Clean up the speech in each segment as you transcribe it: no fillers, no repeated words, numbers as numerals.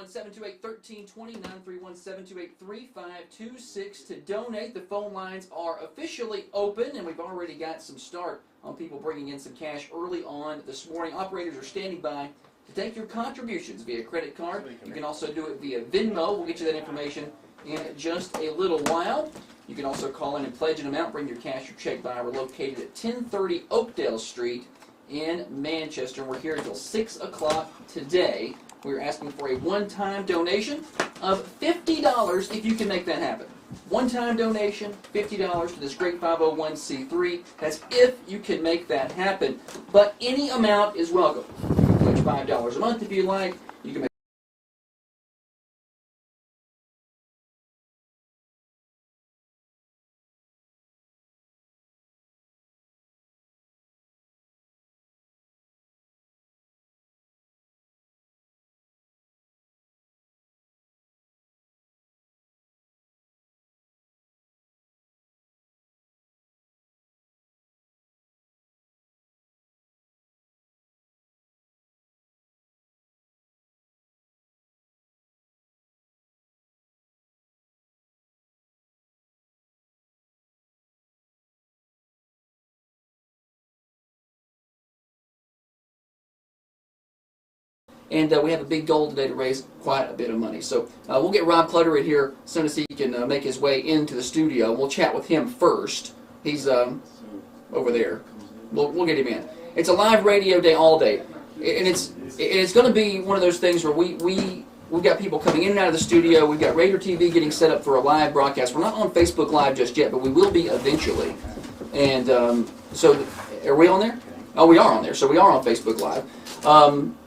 728-1320, 931-728-3526 to donate. The phone lines are officially open, and we've already got some start on people bringing in some cash early on this morning. Operators are standing by to take your contributions via credit card. You can also do it via Venmo. We'll get you that information in just a little while. You can also call in and pledge an amount, bring your cash or check by. We're located at 1030 Oakdale Street in Manchester. We're here until 6 o'clock today. We're asking for a one-time donation of $50 if you can make that happen. One-time donation, $50 to this great 501c3. That's if you can make that happen. But any amount is welcome. You can pledge $5 a month if you like. You can make And we have a big goal today to raise quite a bit of money. So we'll get Rob Clutter in here as soon as he can make his way into the studio. We'll chat with him first. He's over there. We'll get him in. It's a live radio day all day. And it's going to be one of those things where we've got people coming in and out of the studio. We've got Radio TV getting set up for a live broadcast. We're not on Facebook Live just yet, but we will be eventually. And so are we on there? Oh, we are on there. So we are on Facebook Live.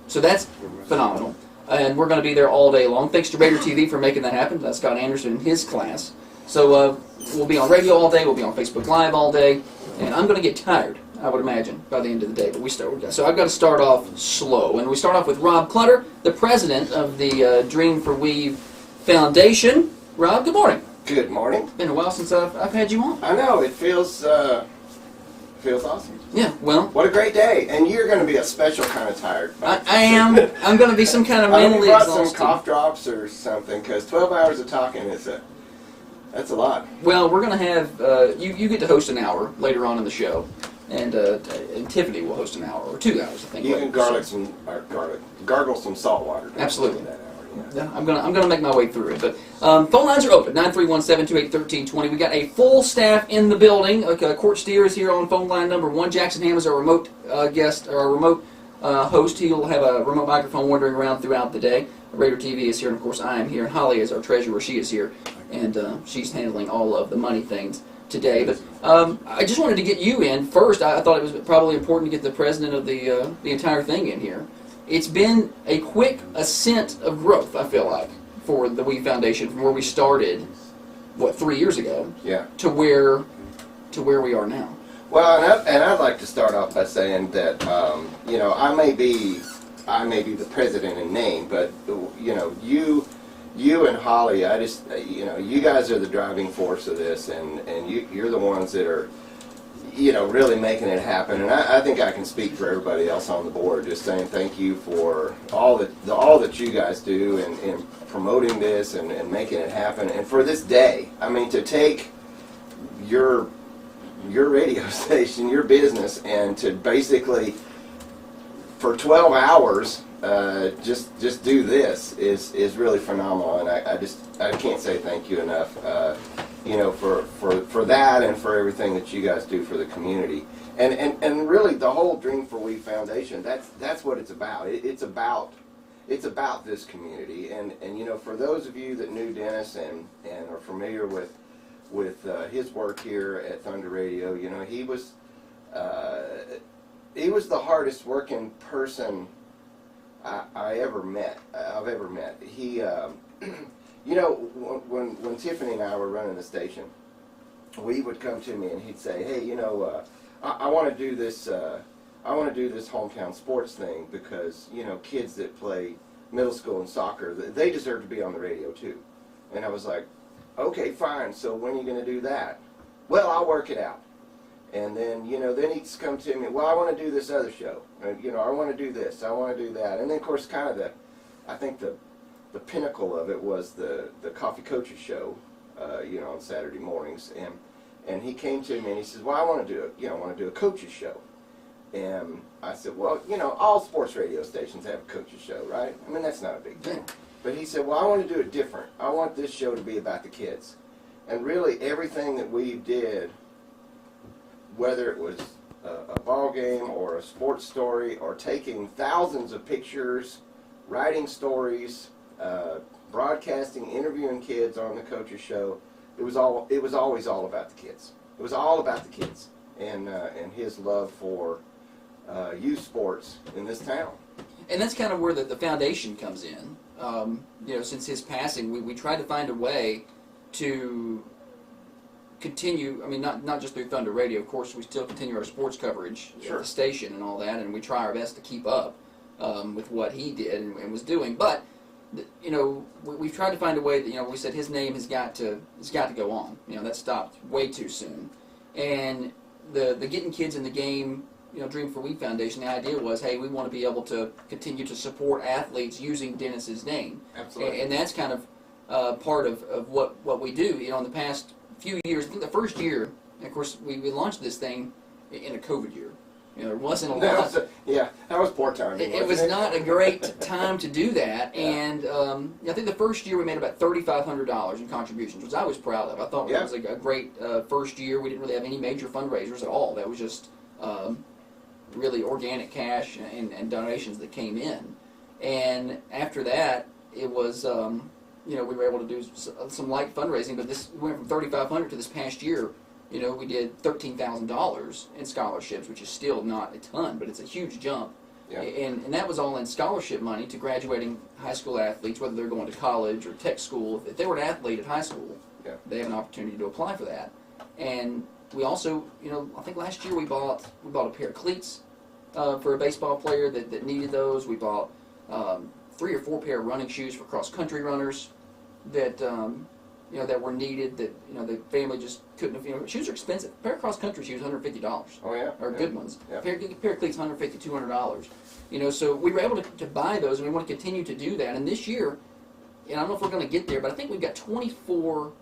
So that's phenomenal. And we're going to be there all day long. Thanks to Radio TV for making that happen. That's Scott Anderson and his class. So we'll be on radio all day. We'll be on Facebook Live all day. And I'm going to get tired, I would imagine, by the end of the day. But so I've got to start off slow. And we start off with Rob Clutter, the president of the Dream for Weave Foundation. Rob, good morning. Good morning. It's been a while since I've had you on. I know. It feels awesome. Yeah, well. What a great day. And you're going to be a special kind of tired. I am. I'm going to be some kind of mentally exhausted. exhausted. Some cough drops or something, because 12 hours of talking that's a lot. Well, we're going to have, you get to host an hour later on in the show, and Tiffany will host an hour, or 2 hours, I think. You can gargle some salt water. Absolutely. Yeah, I'm gonna make my way through it. But phone lines are open, 931-728-1320. We got a full staff in the building. Court Steer is here on phone line number 1. Jackson Ham is our remote guest, or our remote host. He'll have a remote microphone wandering around throughout the day. Radio TV is here, and of course I am here. And Holly is our treasurer. She is here, and she's handling all of the money things today. But I just wanted to get you in first. I thought it was probably important to get the president of the entire thing in here. It's been a quick ascent of growth, I feel like, for the Weave Foundation, from where we started, what, 3 years ago, yeah, to where we are now. Well, and I'd like to start off by saying that you know, I may be the president in name, but you know, you and Holly, I just you know, you guys are the driving force of this, and you're the ones that are, you know, really making it happen. And I think I can speak for everybody else on the board, just saying thank you for all that you guys do in promoting this and making it happen, and for this day. I mean, to take your radio station, your business, and to basically for 12 hours just do this is really phenomenal. And I can't say thank you enough. You know, for that, and for everything that you guys do for the community, and really the whole Dream for We Foundation. That's what it's about. It's about this community, and you know, for those of you that knew Dennis and are familiar with his work here at Thunder Radio, you know, he was the hardest working person I've ever met. He you know, when Tiffany and I were running the station, we would come to me and he'd say, "Hey, you know, I want to do this. I want to do this hometown sports thing because, you know, kids that play middle school and soccer, they deserve to be on the radio too." And I was like, "Okay, fine. So when are you going to do that?" "Well, I'll work it out." And then, you know, then he'd come to me, "Well, I want to do this other show. You know, I want to do this. I want to do that." And then, of course, kind of I think the the pinnacle of it was the Coffee Coaches show, on Saturday mornings, and he came to me and he says, well, I want to do a coaches show. And I said, well, all sports radio stations have a coaches show, right? I mean, that's not a big deal. But he said, well, I want to do it different. I want this show to be about the kids. And really everything that we did, whether it was a ball game or a sports story or taking thousands of pictures, writing stories, broadcasting, interviewing kids on the coaches show, it was always all about the kids. It was all about the kids and his love for youth sports in this town. And that's kind of where the foundation comes in. Since his passing, we tried to find a way to continue. I mean, not just through Thunder Radio. Of course, we still continue our sports coverage at the station and all that, and we try our best to keep up with what he did and was doing. But we've tried to find a way that we said his name has got to go on. That stopped way too soon, and the getting kids in the game. Dream for We Foundation, the idea was, hey, we want to be able to continue to support athletes using Dennis's name. Absolutely. And that's kind of part of what we do. In the past few years, I think the first year, of course, we launched this thing in a COVID year. There wasn't a lot. That was poor timing. It was not a great time to do that. And I think the first year we made about $3,500 in contributions, which I was proud of. I thought it was a great first year. We didn't really have any major fundraisers at all. That was just really organic cash and donations that came in. And after that, it was, we were able to do some light fundraising, but we went from $3,500 to this past year, we did $13,000 in scholarships, which is still not a ton, but it's a huge jump. Yeah. And that was all in scholarship money to graduating high school athletes, whether they're going to college or tech school. If they were an athlete at high school, they have an opportunity to apply for that. And we also, I think last year we bought a pair of cleats for a baseball player that needed those. We bought 3 or 4 pair of running shoes for cross-country runners that that were needed. That the family just couldn't have. Shoes are expensive. A pair of cross-country shoes, $150. Oh yeah, are good ones. Yeah. A pair of cleats, $150, $200. So we were able to buy those, and we want to continue to do that. And this year, and I don't know if we're going to get there, but I think we've got 24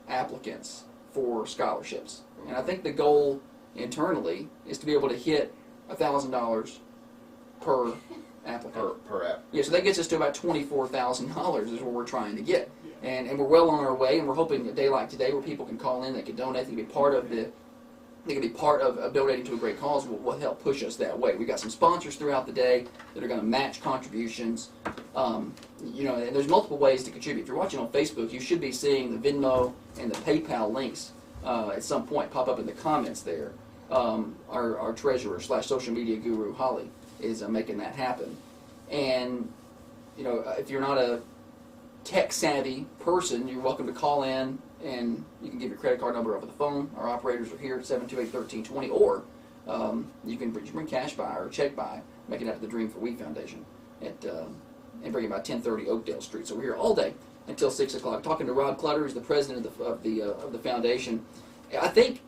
applicants for scholarships. And I think the goal internally is to be able to hit $1,000 per applicant. Per app. Yeah, so that gets us to about $24,000 is what we're trying to get. And we're well on our way, and we're hoping a day like today where people can call in, they can donate, they can be part of donating to a great cause will help push us that way. We've got some sponsors throughout the day that are going to match contributions. And there's multiple ways to contribute. If you're watching on Facebook, you should be seeing the Venmo and the PayPal links at some point pop up in the comments there. Our treasurer / social media guru, Holly, is making that happen. And, if you're not a tech-savvy person, you're welcome to call in, and you can give your credit card number over the phone. Our operators are here at 728-1320, or you can bring cash by or check by, make it out to the Dream for We Foundation, and bring it by 1030 Oakdale Street. So we're here all day until 6 o'clock, talking to Rob Clutter, who's the president of the foundation. I think,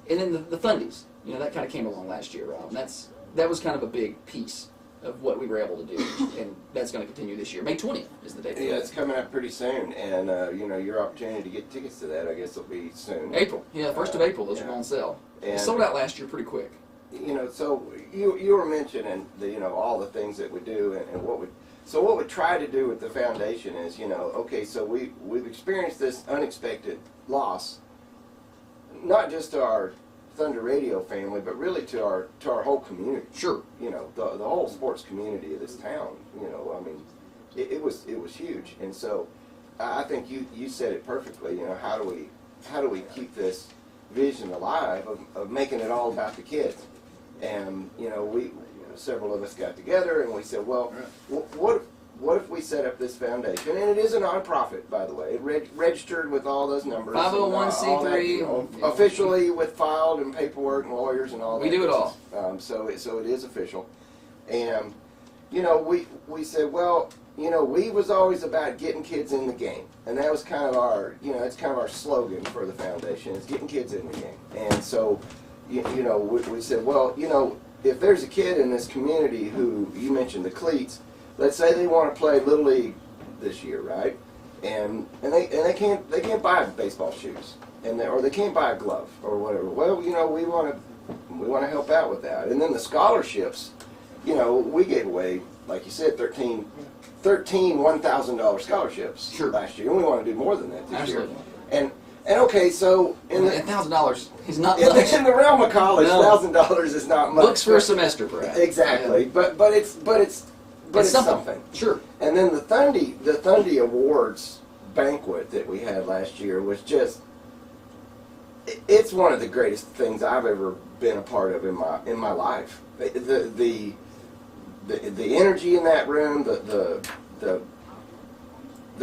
and then the fundies, that kind of came along last year, Rob. That was kind of a big piece of what we were able to do, and that's going to continue this year. May 20th is the date. Yeah, it's coming up pretty soon, and your opportunity to get tickets to that, I guess, will be soon. April, 1st of April, those are on sale. It sold out last year pretty quick. So you were mentioning all the things that we do and what we try to do with the foundation is okay, so we've experienced this unexpected loss, not just to our Thunder Radio family, but really to our whole community. Sure. The whole sports community of this town. I mean, it was huge, and so I think you said it perfectly. How do we keep this vision alive of making it all about the kids? And we several of us got together and we said, well, what if we set up this foundation? And it is a nonprofit, by the way, registered with all those numbers. 501c3. Officially with filed and paperwork and lawyers and all that. We do it all. So it is official. And, we said, well, we was always about getting kids in the game. And that was kind of our, it's kind of our slogan for the foundation, is getting kids in the game. And so, we said, well, if there's a kid in this community who, you mentioned the cleats, let's say they want to play Little League this year, right? And they can't buy baseball shoes, or they can't buy a glove or whatever. Well, you know, we want to help out with that. And then the scholarships, you know, we gave away, like you said, 13 $1,000 scholarships last year, and we want to do more than that this year. And okay, so $1,000 is not much. In the realm of college, $1,000 is not much. Books for a semester, perhaps. Exactly, yeah. but it's something. Sure. And then the Thundy Awards banquet that we had last year was just, it's one of the greatest things I've ever been a part of in my life. The energy in that room, the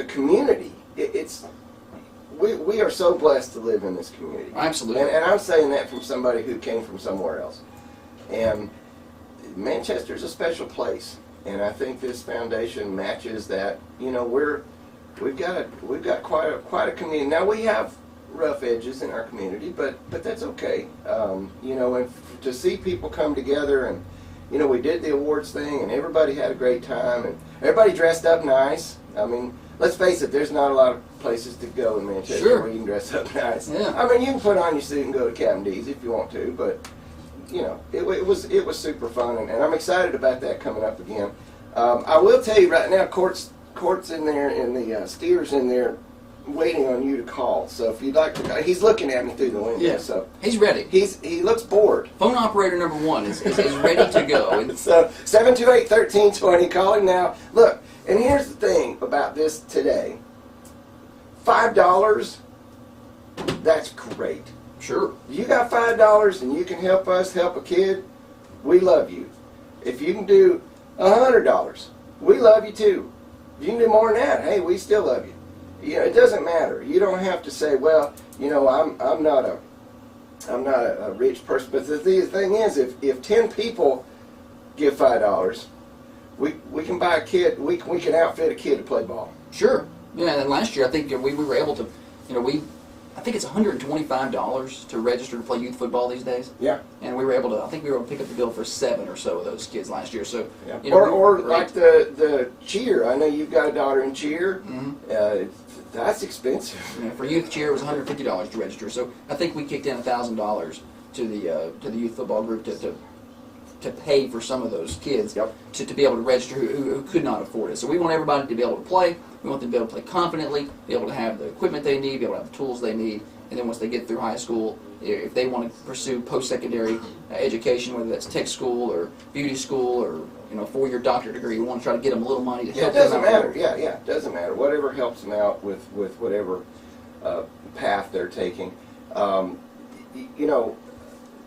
community. We are so blessed to live in this community. Absolutely. And I'm saying that from somebody who came from somewhere else. And Manchester's a special place. And I think this foundation matches that. You know, we've got quite a community. Now we have rough edges in our community, but that's okay. You know, and to see people come together, and you know, we did the awards thing, and everybody had a great time, and everybody dressed up nice. I mean, let's face it, there's not a lot of places to go in Manchester where you can dress up nice. Yeah. I mean, you can put on your suit and go to Captain D's if you want to, but you know, it was super fun, and I'm excited about that coming up again. I will tell you right now, Court's in there, and the Steer's in there, waiting on you to call. So if you'd like to, he's looking at me through the window. Yeah. So he's ready. He looks bored. Phone operator number 1 is ready to go. So 728-1320, call him now. Look, and here's the thing about this today. $5, that's great. Sure. You got $5 and you can help us help a kid, we love you. If you can do $100, we love you too. If you can do more than that, hey, we still love you. You know, it doesn't matter. You don't have to say, well, you know, I'm not a rich person. But the thing is, if 10 people give $5, we can buy a kid. We can outfit a kid to play ball. Sure. Yeah. And last year, I think we were able to, you know, I think it's $125 to register to play youth football these days. Yeah. And we were able to, I think we were able to pick up the bill for 7 or so of those kids last year. So, yeah. You know, or like the cheer. I know you've got a daughter in cheer. Mm-hmm. That's expensive. Yeah, for youth cheer, it was $150 to register. So I think we kicked in $1,000 to the youth football group to pay for some of those kids to be able to register who could not afford it. So we want everybody to be able to play. We want them to be able to play confidently, be able to have the equipment they need, be able to have the tools they need, and then once they get through high school, if they want to pursue post-secondary education, whether that's tech school or beauty school or, you know, 4-year doctorate degree, we want to try to get them a little money to help them out. It doesn't matter. Yeah, it doesn't matter. Whatever helps them out with whatever path they're taking. You know,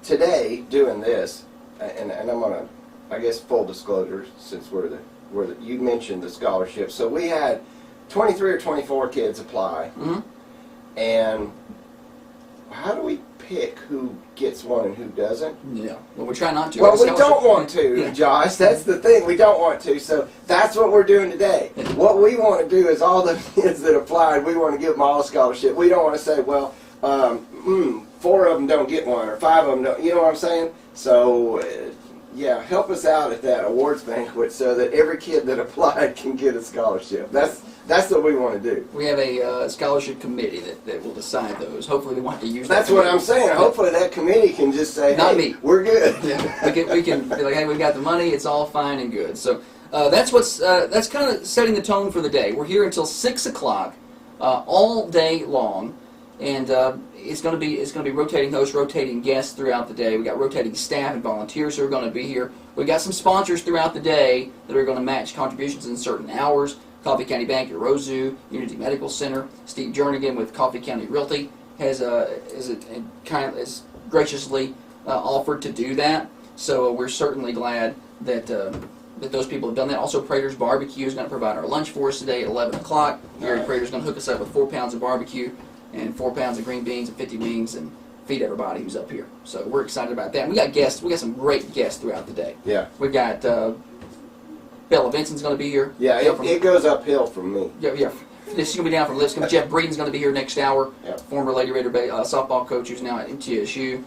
today doing this, and I'm gonna, I guess, full disclosure, since you mentioned the scholarship. So we had 23 or 24 kids apply, and how do we pick who gets one and who doesn't? Yeah, well, we try not to. Well, we don't want to, Josh. That's the thing. We don't want to. So that's what we're doing today. What we want to do is all the kids that applied, we want to give them all a scholarship. We don't want to say, well, 4 of them don't get one, or 5 of them don't. You know what I'm saying? So, yeah, help us out at that awards banquet so that every kid that applied can get a scholarship. That's what we want to do. We have a scholarship committee that will decide those. Hopefully we want to use That's what I'm saying. Hopefully that committee can just say, Not hey, me. we're good. Yeah. We can be like, hey, we've got the money, it's all fine and good. So that's kind of setting the tone for the day. We're here until 6 o'clock all day long, and it's going to be rotating hosts, rotating guests throughout the day. We got rotating staff and volunteers who are going to be here. We've got some sponsors throughout the day that are going to match contributions in certain hours. Coffee County Bank, Rosu, Unity Medical Center, Steve Jernigan with Coffee County Realty has graciously offered to do that. So we're certainly glad that those people have done that. Also, Prater's Barbecue is going to provide our lunch for us today at 11 o'clock. Gary Prater's going to hook us up with 4 pounds of barbecue and 4 pounds of green beans and 50 wings and feed everybody who's up here. So we're excited about that. And we got guests. We got some great guests throughout the day. Yeah. We got Bella Vinson's going to be here. Yeah, it goes uphill from me. Yeah. This is going to be down from Lipscomb. Jeff Breeden's going to be here next hour. Yep. Former Lady Raider softball coach who's now at MTSU.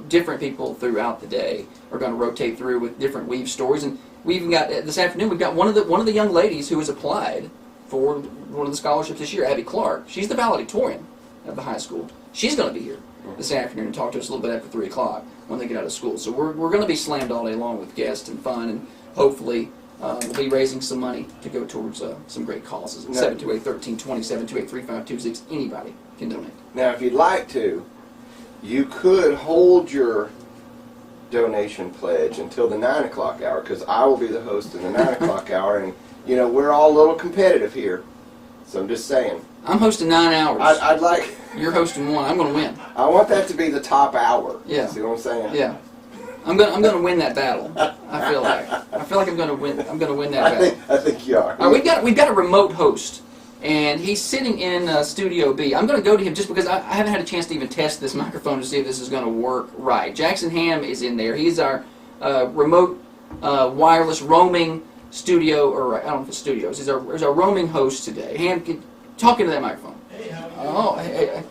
Different people throughout the day are going to rotate through with different weave stories. And we even got this afternoon. We've got one of the young ladies who has applied for one of the scholarships this year, Abby Clark. She's the valedictorian of the high school. She's going to be here this afternoon and talk to us a little bit after 3 o'clock when they get out of school. So we're going to be slammed all day long with guests and fun, and hopefully we'll be raising some money to go towards some great causes. 728-1320, 728-3526. Anybody can donate. Now, if you'd like to, you could hold your donation pledge until the 9 o'clock hour, because I will be the host in the 9 o'clock hour, and you know we're all a little competitive here, so I'm just saying. I'm hosting 9 hours. I'd like. You're hosting 1. I'm going to win. I want that to be the top hour. Yeah. See what I'm saying? Yeah. I'm gonna win that battle. I feel like I'm gonna win. I'm gonna win that battle. I think you are. All right, we've got a remote host, and he's sitting in Studio B. I'm gonna go to him just because I haven't had a chance to even test this microphone to see if this is gonna work right. Jackson Ham is in there. He's our remote wireless roaming studio, or I don't know if it's studios. He's our roaming host today. Ham, talk into that microphone. Hey, how Oh, hey.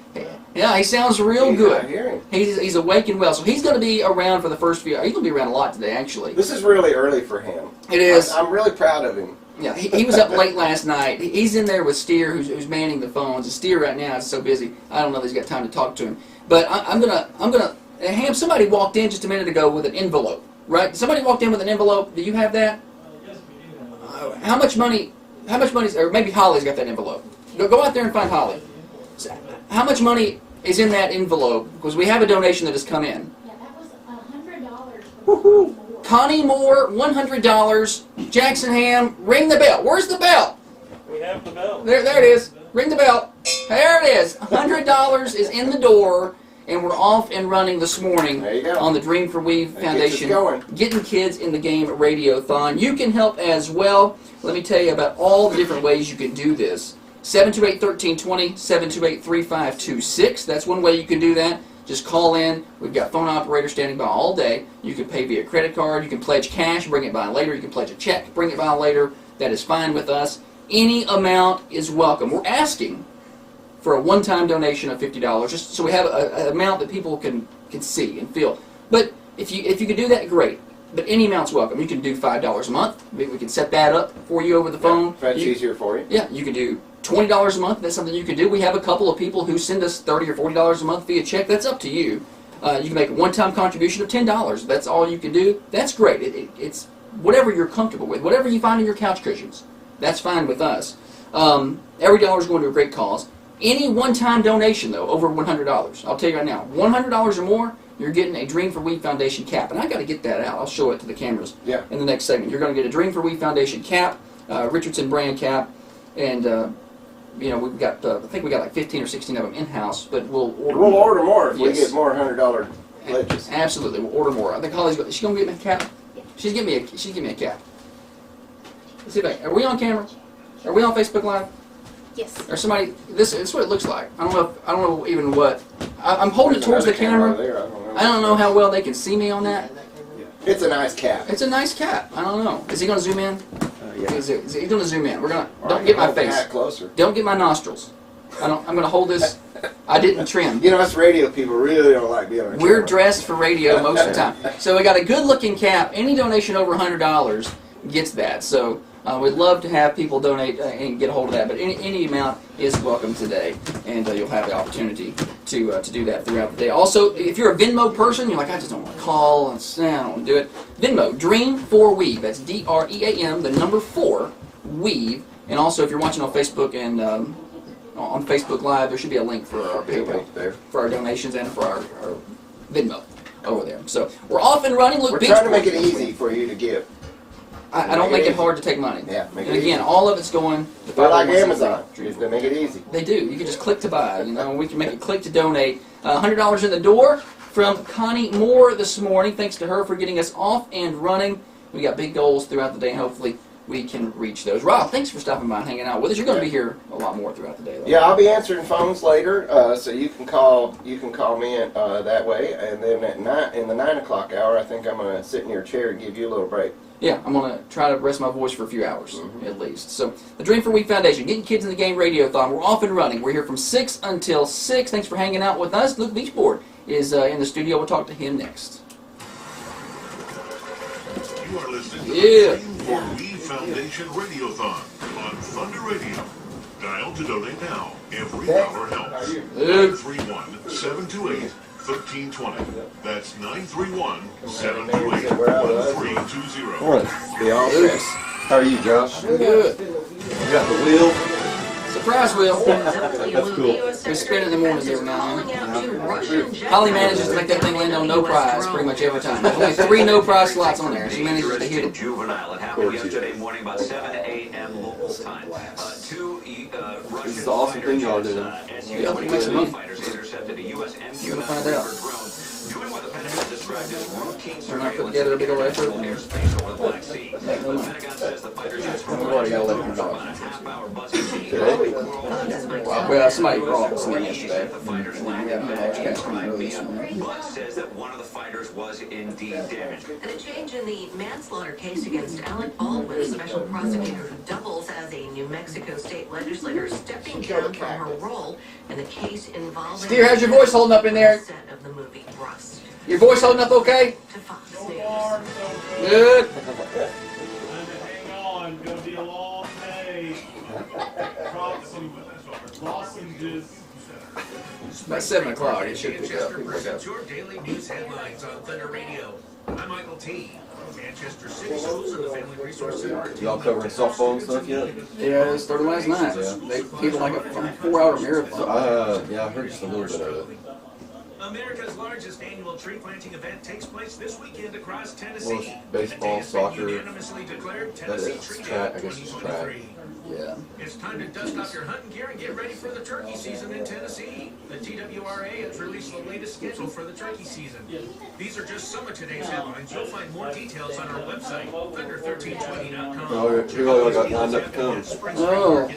Yeah, he sounds real good. I hear him. He's awake and well, so he's going to be around for the first few. He's going to be around a lot today, actually. This is really early for him. It is. I'm really proud of him. Yeah, he was up late last night. He's in there with Steer, who's manning the phones. And Steer right now is so busy. I don't know if he's got time to talk to him. But I'm gonna. Ham, somebody walked in just a minute ago with an envelope, right? Somebody walked in with an envelope. Do you have that? yes, we do. How much money? Or maybe Holly's got that envelope. Go out there and find Holly. So, how much money is in that envelope? Because we have a donation that has come in. Yeah, that was $100 Woohoo! Connie Moore, $100. Jackson Ham, ring the bell. Where's the bell? We have the bell. There it is. Ring the bell. There it is. $100 is in the door, and we're off and running this morning There you go. on the Dream for We Foundation. going. Getting kids in the game radio-thon. You can help as well. Let me tell you about all the different ways you can do this. 728-1320, 728-3526. That's one way you can do that. Just call in. We've got phone operators standing by all day. You can pay via credit card. You can pledge cash, bring it by later. You can pledge a check, bring it by later. That is fine with us. Any amount is welcome. We're asking for a one-time donation of $50, just so we have an amount that people can see and feel. But if you can do that, great. But any amount's welcome. You can do $5 a month. We can set that up for you over the phone. If that's easier for you. Yeah, you can do $20 a month. That's something you can do. We have a couple of people who send us $30 or $40 a month via check. That's up to you. You can make a one-time contribution of $10. That's all you can do. That's great. It's whatever you're comfortable with. Whatever you find in your couch cushions. That's fine with us. Every dollar is going to a great cause. Any one-time donation, though, over $100. I'll tell you right now, $100 or more, you're getting a Dream for We Foundation cap. And I got to get that out. I'll show it to the cameras in the next segment. You're going to get a Dream for We Foundation cap, Richardson brand cap, and we've got I think we got like 15 or 16 of them in-house, but we'll order more if we Yes. get more $100 pledges. Absolutely, we'll order more. I think Holly's she's going to get me a cap. She's giving me a cap. Let's see if are we on camera? Are we on Facebook Live? Yes. Or somebody? This is what it looks like. I don't know even what. I'm holding it towards the camera. I don't know how well they can see me on that. It's a nice cap. It's a nice cap. I don't know. Is he going to zoom in? Yeah. Is he going to zoom in? We're gonna. Or I Don't can get my hold the face. hat closer. Don't get my nostrils. I'm going to hold this. I didn't trim. You know, us radio people really don't like being on We're camera. dressed for radio most of the time. So we got a good-looking cap. Any donation over $100 gets that. So we'd love to have people donate and get a hold of that. But any amount is welcome today, and you'll have the opportunity to do that throughout the day. Also, if you're a Venmo person, you're like, I just don't want to call, and I don't want to do it. Venmo, Dream for Weave. That's DREAM, the number 4, Weave. And also, if you're watching on Facebook and on Facebook Live, there should be a link for our PayPal, there. for our donations and for our Venmo over there. So we're off and running. Look, We're trying to make it easy for you to give. I don't make it hard to take money. Yeah, make it and again, easy. all of it's going to They're like 501c3. Amazon. They make it easy. They do. You can just click to buy. We can make it click to donate. $100 in the door from Connie Moore this morning. Thanks to her for getting us off and running. We got big goals throughout the day, and hopefully we can reach those. Rob, thanks for stopping by and hanging out with us. You're going to be here a lot more throughout the day, though. Yeah, I'll be answering phones later, so you can call me in, that way, and then in the 9 o'clock hour, I think I'm going to sit in your chair and give you a little break. Yeah, I'm going to try to rest my voice for a few hours, at least. So, the Dream for We Foundation, getting kids in the game radiothon. We're off and running. We're here from 6 until 6. Thanks for hanging out with us. Luke Beachboard is in the studio. We'll talk to him next. You are listening to Yeah. the Dream for We Foundation Radiothon on Thunder Radio. Dial to donate now. Every dollar helps. 931-728-1320. That's 931-728-1320. Morning. Be all set. How are you, Josh? Good. You got the wheel? Surprise wheel. That's cool. We spin it in the mornings every now and then. Holly manages to make that thing land on no prize pretty much every time. There's only 3 no prize slots on there. She manages to hit it. Juvenile. It happened yesterday morning about 7 a.m. local time. Two Russian This is the awesome thing y'all do. Yeah, we make some money. fighters intercepted a U.S. You're gonna find out. drone, doing what the Pentagon described as routine We're not putting surveillance together a big old effort. airspace over the Black Sea. The Pentagon says the fighters used We've already got 11 about a dollars. half-hour buzzing Well, somebody brought some in yesterday. The fighters We haven't had much cash coming over this one. Bud says that one of the fighters was indeed damaged. And a change in the manslaughter case against Alec Baldwin, a special prosecutor who doubles as a New Mexico state legislator, stepping down from her role in the case involving Steer, how's your voice holding up in there? set of the movie Rust. Your voice holding up okay? To Fox So News. far, so good. Good. Hang on, gonna be a long day. Drop some lozenges. It's about 7 o'clock. It should pick up. Presents your daily news headlines on Thunder Radio. I'm Michael T. Manchester City Schools and the Family Resource Center. Y'all covering softball and stuff yet? Yeah, it started last night. They people like a 4-hour marathon. Yeah, I heard just a little bit of it. America's largest annual tree planting event takes place this weekend across Tennessee. Well, it's baseball, The day has been soccer, unanimously declared that Tennessee is Tree track, Day I guess it's 2023. Yeah. It's time to dust off your hunting gear and get ready for the turkey season in Tennessee. The TWRA has released the latest schedule for the turkey season. These are just some of today's headlines. You'll find more details on our website, thunder1320.com. Oh, who all got lined up to come? Oh.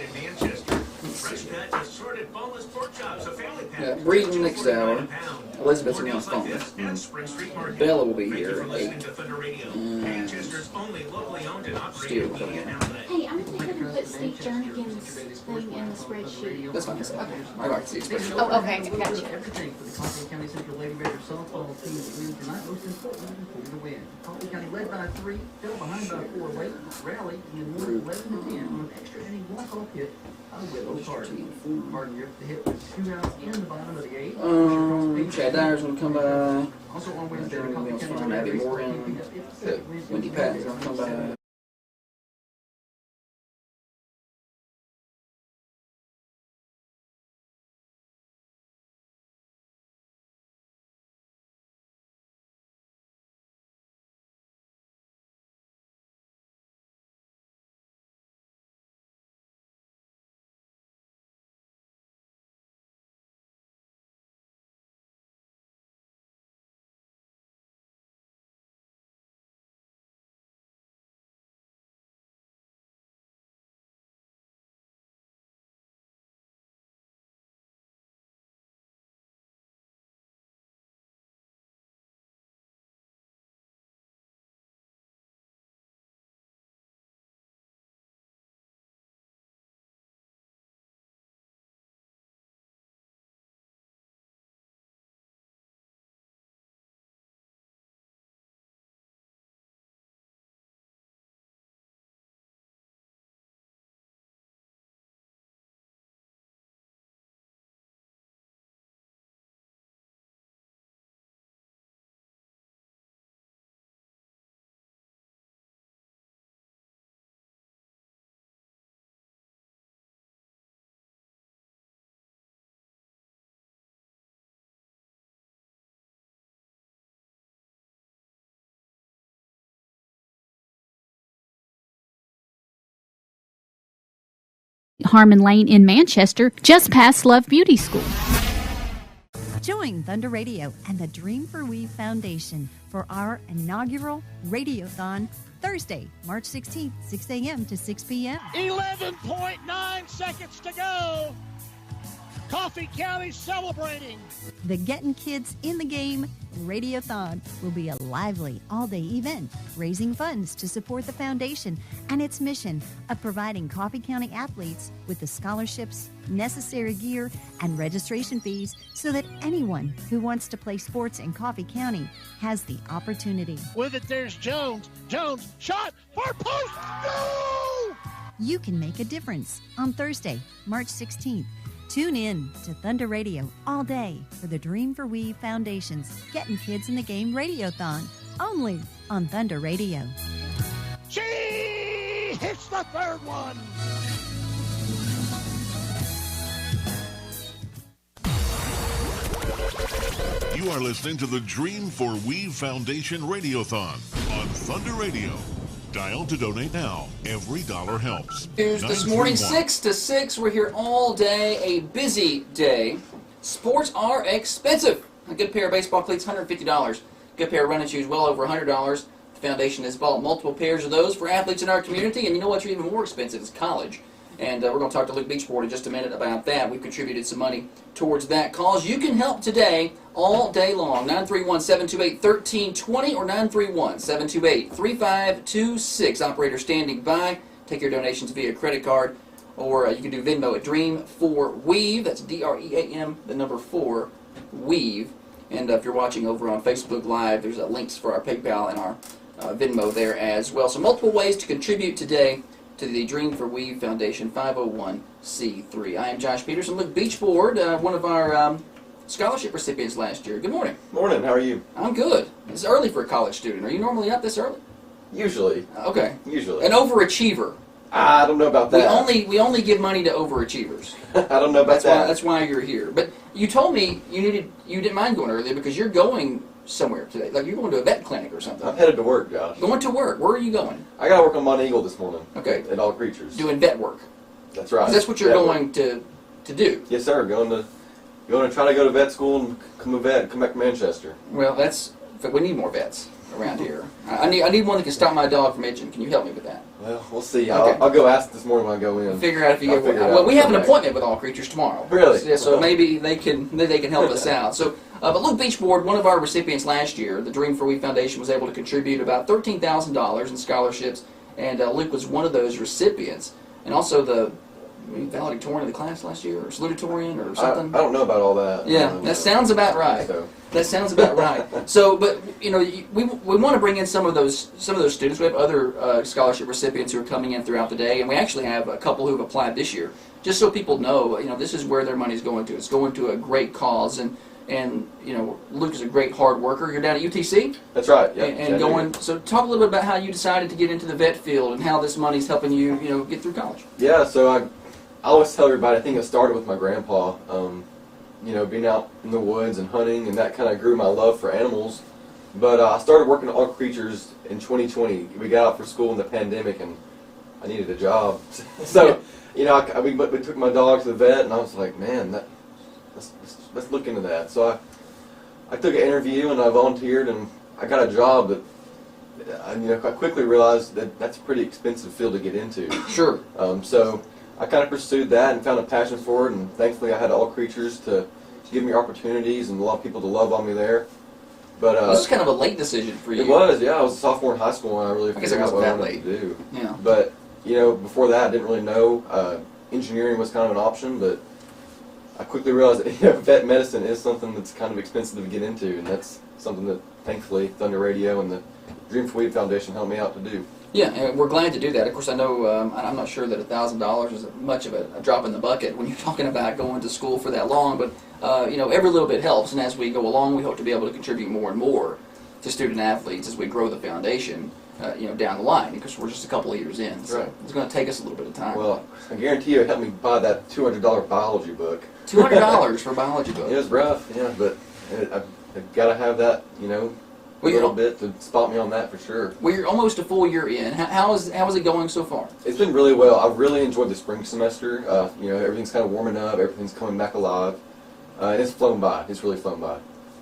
Fresh cut, assorted boneless pork chops, a family pack. Yeah, breeding next hour. Elizabeth's on the phone. Bella will be here at 8. Manchester's only locally owned and Steer will operated come media in. outlet. Hey, I'm gonna put Steve Jernigan's thing in the spreadsheet. That's fine. That's fine. I like to see it. Especially. Oh, okay, gotcha. Everything for the Coffee County Central Lady Raiders softball team that wins tonight, most important for the win. Coffee County led by 3, fell behind by 4 late, rallied, and won 11-10 on an extra inning walk-off hit by Willow Harden. Harden ripped the hit with 2 outs in the bottom of the 8th. Chad Dyer's gonna come by. Also on Wednesday, Jeremy the Coffee Williams County from Abby Raiders Morgan. picked up its second win. Wendy Patton's gonna come by. Harmon Lane in Manchester, just past Love Beauty School. Join Thunder Radio and the Dream for We Foundation for our inaugural Radiothon Thursday, March 16th, 6 a.m. to 6 p.m. 11.9 seconds to go. Coffee County celebrating. The Getting Kids in the Game Radiothon will be a lively all-day event raising funds to support the foundation and its mission of providing Coffee County athletes with the scholarships, necessary gear, and registration fees so that anyone who wants to play sports in Coffee County has the opportunity. With it, there's Jones. Jones, shot for post. No! You can make a difference on Thursday, March 16th. Tune in to Thunder Radio all day for the Dream for We Foundation's Getting Kids in the Game Radiothon, only on Thunder Radio. She hits the third one. You are listening to the Dream for We Foundation Radiothon on Thunder Radio. Dial to donate now. Every dollar helps. News this morning, 6 to 6. We're here all day. A busy day. Sports are expensive. A good pair of baseball cleats, $150. Good pair of running shoes, well over $100. The foundation has bought multiple pairs of those for athletes in our community. And you know what's even more expensive is college. And we're going to talk to Luke Beachboard in just a minute about that. We've contributed some money towards that cause. You can help today all day long. 931-728-1320 or 931-728-3526. Operator standing by. Take your donations via credit card. Or you can do Venmo at Dream4Weave. That's D-R-E-A-M, the number 4, Weave. And if you're watching over on Facebook Live, there's links for our PayPal and our Venmo there as well. So multiple ways to contribute today to the Dream for We Foundation 501c3. I am Josh Peterson. Luke Beachboard, one of our scholarship recipients last year. Good morning. Morning, how are you? I'm good. It's early for a college student. Are you normally up this early? Usually. Okay. Usually. An overachiever. I don't know about that. We only give money to overachievers. I don't know about that. That's why you're here. But you told me you didn't mind going early because you're going somewhere today. Like you're going to a vet clinic or something. I'm headed to work, Josh. Going to work. Where are you going? I got to work on Mont Eagle this morning. Okay. At All Creatures. Doing vet work. That's right. That's what you're going to do. Yes, sir. Going to try to go to vet school and become a vet and come back to Manchester. Well, we need more vets around here. I need one that can stop my dog from itching. Can you help me with that? Well, we'll see. Okay. I'll go ask this morning when I go in. Figure out if you get one. Well, we have an appointment with All Creatures tomorrow. Really? So maybe they can help us out. So, but Luke Beachboard, one of our recipients last year, the Dream for We Foundation was able to contribute about $13,000 in scholarships, and Luke was one of those recipients, and also the valedictorian of the class last year, or salutatorian, or something. I don't know about all that. Yeah, that sounds about right. That sounds about right. So, but we want to bring in some of those students. We have other scholarship recipients who are coming in throughout the day, and we actually have a couple who have applied this year, just so people know, this is where their money's going to. It's going to a great cause, and Luke is a great hard worker. You're down at UTC. That's right. Yeah. And going. So, talk a little bit about how you decided to get into the vet field and how this money's helping you, get through college. Yeah. So I always tell everybody, I think it started with my grandpa. Being out in the woods and hunting, and that kind of grew my love for animals. But I started working at All Creatures in 2020. We got out for school in the pandemic, and I needed a job. So, we took my dog to the vet, and I was like, man, let's look into that. So I took an interview, and I volunteered, and I got a job that, I quickly realized that that's a pretty expensive field to get into. Sure. So I kind of pursued that and found a passion for it, and thankfully I had All Creatures to give me opportunities and a lot of people to love on me there. But this is kind of a late decision for you. It was, yeah. I was a sophomore in high school and I really figured out what I wanted to do. Yeah. But before that, I didn't really know. Engineering was kind of an option, but I quickly realized that vet medicine is something that's kind of expensive to get into, and that's something that thankfully Thunder Radio and the Dream for We Foundation helped me out to do. Yeah, and we're glad to do that. Of course, I know I'm not sure that $1,000 is much of a drop in the bucket when you're talking about going to school for that long, but every little bit helps. And as we go along, we hope to be able to contribute more and more to student athletes as we grow the foundation, down the line. Because we're just a couple of years in, so it's going to take us a little bit of time. Well, I guarantee you, it helped me buy that $200 biology book. $200 for a biology book. It was rough, yeah, but I've got to have that, a little bit to spot me on that for sure. Well, you're almost a full year in. How is it going so far? It's been really well. I've really enjoyed the spring semester. Everything's kind of warming up. Everything's coming back alive. And it's flown by. It's really flown by.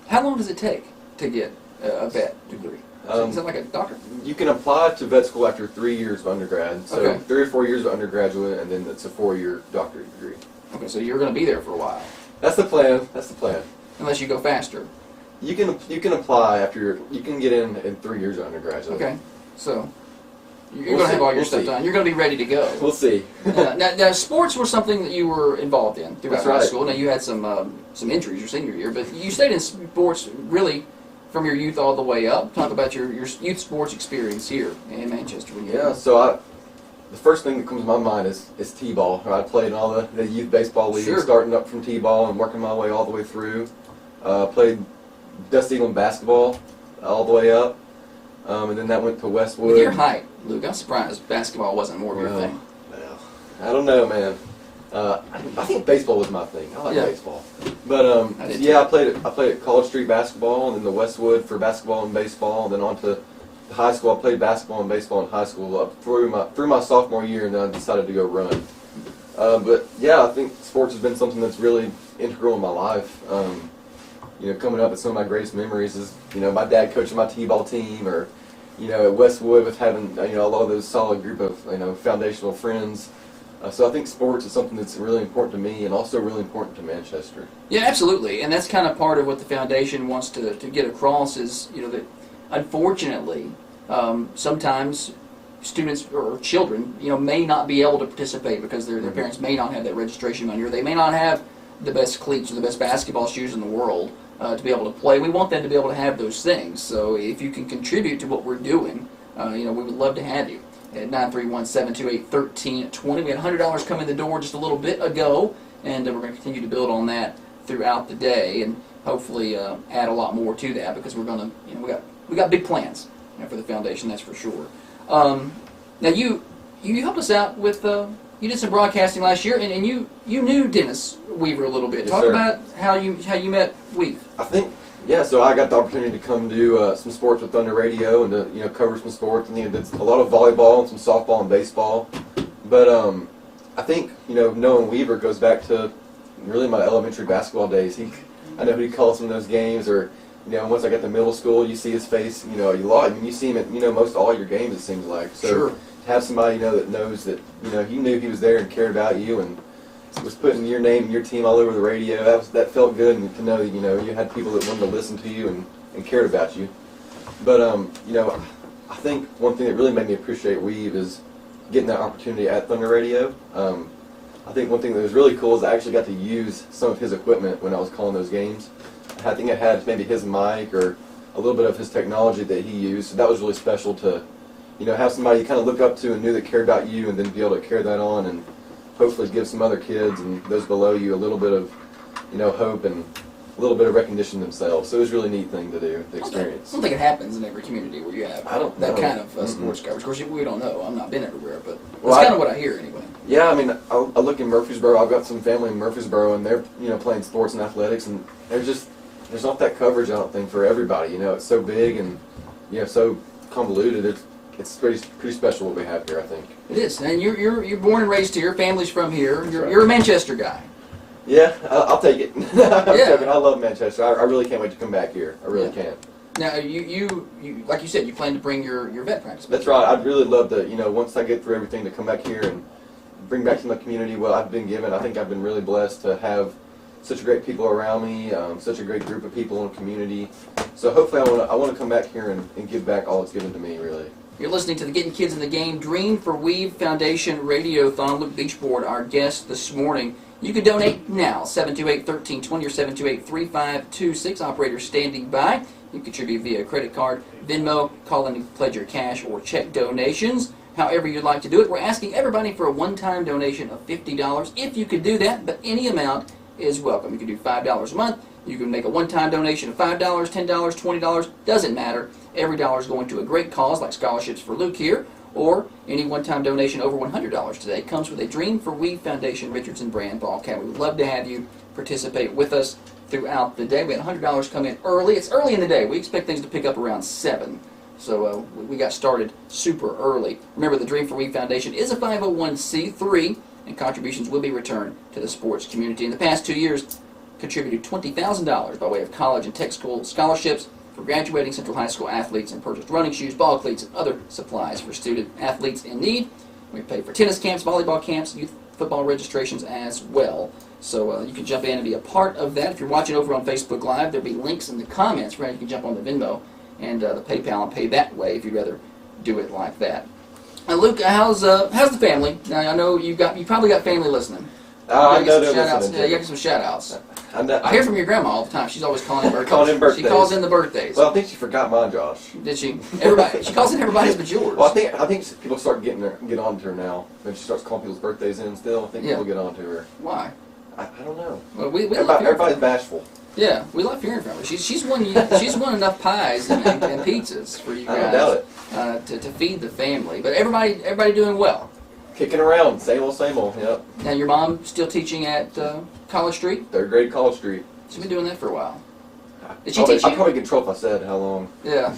How long does it take to get a vet degree? Is that like a doctor? You can apply to vet school after 3 years of undergrad. So okay. 3 or 4 years of undergraduate, and then it's a 4-year doctorate degree. Okay, so you're going to be there for a while. That's the plan. That's the plan. Unless you go faster. You can apply after you can get in 3 years of undergraduate. Okay, so you're going to have all your stuff done. You're going to be ready to go. We'll see. Now, sports were something that you were involved in throughout high school. Now, you had some injuries your senior year, but you stayed in sports really from your youth all the way up. Talk about your youth sports experience here in Manchester. So the first thing that comes to my mind is T-ball. I played in all the youth baseball leagues, starting up from T-ball and working my way all the way through. Played Dust Eagle basketball all the way up, and then that went to Westwood. With your height, Luke, I'm surprised basketball wasn't more of your thing. Well, I don't know, man. I think baseball was my thing. I like baseball, but I played at College Street basketball, and then the Westwood for basketball and baseball, and then on to high school. I played basketball and baseball in high school up through my sophomore year, and then I decided to go run. But yeah, I think sports has been something that's really integral in my life. Coming up with some of my greatest memories is, my dad coaching my T-ball team, or, at Westwood with having, a lot of those solid group of, foundational friends. So I think sports is something that's really important to me and also really important to Manchester. Yeah, absolutely. And that's kind of part of what the foundation wants to get across is, that unfortunately, sometimes students or children, may not be able to participate because their parents may not have that registration money, or they may not have the best cleats or the best basketball shoes in the world to be able to play. We want them to be able to have those things. So if you can contribute to what we're doing, we would love to have you. At 931-728-1320. We had $100 come in the door just a little bit ago, and we're going to continue to build on that throughout the day, and hopefully add a lot more to that, because we're going to, we got big plans for the foundation, that's for sure. Now you helped us out with you did some broadcasting last year, and you knew Dennis Weaver a little bit. Yes, Talk sir. about how you met Weave. I think, so I got the opportunity to come do some sports with Thunder Radio and to cover some sports, and did a lot of volleyball and some softball and baseball. But I think knowing Weaver goes back to really my elementary basketball days. I know he'd call some of those games, or once I got to middle school, you see his face. You see him at most all your games, it seems like. So sure. To have somebody that knows that he knew he was there and cared about you and was putting your name and your team all over the radio. That felt good, and to know that you had people that wanted to listen to you and cared about you. But I think one thing that really made me appreciate Weave is getting that opportunity at Thunder Radio. I think one thing that was really cool is I actually got to use some of his equipment when I was calling those games. I think I had maybe his mic or a little bit of his technology that he used. So that was really special to have somebody you kind of look up to and knew that cared about you, and then be able to carry that on and hopefully give some other kids and those below you a little bit of, hope and a little bit of recognition themselves. So it was a really neat thing to do, the experience. I don't think it happens in every community where you have that know. kind of sports coverage. Of course, we don't know. I've not been everywhere, but that's kind of what I hear anyway. Yeah, I mean, I look in Murfreesboro. I've got some family in Murfreesboro, and they're playing sports and athletics, and there's not that coverage, I don't think, for everybody. It's so big and so convoluted. It's pretty special what we have here, I think. It is, and you're born and raised here. Family's from here. That's right. You're a Manchester guy. Yeah, I'll take it. I'm joking. I love Manchester. I really can't wait to come back here. I really can. Now, you like you said, you plan to bring your vet practice back. That's right. I'd really love to, once I get through everything, to come back here and bring back to my community what I've been given. I think I've been really blessed to have such great people around me, such a great group of people in the community. So hopefully I want to come back here and give back all it's given to me, really. You're listening to the Getting Kids in the Game Dream for Weave Foundation Radiothon. Luke Beachboard, our guest this morning. You can donate now, 728-1320 or 728-3526. Operator standing by. You can contribute via credit card, Venmo, call in and pledge your cash or check donations. However you'd like to do it. We're asking everybody for a one-time donation of $50 if you could do that, but any amount is welcome. You can do $5 a month. You can make a one-time donation of $5, $10, $20, doesn't matter. Every dollar is going to a great cause, like scholarships for Luke here, or any one-time donation over $100 today comes with a Dream for Weave Foundation Richardson brand ball cap. We would love to have you participate with us throughout the day. We had $100 come in early. It's early in the day. We expect things to pick up around 7. So we got started super early. Remember, the Dream for Weave Foundation is a 501c3, and contributions will be returned to the sports community. In the past 2 years, contributed $20,000 by way of college and tech school scholarships for graduating Central High School athletes, and purchased running shoes, ball cleats, and other supplies for student athletes in need. We paid for tennis camps, volleyball camps, youth football registrations as well. So you can jump in and be a part of that. If you're watching over on Facebook Live, there'll be links in the comments where you can jump on the Venmo and the PayPal and pay that way if you'd rather do it like that. Luke, how's the family? Now I know you probably got family listening. I know they're listening. Yeah, you got some shout outs. I hear from your grandma all the time. She's always calling in birthdays. She calls in the birthdays. Well, I think she forgot mine, Josh. Did she? Everybody. She calls in everybody's but yours. Well, I think people start get on to her now. When she starts calling people's birthdays in still, I think people get on to her. Why? I don't know. Well, we love everybody's bashful. Yeah, we love hearing from her. She's won enough pies and pizzas for you guys. I don't doubt it. To feed the family. But everybody doing well. Kicking around, same old, yep. Now your mom still teaching at College Street? 3rd grade, College Street. She's been doing that for a while. Did she teach you? I'd probably get in trouble if I said how long. Yeah.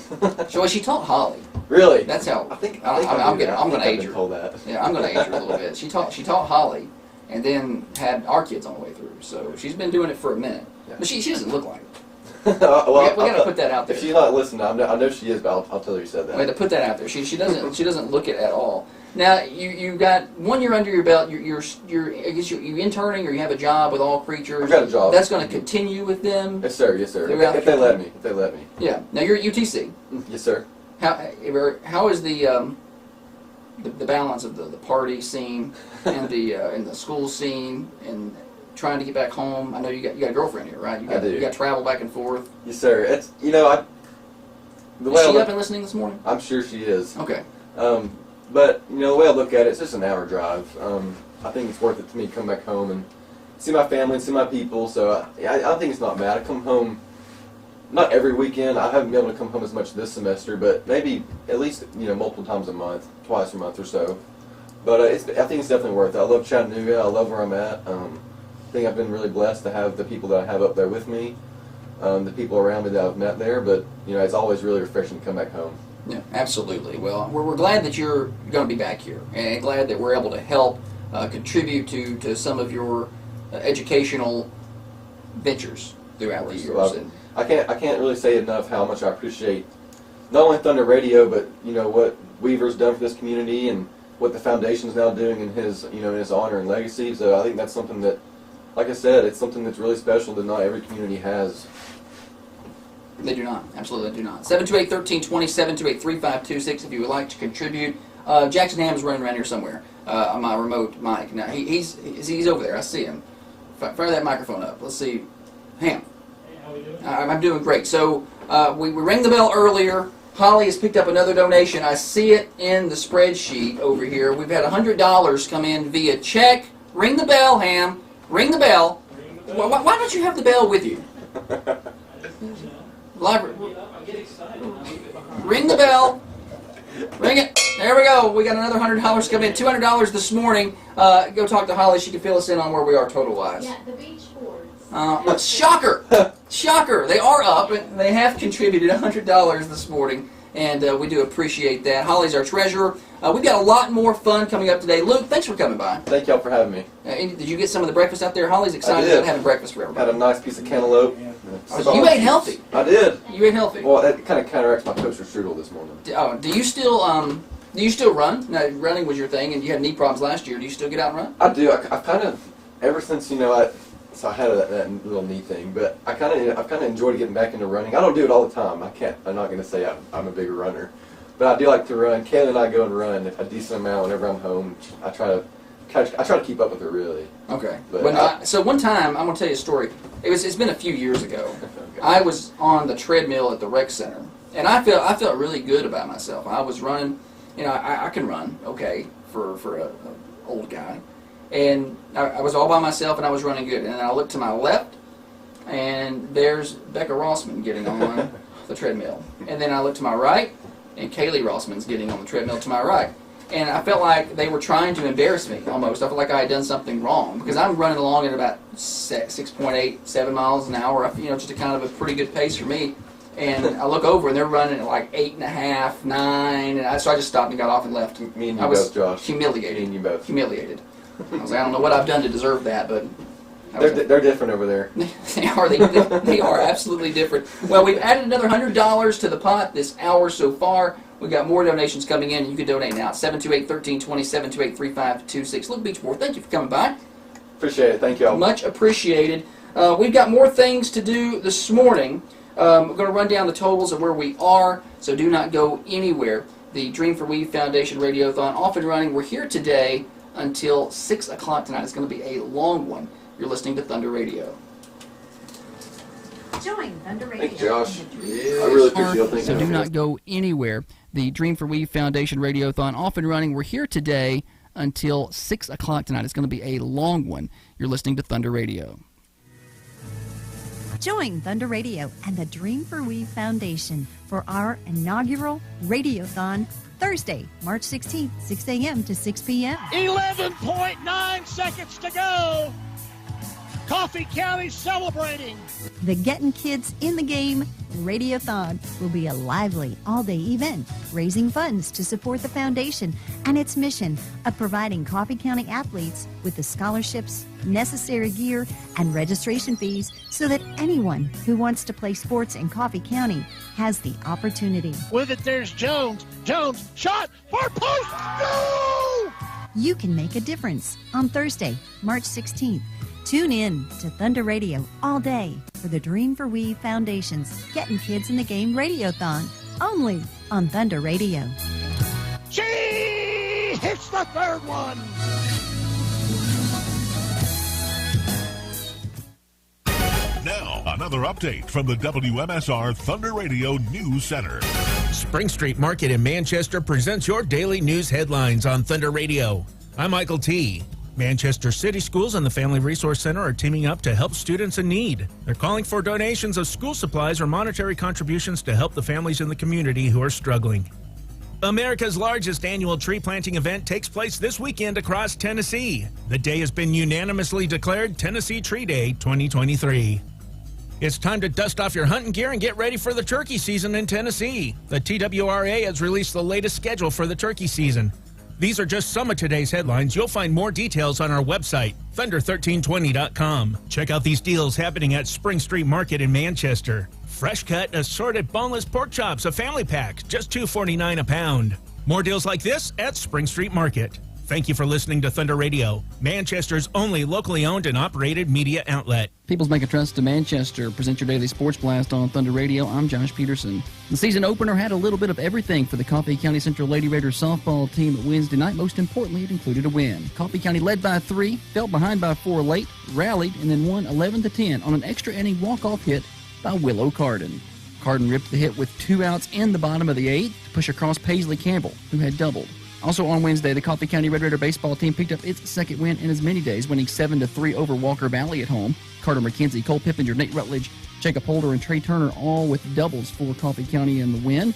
So she taught Holly. Really? That's how. I'm going to age her. Told that. Yeah, I'm going to age her a little bit. She taught Holly, and then had our kids on the way through. So she's been doing it for a minute. Yeah. But she doesn't look like it. Well, we got to put that out there. If she's not listening, I know she is, but I'll tell her you said that. We had to put that out there. She doesn't look it at all. Now you got 1 year under your belt. You're I guess you're interning or you have a job with All Creatures. I've got a job. That's going to continue with them. Yes, sir. Yes, sir. If they let me. Yeah. Now you're at UTC. Yes, sir. How is the balance of the party scene and the school scene and trying to get back home? I know you got a girlfriend here, right? I do. You got to travel back and forth. Yes, sir. It's Is she up and listening this morning? I'm sure she is. Okay. But the way I look at it, it's just an hour drive. I think it's worth it to me to come back home and see my family and see my people. So I think it's not bad. I come home not every weekend. I haven't been able to come home as much this semester, but maybe at least multiple times a month, twice a month or so. But I think it's definitely worth it. I love Chattanooga. I love where I'm at. I think I've been really blessed to have the people that I have up there with me, the people around me that I've met there. But it's always really refreshing to come back home. Yeah, absolutely. Well, we're glad that you're going to be back here, and glad that we're able to help contribute to some of your educational ventures throughout the years. Well, I can't really say enough how much I appreciate not only Thunder Radio, but what Weaver's done for this community and what the foundation's now doing in his in his honor and legacy. So I think that's something that, like I said, it's something that's really special that not every community has. They do not. Absolutely do not. 728-1320, 728-3526 if you would like to contribute. Jackson Ham's running around here somewhere on my remote mic. Now, he's over there. I see him. Fire that microphone up. Let's see. Ham. Hey, how we doing? I'm doing great. So we rang the bell earlier. Holly has picked up another donation. I see it in the spreadsheet over here. We've had $100 come in via check. Ring the bell, Ham. Ring the bell. Why don't you have the bell with you? Library. I get excited. Ring the bell. Ring it. There we go. We got another $100 come in. $200 this morning. Go talk to Holly. She can fill us in on where we are total-wise. Yeah, the beach boards. Shocker! Shocker! They are up. They have contributed $100 this morning, and we do appreciate that. Holly's our treasurer. We've got a lot more fun coming up today. Luke, thanks for coming by. Thank y'all for having me. Did you get some of the breakfast out there? Holly's excited about having breakfast for everybody. Had a nice piece of cantaloupe. You ate healthy. I did. You ate healthy. Well, that kind of counteracts my toaster strudel this morning. Do you still run? Now, running was your thing, and you had knee problems last year. Do you still get out and run? I do. I've kind of, ever since so I had that little knee thing, but I've kind of enjoyed getting back into running. I don't do it all the time. I'm not going to say I'm a bigger runner, but I do like to run. Kayla and I go and run a decent amount whenever I'm home. I try to keep up with her, really. Okay. But so one time, I'm going to tell you a story. It's been a few years ago. Okay. I was on the treadmill at the rec center, and I felt really good about myself. I was running. I can run okay for a old guy. And I was all by myself, and I was running good. And I looked to my left, and there's Becca Rossman getting on the treadmill. And then I looked to my right, and Kaylee Rossman's getting on the treadmill to my right. And I felt like they were trying to embarrass me, almost. I felt like I had done something wrong, because I'm running along at about 6.8, 7 miles an hour, just a kind of a pretty good pace for me. And I look over, and they're running at like 8.5, 9, and so I just stopped and got off and left. Me and you both, Josh. Humiliated. Me and you both. Humiliated. I was like, I don't know what I've done to deserve that, but... They're different over there. They are absolutely different. Well, we've added another $100 to the pot this hour so far. We've got more donations coming in. You can donate now at 728-1320, 728-3526. Luke Beachmore, thank you for coming by. Appreciate it. Thank you. Much appreciated. We've got more things to do this morning. We're going to run down the totals of where we are, so do not go anywhere. The Dream for We Foundation Radiothon off and running. We're here today until 6 o'clock tonight. It's going to be a long one. You're listening to Thunder Radio. Join Thunder Radio. Thank you, Josh. I really appreciate it. Thank So you. do not go anywhere. The Dream for We Foundation Radiothon off and running. We're here today until 6 o'clock tonight. It's going to be a long one. You're listening to Thunder Radio. Join Thunder Radio and the Dream for We Foundation for our inaugural Radiothon Thursday, March 16th, 6 a.m. to 6 p.m. 11.9 seconds to go. Coffee County celebrating. The Getting Kids in the Game Radiothon will be a lively all-day event raising funds to support the foundation and its mission of providing Coffee County athletes with the scholarships, necessary gear, and registration fees so that anyone who wants to play sports in Coffee County has the opportunity. With it, there's Jones. Jones, shot, far post, no! You can make a difference on Thursday, March 16th. Tune in to Thunder Radio all day for the Dream for We Foundation's Getting Kids in the Game Radiothon, only on Thunder Radio. She hits the third one. Now, another update from the WMSR Thunder Radio News Center. Spring Street Market in Manchester presents your daily news headlines on Thunder Radio. I'm Michael T. Manchester City Schools and the Family Resource Center are teaming up to help students in need. They're calling for donations of school supplies or monetary contributions to help the families in the community who are struggling. America's largest annual tree planting event takes place this weekend across Tennessee. The day has been unanimously declared Tennessee Tree Day 2023. It's time to dust off your hunting gear and get ready for the turkey season in Tennessee. The TWRA has released the latest schedule for the turkey season. These are just some of today's headlines. You'll find more details on our website, thunder1320.com. Check out these deals happening at Spring Street Market in Manchester. Fresh cut, assorted boneless pork chops, a family pack, just $2.49 a pound. More deals like this at Spring Street Market. Thank you for listening to Thunder Radio, Manchester's only locally owned and operated media outlet. People's Bank of Trust to Manchester present your daily sports blast on Thunder Radio. I'm Josh Peterson. The season opener had a little bit of everything for the Coffee County Central Lady Raiders softball team Wednesday night. Most importantly, it included a win. Coffee County led by 3, fell behind by 4 late, rallied, and then won 11-10 on an extra inning walk-off hit by Willow Carden. Carden ripped the hit with 2 outs in the bottom of the 8th to push across Paisley Campbell, who had doubled. Also on Wednesday, the Coffee County Red Raider baseball team picked up its second win in as many days, winning 7-3 over Walker Valley at home. Carter McKenzie, Cole Pippinger, Nate Rutledge, Jacob Holder, and Trey Turner all with doubles for Coffee County in the win.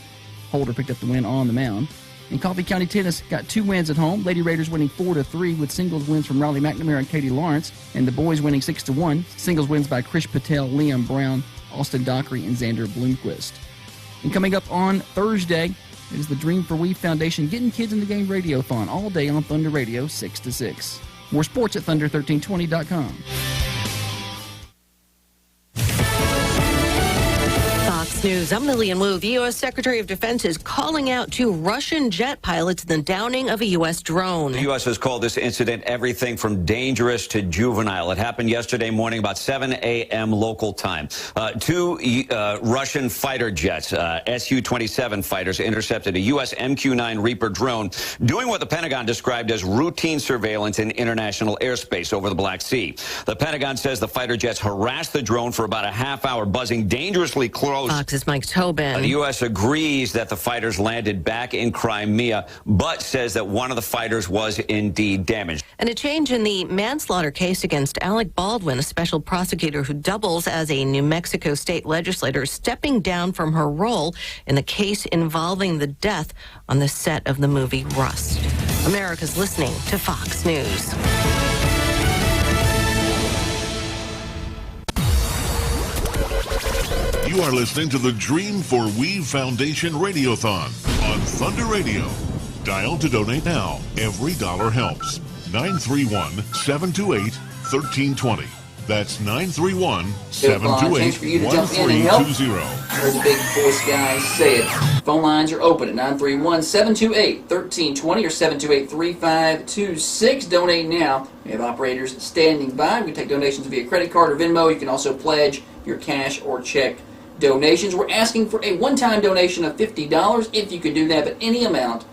Holder picked up the win on the mound. And Coffee County Tennis got 2 wins at home. Lady Raiders winning 4-3 with singles wins from Riley McNamara and Katie Lawrence, and the boys winning 6-1. Singles wins by Krish Patel, Liam Brown, Austin Dockery, and Xander Bloomquist. And coming up on Thursday, it is the Dream for We Foundation Getting Kids in the Game Radiothon all day on Thunder Radio 6 to 6. More sports at thunder1320.com. Fox News. I'm Lillian Wu. The U.S. Secretary of Defense is calling out 2 Russian jet pilots in the downing of a U.S. drone. The U.S. has called this incident everything from dangerous to juvenile. It happened yesterday morning about 7 a.m. local time. 2 Russian fighter jets, Su-27 fighters, intercepted a U.S. MQ-9 Reaper drone, doing what the Pentagon described as routine surveillance in international airspace over the Black Sea. The Pentagon says the fighter jets harassed the drone for about a half hour, buzzing dangerously close. Fox's Mike Tobin. The U.S. agrees that the fighters landed back in Crimea, but says that one of the fighters was indeed damaged. And a change in the manslaughter case against Alec Baldwin, a special prosecutor who doubles as a New Mexico state legislator, stepping down from her role in the case involving the death on the set of the movie Rust. America's listening to Fox News. You are listening to the Dream for We Foundation Radiothon on Thunder Radio. Dial to donate now. Every dollar helps. 931-728-1320. That's 931-728-1320. Chance for you to jump in and help. Heard the big voice guy say it. Phone lines are open at 931-728-1320 or 728-3526. Donate now. We have operators standing by. We take donations via credit card or Venmo. You can also pledge your cash or check donations. We're asking for a one-time donation of $50 if you can do that, but any amount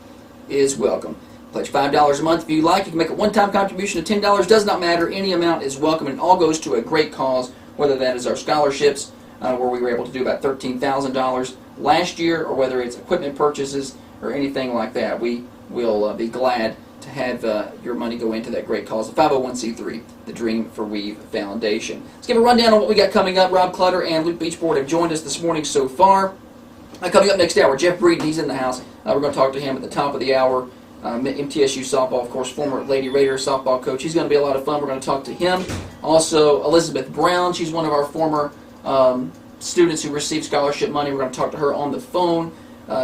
is welcome. Pledge $5 a month if you like. You can make a one-time contribution of $10. Does not matter. Any amount is welcome, and it all goes to a great cause, whether that is our scholarships, where we were able to do about $13,000 last year, or whether it's equipment purchases or anything like that. We will be glad to have your money go into that great cause, the 501c3, the Dream for Weave Foundation. Let's give a rundown on what we got coming up. Rob Clutter and Luke Beachboard have joined us this morning so far. Coming up next hour, Jeff Breeden, he's in the house. We're going to talk to him at the top of the hour. MTSU softball, of course, former Lady Raider softball coach. He's going to be a lot of fun. We're going to talk to him. Also, Elizabeth Brown. She's one of our former students who received scholarship money. We're going to talk to her on the phone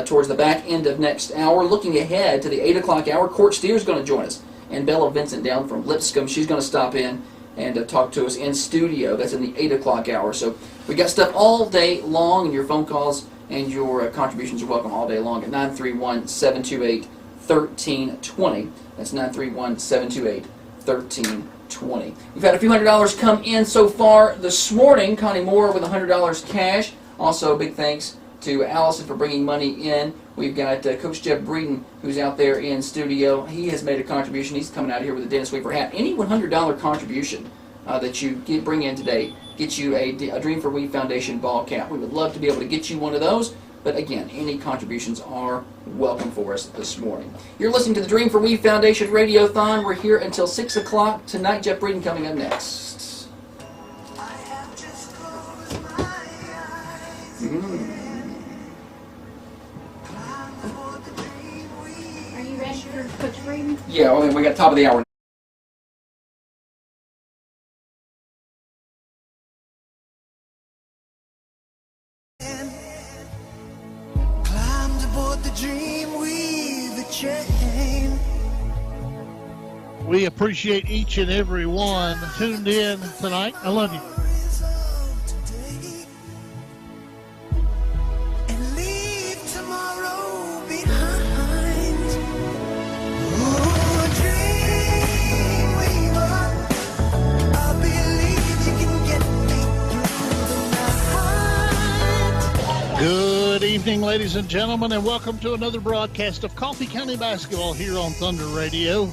towards the back end of next hour. Looking ahead to the 8 o'clock hour, Court Steer is going to join us. And Bella Vincent down from Lipscomb, she's going to stop in and talk to us in studio. That's in the 8 o'clock hour. So we got stuff all day long, and your phone calls and your contributions are welcome all day long at 931-728-1320. That's 931-728-1320. We've had a few $100 come in so far this morning. Connie Moore with $100 cash. Also, big thanks to Allison for bringing money in. We've got Coach Jeff Breeden, who's out there in studio. He has made a contribution. He's coming out here with a Dennis Weaver hat. Any $100 contribution that you bring in today gets you a Dream for Weave Foundation ball cap. We would love to be able to get you one of those. But again, any contributions are welcome for us this morning. You're listening to the Dream for Weave Foundation Radiothon. We're here until 6 o'clock tonight. Jeff Breeden coming up next. Are you ready for Coach Breeden? Yeah, well, we got top of the hour. We appreciate each and every one tuned in tonight. I love you. And leave tomorrow behind. Oh, dream weaver, I believe you can get me through the night. Good evening, ladies and gentlemen, and welcome to another broadcast of Coffee County Basketball here on Thunder Radio.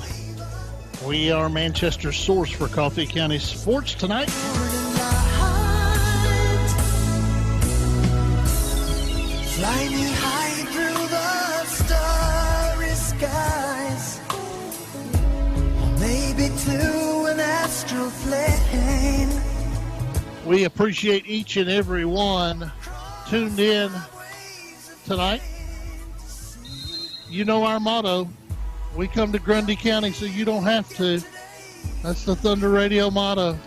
We are Manchester's source for Coffee County sports tonight. Fly me high through the starry skies, or maybe to an astral plane. We appreciate each and every one tuned in tonight. You know our motto. We come to Grundy County so you don't have to. That's the Thunder Radio motto.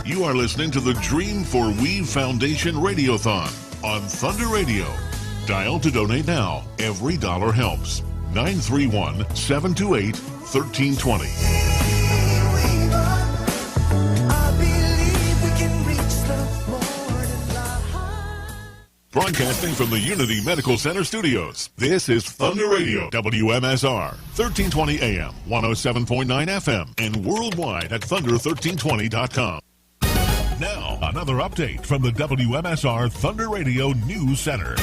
You are listening to the Dream for Weave Foundation Radiothon on Thunder Radio. Dial to donate now. Every dollar helps. 931-728-1320. Broadcasting from the Unity Medical Center studios, this is Thunder Radio, WMSR, 1320 AM, 107.9 FM, and worldwide at thunder1320.com. Now, another update from the WMSR Thunder Radio News Center.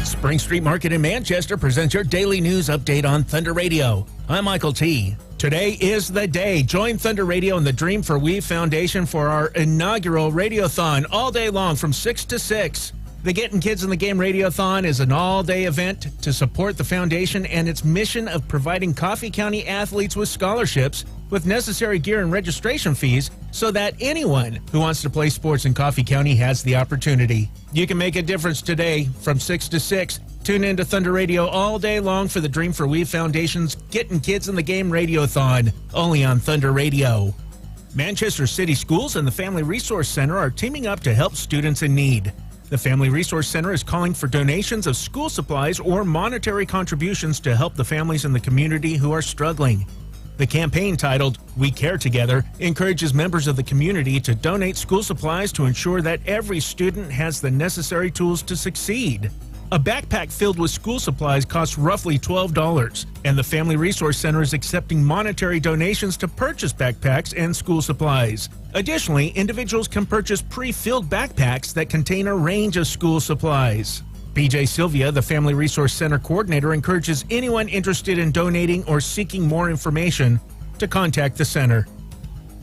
Spring Street Market in Manchester presents your daily news update on Thunder Radio. I'm Michael T. Today is the day. Join Thunder Radio and the Dream for Weave Foundation for our inaugural Radiothon all day long from 6 to 6. The Getting Kids in the Game Radiothon is an all-day event to support the foundation and its mission of providing Coffee County athletes with scholarships with necessary gear and registration fees so that anyone who wants to play sports in Coffee County has the opportunity. You can make a difference today from 6 to 6. Tune in to Thunder Radio all day long for the Dream for Weave Foundation's Getting Kids in the Game Radiothon, only on Thunder Radio. Manchester City Schools and the Family Resource Center are teaming up to help students in need. The Family Resource Center is calling for donations of school supplies or monetary contributions to help the families in the community who are struggling. The campaign, titled We Care Together, encourages members of the community to donate school supplies to ensure that every student has the necessary tools to succeed. A backpack filled with school supplies costs roughly $12, and the Family Resource Center is accepting monetary donations to purchase backpacks and school supplies. Additionally, individuals can purchase pre-filled backpacks that contain a range of school supplies. BJ Sylvia, the Family Resource Center coordinator, encourages anyone interested in donating or seeking more information to contact the center.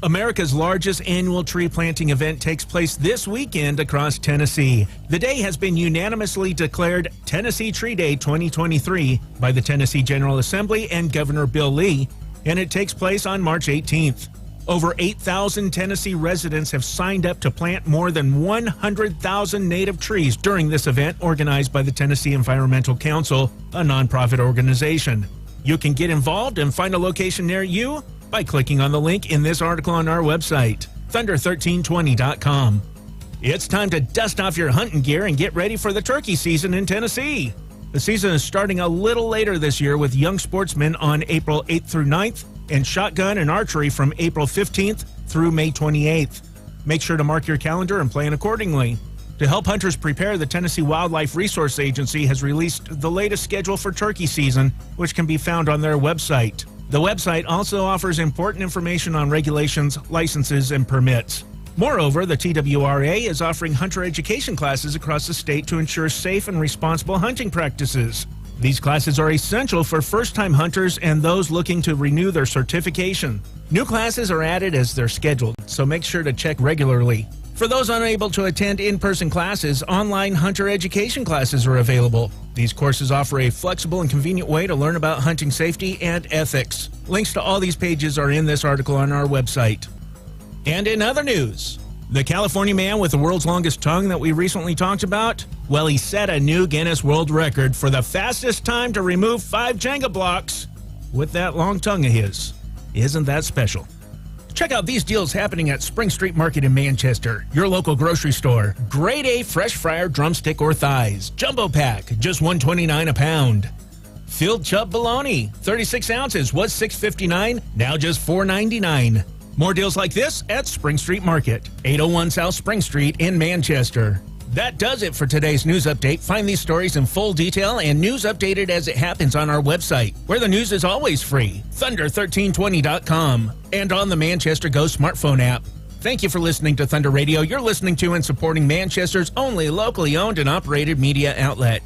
America's largest annual tree planting event takes place this weekend across Tennessee. The day has been unanimously declared Tennessee Tree Day 2023 by the Tennessee General Assembly and Governor Bill Lee, and it takes place on March 18th. Over 8,000 Tennessee residents have signed up to plant more than 100,000 native trees during this event organized by the Tennessee Environmental Council, a nonprofit organization. You can get involved and find a location near you by clicking on the link in this article on our website, thunder1320.com. It's time to dust off your hunting gear and get ready for the turkey season in Tennessee. The season is starting a little later this year with young sportsmen on April 8th through 9th and shotgun and archery from April 15th through May 28th. Make sure to mark your calendar and plan accordingly. To help hunters prepare, the Tennessee Wildlife Resource Agency has released the latest schedule for turkey season, which can be found on their website. The website also offers important information on regulations, licenses, and permits. Moreover, the TWRA is offering hunter education classes across the state to ensure safe and responsible hunting practices. These classes are essential for first-time hunters and those looking to renew their certification. New classes are added as they're scheduled, so make sure to check regularly. For those unable to attend in-person classes, online hunter education classes are available. These courses offer a flexible and convenient way to learn about hunting safety and ethics. Links to all these pages are in this article on our website. And in other news, the California man with the world's longest tongue that we recently talked about, well, he set a new Guinness World Record for the fastest time to remove 5 Jenga blocks with that long tongue of his. Isn't that special? Check out these deals happening at Spring Street Market in Manchester, your local grocery store. Grade A fresh fryer drumstick or thighs, jumbo pack, just $1.29 a pound. Filled chub bologna, 36 ounces, was $6.59, now just $4.99. More deals like this at Spring Street Market, 801 South Spring Street in Manchester. That does it for today's news update. Find these stories in full detail and news updated as it happens on our website, where the news is always free, thunder1320.com, and on the Manchester Go smartphone app. Thank you for listening to Thunder Radio. You're listening to and supporting Manchester's only locally owned and operated media outlet.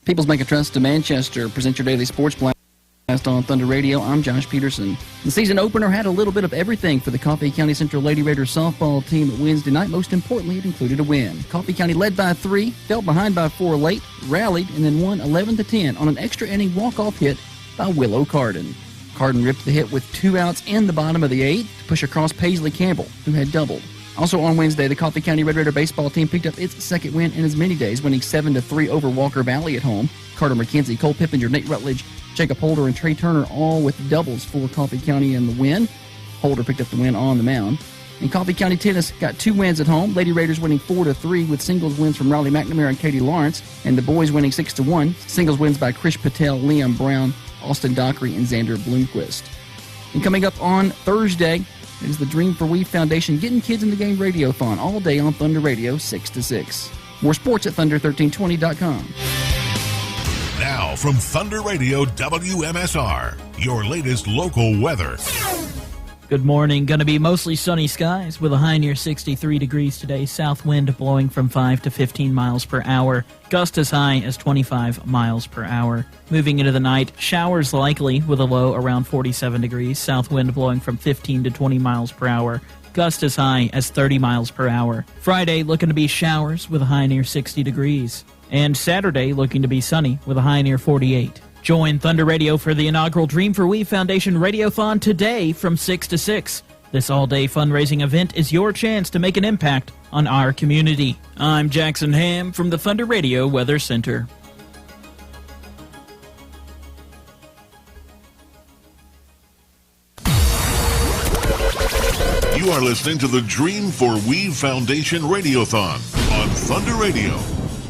People's Bank of Trust to Manchester present your daily sports blast on Thunder Radio. I'm Josh Peterson. The season opener had a little bit of everything for the Coffee County Central Lady Raiders softball team Wednesday night. Most importantly, it included a win. Coffee County led by 3, fell behind by 4 late, rallied, and then won 11-10 on an extra inning walk-off hit by Willow Carden. Carden ripped the hit with 2 outs in the bottom of the 8th to push across Paisley Campbell, who had doubled. Also on Wednesday, the Coffee County Red Raider baseball team picked up its second win in as many days, winning 7-3 over Walker Valley at home. Carter McKenzie, Cole Pippinger, Nate Rutledge, Jacob Holder, and Trey Turner all with doubles for Coffee County in the win. Holder picked up the win on the mound. And Coffee County Tennis got 2 wins at home. Lady Raiders winning 4-3 with singles wins from Riley McNamara and Katie Lawrence, and the boys winning 6-1. Singles wins by Krish Patel, Liam Brown, Austin Dockery, and Xander Bloomquist. And coming up on Thursday, it is the Dream for We Foundation Getting Kids in the Game Radiothon all day on Thunder Radio 6 to 6. More sports at thunder1320.com. Now from Thunder Radio WMSR, your latest local weather. Good morning. Going to be mostly sunny skies with a high near 63 degrees today. South wind blowing from 5 to 15 miles per hour. Gust as high as 25 miles per hour. Moving into the night, showers likely with a low around 47 degrees. South wind blowing from 15 to 20 miles per hour. Gust as high as 30 miles per hour. Friday looking to be showers with a high near 60 degrees. And Saturday looking to be sunny with a high near 48. Join Thunder Radio for the inaugural Dream for We Foundation Radiothon today from 6 to 6. This all-day fundraising event is your chance to make an impact on our community. I'm Jackson Ham from the Thunder Radio Weather Center. You are listening to the Dream for We Foundation Radiothon on Thunder Radio.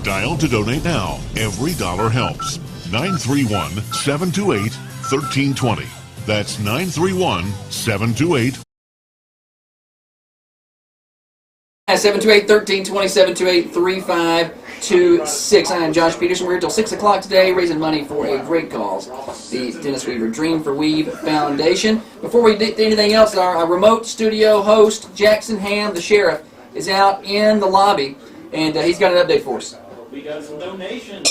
Dial to donate now. Every dollar helps. 931-728-1320. That's 931-728-1320. 728-1320, 728-3526. I am Josh Peterson. We're here till 6 o'clock today, raising money for a great cause, the Dennis Weaver Dream for Weave Foundation. Before we do anything else, our remote studio host, Jackson Ham, the sheriff, is out in the lobby, and he's got an update for us. We got some donations.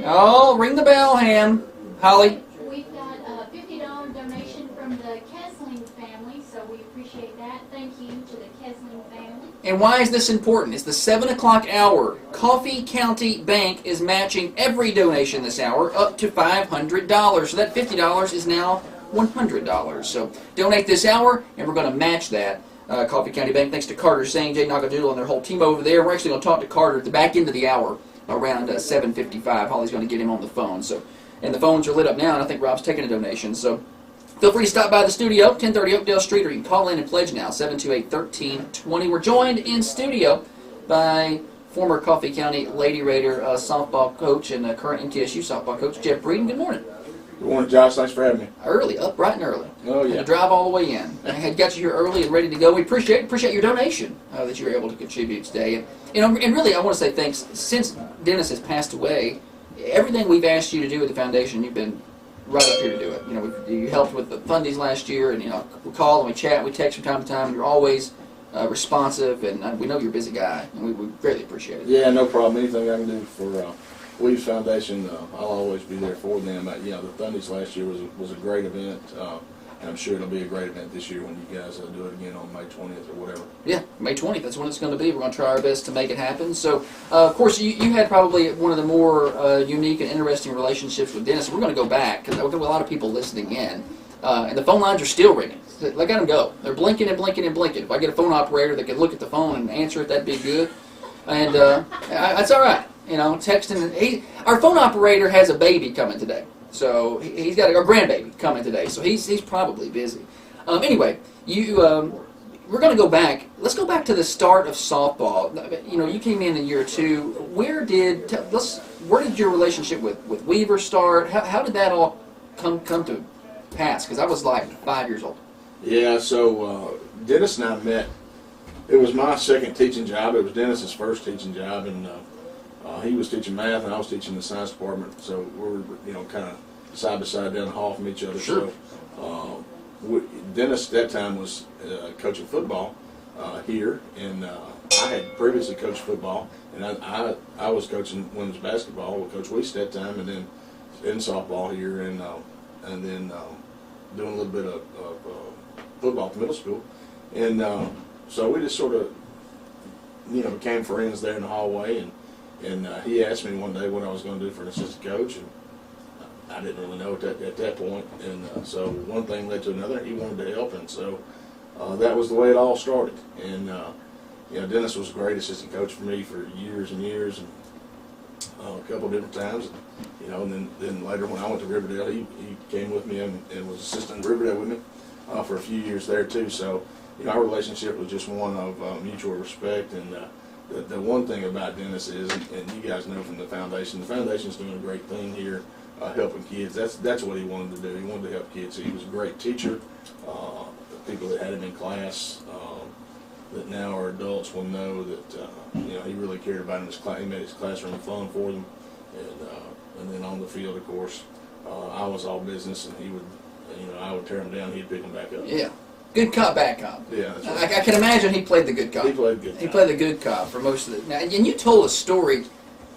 Oh, ring the bell, Ham. Holly. We've got a $50 donation from the Kesling family, so we appreciate that. Thank you to the Kesling family. And why is this important? It's the 7 o'clock hour. Coffee County Bank is matching every donation this hour up to $500. So that $50 is now $100. So donate this hour, and we're going to match that. Coffee County Bank, thanks to Carter Singh, Jay Nagadoodle, and their whole team over there. We're actually going to talk to Carter at the back end of the hour around 7:55. Holly's going to get him on the phone. So, and the phones are lit up now, and I think Rob's taking a donation. So feel free to stop by the studio, 1030 Oakdale Street, or you can call in and pledge now, 728-1320. We're joined in studio by former Coffee County Lady Raider softball coach and current MTSU softball coach, Jeff Breeden. Good morning. Good morning, Josh. Thanks for having me. Early, up bright and early. Oh, yeah. Had to drive all the way in. I had got you here early and ready to go. We appreciate your donation that you were able to contribute today. And really, I want to say thanks. Since Dennis has passed away, everything we've asked you to do with the foundation, you've been right up here to do it. You know, you helped with the fundies last year, and we call and we chat, and we text from time to time, and you're always responsive, and we know you're a busy guy, and we greatly appreciate it. Yeah, no problem. Anything I can do for Weaves Foundation, I'll always be there for them. The Thundies last year was a great event, and I'm sure it'll be a great event this year when you guys do it again on May 20th or whatever. Yeah, May 20th, that's when it's going to be. We're going to try our best to make it happen. So, of course, you had probably one of the more unique and interesting relationships with Dennis. We're going to go back, because we've got a lot of people listening in, and the phone lines are still ringing. Let them go. They're blinking and blinking and blinking. If I get a phone operator that can look at the phone and answer it, that'd be good. And that's all right. Texting. Our phone operator has a baby coming today, so he's got a grandbaby coming today, so he's probably busy. Anyway, we're going to go back. Let's go back to the start of softball. You came in year 2. Where did your relationship with Weaver start? How did that all come to pass? Because I was like 5 years old. Yeah, so Dennis and I met. It was my second teaching job. It was Dennis's first teaching job, and he was teaching math, and I was teaching the science department. So we were, kind of side by side down the hall from each other. Sure. So Dennis at that time was coaching football here, and I had previously coached football, and I was coaching women's basketball with Coach Weiss at that time, and then in softball here, and then doing a little bit of football at the middle school, and so we just sort of became friends there in the hallway, and he asked me one day what I was going to do for an assistant coach, and I didn't really know at that point, and so one thing led to another. He wanted to help, and so that was the way it all started. And Dennis was a great assistant coach for me for years and years, and a couple of different times. And then later when I went to Riverdale, he came with me and was assistant in Riverdale with me for a few years there too. So our relationship was just one of mutual respect. And the one thing about Dennis is, and you guys know from the foundation's doing a great thing here, helping kids. That's what he wanted to do. He wanted to help kids. So he was a great teacher. People that had him in class that now are adults will know that he really cared about him. He made his classroom fun for them, and then on the field, of course, I was all business, and he would, I would tear him down. He'd pick him back up. Yeah. Good cop, bad cop. Yeah, that's right. I can imagine he played the good cop. He played the good cop. He played the good cop for most of it. Now, and you told a story.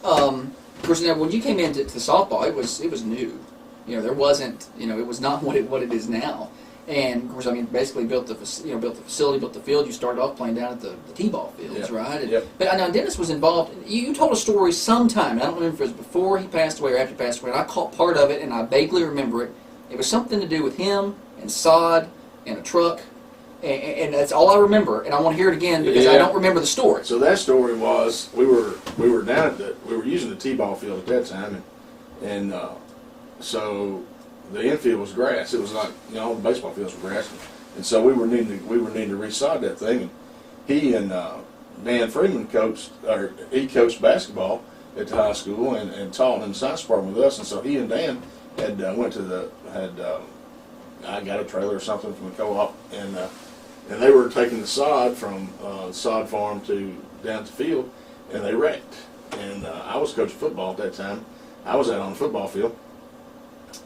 Of course, now when you came into softball, it was new. There wasn't. It was not what it is now. And of course, basically built the facility, built the field. You started off playing down at the t-ball fields, right? And, but now Dennis was involved. You told a story sometime. I don't remember if it was before he passed away or after he passed away. And I caught part of it, and I vaguely remember it. It was something to do with him and sod and a truck, and that's all I remember. And I want to hear it again because I don't remember the story. So that story was we were down at we were using the t-ball field at that time, and so the infield was grass. It was like all the baseball fields were grass, and so we were needing to resod that thing. And he and Dan Freeman coached basketball, at the high school and taught in the science department with us. And so he and Dan had I got a trailer or something from the co-op, and they were taking the sod from sod farm to down to the field, and they wrecked. And I was coaching football at that time. I was out on the football field,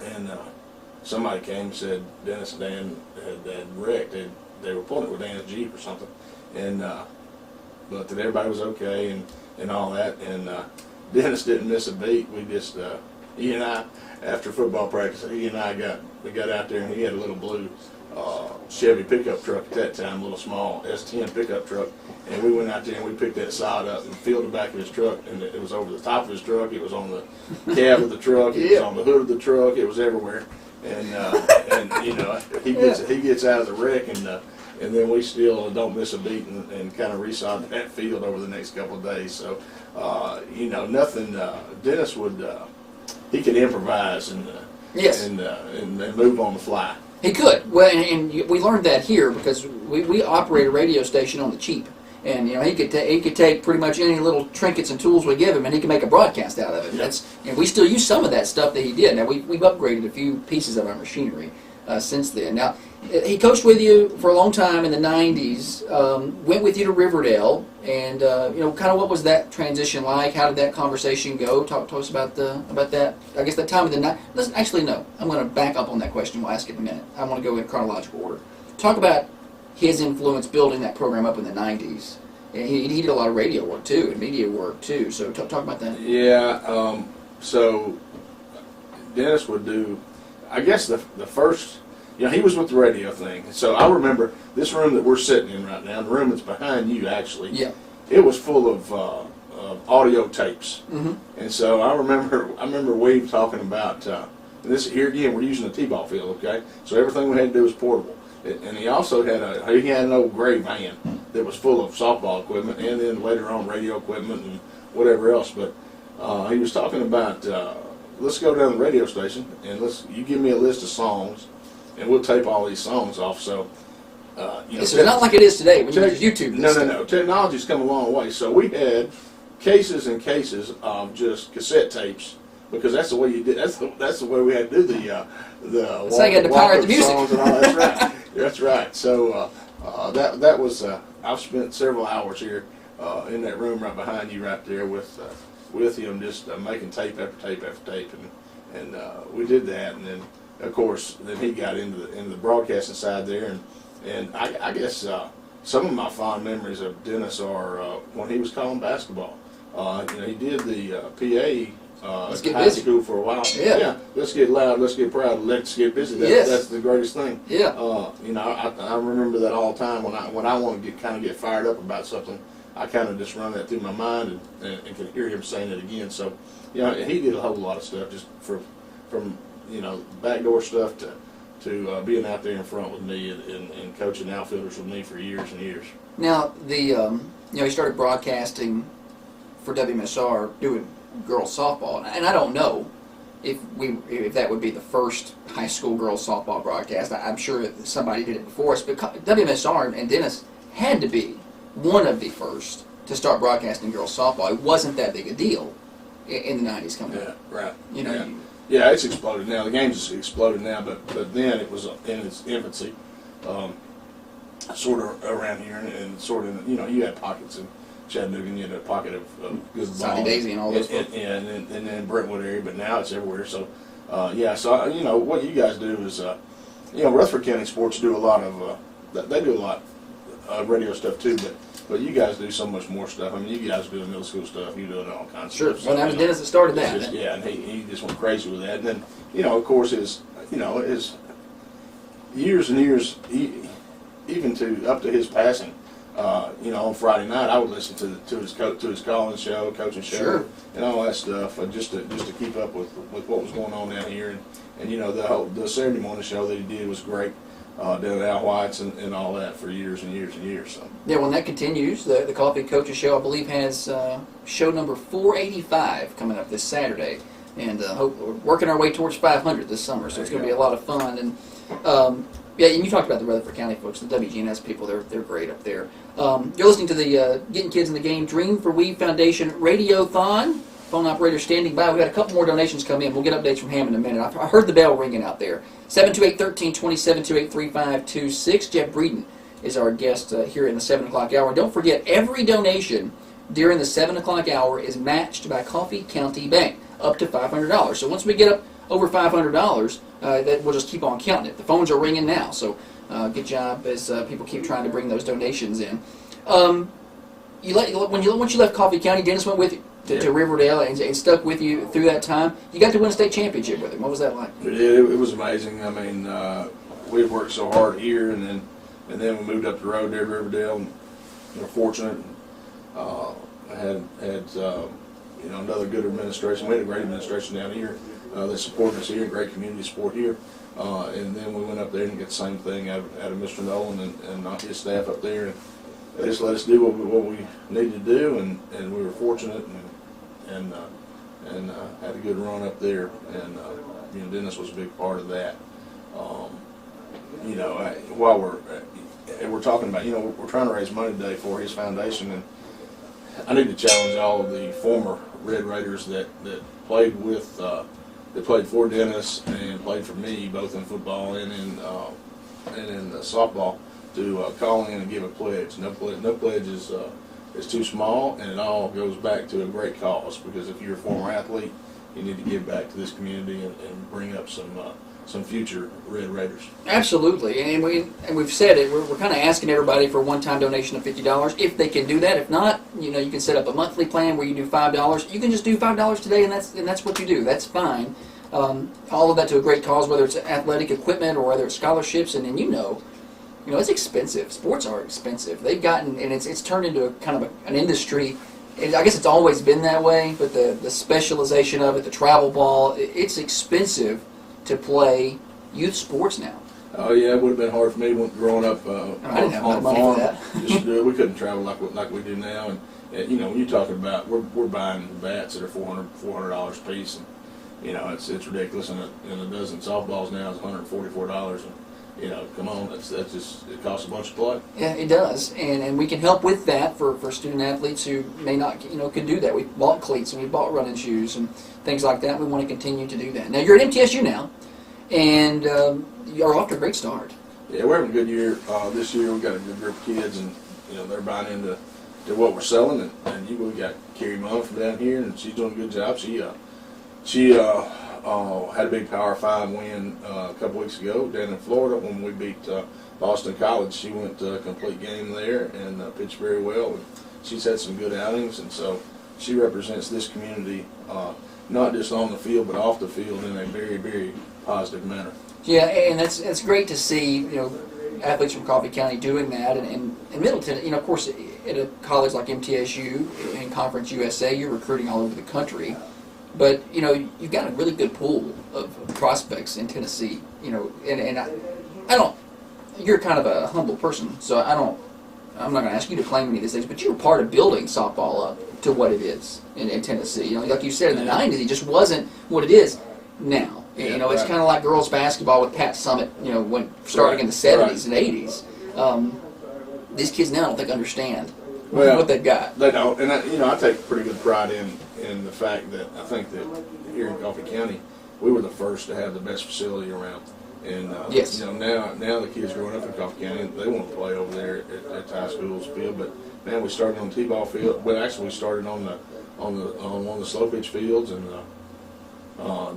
and somebody came and said Dennis and Dan had wrecked. They were pulling it with Dan's Jeep or something, and but that everybody was okay and all that. And Dennis didn't miss a beat. We just he and I, after football practice, he and I got out there, and he had a little blue Chevy pickup truck at that time, a little small S10 pickup truck, and we went out there and we picked that sod up and filled the back of his truck, and it was over the top of his truck, it was on the cab of the truck, it was on the hood of the truck, it was everywhere, and you know, he gets out of the wreck, and then we still don't miss a beat and kind of resod that field over the next couple of days. So you know, nothing. Dennis would he could improvise and move on the fly. He could. Well, and we learned that here because we operate a radio station on the cheap, and you know he could take pretty much any little trinkets and tools we give him, and he can make a broadcast out of it. Yeah. And we still use some of that stuff that he did. Now we've upgraded a few pieces of our machinery since then. Now he coached with you for a long time in the '90s. Went with you to Riverdale, and you know, kind of what was that transition like? How did that conversation go? Talk to us about that. I guess that time of the night. Listen, actually, no. I'm going to back up on that question. We'll ask it in a minute. I want to go in chronological order. Talk about his influence building that program up in the '90s. And he did a lot of radio work too, and media work too. So talk about that. Yeah. So Dennis would do, I guess the first. You know, he was with the radio thing. So I remember this room that we're sitting in right now, the room that's behind you actually, it was full of audio tapes. Mm-hmm. And so I remember Weave talking about, this here again, we're using a T-ball field, okay? So everything we had to do was portable. And he also had an old gray van that was full of softball equipment and then later on radio equipment and whatever else. But he was talking about, let's go down to the radio station and you give me a list of songs, and we'll tape all these songs off. So, you know, so not like it is today when you use YouTube. No. Technology's come a long way. So we had cases and cases of just cassette tapes because that's the way you did. That's the way we had to do the. That's how you had to pirate the music. Songs and all. That's right. That's right. So that was. I've spent several hours here in that room right behind you, right there, with him, just making tape after tape after tape, and we did that, and then. Of course, then he got into the broadcasting side there, and I guess some of my fond memories of Dennis are when he was calling basketball. You know, he did the PA Let's get high busy. school for a while. Yeah. Let's get loud, let's get proud, let's get busy. That's the greatest thing. Yeah. You know, I remember that all the time when I want to get fired up about something. I kind of just run that through my mind and can hear him saying it again. So, you know, he did a whole lot of stuff just from you know, backdoor stuff to being out there in front with me and coaching outfielders with me for years and years. Now, you know, he started broadcasting for WMSR doing girls softball, and I don't know if that would be the first high school girls softball broadcast. I'm sure that somebody did it before us, but WMSR and Dennis had to be one of the first to start broadcasting girls softball. It wasn't that big a deal in the 90s coming up. Yeah, right. You know. Yeah. Yeah, it's exploded now. The game's exploded now, but then it was in its infancy, sort of around here, and sort of, you know, you had pockets in Chattanooga, and you had a pocket of good ball. Sunny Daisy and all those. And then Brentwood area, but now it's everywhere. So, yeah, so, you know, what you guys do is, you know, Rutherford County Sports do a lot of, they do a lot of radio stuff too, but you guys do so much more stuff. I mean, you guys do the middle school stuff. You do all kinds of stuff. Sure. Well, that was Dennis that started that. Just, yeah, and he just went crazy with that. And then, you know, of course, his years and years, even up to his passing, you know, on Friday night, I would listen to his calling show, coaching show, sure, and all that stuff, just to keep up with what was going on down here. And you know, the Saturday morning show that he did was great. Down at Al White's and all that for years and years and years. So. Yeah, when that continues, the Coffee Coaches Show, I believe, has show number 485 coming up this Saturday, and we're working our way towards 500 this summer, so it's going to be a lot of fun. And yeah, and you talked about the Rutherford County folks, the WGNS people, they're great up there. You're listening to the Getting Kids in the Game Dream for Weave Foundation Radio-thon. phone operator standing by. We got a couple more donations come in. We'll get updates from Ham in a minute. I heard the bell ringing out there. 728-1320, 728-3526. Jeff Breeden is our guest here in the 7 o'clock hour. Don't forget, every donation during the 7 o'clock hour is matched by Coffee County Bank, up to $500. So once we get up over $500, that we'll just keep on counting it. The phones are ringing now, so good job as people keep trying to bring those donations in. Once you left Coffee County, Dennis went with you to Riverdale and stuck with you through that time. You got to win a state championship with him. What was that like? It was amazing. I mean, we worked so hard here, and then we moved up the road there to Riverdale, and we're fortunate. Had another good administration. We had a great administration down here that supported us here, great community support here. And then we went up there and get the same thing out of Mr. Nolan and his staff up there. And they just let us do what we needed to do, and we were fortunate and had a good run up there. And Dennis was a big part of that. While we're talking about, we're trying to raise money today for his foundation, and I need to challenge all of the former Red Raiders that played with, that played for Dennis and played for me, both in football and in softball, to call in and give a pledge. No pledge is too small, and it all goes back to a great cause. Because if you're a former athlete, you need to give back to this community and bring up some future Red Raiders. Absolutely, and we've said it. We're kind of asking everybody for a one-time donation of $50 if they can do that. If not, you can set up a monthly plan where you do $5. You can just do $5 today, and that's what you do. That's fine. All of that to a great cause, whether it's athletic equipment or whether it's scholarships, and then it's expensive. Sports are expensive. They've gotten, and it's turned into a kind of an industry. I guess it's always been that way, but the specialization of it, the travel ball, it's expensive to play youth sports now. Oh yeah, it would have been hard for me growing up I didn't have on a money farm. for that. Just we couldn't travel like we do now, and when you're talking about we're buying bats that are $400 a piece, and it's ridiculous. And a dozen softballs now is $144. And come on, that's just, it costs a bunch to play. Yeah, it does, and we can help with that for student athletes who may not can do that. We've bought cleats and we've bought running shoes and things like that. We want to continue to do that. Now you're at MTSU now, and you're off to a great start. Yeah, we're having a good year this year. We've got a good group of kids, and they're buying into what we're selling. And we got Carrie Munn from down here, and she's doing a good job. She had a big Power 5 win a couple weeks ago down in Florida when we beat Boston College. She went to a complete game there and pitched very well. And she's had some good outings, and so she represents this community not just on the field but off the field in a very, very positive manner. Yeah, and that's great to see athletes from Coffee County doing that. And in Middleton, of course, at a college like MTSU and Conference USA, you're recruiting all over the country. But you've got a really good pool of prospects in Tennessee. And I don't. You're kind of a humble person, so I'm not going to ask you to claim any of these things. But you were part of building softball up to what it is in Tennessee. Like you said, in the '90s, it just wasn't what it is now. It's kind of like girls basketball with Pat Summitt. When starting in the '70s and '80s. These kids now I don't think understand what they've got. They don't, and I take pretty good pride in the fact that I think that here in Coffee County, we were the first to have the best facility around. And yes. Now the kids growing up in Coffee County, they want to play over there at the high school's field. But man, we started on the T-ball field. Well, actually, we started on one of the slow pitch fields, and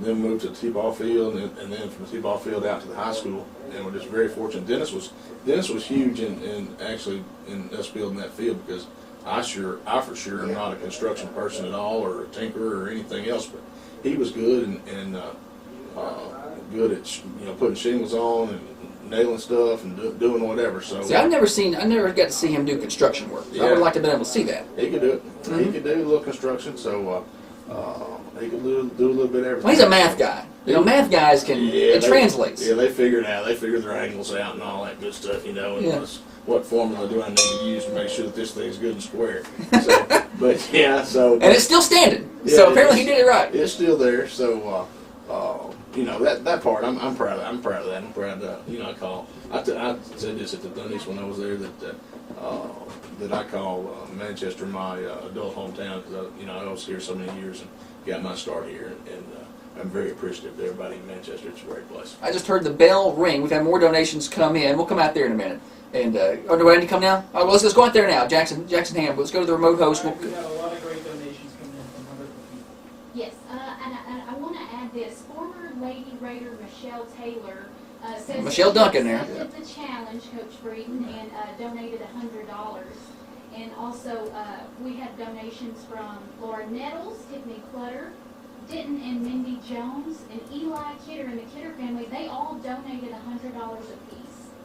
then moved to the T-ball field, and then from the T-ball field out to the high school. And we're just very fortunate. Dennis was huge in us building that field, because I for sure am not a construction person at all, or a tinkerer or anything else, but he was good and good at putting shingles on and nailing stuff and doing whatever. So see, I never got to see him do construction work. So yeah. I would like to have been able to see that. He could do it. Mm-hmm. He could do a little construction, so he could do a little bit of everything. Well, he's a math guy. Math guys can, it translates. Yeah, they figure it out. They figure their angles out and all that good stuff, and what formula do I need to use to make sure that this thing's good and square. So, and it's still standing. Yeah, so apparently he did it right. It's still there. So, that part, I'm proud of. I'm proud of that. I'm proud of, I said this at the Dundies when I was there, that that I call Manchester my adult hometown, because I was here so many years and got my start here, and I'm very appreciative to everybody in Manchester. It's a great place. I just heard the bell ring. We've had more donations come in. We'll come out there in a minute. And do I need to come now? All right, well, let's go out there now. Jackson Ham. Let's go to the remote host. We've got a lot of great donations coming in from wonderful people. Yes, and I want to add this. Former Lady Raider Michelle Taylor says Michelle Duncan there. accepted the challenge, Coach Breeden, and donated $100. And also, we have donations from Laura Nettles, Tiffany Clutter, Denton and Mindy Jones, and Eli Kidder and the Kidder family. They all donated $100 apiece.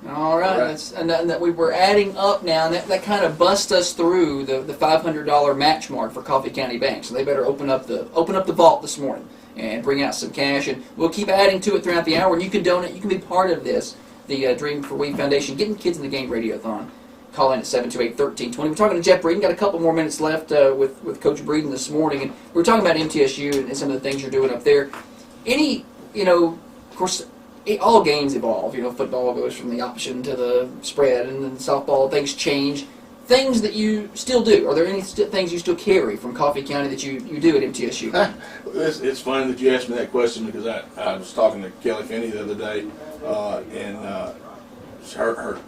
All right, and that we were adding up now, and that kind of busts us through the $500 match mark for Coffee County Bank. So they better open up the vault this morning and bring out some cash, and we'll keep adding to it throughout the hour. And you can donate, you can be part of this, the Dream for We Foundation, getting kids in the game radio-a-thon. Call in at 728-1320. We're talking to Jeff Breeden. Got a couple more minutes left with Coach Breeden this morning, and we were talking about MTSU and some of the things you're doing up there. Of course, all games evolve. Football goes from the option to the spread, and then softball, things change. Things that you still do. Are there any things you still carry from Coffee County that you do at MTSU? It's funny that you asked me that question, because I was talking to Kelly Finney the other day, and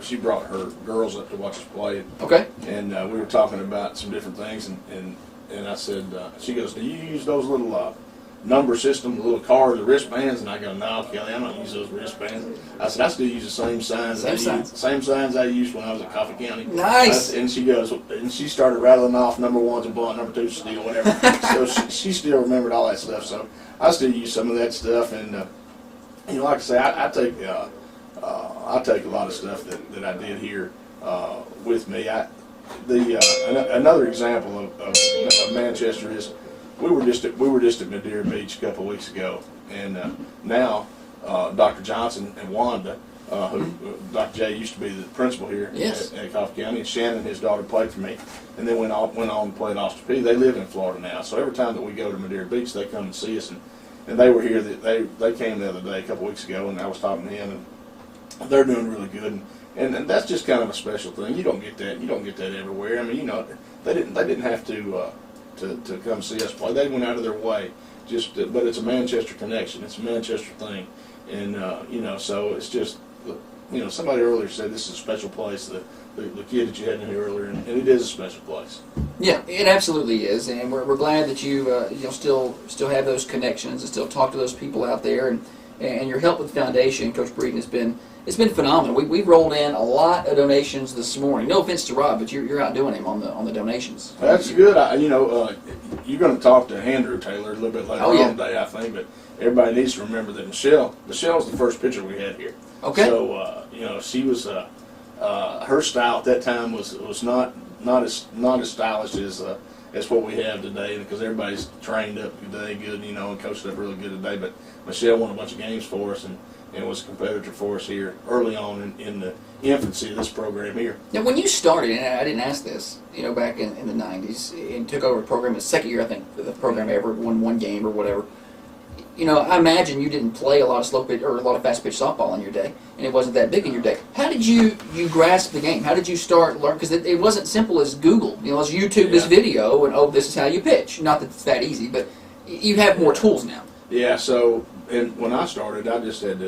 she brought her girls up to watch us play. Okay. And we were talking about some different things, and I said, she goes, "Do you use those little number system, the little cards, the wristbands?" And I go, "No, Kelly, I don't use those wristbands." I said, "I still use the same signs. Same signs I used when I was at Coffee County." Nice. And she goes, and she started rattling off number ones and blunt, number twos steel, whatever. So she still remembered all that stuff. So I still use some of that stuff, and like I say, I take a lot of stuff that I did here with me. Another example of Manchester is we were just at Madeira Beach a couple of weeks ago, and now Dr. Johnson and Wanda, who Dr. J used to be the principal here at Coffee County, and Shannon and his daughter played for me, and then went on and played Austin Peay. They live in Florida now, so every time that we go to Madeira Beach, they come and see us, and they were here. They came the other day, a couple of weeks ago, and I was talking to him, and they're doing really good, and that's just kind of a special thing. You don't get that. You don't get that everywhere. I mean, they didn't have to come see us play. They went out of their way. But it's a Manchester connection. It's a Manchester thing, and so it's just, somebody earlier said this is a special place. The kid that you had in here earlier, and it is a special place. Yeah, it absolutely is, and we're glad that you still have those connections and still talk to those people out there, and your help with the foundation, Coach Breeden, has been phenomenal. We've rolled in a lot of donations this morning. No offense to Rob, but you're outdoing him on the donations. That's good. You're going to talk to Andrew Taylor a little bit later on today, I think, but everybody needs to remember that Michelle's the first pitcher we had here. Okay. So she was her style at that time was not as stylish as what we have today, because everybody's trained up today good, and coached up really good today. But Michelle won a bunch of games for us, and was a competitor for us here early on in the infancy of this program here. Now, when you started, and I didn't ask this, back in the 90s, and took over the program, the second year, I think, the program ever won one game or whatever, I imagine you didn't play a lot of slow pitch or a lot of fast pitch softball in your day, and it wasn't that big in your day. How did you grasp the game? How did you start learning? Because it wasn't simple as Google. As YouTube this video, and this is how you pitch. Not that it's that easy, but you have more tools now. Yeah, so when I started, I just had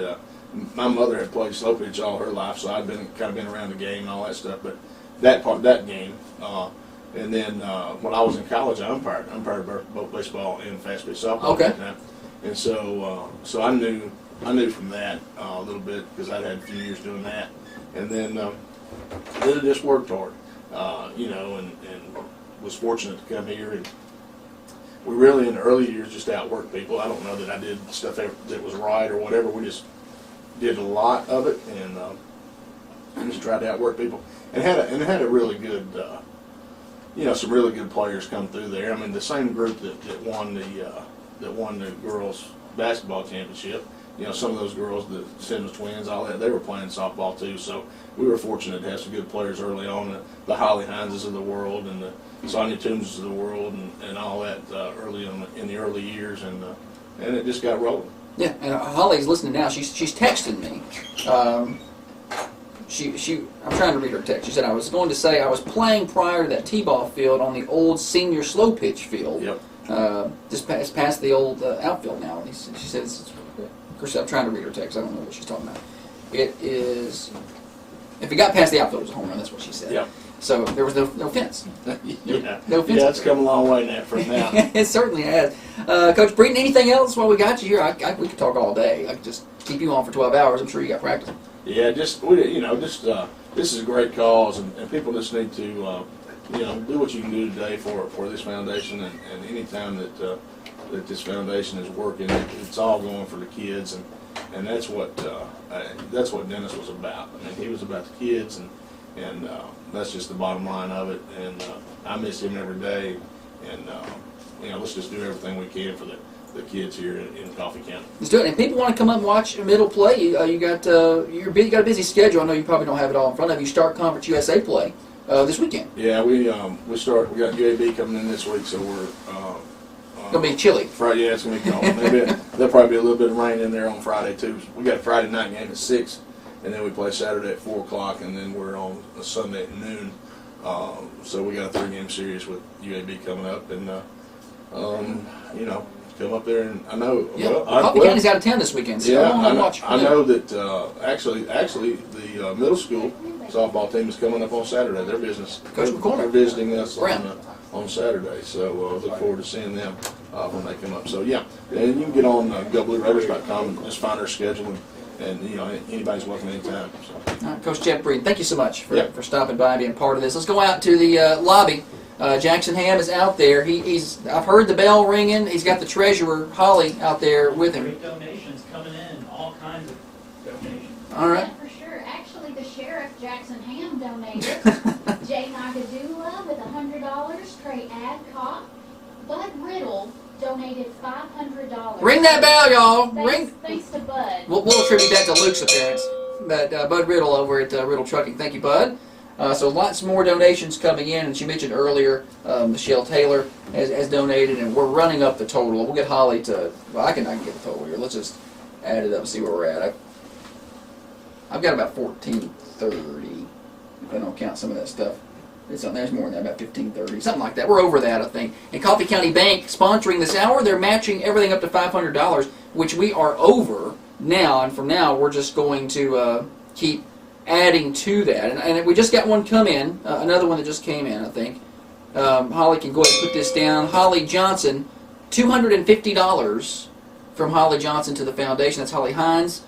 my mother had played slow pitch all her life, so I'd been around the game and all that stuff. But that game, and then when I was in college, I umpired both baseball and fast pitch softball at that time. And so I knew from that a little bit, because I'd had a few years doing that, and then it just worked hard, and was fortunate to come here. And we really, in the early years, just outworked people. I don't know that I did stuff that was right or whatever. We just did a lot of it, and just tried to outwork people, and had a really good, some really good players come through there. I mean, the same group that won the girls basketball championship. Some of those girls, the Simmons twins, all that, they were playing softball too. So we were fortunate to have some good players early on. The Holly Hineses of the world, and the Sonia Toombs of the world, and all that early in the early years, and it just got rolling. Yeah, and Holly's listening now. She's texting me. I'm trying to read her text. She said, I was going to say I was playing prior to that T-ball field on the old senior slow pitch field. Yep. Just past the old outfield now. And she says, of course, I'm trying to read her text. I don't know what she's talking about. It is, if it got past the outfield, it was a home run. That's what she said. Yep. So there was no fence. Yeah. No fence. Yeah, it's come a long way now from now. It certainly has. Coach Breeden, anything else while we got you here? We could talk all day. I could just keep you on for 12 hours. I'm sure you got practice. Yeah, this is a great cause, and people just need to, do what you can do today for this foundation, and any time that this foundation is working, it's all going for the kids, and that's what Dennis was about. I mean, he was about the kids, and that's just the bottom line of it. And I miss him every day, and let's just do everything we can for the kids here in Coffee County. Let's do it. And people want to come up and watch Middle play. You got you got a busy schedule. I know you probably don't have it all in front of you. Start Conference USA play this weekend. Yeah, we got UAB coming in this week, so we're gonna be chilly. Friday, yeah, it's gonna be cold. Maybe there'll probably be a little bit of rain in there on Friday too. We got a Friday night game at 6, and then we play Saturday at 4 o'clock, and then we're on a Sunday at noon. So we got a 3-game series with UAB coming up, and come up there, and I know. Yeah, Coffee County's out of town this weekend, so I know that actually the middle school softball team is coming up on Saturday. Their business. Coach McCormick. They're visiting us on Saturday, so look forward to seeing them when they come up. So yeah, and you can get on GoBlueRaiders.com and just find our schedule, and anybody's welcome anytime. So. All right, Coach Jeff Breeden, thank you so much for stopping by and being part of this. Let's go out to the lobby. Jackson Ham is out there. I've heard the bell ringing. He's got the treasurer, Holly, out there with him. Great donations coming in, all kinds of donations. All right. Yeah, for sure. Actually, the sheriff, Jackson Ham, donated. Jay Nagadula with $100. Trey Adcock. Bud Riddle donated $500. Ring that bell, y'all. Thanks to Bud. We'll attribute that to Luke's appearance. But Bud Riddle over at Riddle Trucking. Thank you, Bud. So lots more donations coming in, and she mentioned earlier Michelle Taylor has donated, and we're running up the total. We'll get Holly to. Well, I can get the total here. Let's just add it up and see where we're at. I've got about 1430 if I don't count some of that stuff. There's more than that, about 1530, something like that. We're over that, I think. And Coffee County Bank sponsoring this hour. They're matching everything up to $500, which we are over now. And from now, we're just going to keep adding to that, and we just got one come in, another one that just came in, I think. Holly can go ahead and put this down. Holly Johnson, $250 from Holly Johnson to the foundation. That's Holly Hines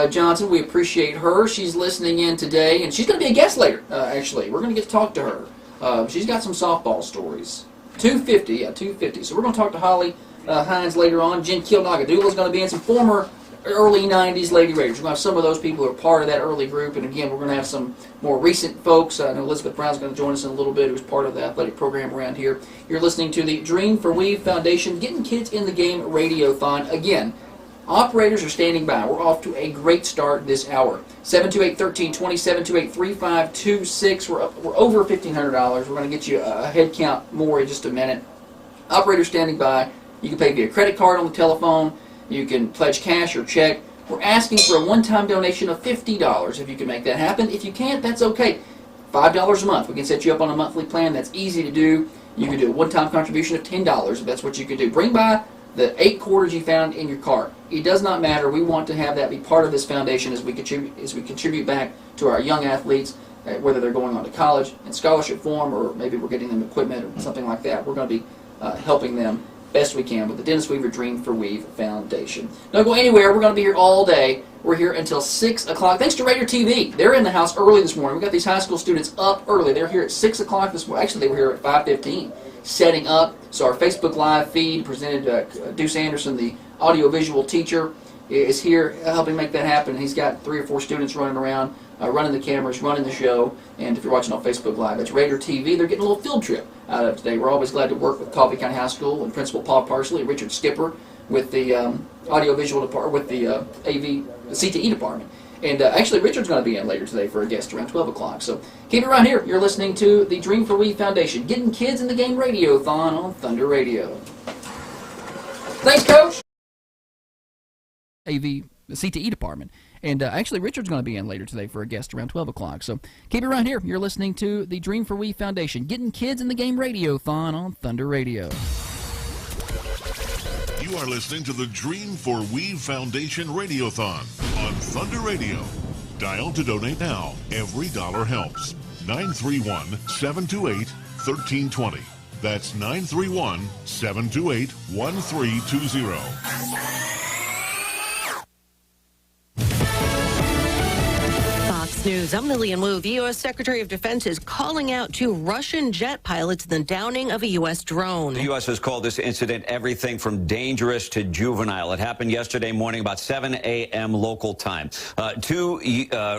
Johnson. We appreciate her. She's listening in today, and she's going to be a guest later, actually. We're going to get to talk to her. She's got some softball stories. $250. So we're going to talk to Holly Hines later on. Jen Nagadula is going to be in, some former early 90s Lady Raiders. We're going to have some of those people who are part of that early group, and again, we're going to have some more recent folks. I know Elizabeth Brown's going to join us in a little bit, who's part of the athletic program around here. You're listening to the Dream for Weave Foundation, Getting Kids in the Game Radio-thon. Again, operators are standing by. We're off to a great start this hour. 728-1320, 728-3526. We're over $1,500. We're going to get you a head count more in just a minute. Operators standing by. You can pay via credit card on the telephone. You can pledge cash or check. We're asking for a one-time donation of $50 if you can make that happen. If you can't, that's okay. $5 a month. We can set you up on a monthly plan. That's easy to do. You can do a one-time contribution of $10 if that's what you can do. Bring by the 8 quarters you found in your car. It does not matter. We want to have that be part of this foundation as we contribute back to our young athletes, whether they're going on to college in scholarship form or maybe we're getting them equipment or something like that. We're going to be helping them best we can with the Dennis Weaver Dream for Weave Foundation. Don't go anywhere. We're going to be here all day. We're here until 6 o'clock. Thanks to Radio TV. They're in the house early this morning. We got these high school students up early. They're here at 6 o'clock this morning. Actually, they were here at 5:15, setting up. So our Facebook Live feed presented Deuce Anderson, the audiovisual teacher, is here helping make that happen. He's got 3 or 4 students running around, running the cameras, running the show. And if you're watching on Facebook Live, it's Raider TV. They're getting a little field trip out of today. We're always glad to work with Coffee County High School and Principal Paul Parsley, Richard Skipper with the audiovisual department, with the CTE department. And actually, Richard's going to be in later today for a guest around 12 o'clock. So keep it right here. You're listening to the Dream for Weave Foundation, Getting Kids in the Game Radio-thon on Thunder Radio. Thanks, Coach. The CTE department. And actually, Richard's going to be in later today for a guest around 12 o'clock. So keep it right here. You're listening to the Dream for We Foundation, getting kids in the game radio-thon on Thunder Radio. You are listening to the Dream for We Foundation Radiothon on Thunder Radio. Dial to donate now. Every dollar helps. 931-728-1320. That's 931-728-1320. Fox News, I'm Lillian Wu. The U.S. Secretary of Defense is calling out two Russian jet pilots in the downing of a U.S. drone. The U.S. has called this incident everything from dangerous to juvenile. It happened yesterday morning about 7 a.m. local time. Two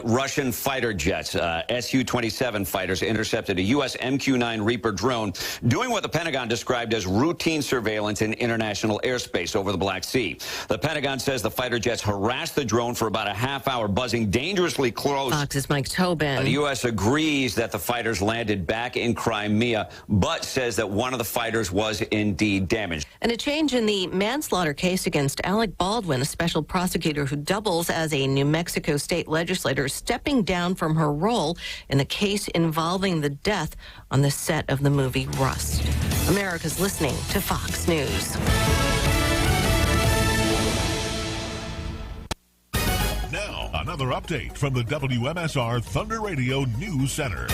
Russian fighter jets, Su-27 fighters, intercepted a U.S. MQ-9 Reaper drone doing what the Pentagon described as routine surveillance in international airspace over the Black Sea. The Pentagon says the fighter jets harassed the drone for about a half hour, buzzing dangerously close. Fox's Mike Tobin. The U.S. agrees that the fighters landed back in Crimea, but says that one of the fighters was indeed damaged. And a change in the manslaughter case against Alec Baldwin, a special prosecutor who doubles as a New Mexico state legislator, stepping down from her role in the case involving the death on the set of the movie Rust. America's listening to Fox News. Now, another update from the WMSR Thunder Radio News Center.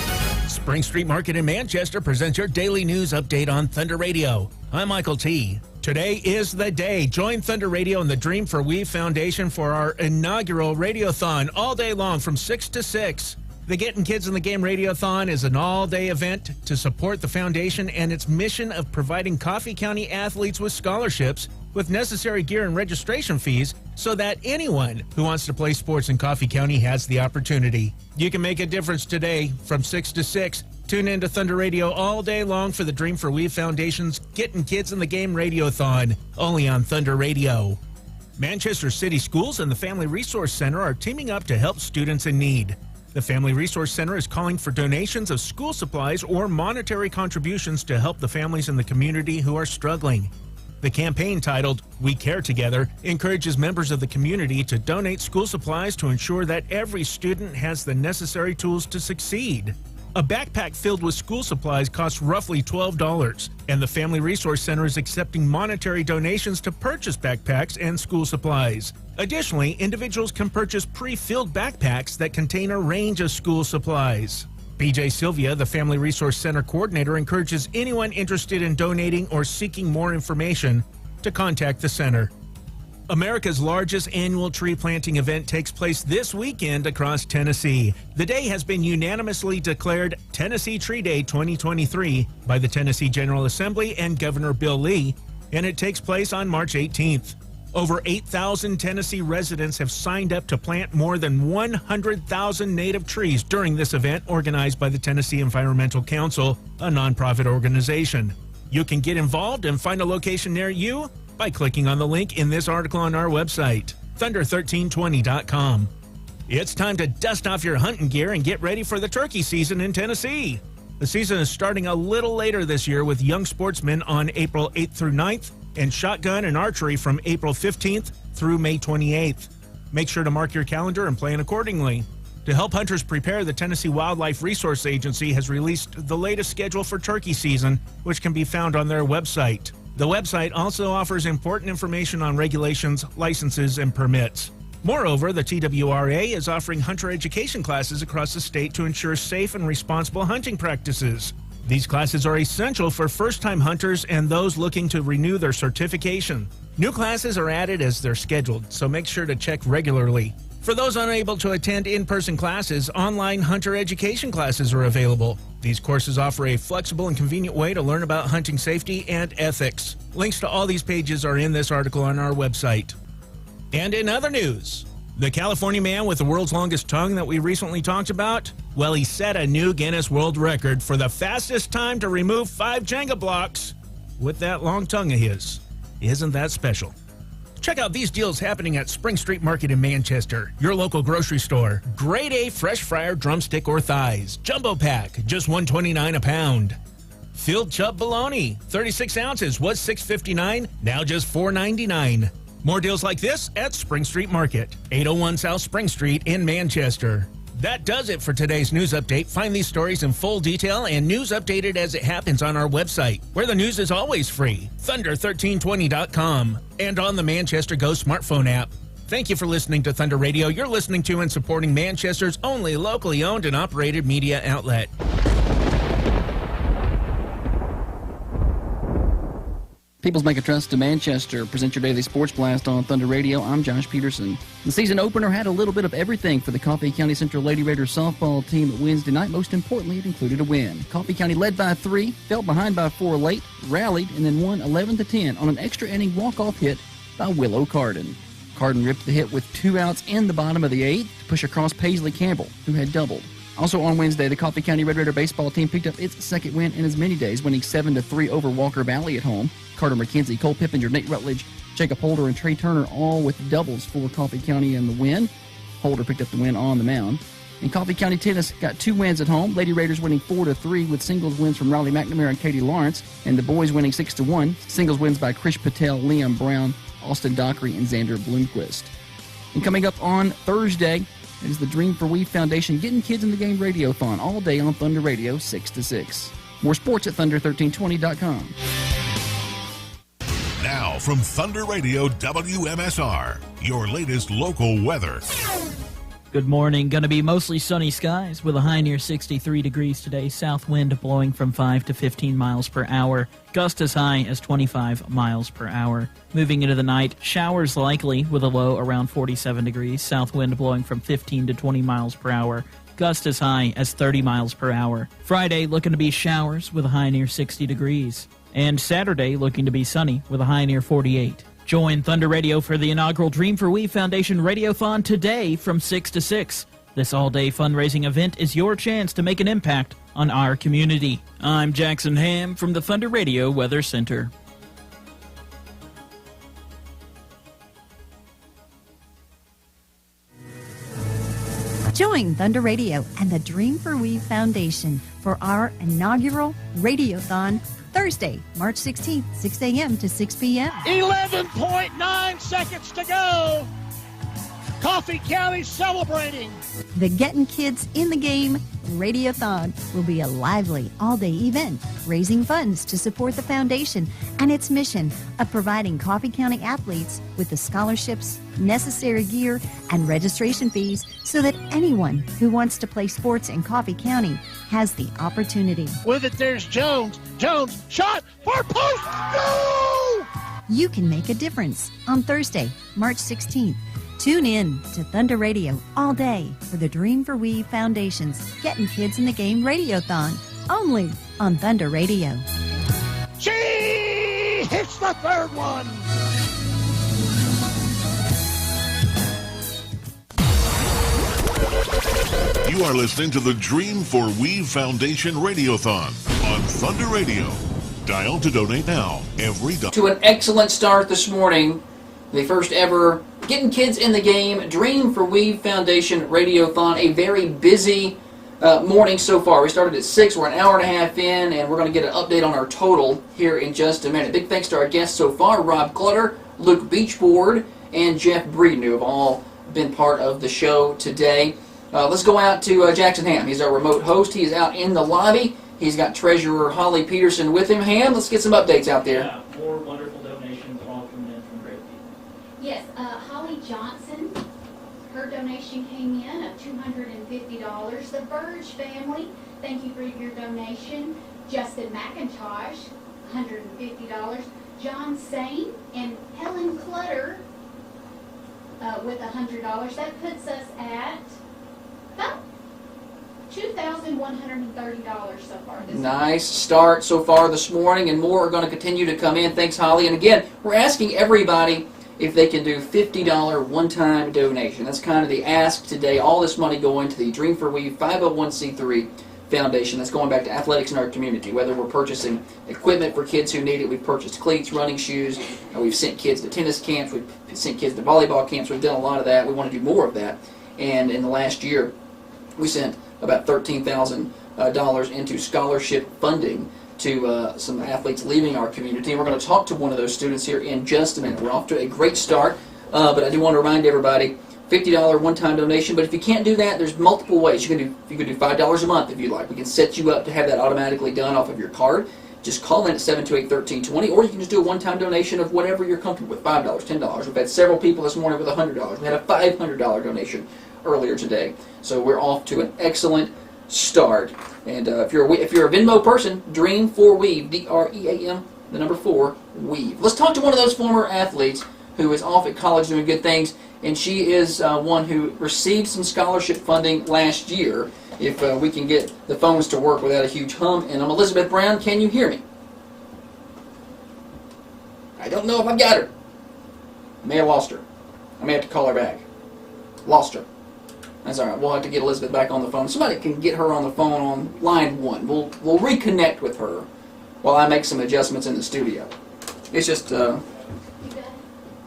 Spring Street Market in Manchester presents your daily news update on Thunder Radio. I'm Michael T. Today is the day. Join Thunder Radio and the Dream for We Foundation for our inaugural Radiothon all day long from 6 to 6. The Getting Kids in the Game Radiothon is an all-day event to support the foundation and its mission of providing Coffee County athletes with scholarships with necessary gear and registration fees so that anyone who wants to play sports in Coffee County has the opportunity. You can make a difference today from 6 to 6. Tune in to Thunder Radio all day long for the Dream for We Foundation's Getting Kids in the Game Radiothon, only on Thunder Radio. Manchester City Schools and the Family Resource Center are teaming up to help students in need. The Family Resource Center is calling for donations of school supplies or monetary contributions to help the families in the community who are struggling. The campaign, titled We Care Together, encourages members of the community to donate school supplies to ensure that every student has the necessary tools to succeed. A backpack filled with school supplies costs roughly $12, and the Family Resource Center is accepting monetary donations to purchase backpacks and school supplies. Additionally, individuals can purchase pre-filled backpacks that contain a range of school supplies. BJ Sylvia, the Family Resource Center coordinator, encourages anyone interested in donating or seeking more information to contact the center. America's largest annual tree planting event takes place this weekend across Tennessee. The day has been unanimously declared Tennessee Tree Day 2023 by the Tennessee General Assembly and Governor Bill Lee, and it takes place on March 18th. Over 8,000 Tennessee residents have signed up to plant more than 100,000 native trees during this event organized by the Tennessee Environmental Council, a nonprofit organization. You can get involved and find a location near you by clicking on the link in this article on our website, thunder1320.com. It's time to dust off your hunting gear and get ready for the turkey season in Tennessee. The season is starting a little later this year with young sportsmen on April 8th through 9th and shotgun and archery from April 15th through May 28th. Make sure to mark your calendar and plan accordingly. To help hunters prepare, the Tennessee Wildlife Resource Agency has released the latest schedule for turkey season, which can be found on their website. The website also offers important information on regulations, licenses, and permits. Moreover, the TWRA is offering hunter education classes across the state to ensure safe and responsible hunting practices. These classes are essential for first-time hunters and those looking to renew their certification. New classes are added as they're scheduled, so make sure to check regularly. For those unable to attend in-person classes, online hunter education classes are available. These courses offer a flexible and convenient way to learn about hunting safety and ethics. Links to all these pages are in this article on our website. And in other news, the California man with the world's longest tongue that we recently talked about, well, he set a new Guinness World Record for the fastest time to remove 5 Jenga blocks with that long tongue of his. Isn't that special? Check out these deals happening at Spring Street Market in Manchester, your local grocery store. Grade A fresh fryer drumstick or thighs, jumbo pack, just $1.29 a pound. Filled chub bologna, 36 ounces, was $6.59, now just $4.99. More deals like this at Spring Street Market, 801 South Spring Street in Manchester. That does it for today's news update. Find these stories in full detail and news updated as it happens on our website, where the news is always free, thunder1320.com, and on the Manchester Go smartphone app. Thank you for listening to Thunder Radio. You're listening to and supporting Manchester's only locally owned and operated media outlet. People's Make a Trust to Manchester present your daily sports blast on Thunder Radio. I'm Josh Peterson. The season opener had a little bit of everything for the Coffee County Central Lady Raiders softball team Wednesday night. Most importantly, it included a win. Coffee County led by 3, fell behind by 4 late, rallied, and then won 11-10 on an extra inning walk-off hit by Willow Carden. Carden ripped the hit with 2 outs in the bottom of the 8th to push across Paisley Campbell, who had doubled. Also on Wednesday, the Coffee County Red Raider baseball team picked up its second win in as many days, winning 7-3 over Walker Valley at home. Carter McKenzie, Cole Pippinger, Nate Rutledge, Jacob Holder, and Trey Turner all with doubles for Coffee County in the win. Holder picked up the win on the mound. And Coffee County Tennis got 2 wins at home. Lady Raiders winning 4-3 with singles wins from Riley McNamara and Katie Lawrence, and the boys winning 6-1. Singles wins by Krish Patel, Liam Brown, Austin Dockery, and Xander Bloomquist. And coming up on Thursday is the Dream for We Foundation Getting Kids in the Game Radio-thon all day on Thunder Radio 6 to 6. More sports at thunder1320.com. Now from Thunder Radio WMSR, your latest local weather. Good morning. Going to be mostly sunny skies with a high near 63 degrees today. South wind blowing from 5 to 15 miles per hour. Gust as high as 25 miles per hour. Moving into the night, showers likely with a low around 47 degrees. South wind blowing from 15 to 20 miles per hour. Gust as high as 30 miles per hour. Friday looking to be showers with a high near 60 degrees. And Saturday looking to be sunny with a high near 48. Join Thunder Radio for the inaugural Dream for We Foundation Radiothon today from 6 to 6. This all-day fundraising event is your chance to make an impact on our community. I'm Jackson Ham from the Thunder Radio Weather Center. Join Thunder Radio and the Dream for We Foundation for our inaugural Radiothon Thursday, March 16th, 6 a.m. to 6 p.m. 11.9 seconds to go. Coffee County celebrating. The Getting Kids in the Game Radiothon will be a lively all-day event, raising funds to support the foundation and its mission of providing Coffee County athletes with the scholarships, necessary gear, and registration fees so that anyone who wants to play sports in Coffee County has the opportunity. With it, there's Jones. Jones, shot for post. Go! You can make a difference on Thursday, March 16th. Tune in to Thunder Radio all day for the Dream for We Foundation's Getting Kids in the Game Radiothon, only on Thunder Radio. She hits the third one. You are listening to the Dream for We Foundation Radiothon on Thunder Radio. Dial to donate now. Every dollar. To an excellent start this morning, the first ever Getting Kids in the Game Dream for We Foundation Radiothon. A very busy morning so far. We started at 6. We're an hour and a half in, and we're going to get an update on our total here in just a minute. Big thanks to our guests so far, Rob Clutter, Luke Beachboard, and Jeff Breeden, who have all been part of the show today. Let's go out to Jackson Ham. He's our remote host. He is out in the lobby. He's got Treasurer Holly Peterson with him. Ham, let's get some updates out there. Yeah, more wonderful donations all coming in from great people. Yes, Holly Johnson, her donation came in of $250. The Burge family, thank you for your donation. Justin McIntosh, $150. John Sane and Helen Clutter with $100. That puts us at about $2,130 so far this Nice start so far this morning, and more are going to continue to come in. Thanks, Holly. And again, we're asking everybody if they can do $50 one-time donation. That's kind of the ask today. All this money going to the Dream for We 501c3 Foundation. That's going back to athletics in our community, whether we're purchasing equipment for kids who need it. We've purchased cleats, running shoes. We've sent kids to tennis camps. We've sent kids to volleyball camps. We've done a lot of that. We want to do more of that. And in the last year, we sent about $13,000 into scholarship funding to some athletes leaving our community. And we're going to talk to one of those students here in just a minute. We're off to a great start, but I do want to remind everybody, $50 one-time donation. But if you can't do that, there's multiple ways. You can do $5 a month if you like. We can set you up to have that automatically done off of your card. Just call in at 728-1320, or you can just do a one-time donation of whatever you're comfortable with, $5, $10. We've had several people this morning with $100. We had a $500 donation earlier today. So we're off to an excellent start. And if you're a Venmo person, Dream for Weave, DREAM, the number 4, Weave. Let's talk to one of those former athletes who is off at college doing good things, and she is one who received some scholarship funding last year. If we can get the phones to work without a huge hum. And I'm Elizabeth Brown. Can you hear me? I don't know if I've got her. I may have lost her. I may have to call her back. Lost her. That's all right. We'll have to get Elizabeth back on the phone. Somebody can get her on the phone on line 1. We'll reconnect with her while I make some adjustments in the studio. It's just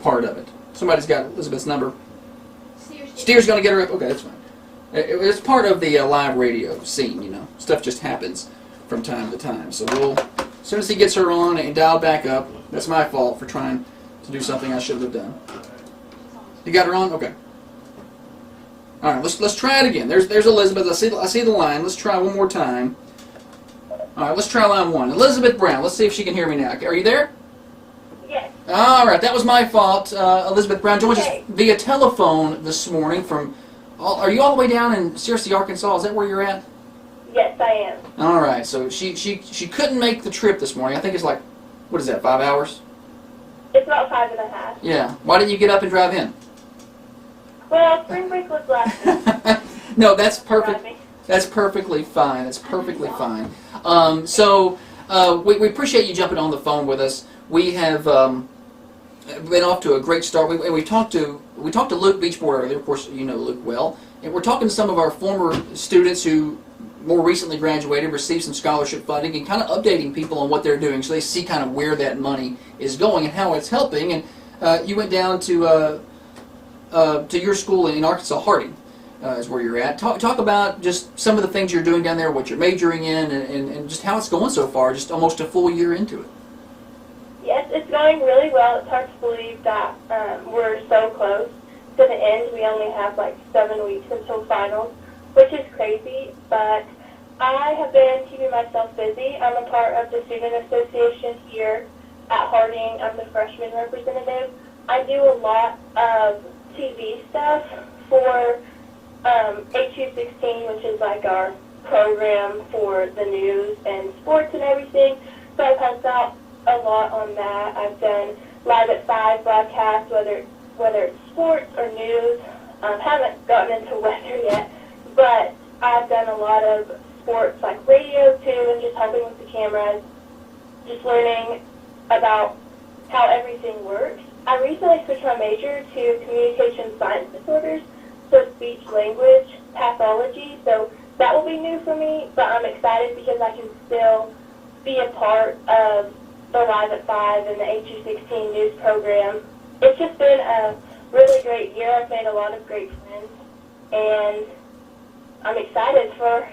part of it. Somebody's got Elizabeth's number. Steer's going to get her up. Okay, that's fine. It's part of the live radio scene, you know. Stuff just happens from time to time. So as soon as he gets her on and dialed back up, that's my fault for trying to do something I should have done. You got her on? Okay. All right, let's try it again. There's Elizabeth. I see the line. Let's try one more time. All right, let's try line 1. Elizabeth Brown. Let's see if she can hear me now. Are you there? Yes. All right, that was my fault. Elizabeth Brown joined us via telephone this morning from. Are you all the way down in Searcy, Arkansas? Is that where you're at? Yes, I am. All right. So she couldn't make the trip this morning. I think it's like, what is that? 5 hours? It's about 5.5. Yeah. Why didn't you get up and drive in? Well, spring break was last week. No, that's perfect. That's perfectly fine. That's perfectly fine. We appreciate you jumping on the phone with us. We have been off to a great start. We talked to Luke Beachboard earlier. Of course, you know Luke well. And we're talking to some of our former students who more recently graduated, received some scholarship funding, and kind of updating people on what they're doing so they see kind of where that money is going and how it's helping. And you went down to your school in Arkansas, Harding, is where you're at. Talk about just some of the things you're doing down there, what you're majoring in, and just how it's going so far, just almost a full year into it. Yes, it's going really well. It's hard to believe that we're so close to the end. We only have like 7 weeks until finals, which is crazy, but I have been keeping myself busy. I'm a part of the Student Association here at Harding. I'm the freshman representative. I do a lot of TV stuff for HU16, which is like our program for the news and sports and everything. So I've helped out a lot on that. I've done Live at 5 broadcasts, whether it's sports or news. Haven't gotten into weather yet, but I've done a lot of sports like radio too, and just helping with the cameras, just learning about how everything works. I recently switched my major to communication science disorders, so speech language pathology. So that will be new for me, but I'm excited because I can still be a part of the Live at 5 and the HU16 news program. It's just been a really great year. I've made a lot of great friends, and I'm excited for,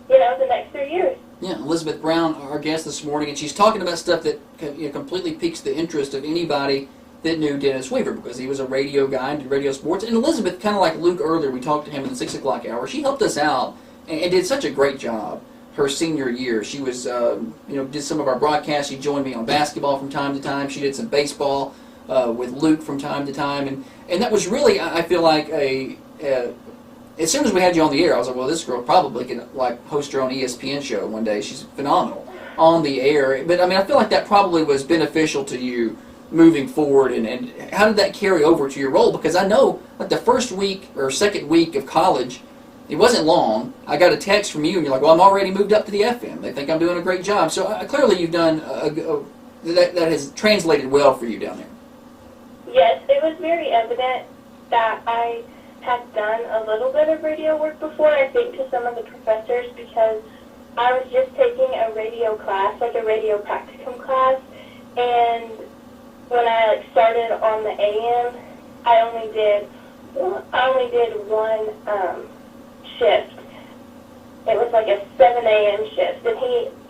the next 3 years. Yeah, Elizabeth Brown, our guest this morning, and she's talking about stuff that completely piques the interest of anybody that knew Dennis Weaver, because he was a radio guy and did radio sports. And Elizabeth, kind of like Luke earlier, we talked to him in the 6 o'clock hour, she helped us out and did such a great job her senior year. She was, did some of our broadcasts. She joined me on basketball from time to time. She did some baseball with Luke from time to time. And that was really, I feel like, as soon as we had you on the air, I was like, well, this girl probably can host her own ESPN show one day. She's phenomenal on the air. But, I feel like that probably was beneficial to you moving forward. And how did that carry over to your role? Because I know, the first week or second week of college, it wasn't long. I got a text from you, and you're like, well, I'm already moved up to the FM. They think I'm doing a great job. So clearly you've done, that has translated well for you down there. Yes, it was very evident that I had done a little bit of radio work before, I think, to some of the professors, because I was just taking a radio class, like a radio practicum class, and when I started on the AM, I only did one shift. It was like a 7 a.m. shift, and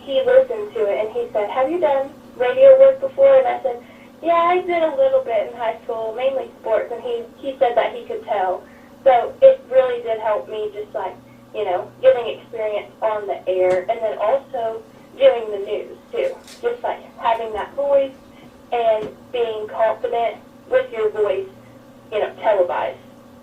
he listened to it, and he said, "Have you done radio work before?" And I said, "Yeah, I did a little bit in high school, mainly sports," and he said that he could tell. So it really did help me, just like, you know, getting experience on the air, and then also doing the news too. Just like having that voice and being confident with your voice, you know, televised.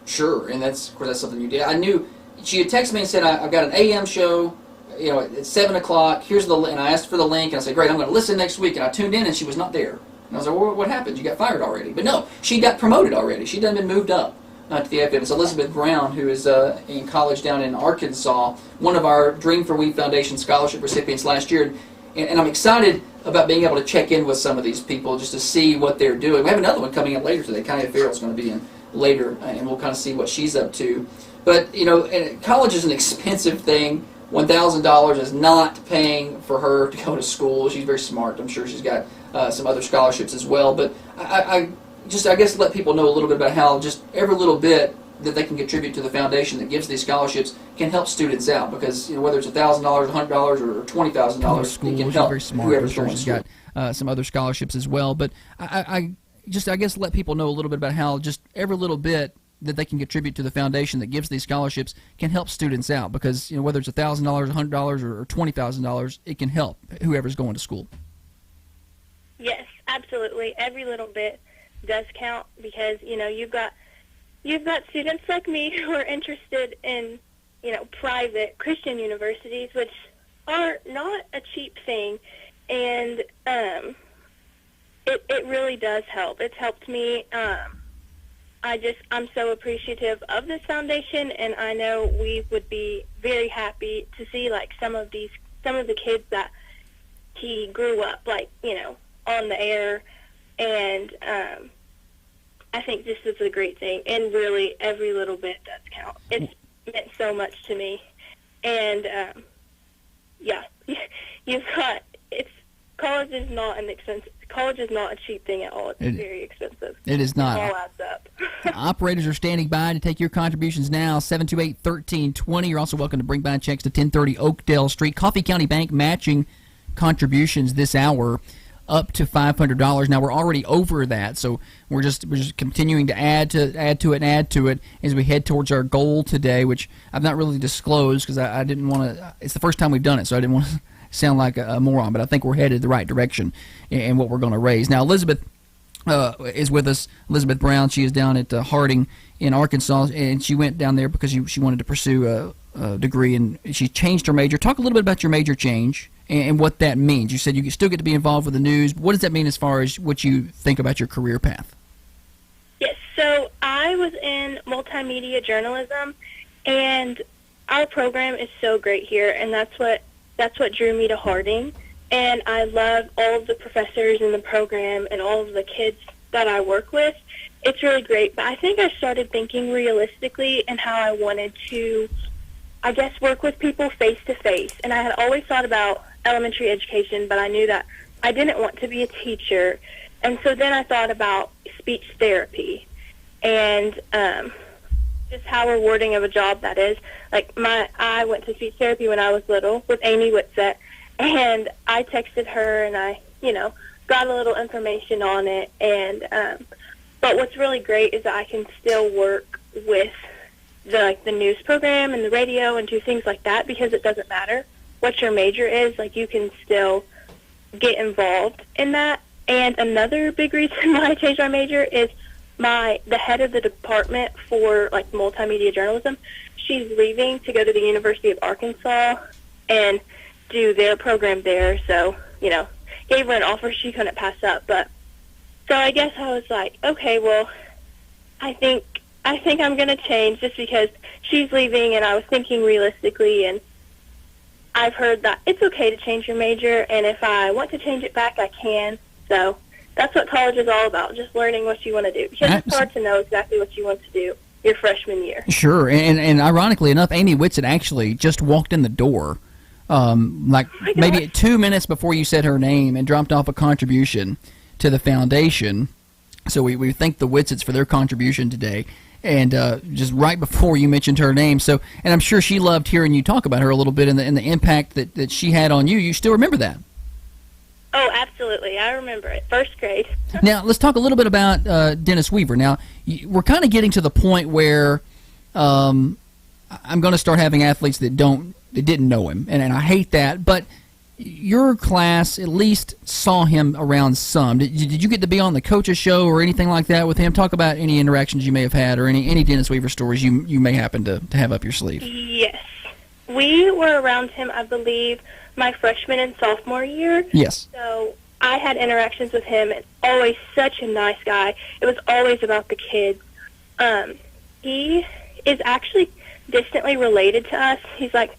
Sure, and of course that's something you did. I knew she had texted me and said, I've got an AM show, you know, at 7 o'clock. Here's the and I asked for the link, and I said, great, I'm going to listen next week. And I tuned in, and she was not there. And I was like, well, what happened? You got fired already? But no, she got promoted already. She'd done been moved up to the FM. It's Elizabeth Brown, who is in college down in Arkansas, one of our Dream for We Foundation scholarship recipients last year. And I'm excited about being able to check in with some of these people just to see what they're doing. We have another one coming up later today. Connie Farrell's going to be in later, and we'll kind of see what she's up to. But, you know, college is an expensive thing. $1,000 is not paying for her to go to school. She's very smart. I'm sure she's got some other scholarships as well. But I guess let people know a little bit about how just every little bit that they can contribute to the foundation that gives these scholarships can help students out. Because, you know, whether it's $1,000, $100, or $20,000, it can help very smart. whoever's Sure going to she's school. got some other scholarships as well. But I guess let people know a little bit about how just every little bit that they can contribute to the foundation that gives these scholarships can help students out, because, you know, whether it's $1,000, $100, or $20,000, it can help whoever's going to school. Yes, absolutely. Every little bit does count, because, you know, you've got students like me who are interested in, you know, private Christian universities, which are not a cheap thing, and it really does help. It's helped me. I'm so appreciative of this foundation, and I know we would be very happy to see, like, some of the kids that he grew up, like, you know, on the air, and I think this is a great thing, and really every little bit does count. It's meant so much to me, and yeah, college is not a cheap thing at all. It's very expensive. It is not. It all adds up. Operators are standing by to take your contributions now, 728-1320. You're also welcome to bring by checks to 1030 Oakdale Street. Coffee County Bank matching contributions this hour up to $500. Now, we're already over that, so we're just continuing to add to it as we head towards our goal today, which I've not really disclosed because I didn't want to. It's the first time we've done it, so I didn't want to sound like a moron, but I think we're headed the right direction in what we're going to raise. Now, Elizabeth is with us. Elizabeth Brown. She is down at Harding in Arkansas, and she went down there because she wanted to pursue a degree, and she changed her major. Talk a little bit about your major change and what that means. You said you still get to be involved with the news. What does that mean as far as what you think about your career path? Yes, so I was in multimedia journalism, and our program is so great here, and that's what drew me to Harding. And I love all of the professors in the program and all of the kids that I work with. It's really great, but I think I started thinking realistically and how I wanted to, I guess, work with people face-to-face. And I had always thought about elementary education, but I knew that I didn't want to be a teacher. And so then I thought about speech therapy and just how rewarding of a job that is. Like, I went to speech therapy when I was little with Amy Whitsett, and I texted her and I, got a little information on it. And but what's really great is that I can still work with the news program and the radio and do things like that, because it doesn't matter what your major is. Like, you can still get involved in that. And another big reason why I changed my major is the head of the department for multimedia journalism. She's leaving to go to the University of Arkansas and do their program there. So, gave her an offer she couldn't pass up. But so I guess I was like, okay, well, I think I'm going to change just because she's leaving, and I was thinking realistically, and I've heard that it's okay to change your major, and if I want to change it back, I can. So that's what college is all about, just learning what you want to do, because it's hard to know exactly what you want to do your freshman year. Sure, and ironically enough, Amy Whitsett actually just walked in the door maybe 2 minutes before you said her name and dropped off a contribution to the foundation. So we thank the Whitsets for their contribution today. and just right before you mentioned her name. So, and I'm sure she loved hearing you talk about her a little bit and the impact that she had on you. You still remember that? Oh, absolutely. I remember it. First grade. Now, let's talk a little bit about Dennis Weaver. Now, we're kind of getting to the point where I'm going to start having athletes that didn't know him, and I hate that. But your class at least saw him around some. Did you get to be on the coach's show or anything like that with him? Talk about any interactions you may have had or any Dennis Weaver stories you may happen to have up your sleeve. Yes. We were around him, I believe, my freshman and sophomore year. Yes. So I had interactions with him, and always such a nice guy. It was always about the kids. He is actually distantly related to us. He's like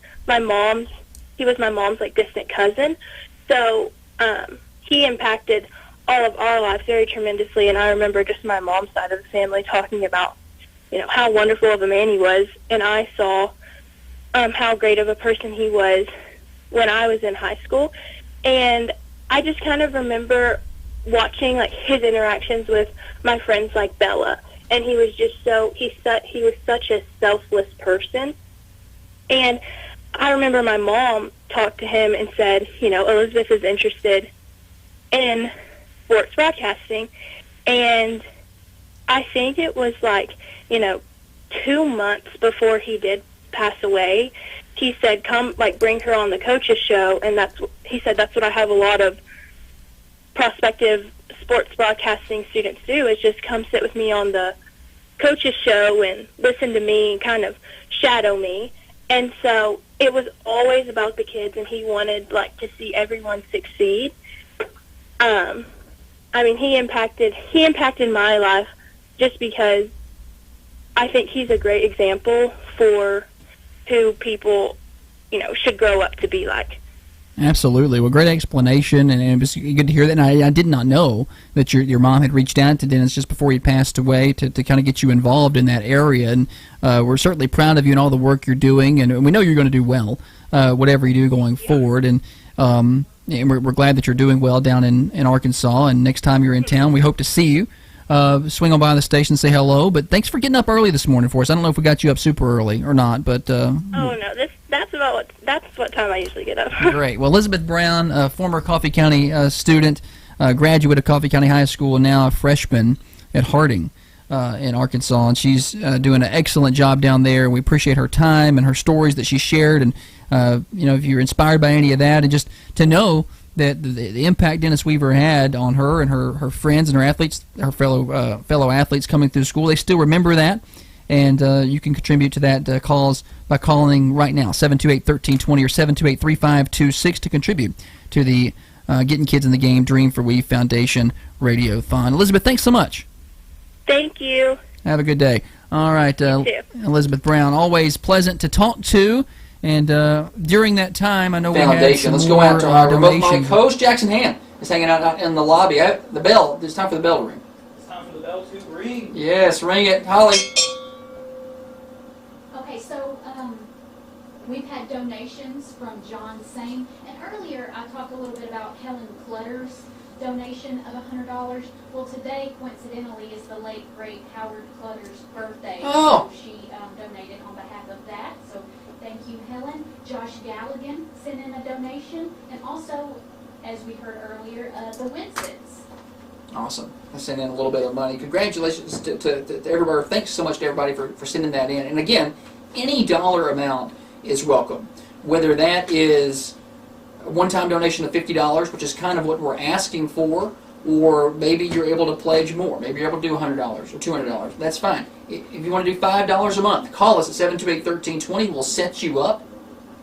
he was my mom's like distant cousin. So he impacted all of our lives very tremendously, and I remember just my mom's side of the family talking about, how wonderful of a man he was, and I saw how great of a person he was when I was in high school. And I just kind of remember watching like his interactions with my friends like Bella, and he was just he was such a selfless person. And I remember my mom talked to him and said, Elizabeth is interested in sports broadcasting. And I think it was 2 months before he did pass away, he said, come, bring her on the coach's show. And he said that's what I have a lot of prospective sports broadcasting students do, is just come sit with me on the coach's show and listen to me and kind of shadow me. And so it was always about the kids, and he wanted to see everyone succeed. He impacted my life just because I think he's a great example for who people, should grow up to be like. Absolutely. Well, great explanation, and it was good to hear that. And I did not know that your mom had reached out to Dennis just before he passed away to kind of get you involved in that area. And we're certainly proud of you and all the work you're doing, and we know you're going to do well, whatever you do going forward. And we're glad that you're doing well down in Arkansas. And next time you're in town, we hope to see you. Swing on by the station and say hello. But thanks for getting up early this morning for us. I don't know if we got you up super early or not, but oh no, that's what time I usually get up. Great. Well, Elizabeth Brown, former Coffee County student, graduate of Coffee County High School, and now a freshman at Harding in Arkansas, and she's doing an excellent job down there. We appreciate her time and her stories that she shared, and if you're inspired by any of that, and just to know that the impact Dennis Weaver had on her and her friends and her athletes, her fellow athletes coming through school, they still remember that. And you can contribute to that cause by calling right now, 728-1320 or 728-3526 to contribute to the Getting Kids in the Game Dream for We Foundation Radio-thon. Elizabeth, thanks so much. Thank you. Have a good day. All right, Elizabeth Brown, always pleasant to talk to. And during that time, I know Foundation. we had some Let's go out to our donations. coach, Jackson Hand, is hanging out in the lobby. The bell. It's time for the bell to ring. It's time for the bell to ring. Yes, ring it. Holly. Okay, so we've had donations from John Sane, and earlier I talked a little bit about Helen Clutter's donation of $100. Well, today, coincidentally, is the late, great Howard Clutter's birthday. Oh. So she donated on behalf of that, so thank you, Helen. Josh Galligan sent in a donation, and also, as we heard earlier, the Winsets. Awesome. I sent in a little bit of money. Congratulations to everybody. Thanks so much to everybody for sending that in. And again, any dollar amount is welcome. Whether that is a one-time donation of $50, which is kind of what we're asking for, or maybe you're able to pledge more. Maybe you're able to do $100 or $200. That's fine. If you want to do $5 a month, call us at 728-1320. We'll set you up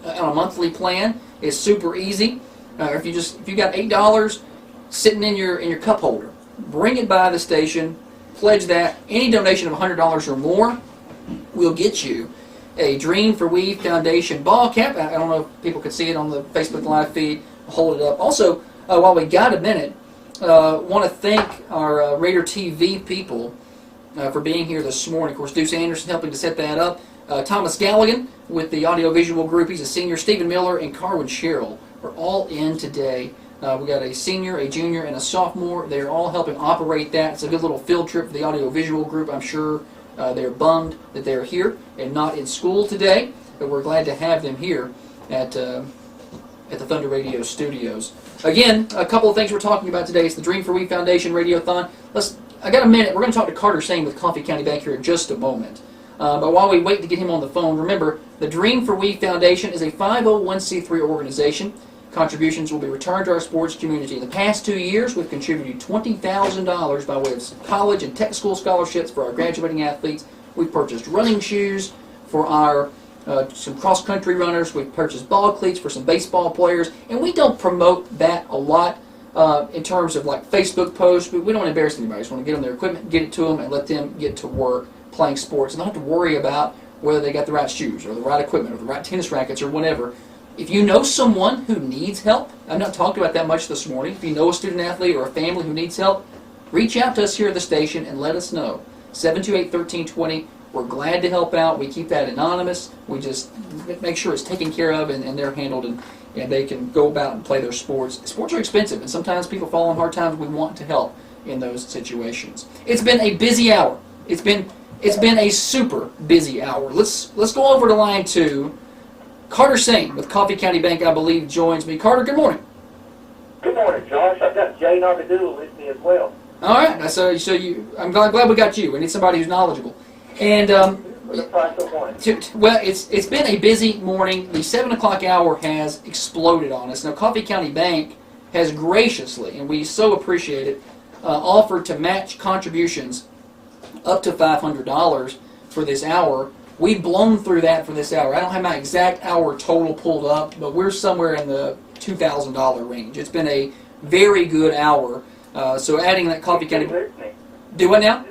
on a monthly plan. It's super easy. If you got $8 sitting in your cup holder, bring it by the station, pledge that. Any donation of $100 or more will get you a Dream for We Foundation ball cap. I don't know if people could see it on the Facebook Live feed. I'll hold it up. Also, while we got a minute, want to thank our Raider TV people for being here this morning. Of course, Deuce Anderson helping to set that up. Thomas Galligan with the audiovisual group. He's a senior. Stephen Miller and Carwin Sherrill are all in today. We got a senior, a junior, and a sophomore. They're all helping operate that. It's a good little field trip for the audiovisual group, I'm sure. They're bummed that they're here and not in school today, but we're glad to have them here at the Thunder Radio studios. Again, a couple of things we're talking about today. It's the Dream for We Foundation Radiothon. I got a minute. We're going to talk to Carter Sane with Coffee County Bank here in just a moment. But while we wait to get him on the phone, remember, the Dream for We Foundation is a 501c3 organization. Contributions will be returned to our sports community. In the past 2 years, we've contributed $20,000 by way of college and tech school scholarships for our graduating athletes. We've purchased running shoes for our some cross-country runners. We've purchased ball cleats for some baseball players. And we don't promote that a lot in terms of like Facebook posts. We don't want to embarrass anybody. We just want to get them their equipment, get it to them, and let them get to work playing sports. And don't have to worry about whether they got the right shoes or the right equipment or the right tennis rackets or whatever. If you know someone who needs help, I've not talked about that much this morning. If you know a student athlete or a family who needs help, reach out to us here at the station and let us know. 728-1320. We're glad to help out. We keep that anonymous. We just make sure it's taken care of and they're handled and they can go about and play their sports. Sports are expensive and sometimes people fall on hard times. We want to help in those situations. It's been a busy hour. It's been a super busy hour. Let's go over to line 2. Carter Sane with Coffee County Bank, I believe, joins me. Carter, good morning. Good morning, Josh. I've got Jay Nargadoodle with me as well. All right. I'm glad we got you. We need somebody who's knowledgeable. And For the price of one. well, it's been a busy morning. The 7 o'clock hour has exploded on us. Now, Coffee County Bank has graciously, and we so appreciate it, offered to match contributions up to $500 for this hour. We've blown through that for this hour. I don't have my exact hour total pulled up, but we're somewhere in the $2,000 range. It's been a very good hour. So adding that Coffee County... Do what now?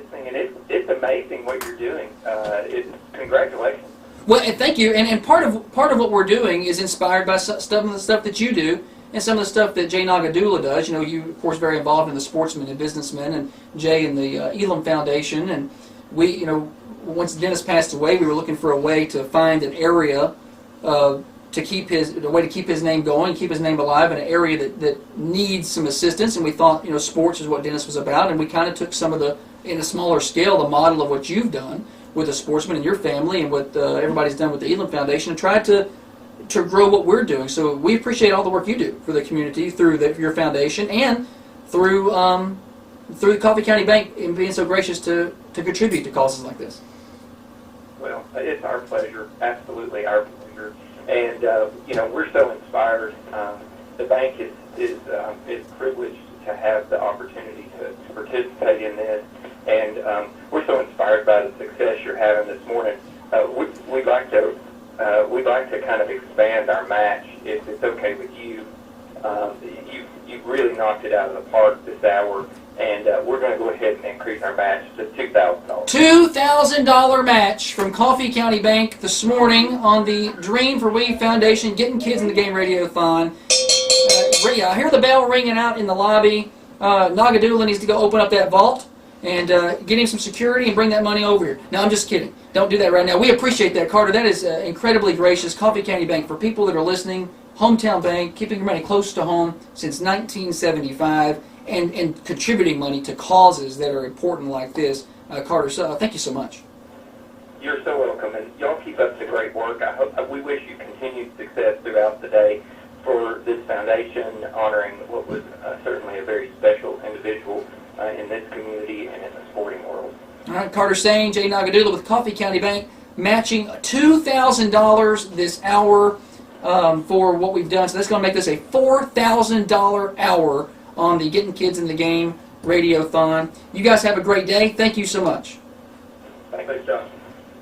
It's amazing what you're doing. Congratulations. Well, and thank you. And part of what we're doing is inspired by some of the stuff that you do and some of the stuff that Jay Nagadula does. You know, you, of course, very involved in the Sportsmen and Businessmen, and Jay in the Elam Foundation. And we, you know, once Dennis passed away, we were looking for a way to find an area to keep his name going, keep his name alive in an area that needs some assistance. And we thought, you know, sports is what Dennis was about, and we kind of took some of the, in a smaller scale, the model of what you've done with the Sportsmen and your family, and what everybody's done with the Elam Foundation, and tried to grow what we're doing. So we appreciate all the work you do for the community through your foundation and through the Coffee County Bank in being so gracious to contribute to causes like this. Well, it's our pleasure, absolutely our pleasure. And, you know, we're so inspired. The bank is privileged to have the opportunity to participate in this. And we're so inspired by the success you're having this morning. We'd like to kind of expand our match, if it's okay with you. You've really knocked it out of the park this hour. And we're going to go ahead and increase our match to $2,000. $2,000 match from Coffee County Bank this morning on the Dream for We Foundation, Getting Kids in the Game Radiothon. I hear the bell ringing out in the lobby. Nagadula needs to go open up that vault and get him some security and bring that money over here. No, I'm just kidding. Don't do that right now. We appreciate that, Carter. That is incredibly gracious. Coffee County Bank, for people that are listening, hometown bank, keeping your money close to home since 1975. And contributing money to causes that are important like this. Carter, thank you so much. You're so welcome, and y'all keep up the great work. We wish you continued success throughout the day for this foundation, honoring what was certainly a very special individual in this community and in the sporting world. All right, Carter Sane, Jay Nagadula with Coffee County Bank, matching $2,000 this hour for what we've done. So that's going to make this a $4,000 hour on the Getting Kids in the Game Radiothon. You guys have a great day. Thank you so much. Thanks, John.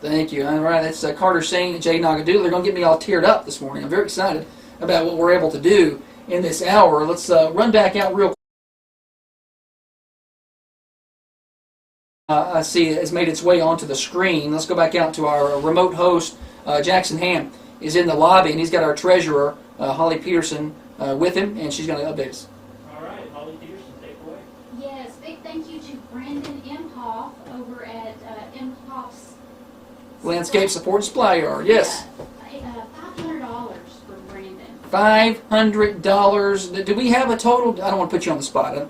Thank you. All right, that's Carter Sane and Jay Nagadula. They're going to get me all teared up this morning. I'm very excited about what we're able to do in this hour. Let's run back out real quick. I see it has made its way onto the screen. Let's go back out to our remote host. Jackson Ham is in the lobby, and he's got our treasurer, Holly Peterson, with him, and she's going to update us. Yes, big thank you to Brandon Imhoff over at Imhoff's Landscape Support and Supply Yard. Yes. $500 for Brandon. $500. Do we have a total? I don't want to put you on the spot.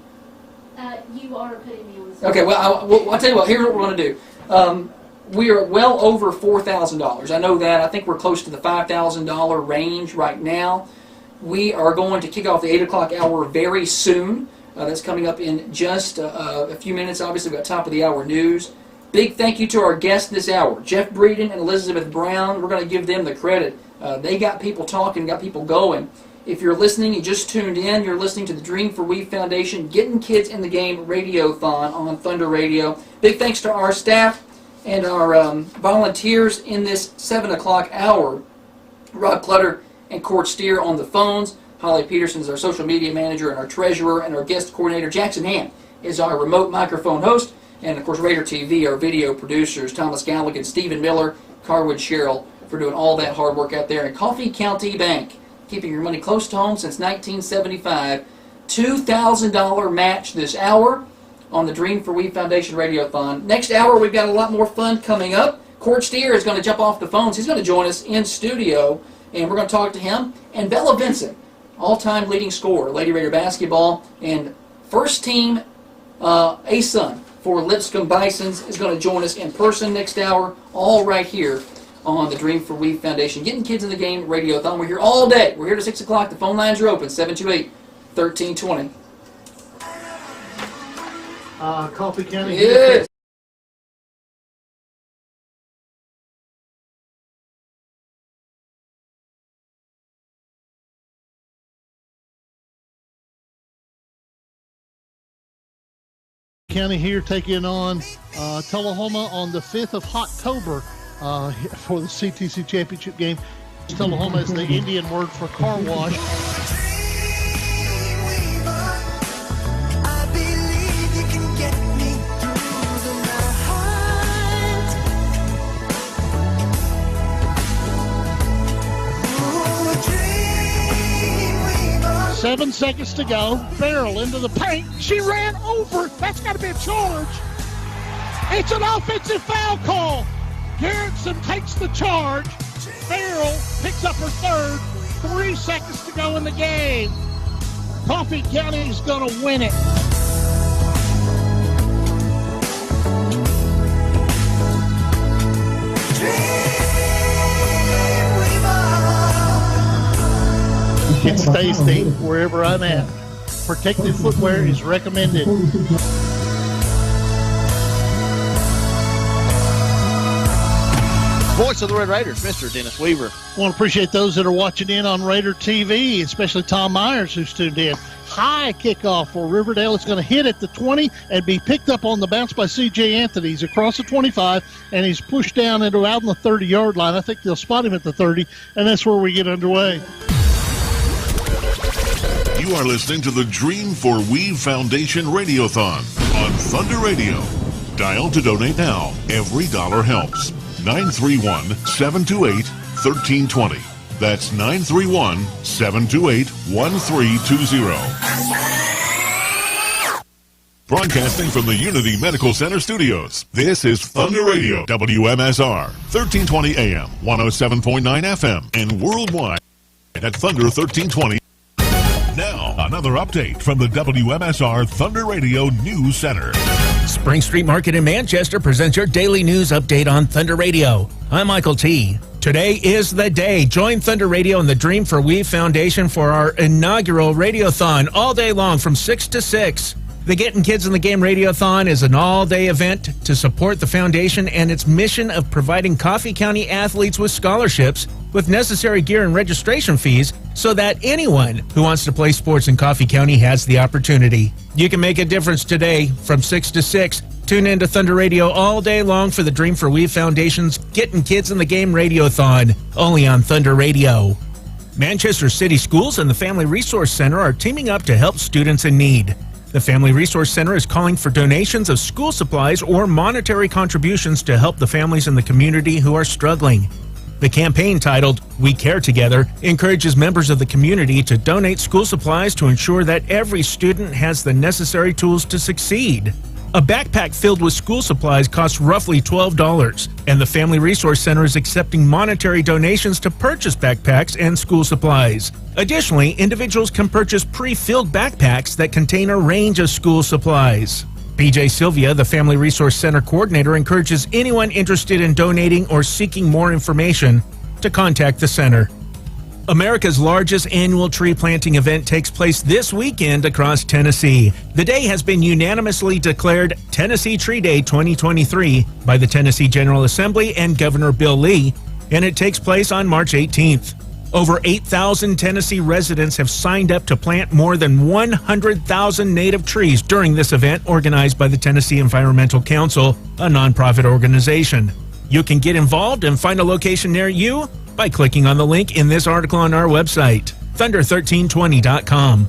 You are putting me on the spot. Okay, well, I'll tell you what. Here's what we're going to do. we are well over $4,000. I know that. I think we're close to the $5,000 range right now. We are going to kick off the 8 o'clock hour very soon. That's coming up in just a few minutes. Obviously, we've got top of the hour news. Big thank you to our guests this hour, Jeff Breeden and Elizabeth Brown. We're going to give them the credit. They got people talking, got people going. If you're listening, you just tuned in, you're listening to the Dream for We Foundation Getting Kids in the Game Radio-thon on Thunder Radio. Big thanks to our staff and our volunteers in this 7 o'clock hour. Rod Clutter and Court Steer on the phones. Holly Peterson is our social media manager and our treasurer, and our guest coordinator, Jackson Hand, is our remote microphone host. And, of course, Raider TV, our video producers, Thomas Galligan, Stephen Miller, Carwood Sherrill, for doing all that hard work out there. And Coffee County Bank, keeping your money close to home since 1975. $2,000 match this hour on the Dream for We Foundation Radiothon. Next hour, we've got a lot more fun coming up. Court Steer is going to jump off the phones. He's going to join us in studio, and we're going to talk to him. And Bella Vincent, all-time leading scorer, Lady Raider basketball, and first team ASUN for Lipscomb Bisons, is going to join us in person next hour, all right here on the Dream for We Foundation Getting Kids in the Game Radiothon. We're here all day. We're here to 6 o'clock. The phone lines are open, 728-1320. Coffee County. Yes. County here taking on Tullahoma on the 5th of October for the CTC Championship game. Tullahoma is the Indian word for car wash. Seven seconds to go. Farrell into the paint. She ran over. That's got to be a charge. It's an offensive foul call. Garrettson takes the charge. Farrell picks up her third. 3 seconds to go in the game. Coffee County is going to win it. It stays deep wherever I'm at. Protective footwear is recommended. Voice of the Red Raiders, Mr. Dennis Weaver. I want to appreciate those that are watching in on Raider TV, especially Tom Myers, who's tuned in. High kickoff for Riverdale. It's going to hit at the 20 and be picked up on the bounce by C.J. Anthony. He's across the 25, and he's pushed down into out on the 30-yard line. I think they'll spot him at the 30, and that's where we get underway. You are listening to the Dream for We Foundation Radiothon on Thunder Radio. Dial to donate now. Every dollar helps. 931-728-1320. That's 931-728-1320. Broadcasting from the Unity Medical Center studios, this is Thunder Radio, WMSR, 1320 AM, 107.9 FM, and worldwide at Thunder1320. Now, another update from the WMSR Thunder Radio News Center. Spring Street Market in Manchester presents your daily news update on Thunder Radio. I'm Michael T. Today is the day. Join Thunder Radio and the Dream for We Foundation for our inaugural Radiothon all day long from 6 to 6. The Getting Kids in the Game Radiothon is an all-day event to support the foundation and its mission of providing Coffee County athletes with scholarships with necessary gear and registration fees so that anyone who wants to play sports in Coffee County has the opportunity. You can make a difference today from 6 to 6. Tune in to Thunder Radio all day long for the Dream for We Foundation's Getting Kids in the Game Radiothon, only on Thunder Radio. Manchester City Schools and the Family Resource Center are teaming up to help students in need. The Family Resource Center is calling for donations of school supplies or monetary contributions to help the families in the community who are struggling. The campaign, titled We Care Together, encourages members of the community to donate school supplies to ensure that every student has the necessary tools to succeed. A backpack filled with school supplies costs roughly $12, and the Family Resource Center is accepting monetary donations to purchase backpacks and school supplies. Additionally, individuals can purchase pre-filled backpacks that contain a range of school supplies. BJ Sylvia, the Family Resource Center coordinator, encourages anyone interested in donating or seeking more information to contact the center. America's largest annual tree planting event takes place this weekend across Tennessee. The day has been unanimously declared Tennessee Tree Day 2023 by the Tennessee General Assembly and Governor Bill Lee, and it takes place on March 18th. Over 8,000 Tennessee residents have signed up to plant more than 100,000 native trees during this event organized by the Tennessee Environmental Council, a nonprofit organization. You can get involved and find a location near you by clicking on the link in this article on our website, thunder1320.com.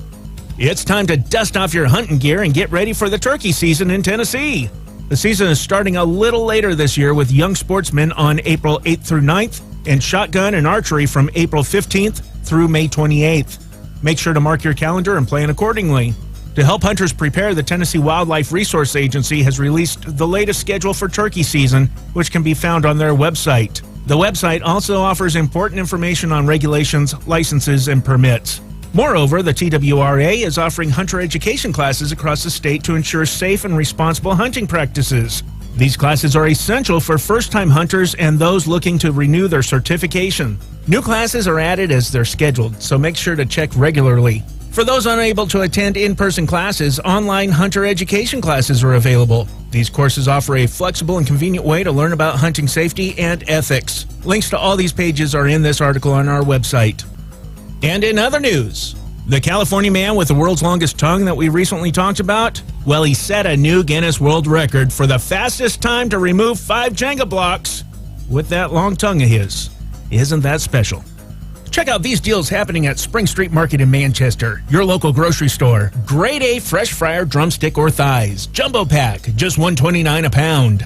It's time to dust off your hunting gear and get ready for the turkey season in Tennessee. The season is starting a little later this year with young sportsmen on April 8th through 9th and shotgun and archery from April 15th through May 28th. Make sure to mark your calendar and plan accordingly. To help hunters prepare, the Tennessee Wildlife Resource Agency has released the latest schedule for turkey season, which can be found on their website. The website also offers important information on regulations, licenses, and permits. Moreover, the TWRA is offering hunter education classes across the state to ensure safe and responsible hunting practices. These classes are essential for first-time hunters and those looking to renew their certification. New classes are added as they're scheduled, so make sure to check regularly. For those unable to attend in-person classes, online hunter education classes are available. These courses offer a flexible and convenient way to learn about hunting safety and ethics. Links to all these pages are in this article on our website. And in other news, the California man with the world's longest tongue that we recently talked about, well, he set a new Guinness World Record for the fastest time to remove 5 Jenga blocks with that long tongue of his. Isn't that special? Check out these deals happening at Spring Street Market in Manchester, your local grocery store. Grade A fresh fryer drumstick or thighs, jumbo pack, just $1.29 a pound.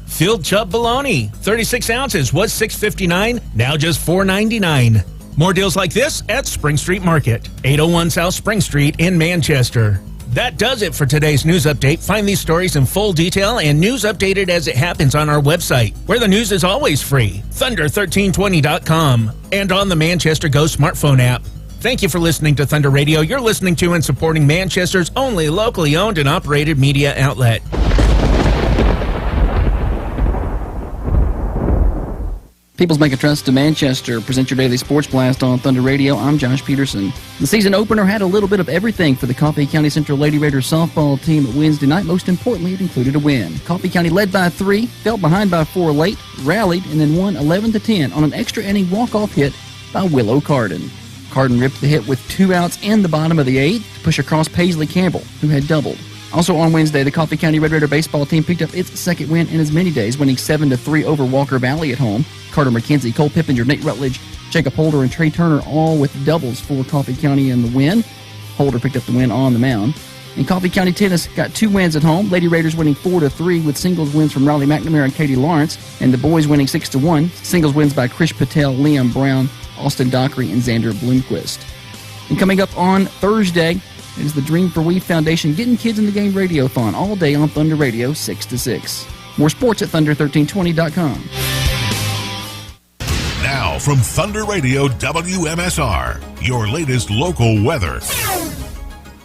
Filled chub bologna, 36 ounces, was $6.59, now just $4.99. More deals like this at Spring Street Market, 801 South Spring Street in Manchester. That does it for today's news update. Find these stories in full detail and news updated as it happens on our website, where the news is always free, thunder1320.com, and on the Manchester Go smartphone app. Thank you for listening to Thunder Radio. You're listening to and supporting Manchester's only locally owned and operated media outlet. People's Bank of Trust of Manchester presents your daily sports blast on Thunder Radio. I'm Josh Peterson. The season opener had a little bit of everything for the Coffee County Central Lady Raiders softball team Wednesday night. Most importantly, it included a win. Coffee County led by 3, fell behind by 4 late, rallied, and then won 11-10 on an extra inning walk-off hit by Willow Carden. Carden ripped the hit with 2 outs in the bottom of the 8th to push across Paisley Campbell, who had doubled. Also on Wednesday, the Coffee County Red Raider baseball team picked up its second win in as many days, winning 7-3 over Walker Valley at home. Carter McKenzie, Cole Pippinger, Nate Rutledge, Jacob Holder, and Trey Turner all with doubles for Coffee County in the win. Holder picked up the win on the mound. And Coffee County Tennis got 2 wins at home. Lady Raiders winning 4-3 with singles wins from Riley McNamara and Katie Lawrence, and the boys winning 6-1. Singles wins by Krish Patel, Liam Brown, Austin Dockery, and Xander Bloomquist. And coming up on Thursday is the Dream for We Foundation Getting Kids in the Game Radio-thon all day on Thunder Radio 6 to 6. More sports at thunder1320.com. Now from Thunder Radio WMSR, your latest local weather.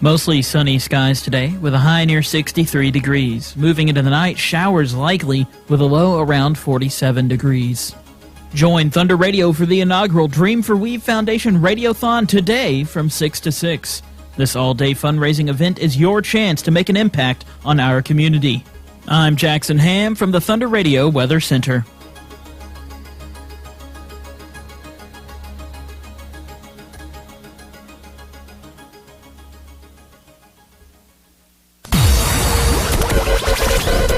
Mostly sunny skies today with a high near 63 degrees. Moving into the night, showers likely with a low around 47 degrees. Join Thunder Radio for the inaugural Dream for We Foundation Radiothon today from 6 to 6. This all-day fundraising event is your chance to make an impact on our community. I'm Jackson Ham from the Thunder Radio Weather Center.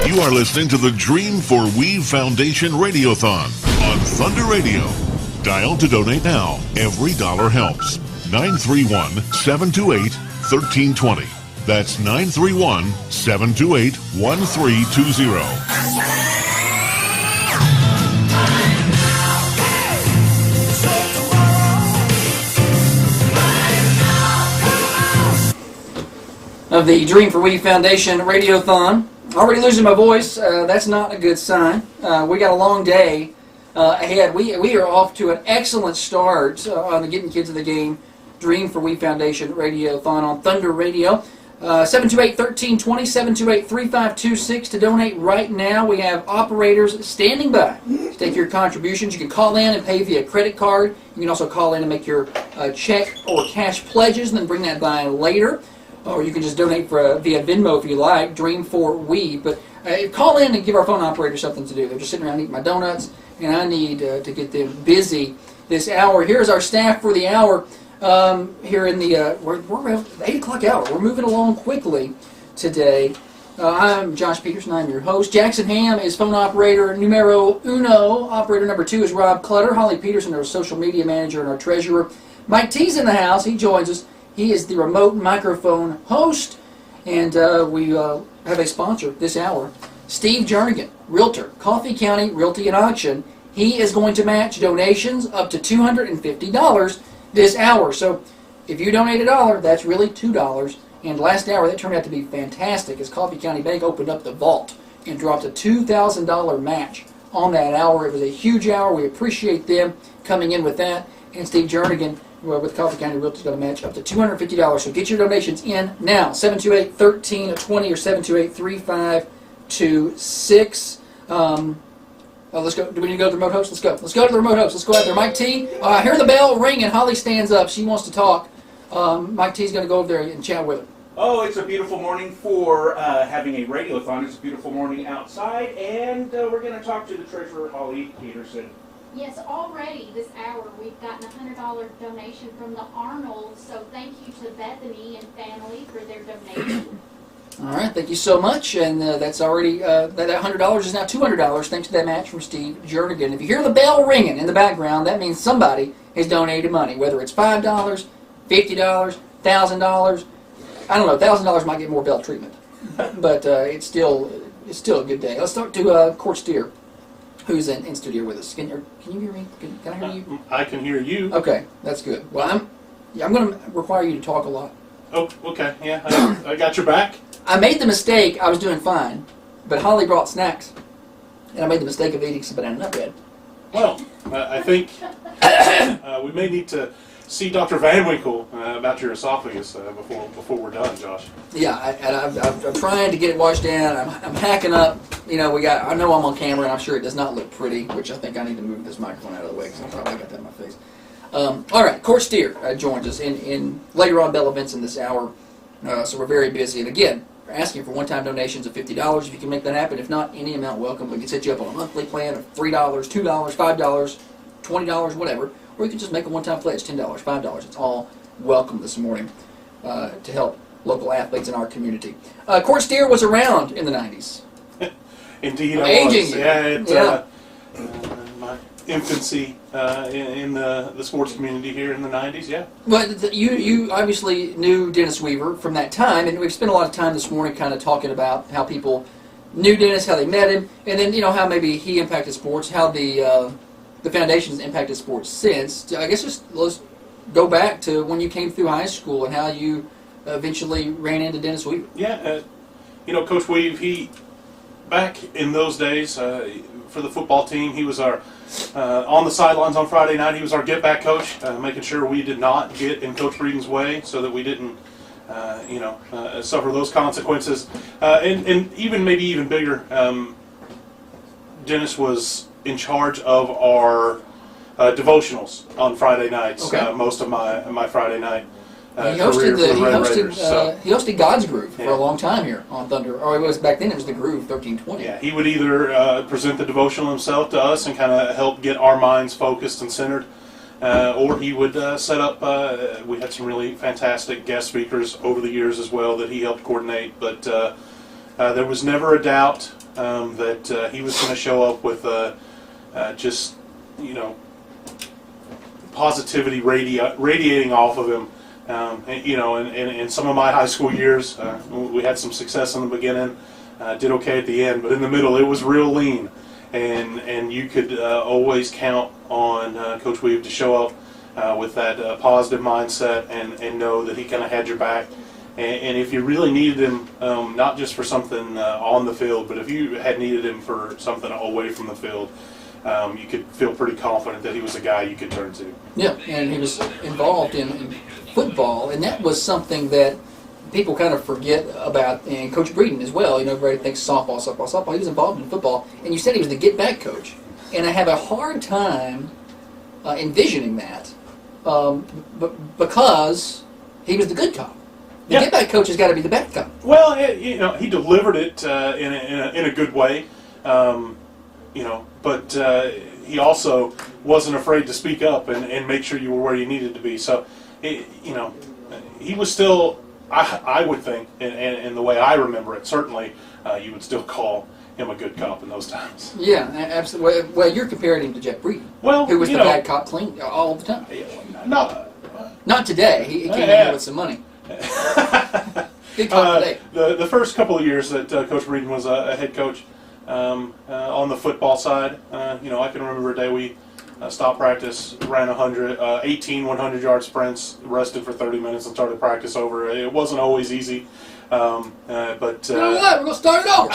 You are listening to the Dream for We Foundation Radiothon on Thunder Radio. Dial to donate now. Every dollar helps. 931-728-1320. That's 931-728-1320. Of the Dream for We Foundation Radiothon. Already losing my voice. That's not a good sign. We got a long day ahead. We are off to an excellent start on the Getting Kids in the Game Dream for We Foundation Radiothon on Thunder Radio. 728-1320, 728-3526 to donate right now. We have operators standing by to take your contributions. You can call in and pay via credit card. You can also call in and make your check or cash pledges and then bring that by later. Or you can just donate via Venmo if you like, Dream for Weave. But call in and give our phone operator something to do. They're just sitting around eating my donuts, and I need to get them busy this hour. Here's our staff for the hour. Here in the we're at the 8 o'clock hour. We're moving along quickly today. I'm Josh Peterson. I'm your host. Jackson Ham is phone operator numero uno. Operator number 2 is Rob Clutter. Holly Peterson, our social media manager and our treasurer. Mike T's in the house. He joins us. He is the remote microphone host, and we have a sponsor this hour. Steve Jernigan, realtor, Coffee County Realty and Auction. He is going to match donations up to $250 this hour. So if you donate $1, that's really $2. And last hour, that turned out to be fantastic as Coffee County Bank opened up the vault and dropped a $2,000 match on that hour. It was a huge hour. We appreciate them coming in with that. And Steve Jernigan with Coffee County Realty is going to match up to $250. So get your donations in now. 728-1320 or 728-3526. Let's go. Do we need to go to the remote host? Let's go. Let's go to the remote host. Let's go out there. Mike T. I hear the bell ring and Holly stands up. She wants to talk. Mike T's going to go over there and chat with her. Oh, it's a beautiful morning for having a radio-a-thon. It's a beautiful morning outside, and we're going to talk to the treasurer, Holly Peterson. Yes, already this hour we've gotten a $100 donation from the Arnolds, so thank you to Bethany and family for their donation. All right, thank you so much, and that's already, that $100 is now $200 thanks to that match from Steve Jernigan. If you hear the bell ringing in the background, that means somebody has donated money, whether it's $5, $50, $1,000. I don't know, $1,000 might get more bell treatment, but it's still a good day. Let's talk to Court Steer, who's in studio with us. Can you hear me? Can I hear you? I can hear you. Okay, that's good. Well, I'm going to require you to talk a lot. Oh, okay, yeah, I got your back. I made the mistake, I was doing fine, but Holly brought snacks, and I made the mistake of eating some banana nut bread. Well, I think we may need to see Dr. Van Winkle about your esophagus before we're done, Josh. Yeah, I'm trying to get it washed down. I'm hacking up. You know, I know I'm on camera, and I'm sure it does not look pretty, which I think I need to move this microphone out of the way because I probably got that in my face. All right, Court Steer joins us in later on Bell events in this hour, so we're very busy. And again, we're asking for one-time donations of $50 if you can make that happen. If not, any amount welcome. We can set you up on a monthly plan of $3, $2, $5, $20, whatever. Or you can just make a one-time pledge, $10, $5. It's all welcome this morning to help local athletes in our community. Court Steer was around in the 90s. Indeed, Aging. Yeah. My infancy in the sports community here in the 90s, yeah. Well, you obviously knew Dennis Weaver from that time, and we've spent a lot of time this morning kind of talking about how people knew Dennis, how they met him, and then, how maybe he impacted sports, how the foundation's impacted sports since. I guess let's go back to when you came through high school and how you eventually ran into Dennis Weaver. Yeah, Coach Weave, back in those days, for the football team, he was our, on the sidelines on Friday night, he was our get-back coach, making sure we did not get in Coach Breeden's way so that we didn't, suffer those consequences. And maybe even bigger, Dennis was in charge of our devotionals on Friday nights, okay. Most of my Friday night He hosted career he hosted God's Groove for a long time here on Thunder. Or it was back then. It was the Groove 1320. Yeah, he would either present the devotional himself to us and kind of help get our minds focused and centered, or he would set up. We had some really fantastic guest speakers over the years as well that he helped coordinate. But there was never a doubt that he was going to show up with just positivity radiating off of him. In some of my high school years, we had some success in the beginning, did okay at the end, but in the middle it was real lean, and you could always count on Coach Weave to show up with that positive mindset and know that he kind of had your back. And if you really needed him, not just for something on the field, but if you had needed him for something away from the field, you could feel pretty confident that he was a guy you could turn to. Yeah, and he was involved in football, and that was something that people kind of forget about, and Coach Breeden as well. Everybody thinks softball. He was involved in football, and you said he was the get-back coach. And I have a hard time envisioning that because he was the good cop. The get-back coach has got to be the bad cop. Well, he delivered it in a good way, but he also wasn't afraid to speak up and make sure you were where you needed to be. So, he was still, I would think, and the way I remember it, certainly you would still call him a good cop in those times. Yeah, absolutely. Well, you're comparing him to Jeff Breeden, who was the bad cop clean all the time. Not today. He came in here with some money. Good cop today. The first couple of years that Coach Breeden was a head coach on the football side, I can remember a day we stopped practice, ran 18 100-yard sprints, rested for 30 minutes, and started practice over. It wasn't always easy. But you know what? We're gonna start it over.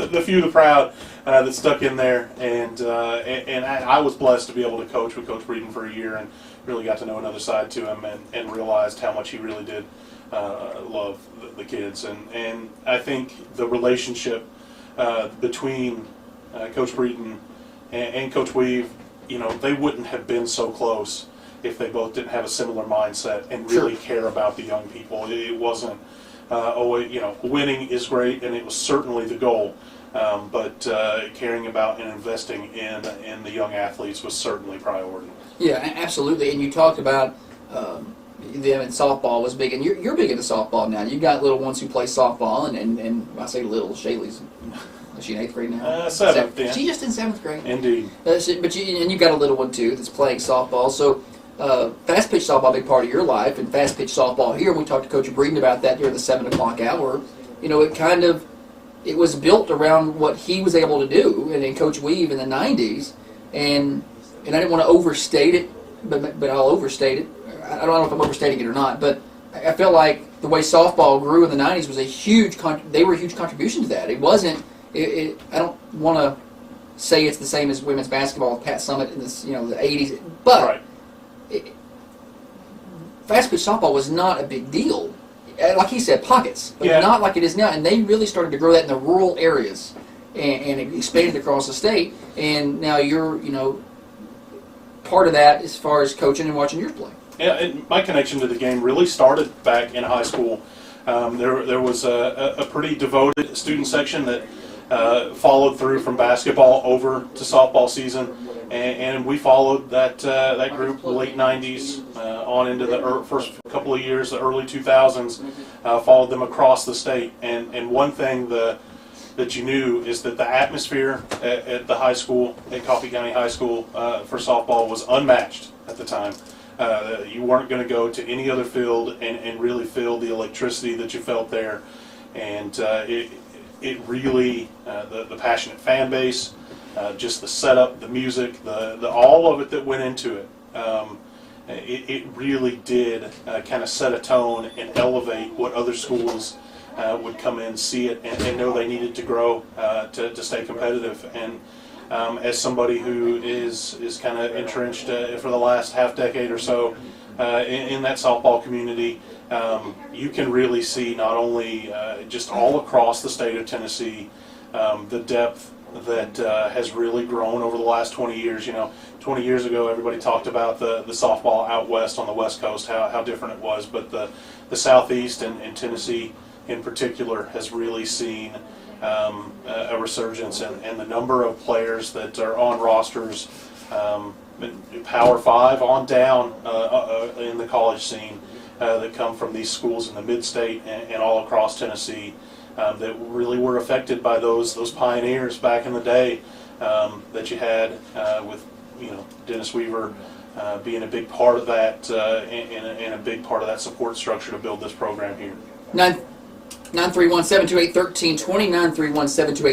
the few, the proud that stuck in there, and I was blessed to be able to coach with Coach Breeden for a year, and really got to know another side to him, and realized how much he really did love the kids, and I think the relationship between Coach Breeden and Coach Weave, they wouldn't have been so close if they both didn't have a similar mindset and really care about the young people. It wasn't. Winning is great, and it was certainly the goal. But caring about and investing in the young athletes was certainly priority. Yeah, absolutely. And you talked about them in softball was big, and you're big into softball now. You got little ones who play softball, and I say little. Shaylee's, is she in 8th grade now? Seventh. Yeah. She's just in 7th grade. Indeed. But you've got a little one too that's playing softball. So. Fast pitch softball, a big part of your life, and fast pitch softball here. We talked to Coach Breeden about that during the 7 o'clock hour. It was built around what he was able to do, and then Coach Weave in the 90s, and I didn't want to overstate it, but I'll overstate it. I don't know if I'm overstating it or not, but I felt like the way softball grew in the 90s was they were a huge contribution to that. It wasn't. I don't want to say it's the same as women's basketball with Pat Summitt in the 80s, but. Right. Fast pitch softball was not a big deal. Like he said, pockets, but not like it is now. And they really started to grow that in the rural areas and it expanded across the state. And now you're, part of that as far as coaching and watching yours play. Yeah, and my connection to the game really started back in high school. There was a pretty devoted student section that followed through from basketball over to softball season. And we followed that group late 90s on into the first couple of years, the early 2000s, followed them across the state. And one thing that you knew is that the atmosphere at the high school, at Coffee County High School for softball was unmatched at the time. You weren't going to go to any other field and really feel the electricity that you felt there. And it really, the passionate fan base, just the setup, the music, the all of it that went into it. It really did kind of set a tone and elevate what other schools would come in, see it, and know they needed to grow to stay competitive. And as somebody who is kind of entrenched for the last half decade or so in that softball community, you can really see not only just all across the state of Tennessee the depth that has really grown over the last 20 years. 20 years ago, everybody talked about the softball out west on the West Coast, how different it was, but the Southeast and Tennessee in particular has really seen a resurgence, and the number of players that are on rosters, Power 5 on down in the college scene that come from these schools in the mid-state and all across Tennessee that really were affected by those pioneers back in the day that you had with Dennis Weaver being a big part of that and a big part of that support structure to build this program here. 931-728-1320,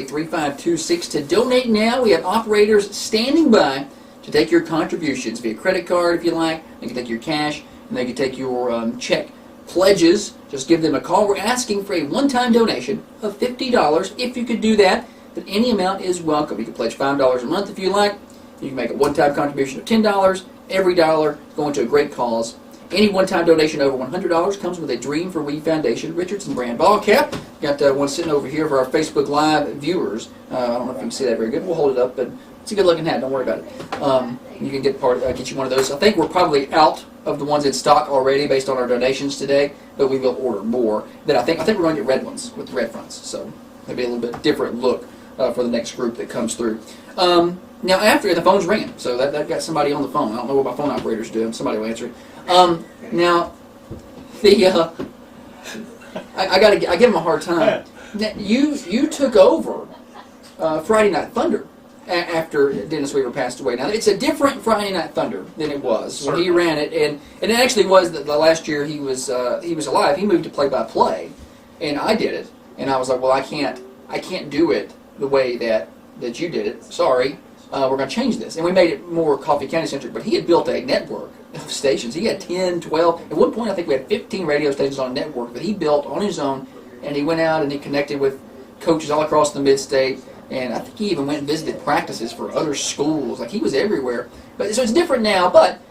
931-728-3526. To donate now, we have operators standing by to take your contributions via credit card if you like. They can take your cash, and they can take your check pledges. Just give them a call. We're asking for a one-time donation of $50. If you could do that, then any amount is welcome. You can pledge $5 a month if you like. You can make a one-time contribution of $10. Every dollar going to a great cause. Any one-time donation over $100 comes with a Dream for We Foundation Richardson brand ball cap. Got one sitting over here for our Facebook Live viewers. I don't know if you can see that very good. We'll hold it up, but it's a good-looking hat. Don't worry about it. You can get you one of those. I think we're probably out of the ones in stock already based on our donations today, but we will order more. Then I think we're going to get red ones with red fronts, so maybe a little bit different look for the next group that comes through. Now after the phone's ringing, so that got somebody on the phone. I don't know what my phone operators do. Somebody will answer it. Now the I give them a hard time. Now, you took over Friday Night Thunder after Dennis Weaver passed away. Now, it's a different Friday Night Thunder than it was when he ran it, and it actually was the last year he was alive. He moved to play-by-play, and I did it, and I was like, well, I can't do it the way that you did it. Sorry, we're going to change this, and we made it more Coffee County centric. But he had built a network of stations. He had 10, 12. At one point, I think we had 15 radio stations on a network that he built on his own, and he went out and he connected with coaches all across the mid-state. And I think he even went and visited practices for other schools. Like, he was everywhere. But so it's different now, but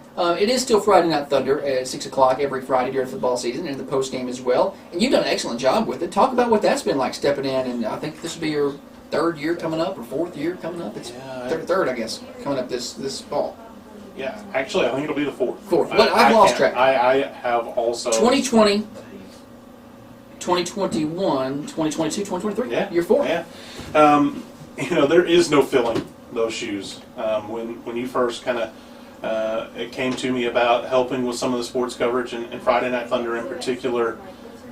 it is still Friday Night Thunder at 6 o'clock every Friday during football season and the post-game as well. And you've done an excellent job with it. Talk about what that's been like stepping in. And I think this will be your third year coming up or fourth year coming up. It's third, I guess, coming up this fall. Yeah, actually, I think it'll be the fourth. Fourth. I've lost track. I have also... 2020... 2021, 2022, 2023. Yeah, year four. Yeah, there is no filling those shoes. When you first kind of it came to me about helping with some of the sports coverage and Friday Night Thunder in particular,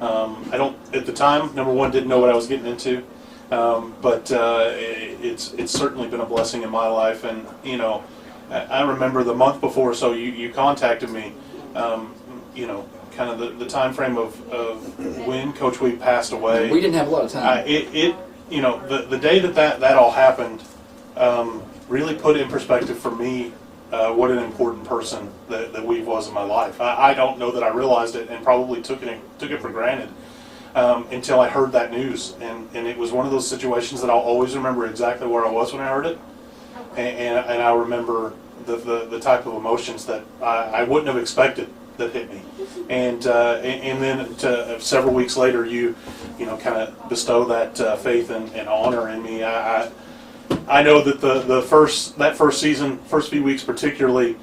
I don't at the time. Number one, didn't know what I was getting into, but it's certainly been a blessing in my life. And I remember the month before, so you contacted me. Kind of the time frame of when Coach Weed passed away. We didn't have a lot of time. The day that all happened really put in perspective for me what an important person that Weed was in my life. I don't know that I realized it and probably took it for granted until I heard that news. And it was one of those situations that I'll always remember exactly where I was when I heard it. And I remember the type of emotions that I wouldn't have expected that hit me, and then several weeks later, you kind of bestow that faith and honor in me. I know that the first season, first few weeks particularly,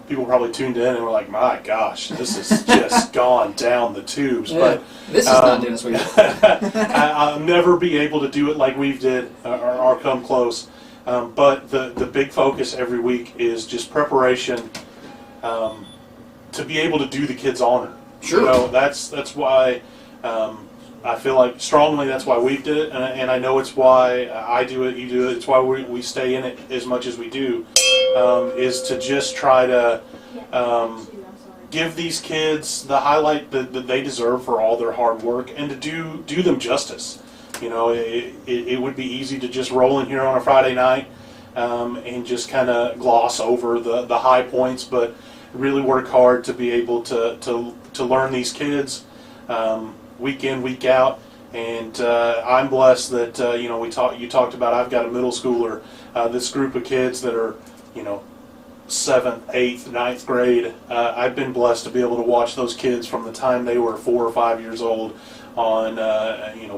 people probably tuned in and were like, "My gosh, this has just gone down the tubes." Yeah, but this is not Dennis Weaver. I'll never be able to do it like we've did or come close. But the big focus every week is just preparation. To be able to do the kids honor. Sure. That's why I feel like strongly that's why we did it, and I know it's why I do it, you do it, it's why we stay in it as much as we do, is to just try to give these kids the highlight that they deserve for all their hard work and to do them justice. It would be easy to just roll in here on a Friday night and just kind of gloss over the high points, but really work hard to be able to learn these kids week in, week out, and I'm blessed that you talked about. I've got a middle schooler, this group of kids that are 7th, 8th, 9th grade. I've been blessed to be able to watch those kids from the time they were 4 or 5 years old on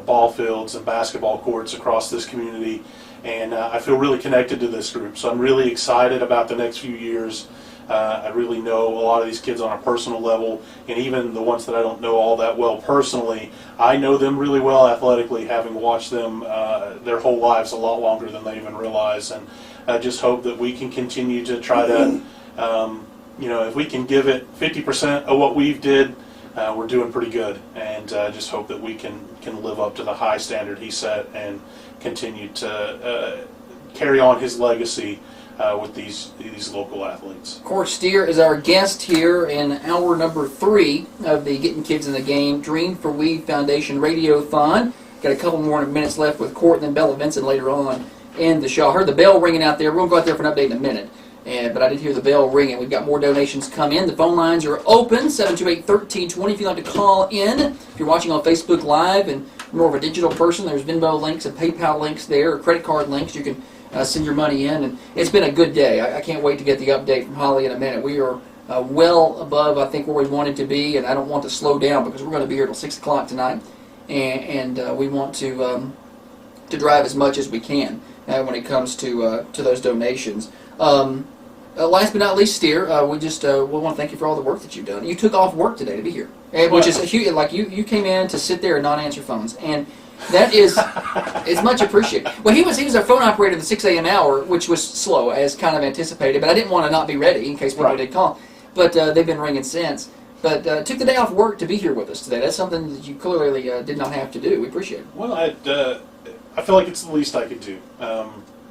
ball fields and basketball courts across this community, and I feel really connected to this group. So I'm really excited about the next few years. I really know a lot of these kids on a personal level, and even the ones that I don't know all that well personally, I know them really well athletically, having watched them their whole lives a lot longer than they even realize. And I just hope that we can continue to try to, if we can give it 50% of what we've did, we're doing pretty good. And just hope that we can live up to the high standard he set and continue to carry on his legacy with these local athletes. Court Steer is our guest here in hour number 3 of the Getting Kids in the Game Dream for We Foundation Radio-thon. Got a couple more minutes left with Court and then Bella Vincent later on in the show. I heard the bell ringing out there. We're going to go out there for an update in a minute. But I did hear the bell ringing. We've got more donations come in. The phone lines are open, 728-1320 if you'd like to call in. If you're watching on Facebook Live and more of a digital person, there's Venmo links and PayPal links there, or credit card links. You can send your money in, and it's been a good day. I can't wait to get the update from Holly in a minute. We are well above, I think, where we wanted to be, and I don't want to slow down because we're going to be here till 6 o'clock tonight, and we want to drive as much as we can when it comes to those donations. Last but not least, Steer, we want to thank you for all the work that you've done. You took off work today to be here, which is a huge. Like you came in to sit there and not answer phones, and that is much appreciated. Well, he was our phone operator at the 6 a.m. hour, which was slow as kind of anticipated, but I didn't want to not be ready in case people did call. But they've been ringing since. But took the day off work to be here with us today. That's something that you clearly did not have to do. We appreciate it. Well, I feel like it's the least I could do.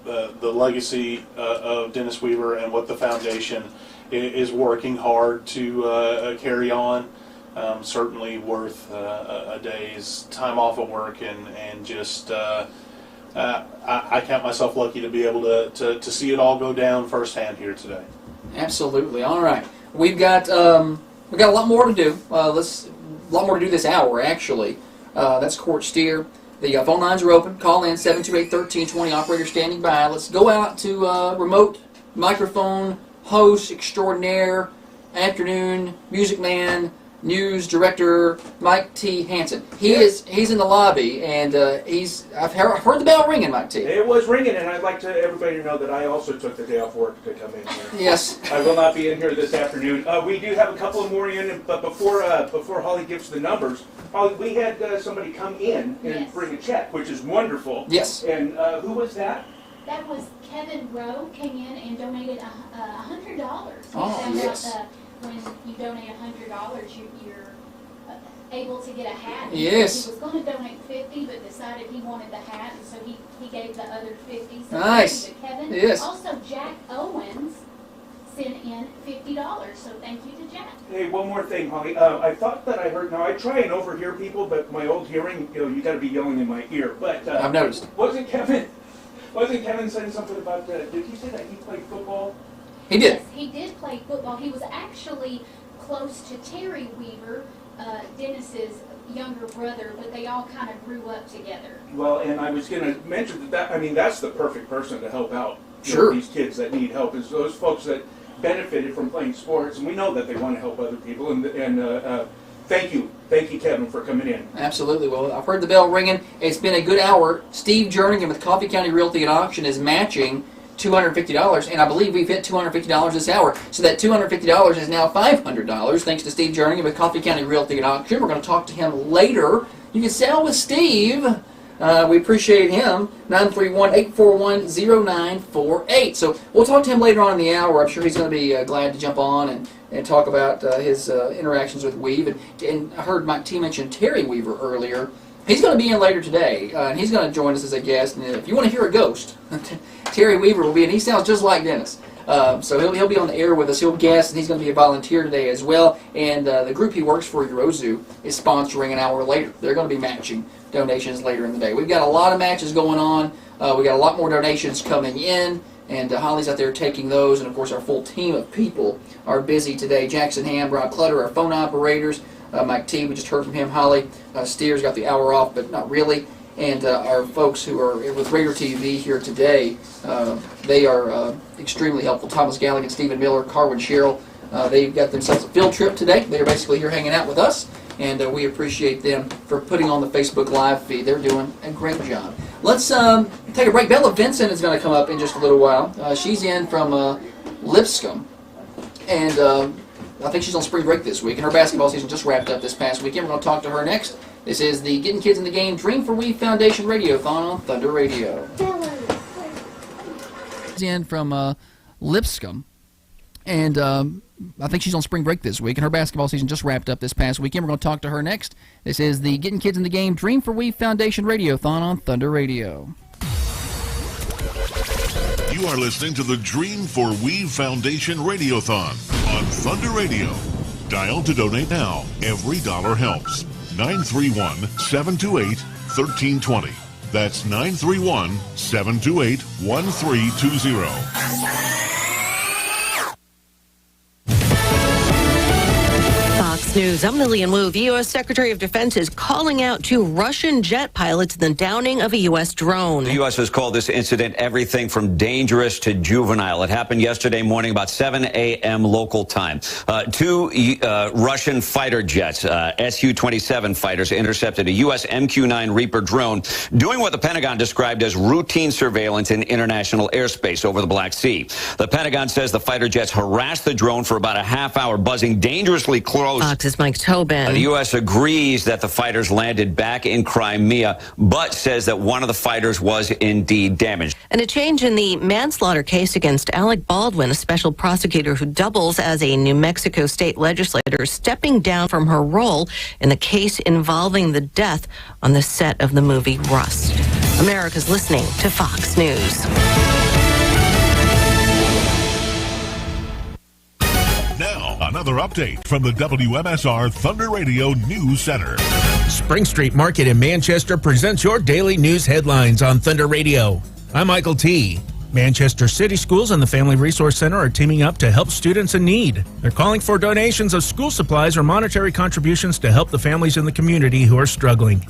The legacy of Dennis Weaver and what the foundation is working hard to carry on. Certainly worth a day's time off of work, and just I count myself lucky to be able to see it all go down firsthand here today. Absolutely. All right, we've got a lot more to do. A lot more to do this hour actually. That's Court Steer. The phone lines are open. Call in 728-1320. Operator standing by. Let's go out to remote microphone host extraordinaire, afternoon music man, news director Mike T. Hansen. He's in the lobby, and I've heard the bell ringing, Mike T. It was ringing, and I'd like everybody to know that I also took the day off work to come in here. Yes. I will not be in here this afternoon. We do have a couple more in, but before Holly gives the numbers, Holly, we had somebody come in and bring a check, which is wonderful. Yes. And who was that? That was Kevin Rowe, came in and donated $100. Oh, yes. When you donate $100, you're able to get a hat. Yes. He was going to donate 50, but decided he wanted the hat, and so he gave the other 50. So nice. Thank you to Kevin. Yes. Also, Jack Owens sent in $50, so thank you to Jack. Hey, one more thing, Holly. I thought that I heard. Now I try and overhear people, but my old hearing, you got to be yelling in my ear. But I've noticed. Wasn't Kevin saying something about? Did he say that he played football? He did. Yes, he did play football. He was actually close to Terry Weaver, Dennis's younger brother, but they all kind of grew up together. Well, and I was going to mention that, I mean, that's the perfect person to help out these kids that need help, is those folks that benefited from playing sports, and we know that they want to help other people, and thank you, Kevin, for coming in. Absolutely. Well, I've heard the bell ringing. It's been a good hour. Steve Jernigan with Coffee County Realty and Auction is matching $250, and I believe we've hit $250 this hour. So that $250 is now $500, thanks to Steve Jernigan with Coffee County Realty and Auction. We're going to talk to him later. You can sell with Steve. We appreciate him. 931-841-0948. So we'll talk to him later on in the hour. I'm sure he's going to be glad to jump on and talk about his interactions with Weave. And I heard Mike T mention Terry Weaver earlier. He's going to be in later today, and he's going to join us as a guest. And if you want to hear a ghost, Terry Weaver will be, and he sounds just like Dennis. So he'll be on the air with us. He'll guest, and he's going to be a volunteer today as well. And the group he works for, Eurozu, is sponsoring an hour later. They're going to be matching donations later in the day. We've got a lot of matches going on. We got a lot more donations coming in, and Holly's out there taking those. And of course, our full team of people are busy today. Jackson Ham, Rob Clutter, our phone operators. Mike T, we just heard from him. Holly Steers got the hour off, but not really. And our folks who are with Raider TV here today, they are extremely helpful. Thomas Galligan, Stephen Miller, Carwin Sherrill. They've got themselves a field trip today. They're basically here hanging out with us, and we appreciate them for putting on the Facebook Live feed. They're doing a great job. Let's take a break. Bella Vincent is going to come up in just a little while. She's in from Lipscomb, and I think she's on spring break this week, and her basketball season just wrapped up this past weekend. We're going to talk to her next. This is the Getting Kids in the Game Dream for We Foundation Radiothon on Thunder Radio. In from Lipscomb, and I think she's on spring break this week, and her basketball season just wrapped up this past weekend. We're going to talk to her next. This is the Getting Kids in the Game Dream for We Foundation Radiothon on Thunder Radio. You are listening to the Dream for We Foundation Radiothon on Thunder Radio. Dial to donate now. Every dollar helps. 931-728-1320. That's 931-728-1320. Fox Fox News, I'm Lillian Wu. The U.S. Secretary of Defense is calling out 2 Russian jet pilots in the downing of a U.S. drone. The U.S. has called this incident everything from dangerous to juvenile. It happened yesterday morning about 7 a.m. local time. 2 Russian fighter jets, Su-27 fighters, intercepted a U.S. MQ-9 Reaper drone doing what the Pentagon described as routine surveillance in international airspace over the Black Sea. The Pentagon says the fighter jets harassed the drone for about a half hour, buzzing dangerously close. Fox's Mike Tobin. The U.S. agrees that the fighters landed back in Crimea, but says that one of the fighters was indeed damaged. And a change in the manslaughter case against Alec Baldwin, a special prosecutor who doubles as a New Mexico state legislator, stepping down from her role in the case involving the death on the set of the movie Rust. America's listening to Fox News. Now, another update from the WMSR Thunder Radio News Center. Spring Street Market in Manchester presents your daily news headlines on Thunder Radio. I'm Michael T. Manchester City Schools and the Family Resource Center are teaming up to help students in need. They're calling for donations of school supplies or monetary contributions to help the families in the community who are struggling.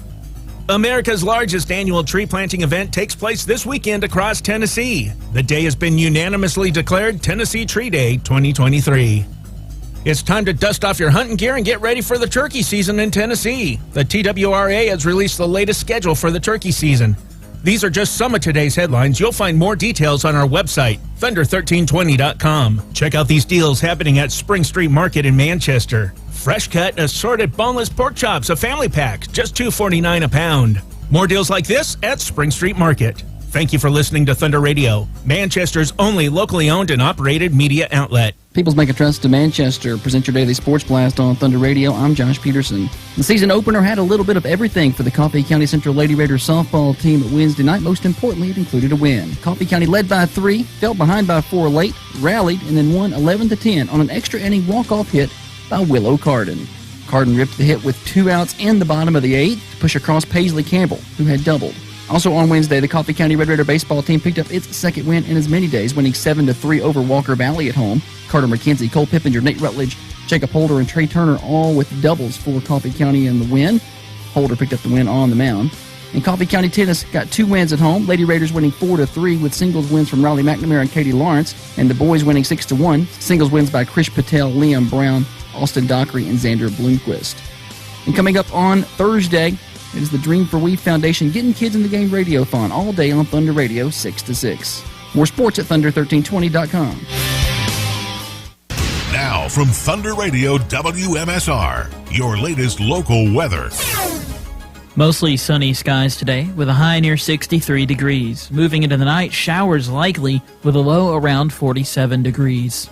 America's largest annual tree planting event takes place this weekend across Tennessee. The day has been unanimously declared Tennessee Tree Day 2023. It's time to dust off your hunting gear and get ready for the turkey season in Tennessee. The TWRA has released the latest schedule for the turkey season. These are just some of today's headlines. You'll find more details on our website, thunder1320.com. Check out these deals happening at Spring Street Market in Manchester. Fresh cut, assorted boneless pork chops, a family pack, just $2.49 a pound. More deals like this at Spring Street Market. Thank you for listening to Thunder Radio, Manchester's only locally owned and operated media outlet. People's Make a Trust to Manchester present your daily sports blast on Thunder Radio. I'm Josh Peterson. The season opener had a little bit of everything for the Coffee County Central Lady Raiders softball team Wednesday night. Most importantly, it included a win. Coffee County led by 3, fell behind by 4 late, rallied, and then won 11-10 on an extra inning walk-off hit by Willow Carden. Carden ripped the hit with 2 outs in the bottom of the 8th to push across Paisley Campbell, who had doubled. Also on Wednesday, the Coffee County Red Raider baseball team picked up its second win in as many days, winning 7-3 over Walker Valley at home. Carter McKenzie, Cole Pippinger, Nate Rutledge, Jacob Holder, and Trey Turner all with doubles for Coffee County in the win. Holder picked up the win on the mound. And Coffee County Tennis got 2 wins at home. Lady Raiders winning 4-3 with singles wins from Riley McNamara and Katie Lawrence, and the boys winning 6-1. Singles wins by Krish Patel, Liam Brown, Austin Dockery, and Xander Bloomquist. And coming up on Thursday, it is the Dream for We Foundation Getting Kids in the Game Radiothon all day on Thunder Radio 6 to 6. More sports at thunder1320.com. Now from Thunder Radio WMSR, your latest local weather. Mostly sunny skies today with a high near 63 degrees. Moving into the night, showers likely with a low around 47 degrees.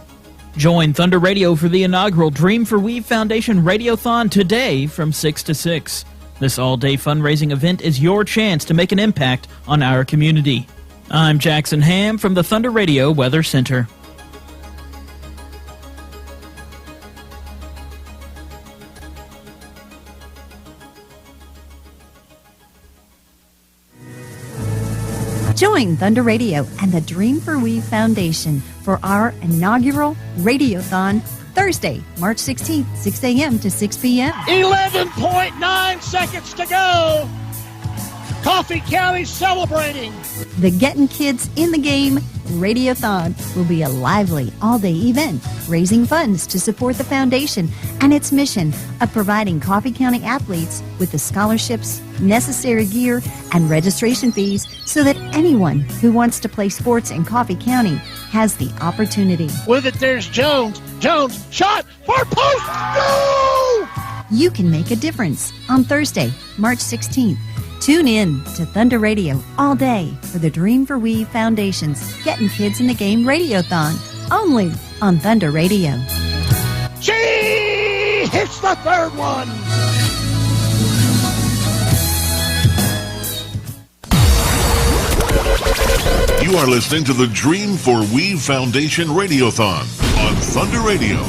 Join Thunder Radio for the inaugural Dream for We Foundation Radiothon today from 6 to 6. This all-day fundraising event is your chance to make an impact on our community. I'm Jackson Ham from the Thunder Radio Weather Center. Join Thunder Radio and the Dream for We Foundation for our inaugural Radiothon Thursday, March 16th, 6 a.m. to 6 p.m. 11.9 seconds to go. Coffee County celebrating. The Getting Kids in the Game Radiothon will be a lively all-day event, raising funds to support the foundation and its mission of providing Coffee County athletes with the scholarships, necessary gear, and registration fees so that anyone who wants to play sports in Coffee County has the opportunity. With it, there's Jones. Jones, shot for post. Go! You can make a difference on Thursday, March 16th. Tune in to Thunder Radio all day for the Dream for We Foundation's Getting Kids in the Game Radiothon, only on Thunder Radio. She hits the third one. You are listening to the Dream for We Foundation Radiothon on Thunder Radio.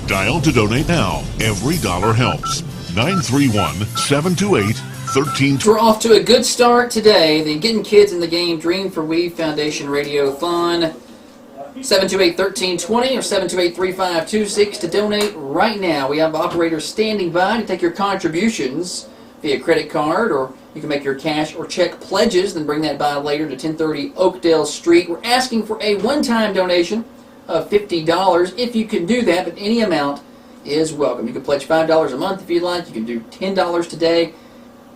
Dial to donate now. Every dollar helps. 931-728-13. We're off to a good start today. The Getting Kids in the Game Dream for We Foundation Radiothon. 728-1320 or 728-3526 to donate right now. We have operators standing by to take your contributions via credit card, or you can make your cash or check pledges, then bring that by later to 1030 Oakdale Street. We're asking for a one-time donation of $50 if you can do that, but any amount is welcome. You can pledge $5 a month if you'd like. You can do $10 today,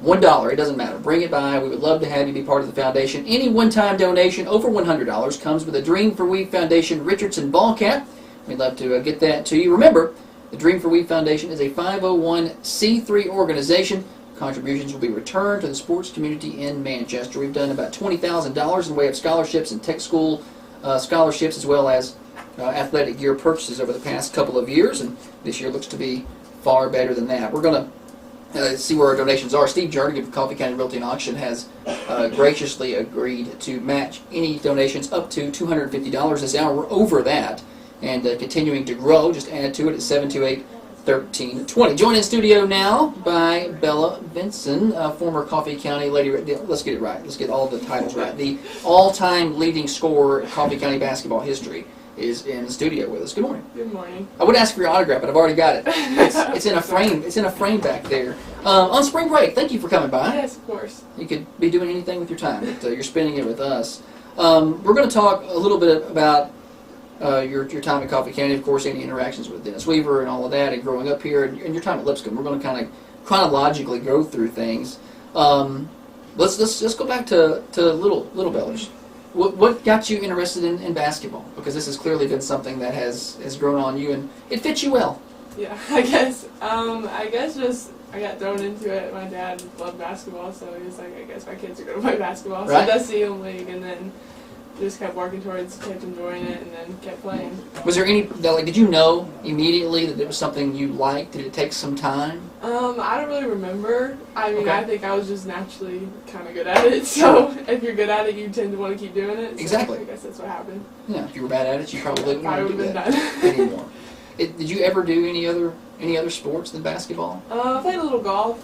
$1, it doesn't matter. Bring it by. We would love to have you be part of the foundation. Any one-time donation over $100 comes with a Dream for We Foundation Richardson ball cap. We'd love to get that to you. Remember, the Dream for We Foundation is a 501c3 organization. Contributions will be returned to the sports community in Manchester. We've done about $20,000 in way of scholarships and tech school scholarships, as well as athletic gear purchases over the past couple of years, and this year looks to be far better than that. We're going to see where our donations are. Steve Jernigan of Coffee County Realty and Auction has graciously agreed to match any donations up to $250 this hour. We're over that and continuing to grow. Just add to it at 728-1320. Joined in studio now by Bella Vinson, former Coffee County Lady. Let's get it right. Let's get all the titles right. The all-time leading scorer in Coffee County basketball history is in the studio with us. Good morning. Good morning. I would ask for your autograph, but I've already got it. It's in a frame. It's in a frame back there. On spring break, thank you for coming by. Yes, of course. You could be doing anything with your time, but you're spending it with us. We're going to talk a little bit about your time at Coffee County, of course, any interactions with Dennis Weaver and all of that, and growing up here, and your time at Lipscomb. We're going to kind of chronologically go through things. Let's go back to Little Bellers. What got you interested in basketball? Because this has clearly been something that has grown on you, and it fits you well. Yeah, I guess. Just I got thrown into it. My dad loved basketball, so he was like, I guess my kids are going to play basketball. So Right. that's the league, and then just kept working towards, kept enjoying it, and then kept playing. Was there any, did you know immediately that it was something you liked? Did it take some time? I don't really remember. I mean, Okay. I think I was just naturally kind of good at it. So if you're good at it, you tend to want to keep doing it. So Exactly. I guess that's what happened. Yeah, if you were bad at it, you probably wouldn't want to do Probably that would've been anymore. Did you ever do any other sports than basketball? I played a little golf.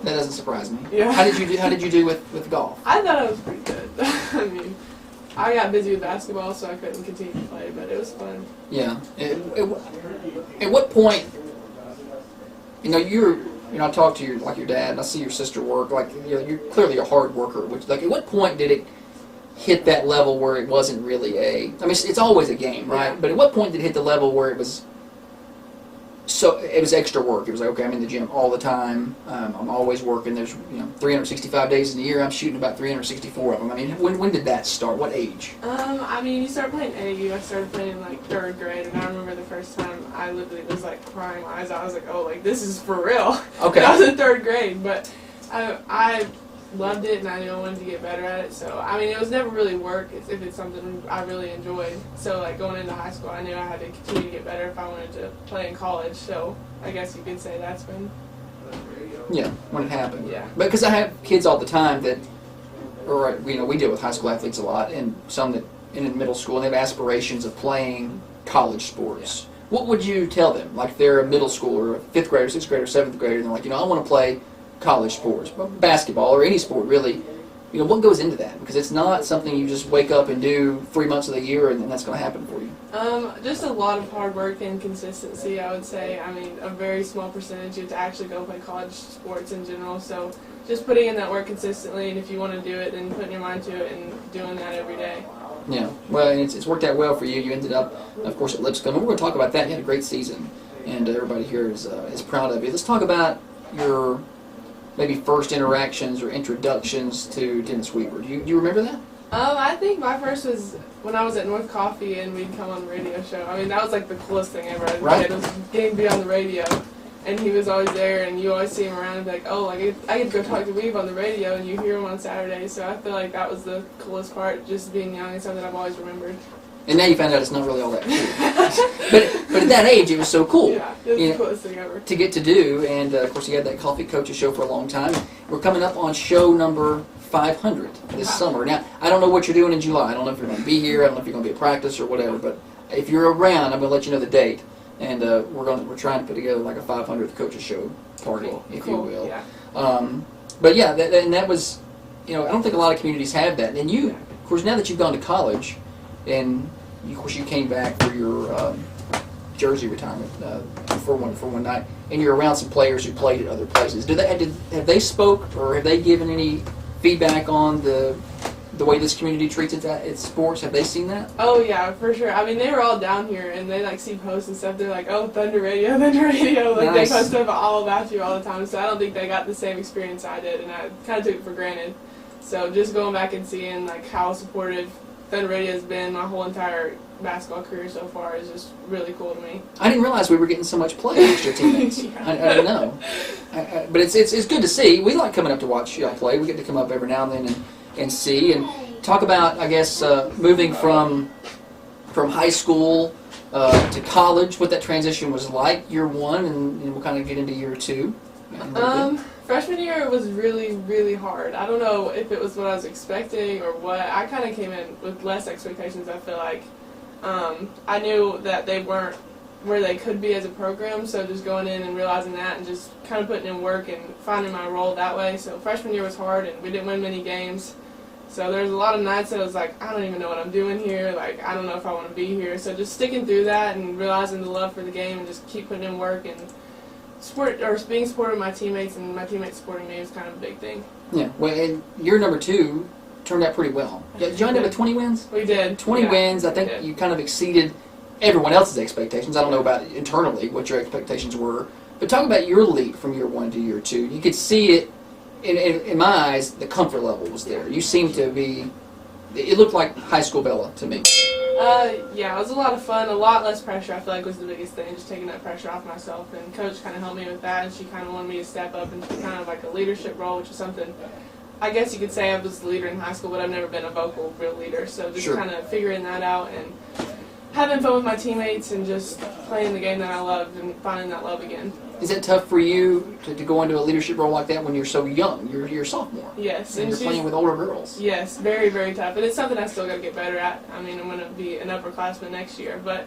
That doesn't surprise me. Yeah. How did you do with golf? I thought I was pretty good. I mean, I got busy with basketball, so I couldn't continue to play, but it was fun. Yeah. At what point, I talk to your dad, and I see your sister work. You're clearly a hard worker. At what point did it hit that level where it wasn't really it's always a game, right? Yeah. But at what point did it hit the level where it was extra work? It was like, okay, I'm in the gym all the time. I'm always working. There's 365 days in a year. I'm shooting about 364 of them. I mean, when did that start? What age? You start playing AAU. I started playing in 3rd grade, and I remember the first time I literally was crying my eyes out. I was like, oh, this is for real. Okay. I was in 3rd grade, but I loved it, and I knew I wanted to get better at it. So, it was never really work if it's something I really enjoyed. So, going into high school, I knew I had to continue to get better if I wanted to play in college. So, I guess you could say that's when. Yeah, when it happened. Yeah. Because I have kids all the time we deal with high school athletes a lot, and some that in middle school, and they have aspirations of playing college sports. Yeah. What would you tell them? Like, they're a middle schooler, a 5th grader, 6th grader, 7th grader, and they're like, I want to play college sports, basketball or any sport really. What goes into that? Because it's not something you just wake up and do 3 months of the year and then that's going to happen for you. Just a lot of hard work and consistency, I would say. A very small percentage you have to actually go play college sports in general. So just putting in that work consistently, and if you want to do it, then putting your mind to it and doing that every day. Yeah, well, and it's worked out well for you. You ended up, of course, at Lipscomb. And we're going to talk about that. You had a great season, and everybody here is proud of you. Let's talk about your maybe first interactions or introductions to Dennis Weaver. Do you remember that? I think my first was when I was at North Coffee and we'd come on the radio show. That was the coolest thing ever. Right. It was getting to be on the radio, and he was always there, and you always see him around and be like, oh, I get to go talk to Weave on the radio, and you hear him on Saturdays. So I feel like that was the coolest part, just being young and something I've always remembered. And now you found out it's not really all that cool. but at that age, it was so cool. Yeah, it was the coolest thing ever. To get to do, and of course you had that Coffee Coaches show for a long time. We're coming up on show number 500 this summer. Now, I don't know what you're doing in July. I don't know if you're going to be here. I don't know if you're going to be at practice or whatever. But if you're around, I'm going to let you know the date. And we're trying to put together a 500th Coaches show party, if you will. Yeah. But yeah, that was, I don't think a lot of communities have that. And you, of course, now that you've gone to college, and of course, you came back for your jersey retirement for one night, and you're around some players who played at other places. Have they spoke or have they given any feedback on the way this community treats its sports? Have they seen that? Oh yeah, for sure. I mean, they were all down here, and they like see posts and stuff. They're like, "Oh, Thunder Radio, Thunder Radio!" Like Nice. they post stuff all about you all the time. So I don't think they got the same experience I did, and I kind of took it for granted. So just going back and seeing like how supportive Thunder Radio has been my whole entire basketball career so far is just really cool to me. I didn't realize we were getting so much play against your teammates. I didn't know. But it's good to see. We like coming up to watch y'all play. We get to come up every now and then and see and talk about, I guess, moving from high school to college, what that transition was like, year one, and we'll kind of get into year two. Freshman year was really, really hard. I don't know if it was what I was expecting or what. I kind of came in with less expectations, I feel like. I knew that they weren't where they could be as a program, so just going in and realizing that and just kind of putting in work and finding my role that way. So freshman year was hard, and we didn't win many games. So there's a lot of nights that I was like, I don't even know what I'm doing here. Like, I don't know if I want to be here. So just sticking through that and realizing the love for the game and just keep putting in work and being supported by my teammates and my teammates supporting me was kind of a big thing. Yeah, well, and year number two turned out pretty well. Did you end up with 20 wins? We did. 20 wins. I think you kind of exceeded everyone else's expectations. I don't know about internally what your expectations were. But talk about your leap from year one to year two. You could see it, in my eyes, the comfort level was there. You seemed to be, it looked like high school Bella to me. Yeah, it was a lot of fun. A lot less pressure, I feel like, was the biggest thing, just taking that pressure off myself. And Coach kind of helped me with that, and she kind of wanted me to step up into kind of like a leadership role, which is something, I guess you could say I was the leader in high school, but I've never been a vocal real leader. So just kind of figuring that out and having fun with my teammates and just playing the game that I loved and finding that love again. Is it tough for you to go into a leadership role like that when you're so young? You're a sophomore. Yes. And you're playing with older girls. Yes, very, very tough. And it's something I still got to get better at. I mean, I'm going to be an upperclassman next year. But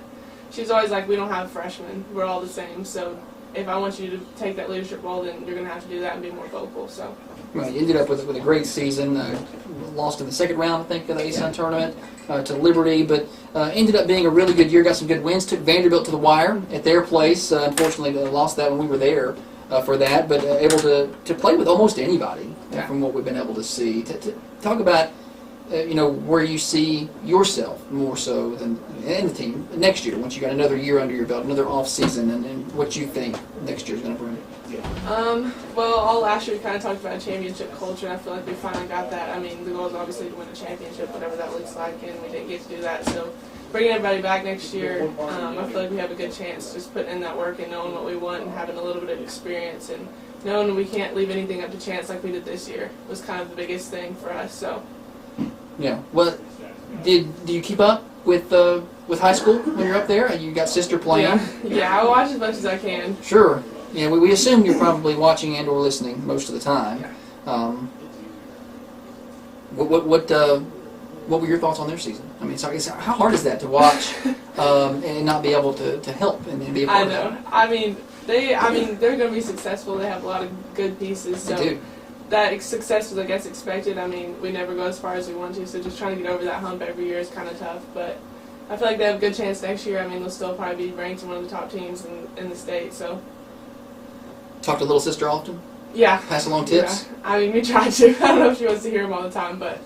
she's always like, we don't have freshmen. We're all the same. So if I want you to take that leadership role, then you're going to have to do that and be more vocal. So. Well, you ended up with a great season. Lost in the second round, I think, of the ASUN tournament to Liberty, but ended up being a really good year. Got some good wins. Took Vanderbilt to the wire at their place. Unfortunately, they lost that when we were there for that, but able to play with almost anybody from what we've been able to see. To talk about where you see yourself more so than and the team next year once you got another year under your belt, another off season, and what you think next year's going to bring. Well, all last year we kind of talked about championship culture, and I feel like we finally got that. I mean, the goal is obviously to win a championship, whatever that looks like, and we didn't get to do that. So bringing everybody back next year, I feel like we have a good chance just putting in that work and knowing what we want and having a little bit of experience and knowing we can't leave anything up to chance like we did this year was kind of the biggest thing for us. So. Yeah. Well, do you keep up with high school when you're up there? You got sister playing. Yeah, I watch as much as I can. Sure. Yeah, we assume you're probably watching and or listening most of the time. What were your thoughts on their season? I mean, how hard is that to watch and not be able to help and be a part of it? I know. They're going to be successful. They have a lot of good pieces. So they do. That success was, I guess, expected. I mean, we never go as far as we want to, so just trying to get over that hump every year is kind of tough. But I feel like they have a good chance next year. I mean, they'll still probably be ranked in one of the top teams in the state. So. Talk to little sister often? Yeah. Pass along tips? Yeah. I mean, we try to. I don't know if she wants to hear them all the time, but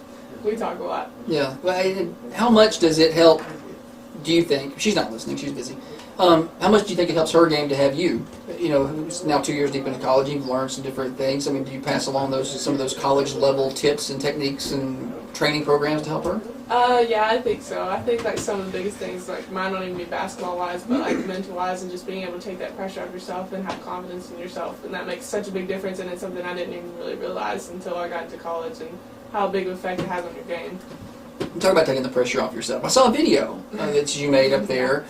we talk a lot. Yeah. Well, how much does it help, do you think? She's not listening. She's busy. How much do you think it helps her game to have you, who's now 2 years deep into college, you've learned some different things? I mean, do you pass along some of those college-level tips and techniques and training programs to help her? Yeah, I think so. I think like some of the biggest things, like mine don't even be basketball-wise, but like mental-wise and just being able to take that pressure off yourself and have confidence in yourself. And that makes such a big difference, and it's something I didn't even really realize until I got into college and how big of an effect it has on your game. Talk about taking the pressure off yourself. I saw a video that you made up there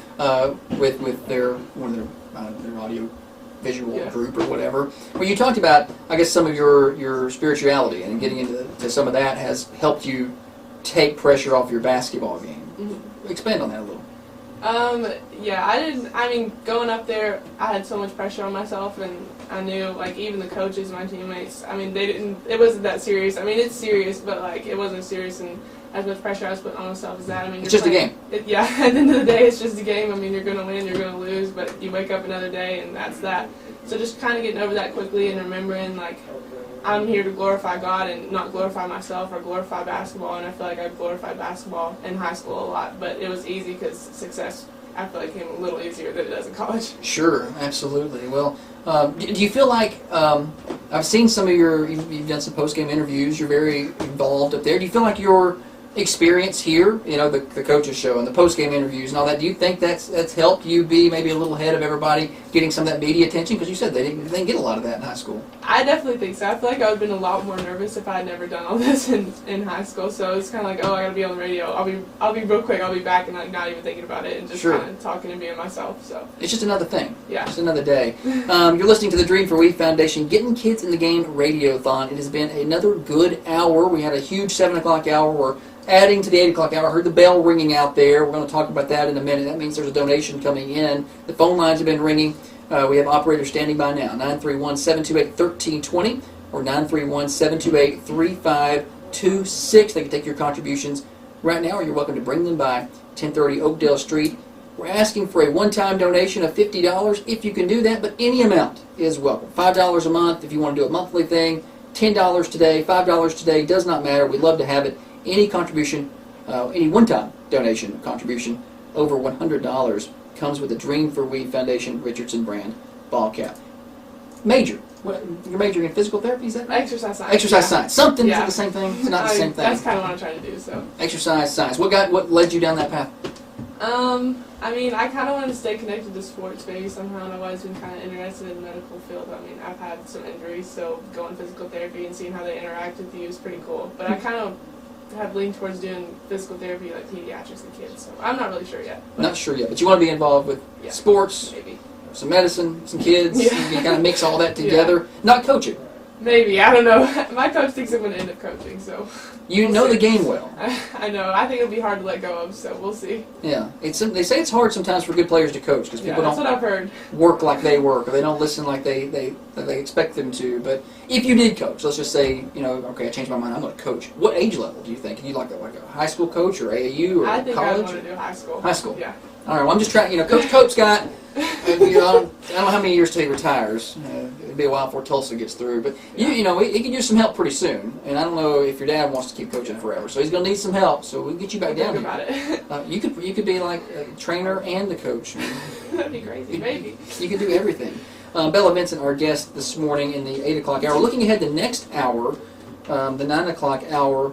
with one of their audio visual group or whatever, where you talked about, I guess, some of your spirituality and getting into some of that has helped you take pressure off your basketball game. Mm-hmm. Expand on that a little. Yeah, I didn't. I mean, going up there, I had so much pressure on myself, and I knew, like, even the coaches, my teammates, I mean, they didn't. It wasn't that serious. I mean, it's serious, but like, it wasn't serious, and as much pressure I was putting on myself as that. I mean, it's just a game. Yeah, at the end of the day, it's just a game. I mean, you're gonna win, you're gonna lose, but you wake up another day, and that's that. So just kind of getting over that quickly and remembering, like, I'm here to glorify God and not glorify myself or glorify basketball, and I feel like I've glorified basketball in high school a lot, but it was easy because success, I feel like, came a little easier than it does in college. Sure, absolutely. Well, do you feel like, I've seen some of you've done some post-game interviews, you're very involved up there. Do you feel like your experience here, you know, the coaches show and the post-game interviews and all that, do you think that's helped you be maybe a little ahead of everybody, getting some of that media attention? Because you said they didn't get a lot of that in high school. I definitely think so. I feel like I would have been a lot more nervous if I had never done all this in high school. So it's kind of like, oh, I got to be on the radio. I'll be real quick. I'll be back and like not even thinking about it and just kind of talking and being myself. So it's just another thing. Yeah. Just another day. You're listening to the Dream for We Foundation, Getting Kids in the Game Radio-a-thon. It has been another good hour. We had a huge 7 o'clock hour. We're adding to the 8 o'clock hour. I heard the bell ringing out there. We're going to talk about that in a minute. That means there's a donation coming in. The phone lines have been ringing. We have operators standing by now. 931-728-1320 or 931-728-3526. They can take your contributions right now, or you're welcome to bring them by 1030 Oakdale Street. We're asking for a one-time donation of $50 if you can do that, but any amount is welcome. $5 a month if you want to do a monthly thing. $10 today, $5 today, does not matter. We'd love to have it. Any contribution, any one-time donation contribution over $100 comes with the Dream for We Foundation Richardson brand ball cap. Major. You're majoring in physical therapy, is that right? Exercise science. Exercise science. Something, is it the same thing? It's not the same thing. That's kind of what I'm trying to do, so. Exercise science. What led you down that path? I mean, I kind of wanted to stay connected to sports maybe somehow, and I've always been kind of interested in the medical field. I mean, I've had some injuries, so going physical therapy and seeing how they interact with you is pretty cool. But I kind of have leaned towards doing physical therapy like pediatrics and kids, so I'm not really sure yet. Not sure yet, but you want to be involved with sports, maybe some medicine, some kids. You can kind of mix all that together. Not coaching. Maybe, I don't know. My coach thinks I'm going to end up coaching, so. You know the game well. I know. I think it'll be hard to let go of, so we'll see. Yeah, they say it's hard sometimes for good players to coach because people that's what I've heard. Work like they work, or they don't listen like they expect them to. But if you did coach, let's just say, okay, I changed my mind, I'm going to coach. What age level do you think? Can you like a high school coach or AAU or I think college? I want to do high school. High school. Yeah. All right. Well, I'm just trying. Coach Cope's got. I don't know how many years till he retires. It'll be a while before Tulsa gets through, but he could use some help pretty soon. And I don't know if your dad wants to keep coaching forever, so he's going to need some help. So we'll get you back down here. You could be like a trainer and the coach. That'd be crazy, maybe. You could do everything. Bella Vincent, our guest this morning in the 8 o'clock hour. Looking ahead to the next hour, the 9 o'clock hour,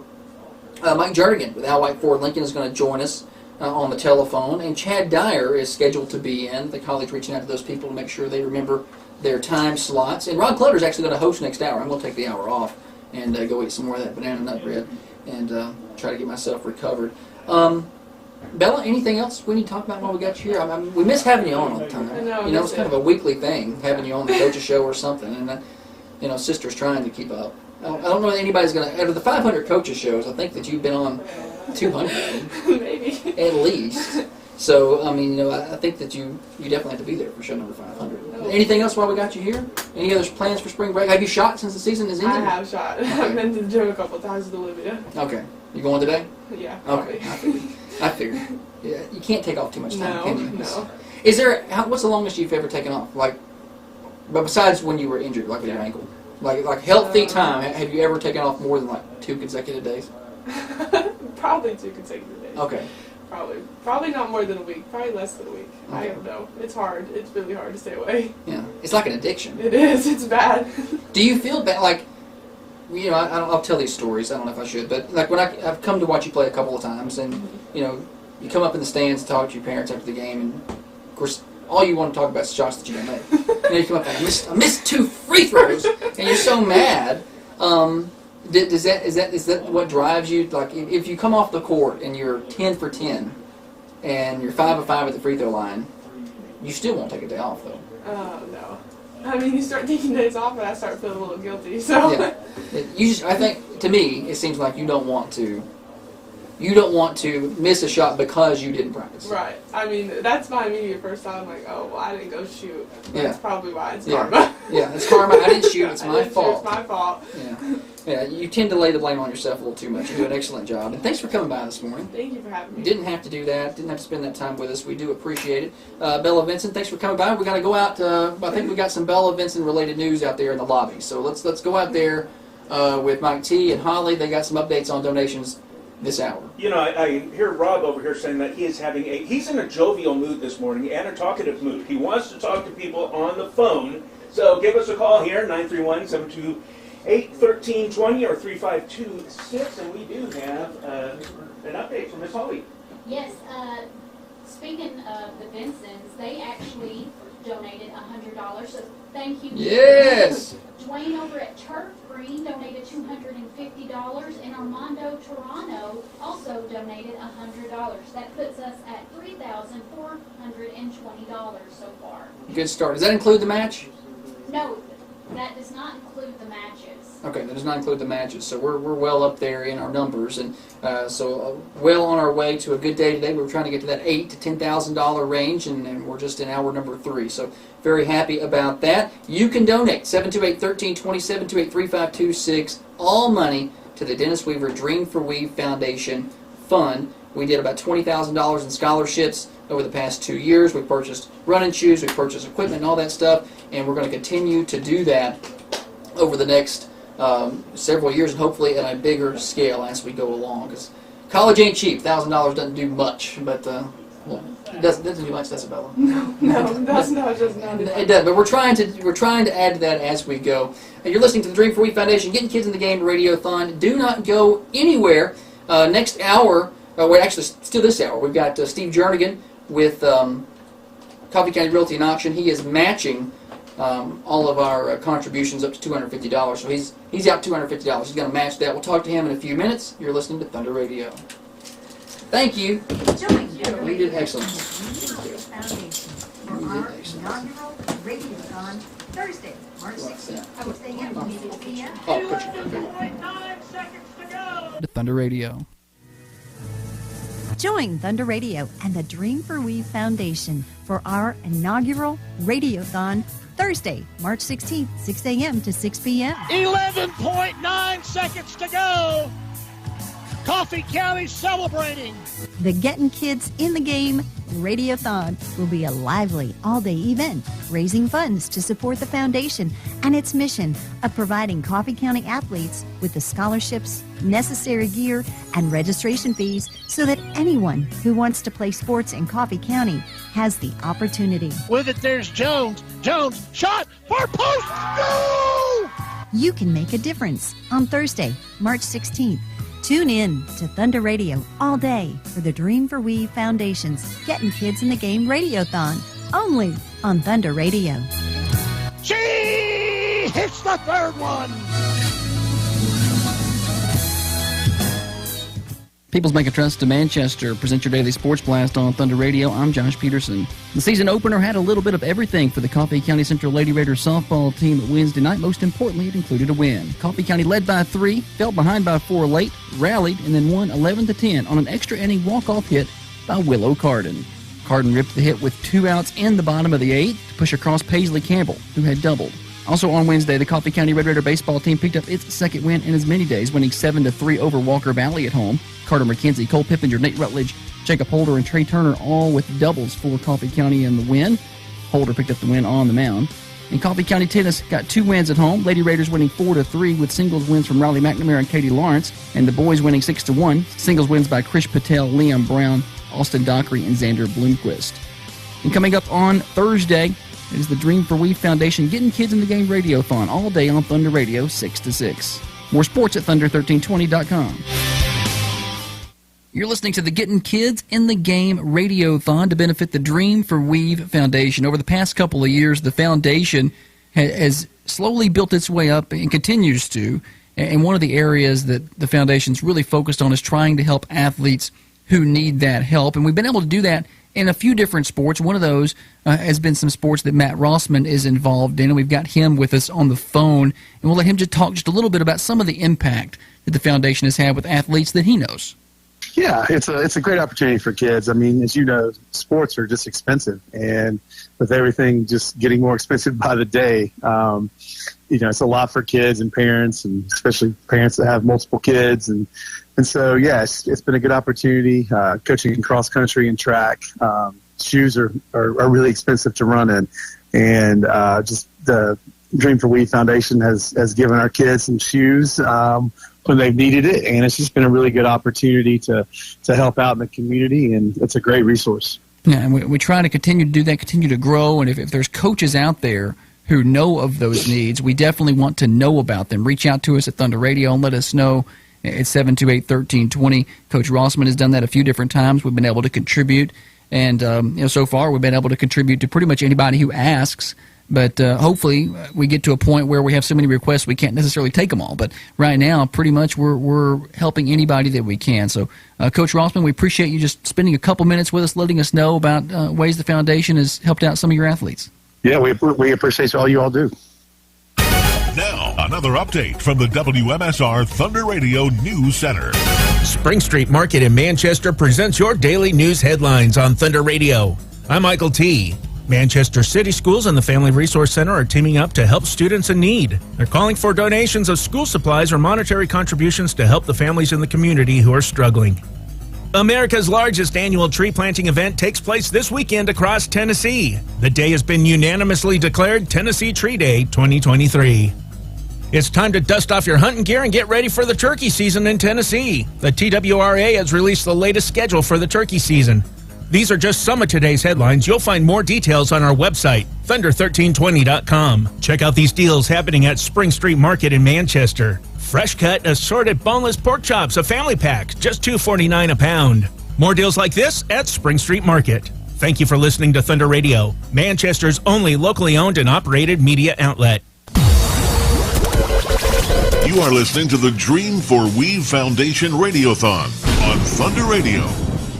Mike Jernigan with Al White Ford Lincoln is going to join us on the telephone, and Chad Dyer is scheduled to be in. The college reaching out to those people to make sure they remember their time slots. And Ron Clutter is actually going to host next hour. I'm going to take the hour off and go eat some more of that banana nut bread and try to get myself recovered. Bella, anything else we need to talk about while we got you here? We miss having you on all the time. I know, it's kind of a weekly thing, having you on the coach's show or something. And sister's trying to keep up. I don't know if anybody's going to. Out of the 500 coaches shows, I think that you've been on 200, maybe at least. So I think that you definitely have to be there for show number 500. Anything else while we got you here? Any other plans for spring break? Have you shot since the season is ended? I have shot. Okay. I've been to the gym a couple of times with Olivia. Okay, you going today? Yeah. Okay, I figured. Yeah, you can't take off too much time, can you? No. Is there? What's the longest you've ever taken off? But besides when you were injured, like with your ankle. Like healthy time, have you ever taken off more than 2 consecutive days? Probably 2 consecutive days. Okay. Probably not more than a week. Probably less than a week. Okay. I don't know. It's hard. It's really hard to stay away. Yeah. It's like an addiction. It is. It's bad. Do you feel bad? I'll tell these stories. I don't know if I should, but when I've come to watch you play a couple of times, and you come up in the stands to talk to your parents after the game, and of course all you want to talk about is shots that you don't make. You come up and I missed 2 free throws, and you're so mad. Is that what drives you? Like if you come off the court and you're 10 for 10, and you're 5 of 5 at the free throw line, you still won't take a day off though. No. I mean, you start taking days off, and I start feeling a little guilty. So yeah, I think to me it seems like you don't want to you don't want to miss a shot because you didn't practice. Right. I mean, that's my immediate first thought. I'm like, oh, well, I didn't go shoot. That's probably why. It's karma. Yeah, it's karma. I didn't shoot. It's my fault. It's my fault. Yeah, you tend to lay the blame on yourself a little too much. You do an excellent job. And thanks for coming by this morning. Thank you for having me. You didn't have to do that. Didn't have to spend that time with us. We do appreciate it. Bella Vincent, thanks for coming by. We're going to go out. I think we got some Bella Vincent related news out there in the lobby. So let's go out there with Mike T and Holly. They got some updates on donations this hour. You know, I hear Rob over here saying that he's in a jovial mood this morning and a talkative mood. He wants to talk to people on the phone. So give us a call here, 931-728-1320 or 3526, and we do have an update from Miss Holly. Yes, speaking of the Vincents, they actually donated $100, so thank you. Yes! Dwayne over at Turf Green donated $250, and Armando Toronto also donated $100. That puts us at $3,420 so far. Good start. Does that include the match? No, that does not include the matches. Okay, that does not include the matches. So we're well up there in our numbers, and well on our way to a good day today. We were trying to get to that $8,000 to $10,000 range, and we're just in hour number 3. So very happy about that. You can donate 728-1320, 728-3526. All money to the Dennis Weaver Dream for We Foundation Fund. We did about $20,000 in scholarships over the past 2 years. We purchased running shoes, we purchased equipment and all that stuff, and we're going to continue to do that over the next several years, and hopefully at a bigger scale as we go along. Because college ain't cheap. $1,000 doesn't do much, but it doesn't do much. That's a Bella. No, that's not just not. It does, but we're trying to add to that as we go. And you're listening to the Dream for We Foundation, Getting Kids in the Game Radio-a-thon. Do not go anywhere. Next hour, actually still this hour, we've got Steve Jernigan with Coffee County Realty and Auction. He is matching all of our contributions up to $250. So he's out $250. He's going to match that. We'll talk to him in a few minutes. You're listening to Thunder Radio. Thank you. We did excellent. Foundation for our inaugural radio-a-thon Thursday, March 16th, 6 a.m. to 6 p.m. 11.9 seconds to go. To Thunder Radio. Join Thunder Radio and the Dream for We Foundation for our inaugural radio-a-thon Thursday, March 16th, 6 a.m. to 6 p.m. 11.9 seconds to go. Coffee County celebrating. The Getting Kids in the Game Radio-a-thon will be a lively all-day event raising funds to support the foundation and its mission of providing Coffee County athletes with the scholarships, necessary gear, and registration fees so that anyone who wants to play sports in Coffee County has the opportunity. With it, there's Jones. Jones, shot for post. Go! You can make a difference on Thursday, March 16th. Tune in to Thunder Radio all day for the Dream for We Foundation's Getting Kids in the Game Radio-a-thon, only on Thunder Radio. She hits the third one. People's Bank of Trust to Manchester present your daily sports blast on Thunder Radio. I'm Josh Peterson. The season opener had a little bit of everything for the Coffee County Central Lady Raiders softball team Wednesday night. Most importantly, it included a win. Coffee County led by 3, fell behind by 4 late, rallied, and then won 11-10 on an extra inning walk-off hit by Willow Carden. Carden ripped the hit with 2 outs in the bottom of the 8th to push across Paisley Campbell, who had doubled. Also on Wednesday, the Coffee County Red Raider baseball team picked up its second win in as many days, winning 7-3 over Walker Valley at home. Carter McKenzie, Cole Pippinger, Nate Rutledge, Jacob Holder, and Trey Turner all with doubles for Coffee County in the win. Holder picked up the win on the mound. And Coffee County Tennis got 2 wins at home. Lady Raiders winning 4-3 with singles wins from Riley McNamara and Katie Lawrence. And the boys winning 6-1. Singles wins by Krish Patel, Liam Brown, Austin Dockery, and Xander Bloomquist. And coming up on Thursday, it is the Dream for We Foundation Getting Kids in the Game Radio-a-thon all day on Thunder Radio 6 to 6. More sports at thunder1320.com. You're listening to the Getting Kids in the Game Radio-a-thon to benefit the Dream for Weave Foundation. Over the past couple of years, the foundation has slowly built its way up and continues to. And one of the areas that the foundation's really focused on is trying to help athletes who need that help. And we've been able to do that in a few different sports. One of those has been some sports that Matt Rossman is involved in, and we've got him with us on the phone. And we'll let him just talk just a little bit about some of the impact that the foundation has had with athletes that he knows. Yeah, it's a great opportunity for kids. I mean, as you know, sports are just expensive, and with everything just getting more expensive by the day, it's a lot for kids and parents, and especially parents that have multiple kids. And so, yeah, it's been a good opportunity. Coaching in cross country and track, shoes are really expensive to run in, and just the Dream for We Foundation has given our kids some shoes when they've needed it, and it's just been a really good opportunity to help out in the community, and it's a great resource. Yeah, and we try to continue to do that, continue to grow, and if there's coaches out there who know of those needs, we definitely want to know about them. Reach out to us at Thunder Radio and let us know. It's 728-1320. Coach Rossman has done that a few different times. We've been able to contribute, and so far we've been able to contribute to pretty much anybody who asks. But hopefully we get to a point where we have so many requests we can't necessarily take them all. But right now, pretty much we're helping anybody that we can. So, Coach Rossman, we appreciate you just spending a couple minutes with us, letting us know about ways the foundation has helped out some of your athletes. Yeah, we appreciate all you all do. Now, another update from the WMSR Thunder Radio News Center. Spring Street Market in Manchester presents your daily news headlines on Thunder Radio. I'm Michael T. Manchester City Schools and the Family Resource Center are teaming up to help students in need. They're calling for donations of school supplies or monetary contributions to help the families in the community who are struggling. America's largest annual tree planting event takes place this weekend across Tennessee. The day has been unanimously declared Tennessee Tree Day 2023. It's time to dust off your hunting gear and get ready for the turkey season in Tennessee. The TWRA has released the latest schedule for the turkey season. These are just some of today's headlines. You'll find more details on our website, thunder1320.com. Check out these deals happening at Spring Street Market in Manchester. Fresh cut, assorted boneless pork chops, a family pack, just $2.49 a pound. More deals like this at Spring Street Market. Thank you for listening to Thunder Radio, Manchester's only locally owned and operated media outlet. You are listening to the Dream for We Foundation Radiothon on Thunder Radio.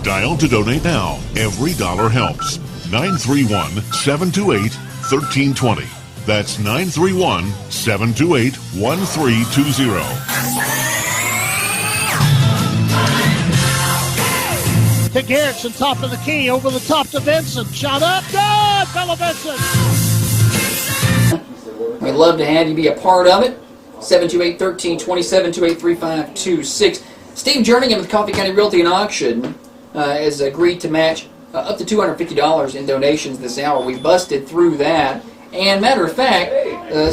Dial to donate now. Every dollar helps. 931-728-1320. That's 931-728-1320. To Garrettson, top of the key, over the top to Vincent. Shot up, good, fellow Vincent. We'd love to have you be a part of it. 728-1320, 728-3526. Steve Jerningham with Coffee County Realty and Auction has agreed to match up to $250 in donations this hour. We busted through that. And matter of fact,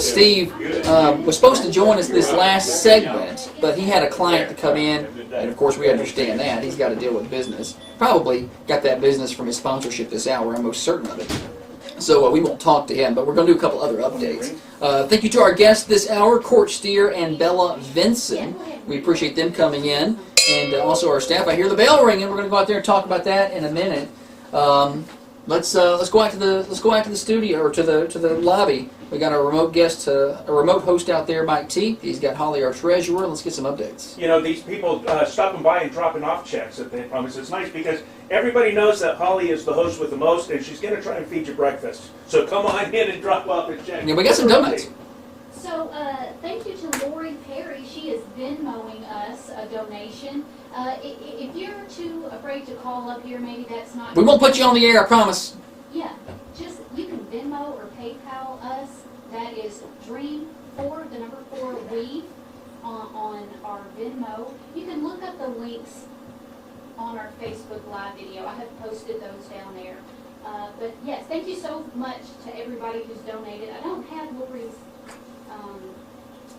Steve was supposed to join us this last segment, but he had a client to come in, and of course we understand that. He's got to deal with business. Probably got that business from his sponsorship this hour, I'm most certain of it. So we won't talk to him, but we're going to do a couple other updates. Thank you to our guests this hour, Court Steer and Bella Vinson. We appreciate them coming in. And also our staff. I hear the bell ringing. We're going to go out there and talk about that in a minute. Let's go out to the studio or to the lobby. We got our remote guest, a remote host out there, Mike T. He's got Holly, our treasurer. Let's get some updates. You know, these people stopping by and dropping off checks that they promise. It's nice because everybody knows that Holly is the host with the most, and she's going to try and feed you breakfast. So come on in and drop off a check. Yeah, we got some donuts. So thank you to Lori Perry. She is Venmoing us a donation. If you're too afraid to call up here, maybe that's not... We won't put you on the air, I promise. Yeah, just you can Venmo or PayPal us. That is Dream4, the number 4, We, on our Venmo. You can look up the links on our Facebook Live video. I have posted those down there. But yes, thank you so much to everybody who's donated. I don't have Lori's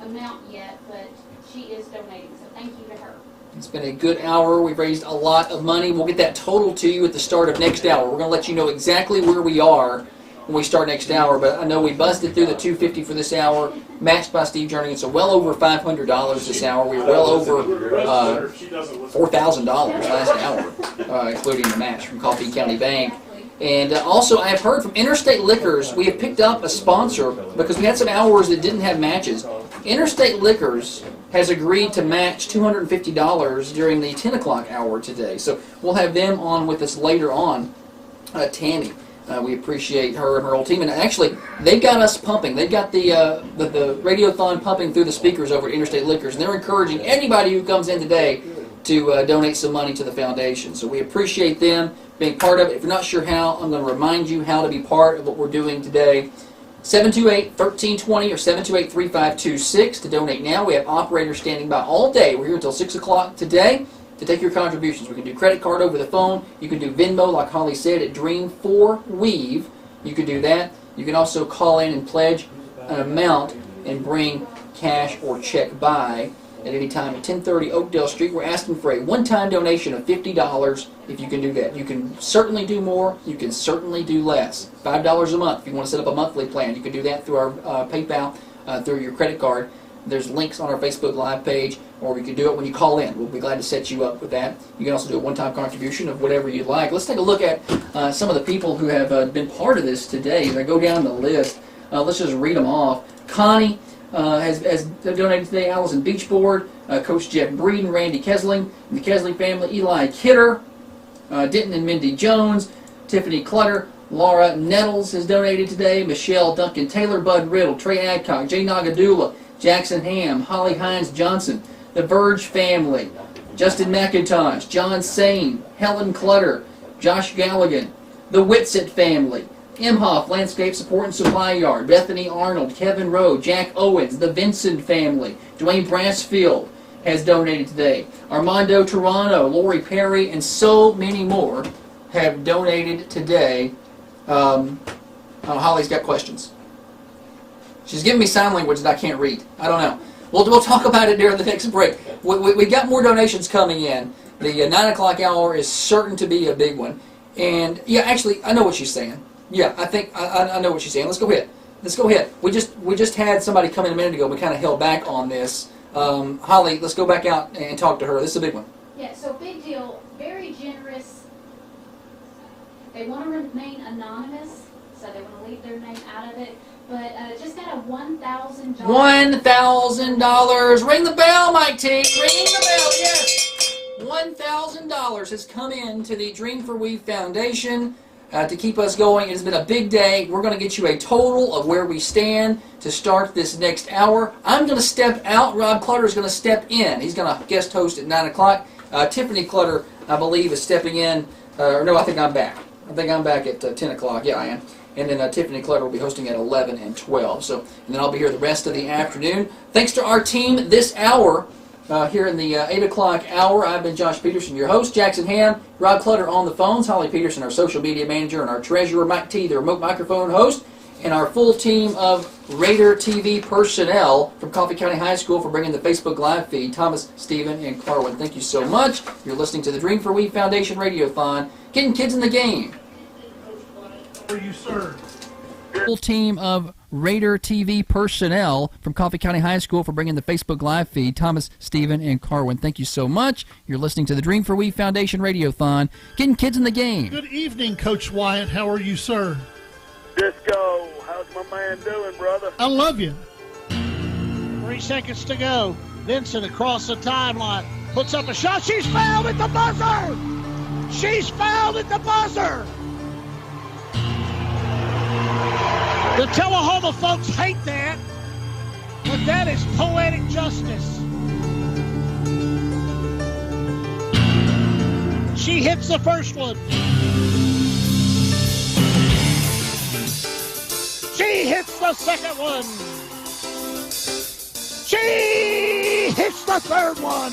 amount yet, but she is donating, so thank you to her. It's been a good hour. We've raised a lot of money. We'll get that total to you at the start of next hour. We're going to let you know exactly where we are when we start next hour, but I know we busted through the $250 for this hour, matched by Steve Jerningham, so well over $500 this hour. We were well over $4,000 last hour, including the match from Coffee County Bank. And also, I have heard from Interstate Liquors, we have picked up a sponsor because we had some hours that didn't have matches. Interstate Liquors has agreed to match $250 during the 10 o'clock hour today. So we'll have them on with us later on, Tammy. We appreciate her and her whole team. And actually, they've got us pumping. They've got the radiothon pumping through the speakers over at Interstate Liquors. And they're encouraging anybody who comes in today to donate some money to the foundation. So we appreciate them being part of it. If you're not sure how, I'm going to remind you how to be part of what we're doing today. 728-1320 or 728-3526 to donate now. We have operators standing by all day. We're here until 6 o'clock today to take your contributions. We can do credit card over the phone. You can do Venmo, like Holly said, at Dream4Weave. You can do that. You can also call in and pledge an amount and bring cash or check by at any time at 1030 Oakdale Street. We're asking for a one-time donation of $50 if you can do that. You can certainly do more. You can certainly do less. $5 a month if you want to set up a monthly plan. You can do that through our PayPal, through your credit card. There's links on our Facebook Live page, or you can do it when you call in. We'll be glad to set you up with that. You can also do a one-time contribution of whatever you'd like. Let's take a look at some of the people who have been part of this today. As I go down the list, let's just read them off. Connie has donated today. Allison Beachboard, Coach Jeff Breeden, Randy Kesling, and the Kesling family, Eli Kidder, Denton and Mindy Jones, Tiffany Clutter, Laura Nettles has donated today, Michelle Duncan Taylor, Bud Riddle, Trey Adcock, Jay Nagadula, Jackson Ham, Holly Hines Johnson, the Verge family, Justin McIntosh, John Sane, Helen Clutter, Josh Galligan, the Whitsitt family, Imhoff Landscape Support and Supply Yard, Bethany Arnold, Kevin Rowe, Jack Owens, the Vincent family, Dwayne Brassfield has donated today, Armando Toronto, Lori Perry, and so many more have donated today. Holly's got questions. She's giving me sign language that I can't read. I don't know. We'll talk about it during the next break. We got more donations coming in. The 9 o'clock hour is certain to be a big one. And, yeah, actually, I know what she's saying. Yeah, I think I know what she's saying. Let's go ahead. Let's go ahead. We just had somebody come in a minute ago. We kind of held back on this. Holly, let's go back out and talk to her. This is a big one. Yeah, so big deal. Very generous. They want to remain anonymous, so they want to leave their name out of it. But just got a $1,000. $1,000. Ring the bell, Mike T. Ring the bell, yes. $1,000 has come in to the Dream for Weave Foundation to keep us going. It has been a big day. We're going to get you a total of where we stand to start this next hour. I'm going to step out. Rob Clutter is going to step in. He's going to guest host at 9 o'clock. Tiffany Clutter, I believe, is stepping in. No, I think I'm back. I think I'm back at 10 o'clock. Yeah, I am. And then Tiffany Clutter will be hosting at 11 and 12. So, and then I'll be here the rest of the afternoon. Thanks to our team this hour, here in the 8 o'clock hour. I've been Josh Peterson, your host. Jackson Ham, Rob Clutter on the phones. Holly Peterson, our social media manager, and our treasurer, Mike T, the remote microphone host. And our full team of Raider TV personnel from Coffee County High School for bringing the Facebook Live feed. Thomas, Stephen, and Clarwin, thank you so much. You're listening to the Dream for Weave Foundation Radiothon, getting kids in the game. You, sir. Full team of Raider TV personnel from Coffee County High School for bringing the Facebook Live feed. Thomas, Stephen, and Carwin, thank you so much. You're listening to the Dream for Weave Foundation Radiothon, getting kids in the game. Good evening, Coach Wyatt. How are you, sir? Disco, how's my man doing, brother? I love you. 3 seconds to go. Vincent across the timeline. Puts up a shot. She's fouled at the buzzer! She's fouled at the buzzer! The Tullahoma folks hate that, but that is poetic justice. She hits the first one. She hits the second one. She hits the third one.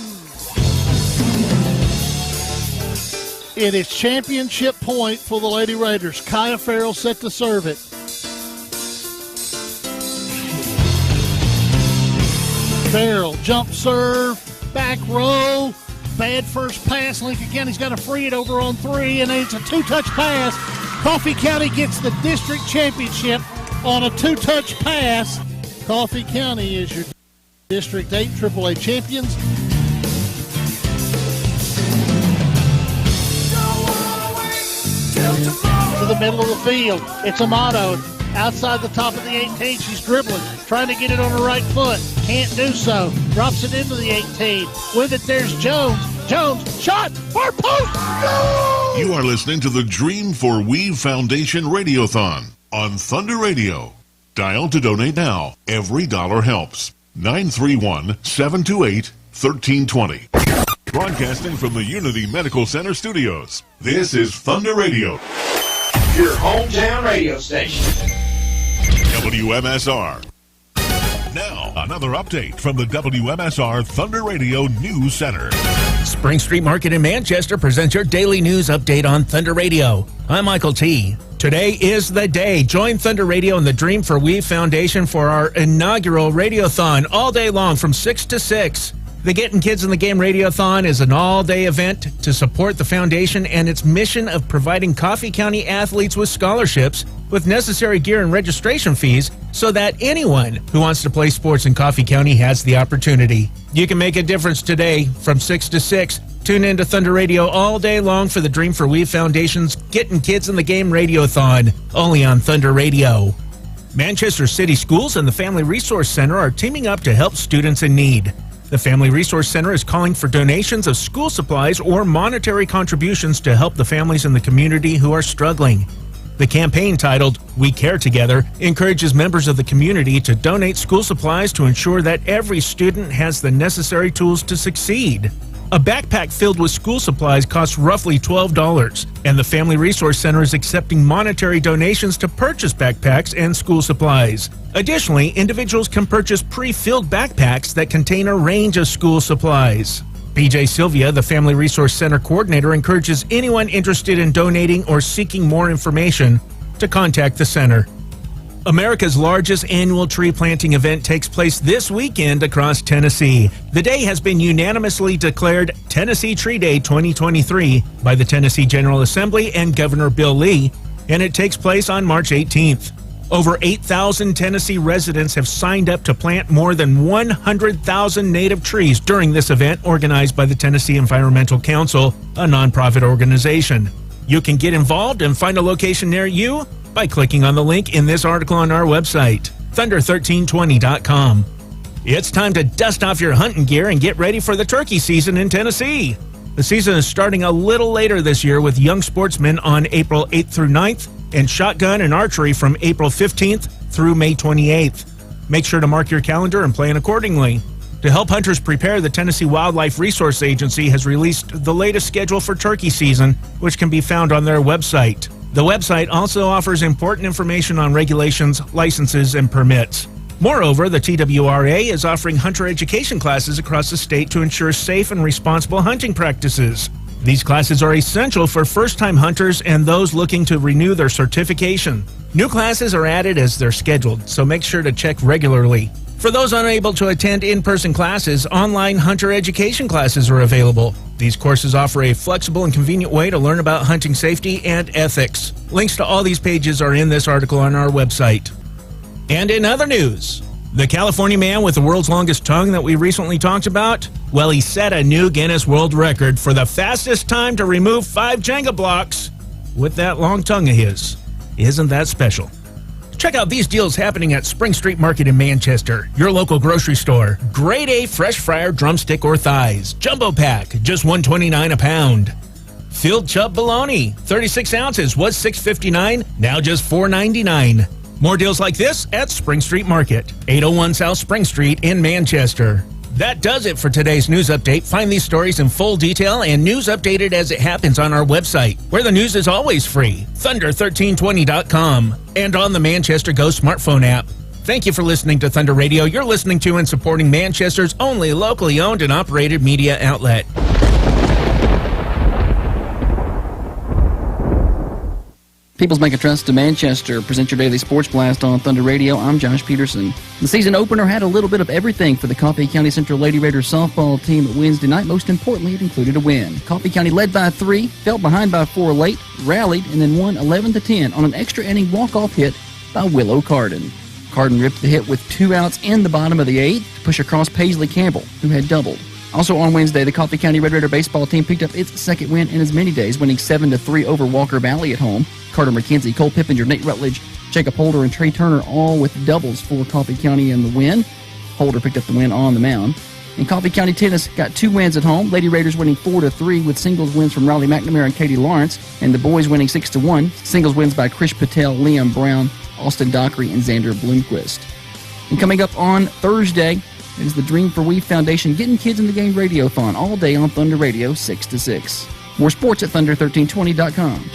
It is championship point for the Lady Raiders. Kaya Farrell set to serve it. Farrell, jump serve, back row, bad first pass. Lincoln County's got to free it over on 3, and it's a 2-touch pass. Coffee County gets the district championship on a 2-touch pass. Coffee County is your District 8 AAA champions. To the middle of the field. It's Amato. Outside the top of the 18, she's dribbling, trying to get it on her right foot. Can't do so. Drops it into the 18. With it, there's Jones. Jones, shot, far post. No! You are listening to the Dream for Weave Foundation Radiothon on Thunder Radio. Dial to donate now. Every dollar helps. 931-728-1320. Broadcasting from the Unity Medical Center studios, this is Thunder Radio. Your hometown radio station. WMSR. Now, another update from the WMSR Thunder Radio News Center. Spring Street Market in Manchester presents your daily news update on Thunder Radio. I'm Michael T. Today is the day. Join Thunder Radio and the Dream for We Foundation for our inaugural Radiothon all day long from 6 to 6. The Getting Kids in the Game Radiothon is an all-day event to support the foundation and its mission of providing Coffee County athletes with scholarships with necessary gear and registration fees so that anyone who wants to play sports in Coffee County has the opportunity. You can make a difference today from 6 to 6. Tune in to Thunder Radio all day long for the Dream for We Foundation's Getting Kids in the Game Radiothon, only on Thunder Radio. Manchester City Schools and the Family Resource Center are teaming up to help students in need. The Family Resource Center is calling for donations of school supplies or monetary contributions to help the families in the community who are struggling. The campaign, titled We Care Together, encourages members of the community to donate school supplies to ensure that every student has the necessary tools to succeed. A backpack filled with school supplies costs roughly $12, and the Family Resource Center is accepting monetary donations to purchase backpacks and school supplies. Additionally, individuals can purchase pre-filled backpacks that contain a range of school supplies. BJ Sylvia, the Family Resource Center coordinator, encourages anyone interested in donating or seeking more information to contact the center. America's largest annual tree planting event takes place this weekend across Tennessee. The day has been unanimously declared Tennessee Tree Day 2023 by the Tennessee General Assembly and Governor Bill Lee, and it takes place on March 18th. Over 8,000 Tennessee residents have signed up to plant more than 100,000 native trees during this event organized by the Tennessee Environmental Council, a nonprofit organization. You can get involved and find a location near you by clicking on the link in this article on our website, thunder1320.com. It's time to dust off your hunting gear and get ready for the turkey season in Tennessee. The season is starting a little later this year with young sportsmen on April 8th through 9th and shotgun and archery from April 15th through May 28th. Make sure to mark your calendar and plan accordingly. To help hunters prepare, the Tennessee Wildlife Resource Agency has released the latest schedule for turkey season, which can be found on their website. The website also offers important information on regulations, licenses, and permits. Moreover, the TWRA is offering hunter education classes across the state to ensure safe and responsible hunting practices. These classes are essential for first-time hunters and those looking to renew their certification. New classes are added as they're scheduled, so make sure to check regularly. For those unable to attend in-person classes, online hunter education classes are available. These courses offer a flexible and convenient way to learn about hunting safety and ethics. Links to all these pages are in this article on our website. And in other news, the California man with the world's longest tongue that we recently talked about, well, he set a new Guinness World Record for the fastest time to remove 5 Jenga blocks with that long tongue of his. Isn't that special? Check out these deals happening at Spring Street Market in Manchester, your local grocery store. Grade A fresh fryer drumstick or thighs, jumbo pack, just $1.29 a pound. Filled chub bologna, 36 ounces, was $6.59, now just $4.99. More deals like this at Spring Street Market, 801 South Spring Street in Manchester. That does it for today's news update. Find these stories in full detail and news updated as it happens on our website, where the news is always free, thunder1320.com, and on the Manchester Go smartphone app. Thank you for listening to Thunder Radio. You're listening to and supporting Manchester's only locally owned and operated media outlet. People's Bank of Trust of Manchester presents your daily sports blast on Thunder Radio. I'm Josh Peterson. The season opener had a little bit of everything for the Coffee County Central Lady Raiders softball team Wednesday night. Most importantly, it included a win. Coffee County led by 3, fell behind by 4 late, rallied, and then won 11-10 on an extra inning walk-off hit by Willow Carden. Carden ripped the hit with 2 outs in the bottom of the 8th to push across Paisley Campbell, who had doubled. Also on Wednesday, the Coffee County Red Raider baseball team picked up its second win in as many days, winning 7-3 over Walker Valley at home. Carter McKenzie, Cole Pippinger, Nate Rutledge, Jacob Holder, and Trey Turner all with doubles for Coffee County in the win. Holder picked up the win on the mound. And Coffee County Tennis got 2 wins at home. Lady Raiders winning 4-3 with singles wins from Riley McNamara and Katie Lawrence, and the boys winning 6-1. Singles wins by Krish Patel, Liam Brown, Austin Dockery, and Xander Bloomquist. And coming up on Thursday, It is the Dream for We Foundation Getting Kids in the Game Radiothon all day on Thunder Radio 6 to 6. More sports at Thunder1320.com.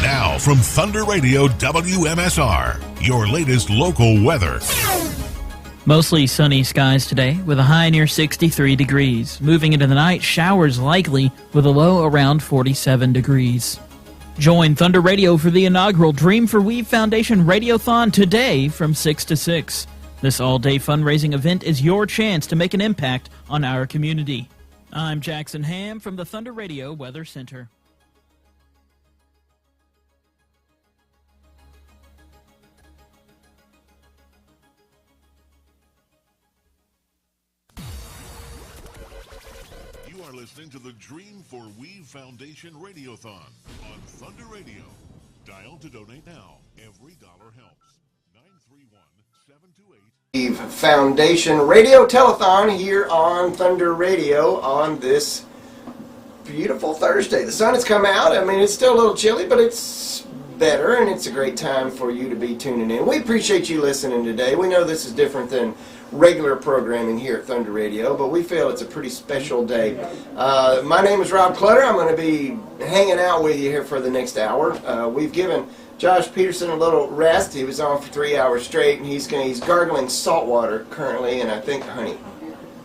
Now from Thunder Radio WMSR, your latest local weather. Mostly sunny skies today with a high near 63 degrees. Moving into the night, showers likely with a low around 47 degrees. Join Thunder Radio for the inaugural Dream for We Foundation Radiothon today from 6 to 6. This all-day fundraising event is your chance to make an impact on our community. I'm Jackson Ham from the Thunder Radio Weather Center. Listening to the Dream for We Foundation Radiothon on Thunder Radio. Dial to donate now. Every dollar helps. 931-728. Foundation Radio Telethon here on Thunder Radio on this beautiful Thursday. The sun has come out. I mean, it's still a little chilly, but it's better, and it's a great time for you to be tuning in. We appreciate you listening today. We know this is different than regular programming here at Thunder Radio, but we feel it's a pretty special day. My name is Rob Clutter. I'm going to be hanging out with you here for the next hour. We've given Josh Peterson a little rest. He was on for 3 hours straight, and he's gargling salt water currently, and I think honey.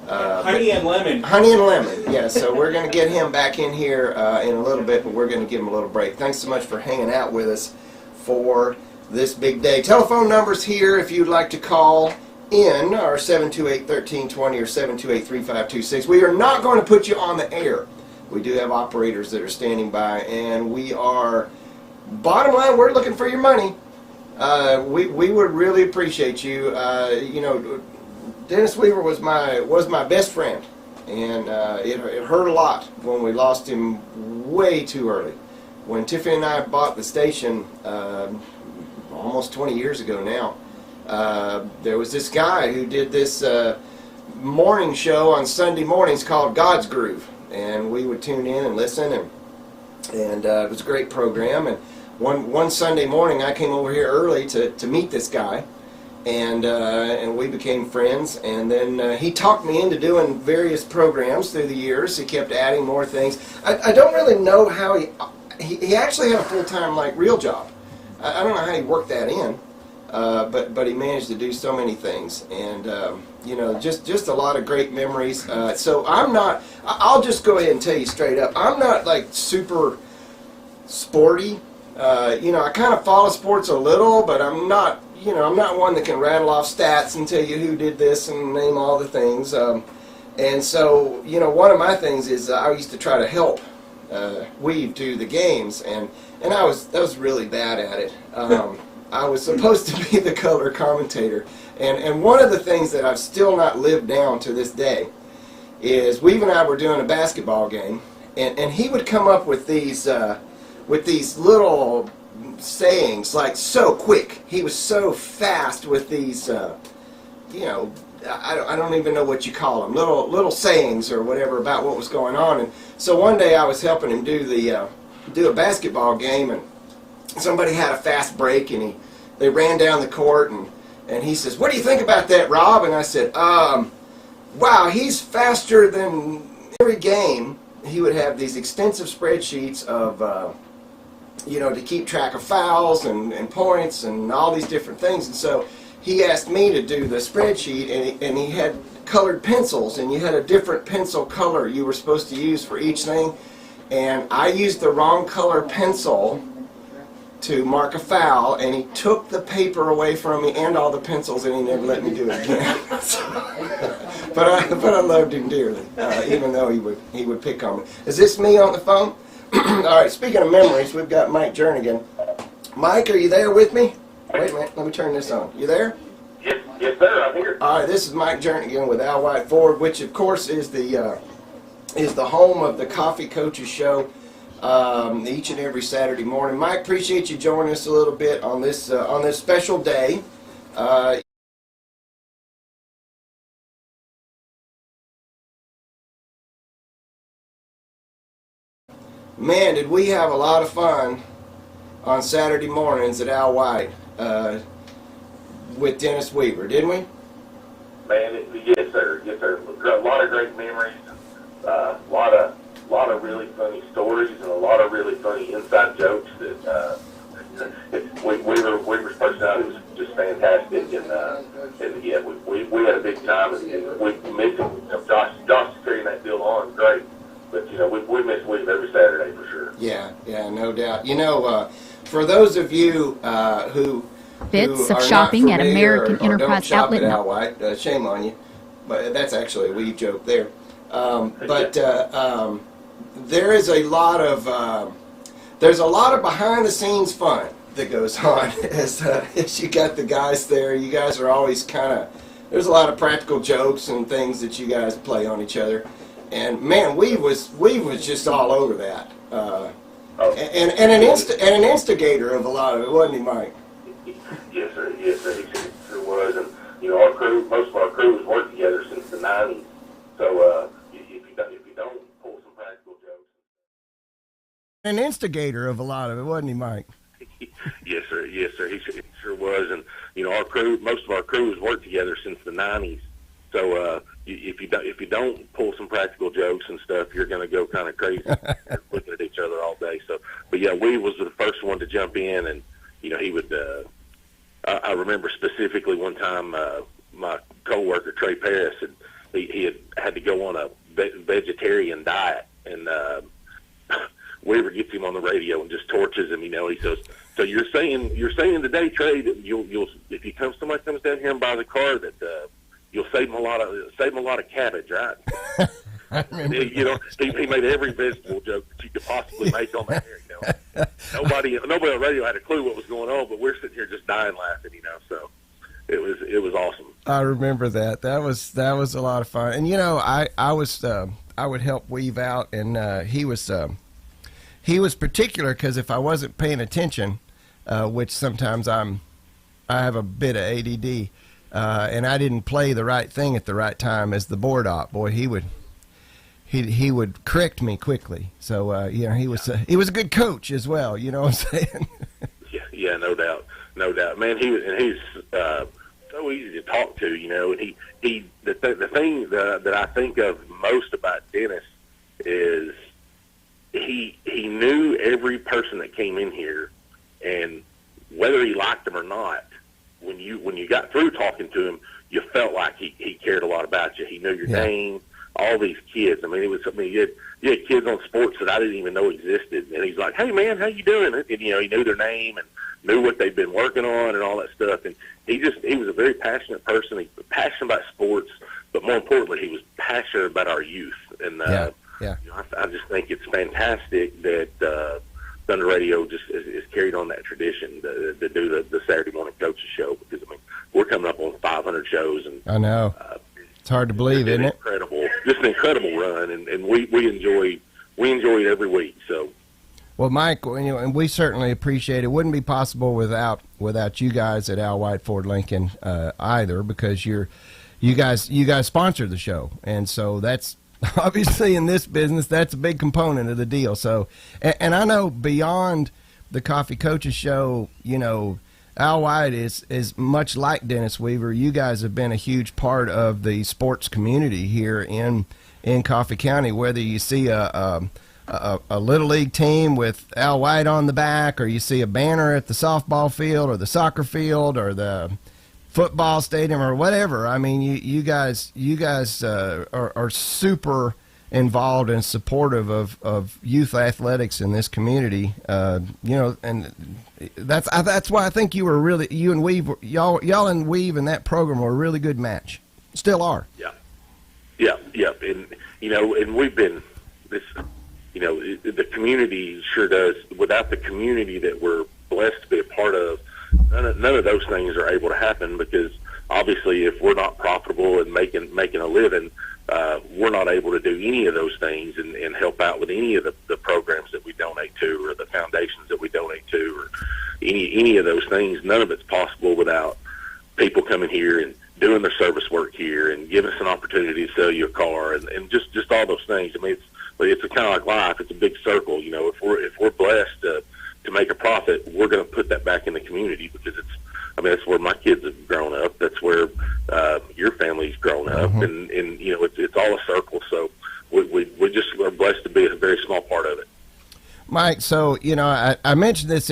Honey and lemon. Honey and lemon, yeah. So we're going to get him back in here in a little bit, but we're going to give him a little break. Thanks so much for hanging out with us for this big day. Telephone numbers here if you'd like to call in are 728-1320 or 728-3526. We are not going to put you on the air. We do have operators that are standing by, and we are, bottom line, we're looking for your money. We would really appreciate you. You know, Dennis Weaver was my best friend, and it hurt a lot when we lost him way too early. When Tiffany and I bought the station almost 20 years ago now, there was this guy who did this morning show on Sunday mornings called God's Groove, and we would tune in and listen, and it was a great program. And one Sunday morning, I came over here early to meet this guy, and we became friends. And then he talked me into doing various programs through the years. He kept adding more things. I don't really know how he actually had a full-time real job. I don't know how he worked that in. But he managed to do so many things, and you know, just a lot of great memories. So I'll just go ahead and tell you straight up, I'm not super sporty. You know, I kind of follow sports a little, but I'm not one that can rattle off stats and tell you who did this and name all the things. And so, you know, one of my things is I used to try to help Weave do the games, and I was really bad at it. I was supposed to be the color commentator, and one of the things that I've still not lived down to this day is Weave and I were doing a basketball game, and he would come up with these little sayings so quick. He was so fast with these, you know, I don't even know what you call them, little sayings or whatever about what was going on. And so one day I was helping him do a basketball game, and somebody had a fast break, and they ran down the court, and he says, "What do you think about that, Rob?" And I said, "Wow, he's faster than every game." He would have these extensive spreadsheets of, you know, to keep track of fouls and points and all these different things. And so he asked me to do the spreadsheet, and he had colored pencils, and you had a different pencil color you were supposed to use for each thing. And I used the wrong color pencil to mark a foul, and he took the paper away from me and all the pencils, and he never let me do it again. But I loved him dearly, even though he would pick on me. Is this me on the phone? All right, speaking of memories, we've got Mike Jernigan. Mike, are you there with me? Wait a minute, let me turn this on. You there? Yes, sir, I'm here. All right, this is Mike Jernigan with Al White Ford, which of course is the home of the Coffee Coaches Show each and every Saturday morning. Mike, appreciate you joining us a little bit on this special day. Man, did we have a lot of fun on Saturday mornings at Al White with Dennis Weaver, didn't we? Man, yes, sir. Yes, sir. A lot of great memories. A lot of really funny stories and a lot of really funny inside jokes that Weaver's personality was just fantastic, and yeah, we had a big time, and we missed him. You know, Josh carrying that deal on, great, but we miss Weaver every Saturday for sure. Yeah, no doubt. For those of you who Bits who of are shopping not at familiar American or don't Enterprise shop Outlet. at Al White, shame on you, but that's actually a wee joke there. There is a lot of there's a lot of behind the scenes fun that goes on as you got the guys there. You guys are always there's a lot of practical jokes and things that you guys play on each other, and man, we was just all over that. And an instigator of a lot of it, wasn't he, Mike? Yes, sir. Yes, sir. He sure was. And our crew, most of our crew has worked together since the '90s. So if you don't pull some practical jokes. An instigator of a lot of it, wasn't he, Mike? Yes, sir. Yes, sir. He sure was. And our crew, most of our crew has worked together since the '90s. So if you don't pull some practical jokes and stuff, you're going to go kind of crazy looking at each other all day. So, but yeah, we was the first one to jump in, and he would. I remember specifically one time my coworker Trey Paris he had to go on a vegetarian diet, and Weaver gets him on the radio and just torches him. He says, "So you're saying today, Trey, that you'll if somebody comes down here and buys a car that you'll save them a lot of cabbage, right?" He made every vegetable joke that you could possibly make on the air. Nobody on the radio had a clue what was going on, but we're sitting here just dying laughing. So it was awesome. I remember that. That was a lot of fun. And I would help Weave out, and he was particular because if I wasn't paying attention, which sometimes I have a bit of ADD, and I didn't play the right thing at the right time as the board op, boy, he would correct me quickly. So he was a good coach as well. You know what I'm saying? Yeah, no doubt. Man, he's so easy to talk to. And the thing that I think of most about Dennis is he knew every person that came in here, and whether he liked them or not, when you got through talking to him, you felt like he cared a lot about you. He knew your name. All these kids. You had kids on sports that I didn't even know existed, and he's like, "Hey, man, how you doing?" And he knew their name and knew what they'd been working on and all that stuff. And he was a very passionate person. He was passionate about sports, but more importantly, he was passionate about our youth. And I just think it's fantastic that Thunder Radio just is carried on that tradition to do the Saturday morning coaches show, because we're coming up on 500 shows, and I know. It's hard to believe, isn't it? Just an incredible run, and we enjoy it every week. So, well, Mike, and we certainly appreciate it. Wouldn't be possible without you guys at Al White Ford Lincoln either, because you guys sponsor the show, and so that's obviously in this business that's a big component of the deal. So, and I know beyond the Coffee Coaches show, Al White is much like Dennis Weaver. You guys have been a huge part of the sports community here in Coffee County. Whether you see a little league team with Al White on the back, or you see a banner at the softball field or the soccer field or the football stadium or whatever. You guys are super involved and supportive of youth athletics in this community, and that's why I think you and Weave, y'all and Weave in that program were a really good match. Still are. Yeah, and we've been this. The community sure does. Without the community that we're blessed to be a part of, none of those things are able to happen, because obviously if we're not profitable and making a living, we're not able to do any of those things and help out with any of the programs that we donate to, or the foundations that we donate to, or any of those things. None of it's possible without people coming here and doing their service work here and giving us an opportunity to sell you a car, and just all those things. It's kind of like life. It's a big circle. If we're blessed to make a profit, we're going to put that back in the community, because it's I mean, that's where my kids have grown up. That's where your family's grown up, and you know, it's all a circle. So we just are blessed to be a very small part of it. Mike, so, you know, I mentioned this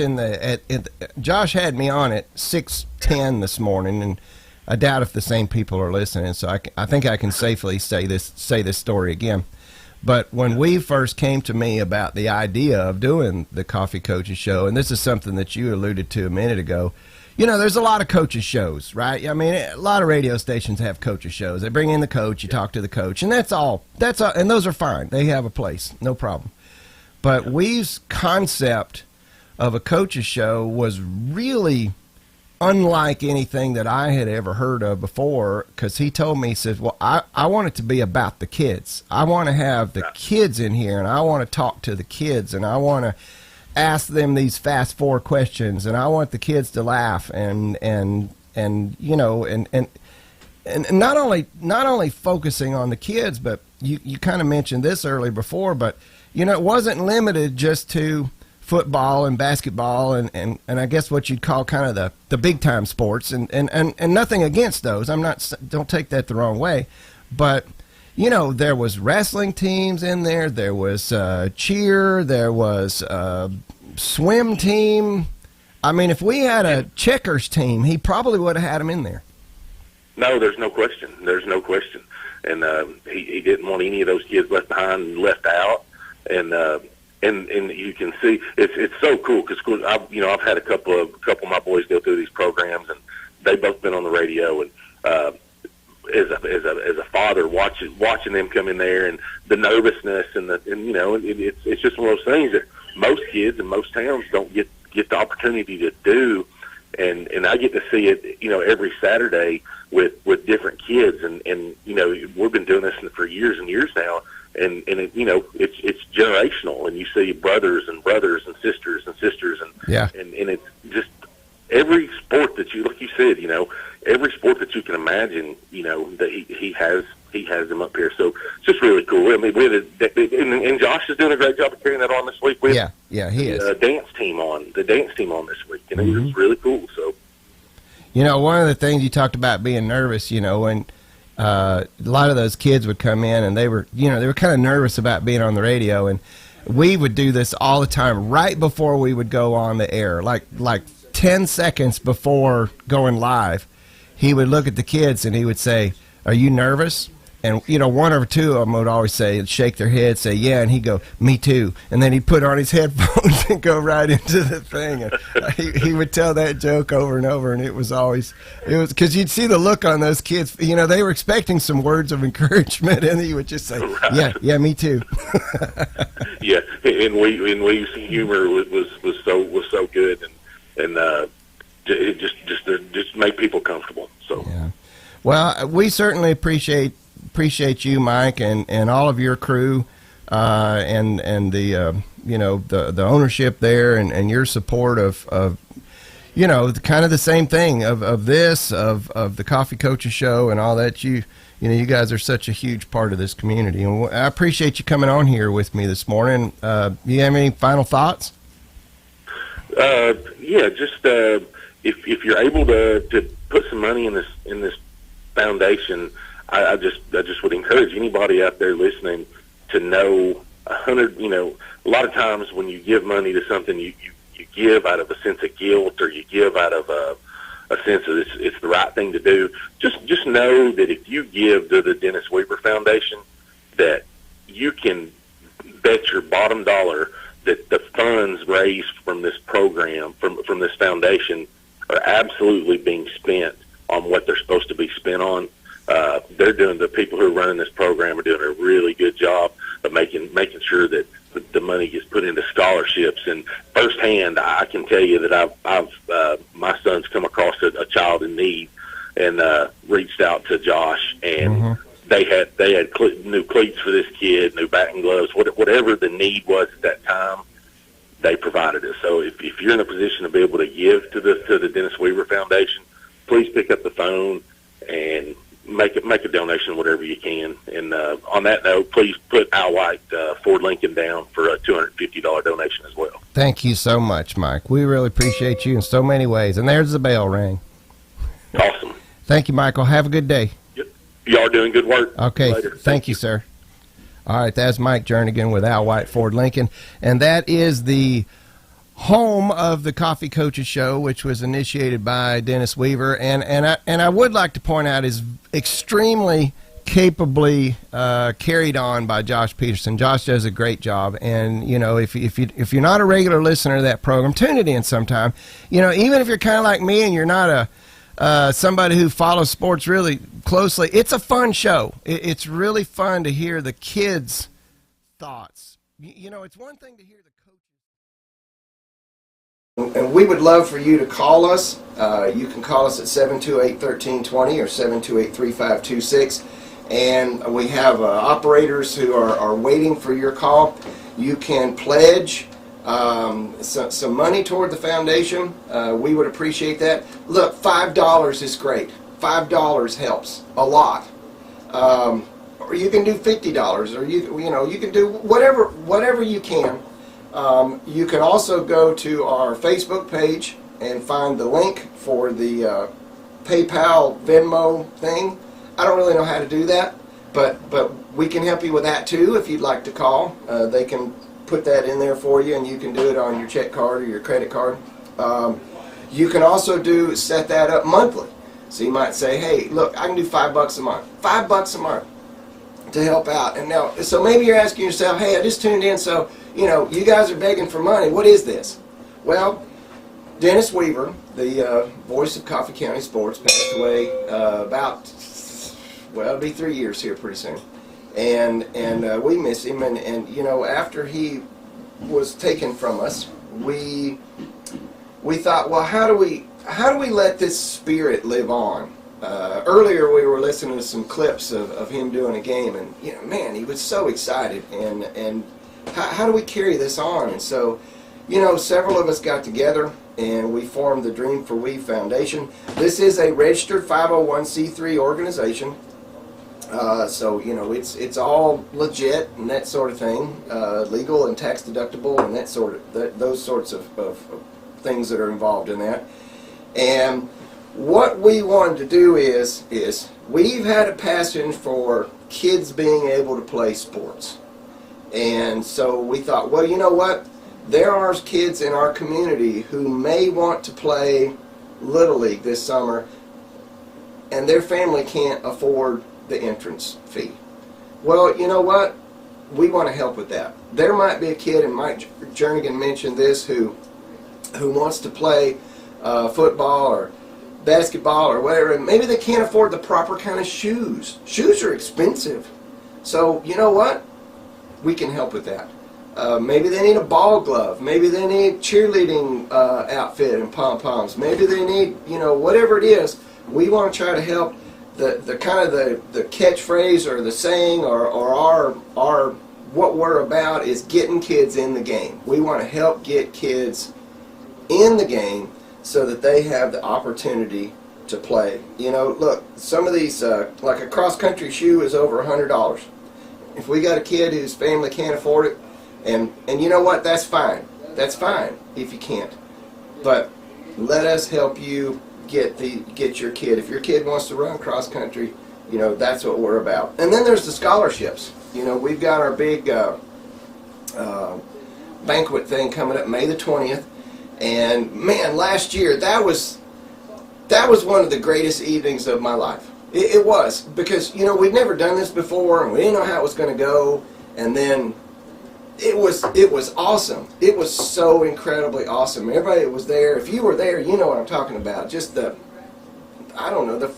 Josh had me on at 6:10 this morning, and I doubt if the same people are listening, so I think I can safely say this story again. But when we first came to me about the idea of doing the Coffee Coaches Show, and this is something that you alluded to a minute ago, you know, there's a lot of coaches shows, right? I mean, a lot of radio stations have coaches shows. They bring in the coach, you talk to the coach, and that's all, and those are fine. They have a place, no problem. But Weave's concept of a coaches show was really unlike anything that I had ever heard of before, because he told me, he says, well, I want it to be about the kids. I want to have the kids in here, and I want to talk to the kids, and I want to ask them these fast 4 questions, and I want the kids to laugh, and you know, and not only focusing on the kids, but you kind of mentioned this earlier before, but you know, it wasn't limited just to football and basketball and I guess what you'd call kind of the big time sports, and nothing against those. Don't take that the wrong way, but you know, there was wrestling teams in there. There was cheer. There was swim team. I mean, if we had a checkers team, he probably would have had them in there. No, there's no question. There's no question. And he didn't want any of those kids left behind and left out. And you can see it's so cool because I've had a couple of my boys go through these programs, and they've both been on the radio, and as a father watching them come in there, and the nervousness and you know, it's just one of those things that most kids in most towns don't get the opportunity to do, and I get to see it, you know, every Saturday with different kids, and you know, we've been doing this for years and years now. And it, you know, it's generational, and you see brothers and sisters and it's just every sport that you, like you said, you know, every sport that you can imagine, you know, that he has them up here. So it's just really cool. I mean, and Josh is doing a great job of carrying that on this week. He is. The dance team on this week, and it's really cool. So, you know, one of the things you talked about being nervous, you know, and a lot of those kids would come in, and they were kind of nervous about being on the radio, and we would do this all the time right before we would go on the air, like 10 seconds before going live. He would look at the kids and he would say, "Are you nervous?" And you know, one or two of them would always shake their head, say, "Yeah," and he'd go, "Me too." And then he'd put on his headphones and go right into the thing. And he would tell that joke over and over, and it was because you'd see the look on those kids. You know, they were expecting some words of encouragement, and he would just say, right. "Yeah, me too." Yeah, and Weave's humor was so good, and it just made people comfortable. So yeah. Well, we certainly appreciate you, Mike, and all of your crew, and the you know, the ownership there, and your support of you know, kind of the same thing of the Coffee Coaches Show and all that. You know, you guys are such a huge part of this community, and I appreciate you coming on here with me this morning. You have any final thoughts? Yeah, just if you're able to put some money in this foundation, I just would encourage anybody out there listening to know 100. You know, a lot of times when you give money to something, you give out of a sense of guilt, or you give out of a sense of it's the right thing to do. Just know that if you give to the Dennis Weaver Foundation, that you can bet your bottom dollar that the funds raised from this program, from this foundation, are absolutely being spent on what they're supposed to be spent on. The people who are running this program are doing a really good job of making sure that the money gets put into scholarships. And firsthand, I can tell you that I've my son's come across a child in need, and reached out to Josh, and they had new cleats for this kid, new batting gloves, whatever the need was at that time, they provided it. So if you're in a position to be able to give to the Dennis Weaver Foundation, please pick up the phone and make a donation, whatever you can. And on that note, please put Al White, Ford Lincoln down for a $250 donation as well. Thank you so much, Mike. We really appreciate you in so many ways. And there's the bell ring. Awesome. Thank you, Michael. Have a good day. Y'all are doing good work. Okay. Later. Thank you, sir. All right, that's Mike Jernigan with Al White Ford Lincoln, and that is the home of the Coffee Coaches Show, which was initiated by Dennis Weaver, and I would like to point out is extremely capably carried on by Josh Peterson. Josh does a great job, and you know, if you're not a regular listener to that program, tune it in sometime. You know, even if you're kind of like me and you're not somebody who follows sports really closely, it's a fun show. It's really fun to hear the kids' thoughts. You know, it's one thing to hear the coaches. And we would love for you to call us. You can call us at 728-1320 or 728-3526. And we have operators who are waiting for your call. You can pledge some money toward the foundation. We would appreciate that. Look, $5 is great. $5 helps a lot. Or you can do $50, or you can do whatever you can. You can also go to our Facebook page and find the link for the PayPal Venmo thing. I don't really know how to do that, but we can help you with that too if you'd like to call. They can put that in there for you, and you can do it on your check card or your credit card. You can also set that up monthly. So you might say, hey, look, I can do $5 a month. $5 a month to help out. And now, so maybe you're asking yourself, hey, I just tuned in, so you guys are begging for money. What is this? Well, Dennis Weaver, the voice of Coffee County Sports, passed away it'll be 3 years here pretty soon. And we miss him. And after he was taken from us, we thought, well, how do we let this spirit live on? Earlier we were listening to some clips of him doing a game, and man, he was so excited. And how do we carry this on? And so, several of us got together and we formed the Dream for We Foundation. This is a registered 501c3 organization. So it's all legit and that sort of thing, legal and tax deductible and those sorts of things that are involved in that. And what we wanted to do is we've had a passion for kids being able to play sports, and so we thought, well, you know what? There are kids in our community who may want to play Little League this summer, and their family can't afford the entrance fee. Well, you know what? We want to help with that. There might be a kid, and Mike Jernigan mentioned this, who wants to play football or basketball or whatever, and maybe they can't afford the proper kind of shoes. Shoes are expensive. So, you know what? We can help with that. Maybe they need a ball glove. Maybe they need cheerleading outfit and pom-poms. Maybe they need, whatever it is. We want to try to help the kind of the catchphrase or the saying or our what we're about is getting kids in the game. We want to help get kids in the game so that they have the opportunity to play. Look, some of these, like a cross-country shoe is over $100. If we got a kid whose family can't afford it, and you know what, that's fine. That's fine if you can't. But let us help you get your kid. If your kid wants to run cross-country, that's what we're about. And then there's the scholarships. We've got our big banquet thing coming up May the 20th. And man, last year that was one of the greatest evenings of my life. It was, because we'd never done this before and we didn't know how it was going to go, and then it was awesome. It was so incredibly awesome. Everybody was there. If you were there, you know what I'm talking about. Just the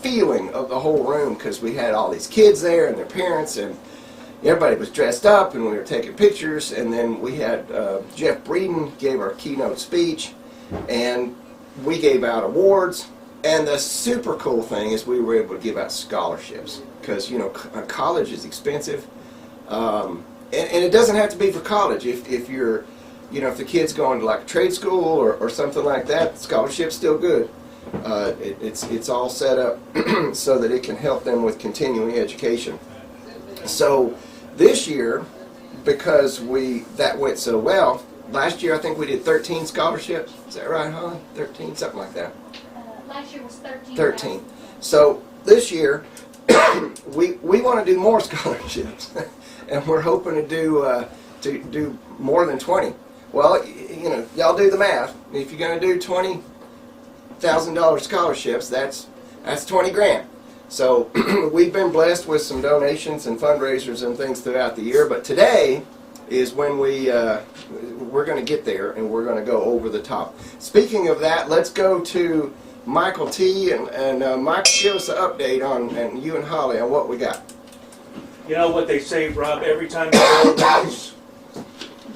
feeling of the whole room, because we had all these kids there and their parents, and everybody was dressed up, and we were taking pictures. And then we had Jeff Breeden gave our keynote speech, and we gave out awards. And the super cool thing is we were able to give out scholarships, because college is expensive, and it doesn't have to be for college. If you're, if the kid's going to like a trade school or something like that, scholarship's still good. It's all set up so that it can help them with continuing education. So this year, because that went so well, last year I think we did 13 scholarships. Is that right, Holly? 13, something like that. Last year was 13. 13. So this year, we want to do more scholarships, and we're hoping to do more than 20. Well, you know, y'all do the math. If you're going to do $20,000 scholarships, that's 20 grand. So we've been blessed with some donations and fundraisers and things throughout the year, but today is when we're going to get there, and we're going to go over the top. Speaking of that, let's go to Michael T. and Mike, give us an update on, and you and Holly, on what we got. You know what they say, Rob, every time you go there's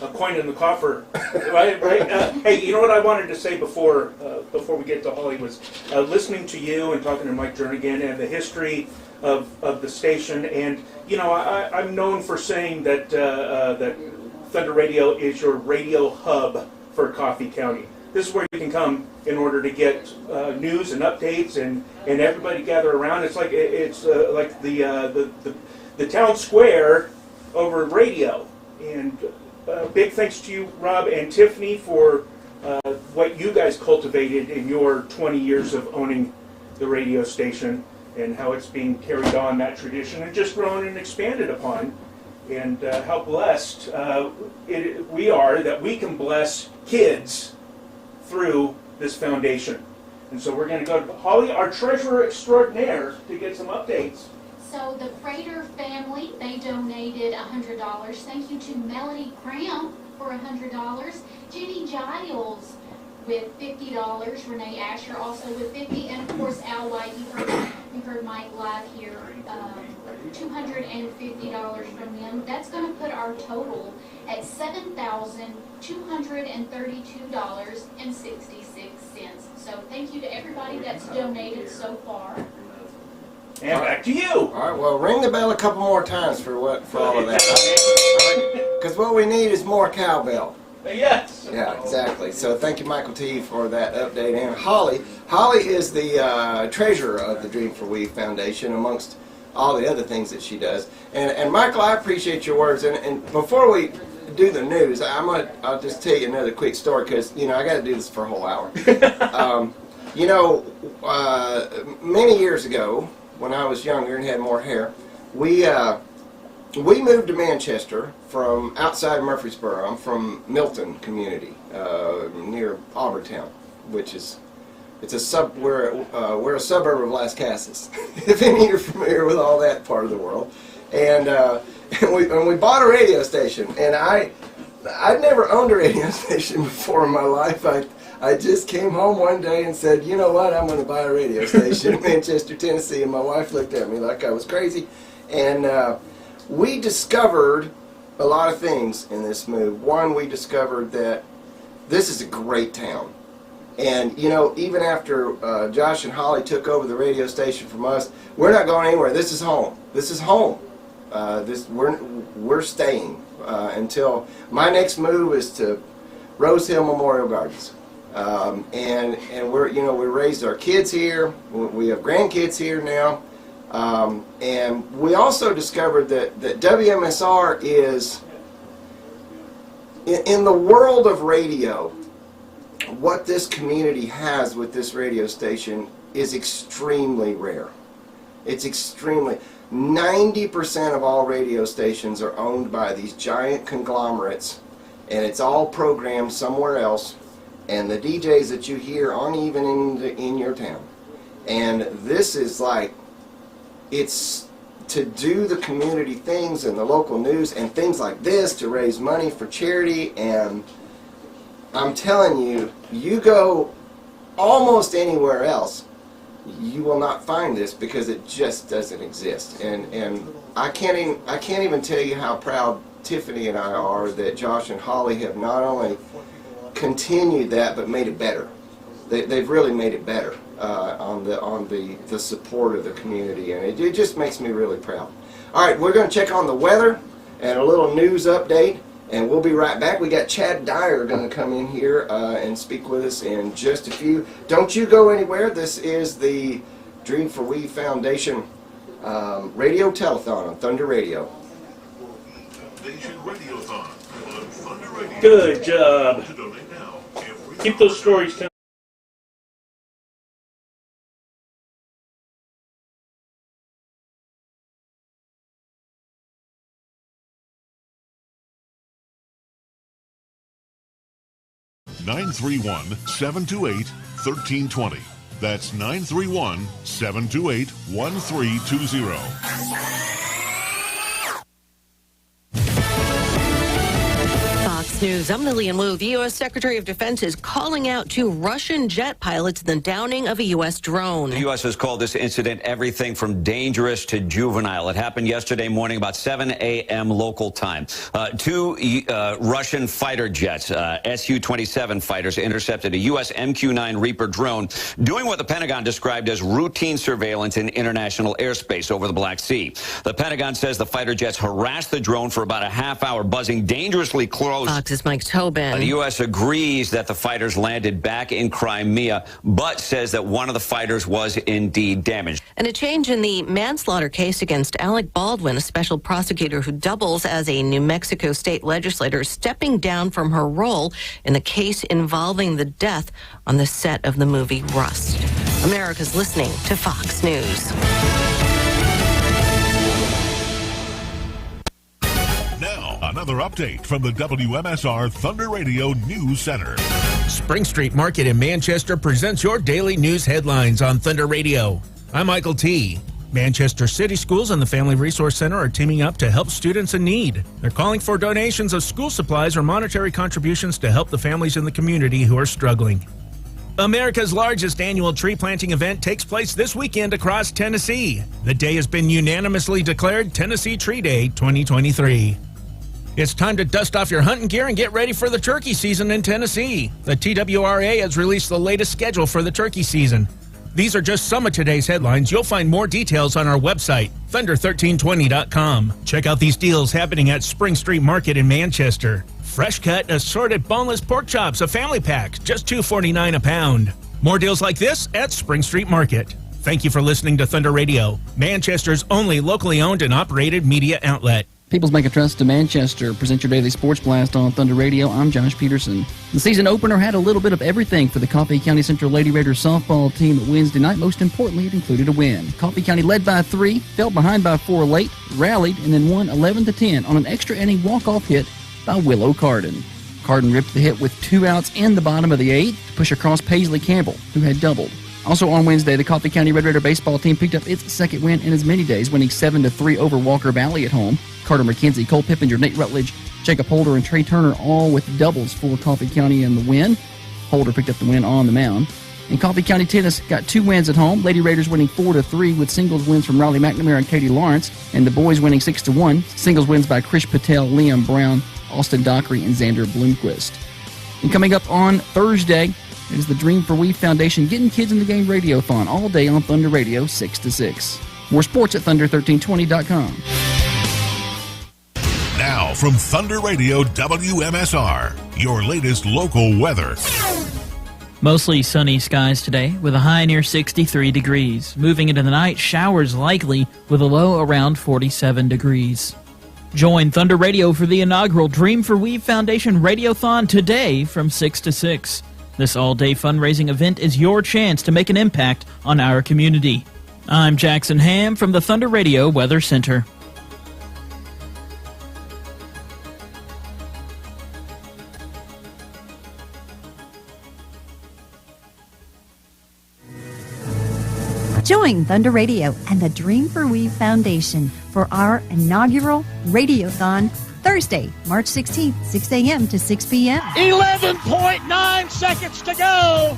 a coin in the coffer, right? Hey, you know what I wanted to say before we get to Holly was listening to you and talking to Mike Jernigan and the history of the station, and you know, I'm known for saying that that Thunder Radio is your radio hub for Coffee County. This is where you can come in order to get news and updates, and everybody gather around. It's like the town square over radio. And big thanks to you, Rob and Tiffany, for what you guys cultivated in your 20 years of owning the radio station, and how it's being carried on, that tradition, and just grown and expanded upon. And how blessed we are that we can bless kids through this foundation. And so we're going to go to Holly, our treasurer extraordinaire, to get some updates. So the Prater family, they donated $100. Thank you to Melody Graham for $100. Jenny Giles with $50. Renee Asher also with $50. And of course Al White, you heard Mike live here, $250 from them. That's going to put our total at $7,232.66. So thank you to everybody that's donated so far. And back to you. All right, well, ring the bell a couple more times for all of that. Because what we need is more cowbell. Yes. Yeah, exactly. So thank you, Michael T., for that update. And Holly. Holly is the treasurer of the Dream for We Foundation, amongst all the other things that she does. And Michael, I appreciate your words. And before we do the news, I'll just tell you another quick story, because, you know, I got to do this for a whole hour. You know, many years ago, when I was younger and had more hair, we moved to Manchester from outside Murfreesboro. I'm from Milton community, near Auburn, which is we're a suburb of Las Casas. If any of you are familiar with all that part of the world, and we bought a radio station, and I'd never owned a radio station before in my life. I just came home one day and said, you know what, I'm going to buy a radio station in Manchester, Tennessee, and my wife looked at me like I was crazy. And we discovered a lot of things in this move. One, we discovered that this is a great town. And, you know, even after Josh and Holly took over the radio station from us, we're not going anywhere. This is home. This is home. We're staying until my next move is to Rose Hill Memorial Gardens. And we raised our kids here. We have grandkids here now. And we also discovered that WMSR is, in the world of radio, what this community has with this radio station is extremely rare. It's extremely... 90% of all radio stations are owned by these giant conglomerates, and it's all programmed somewhere else, and the DJs that you hear aren't even in your town. And this is like, it's to do the community things and the local news and things like this to raise money for charity. And I'm telling you, you go almost anywhere else, you will not find this, because it just doesn't exist. And I can't even tell you how proud Tiffany and I are that Josh and Holly have not only continued that but made it better. They've really made it better on the support of the community, and it just makes me really proud. All right, we're going to check on the weather and a little news update, and we'll be right back. We got Chad Dyer going to come in here and speak with us in just a few. Don't you go anywhere. This is the Dream for We Foundation radio telethon on Thunder Radio. Good job. Keep those stories coming. 931-728-1320. That's 931-728-1320. Fox News, I'm Lillian Wu. The U.S. Secretary of Defense is calling out two Russian jet pilots in the downing of a U.S. drone. The U.S. has called this incident everything from dangerous to juvenile. It happened yesterday morning about 7 a.m. local time. Two Russian fighter jets, Su-27 fighters, intercepted a U.S. MQ-9 Reaper drone doing what the Pentagon described as routine surveillance in international airspace over the Black Sea. The Pentagon says the fighter jets harassed the drone for about a half hour, buzzing dangerously close. Fox's Mike Tobin. The U.S. agrees that the fighters landed back in Crimea, but says that one of the fighters was indeed damaged. And a change in the manslaughter case against Alec Baldwin, a special prosecutor who doubles as a New Mexico state legislator, stepping down from her role in the case involving the death on the set of the movie Rust. America's listening to Fox News. Now, another update from the WMSR Thunder Radio News Center. Spring Street Market in Manchester presents your daily news headlines on Thunder Radio. I'm Michael T. Manchester City Schools and the Family Resource Center are teaming up to help students in need. They're calling for donations of school supplies or monetary contributions to help the families in the community who are struggling. America's largest annual tree planting event takes place this weekend across Tennessee. The day has been unanimously declared Tennessee Tree Day 2023. It's time to dust off your hunting gear and get ready for the turkey season in Tennessee. The TWRA has released the latest schedule for the turkey season. These are just some of today's headlines. You'll find more details on our website, thunder1320.com. Check out these deals happening at Spring Street Market in Manchester. Fresh cut, assorted boneless pork chops, a family pack, just $2.49 a pound. More deals like this at Spring Street Market. Thank you for listening to Thunder Radio, Manchester's only locally owned and operated media outlet. People's Bank of Trust to Manchester present your daily sports blast on Thunder Radio. I'm Josh Peterson. The season opener had a little bit of everything for the Coffee County Central Lady Raiders softball team Wednesday night. Most importantly, it included a win. Coffee County led by 3, fell behind by 4 late, rallied, and then won 11-10 on an extra inning walk-off hit by Willow Carden. Carden ripped the hit with 2 outs in the bottom of the 8th to push across Paisley Campbell, who had doubled. Also on Wednesday, the Coffee County Red Raider baseball team picked up its second win in as many days, winning 7-3 over Walker Valley at home. Carter McKenzie, Cole Pippinger, Nate Rutledge, Jacob Holder, and Trey Turner all with doubles for Coffee County in the win. Holder picked up the win on the mound. And Coffee County Tennis got 2 wins at home. Lady Raiders winning 4-3 with singles wins from Riley McNamara and Katie Lawrence, and the boys winning 6-1. Singles wins by Krish Patel, Liam Brown, Austin Dockery, and Xander Bloomquist. And coming up on Thursday, it is the Dream for We Foundation Getting Kids in the Game Radio-thon all day on Thunder Radio 6 to 6. More sports at thunder1320.com. Now from Thunder Radio WMSR, your latest local weather. Mostly sunny skies today with a high near 63 degrees. Moving into the night, showers likely with a low around 47 degrees. Join Thunder Radio for the inaugural Dream for We Foundation Radiothon today from 6 to 6. This all-day fundraising event is your chance to make an impact on our community. I'm Jackson Ham from the Thunder Radio Weather Center. Join Thunder Radio and the Dream for We Foundation for our inaugural Radiothon Thursday, March 16th, 6 a.m. to 6 p.m. 11.9 seconds to go.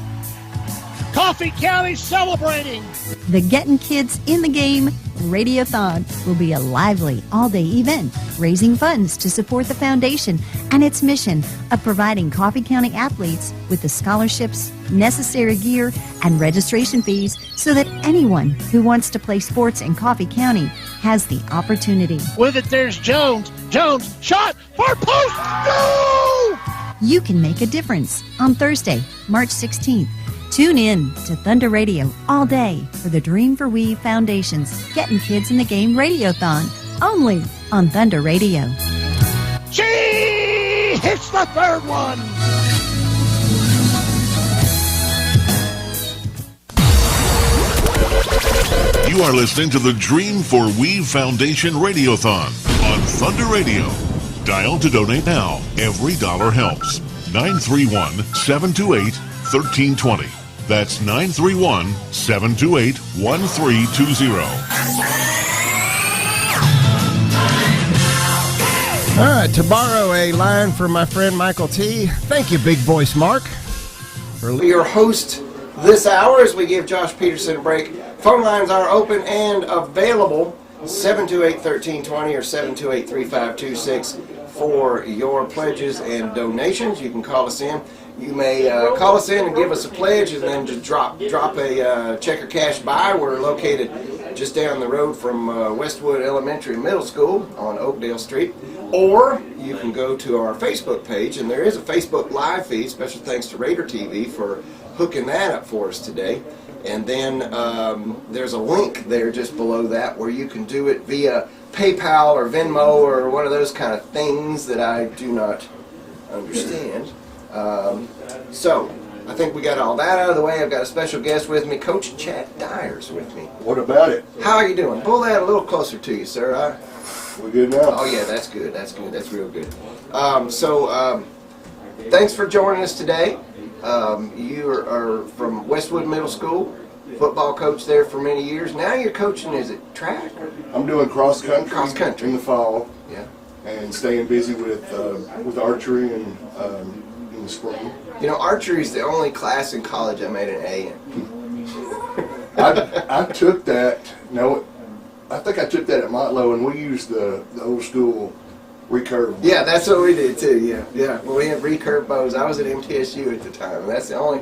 Coffee County celebrating. The Getting Kids in the Game Radiothon will be a lively all-day event, raising funds to support the foundation and its mission of providing Coffee County athletes with the scholarships, necessary gear, and registration fees so that anyone who wants to play sports in Coffee County has the opportunity. With it, there's Jones. Jones, shot, far post, go! You can make a difference on Thursday, March 16th. Tune in to Thunder Radio all day for the Dream for We Foundation's Getting Kids in the Game Radiothon, only on Thunder Radio. She hits the third one. You are listening to the Dream for We Foundation Radiothon on Thunder Radio. Dial to donate now. Every dollar helps. 931-728-1320. That's 931-728-1320. All right, to borrow a line from my friend Michael T. Thank you, Big Voice Mark, for your host this hour as we give Josh Peterson a break. Phone lines are open and available, 728-1320 or 728-3526 for your pledges and donations. You can call us in. You may call us in and give us a pledge and then just drop a check or cash by. We're located just down the road from Westwood Elementary and Middle School on Oakdale Street. Or you can go to our Facebook page, and there is a Facebook live feed. Special thanks to Raider TV for hooking that up for us today. And then there's a link there just below that where you can do it via PayPal or Venmo or one of those kind of things that I do not understand. So I think we got all that out of the way. I've got a special guest with me, Coach Chad Dyers with me. What about it? How are you doing? Pull that a little closer to you, sir. We're good now. Oh yeah, that's good. That's good. That's real good. Thanks for joining us today. You are from Westwood Middle School, football coach there for many years. Now you're coaching, is it track? I'm doing cross country. Cross country in the fall. Yeah. And staying busy with archery and in the spring. You know, archery is the only class in college I made an A in. I took that. No, I think I took that at Motlow, and we used the old school recurve. Yeah, that's what we did too. Yeah. Well, we had recurve bows. I was at MTSU at the time, and that's the only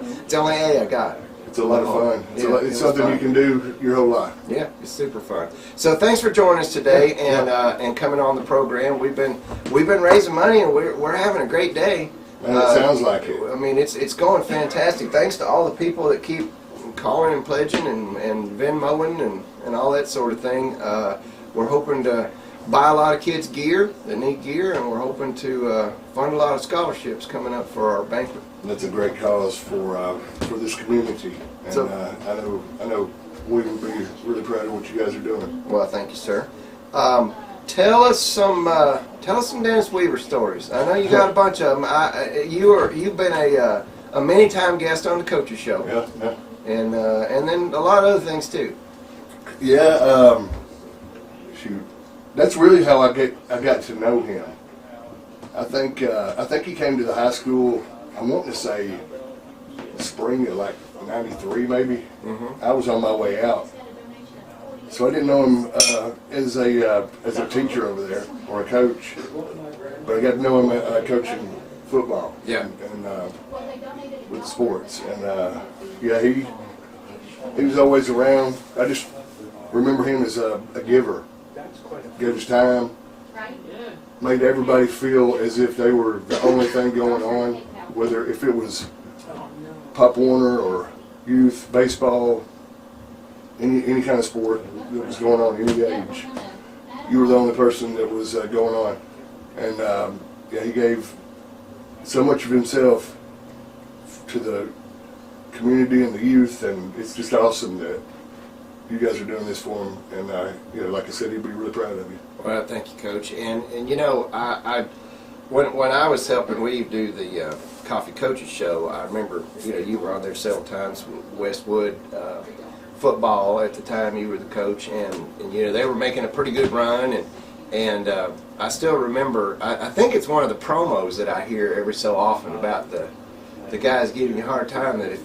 A I got. It's a lot of fun. It's something you can do your whole life. Yeah, it's super fun. So thanks for joining us today and coming on the program. We've been raising money, and we're having a great day. And it sounds like it. I mean, it's going fantastic. Thanks to all the people that keep calling and pledging and Venmoing and all that sort of thing. We're hoping to buy a lot of kids gear that need gear, and we're hoping to fund a lot of scholarships coming up for our banquet. And that's a great cause for this community, and So, I know we would be really proud of what you guys are doing. Well, thank you, sir. Tell us some Dennis Weaver stories. I know you got a bunch of them. You've been a many-time guest on the Coaches Show. Yeah. And then a lot of other things too. Yeah. Shoot. That's really how I got to know him. I think he came to the high school, I want to say spring of like '93 maybe. Mm-hmm. I was on my way out. So I didn't know him as a teacher over there or a coach, but I got to know him coaching football. Yeah. And with sports, and yeah, he was always around. I just remember him as a giver. Gave his time, made everybody feel as if they were the only thing going on, whether if it was Pop Warner or youth, baseball, any kind of sport that was going on, any age. You were the only person that was going on. And yeah, he gave so much of himself to the community and the youth, and it's just awesome that you guys are doing this for him, and like I said, he'd be really proud of you. Well, thank you, Coach. And you know, when I was helping Weave do the Coffee Coaches Show, I remember you were on there several times. Westwood football at the time, you were the coach, and they were making a pretty good run, and I still remember. I think it's one of the promos that I hear every so often about the guys giving you a hard time that if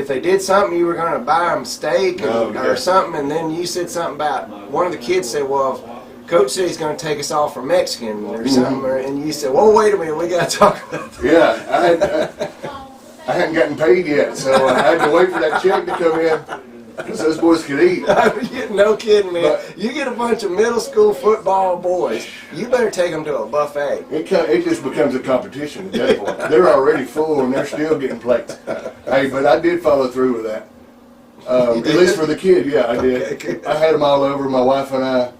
they did something, you were going to buy them steak or something, and then you said something about, one of the kids said, well, Coach said he's going to take us all for Mexican or something, and you said, well, wait a minute, we got to talk about that. Yeah, I hadn't gotten paid yet, so I had to wait for that check to come in, because those boys could eat. No kidding, man. You get a bunch of middle school football boys, you better take them to a buffet. It just becomes a competition at that point. They're already full, and they're still getting plates. Hey, but I did follow through with that. At least for the kid, yeah, I did. Okay, I had them all over. My wife and I,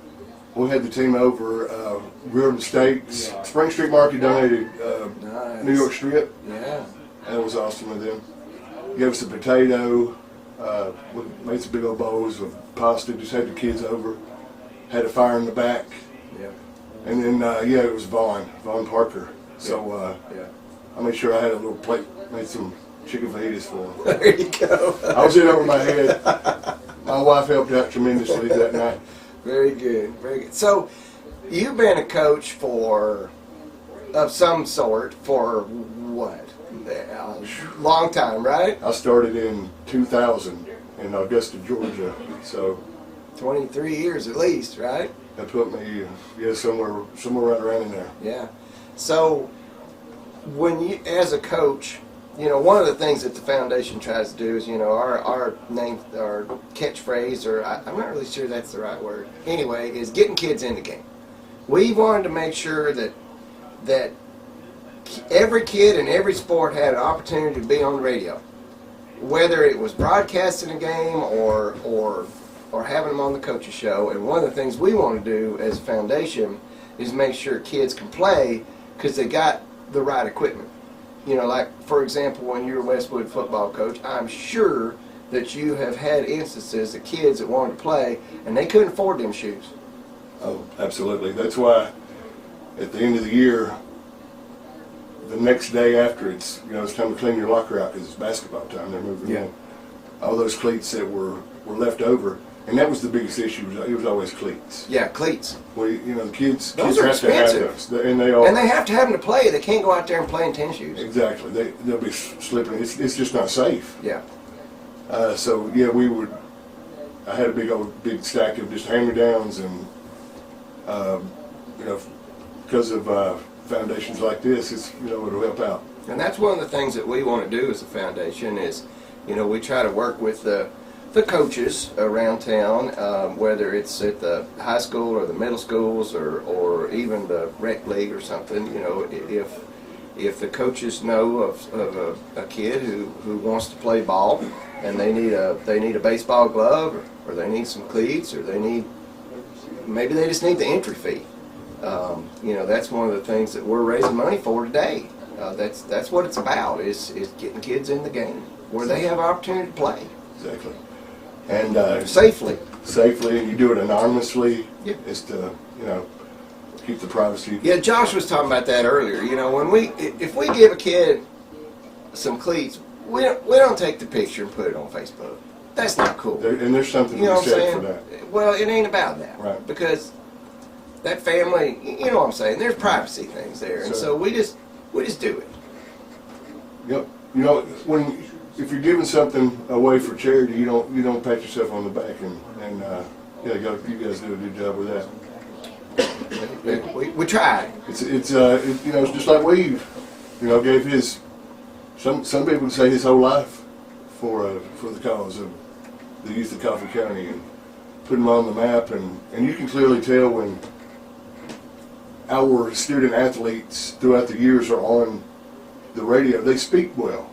we had the team over, grilled the steaks. Spring Street Market donated Nice. New York strip. Yeah. That was awesome of them. Gave us a potato. We made some big old bowls of pasta. Just had the kids over. Had a fire in the back. Yeah. And then, it was Vaughn Parker. So, I made sure I had a little plate, made some chicken fajitas for them. There you go. I was in over my head. My wife helped out tremendously that night. Very good, very good. So, you've been a coach of some sort for what? A long time, right? I started in 2000 in Augusta, Georgia. So 23 years at least, right? That put me, somewhere right around in there. Yeah. So when you, as a coach, one of the things that the foundation tries to do is, our name, our catchphrase, or I'm not really sure that's the right word. Anyway, is getting kids in the game. We wanted to make sure that every kid in every sport had an opportunity to be on the radio, whether it was broadcasting a game or having them on the coach's show. And one of the things we want to do as a foundation is make sure kids can play because they got the right equipment. Like, for example, when you're a Westwood football coach, I'm sure that you have had instances of kids that wanted to play and they couldn't afford them shoes. Oh, absolutely. That's why at the end of the year, the next day after it's time to clean your locker out because it's basketball time, they're moving in. All those cleats that were left over, and that was the biggest issue. It was always cleats. Yeah, cleats. Well, the kids those are have expensive. to have those, and they have to have them to play. They can't go out there and play in tennis shoes. Exactly. They'll be slipping. It's just not safe. Yeah. I had a big stack of just hand-me-downs, and because of foundations like this, it'll help out. And that's one of the things that we want to do as a foundation is, we try to work with the coaches around town, whether it's at the high school or the middle schools or even the rec league or something. If the coaches know of a kid who wants to play ball and they need a baseball glove or they need some cleats or maybe they just need the entry fee. That's one of the things that we're raising money for today. That's what it's about is getting kids in the game where they have opportunity to play. Exactly. And safely, and you do it anonymously. Yep. Is to keep the privacy. Yeah, Josh was talking about that earlier. If we give a kid some cleats, we don't take the picture and put it on Facebook. That's not cool. And there's something to be said for that. Well, it ain't about that, right? Because that family, you know what I'm saying. There's privacy things there, and so we just do it. Yep. If you're giving something away for charity, you don't pat yourself on the back and you guys do a good job with that. We try. It's just like Weave, gave his some people would say his whole life for the cause of the youth of Coffee County and putting them on the map, and you can clearly tell when our student athletes throughout the years are on the radio. They speak well.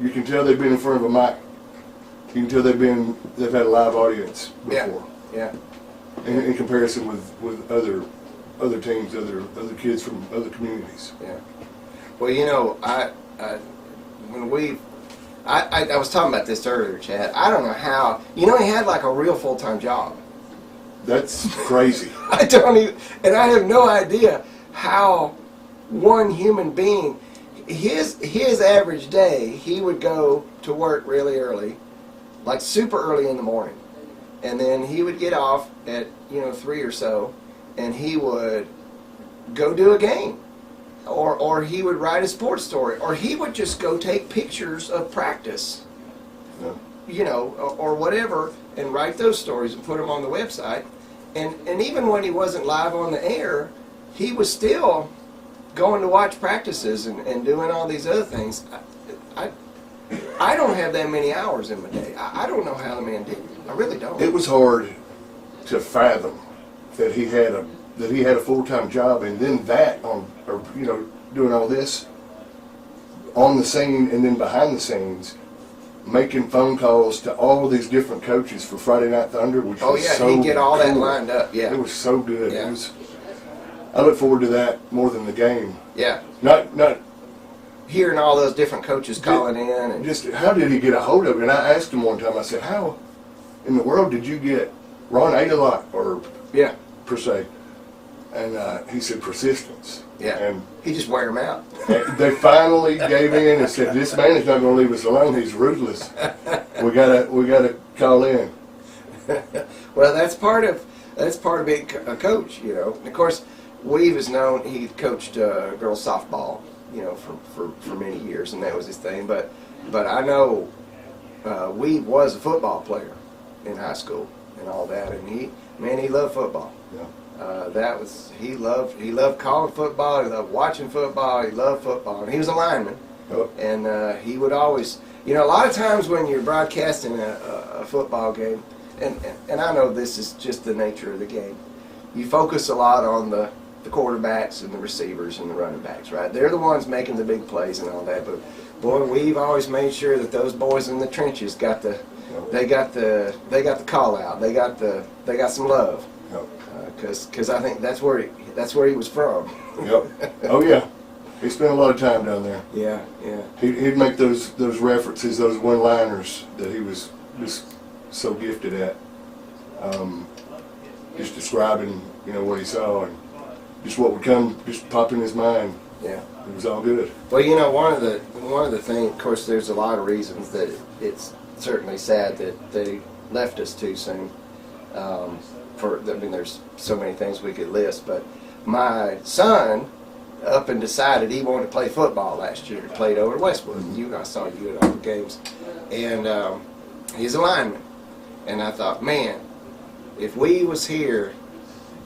You can tell they've been in front of a mic. You can tell they've had a live audience before. Yeah. In comparison with other teams, other kids from other communities. Yeah. Well, I was talking about this earlier, Chad. I don't know how. He had like a real full-time job. That's crazy. I have no idea how one human being. His average day, he would go to work really early, like super early in the morning, and then he would get off at 3 or so, and he would go do a game, or he would write a sports story, or he would just go take pictures of practice, or whatever, and write those stories and put them on the website, and even when he wasn't live on the air, he was still going to watch practices and doing all these other things. I don't have that many hours in my day. I don't know how the man did it. I really don't. It was hard to fathom that he had a full-time job and then doing all this on the scene and then behind the scenes, making phone calls to all these different coaches for Friday Night Thunder, which was so he'd get all cool. that lined up. Yeah, it was so good. Yeah. I look forward to that more than the game. Yeah. Not hearing all those different coaches calling in. And just how did he get a hold of it? And I asked him one time, I said, how in the world did you get Ron Adelot per se? And he said persistence. Yeah. And he just wear them out. They finally gave in and said, "This man is not going to leave us alone. He's ruthless. We gotta call in." Well, that's part of being a coach, you know. And of course, Weave is known. He coached girls softball, you know, for many years, and that was his thing. But I know Weave was a football player in high school and all that, and he loved football. Yeah. He loved calling football. He loved watching football. He loved football, and he was a lineman. Oh. And he would always, you know, a lot of times when you're broadcasting a football game, and I know this is just the nature of the game, you focus a lot on the quarterbacks and the receivers and the running backs, right? They're the ones making the big plays and all that. But boy, we've always made sure that those boys in the trenches got the call out. They got some love. Because I think that's where he was from. Yep. Oh yeah, he spent a lot of time down there. Yeah, yeah. He'd make those references, those one-liners that he was just so gifted at. Just describing, you know, what he saw and just what would just pop in his mind. Yeah, it was all good. Well, you know, one of the things, of course, there's a lot of reasons that it's certainly sad that they left us too soon. There's so many things we could list, but my son up and decided he wanted to play football last year. He played over at Westwood. I saw you at all the games, and he's a lineman. And I thought, man, if we was here,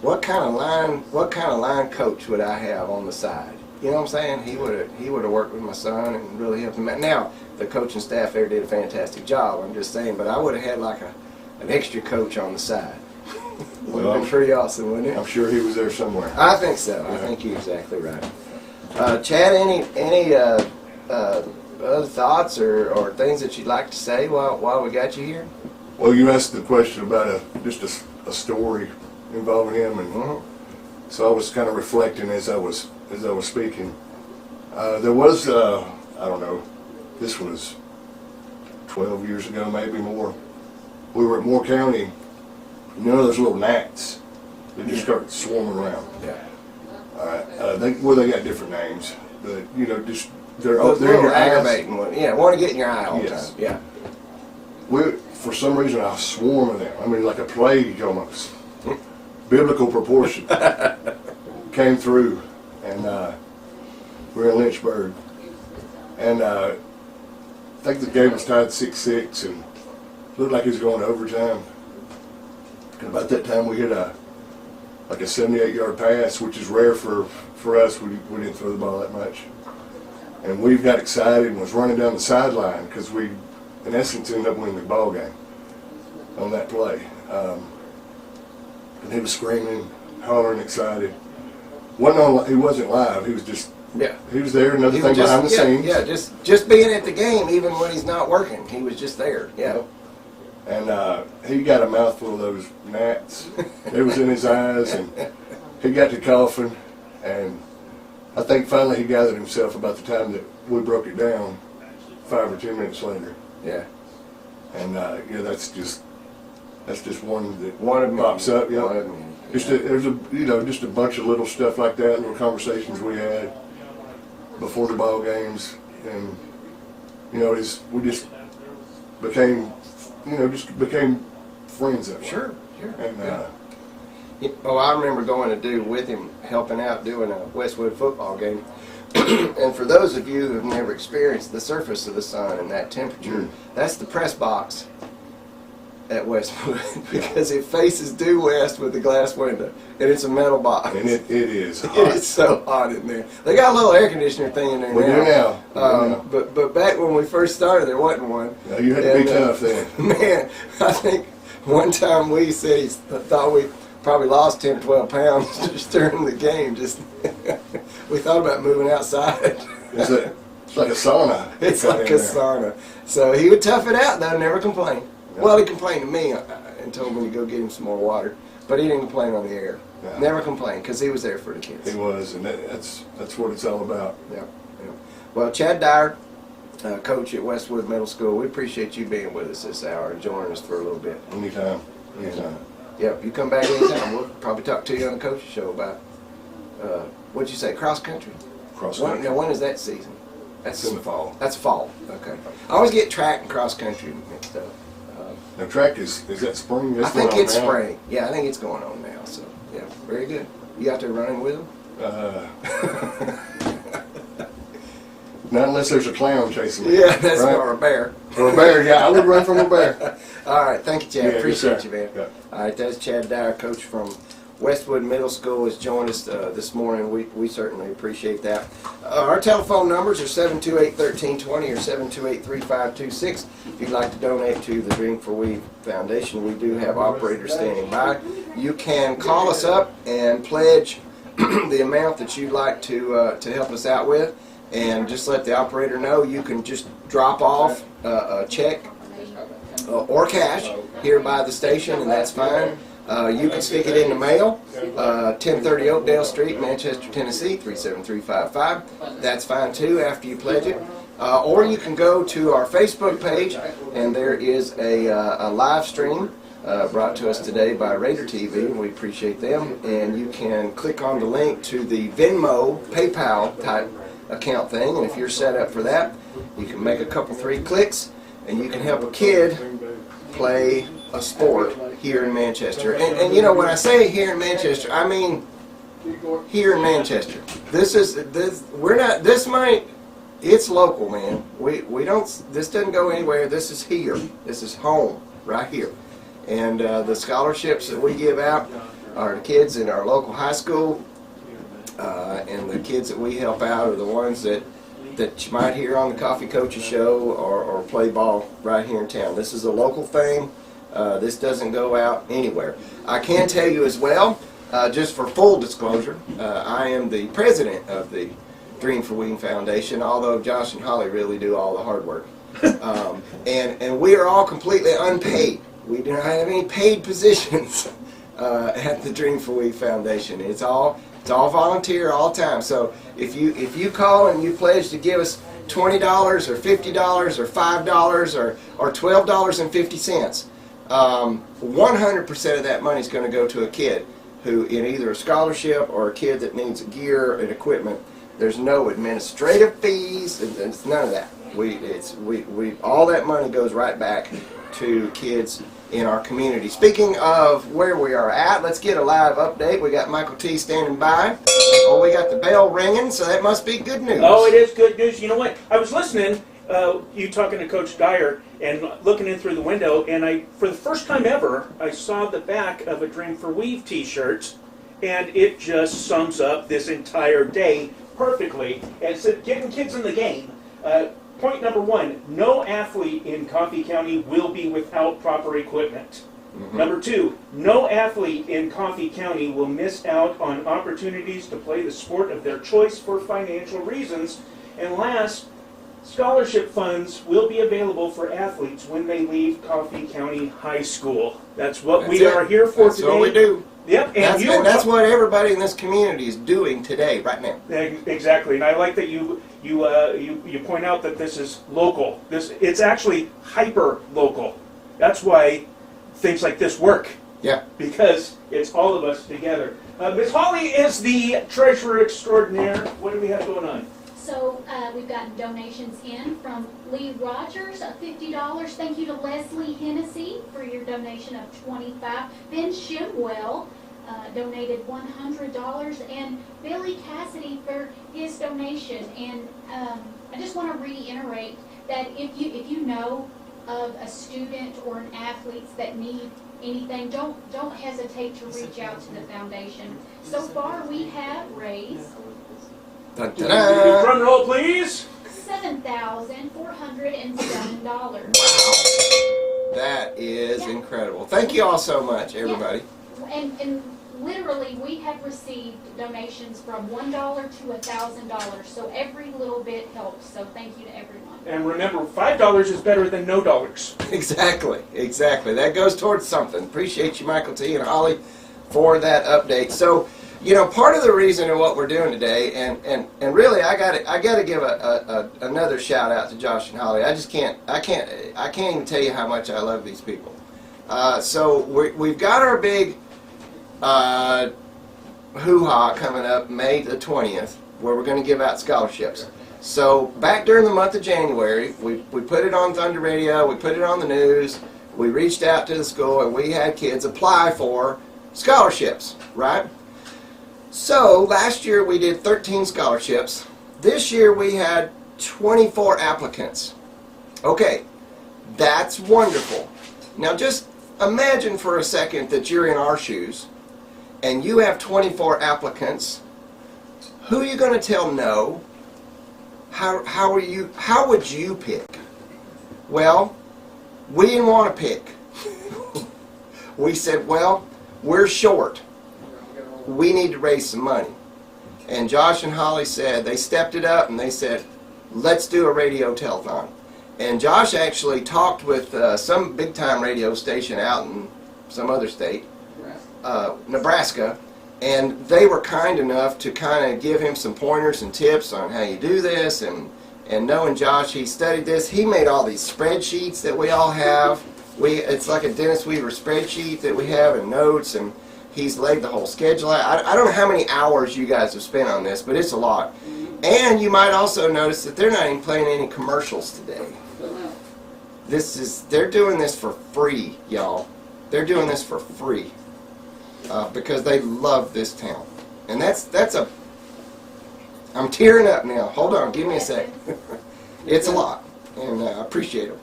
what kind of line coach would I have on the side? You know what I'm saying? He would have worked with my son and really helped him out. Now the coaching staff there did a fantastic job. I'm just saying, but I would have had like an extra coach on the side. Would have been pretty awesome, wouldn't it? I'm sure he was there somewhere. I think so. Yeah. I think you're exactly right. Chad, any other thoughts or things that you'd like to say while we got you here? Well, you asked the question about just a story involving him, and so I was kind of reflecting as I was speaking. There was I don't know, this was 12 years ago, maybe more. We were at Moore County. You know those little gnats? They just start swarming around. Yeah. All right. They got different names, but you know, just they're in your aggravating eyes. Yeah, want to get in your eye all the Yes. time. Yeah. For some reason, I swarm of them. I mean, like a plague almost. Biblical proportion came through, and we're in Lynchburg, and I think the game was tied 6-6, and looked like it was going to overtime. And about that time, we hit a 78-yard pass, which is rare for us. We didn't throw the ball that much, and we got excited and was running down the sideline because we, in essence, ended up winning the ball game on that play. And he was screaming, hollering, excited. He wasn't live. He was just he was there. Another thing behind the scenes. Yeah, just being at the game, even when he's not working, he was just there. Yeah. And he got a mouthful of those gnats. It was in his eyes, and he got to coughing. And I think finally he gathered himself about the time that we broke it down, 5 or 10 minutes later. Yeah. And that's just one that pops up. Yeah. There's just a bunch of little stuff like that, little conversations we had before the ball games, and you know, we just became friends that way. Sure. And I remember going to do with him, helping out doing a Westwood football game. And for those of you who have never experienced the surface of the sun and that temperature, that's the press box at Westwood because it faces due west with a glass window, and it's a metal box. And it is hot. It is so hot in there. They got a little air conditioner thing in there We do now. But back when we first started, there wasn't one. No, you had to be tough then. Man, I think one time we said he thought we probably lost 10 or 12 pounds just during the game. Just we thought about moving outside. It's like a sauna. It's like a sauna. So he would tough it out though, never complain. Yeah. Well, he complained to me and told me to go get him some more water, but he didn't complain on the air. Yeah. Never complained because he was there for the kids. He was, and that's what it's all about. Yeah. Well, Chad Dyer, coach at Westwood Middle School, we appreciate you being with us this hour and joining us for a little bit. Anytime. Yep, you come back anytime. We'll probably talk to you on the coaching show about what'd you say, cross country? Cross country. Now, when is that season? That's in the fall. That's fall. Okay. I always get track and cross country mixed up. Now, track is that spring? That's I think going on it's now? spring. Yeah, I think it's going on now. So, yeah, very good. You out there running with them? Not unless there's a clown chasing me. Yeah, that's right? or a bear. Or a bear, yeah. I would run from a bear. All right, thank you, Chad. Yeah, Appreciate yes, you, sir. man. Yeah. All right, that's Chad Dyer, coach from Westwood Middle School, has joined us this morning. We certainly appreciate that. Our telephone numbers are 728-1320 or 728-3526. If you'd like to donate to the Dream for We Foundation, we do have operators standing by. You can call us up and pledge the amount that you'd like to help us out with, and just let the operator know. You can just drop off a check or cash here by the station, and that's fine. You can stick it in the mail, 1030 Oakdale Street, Manchester, Tennessee, 37355. That's fine too after you pledge it. Or you can go to our Facebook page, and there is a live stream brought to us today by Raider TV, and we appreciate them. And you can click on the link to the Venmo, PayPal type account thing, and if you're set up for that, you can make a couple, 3 clicks, and you can help a kid play a sport here in Manchester. And you know, when I say here in Manchester, I mean here in Manchester. It's local, man. This doesn't go anywhere. This is here. This is home, right here. And the scholarships that we give out are the kids in our local high school, and the kids that we help out are the ones that you might hear on the Coffee Coaches show or play ball right here in town. This is a local thing. This doesn't go out anywhere. I can tell you as well, just for full disclosure, I am the president of the Dream for We Foundation, although Josh and Holly really do all the hard work. And we are all completely unpaid. We do not have any paid positions at the Dream for We Foundation. It's all volunteer all the time. So if you call and you pledge to give us $20 or $50 or $5 or $12.50, 100% of that money is going to go to a kid who, in either a scholarship or a kid that needs gear and equipment. There's no administrative fees. It's none of that. All that money goes right back to kids in our community. Speaking of where we are at, let's get a live update. We got Michael T standing by. Oh, we got the bell ringing, so that must be good news. Oh, it is good news. You know what? I was listening, you talking to Coach Dyer, and looking in through the window, and for the first time ever, I saw the back of a Dream for Weave t-shirt, and it just sums up this entire day perfectly. And it's getting kids in the game. Point number 1, no athlete in Coffee County will be without proper equipment. Mm-hmm. Number 2, no athlete in Coffee County will miss out on opportunities to play the sport of their choice for financial reasons. And last, scholarship funds will be available for athletes when they leave Coffee County High School. That's what we are here for today. That's what we do. Yep, and that's what everybody in this community is doing today, right now. Exactly, and I like that you point out that this is local. It's actually hyper local. That's why things like this work. Yeah. Because it's all of us together. Ms. Holly is the treasurer extraordinaire. What do we have going on? So we've gotten donations in from Lee Rogers of $50. Thank you to Leslie Hennessy for your donation of $25. Ben Shimwell donated $100, and Billy Cassidy for his donation. And I just want to reiterate that if you know of a student or an athlete that need anything, don't hesitate to reach out to the foundation. So far, we have raised. Drum roll, please. $7,407. Wow. That is incredible. Thank you all so much, everybody. Yeah. And literally, we have received donations from $1 to $1,000. So every little bit helps. So thank you to everyone. And remember, $5 is better than no dollars. Exactly. That goes towards something. Appreciate you, Michael T. and Holly, for that update. So, you know, part of the reason of what we're doing today, and really, I got to give another shout out to Josh and Holly. I can't even tell you how much I love these people. So we've got our big hoo-ha coming up May the 20th where we're going to give out scholarships. So back during the month of January, we put it on Thunder Radio, we put it on the news, we reached out to the school, and we had kids apply for scholarships, right? So last year we did 13 scholarships. This year we had 24 applicants. Okay, that's wonderful. Now just imagine for a second that you're in our shoes and you have 24 applicants. Who are you going to tell no? How would you pick? Well, we didn't want to pick. We said, well, we're short. We need to raise some money. And Josh and Holly said, they stepped it up and they said, let's do a radio telethon. And Josh actually talked with some big time radio station out in some other state, Nebraska, and they were kind enough to kind of give him some pointers and tips on how you do this. And knowing Josh, he studied this. He made all these spreadsheets that we all have. It's like a Dennis Weaver spreadsheet that we have and notes, and he's laid the whole schedule out. I don't know how many hours you guys have spent on this, but it's a lot. And you might also notice that they're not even playing any commercials today. They're doing this for free, y'all. They're doing this for free because they love this town. And I'm tearing up now. Hold on, give me a sec. It's a lot, and I appreciate it.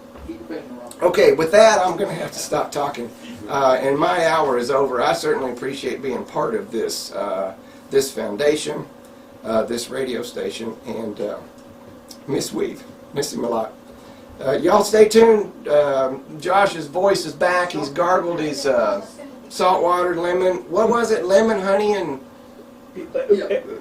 Okay, with that, I'm going to have to stop talking. And my hour is over. I certainly appreciate being part of this this foundation, this radio station, and Miss Weave. Miss him a lot. Y'all stay tuned. Josh's voice is back. He's gargled his salt water, lemon. What was it? Lemon, honey, and...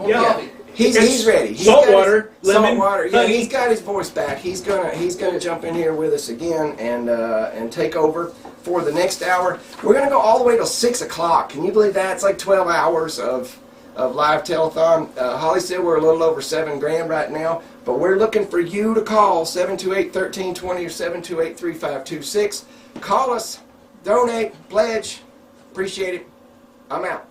Yeah. He's ready. Salt water, lemon, salt water. Yeah, honey. he's got his voice back. He's gonna jump in here with us again and take over for the next hour. We're gonna go all the way till 6 o'clock. Can you believe that? It's like 12 hours of live telethon. Holly said we're a little over $7,000 right now, but we're looking for you to call 728-1320 or 728-3526. Call us, donate, pledge. Appreciate it. I'm out.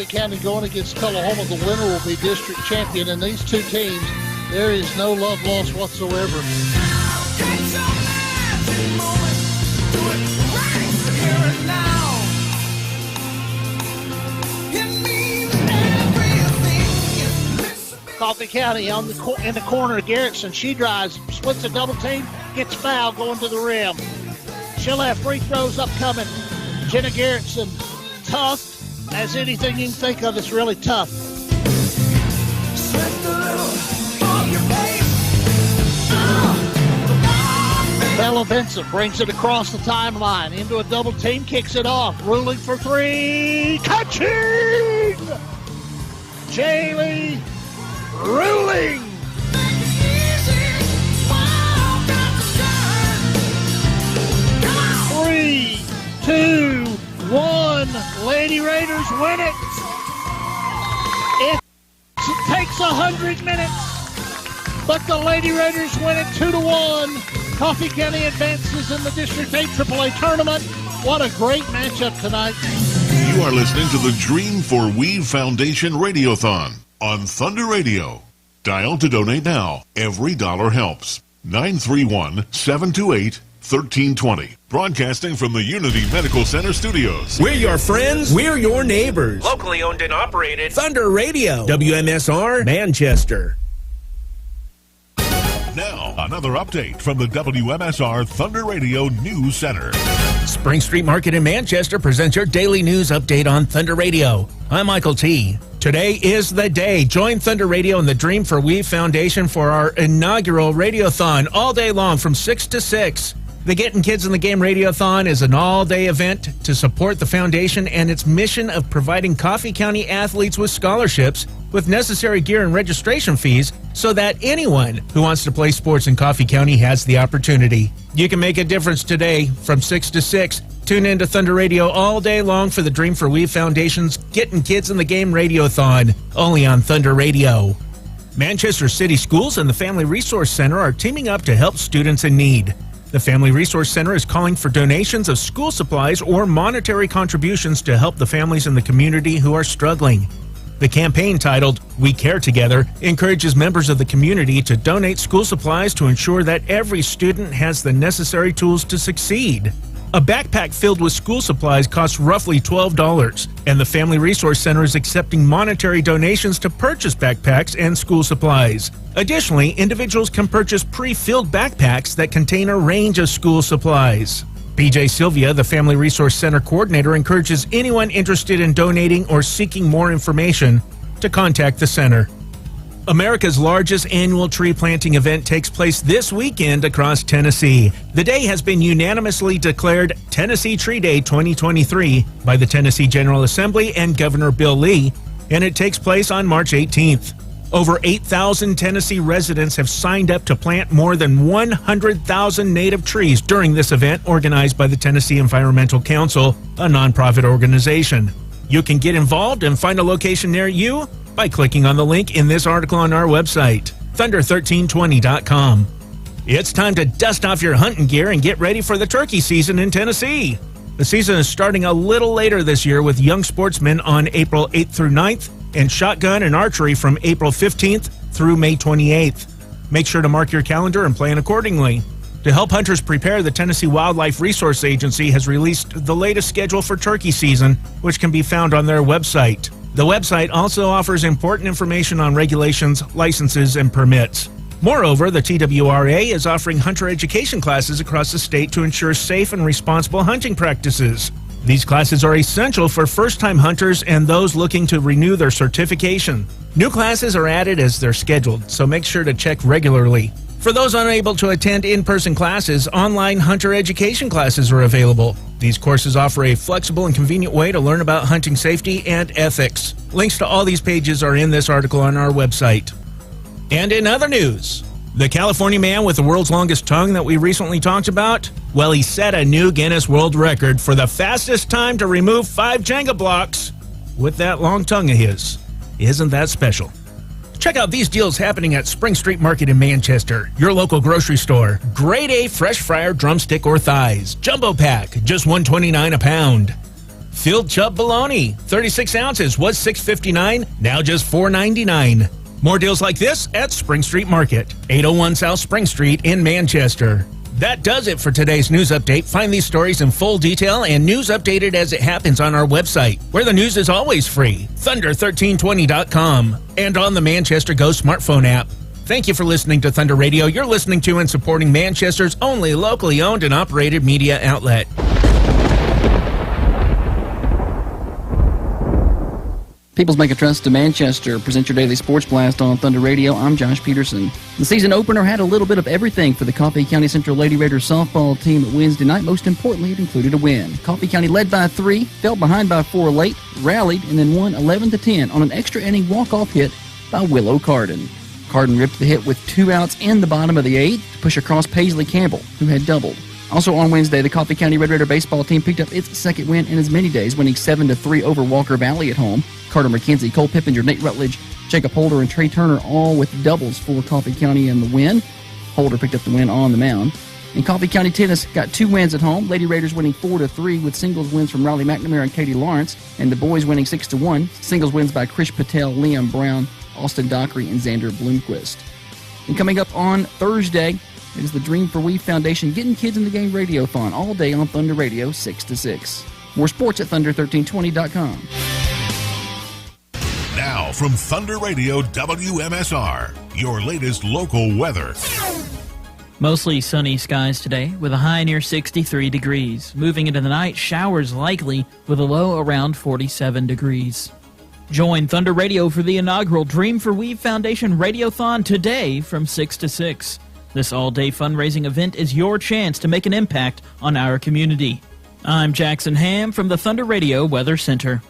County going against Tullahoma. The winner will be district champion. And these two teams, there is no love lost whatsoever. Coffee County in the corner. Garrettson, she drives, splits a double team, gets fouled going to the rim. She'll have free throws upcoming. Jenna Garrettson, tough as anything you can think of. It's really tough. Bella Benson brings it across the timeline into a double team, kicks it off, ruling for three, catching! Jaylee ruling! Three, two, one. Lady Raiders win it. It takes 100 minutes, but the Lady Raiders win it 2-1. Coffee County advances in the District 8 AAA tournament. What a great matchup tonight. You are listening to the Dream for Weave Foundation Radiothon on Thunder Radio. Dial to donate now. Every dollar helps. 931-728-1320. Broadcasting from the Unity Medical Center studios. We're your friends. We're your neighbors. Locally owned and operated. Thunder Radio. WMSR, Manchester. Now, another update from the WMSR Thunder Radio News Center. Spring Street Market in Manchester presents your daily news update on Thunder Radio. I'm Michael T. Today is the day. Join Thunder Radio and the Dream for Weave Foundation for our inaugural Radiothon all day long from 6 to 6. The Getting Kids in the Game Radio-a-thon is an all-day event to support the foundation and its mission of providing Coffee County athletes with scholarships with necessary gear and registration fees so that anyone who wants to play sports in Coffee County has the opportunity. You can make a difference today from 6 to 6. Tune in to Thunder Radio all day long for the Dream for We Foundation's Getting Kids in the Game Radio-a-thon, only on Thunder Radio. Manchester City Schools and the Family Resource Center are teaming up to help students in need. The Family Resource Center is calling for donations of school supplies or monetary contributions to help the families in the community who are struggling. The campaign, titled We Care Together, encourages members of the community to donate school supplies to ensure that every student has the necessary tools to succeed. A backpack filled with school supplies costs roughly $12, and the Family Resource Center is accepting monetary donations to purchase backpacks and school supplies. Additionally, individuals can purchase pre-filled backpacks that contain a range of school supplies. BJ Sylvia, the Family Resource Center coordinator, encourages anyone interested in donating or seeking more information to contact the center. America's largest annual tree planting event takes place this weekend across Tennessee. The day has been unanimously declared Tennessee Tree Day 2023 by the Tennessee General Assembly and Governor Bill Lee, and it takes place on March 18th. Over 8,000 Tennessee residents have signed up to plant more than 100,000 native trees during this event organized by the Tennessee Environmental Council, a nonprofit organization. You can get involved and find a location near you by clicking on the link in this article on our website, thunder1320.com. It's time to dust off your hunting gear and get ready for the turkey season in Tennessee. The season is starting a little later this year with young sportsmen on April 8th through 9th and shotgun and archery from April 15th through May 28th. Make sure to mark your calendar and plan accordingly. To help hunters prepare, the Tennessee Wildlife Resource Agency has released the latest schedule for turkey season, which can be found on their website. The website also offers important information on regulations, licenses, and permits. Moreover, the TWRA is offering hunter education classes across the state to ensure safe and responsible hunting practices. These classes are essential for first-time hunters and those looking to renew their certification. New classes are added as they're scheduled, so make sure to check regularly. For those unable to attend in-person classes, online hunter education classes are available. These courses offer a flexible and convenient way to learn about hunting safety and ethics. Links to all these pages are in this article on our website. And in other news, the California man with the world's longest tongue that we recently talked about, well, he set a new Guinness World Record for the fastest time to remove 5 Jenga blocks with that long tongue of his. Isn't that special? Check out these deals happening at Spring Street Market in Manchester, your local grocery store. Grade A fresh fryer drumstick or thighs, jumbo pack, just $1.29 a pound. Filled chub bologna, 36 ounces, was $6.59, now just $4.99. More deals like this at Spring Street Market, 801 South Spring Street in Manchester. That does it for today's news update. Find these stories in full detail and news updated as it happens on our website, where the news is always free, thunder1320.com, and on the Manchester Go smartphone app. Thank you for listening to Thunder Radio. You're listening to and supporting Manchester's only locally owned and operated media outlet. People's Bank of Trust to Manchester present your daily sports blast on Thunder Radio. I'm Josh Peterson. The season opener had a little bit of everything for the Coffee County Central Lady Raiders softball team Wednesday night. Most importantly, it included a win. Coffee County led by 3, fell behind by 4 late, rallied, and then won 11-10 on an extra inning walk-off hit by Willow Carden. Carden ripped the hit with 2 outs in the bottom of the 8th to push across Paisley Campbell, who had doubled. Also on Wednesday, the Coffee County Red Raider baseball team picked up its second win in as many days, winning 7-3 over Walker Valley at home. Carter McKenzie, Cole Pippinger, Nate Rutledge, Jacob Holder, and Trey Turner all with doubles for Coffee County in the win. Holder picked up the win on the mound. And Coffee County Tennis got 2 wins at home. Lady Raiders winning 4-3 with singles wins from Riley McNamara and Katie Lawrence, and the boys winning 6-1. Singles wins by Krish Patel, Liam Brown, Austin Dockery, and Xander Bloomquist. And coming up on Thursday, it is the Dream for We Foundation Getting Kids in the Game Radio-a-thon all day on Thunder Radio 6 to 6. More sports at thunder1320.com. Now from Thunder Radio WMSR, your latest local weather. Mostly sunny skies today with a high near 63 degrees. Moving into the night, showers likely with a low around 47 degrees. Join Thunder Radio for the inaugural Dream for We Foundation Radio-a-thon today from 6 to 6. This all-day fundraising event is your chance to make an impact on our community. I'm Jackson Ham from the Thunder Radio Weather Center.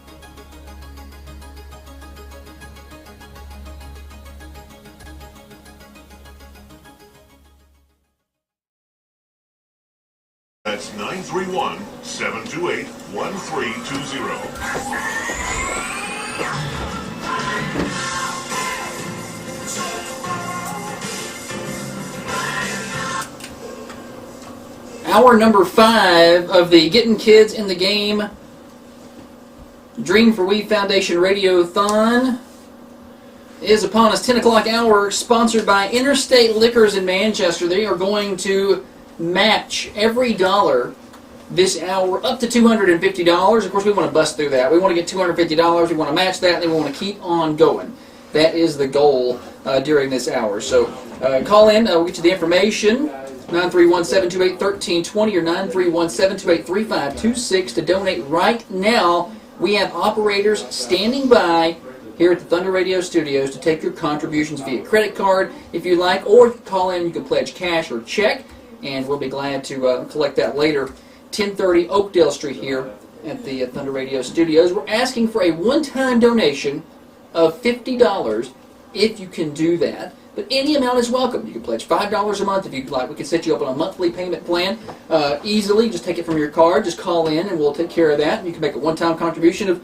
That's 931-728-1320. Hour number 5 of the Getting Kids in the Game Dream for We Foundation Radio-Thon is upon us. 10 o'clock hour, sponsored by Interstate Liquors in Manchester. They are going to match every dollar this hour up to $250. Of course, we want to bust through that. We want to get $250. We want to match that, and then we want to keep on going. That is the goal during this hour. So call in. We'll get you the information. 931-728-1320 or 931-728-3526 to donate right now. We have operators standing by here at the Thunder Radio Studios to take your contributions via credit card if you like, or if you call in, you can pledge cash or check, and we'll be glad to collect that later. 1030 Oakdale Street here at the Thunder Radio Studios. We're asking for a one-time donation of $50 if you can do that. But any amount is welcome. You can pledge $5 a month if you'd like. We can set you up on a monthly payment plan easily. Just take it from your card. Just call in and we'll take care of that. You can make a one-time contribution of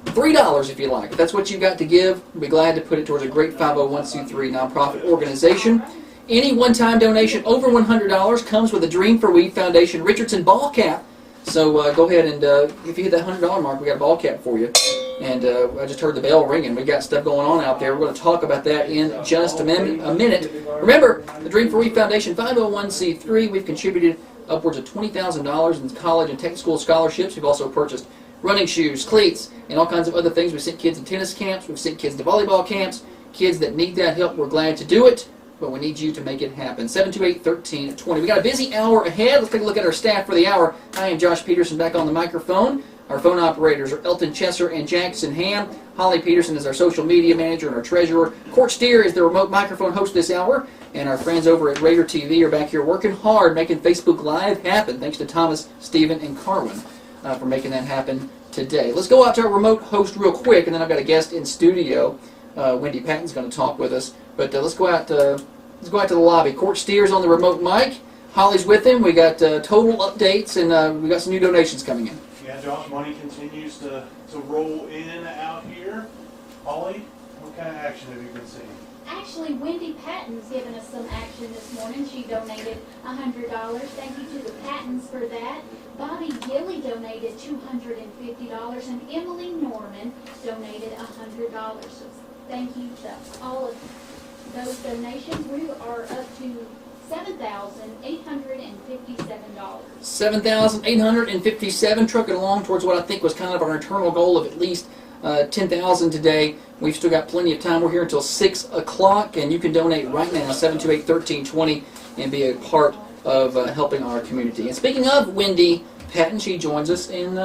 $3 if you like. If that's what you've got to give, we'll be glad to put it towards a great 501c3 nonprofit organization. Any one-time donation over $100 comes with a Dream for We Foundation Richardson ball cap. So go ahead and if you hit that $100 mark, we got a ball cap for you. And I just heard the bell ringing. We got stuff going on out there. We're going to talk about that in just a minute. Remember, the Dream for We Foundation 501c3. We've contributed upwards of $20,000 in college and tech school scholarships. We've also purchased running shoes, cleats, and all kinds of other things. We've sent kids to tennis camps. We've sent kids to volleyball camps. Kids that need that help, we're glad to do it. But we need you to make it happen. 728-1320. We got a busy hour ahead. Let's take a look at our staff for the hour. I am Josh Peterson back on the microphone. Our phone operators are Elton Chesser and Jackson Ham. Holly Peterson is our social media manager and our treasurer. Court Steer is the remote microphone host this hour. And our friends over at Raider TV are back here working hard, making Facebook Live happen. Thanks to Thomas, Stephen, and Carwin for making that happen today. Let's go out to our remote host real quick, and then I've got a guest in studio. Wendy Patton's going to talk with us. But let's go out to the lobby. Court Steer's on the remote mic. Holly's with him. We got total updates, and we got some new donations coming in. Yeah, Josh, money continues to roll in out here. Holly, what kind of action have you been seeing? Actually, Wendy Patton's given us some action this morning. She donated $100. Thank you to the Pattons for that. Bobby Gilly donated $250, and Emily Norman donated $100. So thank you to all of those donations. We are up to $7,857. $7,857, trucking along towards what I think was kind of our internal goal of at least $10,000 today. We've still got plenty of time. We're here until 6 o'clock, and you can donate right now, 728-1320, and be a part of helping our community. And speaking of Wendy Patton, she joins us in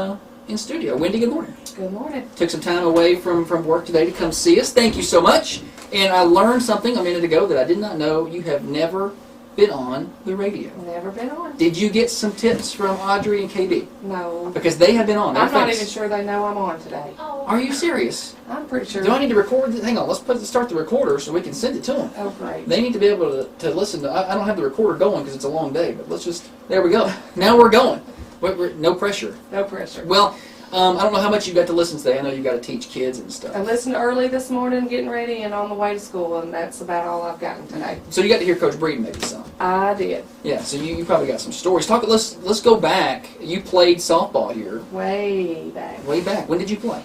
studio. Wendy, good morning. Good morning. Took some time away from work today to come see us. Thank you so much. And I learned something a minute ago that I did not know. You have never been on the radio. Never been on. Did you get some tips from Audrey and KB? No. Because they have been on. I'm not even sure they know I'm on today. Are you serious? I'm pretty sure. Do I need to record? Hang on, let's start the recorder so we can send it to them. Oh, great. They need to be able to listen to. I don't have the recorder going because it's a long day, but let's just. There we go. Now we're going. No pressure. No pressure. Well, I don't know how much you got to listen today. I know you got to teach kids and stuff. I listened early this morning, getting ready, and on the way to school, and that's about all I've gotten today. So you got to hear Coach Breeden maybe some. I did. Yeah. So you probably got some stories. Let's go back. You played softball here. Way back. Way back. When did you play?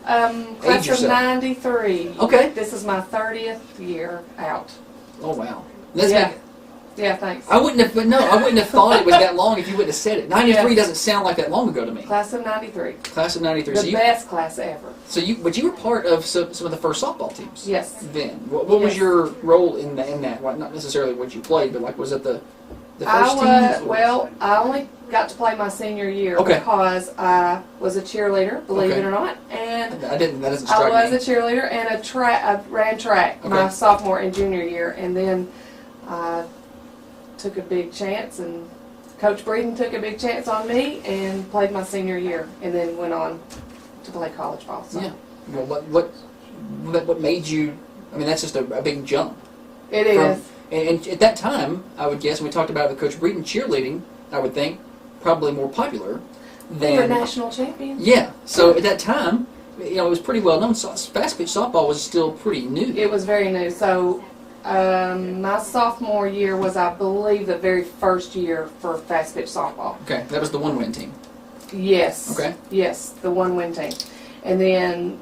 Class of '93. Okay. This is my 30th year out. Oh wow. Yeah, thanks. I wouldn't have thought it was that long if you wouldn't have said it. 93 doesn't sound like that long ago to me. Class of '93. Class of '93. The best class ever. But you were part of some of the first softball teams. Yes. Then, what was your role in that? Well, not necessarily what you played, but like was it the first team? Well, I only got to play my senior year because I was a cheerleader, believe it or not, and that doesn't strike me. I was a cheerleader and I ran track my sophomore and junior year, and then took a big chance, and Coach Breeden took a big chance on me and played my senior year, and then went on to play college ball. So. Yeah. Well, what made you? I mean, that's just a big jump. It is. And at that time, I would guess, when we talked about with Coach Breeden, cheerleading, I would think, probably more popular than... We were national champions. Yeah. So at that time, it was pretty well known. Fast pitch softball was still pretty new. It was very new. So my sophomore year was, I believe, the very first year for fast pitch softball. Okay. That was the one-win team. Yes. Okay. Yes, the one-win team. And then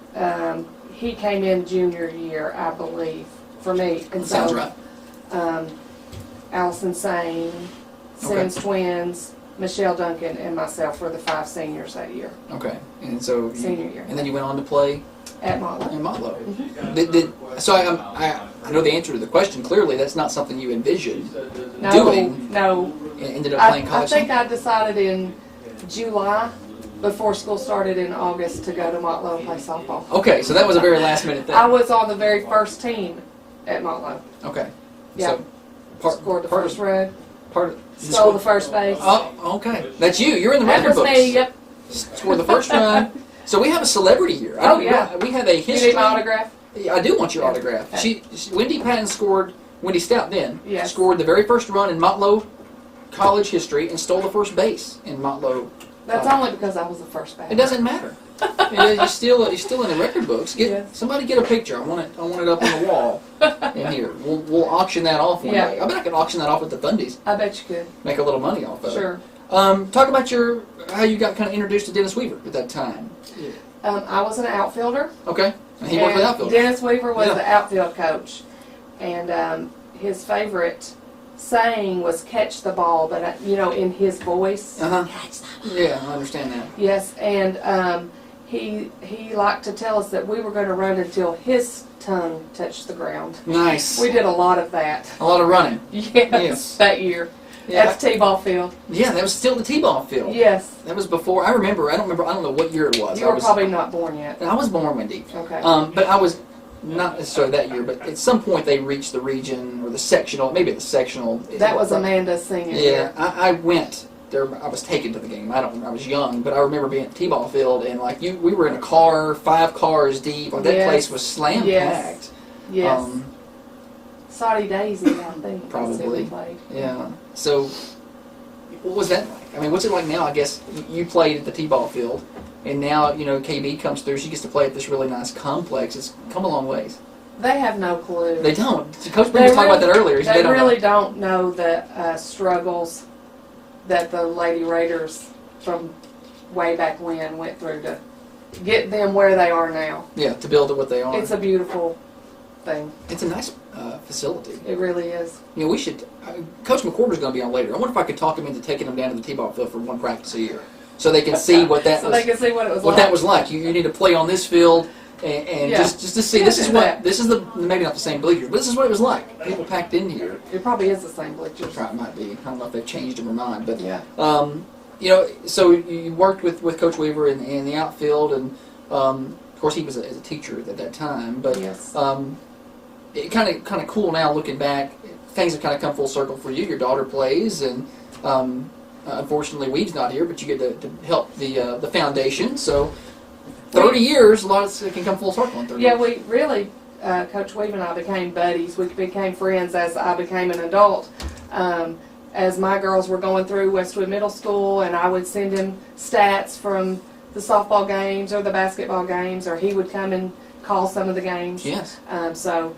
he came in junior year, I believe, for me. And Sounds right. Allison Sane, Sims Twins, Michelle Duncan, and myself were the 5 seniors that year. Okay. And so... Senior year. And then you went on to play... At Motlow. At Motlow. Mm-hmm. So I know the answer to the question. Clearly, that's not something you envisioned doing. No. And ended up playing college. I think I decided in July, before school started in August, to go to Motlow and play softball. Okay, so that was a very last-minute thing. I was on the very first team at Motlow. Okay. Yeah. So scored the first run. Stole the first base. Oh, okay. That's you. You're in the record books. That was me. Yep. Scored the first run. So we have a celebrity here. Oh, yeah. We have a history. You need my autograph? Yeah, I do want your autograph. Wendy Patton Wendy Stout scored the very first run in Motlow college history and stole the first base in Motlow. That's only because I was the first base. It doesn't matter. You're still in the record books. Somebody get a picture. I want it up on the wall in here. We'll auction that off one day. I bet I could auction that off with the Fundies. I bet you could. Make a little money off of it. Sure. Talk about how you got kind of introduced to Dennis Weaver at that time. I was an outfielder. Okay. And he worked with outfielders. Dennis Weaver was the outfield coach. And his favorite saying was "catch the ball," but in his voice. Catch the ball. Yeah, I understand that. Yes, and he liked to tell us that we were going to run until his tongue touched the ground. Nice. We did a lot of that. A lot of running. Yes. That year. Yeah. At the T-ball field. Yeah, that was still the T-ball field. Yes. That was before. I don't know what year it was. You were probably not born yet. I was born, Wendy. Okay. But I was not necessarily that year, but at some point they reached the region or the sectional, maybe the sectional. That was Amanda's senior year. Yeah, I went there. I was taken to the game. I was young, but I remember being at the T-ball field and we were in a car, 5 cars deep. That place was slam packed. Yes. Saudi Daisy, I think. Probably. Played. Yeah. So, what was that like? I mean, what's it like now? I guess you played at the T-ball field, and now KB comes through. She gets to play at this really nice complex. It's come a long ways. They have no clue. They don't. Coach Breen was talking about that earlier. They really don't know the struggles that the Lady Raiders from way back when went through to get them where they are now. Yeah, to build it what they are. It's a beautiful thing. It's a nice facility. It really is. We should. Coach McCorder's going to be on later. I wonder if I could talk him into taking them down to the T-ball field for one practice a year, so they can see what that. They can see what it was. What that was like. You need to play on this field, and just to see. This is the maybe not the same bleachers, but this is what it was like. People packed in here. It probably is the same bleachers. It might be. I don't know if they've changed them or not, but yeah. So you worked with Coach Weaver in the outfield, and of course he was a teacher at that time, but. Yes. It kind of cool now looking back. Things have kind of come full circle for you. Your daughter plays, and unfortunately Weave's not here, but you get to help the foundation. So 30 years, a lot of it can come full circle in 30 years. Yeah, we really, Coach Weave and I became buddies. We became friends as I became an adult. As my girls were going through Westwood Middle School, and I would send him stats from the softball games or the basketball games, or he would come and call some of the games. Yes. So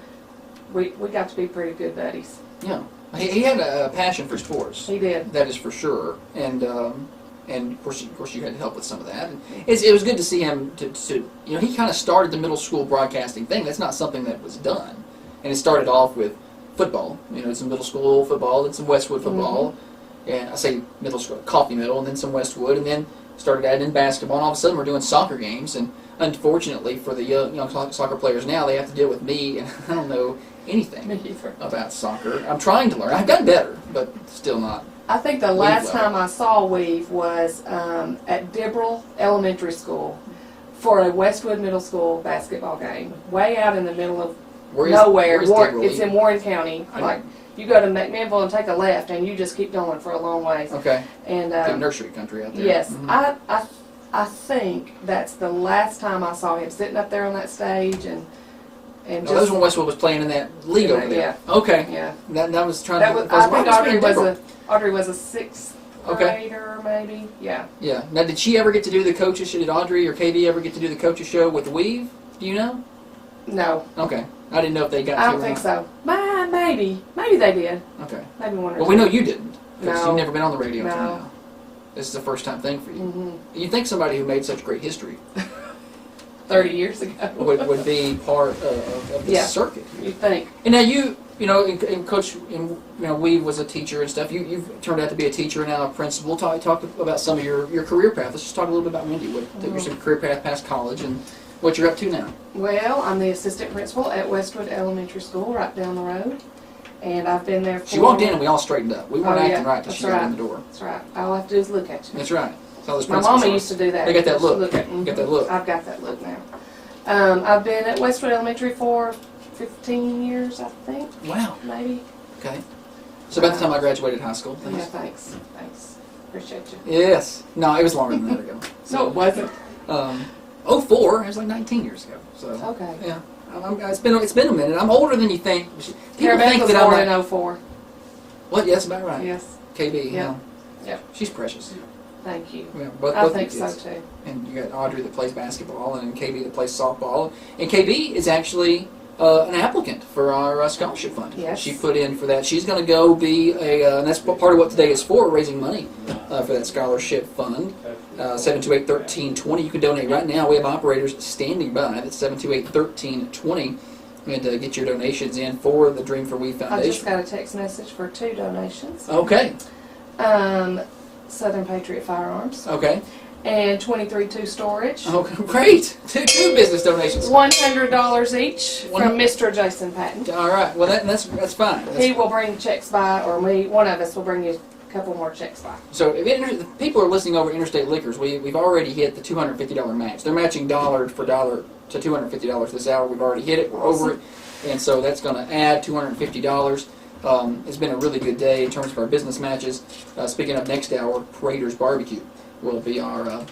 we got to be pretty good buddies. Yeah. He had a passion for sports. He did. That is for sure. And of course you had to help with some of that. And it was good to see him he kind of started the middle school broadcasting thing. That's not something that was done. And it started off with football. Some middle school football and some Westwood football. Mm-hmm. And I say middle school, Coffee Middle, and then some Westwood, and then started adding in basketball. And all of a sudden we're doing soccer games. And unfortunately for the young soccer players now, they have to deal with me, and I don't know anything about soccer. I'm trying to learn. I've gotten better, but still not. I think the last time I saw Weave was at Dibbrell Elementary School for a Westwood Middle School basketball game, way out in the middle of nowhere. Where is Dibbrell? It's in Warren County, like You go to McMinnville and take a left, and you just keep going for a long ways. Okay. And nursery country out there. Yes, I think that's the last time I saw him sitting up there on that stage and just. That was when Westwood was playing in that league over there. Yeah. Okay. Yeah. That was trying that to. Was, I think Audrey was a sixth grader, maybe. Yeah. Yeah. Now, did she ever get to do the coaches? Did Audrey or KB ever get to do the coaches show with Weave? Do you know? No. Okay. I didn't know if they got. I don't think so. Maybe they did. Okay. Maybe one or two. Well, we know you didn't because No. you've never been on the radio until No. now. This is a first time thing for you. Mm-hmm. You think somebody who made such great history 30 years ago would be part of this circuit? You'd think. And now you know, and Coach, Weave was a teacher and stuff. You've turned out to be a teacher and now a principal. Talk about some of your career path. Let's just talk a little bit about Wendy. Your some career path past college and what you're up to now. Well, I'm the assistant principal at Westwood Elementary School right down the road. And I've been there for... She walked in and we all straightened up. We weren't acting right until she got in the door. That's right. All I have to do is look at you. That's right. My mama used to do that. They got that look. Got that look. I've got that look now. I've been at Westwood Elementary for 15 years, I think. Wow. Maybe. Okay. So about the time I graduated high school. Thanks. Yeah, thanks. Appreciate you. Yes. No, it was longer than that ago. No, it wasn't. 04, it was like 19 years ago. So. Okay. Yeah. It's been a minute. I'm older than you think. People think that I'm born in 04. What? Yes, about right. Yes. KB. Yeah. Yeah. She's precious. Thank you. Yeah, I think so too. And you got Audrey that plays basketball, and KB that plays softball. And KB is actually an applicant for our scholarship fund. Yes. She put in for that. She's going to go be and that's part of what today is for, raising money for that scholarship fund. 728-1320. You can donate right now. We have operators standing by. That's 728-1320. And get your donations in for the Dream for We Foundation. I just got a text message for 2 donations. Okay. Southern Patriot Firearms. Okay. And 23-2 Storage. Okay, great. Two business donations. $100 each from Mr. Jason Patton. All right. Well, that's fine. He will bring checks by, or one of us will bring you a couple more checks by. So if people are listening over Interstate Liquors, we've already hit the $250 match. They're matching dollar for dollar to $250 this hour. We've already hit it. We're over it. And so that's going to add $250. It's been a really good day in terms of our business matches. Speaking of next hour, Raiders Barbecue will be our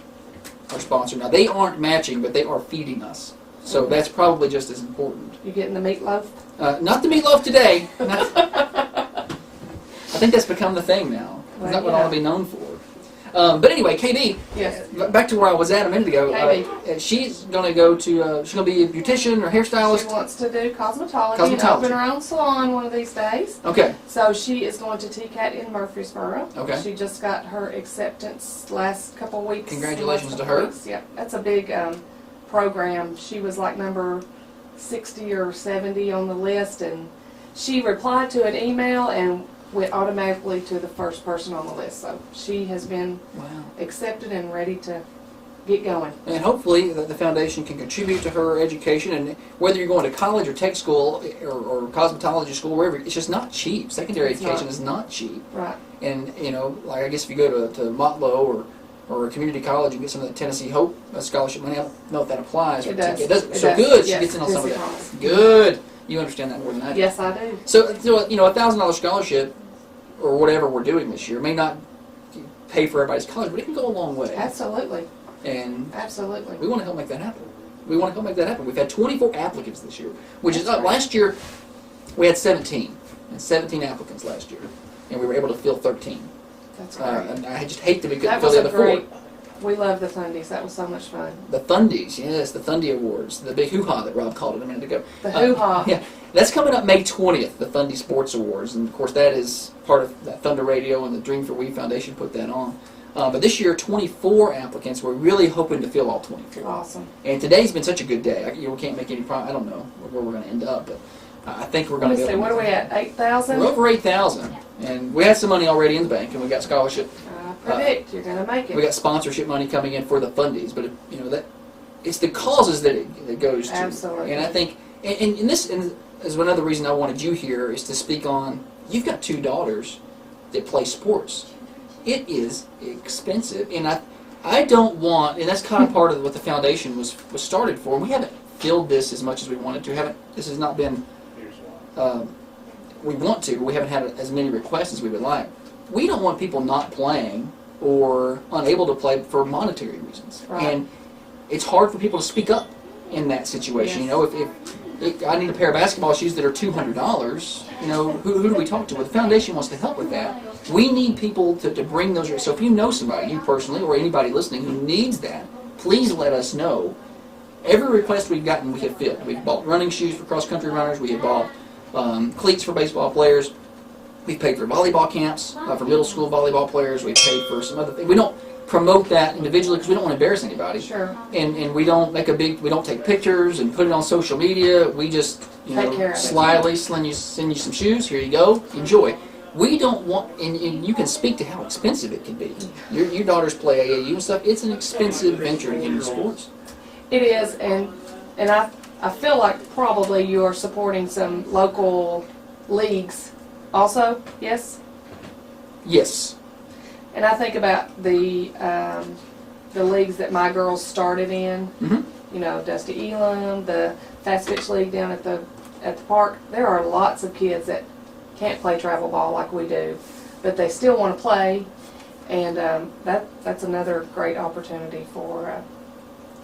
sponsor. Now, they aren't matching, but they are feeding us. So that's probably just as important. You getting the meatloaf? Not the meatloaf today. I think that's become the thing now. Well, that's what I want to be known for. But anyway, KB, yes. Back to where I was at a minute ago. KB. She's going to go to, she's going to be a beautician or hairstylist. She wants to do cosmetology and open her own salon one of these days. Okay. So she is going to TCAT in Murfreesboro. Okay. She just got her acceptance last couple of weeks. Congratulations to her. Yeah, that's a big program. She was like number 60 or 70 on the list, and she replied to an email and went automatically to the first person on the list. So she has been accepted and ready to get going. And hopefully the foundation can contribute to her education. And whether you're going to college or tech school or cosmetology school, wherever, it's just not cheap. Secondary education is not cheap. Right. And, like I guess if you go to Motlow or a community college and get some of the Tennessee Hope scholarship money, I don't know if that applies. It does. It does. It so does. good. Yes, She gets in on some of that. Thomas. Good. You understand that more than I do. Yes, I do. So a $1,000 scholarship or whatever we're doing this year may not pay for everybody's college, but it can go a long way. Absolutely. And absolutely, we want to help make that happen. We've had 24 applicants this year, which is up. Last year we had 17 applicants last year, and we were able to fill 13. That's great. And I just hate that we couldn't fill the other 4. We love the Thundies. That was so much fun. The Thundies, yes, the Thundy Awards, the big hoo-ha that Rob called it a minute ago. The hoo-ha. Yeah, that's coming up May 20th, the Thundy Sports Awards, and of course that is part of that Thunder Radio and the Dream for We Foundation put that on. But this year, 24 applicants. We're really hoping to fill all 24. Awesome. And today's been such a good day. We can't make any promise. I don't know where we're going to end up, but I think we're going to be able to. What are we at? 8,000. We're over 8,000, and we have some money already in the bank, and we got scholarship. Predict you're going to make it. We got sponsorship money coming in for the fundies, but that it's the causes that it goes to. Absolutely. And I think, and this is another reason I wanted you here is to speak on. You've got 2 daughters that play sports. It is expensive, and I don't want, and that's kind of part of what the foundation was started for. And we haven't filled this as much as we wanted to. This has not been we want to, but we haven't had as many requests as we would like. We don't want people not playing or unable to play for monetary reasons. Right. And it's hard for people to speak up in that situation. Yes. You know, if I need a pair of basketball shoes that are $200, you know, who do we talk to? Well, the foundation wants to help with that. We need people to bring those. So if you know somebody, you personally, or anybody listening who needs that, please let us know. Every request we've gotten, we have filled. We've bought running shoes for cross-country runners. We have bought cleats for baseball players. We've paid for volleyball camps for middle school volleyball players. We've paid for some other things. We don't promote that individually because we don't want to embarrass anybody. Sure. And we don't make we don't take pictures and put it on social media. We just, Take care of it. slyly send you some shoes. Here you go. Enjoy. We don't want, and you can speak to how expensive it can be. Your daughters play AAU and stuff. It's an expensive venture to get into sports. It is, and I feel like probably you are supporting some local leagues also, yes? Yes. And I think about the leagues that my girls started in. Mm-hmm. You know, Dusty Elam, the Fast Pitch League down at the park. There are lots of kids that can't play travel ball like we do, but they still want to play, and that's another great opportunity for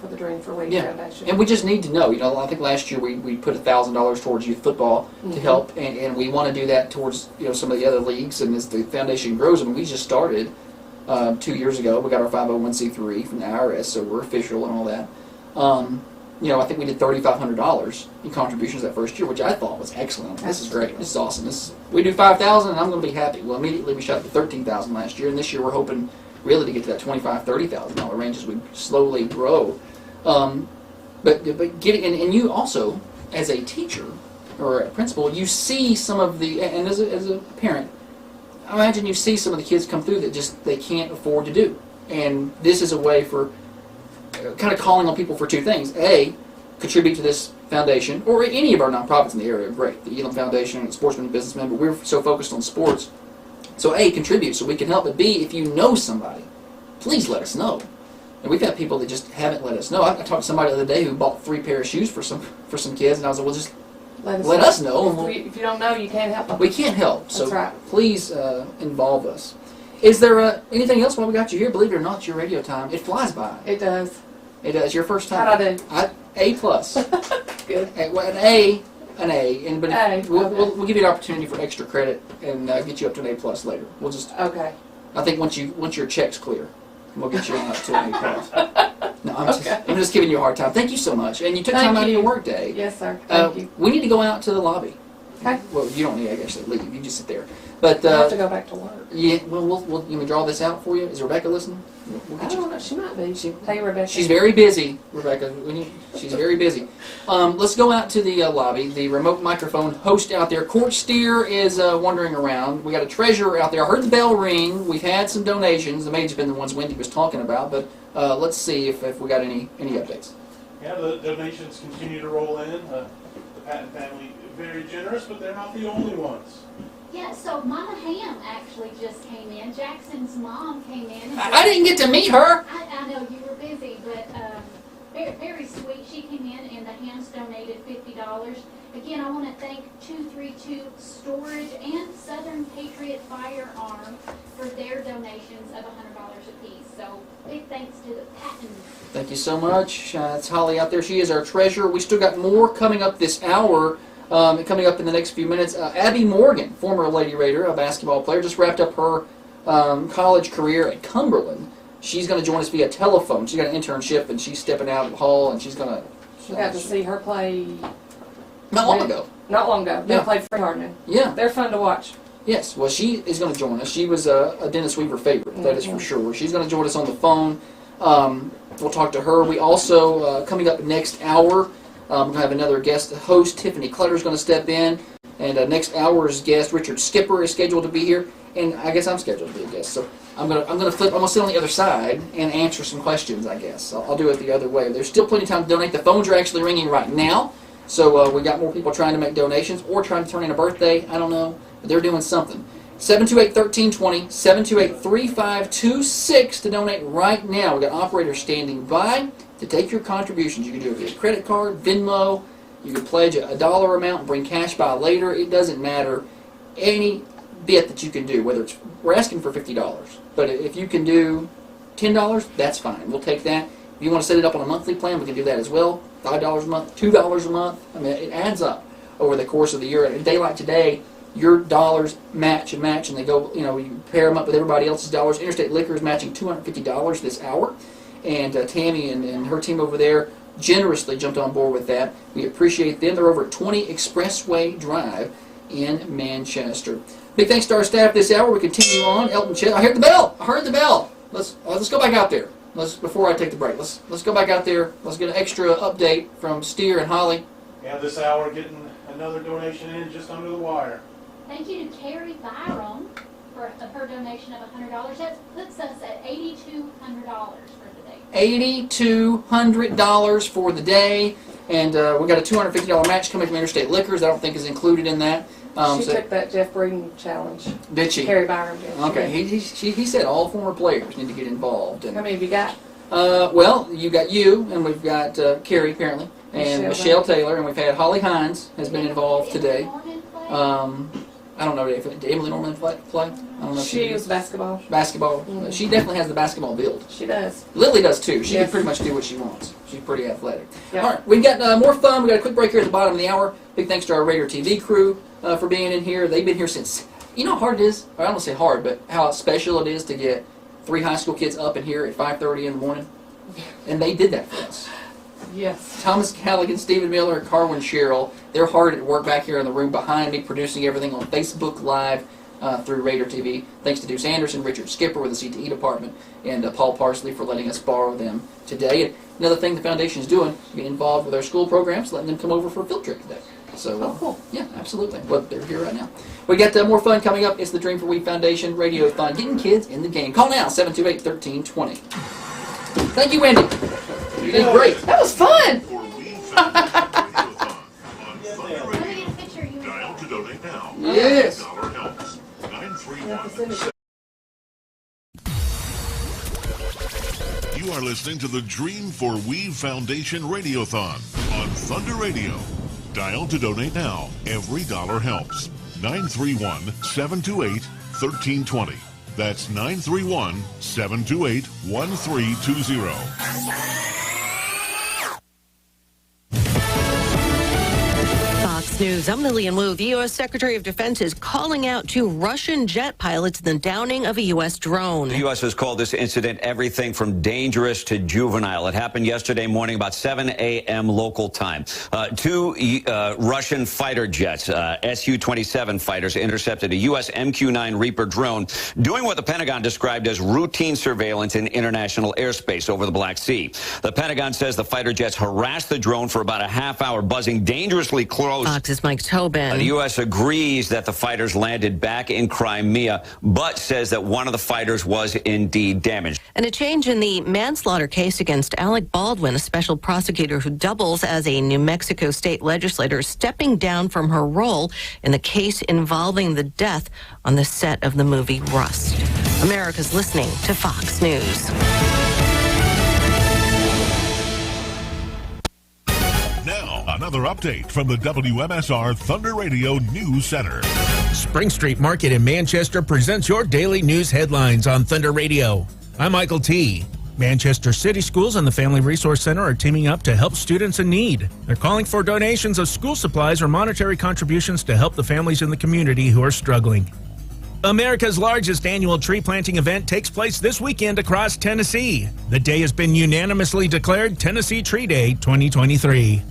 the Dream for We Foundation. And we just need to know. You know, I think last year we put $1,000 towards youth football to help, and we want to do that towards some of the other leagues. And as the foundation grows, I mean, we just started 2 years ago. We got our 501c3 from the IRS, so we're official and all that. I think we did $3,500 in contributions that first year, which I thought was excellent. This is great. This is awesome. We do $5,000, and I'm going to be happy. Well, immediately we shot to $13,000 last year, and this year we're hoping really to get to that $25,000, $30,000 range as we slowly grow. But getting and you also, as a teacher or a principal, you see some of the, and as a parent, I imagine you see some of the kids come through that just they can't afford to do, and this is a way for kind of calling on people for two things: A, contribute to this foundation, or any of our nonprofits in the area are great. The Elam Foundation, and Sportsman and Businessmen, but we're so focused on sports. So A, contribute so we can help, but B, if you know somebody, please let us know. And we've had people that just haven't let us know. I talked to somebody the other day who bought 3 pairs of shoes for some kids, and I was like, well, just let us know. If you don't know, you can't help them. We can't help. So That's right. Please involve us. Is there anything else while we got you here? Believe it or not, it's your radio time. It flies by. It does. It does. Your first time. How'd I do? A+. Good. An A. But A. We'll give you an opportunity for extra credit and get you up to an A+ later. We'll just. Okay. I think once your check's clear, we'll get you up to an A+. No, I'm just giving you a hard time. Thank you so much. And you took time out of your work day. Yes, sir. Thank you. We need to go out to the lobby. Okay. Well, you don't need to actually leave. You just sit there. But I have to go back to work. Yeah. Well, you draw this out for you. Is Rebecca listening? I don't know. She might be. Hey, Rebecca. She's very busy, Rebecca. She's very busy. Let's go out to the lobby. The remote microphone host out there, Court Steer, is wandering around. We got a treasurer out there. I heard the bell ring. We've had some donations. They may have been the ones Wendy was talking about, but let's see if we got any updates. Yeah, the donations continue to roll in. The Patton family, very generous, but they're not the only ones. Yeah, so Mama Ham actually just came in. Jackson's mom came in. I didn't get to meet her. I know you were busy, but very, very sweet. She came in and the Hams donated $50. Again, I want to thank 232 Storage and Southern Patriot Firearm for their donations of $100 apiece. So big thanks to the Pattons. Thank you so much. It's Holly out there. She is our treasurer. We still got more coming up this hour. Coming up in the next few minutes, Abby Morgan, former Lady Raider, a basketball player, just wrapped up her college career at Cumberland. She's going to join us via telephone. She's got an internship, and she's stepping out of the hall, and she's going to... You got to see her play... Not long ago. Not long ago. They Yeah. played Free Hardman. Yeah. They're fun to watch. Yes, well, she is going to join us. She was a Dennis Weaver favorite, that is for sure. She's going to join us on the phone. We'll talk to her. We also, coming up next hour... we're going to have another guest host. Tiffany Clutter is going to step in. And next hour's guest, Richard Skipper, is scheduled to be here. And I guess I'm scheduled to be a guest. So I'm going to flip. I'm going to sit on the other side and answer some questions, I guess. I'll do it the other way. There's still plenty of time to donate. The phones are actually ringing right now. So we got more people trying to make donations or trying to turn in a birthday. I don't know. But they're doing something. 728-1320, 728-3526 to donate right now. We got operators standing by to take your contributions. You can do it via credit card, Venmo. You can pledge a dollar amount and bring cash by later. It doesn't matter. any bit that you can do, whether it's, we're asking for $50, but if you can do $10, that's fine. We'll take that. If you want to set it up on a monthly plan, we can do that as well. $5 a month, $2 a month. I mean, it adds up over the course of the year. A day like today, your dollars match, and they go, you pair them up with everybody else's dollars. Interstate Liquor is matching $250 this hour. And Tammy and her team over there generously jumped on board with that. We appreciate them. They're over at 20 Expressway Drive in Manchester. Big thanks to our staff this hour. We continue on. Elton Chet. I heard the bell. Let's go back out there. Before I take the break, let's go back out there. Let's get an extra update from Steer and Holly. Yeah, this hour getting another donation in just under the wire. Thank you to Carrie Byram for her donation of $100. That puts us at $8,200 for the day. $8,200 for the day, and we got a $250 match coming from Interstate Liquors. I don't think is included in that. She took that Jeff Breeden challenge. Did she? Carrie Byram did. Okay, he said all former players need to get involved. And, how many have you got? Well, you got you, and we've got Carrie apparently, and Michelle Taylor, and we've had Holly Hines has been involved today. I don't know if Emily Norman play. I don't know. She was basketball. Basketball. Mm-hmm. She definitely has the basketball build. She does. Lily does too. She can pretty much do what she wants. She's pretty athletic. Yep. All right, we've got more fun. We got a quick break here at the bottom of the hour. Big thanks to our Radio TV crew for being in here. They've been here since. You know how hard it is. Or I don't say hard, but how special it is to get 3 high school kids up in here at 5:30 in the morning, and they did that for us. Yes. Thomas Galligan, Stephen Miller, and Carwin Sherrill. They're hard at work back here in the room behind me, producing everything on Facebook Live through Raider TV. Thanks to Deuce Anderson, Richard Skipper with the CTE department, and Paul Parsley for letting us borrow them today. And another thing the foundation is doing, getting involved with our school programs, letting them come over for a field trip today. So, cool. Yeah, absolutely. Well, they're here right now. We got more fun coming up. It's the Dream for We Foundation Radio-a-thon, getting kids in the game. Call now, 728-1320. Thank you, Wendy. You did great. That was fun. Dial to donate now. Yes. $1 helps. 931. You are listening to the Dream for We Foundation Radiothon on Thunder Radio. Dial to donate now. Every dollar helps. 931-728-1320. That's 931-728-1320. Fox News. I'm Lillian Wu. The U.S. Secretary of Defense is calling out 2 Russian jet pilots in the downing of a U.S. drone. The U.S. has called this incident everything from dangerous to juvenile. It happened yesterday morning about 7 a.m. local time. 2 Russian fighter jets, Su-27 fighters, intercepted a U.S. MQ-9 Reaper drone doing what the Pentagon described as routine surveillance in international airspace over the Black Sea. The Pentagon says the fighter jets harassed the drone for about a half hour, buzzing dangerously close. Fox's Mike Tobin. The U.S. agrees that the fighters landed back in Crimea, but says that one of the fighters was indeed damaged. And a change in the manslaughter case against Alec Baldwin, a special prosecutor who doubles as a New Mexico state legislator, stepping down from her role in the case involving the death on the set of the movie Rust. America's listening to Fox News. Now, another update from the WMSR Thunder Radio News Center. Spring Street Market in Manchester presents your daily news headlines on Thunder Radio. I'm Michael T. Manchester City Schools and the Family Resource Center are teaming up to help students in need. They're calling for donations of school supplies or monetary contributions to help the families in the community who are struggling. America's largest annual tree planting event takes place this weekend across Tennessee. The day has been unanimously declared Tennessee Tree Day 2023.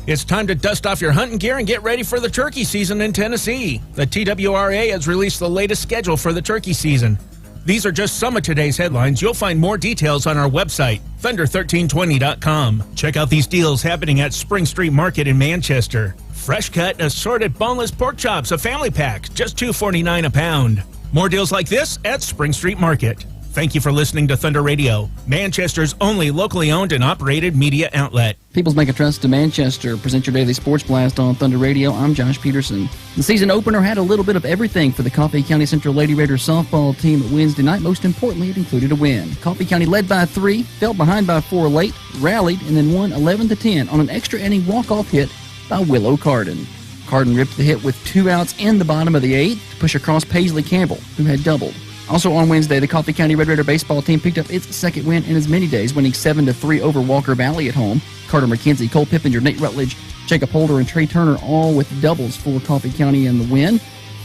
It's time to dust off your hunting gear and get ready for the turkey season in Tennessee. The TWRA has released the latest schedule for the turkey season. These are just some of today's headlines. You'll find more details on our website, thunder1320.com. Check out these deals happening at Spring Street Market in Manchester. Fresh cut, assorted boneless pork chops, a family pack, just $2.49 a pound. More deals like this at Spring Street Market. Thank you for listening to Thunder Radio, Manchester's only locally owned and operated media outlet. People's Bank of Trust of Manchester present your daily sports blast on Thunder Radio. I'm Josh Peterson. The season opener had a little bit of everything for the Coffee County Central Lady Raiders softball team Wednesday night. Most importantly, it included a win. Coffee County led by 3, fell behind by 4 late, rallied, and then won 11-10 on an extra inning walk-off hit by Willow Carden. Hardin ripped the hit with 2 outs in the bottom of the 8th to push across Paisley Campbell, who had doubled. Also on Wednesday, the Coffee County Red Raider baseball team picked up its second win in as many days, winning 7-3 over Walker Valley at home. Carter McKenzie, Cole Pippinger, Nate Rutledge, Jacob Holder, and Trey Turner all with doubles for Coffee County in the win.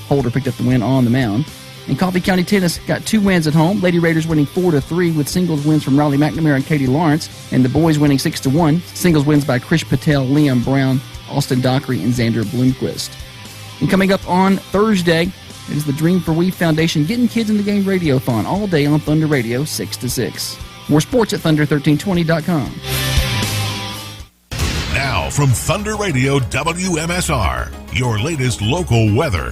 Holder picked up the win on the mound. And Coffee County Tennis got 2 wins at home. Lady Raiders winning 4-3 with singles wins from Riley McNamara and Katie Lawrence, and the boys winning 6-1. Singles wins by Krish Patel, Liam Brown, Austin Dockery, and Xander Bloomquist. And coming up on Thursday is the Dream for We Foundation Getting Kids in the Game Radiothon all day on Thunder Radio 6 to 6. More sports at Thunder1320.com. Now from Thunder Radio WMSR, your latest local weather.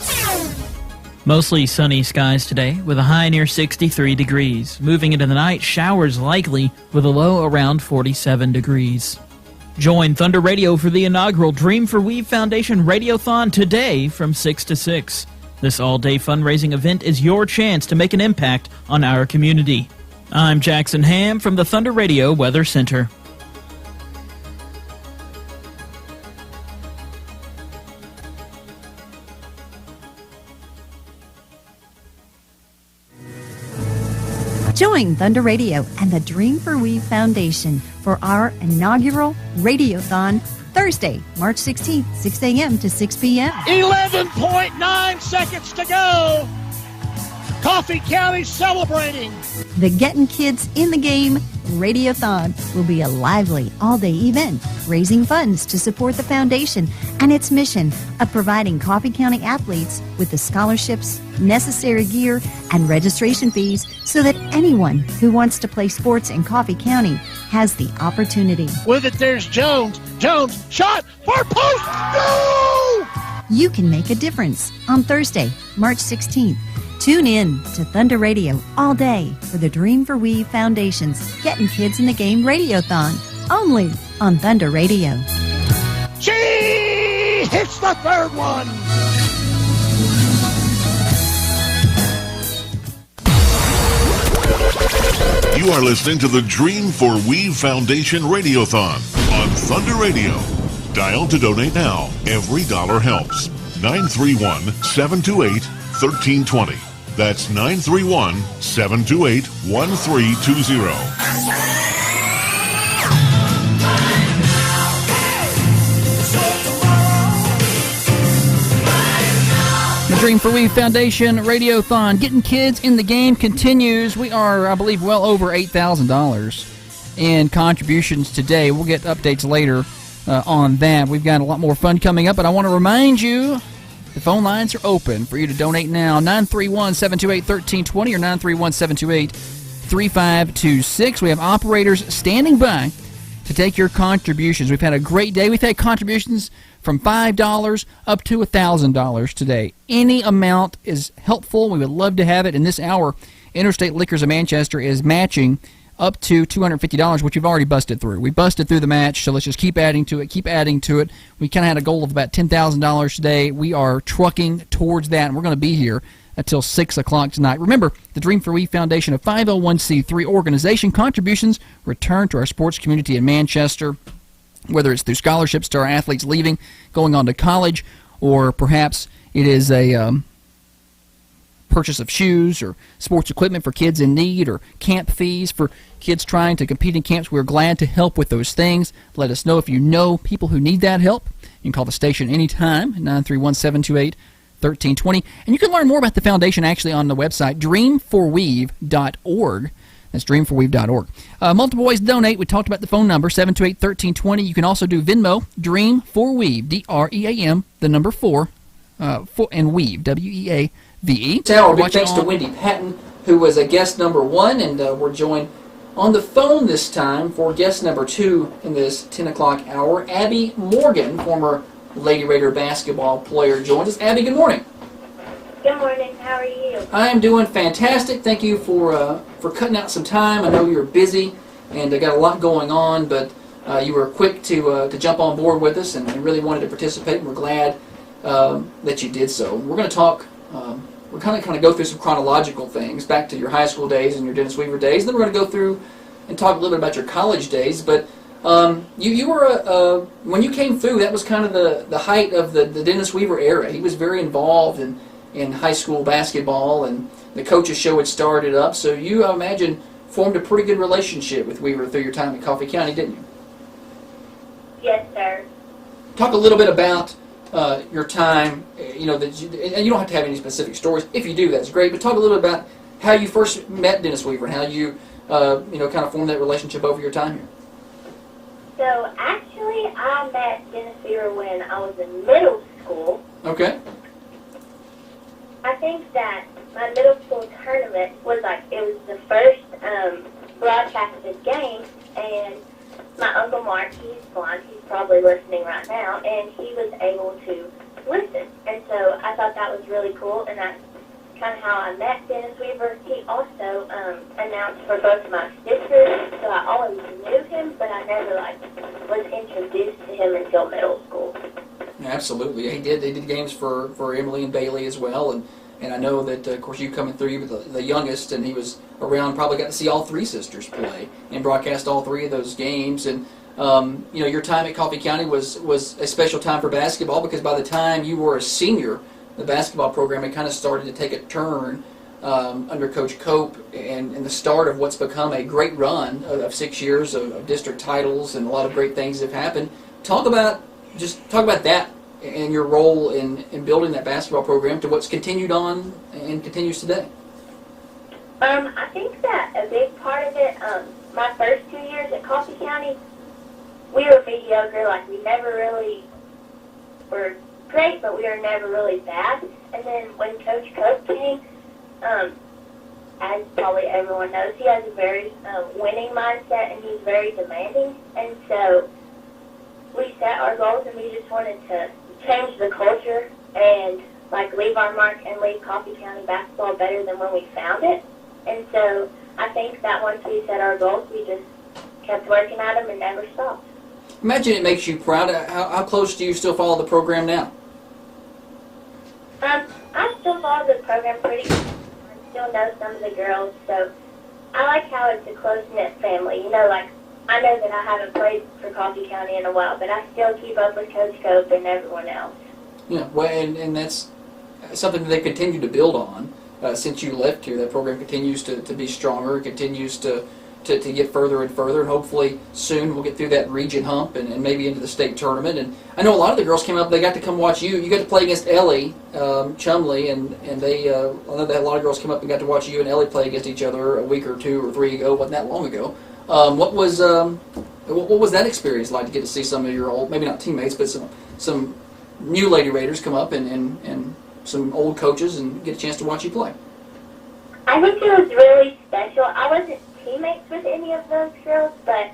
Mostly sunny skies today with a high near 63 degrees. Moving into the night, showers likely with a low around 47 degrees. Join Thunder Radio for the inaugural Dream for We Foundation Radiothon today from 6 to 6. This all-day fundraising event is your chance to make an impact on our community. I'm Jackson Ham from the Thunder Radio Weather Center. Join Thunder Radio and the Dream for We Foundation for our inaugural Radiothon Thursday, March 16th, 6 a.m. to 6 p.m. 11.9 seconds to go. Coffee County celebrating. The Getting Kids in the Game Radiothon will be a lively all-day event, raising funds to support the foundation and its mission of providing Coffee County athletes with the scholarships, necessary gear, and registration fees so that anyone who wants to play sports in Coffee County has the opportunity. With it, there's Jones. Jones, shot, far post, go! You can make a difference on Thursday, March 16th. Tune in to Thunder Radio all day for the Dream for We Foundation's Getting Kids in the Game Radiothon, only on Thunder Radio. She hits the third one! You are listening to the Dream for We Foundation Radiothon on Thunder Radio. Dial to donate now. Every dollar helps. 931-728-1320. That's 931-728-1320. The Dream for We Foundation Radiothon Getting Kids in the Game continues. We are, I believe, well over $8,000 in contributions today. We'll get updates later on that. We've got a lot more fun coming up, but I want to remind you the phone lines are open for you to donate now. 931-728-1320 or 931-728-3526. We have operators standing by to take your contributions. We've had a great day. We've had contributions from $5 up to $1,000 today. Any amount is helpful. We would love to have it. In this hour, Interstate Liquors of Manchester is matching up to $250, which we've already busted through. We busted through the match, so let's just keep adding to it, keep adding to it. We kind of had a goal of about $10,000 today. We are trucking towards that, and we're going to be here until 6 o'clock tonight. Remember, the Dream for We Foundation, a 501c3 organization. Contributions return to our sports community in Manchester, whether it's through scholarships to our athletes leaving, going on to college, or perhaps it is a purchase of shoes or sports equipment for kids in need, or camp fees for kids trying to compete in camps. We're glad to help with those things. Let us know if you know people who need that help. You can call the station anytime at 931-728-1320. And you can learn more about the foundation actually on the website, dreamforweave.org. That's dreamforweave.org. Multiple ways to donate. We talked about the phone number, 728-1320. You can also do Venmo, Dream for Weave, DREAM, the number 4, and Weave, WEAVE. Big thanks to Wendy Patton, who was a guest number 1, and we're joined on the phone this time for guest number 2 in this 10 o'clock hour. Abby Morgan, former Lady Raider basketball player, joins us. Abby, good morning. Good morning. How are you? I am doing fantastic. Thank you for cutting out some time. I know you're busy and got a lot going on, but you were quick to jump on board with us and really wanted to participate. And we're glad that you did so. We're going to talk. We're kind of go through some chronological things back to your high school days and your Dennis Weaver days. Then we're going to go through and talk a little bit about your college days. But You were when you came through, that was kind of the height of the Dennis Weaver era. He was very involved in high school basketball, and the coaches show had started up. So you, I imagine, formed a pretty good relationship with Weaver through your time at Coffee County, didn't you? Yes, sir. Talk a little bit about your time. And you don't have to have any specific stories. If you do, that's great. But talk a little bit about how you first met Dennis Weaver and how you kind of formed that relationship over your time here. So actually, I met Dennis Weaver when I was in middle school. Okay. I think that my middle school tournament was it was the first broadcasted game, and my Uncle Mark, he's blind, he's probably listening right now, and he was able to listen. And so I thought that was really cool, and that's kind of how I met Dennis Weaver. He also announced for both of my sisters, so I always knew him, but I never was introduced to him until middle school. Absolutely, he did. They did games for Emily and Bailey as well, and I know that of course you coming through, you were the youngest, and he was around. Probably got to see all three sisters play and broadcast all three of those games. And your time at Coffee County was a special time for basketball, because by the time you were a senior, the basketball program had kind of started to take a turn under Coach Cope, and the start of what's become a great run of 6 years of district titles, and a lot of great things have happened. Talk about that and your role in building that basketball program to what's continued on and continues today. I think that a big part of it, my first 2 years at Coffee County, we were mediocre. We never really were great, but we were never really bad. And then when Coach Cope came, as probably everyone knows, he has a very winning mindset, and he's very demanding. And so we set our goals, and we just wanted to change the culture and leave our mark and leave Coffee County basketball better than when we found it. And so I think that once we set our goals, we just kept working at them and never stopped. Imagine it makes you proud. How close do you still follow the program now? I still follow the program pretty good. I still know some of the girls, so I like how it's a close-knit family. I know that I haven't played for Coffee County in a while, but I still keep up with Coach Cope and everyone else. Yeah, well, and that's something that they continue to build on since you left here. That program continues to be stronger, continues to get further and further, and hopefully soon we'll get through that region hump and maybe into the state tournament. And I know a lot of the girls came up, they got to come watch you. You got to play against Ellie Chumley, and they, I know that a lot of girls came up and got to watch you and Ellie play against each other a week or two or three ago, wasn't that long ago. What was that experience like to get to see some of your old, maybe not teammates, but some new Lady Raiders come up and some old coaches and get a chance to watch you play? I think it was really special. I wasn't teammates with any of those girls, but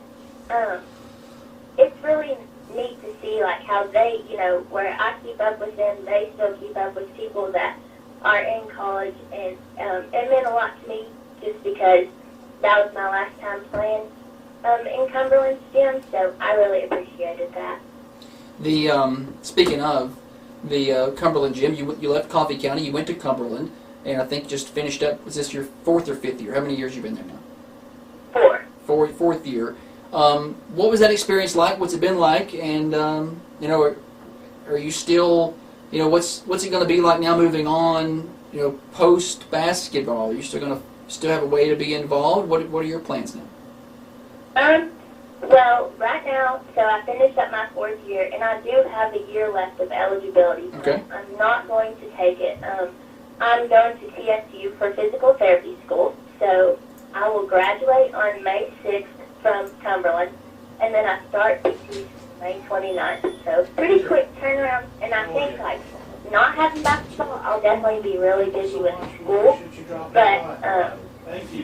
it's really neat to see how they, where I keep up with them, they still keep up with people that are in college, and it meant a lot to me just because that was my last time playing in Cumberland's gym, so I really appreciated that. Speaking of the Cumberland gym, you left Coffee County, you went to Cumberland, and I think just finished up. Was this your fourth or fifth year? How many years you been there now? Fourth year. What was that experience like? What's it been like? And are you still, what's it going to be like now moving on? Post basketball, are you still going to have a way to be involved? What are your plans now? Well, right now, so I finished up my fourth year, and I do have a year left of eligibility. Okay. I'm not going to take it. I'm going to TSU for physical therapy school, so I will graduate on May 6th from Cumberland, and then I start PT May 29th. So pretty quick turnaround, and I think not having basketball, I'll definitely be really busy with school, but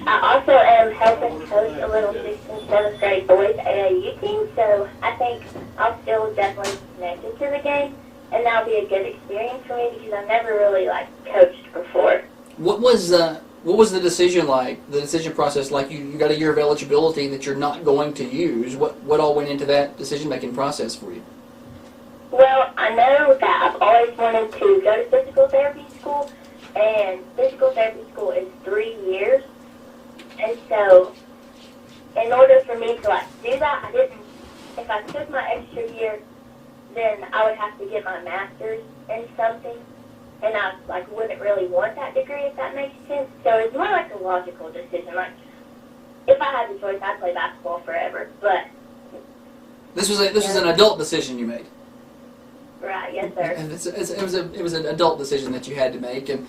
I also am helping coach a little 6th and 7th grade boys AAU team, so I think I'll still definitely be connected to the game, and that'll be a good experience for me because I've never really coached before. What was the decision like? The decision process like? You got a year of eligibility that you're not going to use. What all went into that decision making process for you? Well, I know that I've always wanted to go to physical therapy school, and physical therapy school is 3 years. And so, in order for me to do that, I didn't if I took my extra year, then I would have to get my master's in something, and I like wouldn't really want that degree, if that makes sense. So it's more like a logical decision. Like, if I had the choice, I'd play basketball forever. But this was an adult decision you made. Right. Yes, sir. And it was an adult decision that you had to make, and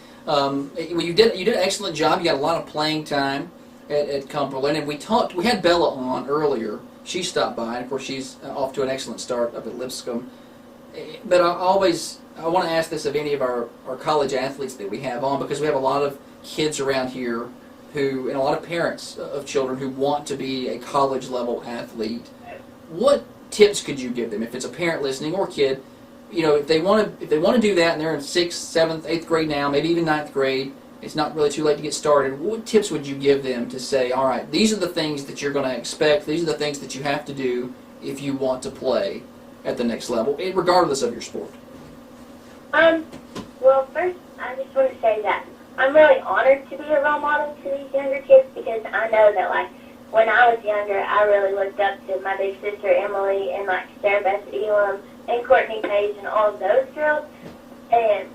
you did an excellent job. You got a lot of playing time at Cumberland, and we had Bella on earlier. She stopped by, and of course she's off to an excellent start up at Lipscomb. But I want to ask this of any of our college athletes that we have on, because we have a lot of kids around here and a lot of parents of children who want to be a college level athlete. What tips could you give them if it's a parent listening or kid? You know, if they want to do that and they're in 6th, 7th, 8th grade now, maybe even 9th grade, it's not really too late to get started. What tips would you give them to say, all right, these are the things that you're going to expect, these are the things that you have to do if you want to play at the next level, regardless of your sport? Well, first, I just want to say that I'm really honored to be a role model to these younger kids, because I know that, like, when I was younger, I really looked up to my big sister Emily and, like, Sarah Beth Elam and Courtney Page and all of those girls. And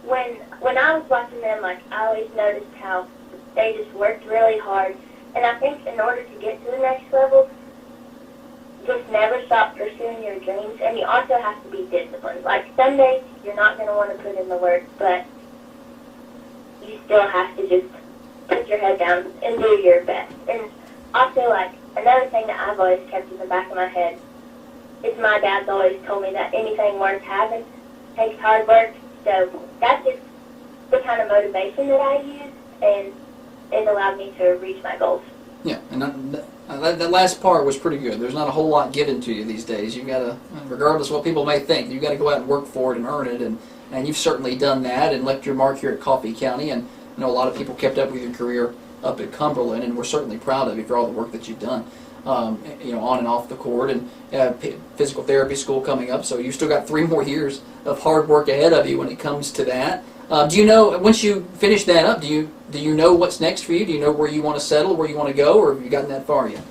when I was watching them, like, I always noticed how they just worked really hard. And I think in order to get to the next level, just never stop pursuing your dreams. And you also have to be disciplined. Like, some days you're not going to want to put in the work, but you still have to just put your head down and do your best. And also, like, another thing that I've always kept in the back of my head is my dad's always told me that anything worth having takes hard work. So that's just the kind of motivation that I use, and it allowed me to reach my goals. Yeah, and that last part was pretty good. There's not a whole lot given to you these days. You've got to, regardless of what people may think, you've got to go out and work for it and earn it, and you've certainly done that and left your mark here at Coffee County. And I know a lot of people kept up with your career up at Cumberland, and we're certainly proud of you for all the work that you've done, on and off the court, and physical therapy school coming up. So you've still got 3 more years of hard work ahead of you when it comes to that. Do you know, once you finish that up, do you know what's next for you? Do you know where you want to settle, where you want to go, or have you gotten that far yet?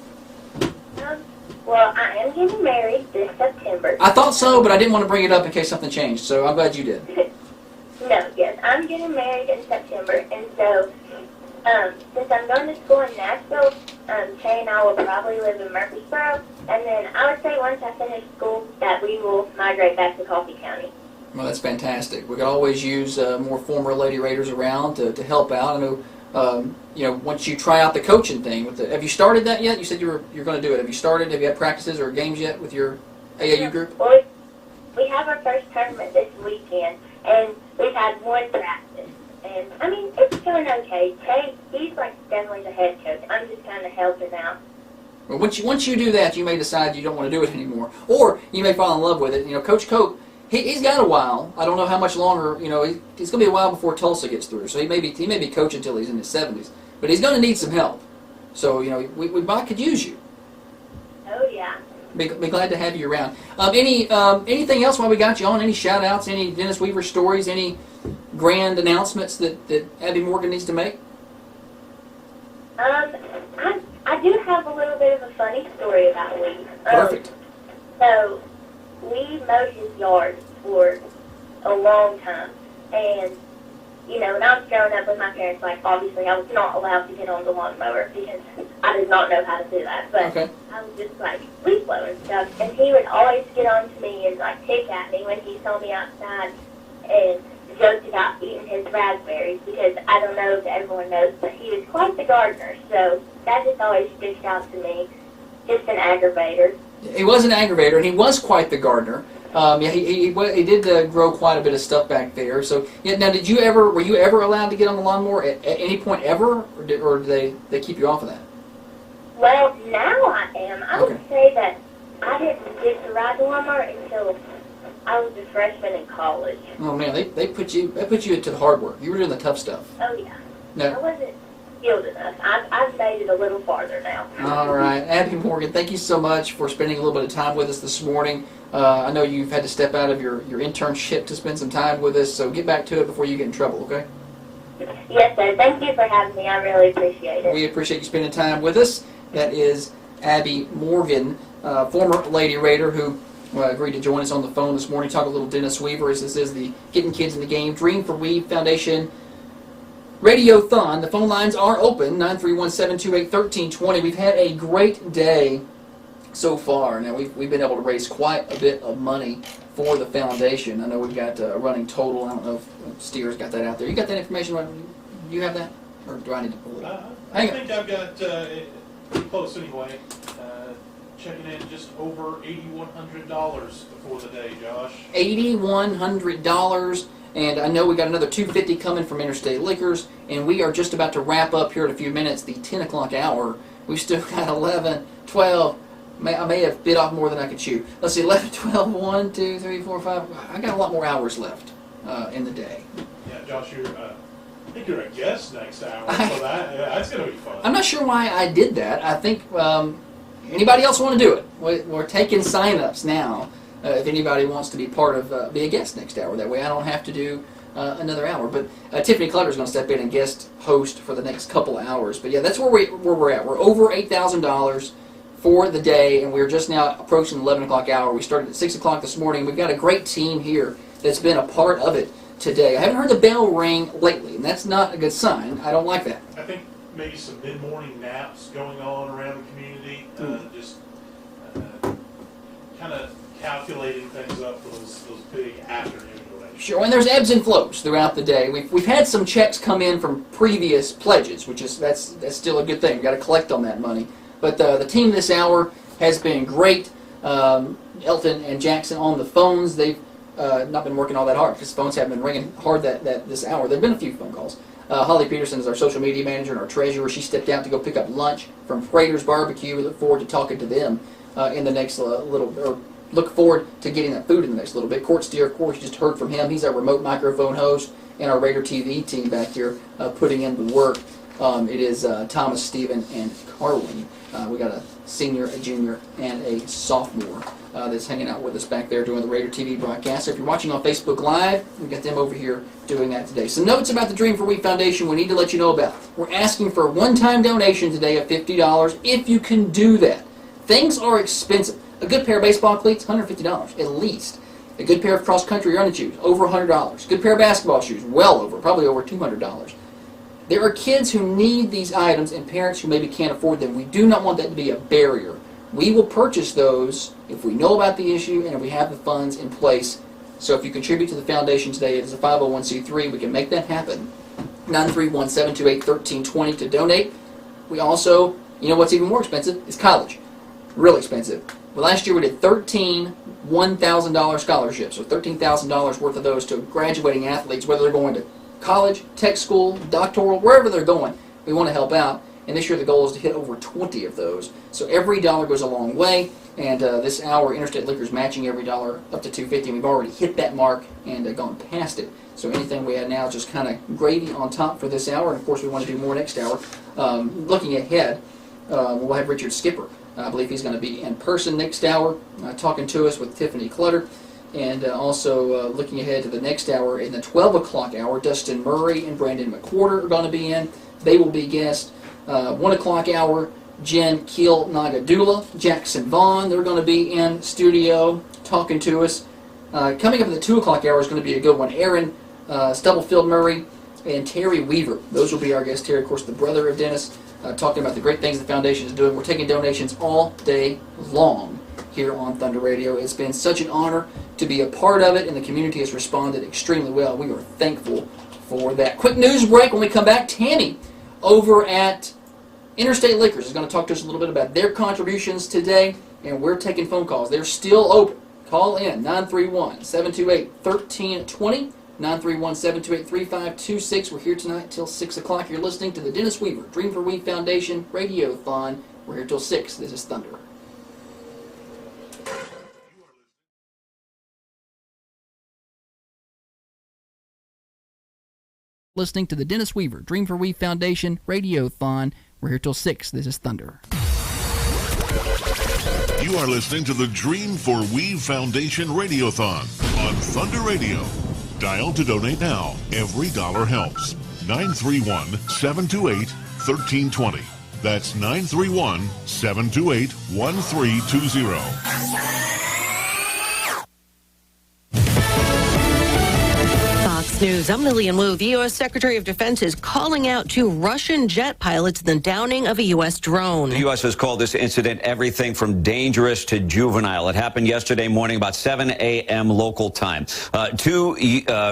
Well, I am getting married this September. I thought so, but I didn't want to bring it up in case something changed, so I'm glad you did. No, yes, I'm getting married in September, and so since I'm going to school in Nashville, Shay and I will probably live in Murfreesboro, and then I would say once I finish school that we will migrate back to Coffee County. Well, that's fantastic. We could always use more former Lady Raiders around to help out. I know, once you try out the coaching thing, have you started that yet? You said you're going to do it. Have you started? Have you had practices or games yet with your AAU group? Well, we have our first tournament this weekend, and we've had 1 practice. And, I mean, it's going okay. Tay, he's like definitely the head coach. I'm just kind of helping out. Well, once you do that, you may decide you don't want to do it anymore. Or you may fall in love with it. You know, Coach Cope, he's got a while. I don't know how much longer. You know, it's going to be a while before Tulsa gets through. So he may be coaching until he's in his 70s. But he's going to need some help. So, you know, we could use you. Oh, yeah. Be glad to have you around. Anything else while we got you on? Any shout-outs? Any Dennis Weaver stories? Any grand announcements that Abby Morgan needs to make? I do have a little bit of a funny story about Lee. Perfect. So, we mowed his yard for a long time. And, you know, when I was growing up with my parents, like, obviously I was not allowed to get on the lawnmower because I did not know how to do that. But okay. I was just, like, leaf blow and stuff. And he would always get on to me and, like, pick at me when he saw me outside and joked about eating his raspberries, because I don't know if everyone knows, but he was quite the gardener. So that just always sticks out to me. Just an aggravator. He was an aggravator, and he was quite the gardener. He did grow quite a bit of stuff back there. So, yeah. Now, were you ever allowed to get on the lawnmower at any point ever, or did they keep you off of that? Well, now I am. I would say that I didn't get to ride the lawnmower until I was a freshman in college. Oh man, they put you into the hard work. You were doing the tough stuff. Oh yeah. No. I wasn't skilled enough. I've made it a little farther now. All right, Abby Morgan, thank you so much for spending a little bit of time with us this morning. I know you've had to step out of your internship to spend some time with us, so get back to it before you get in trouble, okay? Yes, sir. Thank you for having me. I really appreciate it. We appreciate you spending time with us. That is Abby Morgan, former Lady Raider, who agreed to join us on the phone this morning, talk a little Dennis Weaver, as this is the Getting Kids in the Game Dream for We Foundation Radio-thon. The phone lines are open, 931-728-1320. We've had a great day so far. Now, we've been able to raise quite a bit of money for the foundation. I know we've got a running total. I don't know if Steer's got that out there. You got that information? Do you have that? Or do I need to pull it up? I think I've got it pretty close anyway. Checking in just over $8,100 before the day, Josh. $8,100. And I know we got another $250 coming from Interstate Liquors, and we are just about to wrap up here in a few minutes the 10 o'clock hour. We've still got 11, 12. I may have bit off more than I could chew. Let's see, 11, 12, 1, 2, 3, 4, 5. I got a lot more hours left in the day. Yeah, Josh, I think you're a guest next hour, so that's going to be fun. I'm not sure why I did that. I think anybody else want to do it? We're taking sign-ups now. If anybody wants to be part of, be a guest next hour. That way I don't have to do another hour. But Tiffany Clutter is going to step in and guest host for the next couple of hours. But yeah, that's where we're at. We're over $8,000 for the day, and we're just now approaching the 11 o'clock hour. We started at 6 o'clock this morning. We've got a great team here that's been a part of it today. I haven't heard the bell ring lately, and that's not a good sign. I don't like that. I think maybe some mid-morning naps going on around the community, just kind of calculating things up for those big afternoon donations. Sure, and there's ebbs and flows throughout the day. We've had some checks come in from previous pledges, which is that's still a good thing. We've got to collect on that money. But the team this hour has been great. Elton and Jackson on the phones. They've not been working all that hard because phones haven't been ringing hard that this hour. There have been a few phone calls. Holly Peterson is our social media manager and our treasurer. She stepped out to go pick up lunch from Freighters Barbecue. We look forward to talking to them in the next look forward to getting that food in the next little bit. Court Steer, of course, you just heard from him. He's our remote microphone host, and our Raider TV team back here putting in the work. It is Thomas, Stephen, and Carwin. We got a senior, a junior, and a sophomore that's hanging out with us back there doing the Raider TV broadcast. So if you're watching on Facebook Live, we've got them over here doing that today. Some notes about the Dream for We Foundation we need to let you know about. We're asking for a one-time donation today of $50 if you can do that. Things are expensive. A good pair of baseball cleats, $150 at least. A good pair of cross-country running shoes, over $100. A good pair of basketball shoes, well over, probably over $200. There are kids who need these items and parents who maybe can't afford them. We do not want that to be a barrier. We will purchase those if we know about the issue and if we have the funds in place. So if you contribute to the foundation today, it is a 501c3. We can make that happen. 931-728-1320 to donate. We also, you know what's even more expensive? Is college. Really expensive. Well, last year we did 13 $1,000 scholarships, so $13,000 worth of those to graduating athletes, whether they're going to college, tech school, doctoral, wherever they're going. We want to help out, and this year the goal is to hit over 20 of those. So every dollar goes a long way, and this hour Interstate Liquors matching every dollar up to $250. We've already hit that mark and gone past it. So anything we add now is just kind of gravy on top for this hour, and of course we want to do more next hour. Looking ahead, we'll have Richard Skipper. I believe he's going to be in person next hour, talking to us with Tiffany Clutter. And also looking ahead to the next hour, in the 12 o'clock hour, Dustin Murray and Brandon McWhorter are going to be in. They will be guests. 1 o'clock hour, Jen Keel Nagadula, Jackson Vaughn, they're going to be in studio talking to us. Coming up at the 2 o'clock hour is going to be a good one. Aaron Stubblefield Murray and Terry Weaver. Those will be our guests. Terry, of course, the brother of Dennis, talking about the great things the foundation is doing. We're taking donations all day long here on Thunder Radio. It's been such an honor to be a part of it, and the community has responded extremely well. We are thankful for that. Quick news break. When we come back, Tammy over at Interstate Liquors is going to talk to us a little bit about their contributions today, and we're taking phone calls. They're still open. Call in 931-728-1320, 931-728-3526. We're here tonight till 6 o'clock. You're listening to the Dennis Weaver Dream for We Foundation Radio-thon. We're here till 6. This is Thunder. Listening to the Dennis Weaver Dream for We Foundation Radio-thon. We're here till 6. This is Thunder. You are listening to the Dream for We Foundation Radiothon on Thunder Radio. Dial to donate now. Every dollar helps. 931-728-1320. That's 931-728-1320. Fox News, I'm Lillian Wu. The U.S. Secretary of Defense is calling out two Russian jet pilots in the downing of a U.S. drone. The U.S. has called this incident everything from dangerous to juvenile. It happened yesterday morning about 7 a.m. local time. Two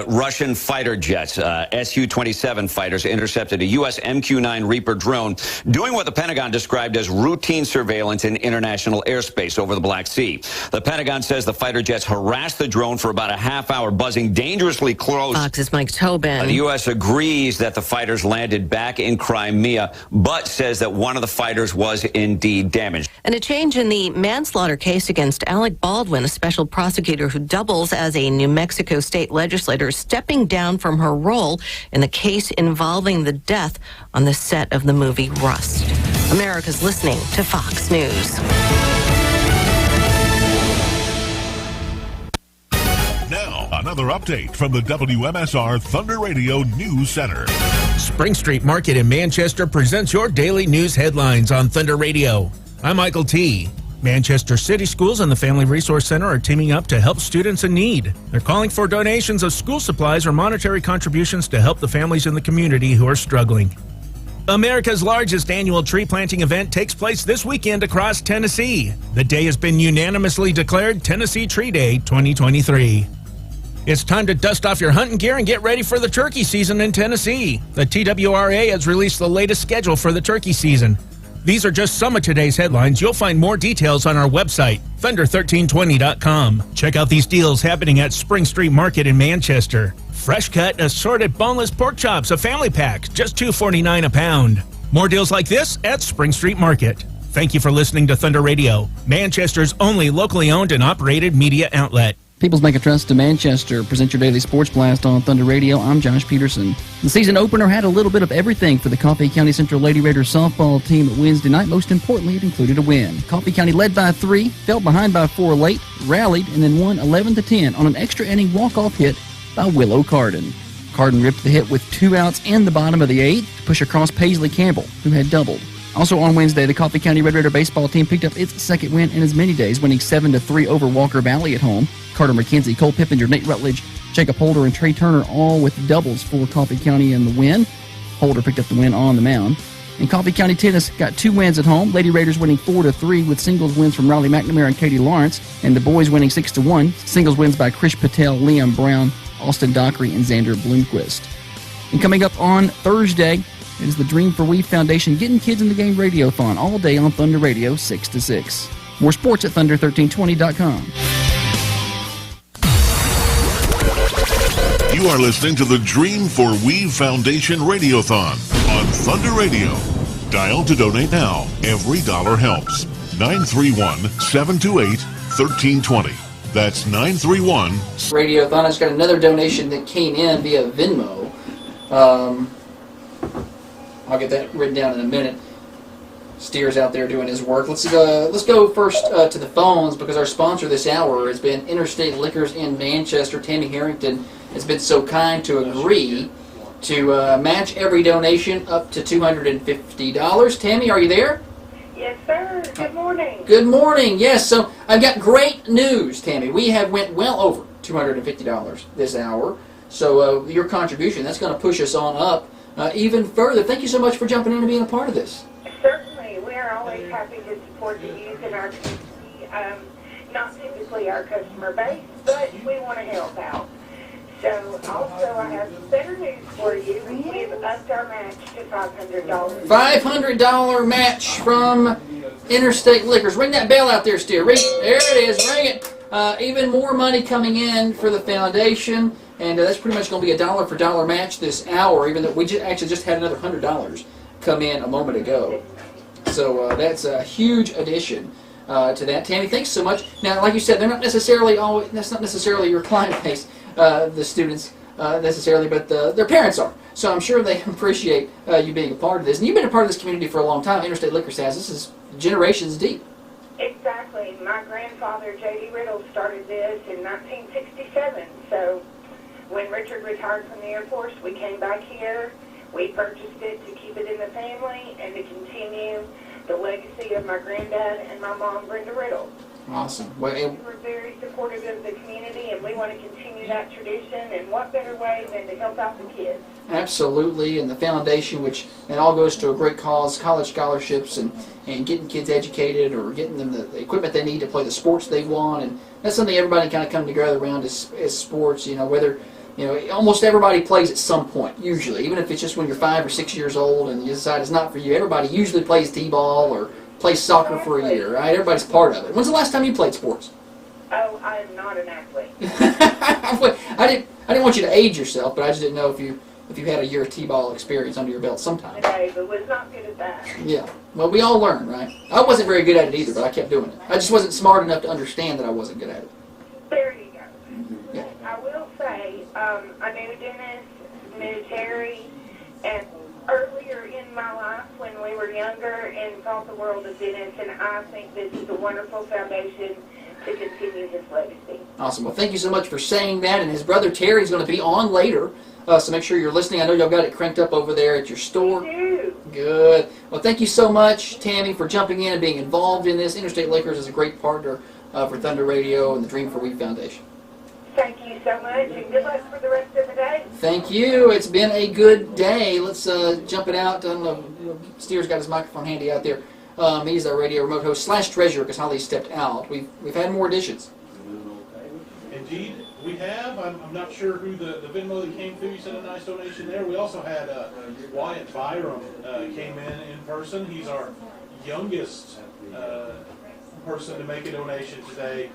Russian fighter jets, Su-27 fighters, intercepted a U.S. MQ-9 Reaper drone doing what the Pentagon described as routine surveillance in international airspace over the Black Sea. The Pentagon says the fighter jets harassed the drone for about a half hour, buzzing dangerously close. Fox's Mike Tobin. The U.S. agrees that the fighters landed back in Crimea, but says that one of the fighters was indeed damaged. And a change in the manslaughter case against Alec Baldwin, a special prosecutor who doubles as a New Mexico state legislator, stepping down from her role in the case involving the death on the set of the movie Rust. America's listening to Fox News. Now, another update from the WMSR Thunder Radio News Center. Spring Street Market in Manchester presents your daily news headlines on Thunder Radio. I'm Michael T. Manchester City Schools and the Family Resource Center are teaming up to help students in need. They're calling for donations of school supplies or monetary contributions to help the families in the community who are struggling. America's largest annual tree planting event takes place this weekend across Tennessee. The day has been unanimously declared Tennessee Tree Day 2023. It's time to dust off your hunting gear and get ready for the turkey season in Tennessee. The TWRA has released the latest schedule for the turkey season. These are just some of today's headlines. You'll find more details on our website, thunder1320.com. Check out these deals happening at Spring Street Market in Manchester. Fresh cut, assorted boneless pork chops, a family pack, just $2.49 a pound. More deals like this at Spring Street Market. Thank you for listening to Thunder Radio, Manchester's only locally owned and operated media outlet. People's Bank of Trust to Manchester present your daily sports blast on Thunder Radio. I'm Josh Peterson. The season opener had a little bit of everything for the Coffee County Central Lady Raiders softball team Wednesday night. Most importantly, it included a win. Coffee County led by 3, fell behind by 4 late, rallied, and then won 11-10 on an extra inning walk-off hit by Willow Carden. Carden ripped the hit with 2 outs in the bottom of the 8th to push across Paisley Campbell, who had doubled. Also on Wednesday, the Coffee County Red Raider baseball team picked up its second win in as many days, winning 7-3 over Walker Valley at home. Carter McKenzie, Cole Pippinger, Nate Rutledge, Jacob Holder, and Trey Turner all with doubles for Coffee County in the win. Holder picked up the win on the mound. And Coffee County Tennis got 2 wins at home. Lady Raiders winning 4-3 with singles wins from Riley McNamara and Katie Lawrence. And the boys winning 6-1. Singles wins by Krish Patel, Liam Brown, Austin Dockery, and Xander Bloomquist. And coming up on Thursday, it is the Dream for We Foundation Getting Kids in the Game Radiothon all day on Thunder Radio 6 to 6. More sports at thunder1320.com. You are listening to the Dream for We Foundation Radiothon on Thunder Radio. Dial to donate now. Every dollar helps. 931-728-1320. That's 931. Radiothon has got another donation that came in via Venmo. I'll get that written down in a minute. Steer's out there doing his work. Let's go first to the phones because our sponsor this hour has been Interstate Liquors in Manchester. Tammy Harrington has been so kind to agree to match every donation up to $250. Tammy, are you there? Yes, sir. Good morning. Good morning. Yes, so I've got great news, Tammy. We have went well over $250 this hour. So your contribution, that's going to push us on up even further. Thank you so much for jumping in and being a part of this. Certainly. We are always happy to support the youth in our community. Not typically our customer base, but we want to help out. So also I have some better news for you. We've upped our match to $500. $500 match from Interstate Liquors. Ring that bell out there, Steer. Ring. There it is. Ring it. Even more money coming in for the foundation, and that's pretty much going to be a dollar for dollar match this hour, even though we actually just had another $100 come in a moment ago. So that's a huge addition to that. Tammy, thanks so much. Now, like you said, they're not necessarily that's not necessarily your client base, the students necessarily, but their parents are. So I'm sure they appreciate you being a part of this. And you've been a part of this community for a long time. Interstate Liquors has. This is generations deep. Exactly. My grandfather, J.D. Riddle, started this in 1967. So when Richard retired from the Air Force, we came back here. We purchased it to keep it in the family and to continue the legacy of my granddad and my mom, Brenda Riddle. Awesome. Well, We're very supportive of the community, and we want to continue that tradition. And what better way than to help out the kids? absolutely, and the foundation, which it all goes to a great cause, college scholarships, and getting kids educated or getting them the equipment they need to play the sports they want, and that's something everybody kind of come together around is sports. Whether almost everybody plays at some point, usually, even if it's just when you're 5 or 6 years old and you decide it's not for you. Everybody usually plays t-ball or plays soccer for a year, right? Everybody's part of it. When's the last time you played sports? Oh, I am not an athlete. I didn't want you to age yourself, but I just didn't know if you had a year of t-ball experience under your belt sometime. Today, but was not good at that. Yeah. Well, we all learn, right? I wasn't very good at it either, but I kept doing it. I just wasn't smart enough to understand that I wasn't good at it. There you go. Yeah. I will say, I knew Dennis, knew Terry, and earlier in my life when we were younger and thought the world of Dennis, and I think this is a wonderful foundation to continue his legacy. Awesome. Well, thank you so much for saying that. And his brother Terry's going to be on later, so make sure you're listening. I know y'all got it cranked up over there at your store. We do. Good. Well, thank you so much, Tammy, for jumping in and being involved in this. Interstate Lakers is a great partner for Thunder Radio and the Dream for We Foundation. Thank you so much, and good luck for the rest of the day. Thank you. It's been a good day. Let's jump it out. I don't know. Steer's got his microphone handy out there. He's our radio remote host / treasurer because Holly stepped out. We've had more additions. Indeed, we have. I'm not sure who the Venmo that came through. You sent a nice donation there. We also had Wyatt Byram came in person. He's our youngest person to make a donation today.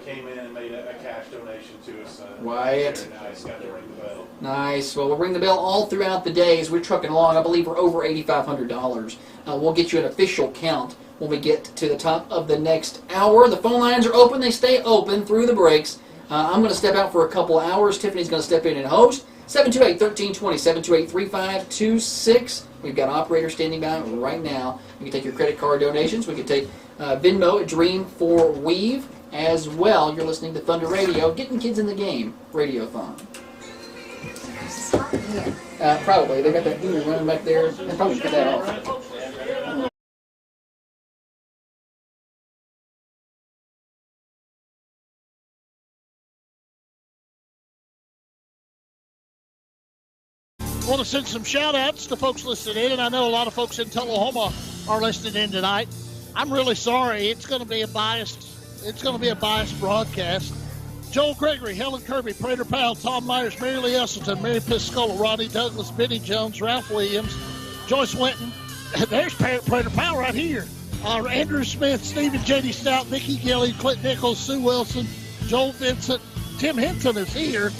Came in and made a cash donation to us. Wyatt. Very nice. Got to ring the bell. Nice. Well, we'll ring the bell all throughout the day as we're trucking along. I believe we're over $8,500. We'll get you an official count when we get to the top of the next hour. The phone lines are open. They stay open through the breaks. I'm going to step out for a couple hours. Tiffany's going to step in and host. 728-1320, 728-3526. We've got operators standing by right now. You can take your credit card donations. We can take Venmo at Dream for Weave as well. You're listening to Thunder Radio, getting kids in the game, radio-a-thon. Probably. They got that heater running back there. They probably cut that off. I want to send some shout-outs to folks listening in, and I know a lot of folks in Tullahoma are listening in tonight. I'm really sorry. It's going to be a biased broadcast. Joel Gregory, Helen Kirby, Prater Powell, Tom Myers, Mary Lee Esselton, Mary Piscola, Rodney Douglas, Benny Jones, Ralph Williams, Joyce Winton. There's Prater Powell right here. Andrew Smith, Stephen J.D. Stout, Vicki Gilly, Clint Nichols, Sue Wilson, Joel Vincent, Tim Hinton is here,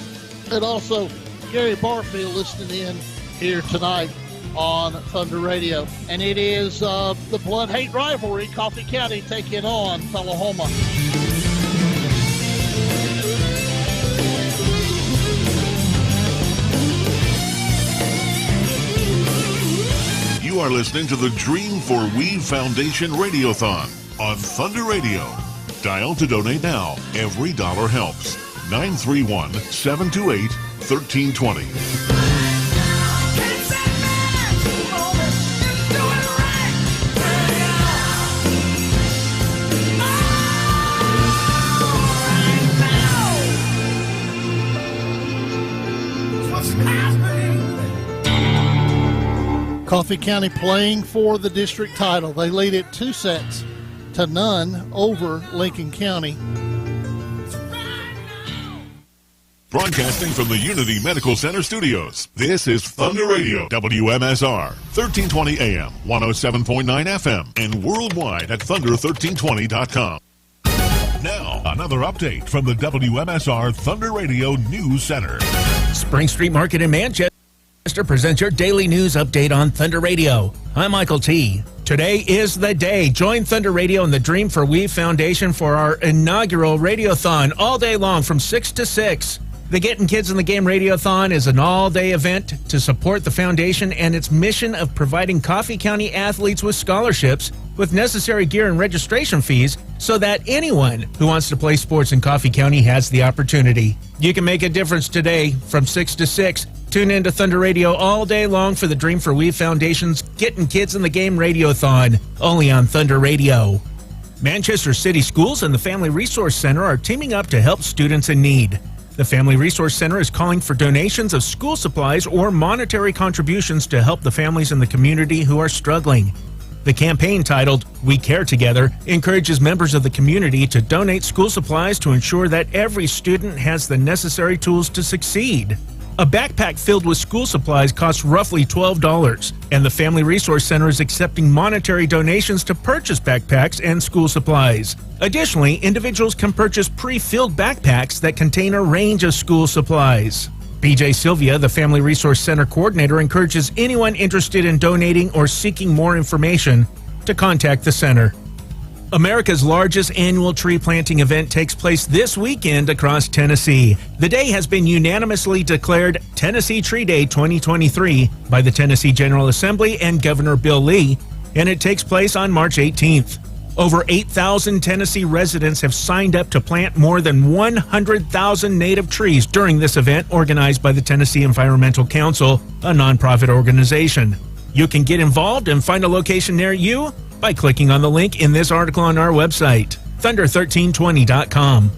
and also Gary Barfield listening in here tonight on Thunder Radio. And it is the blood-hate rivalry, Coffee County taking on Tullahoma. You are listening to the Dream for Weave Foundation Radiothon on Thunder Radio. Dial to donate now. Every dollar helps. 931-728-1320. Coffee County playing for the district title. They lead it 2-0 over Lincoln County. Broadcasting from the Unity Medical Center studios, this is Thunder Radio, WMSR, 1320 AM, 107.9 FM, and worldwide at thunder1320.com. Now, another update from the WMSR Thunder Radio News Center. Spring Street Market in Manchester presents your daily news update on Thunder Radio. I'm Michael T. Today is the day. Join Thunder Radio and the Dream for We Foundation for our inaugural Radiothon all day long from 6 to 6. The Getting Kids in the Game Radio-a-thon is an all-day event to support the foundation and its mission of providing Coffee County athletes with scholarships with necessary gear and registration fees so that anyone who wants to play sports in Coffee County has the opportunity. You can make a difference today from 6 to 6. Tune in to Thunder Radio all day long for the Dream for We Foundation's Getting Kids in the Game Radio-a-thon, only on Thunder Radio. Manchester City Schools and the Family Resource Center are teaming up to help students in need. The Family Resource Center is calling for donations of school supplies or monetary contributions to help the families in the community who are struggling. The campaign, titled We Care Together, encourages members of the community to donate school supplies to ensure that every student has the necessary tools to succeed. A backpack filled with school supplies costs roughly $12, and the Family Resource Center is accepting monetary donations to purchase backpacks and school supplies. Additionally, individuals can purchase pre-filled backpacks that contain a range of school supplies. BJ Sylvia, the Family Resource Center coordinator, encourages anyone interested in donating or seeking more information to contact the center. America's largest annual tree planting event takes place this weekend across Tennessee. The day has been unanimously declared Tennessee Tree Day 2023 by the Tennessee General Assembly and Governor Bill Lee, and it takes place on March 18th. Over 8,000 Tennessee residents have signed up to plant more than 100,000 native trees during this event organized by the Tennessee Environmental Council, a nonprofit organization. You can get involved and find a location near you by clicking on the link in this article on our website, thunder1320.com.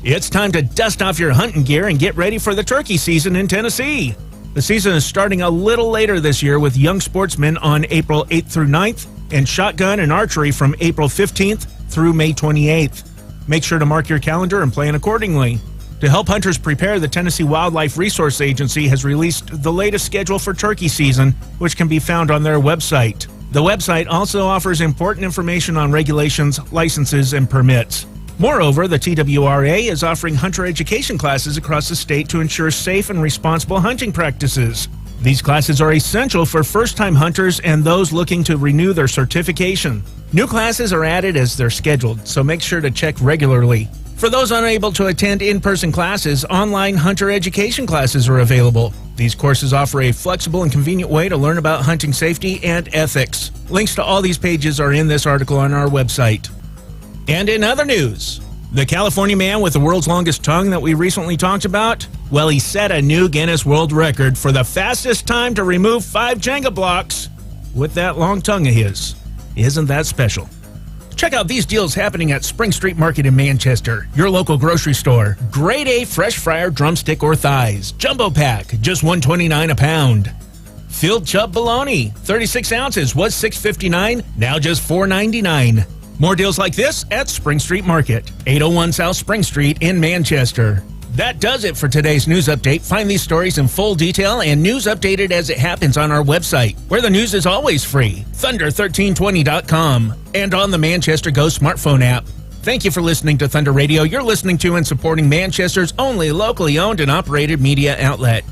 It's time to dust off your hunting gear and get ready for the turkey season in Tennessee. The season is starting a little later this year with young sportsmen on April 8th through 9th and shotgun and archery from April 15th through May 28th. Make sure to mark your calendar and plan accordingly. To help hunters prepare, the Tennessee Wildlife Resource Agency has released the latest schedule for turkey season, which can be found on their website. The website also offers important information on regulations, licenses, and permits. Moreover, the TWRA is offering hunter education classes across the state to ensure safe and responsible hunting practices. These classes are essential for first-time hunters and those looking to renew their certification. New classes are added as they're scheduled, so make sure to check regularly. For those unable to attend in-person classes, online hunter education classes are available. These courses offer a flexible and convenient way to learn about hunting safety and ethics. Links to all these pages are in this article on our website. And in other news, the California man with the world's longest tongue that we recently talked about, well, he set a new Guinness World Record for the fastest time to remove 5 Jenga blocks with that long tongue of his. Isn't that special? Check out these deals happening at Spring Street Market in Manchester, your local grocery store. Grade A fresh fryer drumstick or thighs, jumbo pack, just $1.29 a pound. Filled chub bologna, 36 ounces, was $6.59, now just $4.99. More deals like this at Spring Street Market, 801 South Spring Street in Manchester. That does it for today's news update. Find these stories in full detail and news updated as it happens on our website, where the news is always free, thunder1320.com, and on the Manchester Go smartphone app. Thank you for listening to Thunder Radio. You're listening to and supporting Manchester's only locally owned and operated media outlet.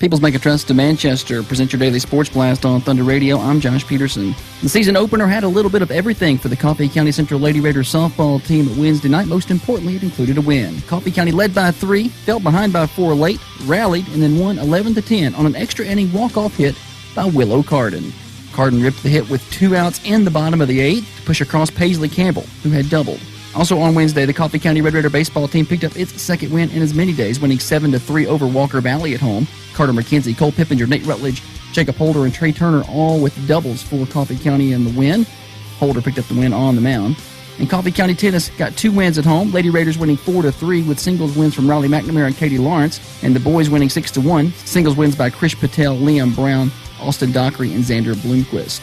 People's Bank of Trust to Manchester present your daily sports blast on Thunder Radio. I'm Josh Peterson. The season opener had a little bit of everything for the Coffee County Central Lady Raiders softball team Wednesday night. Most importantly, it included a win. Coffee County led by 3, fell behind by 4 late, rallied, and then won 11-10 on an extra inning walk-off hit by Willow Carden. Carden ripped the hit with 2 outs in the bottom of the 8th to push across Paisley Campbell, who had doubled. Also on Wednesday, the Coffee County Red Raider baseball team picked up its second win in as many days, winning 7-3 over Walker Valley at home. Carter McKenzie, Cole Pippinger, Nate Rutledge, Jacob Holder, and Trey Turner all with doubles for Coffee County in the win. Holder picked up the win on the mound. And Coffee County Tennis got 2 wins at home. Lady Raiders winning 4-3 with singles wins from Riley McNamara and Katie Lawrence, and the boys winning 6-1. Singles wins by Krish Patel, Liam Brown, Austin Dockery, and Xander Bloomquist.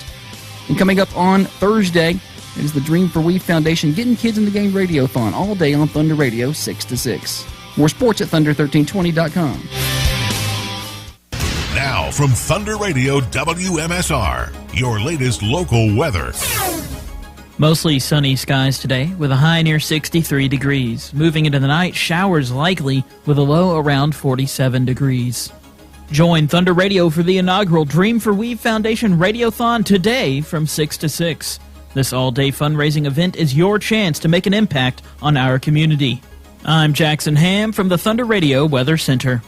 And coming up on Thursday, it is the Dream for We Foundation Getting Kids in the Game Radio-a-thon all day on Thunder Radio 6 to 6. More sports at thunder1320.com. Now from Thunder Radio WMSR, your latest local weather. Mostly sunny skies today with a high near 63 degrees. Moving into the night, showers likely with a low around 47 degrees. Join Thunder Radio for the inaugural Dream for We Foundation Radiothon today from 6 to 6. This all-day fundraising event is your chance to make an impact on our community. I'm Jackson Ham from the Thunder Radio Weather Center.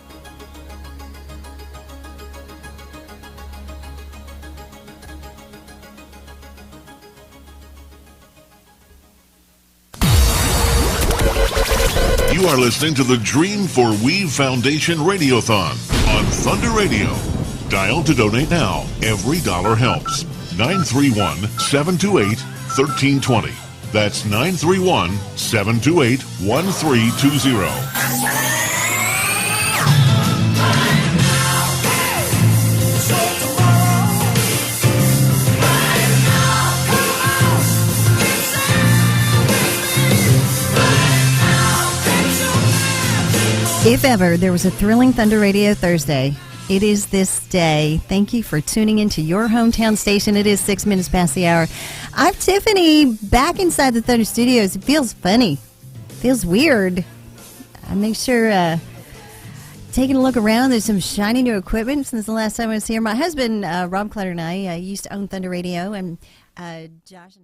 You are listening to the Dream for Weave Foundation Radiothon on Thunder Radio. Dial to donate now. Every dollar helps. 931-728-1320. That's 931-728-1320. If ever there was a thrilling Thunder Radio Thursday, it is this day. Thank you for tuning into your hometown station. It is 6 minutes past the hour. I'm Tiffany, back inside the Thunder Studios. It feels funny. It feels weird. I make sure taking a look around. There's some shiny new equipment since the last time I was here. My husband, Rob Clutter, and I used to own Thunder Radio, and Josh and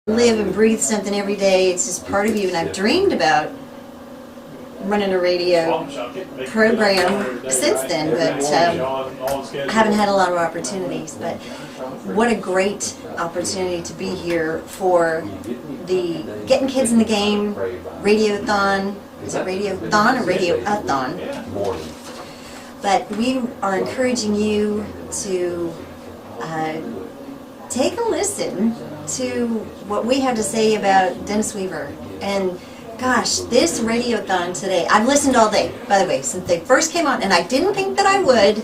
live and breathe something every day. It's just part of you, and I've dreamed about running a radio program since then, but I haven't had a lot of opportunities. But what a great opportunity to be here for the Getting Kids in the Game radio-a-thon. Is it radio-a-thon or radio-a-thon? But we are encouraging you to take a listen to what we have to say about Dennis Weaver. And gosh, this radiothon today, I've listened all day, by the way, since they first came on, and I didn't think that I would,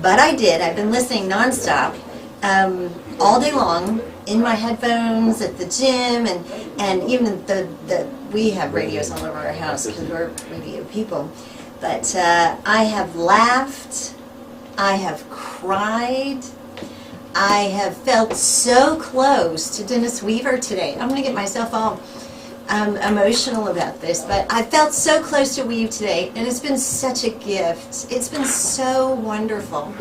but I did. I've been listening nonstop all day long in my headphones at the gym, and even we have radios all over our house because we're radio people. But I have laughed, I have cried, I have felt so close to Dennis Weaver today. I'm going to get myself all emotional about this, but I felt so close to Weave today, and it's been such a gift. It's been so wonderful.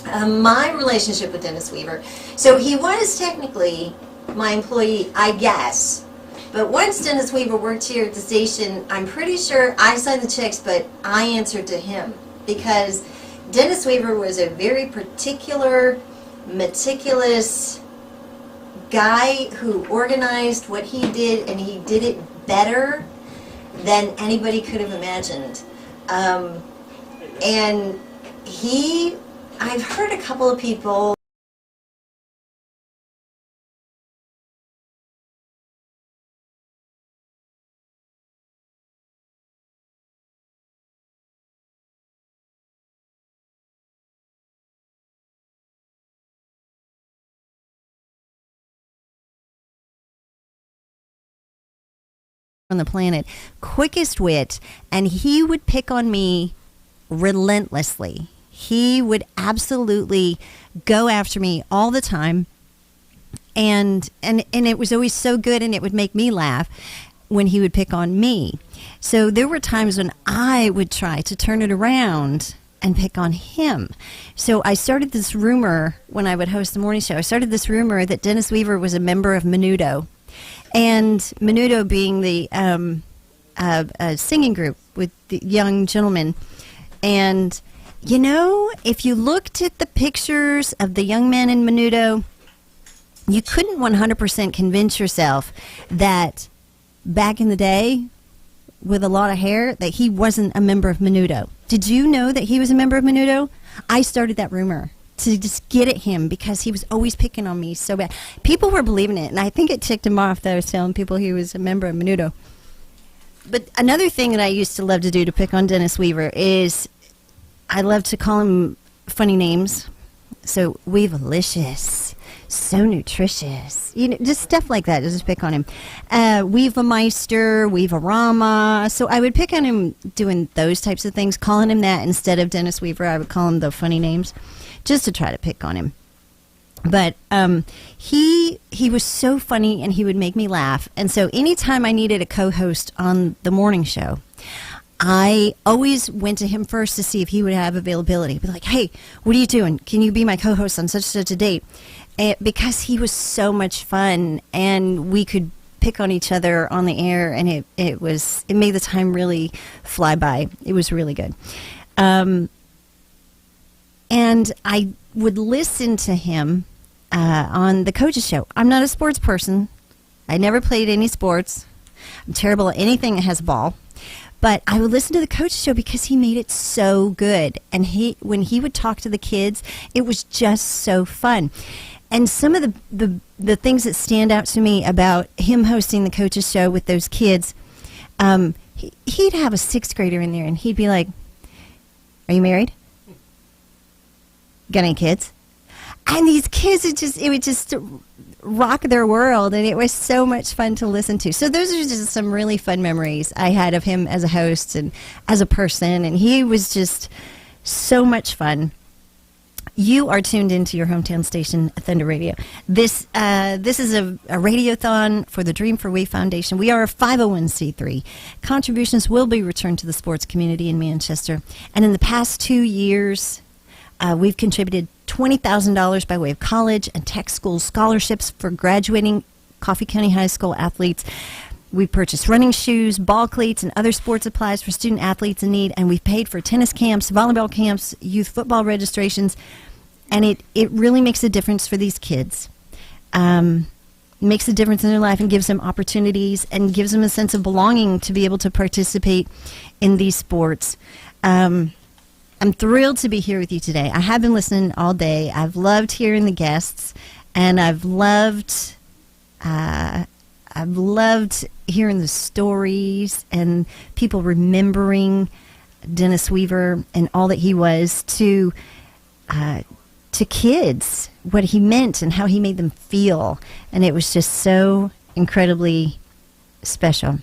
My relationship with Dennis Weaver. So he was technically my employee, I guess. But once Dennis Weaver worked here at the station, I'm pretty sure I signed the checks, but I answered to him. Because Dennis Weaver was a very particular, meticulous guy who organized what he did, and he did it better than anybody could have imagined. And I've heard a couple of people on the planet, quickest wit, and he would pick on me relentlessly. He would absolutely go after me all the time, and it was always so good, and it would make me laugh when he would pick on me. So there were times when I would try to turn it around and pick on him. So I started this rumor when I would host the morning show. I started this rumor that Dennis Weaver was a member of Menudo. And Menudo being the singing group with the young gentlemen. And, you know, if you looked at the pictures of the young men in Menudo, you couldn't 100% convince yourself that back in the day, with a lot of hair, that he wasn't a member of Menudo. Did you know that he was a member of Menudo? I started that rumor to just get at him because he was always picking on me so bad. People were believing it, and I think it ticked him off that I was telling people he was a member of Menudo. But another thing that I used to love to do to pick on Dennis Weaver is I love to call him funny names. So Weavelicious, so nutritious, you know, just stuff like that. Just pick on him. Weavermeister, Weaverama. So I would pick on him doing those types of things, calling him that instead of Dennis Weaver. I would call him the funny names, just to try to pick on him. But he was so funny, and he would make me laugh. And so anytime I needed a co-host on the morning show, I always went to him first to see if he would have availability. I'd be like, hey, what are you doing? Can you be my co-host on such a date? Because he was so much fun, and we could pick on each other on the air, and it made the time really fly by. It was really good. And I would listen to him on the Coaches Show. I'm not a sports person. I never played any sports. I'm terrible at anything that has a ball. But I would listen to the Coaches Show because he made it so good. And when he would talk to the kids, it was just so fun. And some of the things that stand out to me about him hosting the Coaches Show with those kids, he'd have a 6th grader in there, and he'd be like, are you married? Got any kids? And these kids, it would just rock their world, and it was so much fun to listen to. So those are just some really fun memories I had of him as a host and as a person, and he was just so much fun. You are tuned into your hometown station, Thunder Radio. This is a radiothon for the Dream for We Foundation. We are a 501c3. Contributions will be returned to the sports community in Manchester. And in the past 2 years, we've contributed $20,000 by way of college and tech school scholarships for graduating Coffee County High School athletes. We purchased running shoes, ball cleats, and other sports supplies for student athletes in need, and we've paid for tennis camps, volleyball camps, youth football registrations, and it really makes a difference for these kids. Makes a difference in their life and gives them opportunities and gives them a sense of belonging to be able to participate in these sports. I'm thrilled to be here with you today. I have been listening all day. I've loved hearing the guests, and I've loved hearing the stories and people remembering Dennis Weaver and all that he was to kids, what he meant and how he made them feel. And it was just so incredibly special.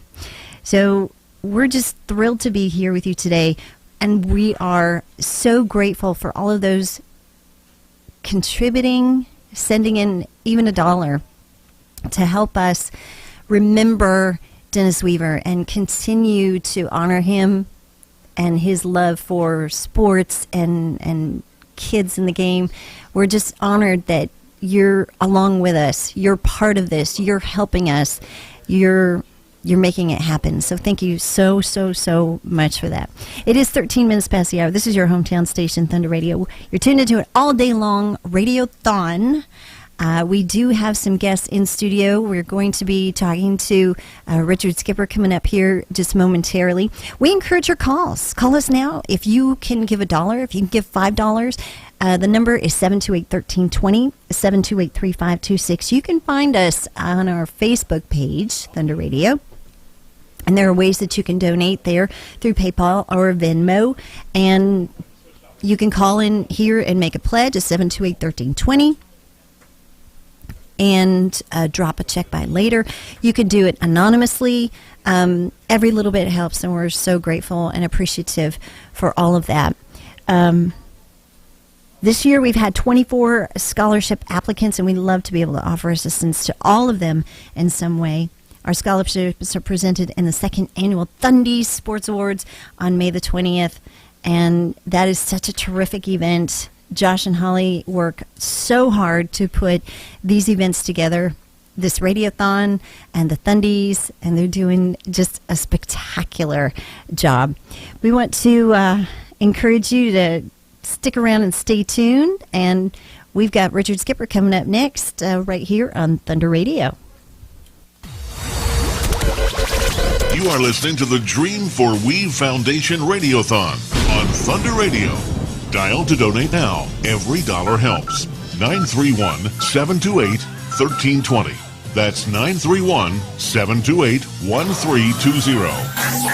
So we're just thrilled to be here with you today. And we are so grateful for all of those contributing, sending in even $1 to help us remember Dennis Weaver and continue to honor him and his love for sports and kids in the game. We're just honored that you're along with us. You're part of this. You're helping us. You're making it happen. So thank you so much for that. It is 13 minutes past the hour. This is your hometown station, Thunder Radio. You're tuned into an all-day-long radiothon. We do have some guests in studio. We're going to be talking to Richard Skipper coming up here just momentarily. We encourage your calls. Call us now. If you can give $1, if you can give $5, the number is 728-1320, 728-3526. You can find us on our Facebook page, Thunder Radio. And there are ways that you can donate there through PayPal or Venmo. And you can call in here and make a pledge at 728-1320. And drop a check by later. You can do it anonymously. Every little bit helps, and we're so grateful and appreciative for all of that. This year we've had 24 scholarship applicants, and we'd love to be able to offer assistance to all of them in some way. Our scholarships are presented in the 2nd annual Thundies Sports Awards on May the 20th, and that is such a terrific event. Josh and Holly work so hard to put these events together, this radiothon and the Thundies, and they're doing just a spectacular job. We want to encourage you to stick around and stay tuned, and we've got Richard Skipper coming up next right here on Thunder Radio. You are listening to the Dream for We Foundation Radiothon on Thunder Radio. Dial to donate now. Every dollar helps. 931-728-1320. That's 931-728-1320.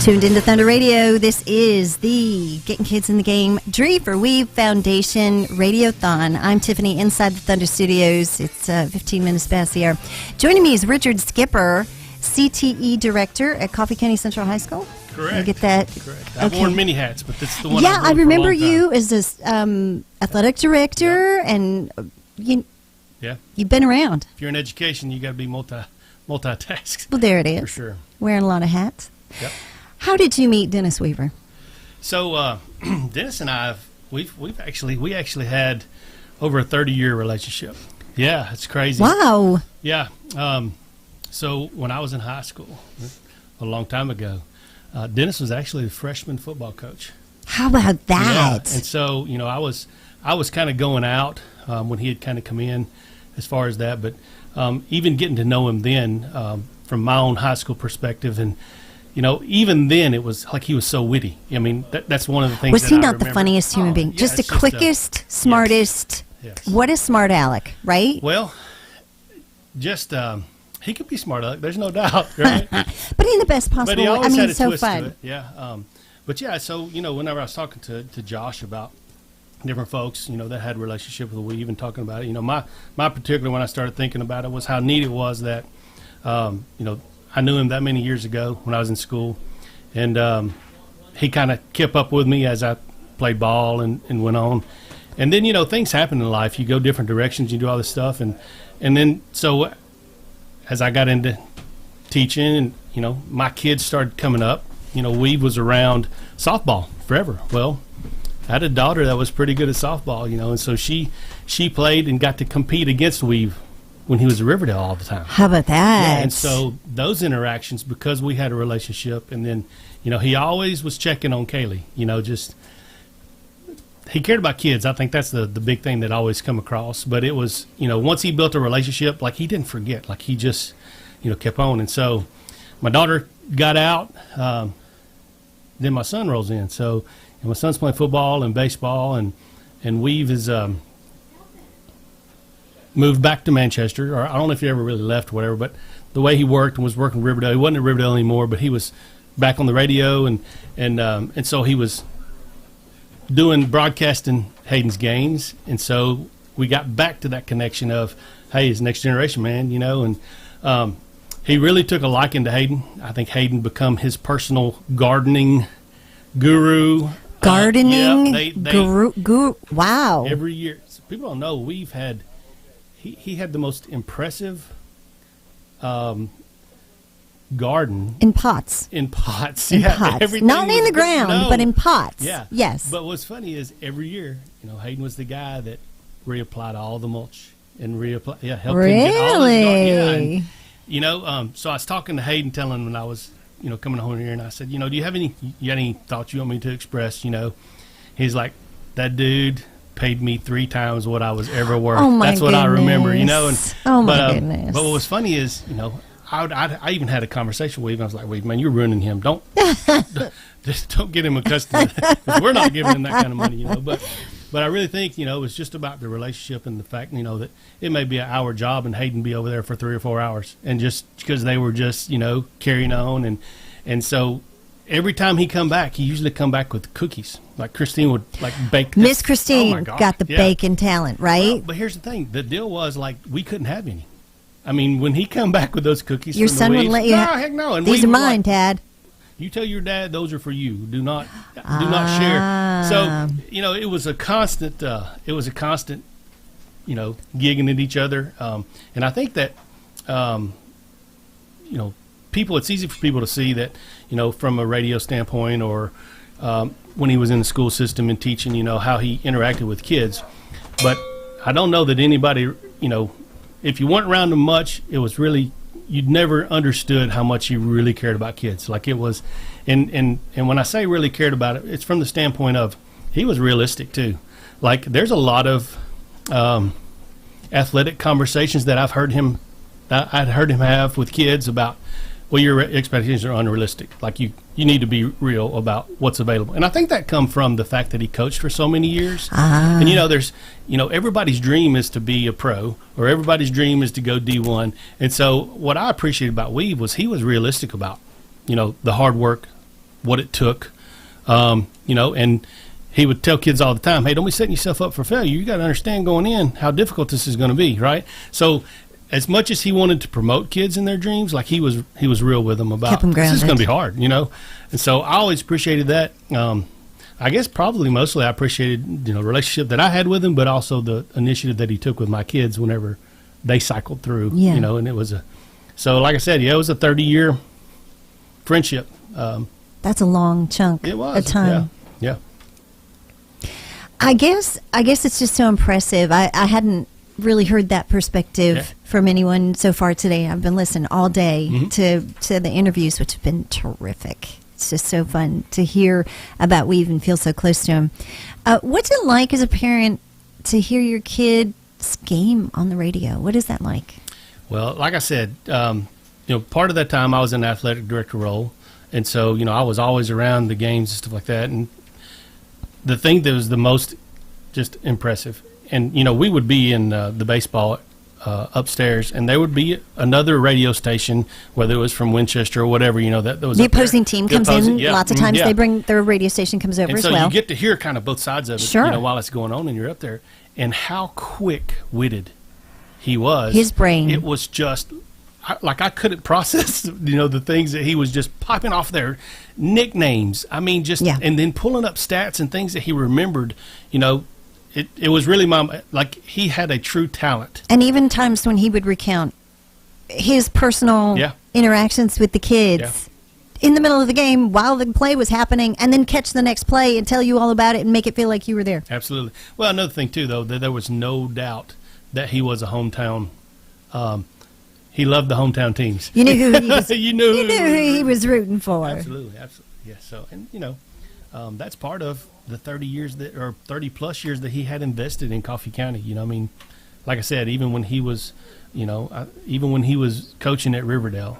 Tuned into Thunder Radio. This is the Getting Kids in the Game Dream for We Foundation Radiothon. I'm Tiffany inside the Thunder Studios. It's 15 minutes past the hour. Joining me is Richard Skipper, CTE Director at Coffee County Central High School. Correct. I get that. Correct. I've worn many hats, but that's the one. Yeah, I remember you as this athletic director, and you've been around. If you're in education, you got to be multitask. Well, there it is. For sure. Wearing a lot of hats. Yep. How did you meet Dennis Weaver? So Dennis and I, we actually had over a 30-year relationship. Yeah, it's crazy. Wow. Yeah. So when I was in high school, a long time ago, Dennis was actually the freshman football coach. How about that? Yeah. And so, I was kind of going out when he had kind of come in as far as that. But even getting to know him then from my own high school perspective, and, even then it was like he was so witty. I mean, that's one of the things. Was that he I not remember. the funniest human being? Yeah, Just the it's just quickest, smartest. Yes. What is smart Alec, right? Well, just he could be smart Alec. There's no doubt, right? But in the best possible But he way. always I mean, had a so twist fun. to it. Yeah. But yeah, so whenever I was talking to Josh about different folks, that had a relationship with Weave and talking about it, my particular when I started thinking about it was how neat it was that, I knew him that many years ago when I was in school, and he kind of kept up with me as I played ball and went on. And then, things happen in life. You go different directions. You do all this stuff. And then, so as I got into teaching and, my kids started coming up, Weave was around softball forever. Well, I had a daughter that was pretty good at softball, and so she played and got to compete against Weave when he was at Riverdale all the time. How about that? Yeah, and so those interactions, because we had a relationship, and then, he always was checking on Kaylee, he cared about kids. I think that's the big thing that always come across. But it was, once he built a relationship, like he didn't forget, like he just, kept on. And so my daughter got out, then my son rolls in. So my son's playing football and baseball, and Weave is moved back to Manchester. Or I don't know if he ever really left or whatever, but the way he worked and was working at Riverdale, he wasn't at Riverdale anymore, but he was back on the radio, and so he was doing broadcasting Hayden's games, and so we got back to that connection of, hey, it's next generation, man, and he really took a liking to Hayden. I think Hayden become his personal gardening guru. Gardening guru. Wow. Every year, so people don't know, we've had he had the most impressive garden in pots. In pots, in yeah. Pots. Not in the ground, but in pots. Yeah. Yes. But what's funny is every year, Hayden was the guy that reapplied all the mulch and helped him get all his garden. Yeah, and, so I was talking to Hayden, telling him when I was, coming home here, and I said, do you have any thoughts you want me to express? He's like, that dude paid me 3 times what I was ever worth. Oh my That's what I remember, and oh my goodness. But what was funny is, I even had a conversation with him. I was like, wait, man, you're ruining him. Don't get him accustomed to that, 'cause we're not giving him that kind of money, But I really think, it was just about the relationship and the fact, that it may be an hour job and Hayden be over there for 3 or 4 hours. And just because they were just, carrying on. And so every time he come back, he usually come back with cookies. Like Christine would bake. Miss Christine got the baking talent, right? Well, but here's the thing. The deal was we couldn't have any. I mean, when he come back with those cookies, your from son the would Weaves, let you. Heck no. And these are mine, Tad. You tell your dad those are for you. Do not share. So it was a constant. Gigging at each other. And I think that people. It's easy for people to see that from a radio standpoint or when he was in the school system and teaching. How he interacted with kids, but I don't know that anybody. If you weren't around him much, it was really, you'd never understood how much he really cared about kids. Like it was, and when I say really cared about it, it's from the standpoint of he was realistic too. Like there's a lot of athletic conversations that I'd heard him have with kids about, well, your expectations are unrealistic. Like you need to be real about what's available. And I think that come from the fact that he coached for so many years. And there's, everybody's dream is to be a pro, or everybody's dream is to go D1. And so what I appreciated about Weave was he was realistic about, the hard work, what it took, and he would tell kids all the time, hey, don't be setting yourself up for failure. You got to understand going in how difficult this is going to be, right? So as much as he wanted to promote kids in their dreams, like he was real with them about, Kept them this is grounded. going to be hard, And so I always appreciated that. I guess probably mostly I appreciated, the relationship that I had with him, but also the initiative that he took with my kids whenever they cycled through, Yeah. and it was so like I said, it was a 30-year friendship. That's a long chunk It was of time. Yeah. I guess it's just so impressive. I hadn't really heard that perspective from anyone so far today. I've been listening all day to the interviews, which have been terrific. It's just so fun to hear about Weave and feel so close to him. What's it like as a parent to hear your kid's game on the radio? What is that like? Well, like I said, part of that time I was in the athletic director role, and so I was always around the games and stuff like that. And the thing that was the most just impressive, and we would be in the baseball upstairs, and there would be another radio station, whether it was from Winchester or whatever, that was The up there. opposing team The comes opposing- in. yeah, Lots of times yeah. they bring their radio station comes over And as so well. you get to hear kind of both sides of it, Sure. while it's going on, and you're up there, and how quick-witted he was. His brain. It was just I couldn't process, the things that he was just popping off there, nicknames. I mean, and then pulling up stats and things that he remembered. It was really he had a true talent. And even times when he would recount his personal interactions with the kids in the middle of the game while the play was happening, and then catch the next play and tell you all about it and make it feel like you were there. Absolutely. Well, another thing, too, though, that there was no doubt that he was a hometown. He loved the hometown teams. You knew who he was, you knew who he was rooting for. Absolutely. Yeah. So, and, that's part of the 30 years or 30 plus years that he had invested in Coffee County. Like I said, even when he was, coaching at Riverdale,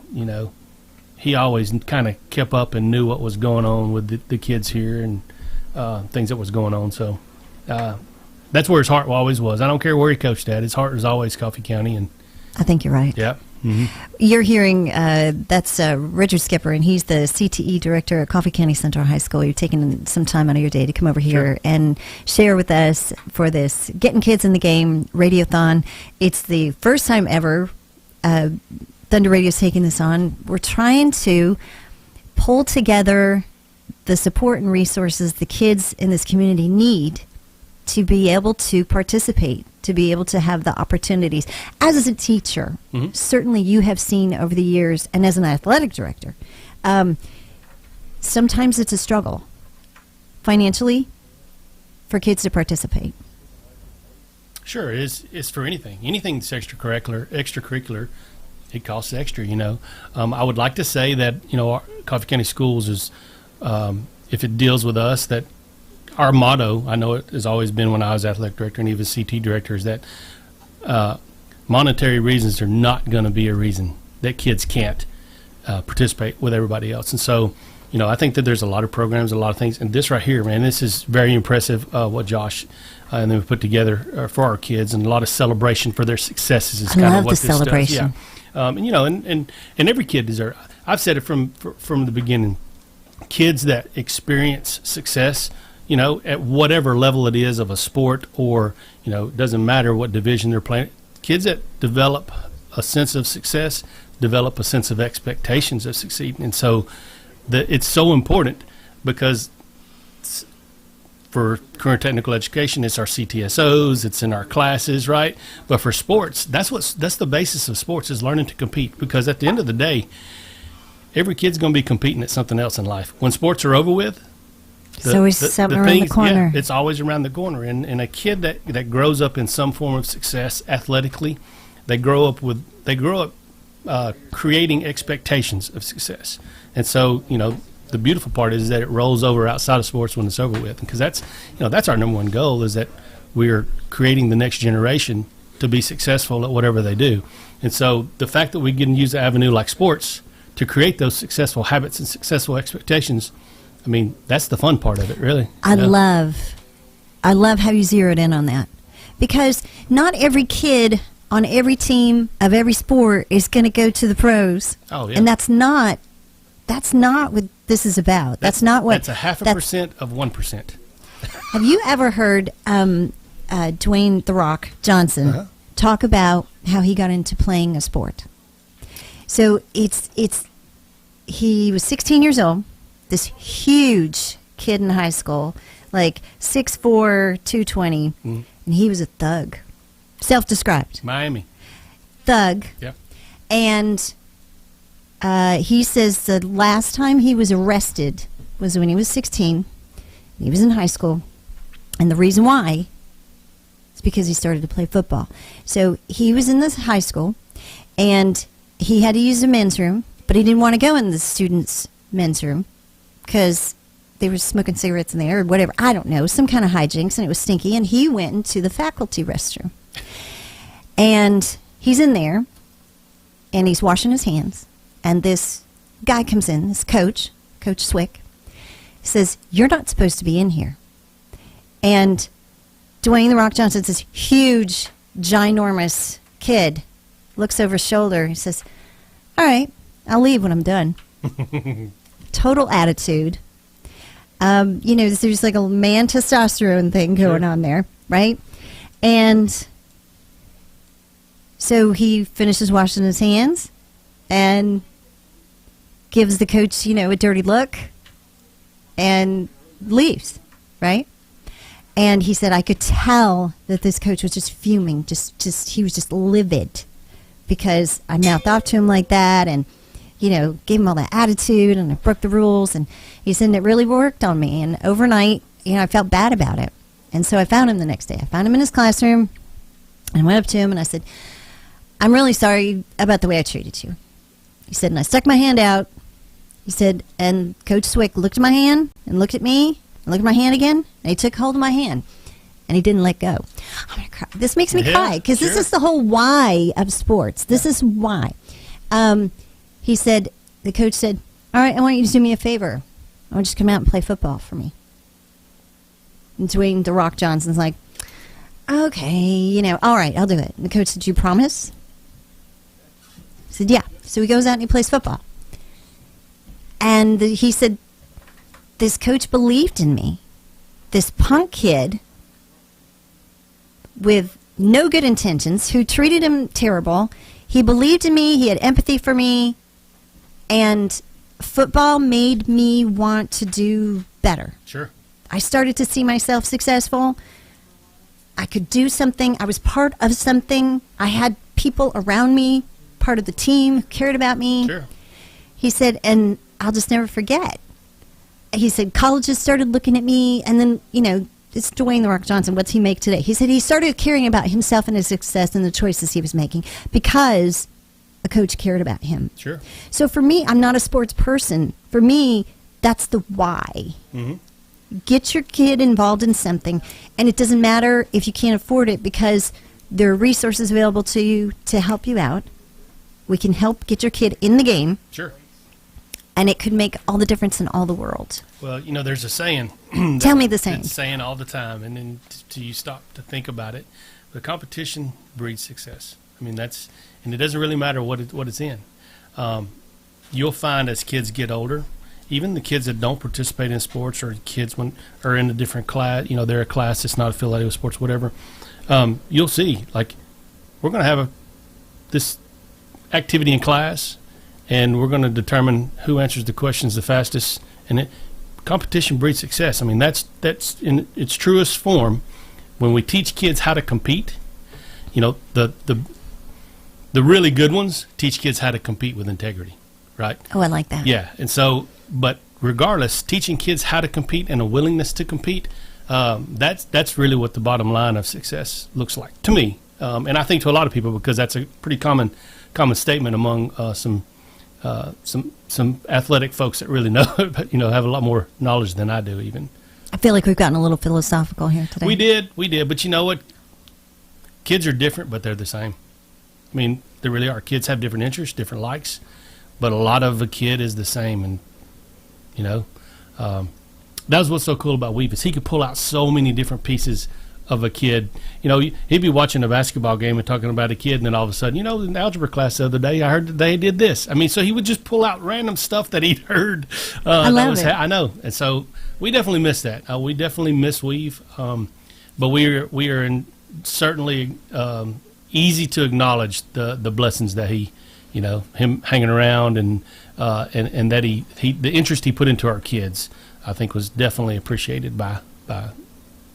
he always kind of kept up and knew what was going on with the kids here and things that was going on. So that's where his heart always was. I don't care where he coached at. His heart was always Coffee County. And I think you're right. Yeah. Mm-hmm. You're hearing that's Richard Skipper, and he's the CTE director at Coffee County Central High School. You're taking some time out of your day to come over here and share with us for this Getting Kids in the Game Radio-thon. It's the first time ever Thunder Radio's taking this on. We're trying to pull together the support and resources the kids in this community need to be able to participate, to be able to have the opportunities. As a teacher, certainly you have seen over the years, and as an athletic director, sometimes it's a struggle financially for kids to participate. Sure, it's for anything. Anything that's extracurricular, it costs extra, I would like to say that, our Coffee County Schools is, if it deals with us, that our motto, I know it has always been when I was athletic director and even CT director, is that monetary reasons are not going to be a reason that kids can't participate with everybody else. And so, I think that there's a lot of programs, a lot of things. And this right here, man, this is very impressive, what Josh and then we put together for our kids, and a lot of celebration for their successes is kind of what this celebration. does. Yeah. And every kid deserves, I've said it from the beginning, kids that experience success, at whatever level it is of a sport, or, it doesn't matter what division they're playing. Kids that develop a sense of success develop a sense of expectations of succeeding. And so it's so important, because for current technical education, it's our CTSOs, it's in our classes, right? But for sports, that's the basis of sports, is learning to compete, because at the end of the day, every kid's going to be competing at something else in life. When sports are over with, It's always something around the corner. Yeah, it's always around the corner. And a kid that grows up in some form of success athletically, they grow up creating expectations of success. And so, the beautiful part is that it rolls over outside of sports when it's over with. Because that's our number one goal, is that we're creating the next generation to be successful at whatever they do. And so the fact that we can use an avenue like sports to create those successful habits and successful expectations, I mean, that's the fun part of it, really. I love how you zeroed in on that, because not every kid on every team of every sport is going to go to the pros. Oh, yeah. And that's not what this is about. That's not what. That's 0.5% of 1%. Have you ever heard Dwayne "The Rock" Johnson talk about how he got into playing a sport. So he was 16 years old, this huge kid in high school, like 6'4", 220, and he was a thug, self-described. Miami. Thug. Yep. And he says the last time he was arrested was when he was 16. He was in high school. And the reason why is because he started to play football. So he was in this high school, and he had to use the men's room, but he didn't want to go in the students' men's room because they were smoking cigarettes in there or whatever. I don't know, some kind of hijinks, and it was stinky. And he went into the faculty restroom. And he's in there, and he's washing his hands. And this guy comes in, this Coach Swick, says, "You're not supposed to be in here." And Dwayne "The Rock" Johnson, this huge, ginormous kid, looks over his shoulder. He says, "All right, I'll leave when I'm done." Total attitude. There's like a man testosterone thing going on there, right? And so he finishes washing his hands and gives the coach, a dirty look and leaves, right? And he said, I could tell that this coach was just fuming, he was just livid because I mouthed off to him like that and, gave him all that attitude and I broke the rules. And he said, it really worked on me. And overnight, I felt bad about it. And so I found him the next day. I found him in his classroom and went up to him and I said, "I'm really sorry about the way I treated you." He said, and I stuck my hand out. He said, and Coach Swick looked at my hand and looked at me and looked at my hand again. And he took hold of my hand and he didn't let go. I'm going to cry. This makes me cry because this is the whole why of sports. This is why. He said, the coach said, "All right, I want you to do me a favor. I want you to come out and play football for me." And Dwayne "The Rock" Johnson's like, "Okay, all right, I'll do it." And the coach said, "You promise?" He said, "Yeah." So he goes out and he plays football. And he said, this coach believed in me. This punk kid with no good intentions who treated him terrible. He believed in me. He had empathy for me. And football made me want to do better. Sure. I started to see myself successful. I could do something. I was part of something. I had people around me, part of the team, who cared about me. Sure. He said, and I'll just never forget. He said, colleges started looking at me, and then, it's Dwayne "The Rock" Johnson. What's he make today? He said he started caring about himself and his success and the choices he was making because a coach cared about him. Sure. So for me, I'm not a sports person. For me, that's the why. Mm-hmm. Get your kid involved in something, and it doesn't matter if you can't afford it because there are resources available to you to help you out. We can help get your kid in the game. Sure. And it could make all the difference in all the world. Well, there's a saying. Tell me the saying. It's saying all the time, and then till you stop to think about it. The competition breeds success. And it doesn't really matter what it's in. You'll find as kids get older, even the kids that don't participate in sports or kids are in a different class, they're a class that's not affiliated with sports, whatever, you'll see, like, we're going to have this activity in class, and we're going to determine who answers the questions the fastest, and competition breeds success. That's in its truest form. When we teach kids how to compete, the really good ones teach kids how to compete with integrity, right? Oh, I like that. Yeah, and so, but regardless, teaching kids how to compete and a willingness to compete, that's really what the bottom line of success looks like to me, and I think to a lot of people, because that's a pretty common statement among some athletic folks that really know, have a lot more knowledge than I do even. I feel like we've gotten a little philosophical here today. We did, but you know what? Kids are different, but they're the same. They really are. Kids have different interests, different likes, but a lot of a kid is the same. And, that was what's so cool about Weave is he could pull out so many different pieces of a kid. He'd be watching a basketball game and talking about a kid, and then all of a sudden, in the algebra class the other day, I heard that they did this. So he would just pull out random stuff that he'd heard. I love it. I know. And so we definitely miss that. We definitely miss Weave. But we are certainly easy to acknowledge the blessings that he, him hanging around and that he the interest he put into our kids, I think was definitely appreciated by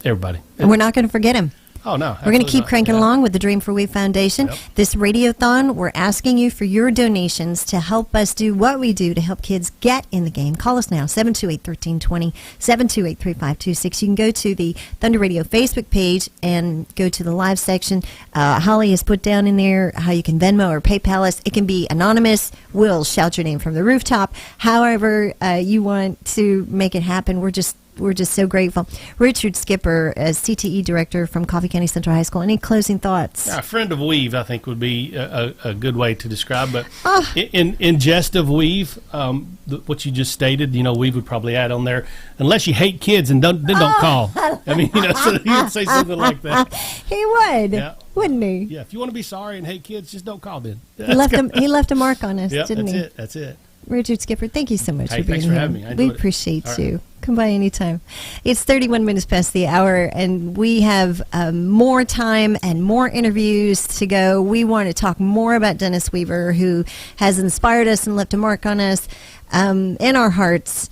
everybody. And we're not going to forget him. Oh, no. We're going to keep cranking along with the Dream for We Foundation. Yep. This radiothon, we're asking you for your donations to help us do what we do to help kids get in the game. Call us now, 728-1320, 728-3526. You can go to the Thunder Radio Facebook page and go to the live section. Holly has put down in there how you can Venmo or PayPal us. It can be anonymous. We'll shout your name from the rooftop. However you want to make it happen, we're just so grateful. Richard Skipper, as CTE director from Coffee County Central High School. Any closing thoughts? A friend of Weave, I think, would be a good way to describe. But in jest of Weave, what you just stated, Weave would probably add on there, unless you hate kids and don't call. I mean, so he would say something like that. He would, wouldn't he? Yeah. If you want to be sorry and hate kids, just don't call then. He left a mark on us, didn't he? That's it. Richard Skipper, thank you so much for being thanks for here. having me. We appreciate you. Come by anytime. It's 31 minutes past the hour, and we have more time and more interviews to go. We want to talk more about Dennis Weaver, who has inspired us and left a mark on us in our hearts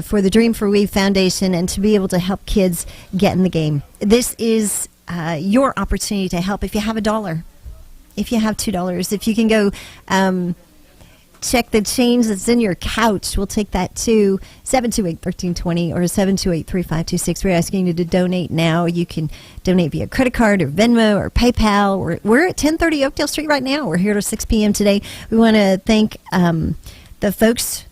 for the Dream for We Foundation and to be able to help kids get in the game. This is your opportunity to help if you have $1, if you have $2, if you can go check the change that's in your couch. We'll take that too. 728-1320 or 728-3526. We're asking you to donate now. You can donate via credit card or Venmo or PayPal. We're at 1030 Oakdale Street right now. We're here till 6 p.m. today. We want to thank the folks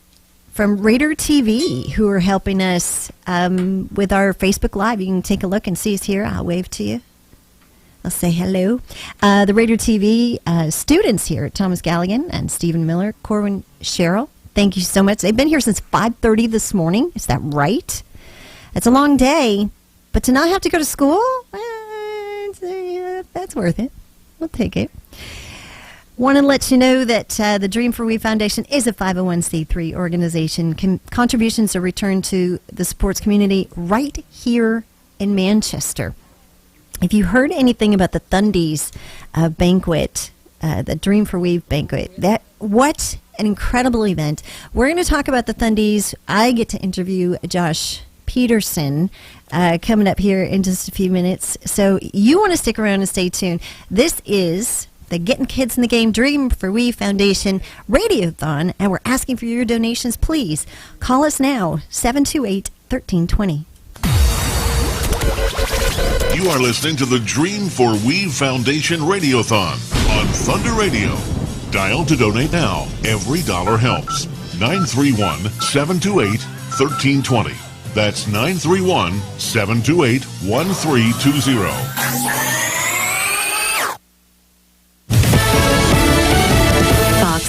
from Raider TV who are helping us with our Facebook Live. You can take a look and see us here. I'll wave to you. I'll say hello. The Radio TV students here at Thomas Galligan and Stephen Miller, Corwin Sherrill, thank you so much. They've been here since 5:30 this morning. Is that right? It's a long day, but to not have to go to school, that's worth it. We'll take it. Want to let you know that the Dream for We Foundation is a 501c3 organization. Contributions are returned to the sports community right here in Manchester. If you heard anything about the Thundies banquet, the Dream for Weave banquet, what an incredible event. We're going to talk about the Thundies. I get to interview Josh Peterson coming up here in just a few minutes. So you want to stick around and stay tuned. This is the Getting Kids in the Game Dream for We Foundation Radiothon, and we're asking for your donations. Please call us now, 728-1320. You are listening to the Dream for Weave Foundation Radiothon on Thunder Radio. Dial to donate now. Every dollar helps. 931-728-1320. That's 931-728-1320.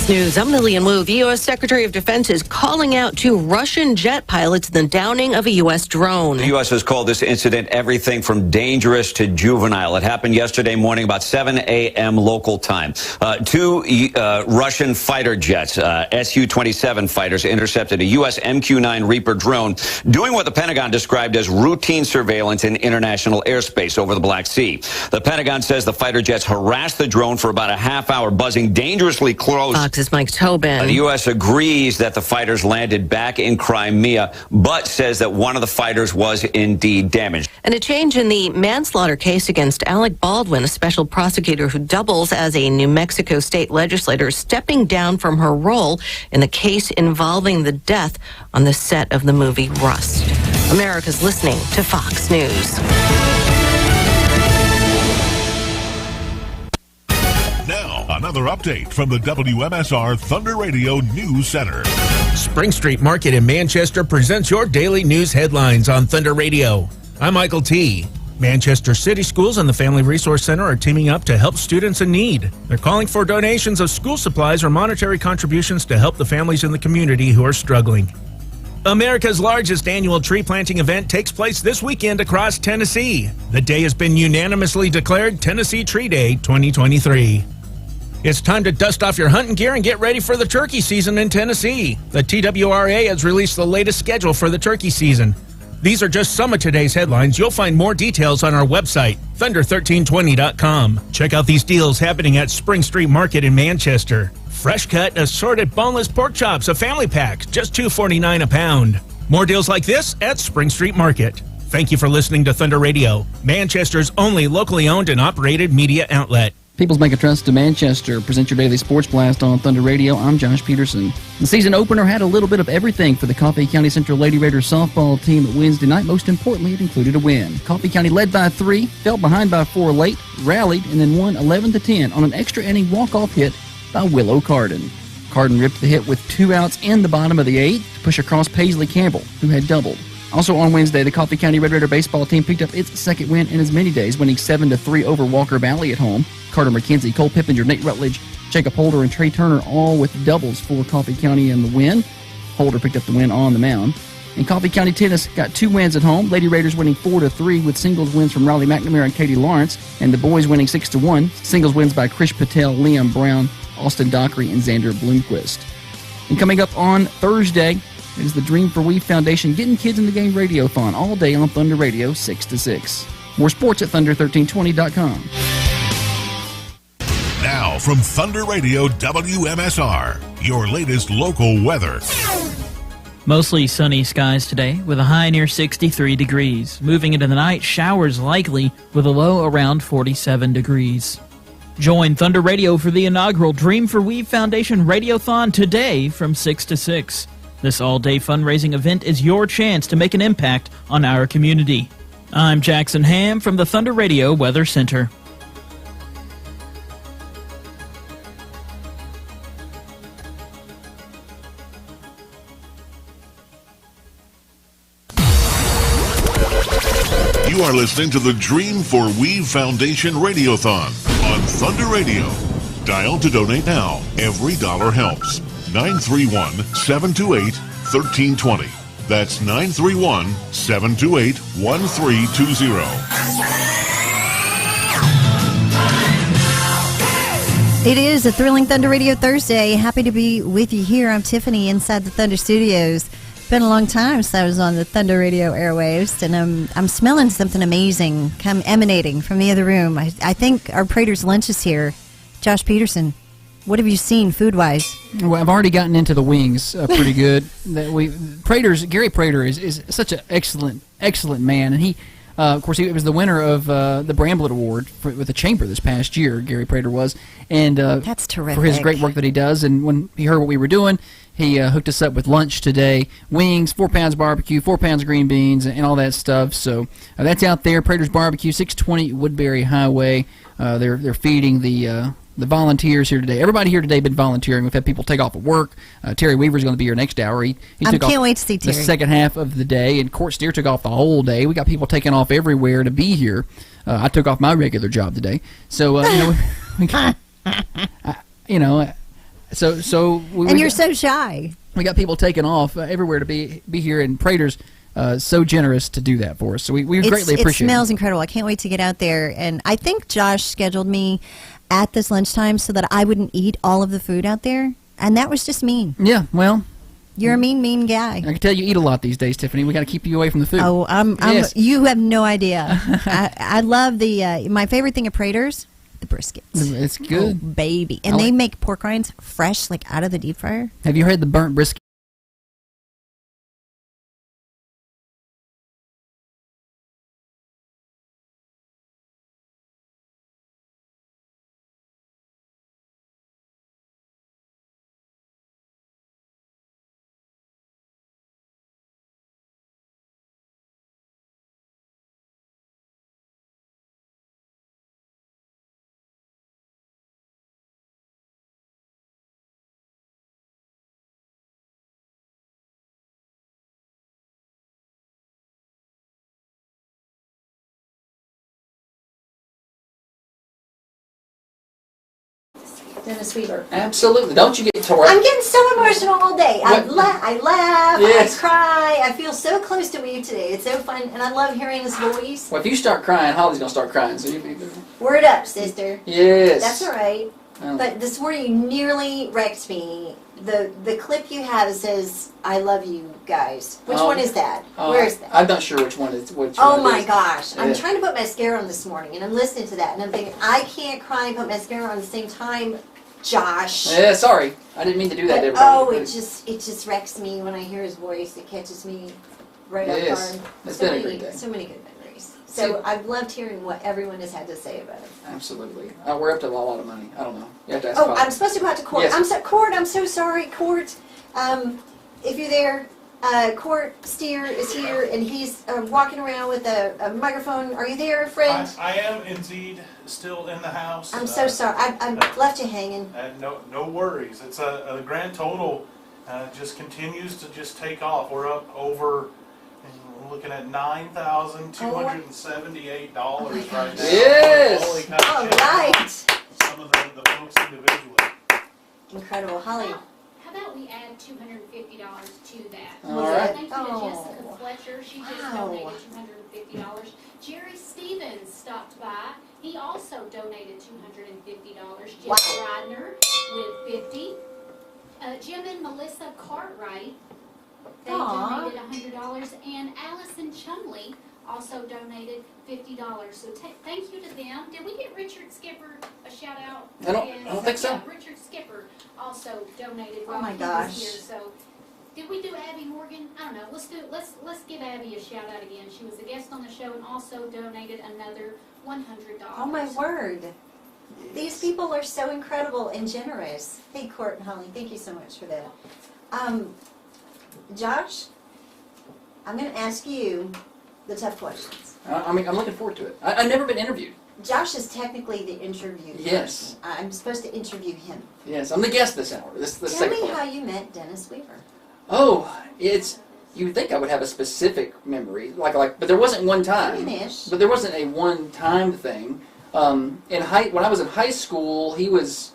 News. I'm Lillian Wu. The U.S. Secretary of Defense is calling out two Russian jet pilots in the downing of a U.S. drone. The U.S. has called this incident everything from dangerous to juvenile. It happened yesterday morning about 7 a.m. local time. Two Russian fighter jets, Su-27 fighters, intercepted a U.S. MQ-9 Reaper drone doing what the Pentagon described as routine surveillance in international airspace over the Black Sea. The Pentagon says the fighter jets harassed the drone for about a half hour, buzzing dangerously close. Fox's Mike Tobin. The U.S. agrees that the fighters landed back in Crimea, but says that one of the fighters was indeed damaged. And a change in the manslaughter case against Alec Baldwin, a special prosecutor who doubles as a New Mexico state legislator, stepping down from her role in the case involving the death on the set of the movie Rust. America's listening to Fox News. Now, another update from the WMSR Thunder Radio News Center. Spring Street Market in Manchester presents your daily news headlines on Thunder Radio. I'm Michael T. Manchester City Schools and the Family Resource Center are teaming up to help students in need. They're calling for donations of school supplies or monetary contributions to help the families in the community who are struggling. America's largest annual tree planting event takes place this weekend across Tennessee. The day has been unanimously declared Tennessee Tree Day 2023. It's time to dust off your hunting gear and get ready for the turkey season in Tennessee. The TWRA has released the latest schedule for the turkey season. These are just some of today's headlines. You'll find more details on our website, thunder1320.com. Check out these deals happening at Spring Street Market in Manchester. Fresh cut, assorted boneless pork chops, a family pack, just $2.49 a pound. More deals like this at Spring Street Market. Thank you for listening to Thunder Radio, Manchester's only locally owned and operated media outlet. People's Bank of Trust to Manchester presents your daily sports blast on Thunder Radio. I'm Josh Peterson. The season opener had a little bit of everything for the Coffee County Central Lady Raiders softball team Wednesday night. Most importantly, it included a win. Coffee County led by 3, fell behind by 4 late, rallied, and then won 11-10 on an extra inning walk-off hit by Willow Carden. Carden ripped the hit with 2 outs in the bottom of the 8th to push across Paisley Campbell, who had doubled. Also on Wednesday, the Coffee County Red Raider baseball team picked up its second win in as many days, winning 7-3 over Walker Valley at home. Carter McKenzie, Cole Pippinger, Nate Rutledge, Jacob Holder, and Trey Turner all with doubles for Coffee County in the win. Holder picked up the win on the mound. And Coffee County Tennis got 2 wins at home. Lady Raiders winning 4-3 with singles wins from Riley McNamara and Katie Lawrence, and the boys winning 6-1. Singles wins by Krish Patel, Liam Brown, Austin Dockery, and Xander Bloomquist. And coming up on Thursday is the Dream for We Foundation Getting Kids in the Game Radio-thon all day on Thunder Radio 6 to 6. More sports at thunder1320.com. Now from Thunder Radio WMSR, your latest local weather. Mostly sunny skies today with a high near 63 degrees. Moving into the night, showers likely with a low around 47 degrees. Join Thunder Radio for the inaugural Dream for We Foundation Radiothon today from 6 to 6. This all-day fundraising event is your chance to make an impact on our community. I'm Jackson Ham from the Thunder Radio Weather Center. You are listening to the Dream for We Foundation Radiothon on Thunder Radio. Dial to donate now. Every dollar helps. 931-728-1320. That's 931-728-1320. It is a thrilling Thunder Radio Thursday. Happy to be with you here. I'm Tiffany inside the Thunder Studios. Been a long time since I was on the Thunder Radio airwaves, and I'm smelling something amazing come emanating from the other room. I think our Prater's lunch is here. Josh Peterson, what have you seen food-wise? Well, I've already gotten into the wings pretty good. Gary Prater is such an excellent man, and he, of course, he was the winner of the Bramblett Award with the Chamber this past year. Gary Prater was, and that's terrific for his great work that he does. And when he heard what we were doing, he hooked us up with lunch today: wings, 4 pounds barbecue, 4 pounds of green beans, and all that stuff. So that's out there. Prater's Barbecue, 620 Woodbury Highway. They're feeding the volunteers here today. Everybody here today has been volunteering. We've had people take off of work. Terry Weaver's going to be here next hour. He took can't off wait to see Terry. The second half of the day, and Court Steer took off the whole day. We got people taking off everywhere to be here. I took off my regular job today. So, and you're so shy. We got people taking off everywhere to be here, and Prater's so generous to do that for us. So we greatly appreciate it. It smells incredible. I can't wait to get out there. And I think Josh scheduled me at this lunchtime so that I wouldn't eat all of the food out there. And that was just mean. Yeah, well, you're a mean guy. I can tell you eat a lot these days, Tiffany. We got to keep you away from the food. Oh, Yes. You have no idea. I love my favorite thing at Prater's, the briskets. It's good. Oh, baby. And they make pork rinds fresh, like out of the deep fryer. Have you heard the burnt brisket? Dennis Weaver. Absolutely. Don't you get tore up? I'm getting so emotional all day. I laugh, yes. I cry. I feel so close to Weave today. It's so fun, and I love hearing his voice. Well, if you start crying, Holly's going to start crying. So Word up, sister. Yes. That's all right. But this morning you nearly wrecked me. The clip you have says, "I love you guys." Which one is that? Where is that? I'm not sure which one is. Oh my gosh. I'm trying to put mascara on this morning, and I'm listening to that, and I'm thinking, I can't cry and put mascara on at the same time, Josh. Yeah, sorry. I didn't mean to do that to everybody. Oh, it just wrecks me when I hear his voice. It catches me right off guard. It's been a great day. So many good memories. So I've loved hearing what everyone has had to say about it. Absolutely. We're up to a lot of money. I don't know. You have to ask Oh, I'm supposed to go out to Court. Yes. Court, I'm so sorry. Court, if you're there, Court Steer is here, and he's walking around with a microphone. Are you there, friend? I am indeed still in the house. I'm so sorry. I left you hanging. No worries. It's a grand total just continues to just take off. We're up over, we're looking at $9,278 right now. Yes! All right. Some of the folks individually. Incredible. Holly. How about we add $250 to that? All right. Thank you to Jessica Fletcher. She just donated $250. Jerry Stevens stopped by. He also donated $250. Jeff Ridner with $50. Jim and Melissa Cartwright, they donated $100. And Allison Chumley also donated $50. So thank you to them. Did we get Richard Skipper a shout out? I don't think so. Yeah, Richard Skipper also donated while he gosh. was here. So did we do Abby Morgan? I don't know. Let's give Abby a shout out again. She was a guest on the show and also donated another $100. Oh my word. These people are so incredible and generous. Hey, Court and Holly, thank you so much for that. Josh, I'm going to ask you the tough questions. I'm looking forward to it. I've never been interviewed. Josh is technically the interview Yes. person. I'm supposed to interview him. Yes, I'm the guest this hour. Tell me how you met Dennis Weaver. Oh, you would think I would have a specific memory, but there wasn't one time. But there wasn't a one-time thing. When I was in high school, he was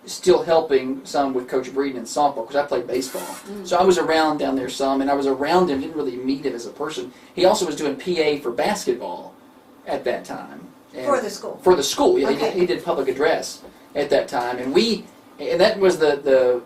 still helping some with Coach Breeden in softball because I played baseball. So I was around down there some, and I was around him. Didn't really meet him as a person. He also was doing PA for basketball at that time. And for the school. For the school, yeah. Okay. He did public address at that time, and that was the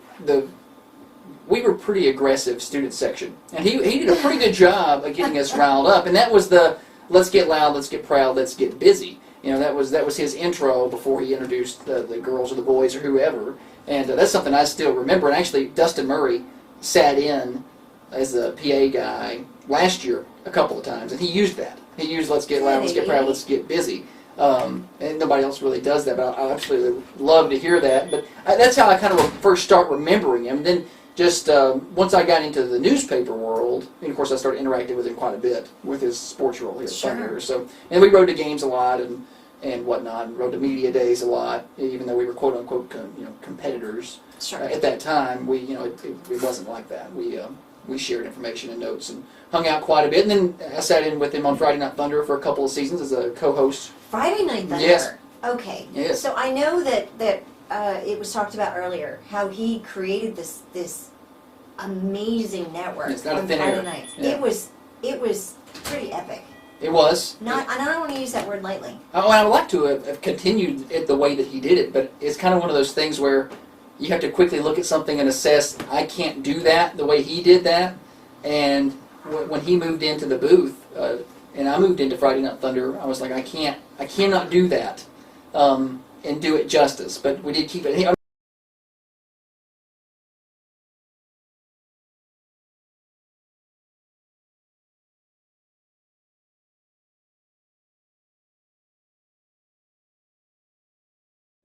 we were pretty aggressive student section, and he did a pretty good job of getting us riled up, and that was the let's get loud, let's get proud, let's get busy. That was his intro before he introduced the girls or the boys or whoever, and that's something I still remember. And actually, Dustin Murray sat in as the PA guy last year a couple of times, and he used that. He used let's get loud, let's get proud, let's get busy. And nobody else really does that, but I absolutely love to hear that. But that's how I kind of first start remembering him. And then just once I got into the newspaper world, and of course I started interacting with him quite a bit with his sports role here at Thunder. So, and we rode to games a lot and whatnot, and rode to media days a lot, even though we were quote unquote competitors. Sure. At that time, it wasn't like that. We shared information and notes and hung out quite a bit. And then I sat in with him on Friday Night Thunder for a couple of seasons as a co-host. Friday Night Thunder? Yes. Okay. Yes. So I know that it was talked about earlier, how he created this amazing network It's not on a thin Friday air. nights. Yeah. It was pretty epic. It was. And I don't want to use that word lightly. Oh, I would like to have continued it the way that he did it, but it's kind of one of those things where you have to quickly look at something and assess, I can't do that the way he did that. And when he moved into the booth, and I moved into Friday Night Thunder, I was like, I cannot do that and do it justice. But we did keep it.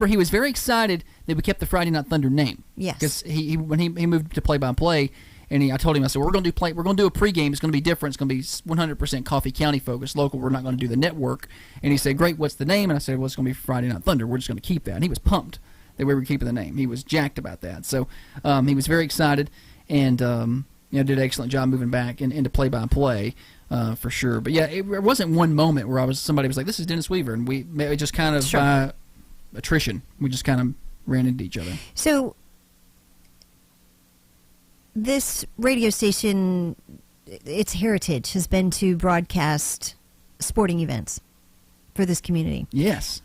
He was very excited that we kept the Friday Night Thunder name. Yes. Because when he moved to play-by-play, and I told him, I said, we're going to do a pregame. It's going to be different. It's going to be 100% Coffee County focused, local. We're not going to do the network. And he said, great, what's the name? And I said, well, it's going to be Friday Night Thunder. We're just going to keep that. And he was pumped that we were keeping the name. He was jacked about that. So he was very excited and did an excellent job moving back into play-by-play for sure. But yeah, it wasn't one moment where somebody was like, this is Dennis Weaver. And it just kind of... Sure. Attrition. We just kind of ran into each other. So this radio station, its heritage has been to broadcast sporting events for this community. Yes.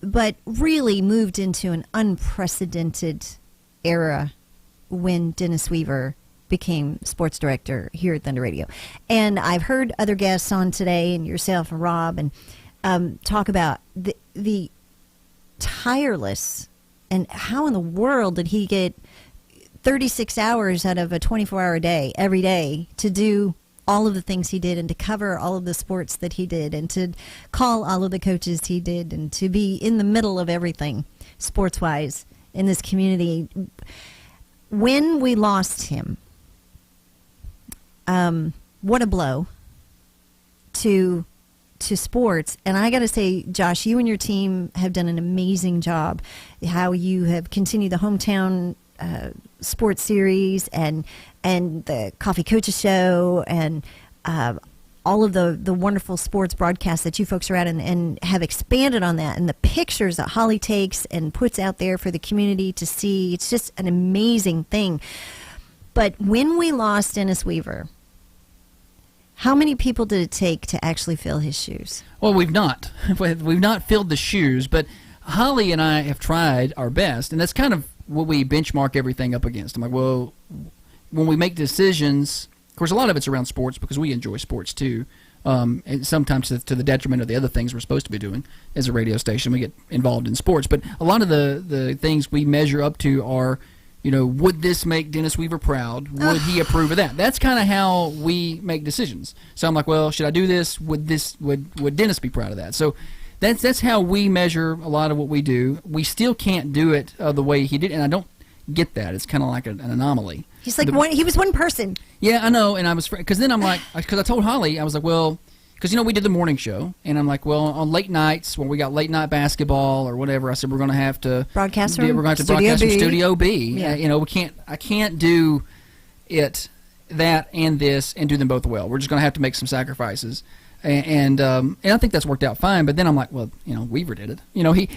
but really moved into an unprecedented era when Dennis Weaver became sports director here at Thunder Radio. And I've heard other guests on today, and yourself and Rob, and talk about the tireless, and how in the world did he get 36 hours out of a 24-hour day every day to do all of the things he did, and to cover all of the sports that he did, and to call all of the coaches he did, and to be in the middle of everything sports-wise in this community. When we lost him, what a blow to sports. And I got to say, Josh, you and your team have done an amazing job. How you have continued the hometown sports series and the Coffee Coaches Show, and all of the wonderful sports broadcasts that you folks are at, and have expanded on that, and the pictures that Holly takes and puts out there for the community to see. It's just an amazing thing. But when we lost Dennis Weaver, how many people did it take to actually fill his shoes? Well, we've not filled the shoes, but Holly and I have tried our best, and that's kind of what we benchmark everything up against. I'm like, well, when we make decisions, of course, a lot of it's around sports because we enjoy sports too, and sometimes to the detriment of the other things we're supposed to be doing as a radio station. We get involved in sports, but a lot of the things we measure up to are, would this make Dennis Weaver proud? Would he approve of that? That's kind of how we make decisions. So I'm like, well, should I do this? Would Dennis be proud of that? So that's how we measure a lot of what we do. We still can't do it the way he did, and I don't get that. It's kind of like an anomaly. He's like he was one person. Yeah, I know, and I was, because then I'm like, because I told Holly, I was like, well, because we did the morning show, and I'm like, well, on late nights when we got late night basketball or whatever, I said we're going to have to broadcast from Studio B. Yeah. I can't do it, that and this, and do them both well. We're just going to have to make some sacrifices. And I think that's worked out fine. But then I'm like, well, Weaver did it.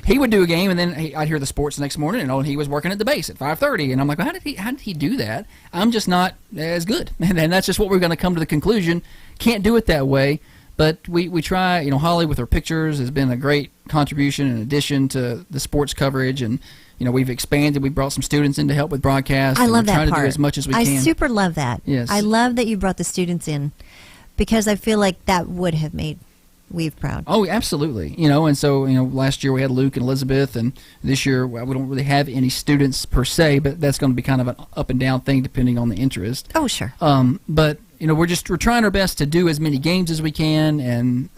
He would do a game, and then I'd hear the sports the next morning, and he was working at the base at 5:30, and I'm like, well, how did he do that? I'm just not as good, and that's just what we're going to come to the conclusion. Can't do it that way. But we try. Holly with her pictures has been a great contribution and addition to the sports coverage, and we've expanded. We brought some students in to help with broadcast. I love that part. Trying to do as much as we can. I super love that. Yes. I love that you brought the students in, because I feel like that would have made Weave proud. Oh, absolutely. And so, last year we had Luke and Elizabeth, and this year we don't really have any students per se, but that's going to be kind of an up and down thing depending on the interest. Oh, sure. But, we're trying our best to do as many games as we can, and,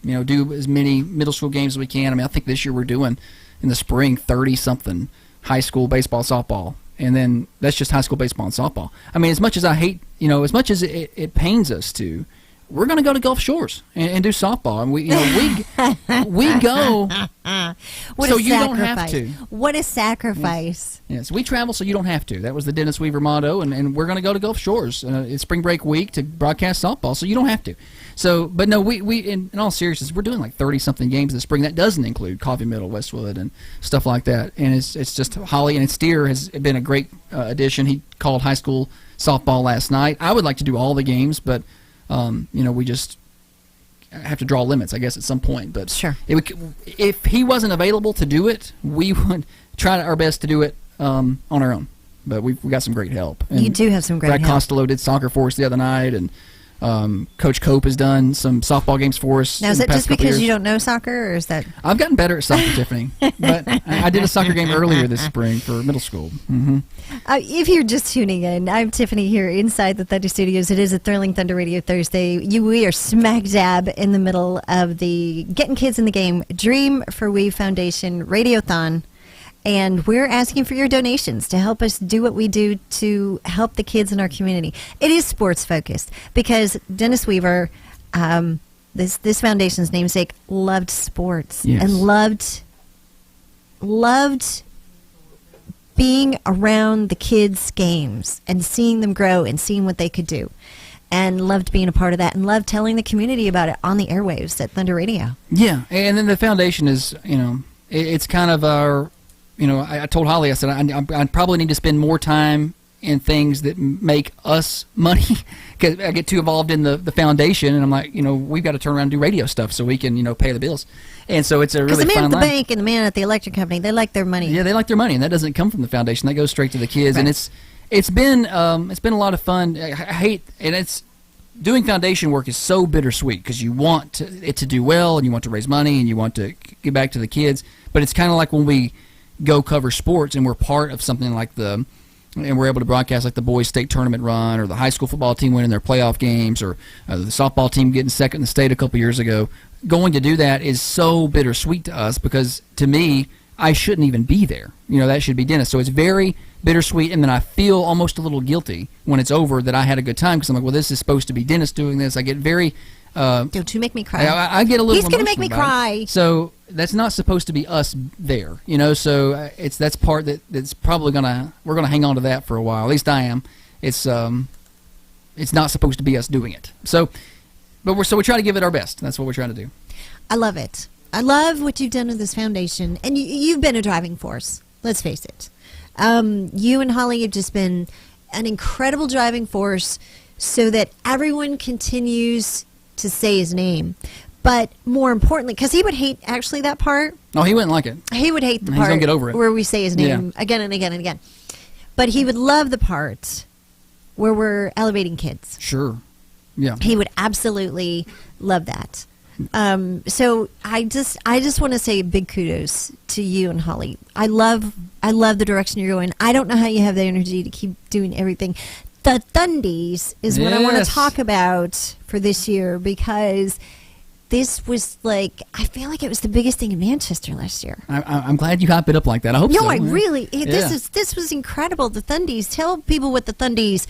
do as many middle school games as we can. I think this year we're doing, in the spring, 30-something high school baseball, softball. And then that's just high school baseball and softball. as much as I hate, as much as it pains us to, we're going to go to Gulf Shores and do softball, and we go so you don't have to. What a sacrifice! Yes, we travel so you don't have to. That was the Dennis Weaver motto, and we're going to go to Gulf Shores. It's spring break week to broadcast softball, so you don't have to. So, but no, we in all seriousness, we're doing like 30-something games this spring. That doesn't include Coffee Middle, Westwood, and stuff like that. And it's just Holly, and Steer has been a great addition. He called high school softball last night. I would like to do all the games, but we just have to draw limits, I guess, at some point. But sure, if he wasn't available to do it, we would try our best to do it on our own. But we got some great help. And you do have some great help. Brad Costello did soccer for us the other night, and Coach Cope has done some softball games for us. Now, is that just because you don't know soccer, or is that? I've gotten better at soccer, Tiffany. But I did a soccer game earlier this spring for middle school. Mm-hmm. If you're just tuning in, I'm Tiffany here inside the Thunder Studios. It is a Thrilling Thunder Radio Thursday. We are smack dab in the middle of the Getting Kids in the Game Dream for We Foundation Radio-thon. And we're asking for your donations to help us do what we do to help the kids in our community. It is sports focused because Dennis Weaver, this foundation's namesake, loved sports. Yes. And loved being around the kids' games and seeing them grow and seeing what they could do. And loved being a part of that, and loved telling the community about it on the airwaves at Thunder Radio. Yeah, and then the foundation is, it's kind of our. I told Holly, I said, I probably need to spend more time in things that make us money, because I get too involved in the foundation, and I'm like, we've got to turn around and do radio stuff so we can, pay the bills. And so it's a really fun line. Because the man at the bank and the man at the electric company, they like their money. Yeah, they like their money, and that doesn't come from the foundation. That goes straight to the kids, right. And it's been a lot of fun. I hate, and it's doing foundation work is so bittersweet because you want it to do well, and you want to raise money, and you want to give back to the kids. But it's kind of like when we go cover sports and we're part of something like and we're able to broadcast like the boys state tournament run, or the high school football team winning their playoff games, or the softball team getting second in the state a couple years ago. Going to do that is so bittersweet to us because, to me, I shouldn't even be there. That should be Dennis. So it's very bittersweet, and then I feel almost a little guilty when it's over that I had a good time, because I'm like, well, this is supposed to be Dennis doing this. I get very... Don't you make me cry. I get a little He's going to make me cry. So that's not supposed to be us there, so that's part that's probably we're going to hang on to that for a while. At least I am. It's not supposed to be us doing it. So we try to give it our best. That's what we're trying to do. I love it. I love what you've done with this foundation, and you've been a driving force. Let's face it. You and Holly have just been an incredible driving force, so that everyone continues to say his name. But more importantly, because he would hate actually that part. Oh, he wouldn't like it. He would hate the part gonna get over it. Where we say his name again and again and again. But he would love the part where we're elevating kids. Sure. Yeah. He would absolutely love that. So I just want to say big kudos to you and Holly. I love the direction you're going. I don't know how you have the energy to keep doing everything. The Thundies is what I want to talk about for this year, because this was I feel like it was the biggest thing in Manchester last year. I'm glad you hyped it up like that. I hope so. No, I really. This was incredible. The Thundies. Tell people what the Thundies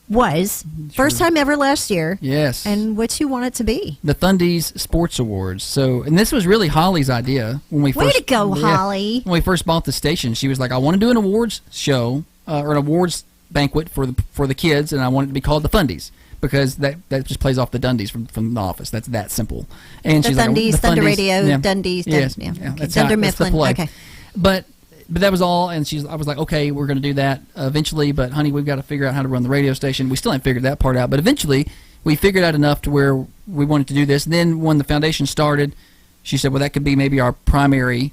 was. First time ever last year. Yes. And what you want it to be. The Thundies Sports Awards. So, and this was really Holly's idea when we first. Way to go, Holly. When we first bought the station, she was like, "I want to do an awards show or an awards banquet for the kids, and I want it to be called the Thundies, because that just plays off the Dundies from The Office. That's that simple." And she's Thundies, like, Thunder Radio, Dundies, yes, Dunder Mifflin. Okay, but that was all. And I was like, okay, we're going to do that eventually. But honey, we've got to figure out how to run the radio station. We still haven't figured that part out. But eventually, we figured out enough to where we wanted to do this. And then when the foundation started, she said, well, that could be maybe our primary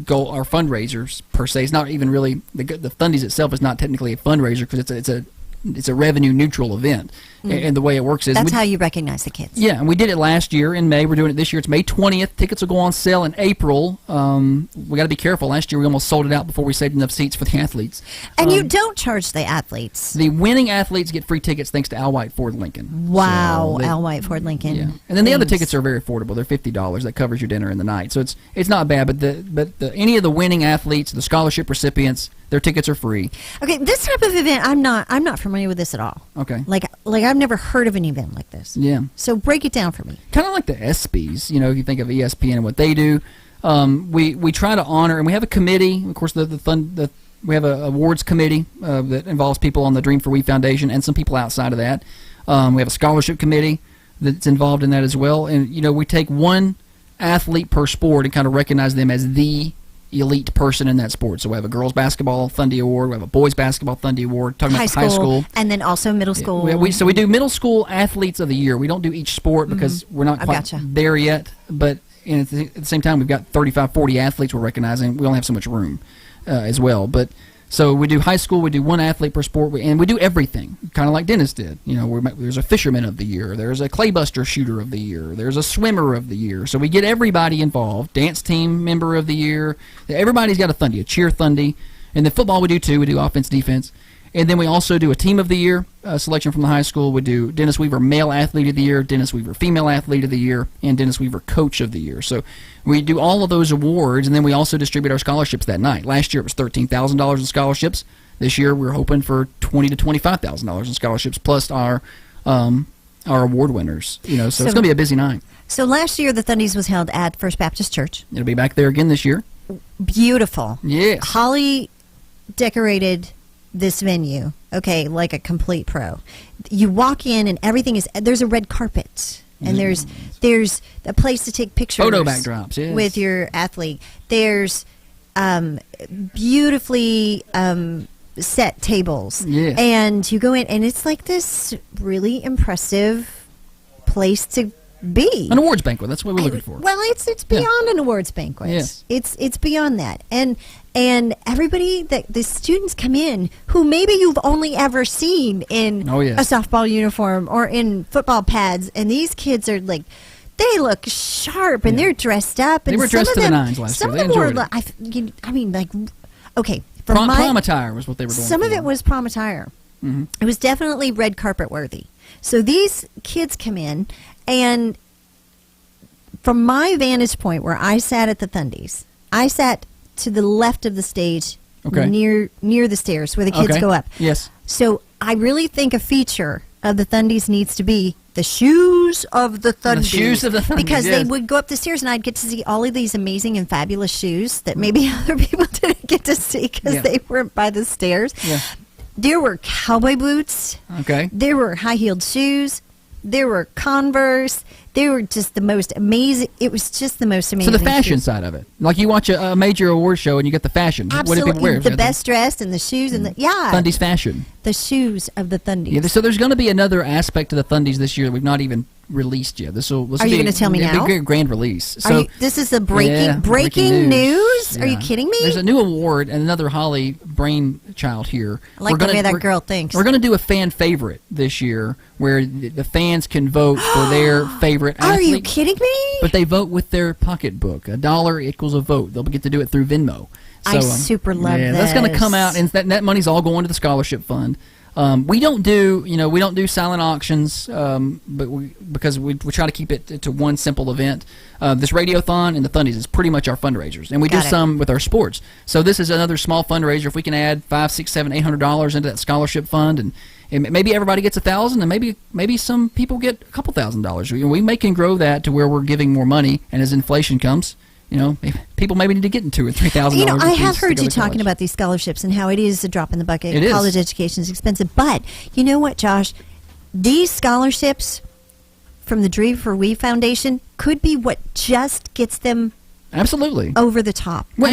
goal. Our fundraisers per se. It's not even really the Thundies itself is not technically a fundraiser, because it's a revenue neutral event. And the way it works is that's how you recognize the kids. Yeah, and we did it last year in May. We're doing it this year. It's May 20th. Tickets will go on sale in April. We got to be careful. Last year we almost sold it out before we saved enough seats for the athletes. And you don't charge the athletes. The winning athletes get free tickets thanks to Al White Ford Lincoln. Wow, Al White Ford Lincoln. Yeah. And then the other tickets are very affordable. They're $50. That covers your dinner and the night. So it's not bad. But any of the winning athletes, the scholarship recipients, their tickets are free. Okay, this type of event, I'm not familiar with this at all. Okay. Like I've never heard of an event like this. Yeah. So break it down for me. Kind of like the ESPYs, if you think of ESPN and what they do. We try to honor, and we have a committee. Of course, we have an awards committee that involves people on the Dream for We Foundation and some people outside of that. We have a scholarship committee that's involved in that as well. And we take one athlete per sport and kind of recognize them as the elite person in that sport. So we have a girls basketball Thundy Award, we have a boys basketball Thundy Award, talking about high school, and then also middle school. Yeah, so we do middle school athletes of the year. We don't do each sport because we're not quite there yet, but at the same time we've got 35, 40 athletes we're recognizing. We only have so much room as well. But so we do high school, we do one athlete per sport, and we do everything, kind of like Dennis did. There's a fisherman of the year, there's a claybuster shooter of the year, there's a swimmer of the year. So we get everybody involved. Dance team member of the year. Everybody's got a Thundy, a cheer Thundy. And then football we do too. We do offense, defense. And then we also do a team of the year selection from the high school. We do Dennis Weaver Male Athlete of the Year, Dennis Weaver Female Athlete of the Year, and Dennis Weaver Coach of the Year. So we do all of those awards, and then we also distribute our scholarships that night. Last year it was $13,000 in scholarships. This year we're hoping for $20,000 to $25,000 in scholarships, plus our award winners. So it's going to be a busy night. So last year the Thundies was held at First Baptist Church. It'll be back there again this year. Beautiful. Yes. Holly decorated this venue, okay, like a complete pro. You walk in and everything there's a red carpet, and there's a place to take pictures, photo backdrops, yes, with your athlete. There's beautifully set tables. Yeah. And you go in, and it's like this really impressive place to be. An awards banquet. That's what we're looking for. Well, it's beyond an awards banquet. Yes. It's beyond that. And everybody that the students come in who maybe you've only ever seen in a softball uniform or in football pads, and these kids are like, they look sharp and they're dressed up. And they were dressed to the nines last year. Some They of them were, enjoyed it. I mean, like, okay. Prom attire was what they were doing. Some of it was prom attire. Mm-hmm. It was definitely red carpet worthy. So these kids come in, and from my vantage point where I sat at the Thundies, I sat to the left of the stage, near the stairs where the kids go up. Yes. So I really think a feature of the Thundies needs to be the shoes of the Thundies. The shoes of the Thundies, because they would go up the stairs, and I'd get to see all of these amazing and fabulous shoes that maybe other people didn't get to see because they weren't by the stairs. Yeah. There were cowboy boots. Okay. There were high-heeled shoes. There were Converse. They were just the most amazing. It was just the most amazing. So the fashion shoes. side of it, like you watch a major award show and you get the fashion. Absolutely, what do people wear? the best dressed and the shoes and the Thundies fashion. The shoes of the Thundies. Yeah, so there's going to be another aspect to the Thundies this year that we've not even released yet. This will. Are you going to tell me now? Big grand release. So this is the breaking news? Are you kidding me? There's a new award and another Holly brainchild here. I like the way that girl thinks. We're going to do a fan favorite this year, where the fans can vote for their favorite athlete. Are you kidding me? But they vote with their pocketbook. $1 equals a vote. They'll get to do it through Venmo. So, I super love this. That's going to come out, and that money's all going to the scholarship fund. We don't do silent auctions, because we try to keep it to one simple event. This radio-a-thon and the Thundies is pretty much our fundraisers, and we do some with our sports. So this is another small fundraiser. If we can add $500, $600, $700, $800 into that scholarship fund, and maybe everybody gets $1,000, and maybe some people get a couple $1,000. We can grow that to where we're giving more money, and as inflation comes, people maybe need to get in $2,000 or $3,000. I have heard you talking about these scholarships and how it is a drop in the bucket. College education is expensive. But you know what, Josh? These scholarships from the Dream for We Foundation could be what just gets them over the top. Well,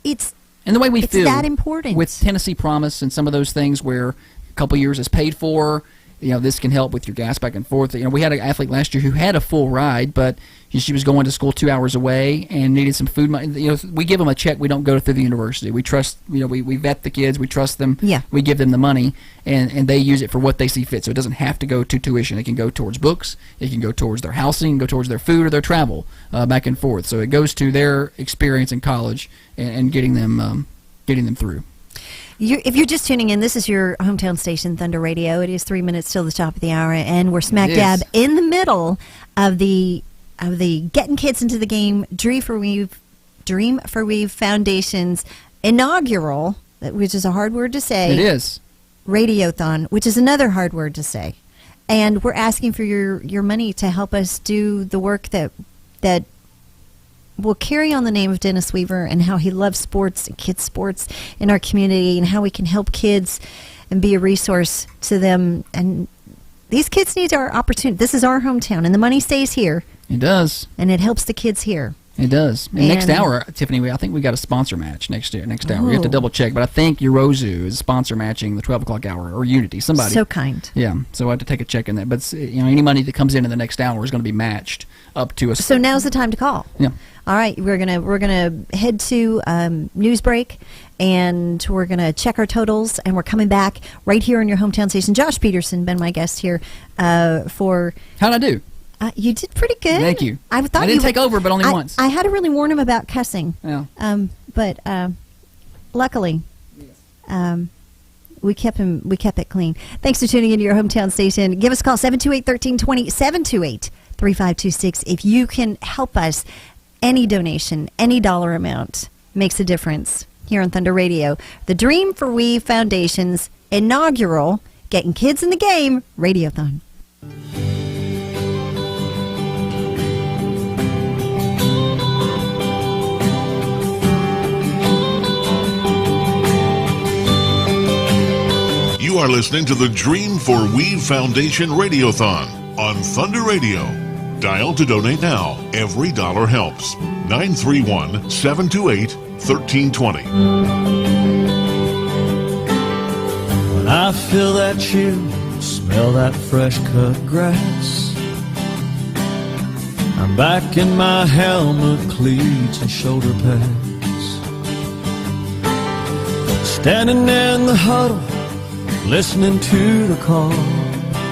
it's and the way we feel that important. With Tennessee Promise and some of those things where a couple years is paid for, this can help with your gas back and forth. We had an athlete last year who had a full ride, but she was going to school 2 hours away and needed some food money. We give them a check. We don't go through the university. We trust, we vet the kids. We trust them. Yeah. We give them the money, and they use it for what they see fit. So it doesn't have to go to tuition. It can go towards books. It can go towards their housing, go towards their food or their travel back and forth. So it goes to their experience in college and getting them through. If you're just tuning in, this is your hometown station, Thunder Radio. It is 3 minutes till the top of the hour, and we're smack dab in the middle of the Getting Kids into the Game Dream for Weave Foundation's inaugural, which is a hard word to say. It is. Radio-a-thon, which is another hard word to say. And we're asking for your money to help us do the work that will carry on the name of Dennis Weaver and how he loves sports and kids sports in our community and how we can help kids and be a resource to them. And these kids need our opportunity. This is our hometown, and the money stays here. It does. And it helps the kids here. It does. And next hour, Tiffany, I think we got a sponsor match next hour. We have to double check, but I think Yorozu is sponsor matching the 12 o'clock hour, or Unity, somebody. So kind. Yeah, so I have to take a check in that. But any money that comes in the next hour is going to be matched up to us. So now's the time to call. Yeah. All right, we're gonna head to news break, and we're gonna check our totals, and we're coming back right here on your hometown station. Josh Peterson been my guest here for. How'd I do? You did pretty good. Thank you. I didn't take over, but only once. I had to really warn him about cussing. Yeah. But luckily, we kept it clean. Thanks for tuning into your hometown station. Give us a call 728-1320, 728-3526. If you can help us, any donation, any dollar amount makes a difference here on Thunder Radio. The Dream for We Foundation's inaugural Getting Kids in the Game Radio-a-thon. You are listening to the Dream for We Foundation Radio-a-thon on Thunder Radio. Dial to donate now. Every dollar helps. 931-728-1320. I feel that chill, smell that fresh cut grass. I'm back in my helmet, cleats, and shoulder pads. Standing in the huddle, listening to the call.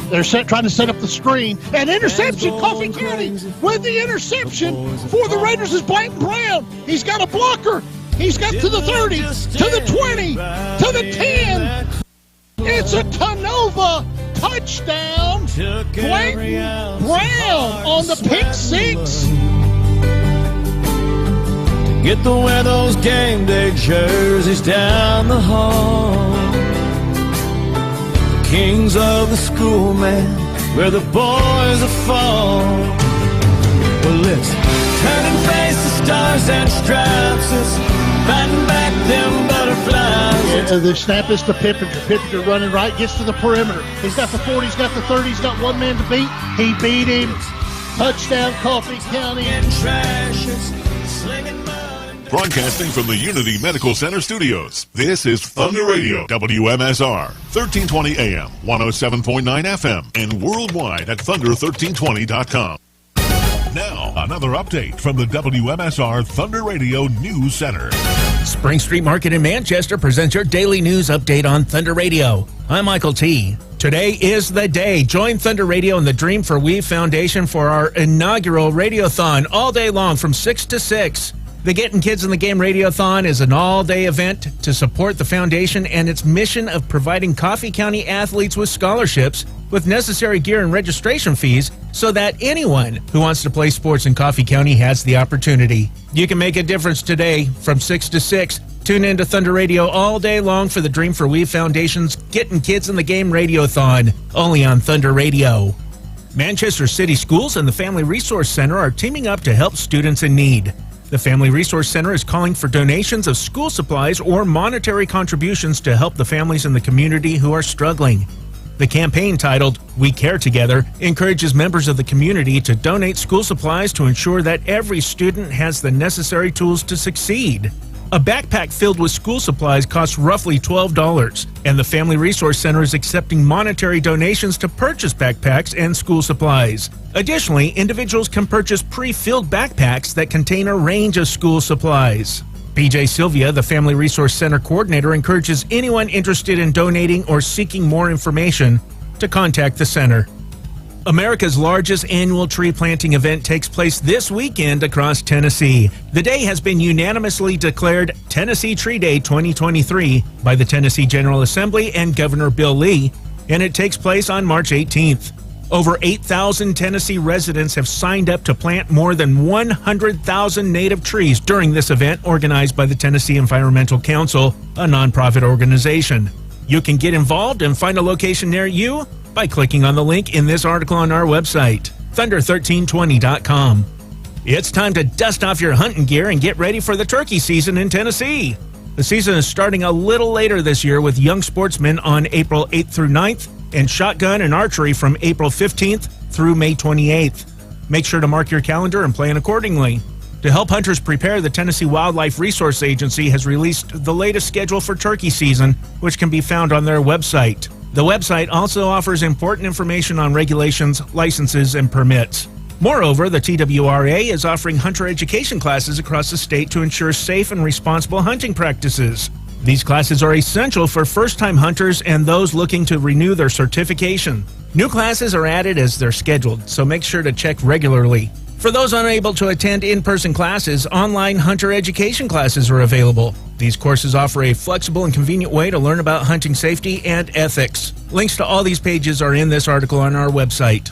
They're trying to set up the screen. And interception, Coffee County with the interception for the Raiders is Blanton Brown. He's got a blocker. He's got to the 30, to the 20, to the 10. It's a Canova touchdown. Blanton Brown on the pick six. To get to wear those game day jerseys down the hall. Kings of the school, man, where the boys are fall. Well, let's turn and face the stars and stripes. Let's fighting back them butterflies. The snap is to Pippinger. Pippinger running right, gets to the perimeter. He's got the 40, he's got the 30, he's got one man to beat. He beat him. Touchdown, Coffee County. Broadcasting from the Unity Medical Center studios, this is Thunder Radio, WMSR, 1320 AM, 107.9 FM, and worldwide at thunder1320.com. Now, another update from the WMSR Thunder Radio News Center. Spring Street Market in Manchester presents your daily news update on Thunder Radio. I'm Michael T. Today is the day. Join Thunder Radio and the Dream for We Foundation for our inaugural Radiothon all day long from 6 to 6. The Getting Kids in the Game Radiothon is an all-day event to support the foundation and its mission of providing Coffee County athletes with scholarships with necessary gear and registration fees so that anyone who wants to play sports in Coffee County has the opportunity. You can make a difference today from 6 to 6. Tune in to Thunder Radio all day long for the Dream for We Foundation's Getting Kids in the Game Radiothon, only on Thunder Radio. Manchester City Schools and the Family Resource Center are teaming up to help students in need. The Family Resource Center is calling for donations of school supplies or monetary contributions to help the families in the community who are struggling. The campaign, titled We Care Together, encourages members of the community to donate school supplies to ensure that every student has the necessary tools to succeed. A backpack filled with school supplies costs roughly $12, and the Family Resource Center is accepting monetary donations to purchase backpacks and school supplies. Additionally, individuals can purchase pre-filled backpacks that contain a range of school supplies. BJ Sylvia, the Family Resource Center coordinator, encourages anyone interested in donating or seeking more information to contact the center. America's largest annual tree planting event takes place this weekend across Tennessee. The day has been unanimously declared Tennessee Tree Day 2023 by the Tennessee General Assembly and Governor Bill Lee, and it takes place on March 18th. Over 8,000 Tennessee residents have signed up to plant more than 100,000 native trees during this event organized by the Tennessee Environmental Council, a nonprofit organization. You can get involved and find a location near you by clicking on the link in this article on our website, thunder1320.com. It's time to dust off your hunting gear and get ready for the turkey season in Tennessee. The season is starting a little later this year with young sportsmen on April 8th through 9th and shotgun and archery from April 15th through May 28th. Make sure to mark your calendar and plan accordingly. To help hunters prepare, the Tennessee Wildlife Resource Agency has released the latest schedule for turkey season, which can be found on their website. The website also offers important information on regulations, licenses, and permits. Moreover, the TWRA is offering hunter education classes across the state to ensure safe and responsible hunting practices. These classes are essential for first-time hunters and those looking to renew their certification. New classes are added as they're scheduled, so make sure to check regularly. For those unable to attend in-person classes, online hunter education classes are available. These courses offer a flexible and convenient way to learn about hunting safety and ethics. Links to all these pages are in this article on our website.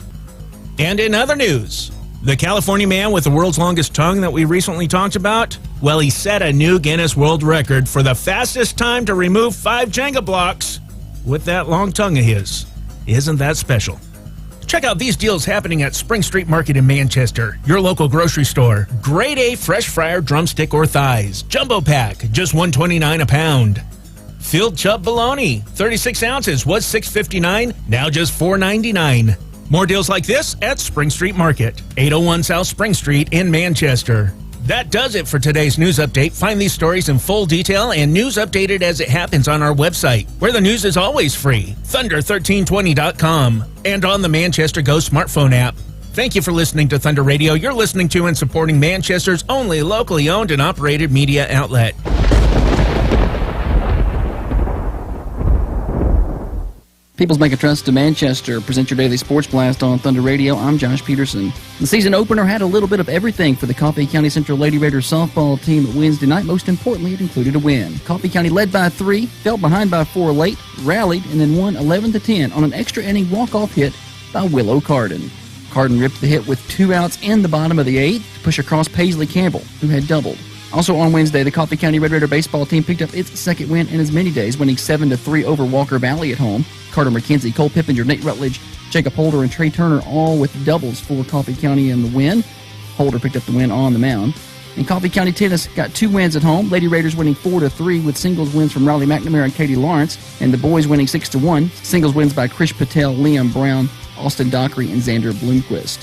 And in other news, the California man with the world's longest tongue that we recently talked about, well, he set a new Guinness World Record for the fastest time to remove 5 Jenga blocks with that long tongue of his. Isn't that special? Check out these deals happening at Spring Street Market in Manchester, your local grocery store. Grade A fresh fryer drumstick or thighs, jumbo pack, just $1.29 a pound. Filled chub bologna, 36 ounces, was $6.59, now just $4.99. More deals like this at Spring Street Market, 801 South Spring Street in Manchester. That does it for today's news update. Find these stories in full detail and news updated as it happens on our website, where the news is always free, thunder1320.com, and on the Manchester Go smartphone app. Thank you for listening to Thunder Radio. You're listening to and supporting Manchester's only locally owned and operated media outlet. People's Bank of Trust of Manchester presents your daily sports blast on Thunder Radio. I'm Josh Peterson. The season opener had a little bit of everything for the Coffee County Central Lady Raiders softball team Wednesday night. Most importantly, it included a win. Coffee County led by 3, fell behind by 4 late, rallied, and then won 11-10 on an extra inning walk-off hit by Willow Carden. Carden ripped the hit with 2 outs in the bottom of the 8th to push across Paisley Campbell, who had doubled. Also on Wednesday, the Coffee County Red Raider baseball team picked up its second win in as many days, winning 7-3 over Walker Valley at home. Carter McKenzie, Cole Pippinger, Nate Rutledge, Jacob Holder, and Trey Turner all with doubles for Coffee County in the win. Holder picked up the win on the mound. And Coffee County Tennis got 2 wins at home. Lady Raiders winning 4-3 with singles wins from Riley McNamara and Katie Lawrence, and the boys winning 6-1. Singles wins by Krish Patel, Liam Brown, Austin Dockery, and Xander Bloomquist.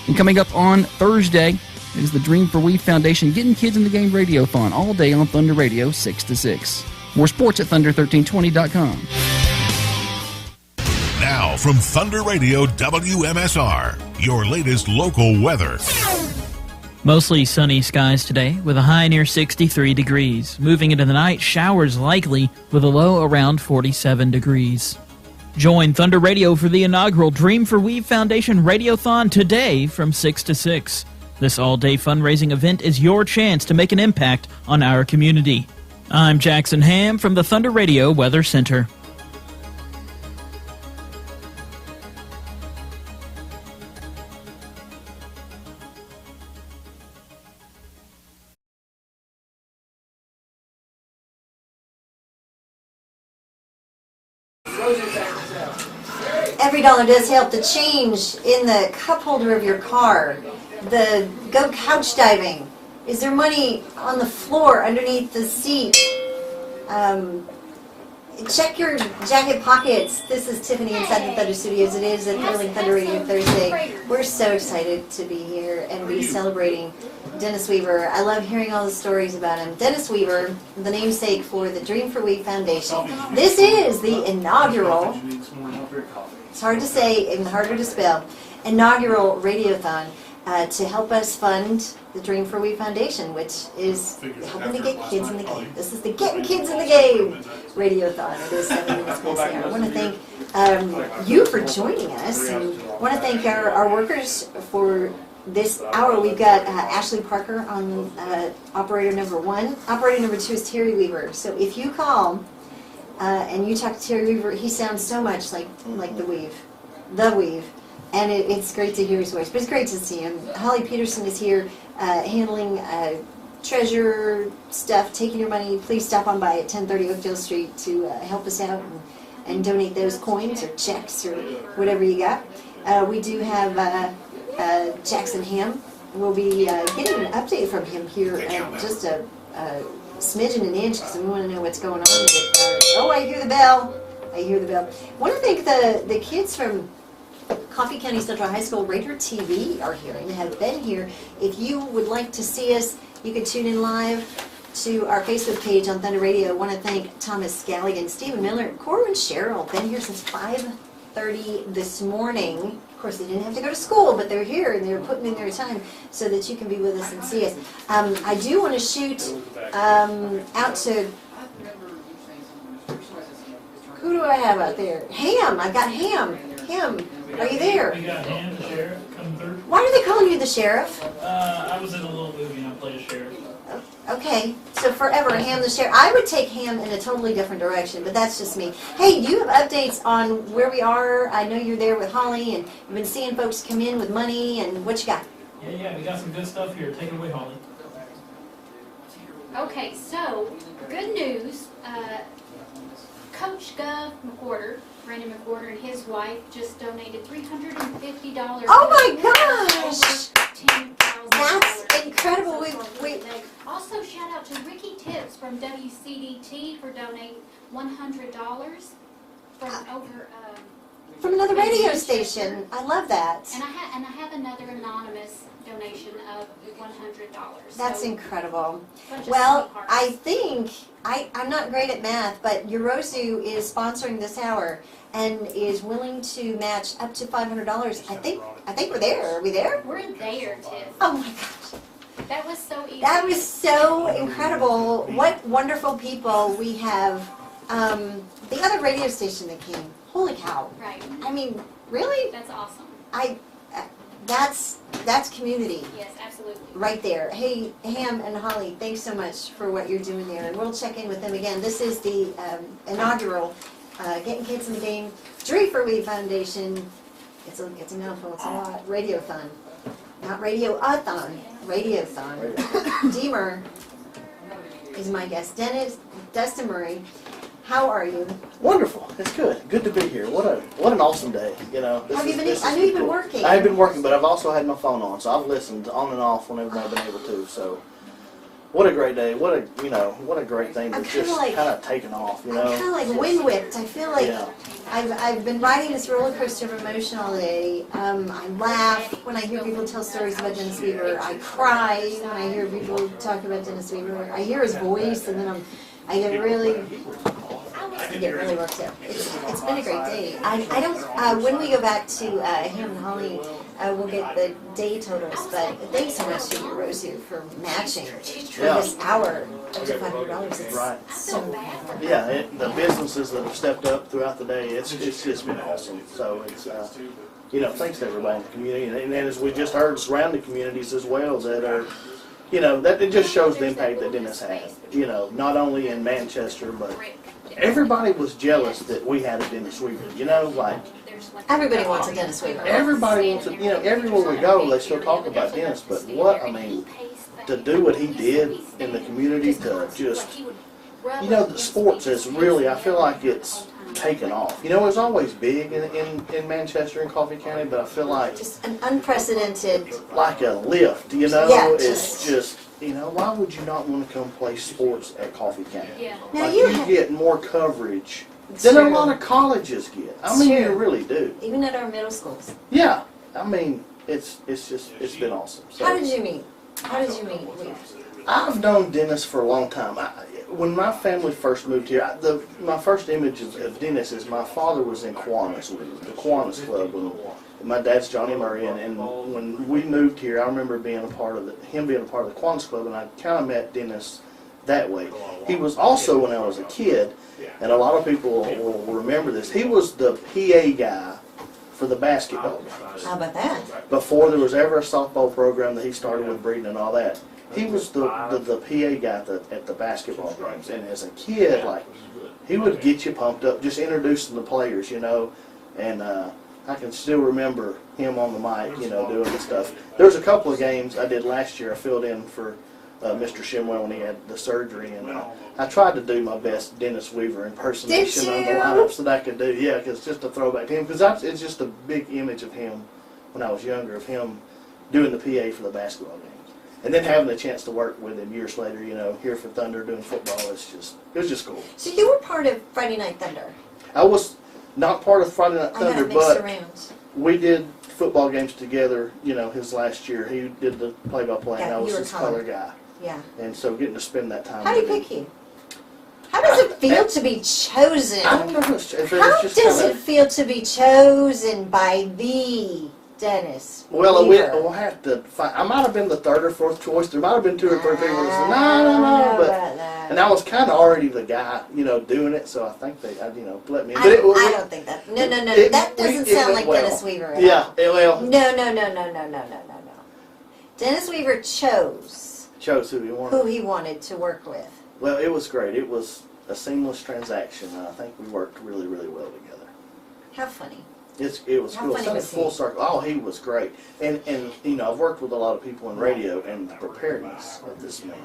And coming up on Thursday is the Dream for We Foundation Getting Kids in the Game Radio-thon all day on Thunder Radio 6 to 6. More sports at thunder1320.com. Now from Thunder Radio WMSR, your latest local weather. Mostly sunny skies today with a high near 63 degrees. Moving into the night, showers likely with a low around 47 degrees. Join Thunder Radio for the inaugural Dream for We Foundation Radiothon today from 6 to 6. This all-day fundraising event is your chance to make an impact on our community. I'm Jackson Ham from the Thunder Radio Weather Center. Every dollar does help. The change in the cup holder of your car, the go couch diving. Is there money on the floor underneath the seat? Check your jacket pockets. This is Tiffany inside the Thunder Studios. It is a Thrilling Thunder Radio Thursday. We're so excited to be here and be celebrating Dennis Weaver. I love hearing all the stories about him. Dennis Weaver, the namesake for the Dream for We Foundation. This is the inaugural, it's hard to say and harder to spell, inaugural radiothon to help us fund the Dream for We Foundation, which is helping to get kids in the game. This is the Getting Kids in the Game radiothon. It is 7 minutes past the hour. I want to thank you for joining us, and I want to thank our workers for this hour. We've got Ashley Parker on operator number 1. Operator number 2 is Terry Weaver. So if you call and you talk to Terry Weaver, he sounds so much like the Weave. And it's great to hear his voice, but it's great to see him. Holly Peterson is here handling treasure stuff, taking your money. Please stop on by at 1030 Oakdale Street to help us out and donate those coins or checks or whatever you got. We do have Jackson Ham. We'll be getting an update from him here in just a smidgen an inch because we want to know what's going on with oh, I hear the bell. I want to thank the kids from Coffee County Central High School. Raider TV are here and have been here. If you would like to see us, you can tune in live to our Facebook page on Thunder Radio. I want to thank Thomas Galligan, Stephen Miller, Cora and Cheryl. Been here since 5:30 this morning. Of course, they didn't have to go to school, but they're here and they're putting in their time so that you can be with us and see us. I do want to shoot out to... Who do I have out there? Ham. I've got Ham. Ham, are you there? We got Ham, the sheriff, coming through. Why are they calling you the sheriff? I was in a little movie and I played a sheriff. Okay, so forever, Ham the sheriff. I would take Ham in a totally different direction, but that's just me. Hey, do you have updates on where we are? I know you're there with Holly, and you've been seeing folks come in with money, and what you got? Yeah, we got some good stuff here. Take it away, Holly. Okay, so, good news. Coach Gov McWhorter, Brandon McWhorter, and his wife just donated $350. Oh my gosh! That's incredible. We also shout out to Ricky Tips from WCDT for donating $100 from over From another radio station. I love that. And I have another anonymous donation of $100. That's So, incredible. bunch of Well, sweethearts. I think I'm not great at math, but Yorozu is sponsoring this hour and is willing to match up to $500. I think we're there. Are we there? We're there, Tiff. Oh my gosh. That was so easy. That was so incredible. What wonderful people we have. The other radio station that came. Holy cow. Right. I mean, really? That's awesome. That's community. Yes, absolutely. Right there. Hey, Ham and Holly, thanks so much for what you're doing there. And we'll check in with them again. This is the inaugural Getting Kids in the Game Jury for We Foundation. It's a mouthful. It's a lot. Radio-thon. Not radio-a-thon. Radio-thon. Deemer is my guest. Dennis, Dustin Murray, how are you? Wonderful. It's good. Good to be here. What an awesome day. You know. Have you been? I know you've been working. I've been working, but I've also had my phone on, so I've listened on and off whenever I've been able to. So, what a great day. What a great thing to just kind of taken off. You know. I'm kind of like wind whipped. I feel like I've been riding this roller coaster of emotion all day. I laugh when I hear people tell stories about Dennis Weaver. I cry when I hear people talk about Dennis Weaver. I hear his voice, and then I get really worked up. It's been a great day. I don't. When we go back to Ham and Holly, we'll get the day totals. But thanks so much to Yorozu for matching for this hour up to $500. It's right. So fun. Yeah, the businesses that have stepped up throughout the day, it's just been awesome. So it's thanks to everybody in the community, and as we just heard, surrounding communities as well that are. That it just shows the impact that Dennis had. Not only in Manchester, but everybody was jealous that we had a Dennis Weaver. Everybody wants a Dennis Weaver. Everybody wants a, everywhere we go, they still talk about Dennis. But to do what he did in the community, to just, the sports is really, I feel like it's taken off. It was always big in Manchester and Coffee County, but I feel like just an unprecedented, like a lift. Yeah, it's just why would you not want to come play sports at Coffee County? Yeah. Now you get more coverage than a lot of colleges get. You really do. Even at our middle schools. Yeah, it's been awesome. So, How did you meet? I've known Dennis for a long time. When my family first moved here, my first image of Dennis is my father was in Kiwanis with the Kiwanis Club. And my dad's Johnny Murray, and when we moved here, I remember him being a part of the Kiwanis Club, and I kind of met Dennis that way. He was also, when I was a kid, and a lot of people will remember this, he was the PA guy for the basketball games. How about that? Before there was ever a softball program that he started with Breeden and all that. He was the PA guy at the basketball games, and as a kid, he would get you pumped up, just introducing the players, and I can still remember him on the mic, doing the stuff. There was a couple of games I did last year. I filled in for Mr. Shimwell when he had the surgery, and I tried to do my best Dennis Weaver impersonation on the lineups that I could do. Yeah, because just a throwback to him, because it's just a big image of him when I was younger, of him doing the PA for the basketball games. And then having the chance to work with him years later, here for Thunder doing football, it was just cool. So you were part of Friday Night Thunder. I was not part of Friday Night Thunder, but around. we did football games together, his last year. He did the play-by-play, and I was his color guy. Yeah. And so getting to spend that time How do you pick you? How does it feel to be chosen? I don't know. How does it feel to be chosen by the Dennis Well, Weaver? we'll have to find. I might have been the third or fourth choice. There might have been two or three people that said, no. But, and I was kind of already the guy, doing it, so I think they, let me in. I don't think that. No. That doesn't sound like Dennis Weaver at all. No. Dennis Weaver chose who he wanted to work with. Well, it was great. It was a seamless transaction, and I think we worked really, really well together. How funny. It was cool. It's full circle. Oh, he was great. And I've worked with a lot of people in radio, and the preparedness of this man.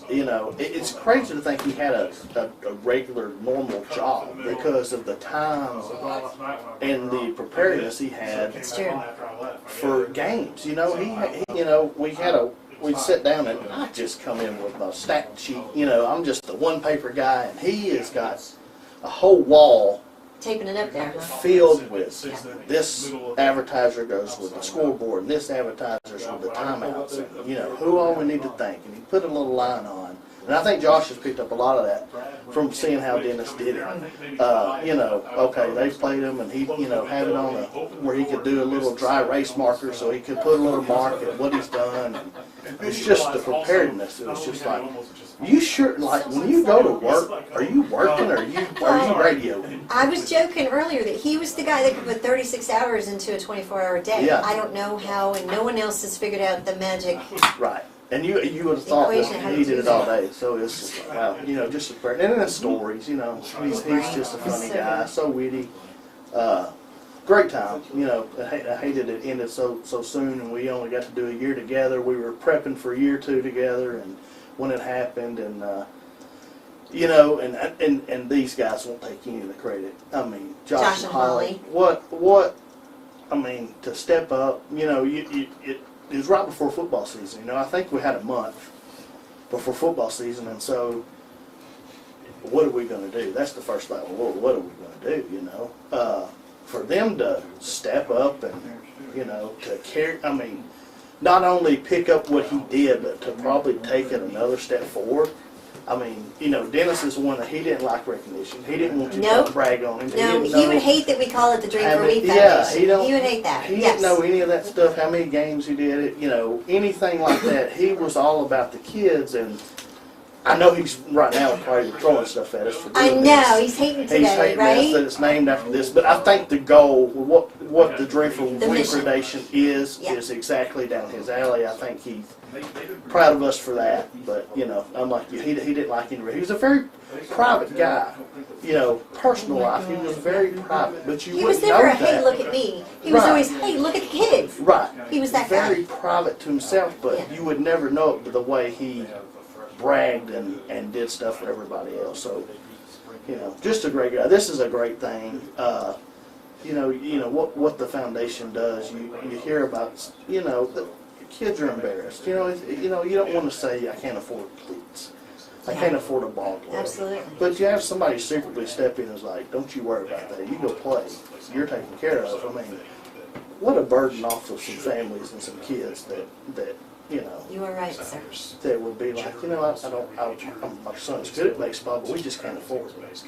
It's crazy to think he had a regular, normal job because of the time and the preparedness he had for games. We'd sit down and I just come in with my stat sheet. I'm just the one paper guy, and he has got a whole wall taping it up there. Filled with this advertiser goes with the scoreboard, and this advertiser's with the timeouts. And, you know, who all we need to thank. And he put a little line on. And I think Josh has picked up a lot of that from seeing how Dennis did it. You know, okay, they played him, and he, you know, had it on where he could do a little dry erase marker, so he could put a little mark at what he's done. And it's just the preparedness. It was just like, you sure, like, when you go to work, are you working or are you radioing? I was joking earlier that he was the guy that could put 36 hours into a 24-hour day. Yeah. I don't know how, and no one else has figured out the magic. Right. And you would have thought that he did it all day. So it's just like, wow, you know, just and then the stories, you know, he's just a funny guy, so witty. Great time, you know. I hated it ended so soon, and we only got to do a year together. We were prepping for year 2 together, and when it happened, and you know, and these guys won't take any of the credit. I mean, Josh and Holly. What? I mean, to step up, you know, it was right before football season. You know, I think we had a month before football season, and so what are we going to do? That's the first thing. Well, what are we going to do? You know, for them to step up and, you know, to carry. I mean, not only pick up what he did, but to probably take it another step forward. I mean, you know, Dennis is one that he didn't like recognition. He didn't want you to brag on him. No, he would hate that we call it the Dream for We Foundation. Yeah, he would hate that. He didn't know any of that stuff, how many games he did it, you know, anything like that. He was all about the kids, and I know he's right now probably throwing stuff at us for doing I know, he's hating today, He's hating right? us that it's named after this, but I think the goal, what the Dream for We Foundation is exactly down his alley. I think he's proud of us for that, but, you know, I'm like, he didn't like anybody. He was a very private guy, you know, personal life. He was very private, but you wouldn't know that. He was never, hey, look at me. He was always, hey, look at the kids. Right. He was that guy. Very private to himself, but you would never know it the way he bragged and did stuff for everybody else. So, you know, just a great guy. This is a great thing. You know what the foundation does. You hear about, you know, the kids are embarrassed. You know, you don't want to say I can't afford cleats. I can't afford a ball glove. Absolutely. But you have somebody secretly step in and is like, don't you worry about that. You go play. You're taken care of. I mean, what a burden off of some families and some kids that you know. You are right, sir. That would be like, you know, my son's good at baseball, but we just can't afford it.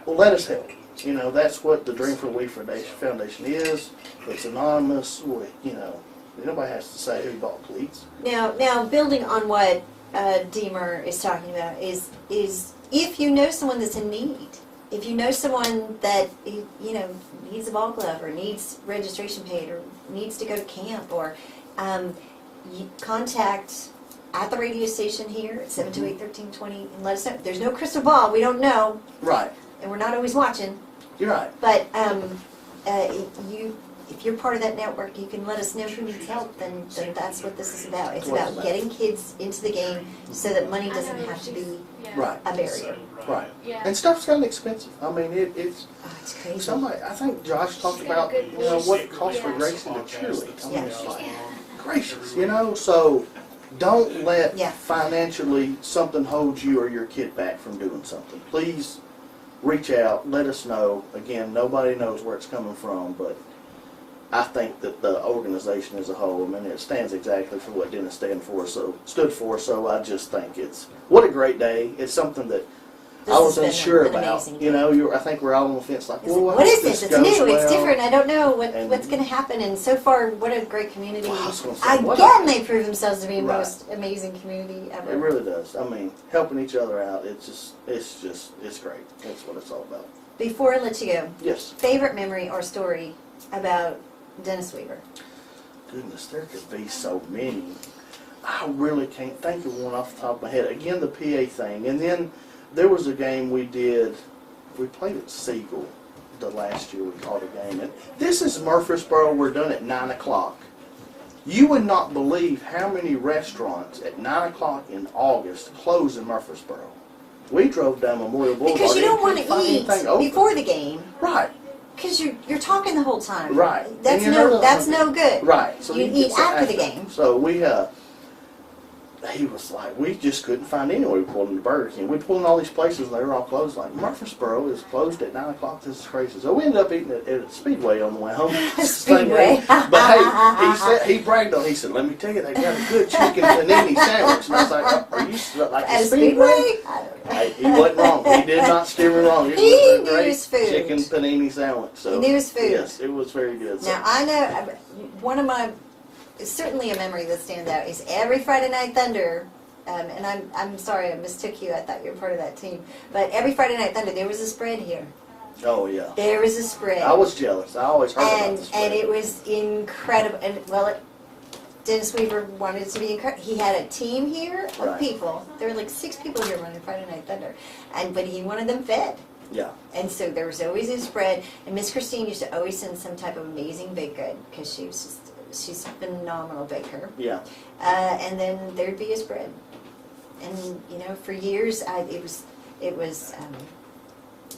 Well, let us help. You know, that's what the Dream for We Foundation is. It's anonymous. You know, nobody has to say who bought cleats. Now, building on what Deemer is talking about is if you know someone that's in need, if you know someone that, you know, needs a ball glove or needs registration paid or needs to go to camp, or you contact at the radio station here at 728-1320 and let us know. There's no crystal ball. We don't know. Right. And we're not always watching. You're right. But if you're part of that network, you can let us know who needs help, then that's what this is about. It's about getting kids into the game so that money doesn't have to be a barrier. Right. And stuff's gotten expensive. I mean, it's crazy. Somebody, I think Josh talked about, you know, what it costs for Gracie to cheerlead. I mean, it's like, gracious, you know, so don't let financially something hold you or your kid back from doing something. Please reach out, let us know. Again, nobody knows where it's coming from, but I think that the organization as a whole, I mean, it stands exactly for what Dennis stood for, so I just think it's, what a great day. It's something that I was unsure about. You know, I think we're all on the fence like, well, what is this? It's new, it's different, I don't know what's going to happen, and so far, what a great community. Again, they prove themselves to be the most amazing community ever. It really does. I mean, helping each other out, it's great. That's what it's all about. Before I let you go, yes. Favorite memory or story about Dennis Weaver? Goodness, there could be so many. I really can't think of one off the top of my head. Again, the PA thing. And then there was a game we played at Siegel the last year we called a game. And this is Murfreesboro. We're done at 9 o'clock. You would not believe how many restaurants at 9 o'clock in August close in Murfreesboro. We drove down Memorial Boulevard. Because you don't want to eat before the game. Right. Because you're talking the whole time. Right. That's no good. Right. So you eat after the game. So we he was like, we just couldn't find anywhere. We pulled into Burger King. We pulled in all these places, and they were all closed. Like, Murfreesboro is closed at 9 o'clock. This is crazy. So we ended up eating at Speedway on the way home. Speedway. But hey, he said, he bragged on. He said, "Let me tell you, they got a good chicken panini sandwich." And I was like, "Are you like At a Speedway?" He wasn't wrong. He did not steer me wrong. It He was a knew great his food. chicken panini sandwich. So, He knew his food. Yes, it was very good. So. Now, I know one of my, certainly a memory that stands out is every Friday Night Thunder, and I'm sorry I mistook you, I thought you were part of that team, but every Friday Night Thunder there was a spread here. Oh, yeah. There was a spread. I was jealous. I always heard about the spread. And it was incredible. And, well, Dennis Weaver wanted it to be incredible. He had a team here of Right. people. There were like 6 people here running Friday Night Thunder. But he wanted them fed. Yeah. And so there was always a spread. And Miss Christine used to always send some type of amazing baked good because she's a phenomenal baker. Yeah. And then there'd be a spread. And, you know, for years, it was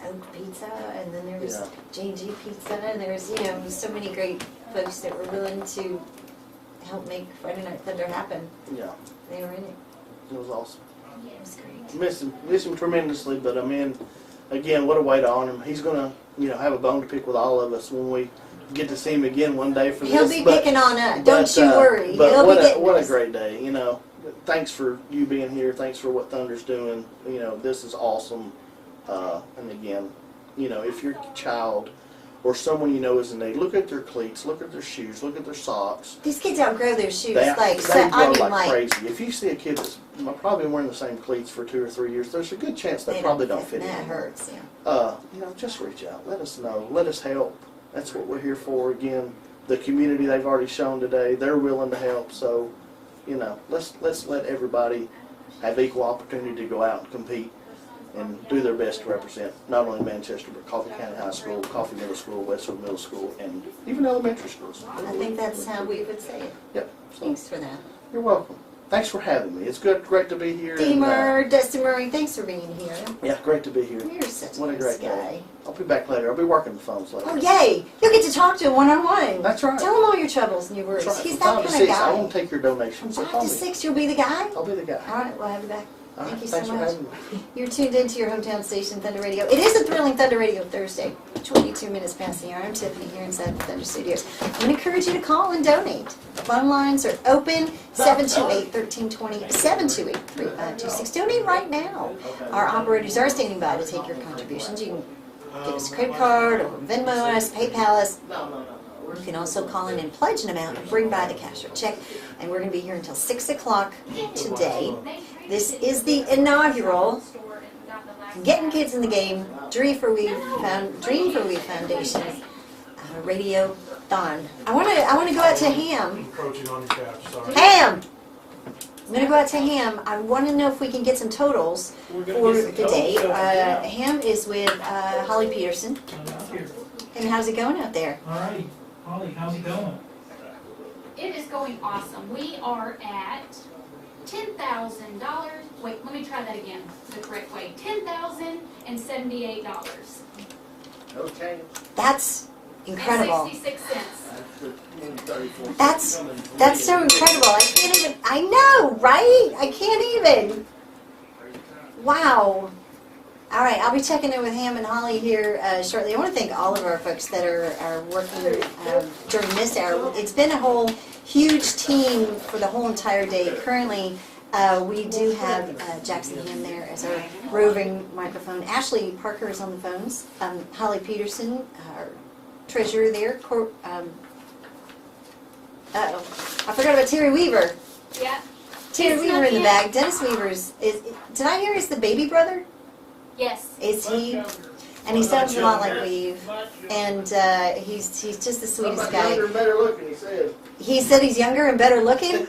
Oak Pizza, and then there was J&G Pizza, and there was, you know, so many great folks that were willing to help make Friday Night Thunder happen. Yeah. They were in it. It was awesome. It was great. Miss him tremendously, but I mean, again, what a way to honor him. He's gonna, you know, have a bone to pick with all of us when we get to see him again one day for this. He'll be picking on us. Don't you worry. But He'll be getting what a us. great day, you know. Thanks for you being here. Thanks for what Thunder's doing. You know, this is awesome. And again, you know, if your child or someone you know is in need, look at their cleats, look at their shoes, look at their socks. These kids outgrow their shoes. They I grow mean, like crazy. If you see a kid that's probably been wearing the same cleats for 2 or 3 years, there's a good chance they probably don't fit in. That hurts, yeah. You know, just reach out. Let us know. Let us help. That's what we're here for. Again, the community they've already shown today, they're willing to help. So, you know, let's let everybody have equal opportunity to go out and compete and do their best to represent not only Manchester, but Coffee County High School, Coffee Middle School, Westwood Middle School, and even elementary schools. I think that's how we would say it. Yep. Thanks for that. You're welcome. Thanks for having me. It's great to be here. Deemer, Dustin Murray, thanks for being here. Yeah, great to be here. You're such a What a nice great guy. day. I'll be back later. I'll be working the phones later. Oh, yay! You'll get to talk to him one-on-one. That's right. Tell him all your troubles and your worries. That's right. He's From that 5 to kind of 6, I guy. won't take your donations. So From call 5 to me. 6, you'll be the guy? I'll be the guy. All right, we'll have you back. All right, Thank you thanks so for much. having me. You're tuned into your hometown station, Thunder Radio. It is a thrilling Thunder Radio Thursday, 22 minutes past the hour. I'm Tiffany here inside the Thunder Studios. I'm going to encourage you to call and donate. Phone lines are open, 728-1320, 728-3526. Donate right now. Our operators are standing by to take your contributions. You can give us a credit card or Venmo us, PayPal us. You can also call in and pledge an amount and bring by the cash or check. And we're going to be here until 6 o'clock today. This is the inaugural Getting Kids in the Game Dream for We Foundation radio-thon. I want to go out to Ham. Ham! I'm going to go out to Ham. I want to know if we can get some totals for the day. Ham is with Holly Peterson. And how's it going out there? All right. Holly, how's it going? It is going awesome. We are at $10,000. Wait, let me try that again the correct way. $10,078. Okay. That's incredible. And 66 cents. That's so incredible. I know, right? I can't even. Wow. All right, I'll be checking in with Ham and Holly here shortly. I want to thank all of our folks that are working during this hour. It's been a whole huge team for the whole entire day. Currently, we do have Jackson Ham there as our roving microphone. Ashley Parker is on the phones. Holly Peterson, our treasurer there. Uh-oh. I forgot about Terry Weaver. Yeah. Terry Weaver in the bag. Dennis Weaver's did I hear he's the baby brother? Yes. Is he? And he sounds a lot like Weave. And he's just the sweetest guy. Younger and better looking, he said. He said he's younger and better looking?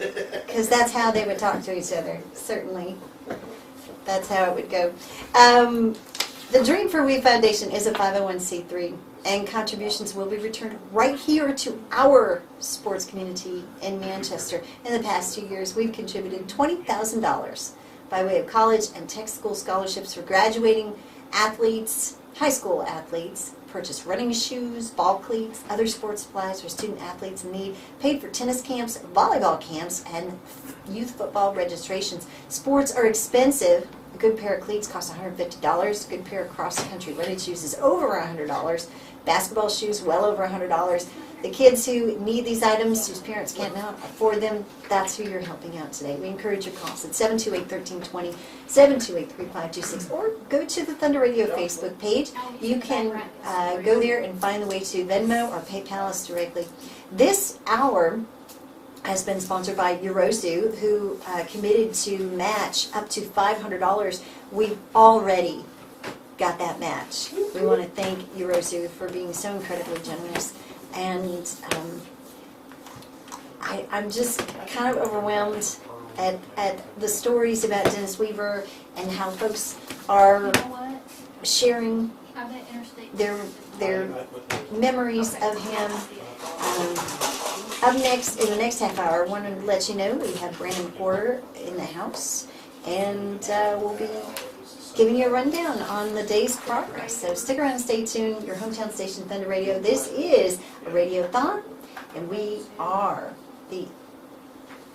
Because that's how they would talk to each other. Certainly. That's how it would go. The Dream for We Foundation is a 501c3. And contributions will be returned right here to our sports community in Manchester. In the past 2 years, we've contributed $20,000 by way of college and tech school scholarships for graduating athletes high school athletes, purchased running shoes, ball cleats, other sports supplies for student athletes in need, paid for tennis camps, volleyball camps, and youth football registrations. Sports are expensive. A good pair of cleats costs $150. A good pair of cross-country running shoes is over $100. Basketball shoes, well over $100. The kids who need these items, whose parents can't now afford them, that's who you're helping out today. We encourage your calls at 728-1320, 728-3526, or go to the Thunder Radio Facebook page. You can go there and find the way to Venmo or PayPal us directly. This hour has been sponsored by Eurosu, who committed to match up to $500. We've already got that match. We want to thank Eurosu for being so incredibly generous. And I'm just kind of overwhelmed at the stories about Dennis Weaver and how folks are sharing their memories of him. Up next, in the next half hour, I want to let you know we have Brandon Porter in the house, and we'll be giving you a rundown on the day's progress. So stick around and stay tuned. Your hometown station, Thunder Radio. This is a radio-a-thon, and we are the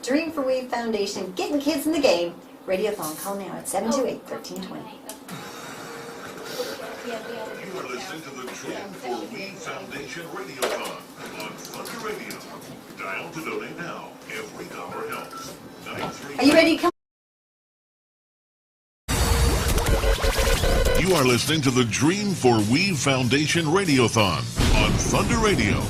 Dream for We Foundation, getting kids in the game. Radio-a-thon. Call now at 728-1320. You are listening to the Dream for We Foundation Radio-a-thon on Thunder Radio. Dial to donate now. Every dollar helps. Are you ready to come? You are listening to the Dream for We Foundation Radiothon on Thunder Radio.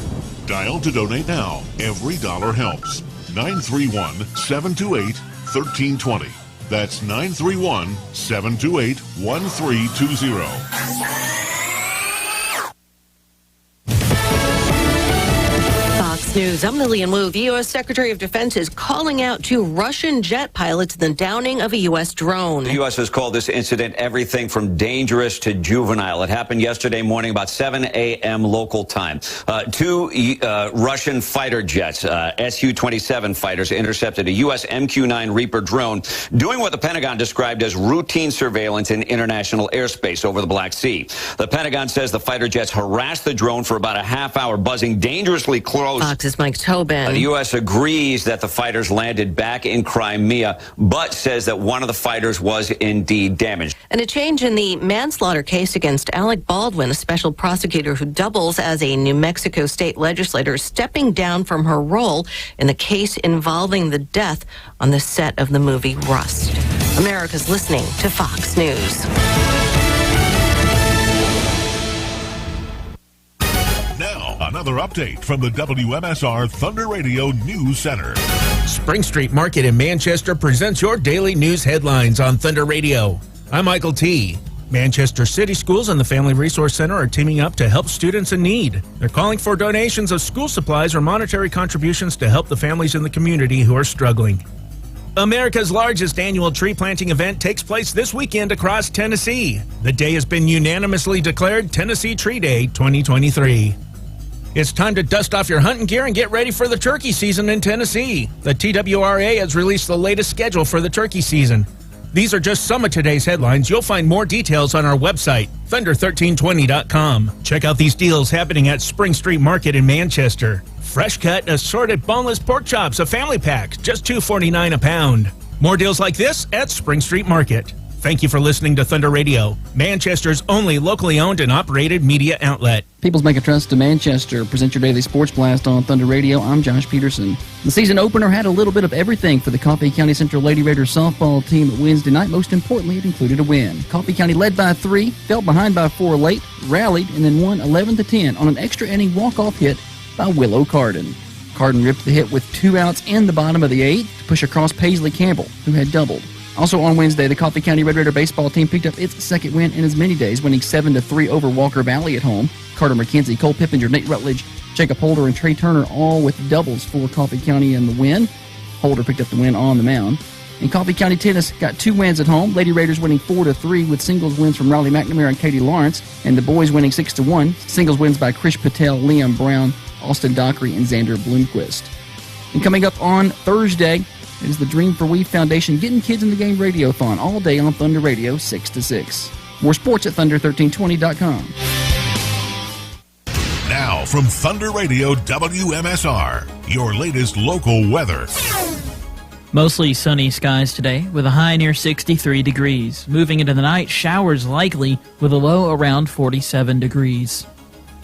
Dial to donate now. Every dollar helps. 931-728-1320. That's 931-728-1320. News. I'm Lillian Wu. The U.S. Secretary of Defense is calling out two Russian jet pilots in the downing of a U.S. drone. The U.S. has called this incident everything from dangerous to juvenile. It happened yesterday morning about 7 a.m. local time. Two Russian fighter jets, Su-27 fighters, intercepted a U.S. MQ-9 Reaper drone doing what the Pentagon described as routine surveillance in international airspace over the Black Sea. The Pentagon says the fighter jets harassed the drone for about a half hour, buzzing dangerously close. Fox's Mike Tobin. The U.S. agrees that the fighters landed back in Crimea, but says that one of the fighters was indeed damaged. And a change in the manslaughter case against Alec Baldwin, a special prosecutor who doubles as a New Mexico state legislator, stepping down from her role in the case involving the death on the set of the movie Rust. America's listening to Fox News. Another update from the WMSR Thunder Radio News Center. Spring Street Market in Manchester presents your daily news headlines on Thunder Radio. I'm Michael T. Manchester City Schools and the Family Resource Center are teaming up to help students in need. They're calling for donations of school supplies or monetary contributions to help the families in the community who are struggling. America's largest annual tree planting event takes place this weekend across Tennessee. The day has been unanimously declared Tennessee Tree Day 2023. It's time to dust off your hunting gear and get ready for the turkey season in Tennessee. The TWRA has released the latest schedule for the turkey season. These are just some of today's headlines. You'll find more details on our website, thunder1320.com. Check out these deals happening at Spring Street Market in Manchester. Fresh cut, assorted boneless pork chops, a family pack, just $2.49 a pound. More deals like this at Spring Street Market. Thank you for listening to Thunder Radio, Manchester's only locally owned and operated media outlet. People's Make a Trust to Manchester present your daily sports blast on Thunder Radio. I'm Josh Peterson. The season opener had a little bit of everything for the Coffee County Central Lady Raiders softball team Wednesday night. Most importantly, it included a win. Coffee County led by 3, fell behind by 4 late, rallied, and then won 11-10 on an extra inning walk-off hit by Willow Carden. Carden ripped the hit with 2 outs in the bottom of the 8th to push across Paisley Campbell, who had doubled. Also on Wednesday, the Coffee County Red Raider baseball team picked up its second win in as many days, winning 7-3 over Walker Valley at home. Carter McKenzie, Cole Pippinger, Nate Rutledge, Jacob Holder, and Trey Turner all with doubles for Coffee County in the win. Holder picked up the win on the mound. And Coffee County Tennis got 2 wins at home. Lady Raiders winning 4-3 with singles wins from Riley McNamara and Katie Lawrence, and the boys winning 6-1. Singles wins by Krish Patel, Liam Brown, Austin Dockery, and Xander Bloomquist. And coming up on Thursday, it is the Dream for We Foundation Getting Kids in the Game Radiothon all day on Thunder Radio 6 to 6. More sports at thunder1320.com. Now from Thunder Radio WMSR, your latest local weather. Mostly sunny skies today with a high near 63 degrees. Moving into the night, showers likely with a low around 47 degrees.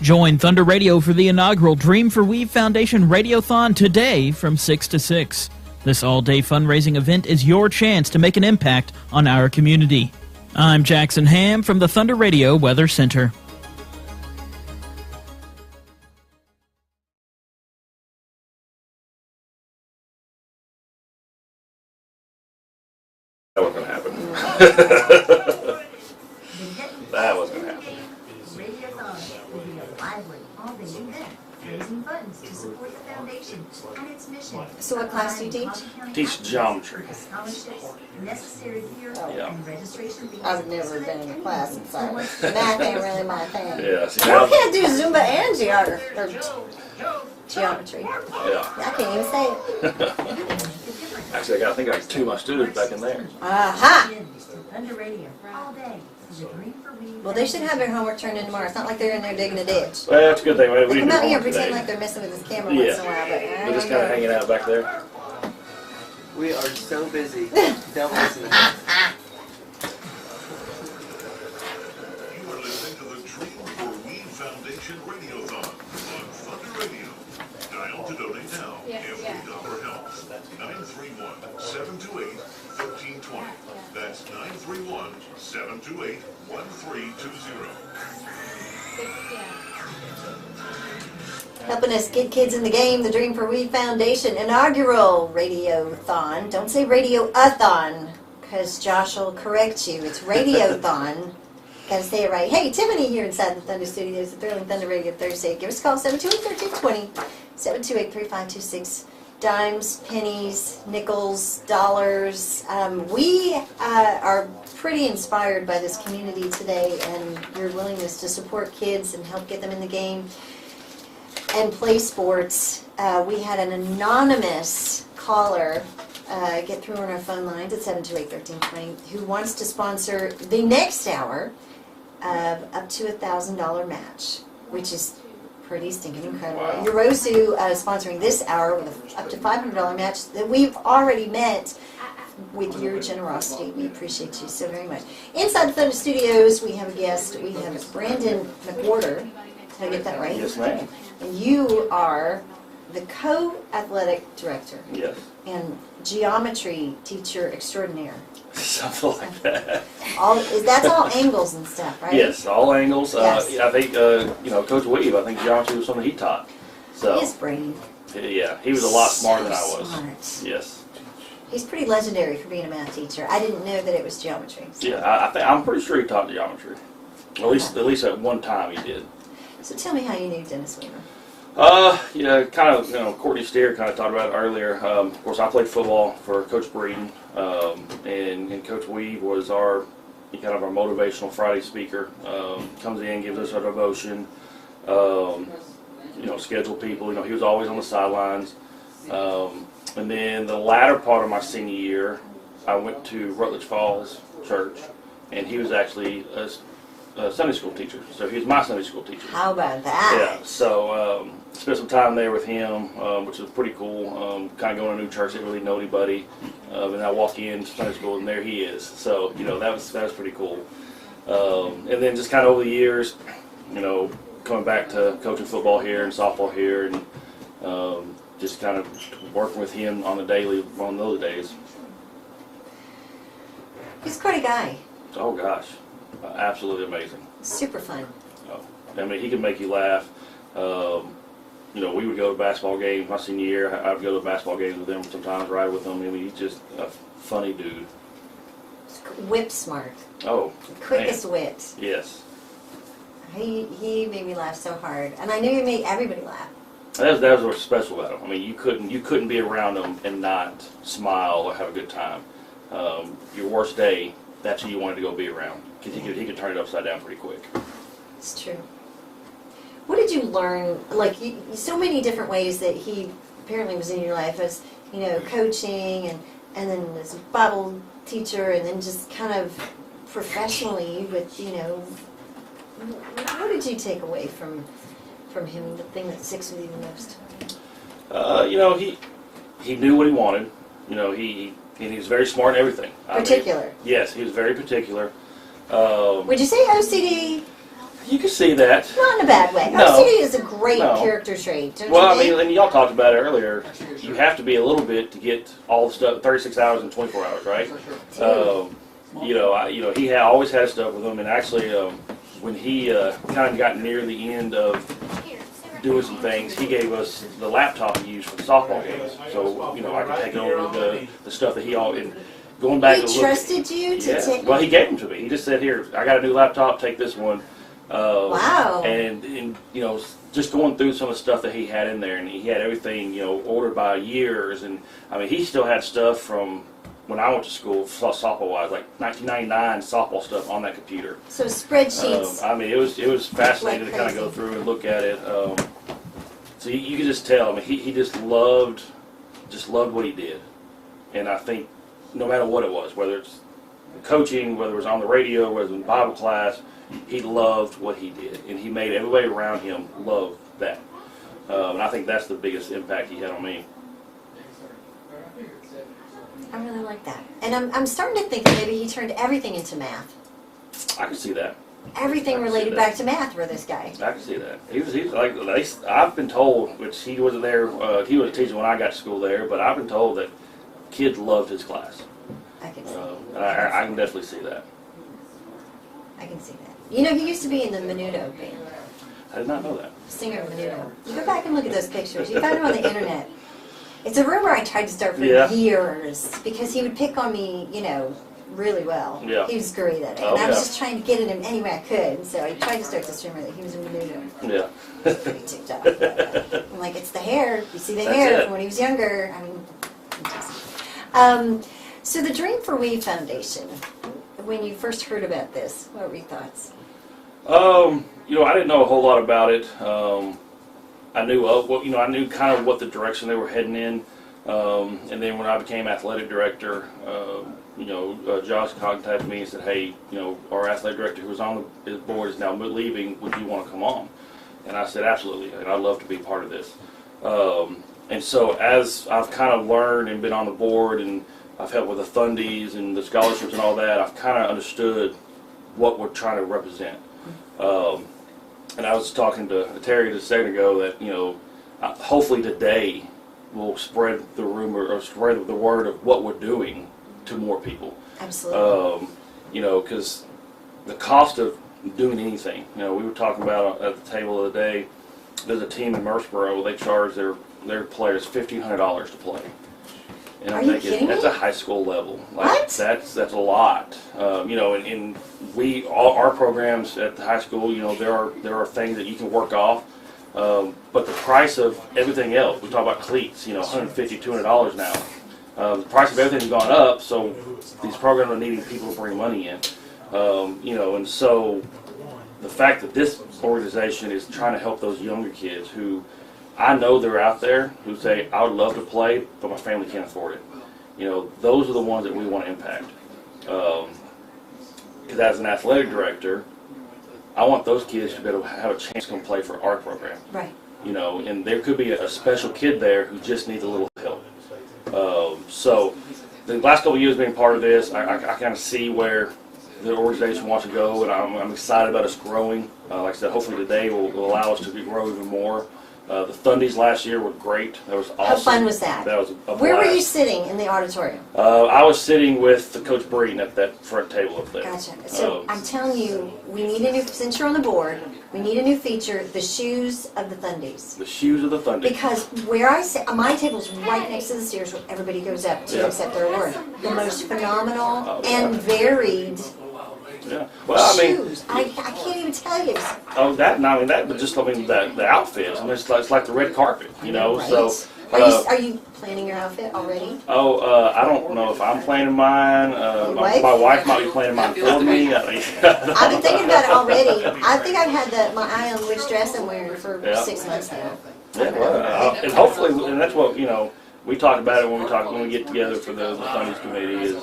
Join Thunder Radio for the inaugural Dream for Weave Foundation Radiothon today from 6 to 6. This all-day fundraising event is your chance to make an impact on our community. I'm Jackson Ham from the Thunder Radio Weather Center. That wasn't going to happen. That wasn't going to happen. Radiothon will be a lively all-day event, raising funds to support the foundation and its mission. So what class do you teach? Teach geometry. Scholarships necessary here Yeah. and registration. I've never been in a class in science. Math ain't really my thing. Yeah, see, I can't do Zumba and geometry. Yeah. I can't even say it. Actually, I think I got 2 of my students back in there. Aha! Thunder Radio all day. Well, they should have their homework turned in tomorrow. It's not like they're in there digging a ditch. Well, that's a good thing. We They didn't come out do here homework and pretend today. like they're messing with this camera once in a while, but They're just kind of hanging out back there. We are so busy. Don't listen to us. You are listening to the Dream for Weave Foundation Radiothon on Thunder Radio. Dial to donate now. Every dollar helps. 931-728-1320. That's 931-728-1320. Helping us get kids in the game, the Dream for Weave Foundation inaugural radiothon. Don't say radio-a-thon, because Josh will correct you. It's radiothon. Gotta say it right. Hey, Tiffany here inside the Thunder Studios at Thrilling Thunder Radio Thursday. Give us a call, 728-1320, 728-3526. Dimes, pennies, nickels, dollars. We are pretty inspired by this community today and your willingness to support kids and help get them in the game and play sports. We had an anonymous caller get through on our phone lines at 728-1320 who wants to sponsor the next hour of up to $1,000 match, which is pretty stinking incredible. Wow. Yorosu sponsoring this hour with up to $500 match that we've already met with your generosity. We appreciate you so very much. Inside the Thunder Studios, we have a guest. We have Brandon McWhorter. Did I get that right? Yes, ma'am. And you are the co-athletic director. Yes. And geometry teacher extraordinaire. Something like that. That's all angles and stuff, right? Yes, all angles. Yes. I think, Coach Weave, I think geometry was something he taught. So, His brain. Yeah, he was a lot smarter than I was. Smart. Yes. He's pretty legendary for being a math teacher. I didn't know that it was geometry. So. Yeah, I'm pretty sure he taught geometry. At least at one time he did. So tell me how you knew Dennis Weaver. Kind of, Courtney Steer kind of talked about it earlier. Of course, I played football for Coach Breeden, and Coach Weave was our motivational Friday speaker. Comes in, gives us our devotion, schedule people. He was always on the sidelines. And then the latter part of my senior year, I went to Rutledge Falls Church, and he was actually a Sunday school teacher. So he was my Sunday school teacher. How about that? Yeah, so spent some time there with him, which was pretty cool. Kind of going to a new church, didn't really know anybody. And I walk in Sunday school, and there he is. So, that was pretty cool. And then just kind of over the years, coming back to coaching football here and softball here, and just kind of working with him on the daily on those days. He's quite a guy. Oh, gosh. Absolutely amazing. Super fun. He can make you laugh. We would go to basketball games my senior year. I'd go to basketball games with him sometimes, ride with him. He's just a funny dude. Whip smart. Oh, Quickest man. wit. Yes. He made me laugh so hard, and I knew he made everybody laugh. That was what's special about him. You couldn't be around him and not smile or have a good time. Your worst day, that's who you wanted to go be around, because he could turn it upside down pretty quick. It's true. What did you learn? So many different ways that he apparently was in your life, as coaching, and then as a Bible teacher, and then just kind of professionally with, you know, what did you take away from him, the thing that sticks with you the most? You know, he knew what he wanted. You know, he was very smart in everything. Particular. Yes, he was very particular. Would you say OCD? You can see that. Not in a bad way. No. OCD is a great No. character trait, don't Well, you think? I mean, and y'all talked about it earlier. You have to be a little bit to get all the stuff, 36 hours and 24 hours, right? You know, he always had stuff with him, and actually, when he kind of got near the end of doing some things, he gave us the laptop he used for the softball games. So, you know, I could take over the stuff that he all and going back He to look. trusted you to take. Well, he gave them to me. He just said, "Here, I got a new laptop. Take this one." Wow. And you know, just going through some of the stuff that he had in there, and he had everything, you know, ordered by years, and I mean, he still had stuff from when I went to school, softball-wise, like 1999 softball stuff on that computer. So spreadsheets. I mean, it was fascinating Like to kind of crazy. go through and look at it. So you can just tell. I mean, he just loved what he did, and I think no matter what it was, whether it's coaching, whether it was on the radio, whether it was in Bible class, he loved what he did, and he made everybody around him love that. And I think that's the biggest impact he had on me. I really like that. And I'm starting to think that maybe he turned everything into math. I can see that. Everything related back to math for this guy. I can see that. He was like, I've been told, which he wasn't there, he was teaching when I got to school there, but I've been told that kids loved his class. I can see And I can definitely see that. I can see that. You know, he used to be in the Menudo band. I did not know that. Singer of Menudo. You go back and look at those pictures. You find them on the internet. It's a rumor I tried to start for years because he would pick on me, you know, really well. Yeah. He was great at it. Oh, And I was yeah. just trying to get at him any way I could. So I tried to start this rumor that he was in Menudo. Yeah. Pretty ticked off. I'm like, it's the hair. You see the That's hair it. from when he was younger. I mean, so the Dream for We Foundation, when you first heard about this, what were your thoughts? You know, I didn't know a whole lot about it. I knew I knew kind of what the direction they were heading in. And then when I became athletic director, you know, Josh contacted me and said, "Hey, you know, our athletic director who was on the board is now leaving. Would you want to come on?" And I said, "Absolutely, and I'd love to be part of this." And so as I've kind of learned and been on the board, and I've helped with the Fundies and the scholarships and all that, I've kind of understood what we're trying to represent. And I was talking to Terry just a second ago that, you know, hopefully today we'll spread the rumor or spread the word of what we're doing to more people. Absolutely. You know, because the cost of doing anything, you know, we were talking about at the table the other day, there's a team in Murfreesboro, they charge their players $1,500 to play. And Are I'm you thinking, kidding that's me? a high school level. Like, What? That's a lot. You know, and all our programs at the high school, you know, there are things that you can work off. But the price of everything else, we talk about cleats, you know, $150, $200 now. The price of everything has gone up, so these programs are needing people to bring money in. You know, and so the fact that this organization is trying to help those younger kids who I know they're out there who say, "I would love to play, but my family can't afford it." You know, those are the ones that we want to impact. Because as an athletic director, I want those kids to be able to have a chance to come play for our program. Right. You know, and there could be a special kid there who just needs a little help. So the last couple of years being part of this, I kind of see where the organization wants to go, and I'm excited about us growing. Like I said, hopefully today will allow us to grow even more. The Fundies last year were great. That was awesome. How fun was that? That was a blast. Where were you sitting in the auditorium? I was sitting with Coach Breeden at that front table up there. Gotcha. So I'm telling you, we need a new, since you're on the board, we need a new feature, the shoes of the Fundies. The shoes of the Fundies. Because where I sit, my table's right next to the stairs where everybody goes up to accept their award. The most phenomenal and varied Yeah. Well, I mean, shoes. I can't even tell you. the outfit. I mean, it's like the red carpet, you know. Right. So, Are you planning your outfit already? I don't know if I'm planning mine. My wife might be planning mine for me. I've been thinking about it already. I think I've had my eye on which dress I'm wearing for 6 months now. Yeah, well, and hopefully, and that's what, you know, we talk about it when we get together for the Fundies committee is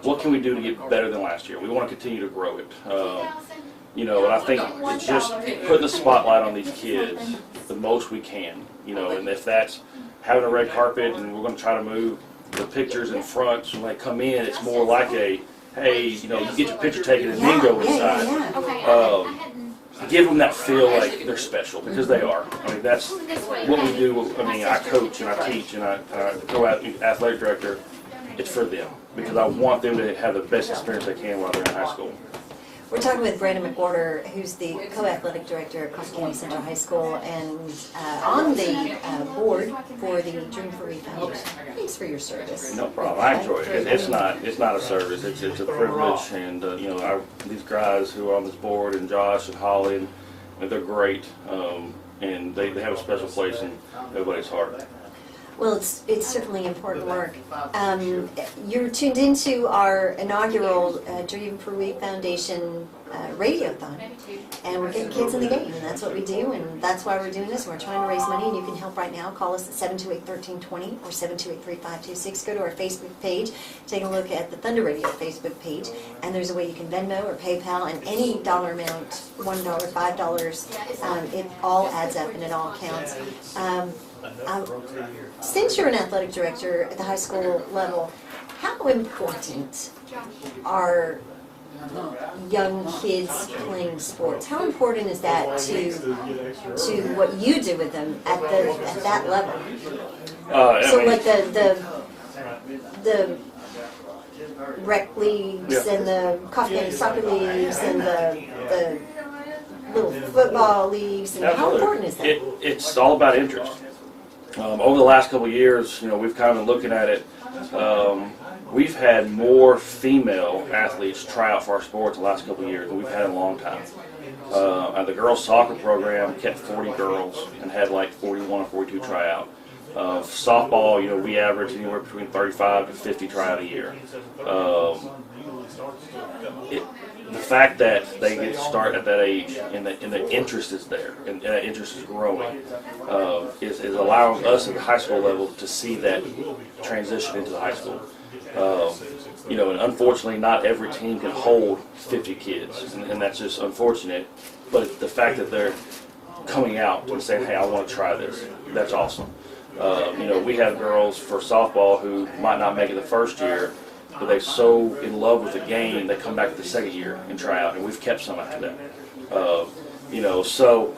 what can we do to get better than last year? We want to continue to grow it. And I think it's just putting the spotlight on these kids the most we can. And if that's having a red carpet and we're going to try to move the pictures in front, so when they come in, it's more like a, hey, you get your picture taken and then go inside. Give them that feel like they're special, because they are. I mean, that's what we do. I mean, I coach and I teach and I go out and athletic director. It's for them, because I want them to have the best experience they can while they're in high school. We're talking with Brandon McWhorter, who's the co-athletic director at Coffee County Central High School and on the board for the Dream for We Foundation. Thanks for your service. No problem. I enjoy it. It's not a service. It's a privilege, and these guys who are on this board, and Josh and Holly, and they're great, and they have a special place in everybody's heart. Well, it's certainly important work. You're tuned into our inaugural Dream for We Foundation radio-a-thon, and we're getting kids in the game, and that's what we do, and that's why we're doing this. We're trying to raise money, and you can help right now. Call us at 728-1320 or 728-3526. Go to our Facebook page, take a look at the Thunder Radio Facebook page, and there's a way you can Venmo or PayPal, and any dollar amount, $1, $5, it all adds up and it all counts. Since you're an athletic director at the high school level, how important are young kids playing sports? How important is that to what you do with them at that level? Like the rec leagues and the Coffee County soccer leagues and the little football leagues, and how important is that? It's all about interest. Over the last couple of years, we've kind of been looking at it. We've had more female athletes try out for our sports the last couple of years than we've had in a long time. The girls' soccer program kept 40 girls and had like 41 or 42 try out. Softball, we average anywhere between 35 to 50 try out a year. The fact that they get to start at that age and the interest is there and that interest is growing is allowing us at the high school level to see that transition into the high school. And unfortunately not every team can hold 50 kids, and that's just unfortunate. But the fact that they're coming out and saying, hey, I want to try this, that's awesome. We have girls for softball who might not make it the first year, but they're so in love with the game, they come back the second year and try out, and we've kept some after that. So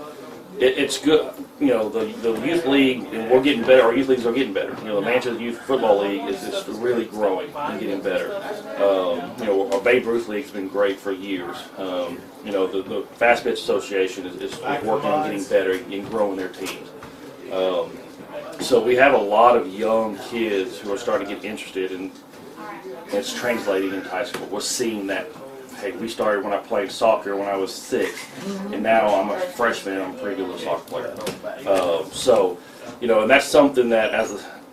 it's good. The youth league, and we're getting better. Our youth leagues are getting better. The Manchester Youth Football League is just really growing and getting better. Our Babe Ruth League's been great for years. The Fast Pitch Association is working on getting better and growing their teams. So we have a lot of young kids who are starting to get interested, and it's translating into high school. We're seeing that. Hey, we started when I played soccer when I was 6, and now I'm a freshman and I'm a pretty good soccer player. And that's something that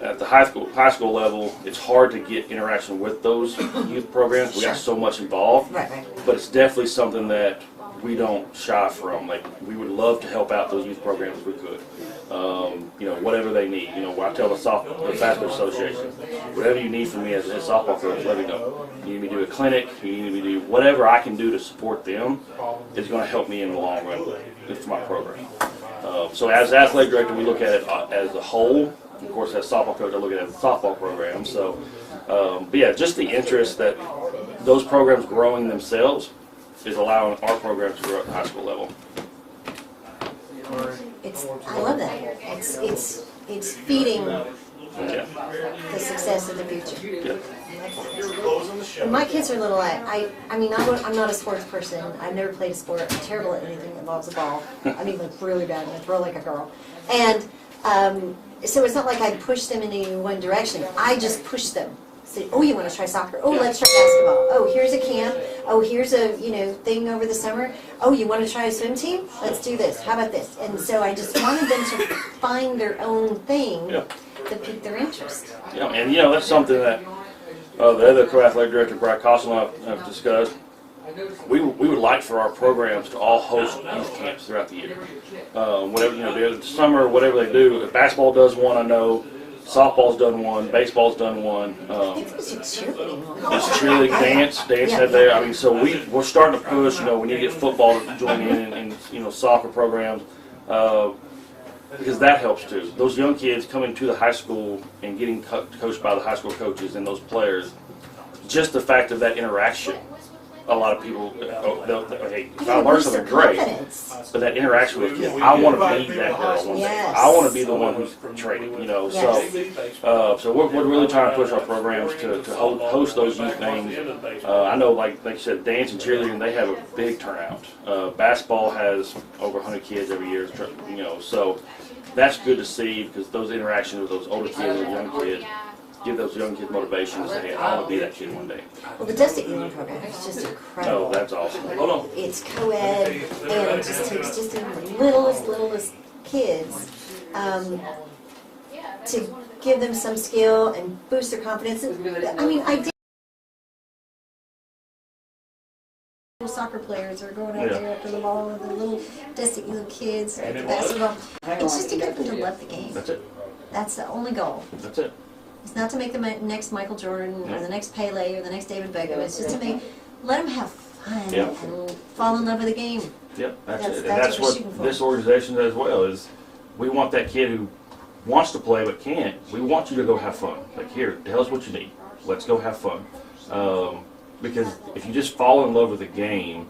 at the high school level, it's hard to get interaction with those youth programs. We got so much involved, but it's definitely something that we don't shy from. Like, we would love to help out those youth programs if we could. Whatever they need. I tell the Fast Pitch Association, whatever you need from me as a softball coach, let me know. You need me to do a clinic, you need me to do whatever I can do to support them is going to help me in the long run with my program. So as athletic director, we look at it as a whole. Of course, as softball coach, I look at it as a softball program. So, but yeah, just the interest that those programs growing themselves is allowing our program to grow at the high school level. I love that. It's feeding the success of the future. When my kids are little, I'm not a sports person. I've never played a sport. I'm terrible at anything that involves a ball. Really bad. I throw like a girl. And so it's not like I push them in any one direction. I just push them. Say, oh, you want to try soccer? Oh, let's try basketball. Oh, here's a camp. Oh, here's a thing over the summer. Oh, you want to try a swim team? Let's do this. How about this? And so I just wanted them to find their own thing that piqued their interest. Yeah, and that's something that the other co-athletic director, Brad Costle, and I have discussed. We would like for our programs to all host youth camps throughout the year. Whatever the summer, whatever they do. If basketball does one, I know. softball's done one, baseball's done one. It's cheerleading. It's cheerleading, dance had there. I mean, so we're starting to push. You know, we need to get football to join in and you know, soccer programs because that helps too. Those young kids coming to the high school and getting coached by the high school coaches and those players. Just the fact of that interaction. A lot of people, they'll hey, if I learn something great, but that interaction with kids, I want to be that girl one day. I want to be the one who's training, you know. So we're really trying to push our programs to host those youth things. I know, like you said, dance and cheerleading, they have a big turnout. Basketball has over 100 kids every year, you know. So that's good to see because those interactions with those older kids and young kids give those young kids motivation to say, hey, I want to be that kid one day. Well, the Dusty Evening program is just incredible. Oh, that's awesome. Hold on. It's co-ed, and it just takes just the littlest kids to give them some skill and boost their confidence. I mean, I did. Soccer players are going out there after the ball with the little Dusty little kids with the basketball. It's just to get them to love the game. That's it. That's the only goal. That's it. It's not to make the next Michael Jordan or the next Pele or the next David Beckham. It's just to let them have fun and fall in love with the game. Yep, that's it. And that's that's what this organization does as well. Is we want that kid who wants to play but can't. We want you to go have fun. Like, here, tell us what you need. Let's go have fun. Because if you just fall in love with the game,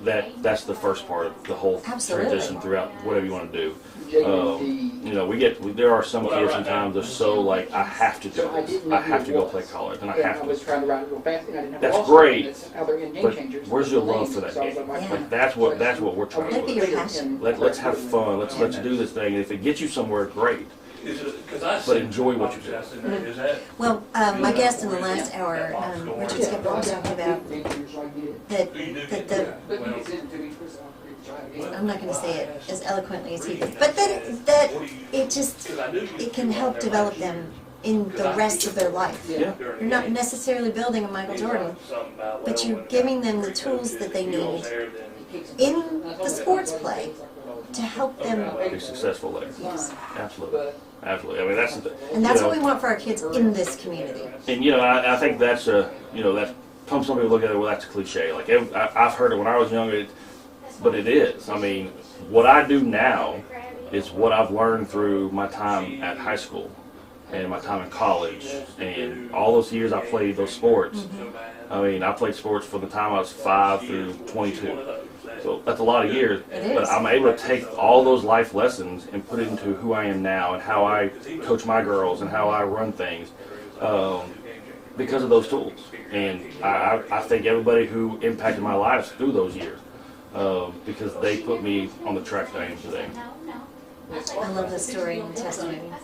that's the first part of the whole transition throughout whatever you want to do. You know, there are some kids sometimes they're so like, I have to do this. I have to go play college, and I have to. That's great, but where's your love for that game? Like, that's what we're trying to do. Let's have fun. Let's do this thing. And if it gets you somewhere, great. But enjoy what you do. Well, my guest in the last hour, Richard Skipper, was talking about that I'm not going to say it as eloquently as he did, but that it can help develop them in the rest of their life. Yeah. You're not necessarily building a Michael Jordan, but you're giving them the tools that they need in the sports play to help them be successful there. Yes. Absolutely. Absolutely. I mean, that's what we want for our kids in this community. And you know, I think that's that some people look at it. Well, that's a cliche. Like I've heard it when I was younger, but it is. I mean, what I do now is what I've learned through my time at high school and my time in college and all those years I played those sports. I mean, I played sports from the time I was 5 through 22. So that's a lot of years, but I'm able to take all those life lessons and put it into who I am now and how I coach my girls and how I run things because of those tools. And I thank everybody who impacted my life through those years because they put me on the track that I am today. I love the story and testimony. I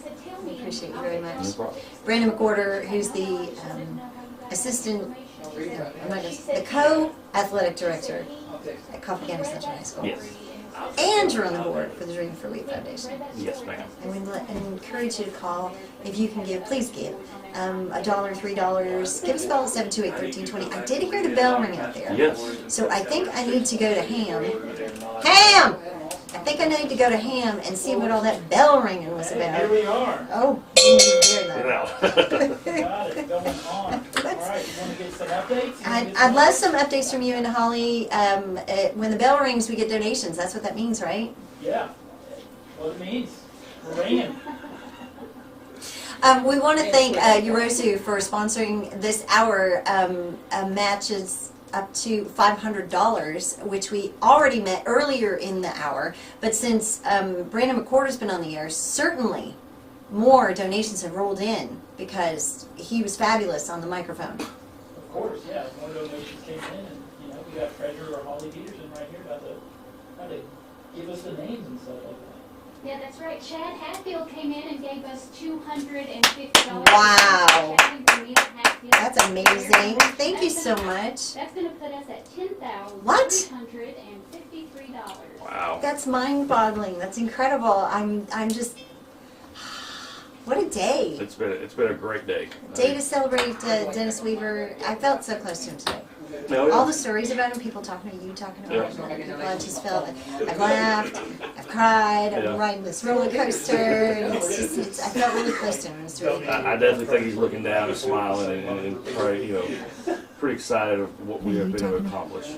appreciate you very much. No problem. Brandon McWhorter, who's the the co-athletic director at Coffee County Central High School. Yes. And you're on the board for the Dream for Wheat Foundation. Yes, ma'am. And we encourage you to call. If you can give, please give. $1, $3. Give us a call at 728-1320. I did hear the bell ring out there. Yes. So I think I need to go to Ham. Ham! I think I need to go to Ham and see what all that bell ringing was about. Here we are. Oh, didn't even hear that. Got it going on. All right, you want to get some updates? I'd love some updates from you and Holly. When the bell rings, we get donations. That's what that means, right? Yeah. What it means. We're ringing. We want to thank Yorosu for sponsoring this hour. Matches up to $500, which we already met earlier in the hour. But since Brandon McWhorter's been on the air, certainly more donations have rolled in because he was fabulous on the microphone. Of course, yeah. More donations came in, and we got Treasurer Holly Peterson right here about to give us the names and stuff like that. Yeah, that's right. Chad Hatfield came in and gave us $250. Wow. That's amazing. Thank you so much. That's going to put us at $10,353. Wow. That's mind-boggling. That's incredible. I'm just, what a day. It's been a great day. Day to celebrate Dennis Weaver. I felt so close to him today. All the stories about him, people talking to you, talking about him, people I just felt, I've laughed, I've cried, I'm riding this roller coaster, and I felt really close to him. It's really good. I definitely think he's looking down and smiling and probably, pretty excited of what we have been able to accomplish.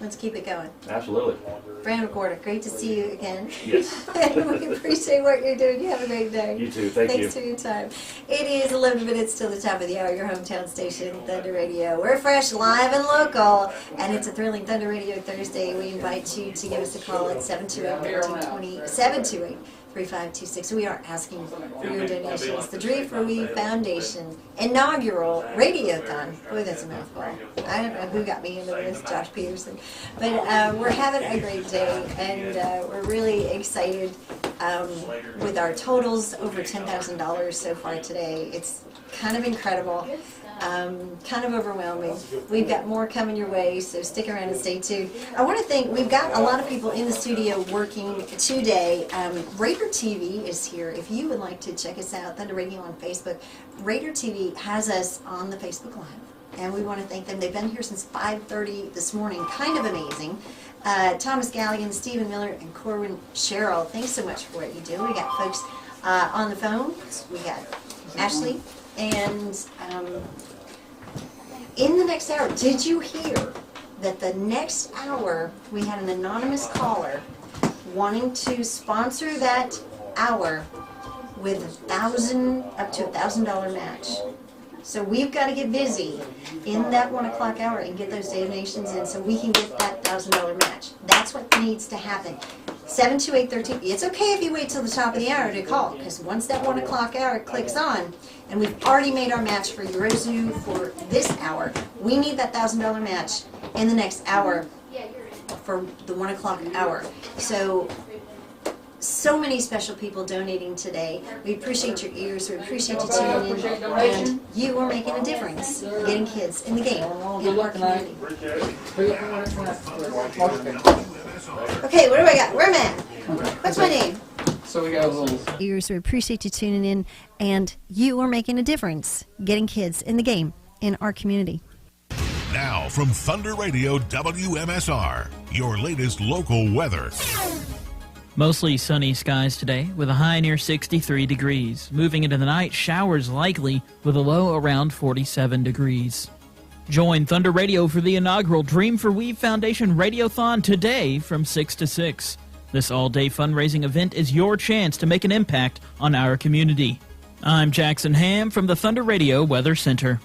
Let's keep it going. Absolutely. Brandon McWhorter, great to see you again. Yes. And we appreciate what you're doing. You have a great day. You too. Thank you. Thanks for your time. It is 11 minutes till the top of the hour, your hometown station, Thunder Radio. We're fresh, live, and local, and it's a thrilling Thunder Radio Thursday. We invite you to give us a call at 728-1320, 728-3526. We are asking for your donations. The Dream for We Foundation inaugural radio-thon. Boy, that's a mouthful. I don't know who got me into this, Josh Peterson. But we're having a great day, and we're really excited with our totals over $10,000 so far today. It's kind of incredible. Kind of overwhelming. We've got more coming your way, so stick around and stay tuned. I want to thank, we've got a lot of people in the studio working today. Raider TV is here. If you would like to check us out, Thunder Radio on Facebook, Raider TV has us on the Facebook Live, and we want to thank them. They've been here since 5:30 this morning. Kind of amazing. Thomas Galligan, Stephen Miller, and Corwin Sherrill, thanks so much for what you do. We got folks on the phone. We got Ashley. And in the next hour, did you hear that the next hour we had an anonymous caller wanting to sponsor that hour with up to $1,000 match? So we've got to get busy in that 1 o'clock hour and get those donations in so we can get that $1,000 match. That's what needs to happen. 728-13. It's okay if you wait till the top of the hour to call, because once that 1 o'clock hour clicks on, and we've already made our match for Yorozu for this hour, we need that $1,000 match in the next hour for the 1 o'clock hour. So many special people donating today. We appreciate your ears. We appreciate you tuning in. And you are making a difference getting kids in the game in our community. Okay, what do I got? Where am I? What's my name? So we got a little ears. We appreciate you tuning in, and you are making a difference getting kids in the game in our community. Now from Thunder Radio WMSR, your latest local weather. Mostly sunny skies today with a high near 63 degrees. Moving into the night, showers likely with a low around 47 degrees. Join Thunder Radio for the inaugural Dream for We Foundation Radiothon today from 6 to 6. This all-day fundraising event is your chance to make an impact on our community. I'm Jackson Ham from the Thunder Radio Weather Center.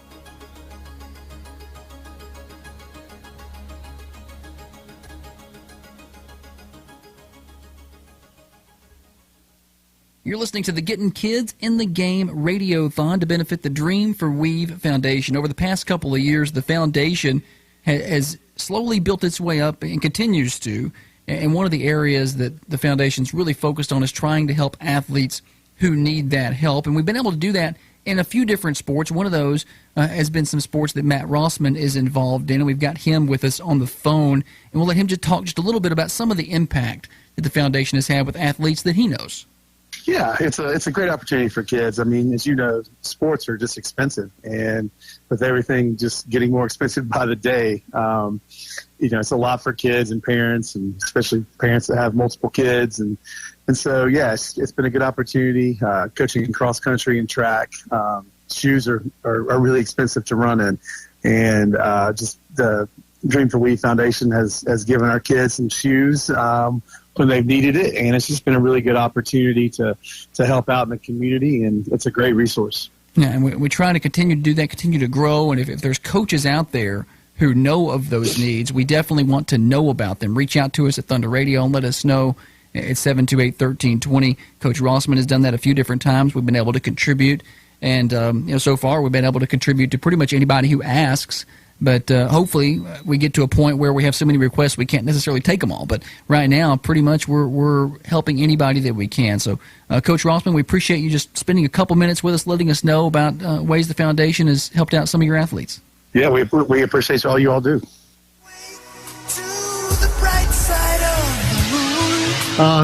You're listening to the Getting Kids in the Game Radiothon to benefit the Dream for Weave Foundation. Over the past couple of years, the foundation has slowly built its way up and continues to. And one of the areas that the foundation's really focused on is trying to help athletes who need that help. And we've been able to do that in a few different sports. One of those has been some sports that Matt Rossman is involved in. And we've got him with us on the phone. And we'll let him just talk just a little bit about some of the impact that the foundation has had with athletes that he knows. Yeah, it's a great opportunity for kids. I mean, as you know, sports are just expensive, and with everything just getting more expensive by the day, it's a lot for kids and parents, and especially parents that have multiple kids, and so it's been a good opportunity. Coaching in cross country and track, shoes are really expensive to run in, and just the Dream for We Foundation has given our kids some shoes when they've needed it, and it's just been a really good opportunity to help out in the community, and it's a great resource. Yeah, and we try to continue to do that, continue to grow, and if there's coaches out there who know of those needs, we definitely want to know about them. Reach out to us at Thunder Radio and let us know at 728-1320. Coach Rossman has done that a few different times. We've been able to contribute, and so far we've been able to contribute to pretty much anybody who asks. But hopefully we get to a point where we have so many requests we can't necessarily take them all. But right now, pretty much we're helping anybody that we can. So, Coach Rossman, we appreciate you just spending a couple minutes with us, letting us know about ways the foundation has helped out some of your athletes. Yeah, we appreciate all you all do.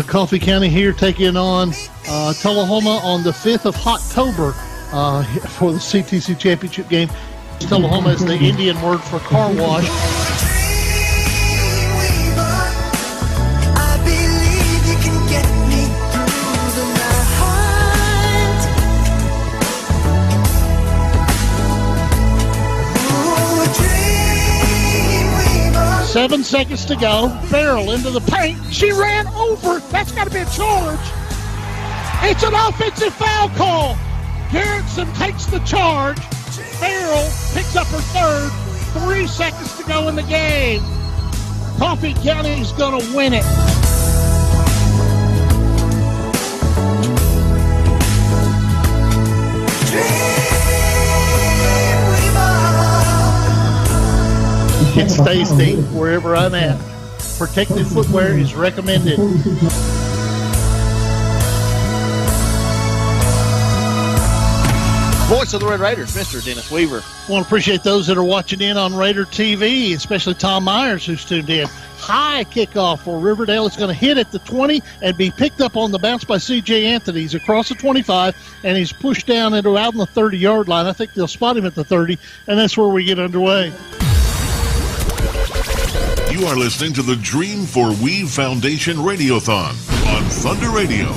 Coffee County here taking on Tullahoma on the 5th of October for the CTC Championship game. Tullahoma is the Indian word for car wash. Seven seconds to go. Farrell into the paint. She ran over. That's got to be a charge. It's an offensive foul call. Garrettson takes the charge. Farrell picks up her third. 3 seconds to go in the game. Coffee County's going to win it. It's tasty wherever I'm at. Protective footwear is recommended. Voice of the Red Raiders, Mr. Dennis Weaver. I want to appreciate those that are watching in on Raider TV, especially Tom Myers, who's tuned in. High kickoff for Riverdale. It's going to hit at the 20 and be picked up on the bounce by C.J. Anthony. He's across the 25, and he's pushed down into out on the 30-yard line. I think they'll spot him at the 30, and that's where we get underway. You are listening to the Dream for Weave Foundation Radiothon on Thunder Radio.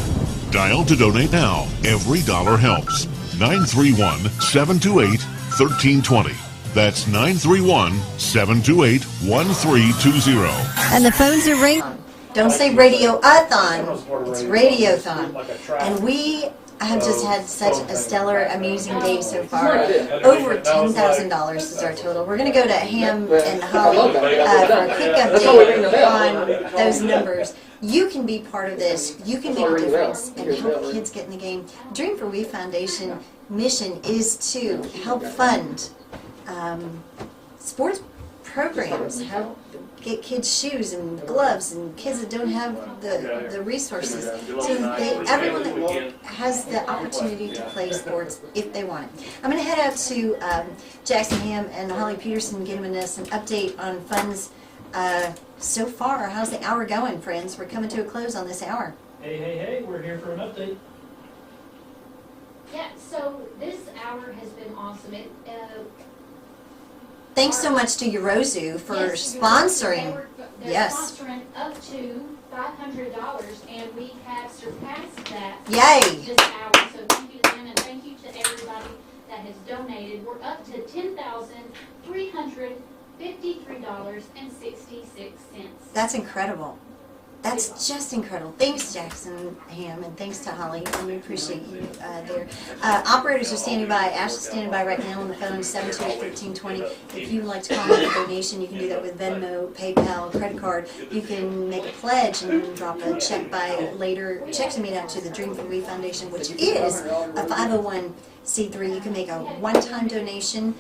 Dial to donate now. Every dollar helps. 931-728-1320. That's 931-728-1320. And the phones are ringing. Don't say radio-a-thon. It's radiothon. And we have just had such a stellar, amusing day so far. Over $10,000 is our total. We're going to go to Ham and Holly for a quick update on those numbers. You can be part of this. You can make a difference and help kids get in the game. Dream for We Foundation mission is to help fund sports programs, help get kids shoes and gloves, and kids that don't have the resources. So everyone that has the opportunity to play sports if they want it. I'm going to head out to Jackson Ham and Holly Peterson, giving us an update on funds so far. How's the hour going, friends? We're coming to a close on this hour. Hey, we're here for an update. Yeah, so this hour has been awesome. Thanks so much to Yorozu for sponsoring. They're sponsoring up to $500, and we have surpassed that. Yay! This hour. So thank you to them, and thank you to everybody that has donated. We're up to $10,353.66. That's incredible. That's just incredible. Thanks, Jackson Ham, and thanks to Holly. We appreciate you there. Operators are standing by. Ash is standing by right now on the phone, 728-1320. If you would like to call in a donation, you can do that with Venmo, PayPal, credit card. You can make a pledge and drop a check by later. Check to meet out to the Dream for We Foundation, which is a 501c3. You can make a one-time donation,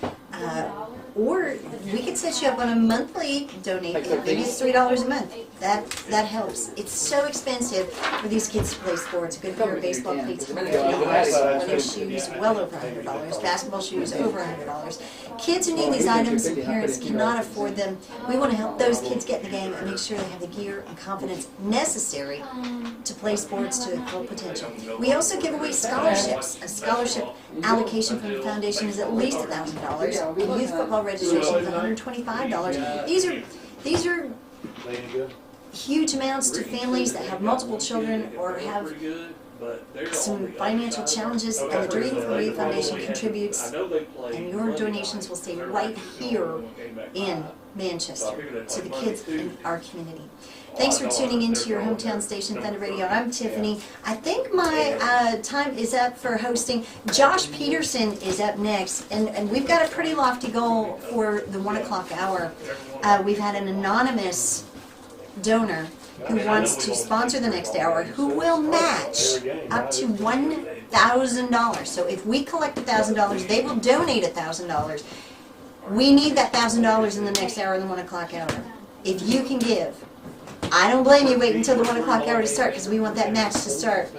or we could set you up on a monthly donation. Maybe it's $3 a month. That helps. It's so expensive for these kids to play sports. A good pair of baseball cleats, $150. Running shoes, well over $100. Basketball shoes, over $100. Kids who need these items and parents cannot afford them. We want to help those kids get in the game and make sure they have the gear and confidence necessary to play sports to their full potential. We also give away scholarships. A scholarship allocation from the foundation is at least $1,000. A youth football registration is $125. These are huge amounts to families that have multiple children or have some financial challenges, and the Dream for We Foundation contributes, and your donations will stay right here in Manchester to the kids in our community. Thanks for tuning into your hometown station, Thunder Radio. I'm Tiffany. I think my time is up for hosting. Josh Peterson is up next, and we've got a pretty lofty goal for the 1 o'clock hour. We've had an anonymous donor who wants to sponsor the next hour, who will match up to $1,000. So if we collect $1,000, they will donate $1,000. We need that $1,000 in the next hour, in the 1 o'clock hour. If you can give, I don't blame you waiting until the 1 o'clock hour to start, because we want that match to start.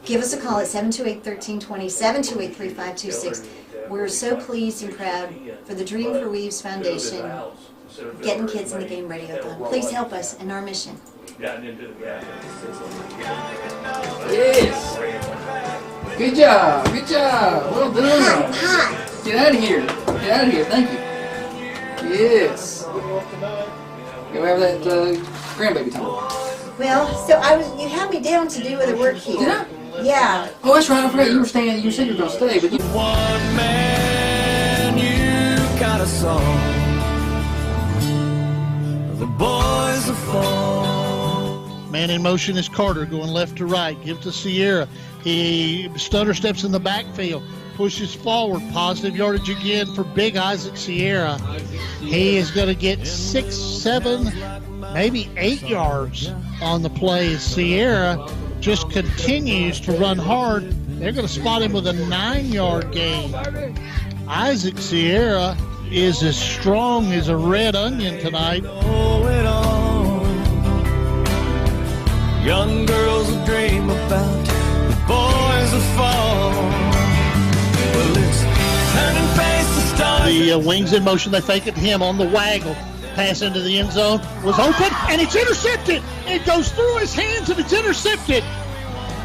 Give us a call at 728-1320, 728-3526. We're so pleased and proud for the Dream for Weaves Foundation, getting kids in the game radiothon. Please help us in our mission. Yes. Good job. Well done. Hot. Get out of here. Get out of here, thank you. Yes. You have that grandbaby time. Well, so you had me down to do other work here. Did I? Yeah. Oh, that's right. I forgot you were staying. You said you were going to stay, but you. One man, you got a song. The boys are fall. Man in motion is Carter going left to right. Give to Sierra. He stutter steps in the backfield. Pushes forward. Positive yardage again for Big Isaac Sierra. He is going to get 6, 7, maybe 8 yards on the play. Sierra just continues to run hard. They're going to spot him with a 9-yard gain. Isaac Sierra is as strong as a red onion tonight. Young girls will dream about the boys will fall. Well, it's turning face to stars. The wings in motion. They fake it to him on the waggle. Pass into the end zone was open, and it's intercepted. It goes through his hands, and it's intercepted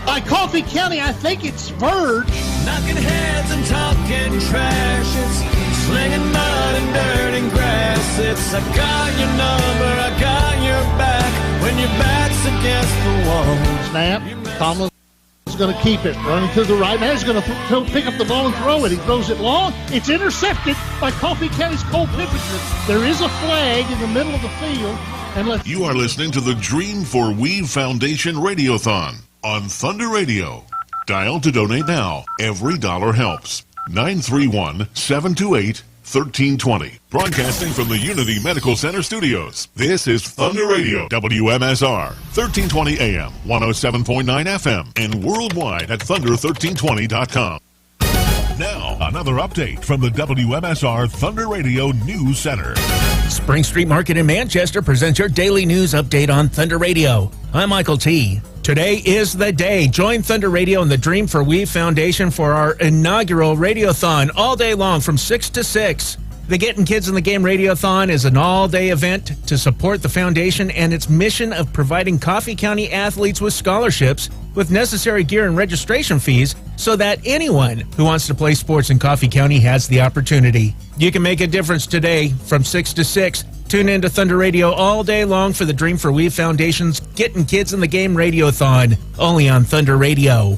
by Coffee County. I think it's Verge. Knocking heads and talking trash. It's slinging mud and dirt and grass. It's I got your number, I got your back when your back's against the wall. Snap. Tomlin's going to keep it. Running to the right. Now he's going to pick up the ball and throw it. He throws it long. It's intercepted by Coffee County's Cole Pippinger. There is a flag in the middle of the field. You are listening to the Dream for Weave Foundation Radiothon on Thunder Radio. Dial to donate now. Every dollar helps. 931-728-1320. Broadcasting from the Unity Medical Center studios. This is Thunder Radio, WMSR, 1320 AM, 107.9 FM, and worldwide at thunder1320.com. Now, another update from the WMSR Thunder Radio News Center. Spring Street Market in Manchester presents your daily news update on Thunder Radio. I'm Michael T. Today is the day. Join Thunder Radio and the Dream for Weave Foundation for our inaugural Radiothon all day long from 6 to 6. The Getting Kids in the Game Radiothon is an all-day event to support the foundation and its mission of providing Coffee County athletes with scholarships with necessary gear and registration fees so that anyone who wants to play sports in Coffee County has the opportunity. You can make a difference today from 6 to 6. Tune in to Thunder Radio all day long for the Dream for Weave Foundation's Getting Kids in the Game Radiothon, only on Thunder Radio.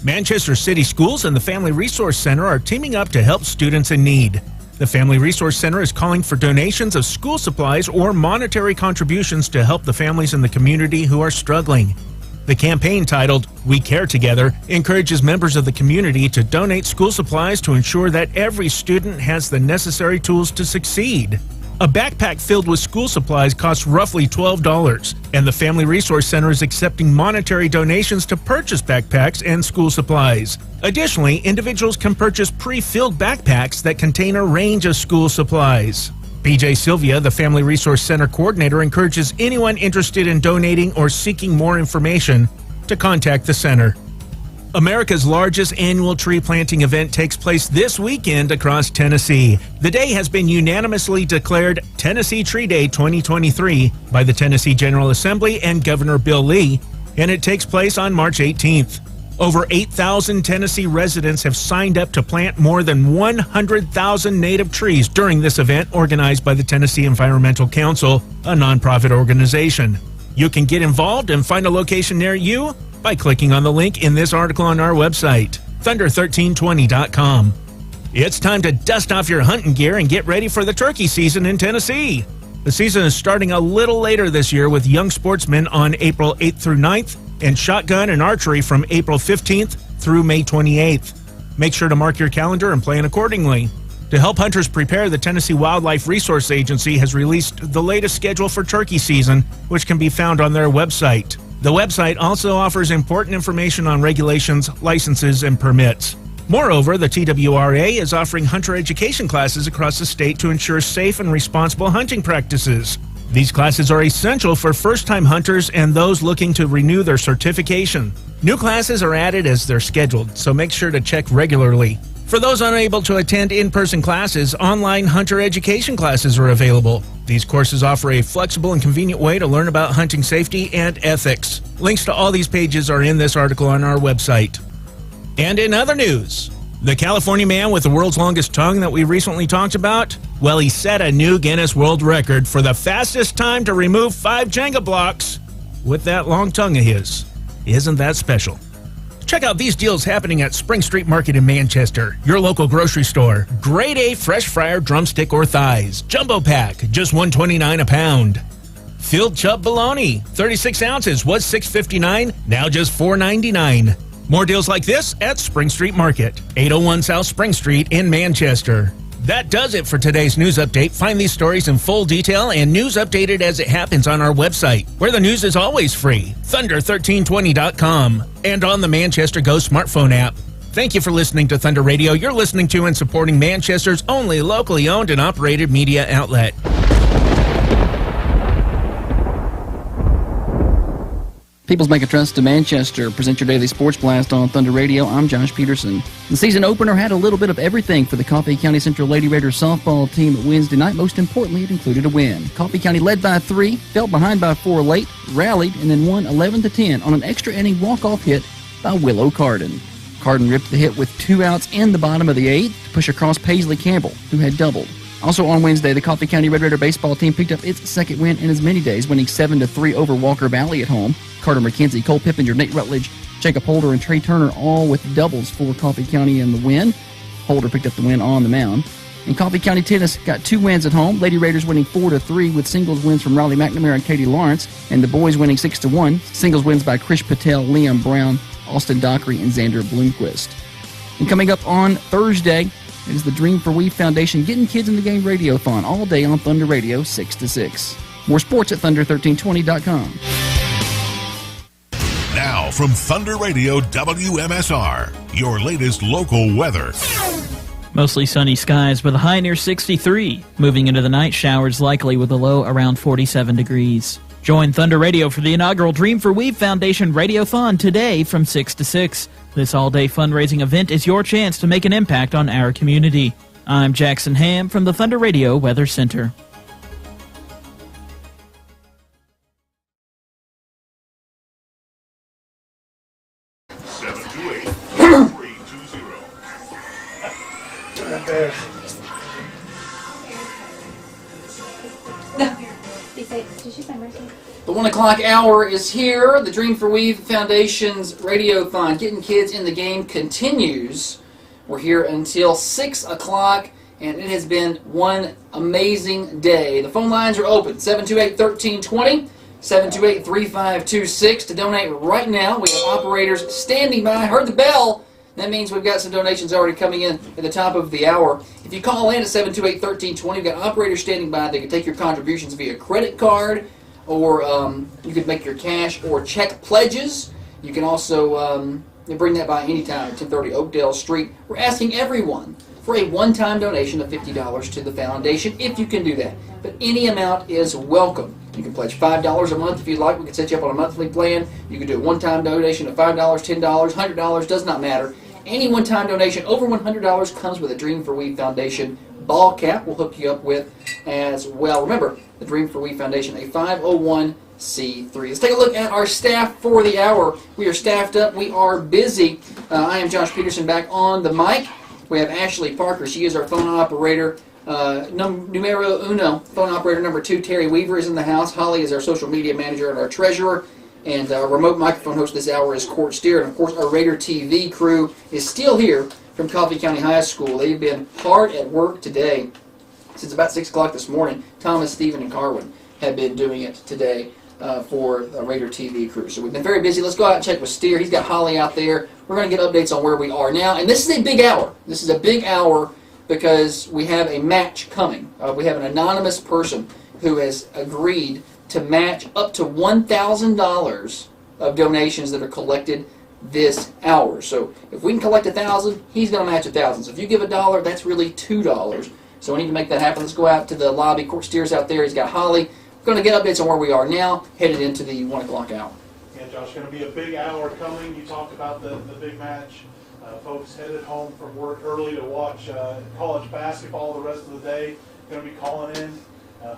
Manchester City Schools and the Family Resource Center are teaming up to help students in need. The Family Resource Center is calling for donations of school supplies or monetary contributions to help the families in the community who are struggling. The campaign, titled We Care Together, encourages members of the community to donate school supplies to ensure that every student has the necessary tools to succeed. A backpack filled with school supplies costs roughly $12, and the Family Resource Center is accepting monetary donations to purchase backpacks and school supplies. Additionally, individuals can purchase pre-filled backpacks that contain a range of school supplies. BJ Sylvia, the Family Resource Center coordinator, encourages anyone interested in donating or seeking more information to contact the center. America's largest annual tree planting event takes place this weekend across Tennessee. The day has been unanimously declared Tennessee Tree Day 2023 by the Tennessee General Assembly and Governor Bill Lee, and it takes place on March 18th. Over 8,000 Tennessee residents have signed up to plant more than 100,000 native trees during this event organized by the Tennessee Environmental Council, a nonprofit organization. You can get involved and find a location near you by clicking on the link in this article on our website, thunder1320.com. It's time to dust off your hunting gear and get ready for the turkey season in Tennessee. The season is starting a little later this year with young sportsmen on April 8th through 9th and shotgun and archery from April 15th through May 28th. Make sure to mark your calendar and plan accordingly. To help hunters prepare, the Tennessee Wildlife Resource Agency has released the latest schedule for turkey season, which can be found on their website. The website also offers important information on regulations, licenses, and permits. Moreover, the TWRA is offering hunter education classes across the state to ensure safe and responsible hunting practices. These classes are essential for first-time hunters and those looking to renew their certification. New classes are added as they're scheduled, so make sure to check regularly. For those unable to attend in-person classes, online hunter education classes are available. These courses offer a flexible and convenient way to learn about hunting safety and ethics. Links to all these pages are in this article on our website. And in other news, The California man with the world's longest tongue that we recently talked about? Well, he set a new Guinness World Record for the fastest time to remove 5 Jenga blocks with that long tongue of his. Isn't that special? Check out these deals happening at Spring Street Market in Manchester, your local grocery store. Grade A fresh fryer drumstick or thighs, jumbo pack, just $1.29 a pound. Filled chub bologna, 36 ounces, was $6.59, now just $4.99. More deals like this at Spring Street Market, 801 South Spring Street in Manchester. That does it for today's news update. Find these stories in full detail and news updated as it happens on our website, where the news is always free, thunder1320.com, and on the Manchester Go smartphone app. Thank you for listening to Thunder Radio. You're listening to and supporting Manchester's only locally owned and operated media outlet. People's Bank of Trust to Manchester present your daily sports blast on Thunder Radio. I'm Josh Peterson. The season opener had a little bit of everything for the Coffee County Central Lady Raiders softball team Wednesday night. Most importantly, it included a win. Coffee County led by 3, fell behind by 4 late, rallied, and then won 11-10 on an extra inning walk-off hit by Willow Carden. Carden ripped the hit with 2 outs in the bottom of the 8th to push across Paisley Campbell, who had doubled. Also on Wednesday, the Coffee County Red Raider baseball team picked up its second win in as many days, winning 7-3 over Walker Valley at home. Carter McKenzie, Cole Pippinger, Nate Rutledge, Jacob Holder, and Trey Turner all with doubles for Coffee County in the win. Holder picked up the win on the mound. And Coffee County Tennis got 2 wins at home. Lady Raiders winning 4-3 with singles wins from Riley McNamara and Katie Lawrence, and the boys winning 6-1. Singles wins by Krish Patel, Liam Brown, Austin Dockery, and Xander Bloomquist. And coming up on Thursday, it is the Dream for We Foundation Getting Kids in the Game Radio-thon all day on Thunder Radio 6 to 6. More sports at thunder1320.com. Now from Thunder Radio WMSR, your latest local weather. Mostly sunny skies with a high near 63. Moving into the night, showers likely with a low around 47 degrees. Join Thunder Radio for the inaugural Dream for We Foundation Radiothon today from 6 to 6. This all-day fundraising event is your chance to make an impact on our community. I'm Jackson Ham from the Thunder Radio Weather Center. The 1 o'clock hour is here. The Dream for We Foundation's Radiothon, Getting Kids in the Game, continues. We're here until 6 o'clock, and it has been one amazing day. The phone lines are open, 728-1320, 728-3526 to donate right now. We have operators standing by. Heard the bell. That means we've got some donations already coming in at the top of the hour. If you call in at 728-1320, we've got operators standing by. They can take your contributions via credit card, or you could make your cash or check pledges. You can also bring that by anytime at 1030 Oakdale Street. We're asking everyone for a one-time donation of $50 to the foundation, if you can do that. But any amount is welcome. You can pledge $5 a month if you'd like. We can set you up on a monthly plan. You can do a one-time donation of $5, $10, $100, does not matter. Any one-time donation over $100 comes with a Dream for We Foundation ball cap we'll hook you up with as well. Remember, the Dream for We Foundation, a 501c3. Let's take a look at our staff for the hour. We are staffed up. We are busy. I am Josh Peterson back on the mic. We have Ashley Parker. She is our phone operator. Numero uno, phone operator number 2, Terry Weaver is in the house. Holly is our social media manager and our treasurer. And our remote microphone host this hour is Court Steer. And, of course, our Raider TV crew is still here from Coffee County High School. They've been hard at work today since about 6 o'clock this morning. Thomas, Stephen, and Carwin have been doing it today for the Raider TV crew. So we've been very busy. Let's go out and check with Steer. He's got Holly out there. We're going to get updates on where we are now. And this is a big hour. This is a big hour because we have a match coming. We have an anonymous person who has agreed to match up to $1,000 of donations that are collected this hour. So if we can collect 1,000, he's going to match 1,000. So if you give $1, that's really $2. So we need to make that happen. Let's go out to the lobby. Court Steer's out there. He's got Holly. We're going to get updates on where we are now, headed into the 1 o'clock hour. Yeah, Josh, going to be a big hour coming. You talked about the big match. Folks headed home from work early to watch college basketball the rest of the day. Going to be calling in.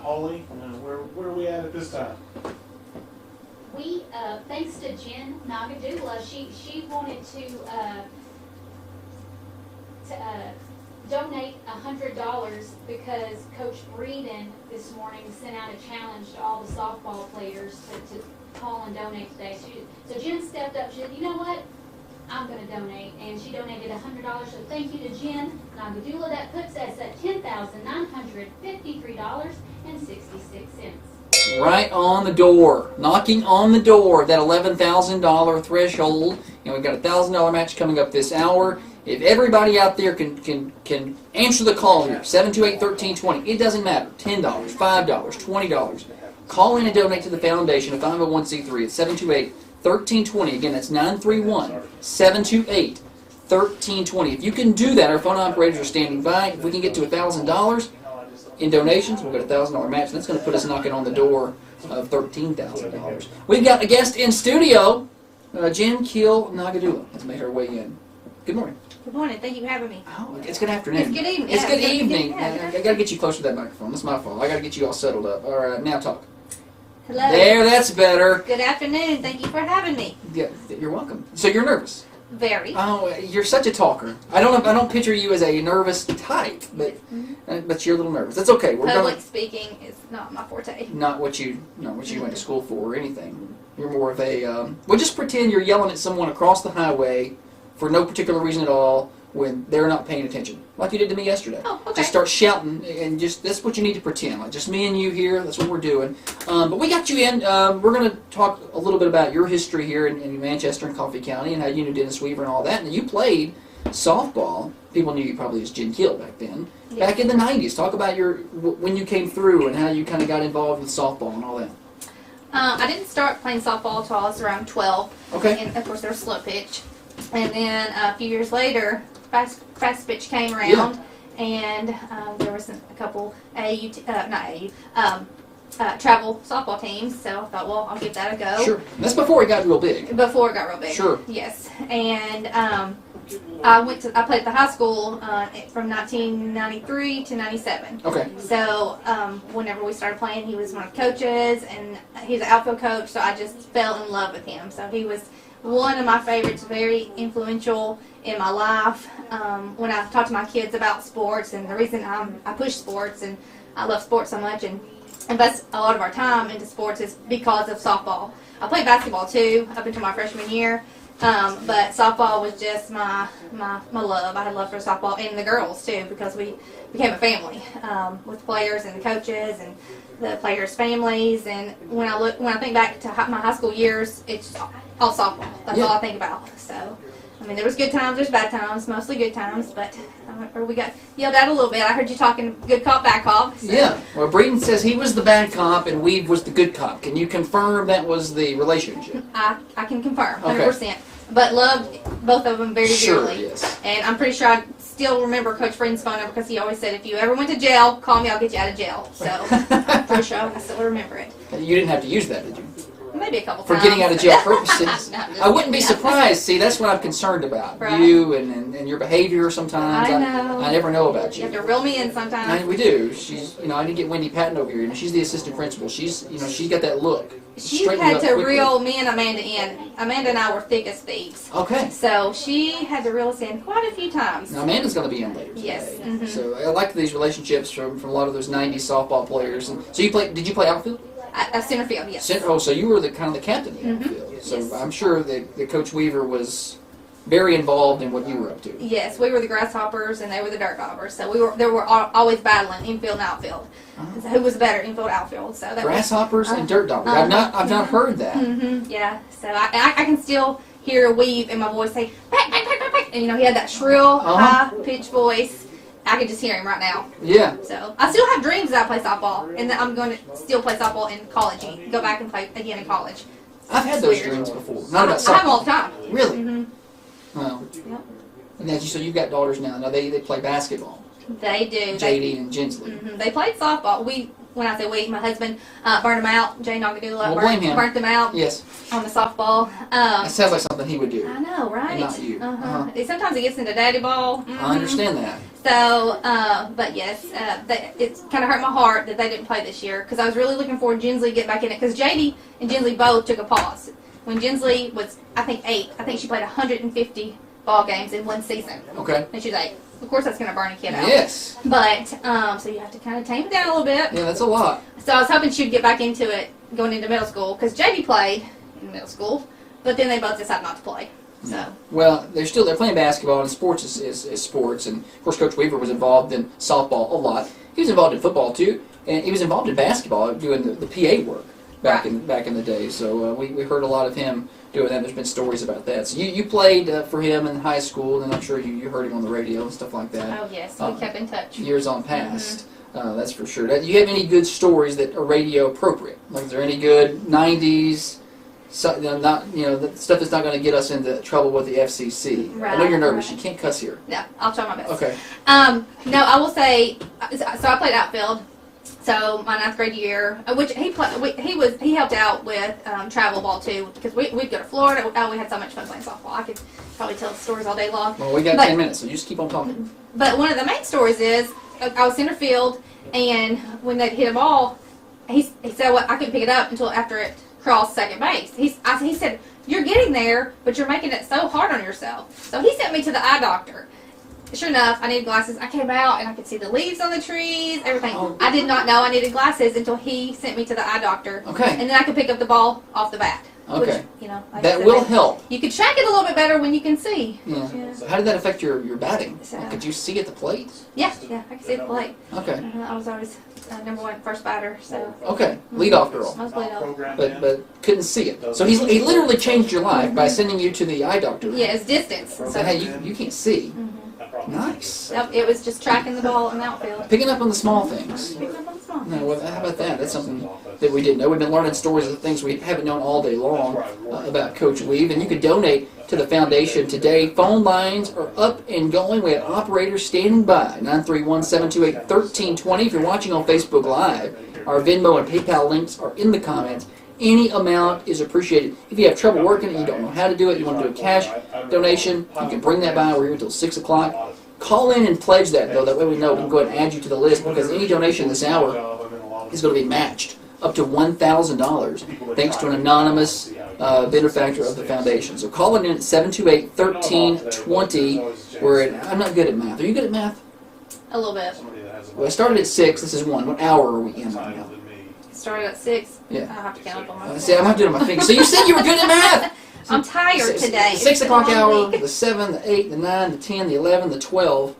Holly, where are we at this time? We, thanks to Jen Nagadula, she wanted to donate $100 because Coach Breeden this morning sent out a challenge to all the softball players to call and donate today. So Jen stepped up. She said, you know what? I'm going to donate. And she donated $100. So thank you to Jen Nagadula. That puts us at $10,953.66. Right on the door, knocking on the door of that $11,000 threshold. We've got a $1,000 match coming up this hour. If everybody out there can answer the call here, 728-1320, it doesn't matter, $10, $5, $20. Call in and donate to the foundation, a 501c3 at 728-1320. Again, that's 931-728-1320. If you can do that, our phone operators are standing by. If we can get to $1,000 in donations, we'll get a $1,000 match. That's going to put us knocking on the door of $13,000. We've got a guest in studio, Jen Nagadula has made her way in. Good morning. Good morning. Thank you for having me. Oh, it's good afternoon. It's good evening. It's Yeah, good it's good evening. evening. Yeah. I got to get you closer to that microphone. That's my fault. I got to get you all settled up. All right, now talk. Hello. There, that's better. Good afternoon. Thank you for having me. Yeah, you're welcome. So you're nervous? Very. Oh, you're such a talker. I don't picture you as a nervous type, but you're a little nervous. That's okay. Public speaking is not my forte. Not what you went to school for or anything. You're more of a well, just pretend you're yelling at someone across the highway for no particular reason at all when they're not paying attention, like you did to me yesterday. Oh, okay. Just start shouting, and that's what you need to pretend. Like just me and you here. That's what we're doing. But we got you in. We're going to talk a little bit about your history here in Manchester and Coffee County, and how you knew Dennis Weaver and all that. And you played softball. People knew you probably as Jen Kill back then. Yes. Back in the '90s. Talk about when you came through and how you kind of got involved with softball and all that. I didn't start playing softball until I was around 12. Okay. And of course there was slow pitch. And then a few years later, fast pitch came around, and there was a couple travel softball teams. So I thought, well, I'll give that a go. Sure. That's before it got real big. Before it got real big. Sure. Yes. And I played at the high school from 1993 to 97. Okay. So whenever we started playing, he was one of the coaches, and he's an outfield coach. So I just fell in love with him. So he was one of my favorites, very influential in my life. When I talk to my kids about sports, and the reason I push sports and I love sports so much and invest a lot of our time into sports is because of softball. I played basketball too up until my freshman year. But softball was just my love. I had love for softball and the girls too, because we became a family with players and the coaches and the players' families. And when I think back to my high school years, it's all softball. That's all I think about. So, I mean, there was good times, there's bad times, mostly good times. But we got yelled at a little bit. I heard you talking good cop, bad cop. So. Yeah. Well, Breeden says he was the bad cop and Weave was the good cop. Can you confirm that was the relationship? I can confirm, 100%. But loved both of them very dearly. Yes. And I'm pretty sure I still remember Coach Breeden's phone number, because he always said, if you ever went to jail, call me, I'll get you out of jail. So I'm pretty sure I still remember it. You didn't have to use that, did you? Maybe a couple For times. getting out of jail purposes. No, I wouldn't be surprised. See, that's what I'm concerned about. Right. You and your behavior sometimes. I know. I never know about You you. have to reel me in sometimes. We do. She's, I didn't get Wendy Patton over here. She's the assistant principal. She's, she's got that look. She Straighten had up to quickly. reel me and Amanda in. Amanda and I were thick as thieves. Okay. So she had to reel us in quite a few times. Now, Amanda's going to be in later today. Yes. Mm-hmm. So I like these relationships from a lot of those 90s softball players. And so did you play outfield? Center field, yes. So you were the kind of the captain in the outfield. So Yes. I'm sure that Coach Weaver was very involved in what you were up to. Yes, we were the grasshoppers and they were the dirt daubers. So they were always battling infield and outfield. So who was better, infield, outfield? So that Grasshoppers and dirt daubers. I've not heard that. Mm-hmm, yeah. So I can still hear Weave in my voice say back, back, back, back, back. And he had that shrill, high pitched voice. I can just hear him right now. Yeah. So I still have dreams that I play softball, and that I'm going to still play softball in college and go back and play again in college. I've had those dreams before. Not about softball. I have them all the time. Really? Mm-hmm. Well. Yep. And then, so you've got daughters now. Now they play basketball. They do. JD and Gensley. Mm-hmm. They played softball. When I say we, my husband burned them out. Jay Nagadula burnt them out. Yes. On the softball. That sounds like something he would do. I know, right? And not you. Sometimes it gets into daddy ball. Mm-hmm. I understand that. So, but yes, it's kind of hurt my heart that they didn't play this year, because I was really looking forward to Gensley get back in it, because JD and Gensley both took a pause. When Gensley was, I think, 8, I think she played 150 ball games in one season. Okay. And she was 8. of course that's going to burn a kid out. Yes. But, so you have to kind of tame it down a little bit. Yeah, that's a lot. So I was hoping she'd get back into it going into middle school, because JV played in middle school, but then they both decided not to play. So. Well, they're playing basketball, and sports is sports. And of course, Coach Weaver was involved in softball a lot. He was involved in football too, and he was involved in basketball, doing the PA work back in the day. So we heard a lot of him doing that. There's been stories about that. So you played for him in high school, and I'm sure you heard him on the radio and stuff like that. Oh yes, we kept in touch. Years on past. That's for sure. Do you have any good stories that are radio appropriate? Like, is there any good '90s? The stuff that's not going to get us into trouble with the FCC. Right, I know you're nervous. right. You can't cuss here. Yeah, I'll try my best. Okay. No, I will say. So I played outfield. So my 9th grade year, which he helped out with travel ball too, because we'd go to Florida. Oh, we had so much fun playing softball. I could probably tell stories all day long. Well, we got 10 minutes, so you just keep on talking. But one of the main stories is I was center field, and when they hit a ball, he said, "Well, I couldn't pick it up until after it crossed second base." He said, "You're getting there, but you're making it so hard on yourself." So he sent me to the eye doctor. Sure enough, I needed glasses. I came out and I could see the leaves on the trees, everything. Oh. I did not know I needed glasses until he sent me to the eye doctor. Okay. And then I could pick up the ball off the bat. Okay. Which, like that I said, will help. You could track it a little bit better when you can see. Yeah. Yeah. So how did that affect your batting? So- Could you see at the plate? Yeah, I could see the plate. Okay. I was always number one first batter. So. Okay. Leadoff girl. I was leadoff. But couldn't see it. So he literally changed your life by sending you to the eye doctor. Yeah, it's distance. So hey, you can't see. Nice. Yep, it was just tracking the ball in the outfield. Picking up on the small things. Picking up on the small things. No, well, how about that? That's something that we didn't know. We've been learning stories of things we haven't known all day long about Coach Weave, and you can donate to the foundation today. Phone lines are up and going. We have operators standing by. 931-728-1320. If you're watching on Facebook Live, our Venmo and PayPal links are in the comments. Any amount is appreciated. If you have trouble working and you don't know how to do it, you want to do a cash donation, you can bring that by. We're here until 6 o'clock. Call in and pledge that, though. That way we know we can go ahead and add you to the list, because any donation this hour is going to be matched up to $1,000 thanks to an anonymous benefactor of the foundation. So call in at 728-1320. I'm not good at math. Are you good at math? A little bit. Well, I started at 6. This is 1. What hour are we in right now? Started at 6. Yeah. I have to count up on my See, I'm not doing it on my fingers. So you said you were good at math. I'm tired today. 6 o'clock hour, the 7, the 8, the 9, the 10, the 11, the 12,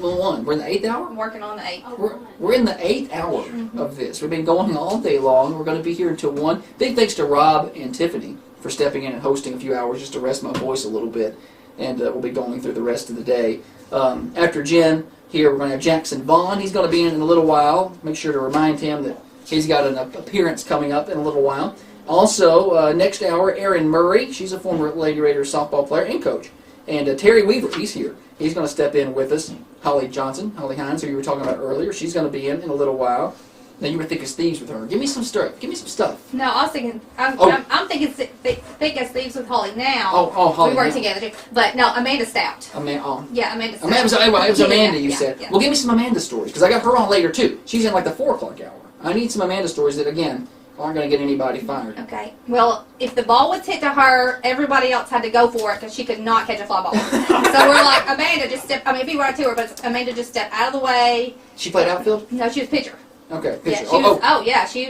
the 1. We're in the 8th hour? I'm working on the 8th. We're in the 8th hour of this. We've been going all day long. We're going to be here until 1. Big thanks to Rob and Tiffany for stepping in and hosting a few hours just to rest my voice a little bit. And we'll be going through the rest of the day. After Jen here, we're going to have Jackson Vaughn. He's going to be in a little while. Make sure to remind him that he's got an appearance coming up in a little while. Also, next hour, Erin Murray. She's a former Lady Raiders softball player and coach. And Terry Weaver, he's here. He's going to step in with us. Holly Hines, who you were talking about earlier, she's going to be in a little while. Now, you were thick as thieves with her. Give me some stuff. No, I was thinking, I'm thinking thick as thieves with Holly now. Oh, Holly. We work now. together too. But no, Amanda Stout. Yeah, Amanda Stout. It was Amanda, you said. Yeah. Well, give me some Amanda stories, because I got her on later, too. She's in like the 4 o'clock hour. I need some Amanda stories that, again, aren't going to get anybody fired. Okay. Well, if the ball was hit to her, everybody else had to go for it because she could not catch a fly ball. So we're like, Amanda, just step. I mean, if you right to her, but Amanda just stepped out of the way. She played outfield? No, she was pitcher. Okay, pitcher. Yeah, she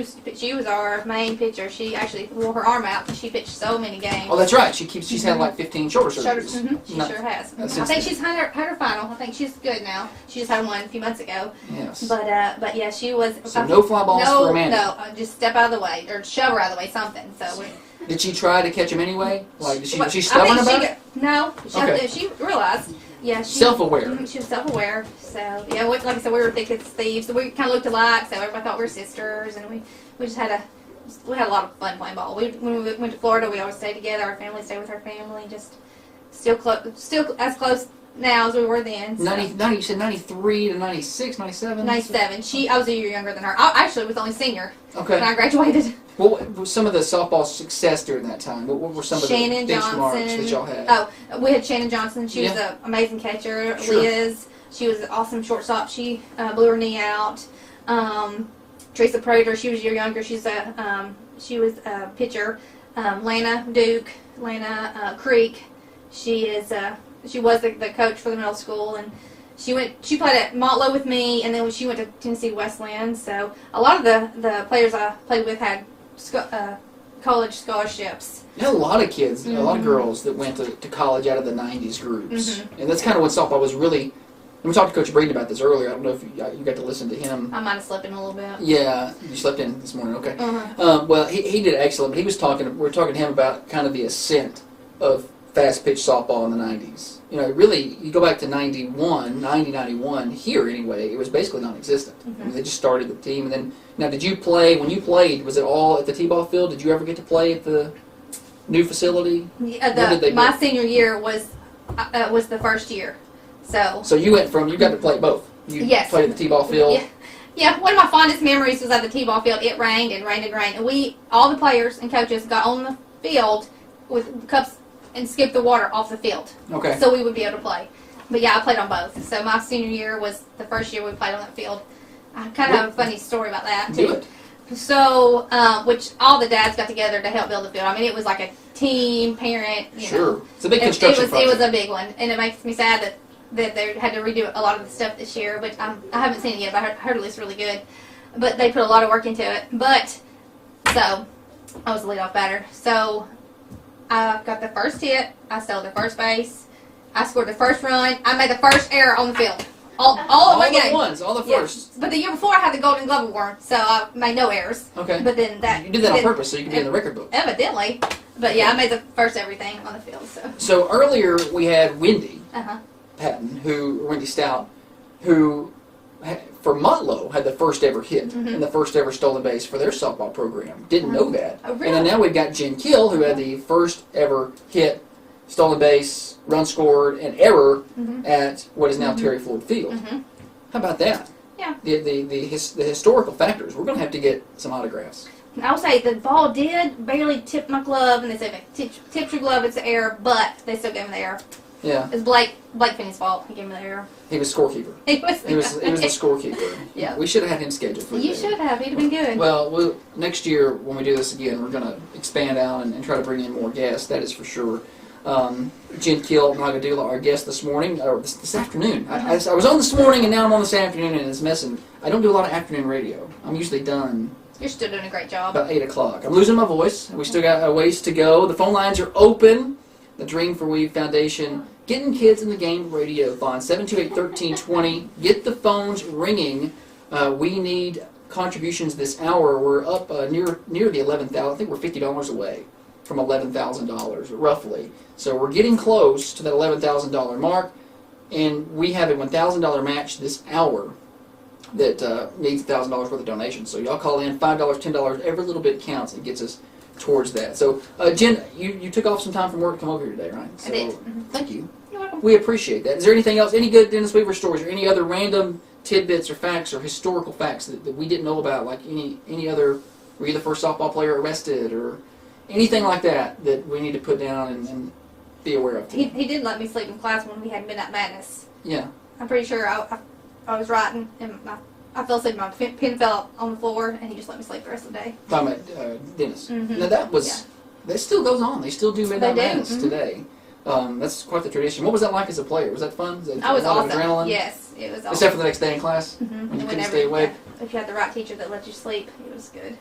was our main pitcher. She actually wore her arm out because she pitched so many games. Oh, that's right. She's had like 15 shoulder surgeries. She sure has. I think she's had her final. I think she's good now. She just had one a few months ago. Yes. But yeah, she was. So no fly balls for Amanda. No, just step out of the way or shove her out of the way, something. So. Did she try to catch him anyway? Like, she's stubborn about it? No. Okay. She realized. Yeah, self-aware. She was self-aware. So yeah, like I said, we were thick as thieves. So we kind of looked alike. So everybody thought we were sisters, and we just had a lot of fun playing ball. When we went to Florida, we always stayed together. Our family stayed with our family. Just still as close now as we were then. So. 90, you said 93 to 96, 97? 97. I was a year younger than her. I actually was only senior when I graduated. What was some of the softball success during that time? What were some of the benchmarks that y'all had? Oh, we had Shannon Johnson. She was an amazing catcher. Sure. Liz, she was an awesome shortstop. She blew her knee out. Teresa Prater, she was a year younger. She was a pitcher. Lana Duke, Lana Creek. She was the coach for the middle school, and She played at Motlow with me, and then she went to Tennessee Wesleyan. So a lot of the players I played with had college scholarships. You had a lot of kids, a lot of girls that went to college out of the 90s groups. And that's kind of what softball was really, and we talked to Coach Braden about this earlier. I don't know if you got to listen to him. I might have slept in a little bit. Yeah, you slept in this morning, okay. Well, he did excellent, but we were talking to him about kind of the ascent of fast-pitch softball in the 90s. You know, really, you go back to 91, here anyway, it was basically non-existent. I mean, they just started the team, and then, now did you play, when you played, was it all at the T-ball field? Did you ever get to play at the new facility? My senior year was the first year. So you got to play both. You played at the T-ball field. Yeah, one of my fondest memories was at the T-ball field. It rained and rained and rained. And all the players and coaches got on the field with cups and skipped the water off the field. Okay. So we would be able to play. But yeah, I played on both. So my senior year was the first year we played on that field. I kind of have a funny story about that, too. Do it. So, which all the dads got together to help build the field. I mean, it was like a team, parent, you know. It's a big construction project. It was a big one. And it makes me sad that they had to redo a lot of the stuff this year, but I haven't seen it yet, but I heard it looks really good. But they put a lot of work into it. So, I was the leadoff batter. So, I got the first hit. I stole the first base. I scored the first run. I made the first error on the field. All of my game. All the firsts. But the year before, I had the Golden Glove Award, so I made no errors. Okay. But then you did that on purpose, so you could be in the record book. Evidently. But yeah, I made the first everything on the field. So earlier we had Wendy Patton, Wendy Stout, who for Motlow had the first ever hit and the first ever stolen base for their softball program. Didn't know that. Oh, really? And then now we've got Jen Kill, who had the first ever hit, stolen base, run scored, and error at what is now Terry Floyd Field. How about that? Yeah. The historical factors. We're going to have to get some autographs. I will say the ball did barely tip my glove, and they said if it tips your glove, it's an error, but they still gave me the error. Yeah. It was Blake Finney's fault. He gave me the error. He was scorekeeper. He was the scorekeeper. Yeah. We should have had him scheduled for You should have. He'd have been good. Well, next year when we do this again, we're going to expand out and try to bring in more guests. That is for sure. Jen Kill Nagadula, our guest this morning, or this afternoon. I was on this morning and now I'm on this afternoon, and it's messing. I don't do a lot of afternoon radio. I'm usually done. You're still doing a great job. About 8 o'clock. I'm losing my voice. We still got a ways to go. The phone lines are open. The Dream for We Foundation, getting kids in the game radio-thon, 728-1320. Get the phones ringing. We need contributions this hour. We're up near the $11,000. I think we're $50 away from $11,000, roughly. So we're getting close to that $11,000 mark, and we have a $1,000 match this hour that needs $1,000 worth of donations. So y'all call in, $5, $10, every little bit counts. It gets us towards that. So Jen, you took off some time from work to come over here today, right? So, I did. Thank you. You're welcome. We appreciate that. Is there anything else, any good Dennis Weaver stories, or any other random tidbits or facts or historical facts that we didn't know about, like any other, were you the first softball player arrested, or anything like that we need to put down and be aware of? He did let me sleep in class when we had Midnight Madness. Yeah. I'm pretty sure I was writing, and I fell asleep, my pen fell on the floor, and he just let me sleep the rest of the day. Talking about Dennis. Now that still goes on. They still do Midnight Madness today. That's quite the tradition. What was that like as a player? Was that fun? I was awesome. Adrenaline? Yes, it was awesome. Except for the next day in class? When you couldn't stay awake? If you had the right teacher that let you sleep, it was good.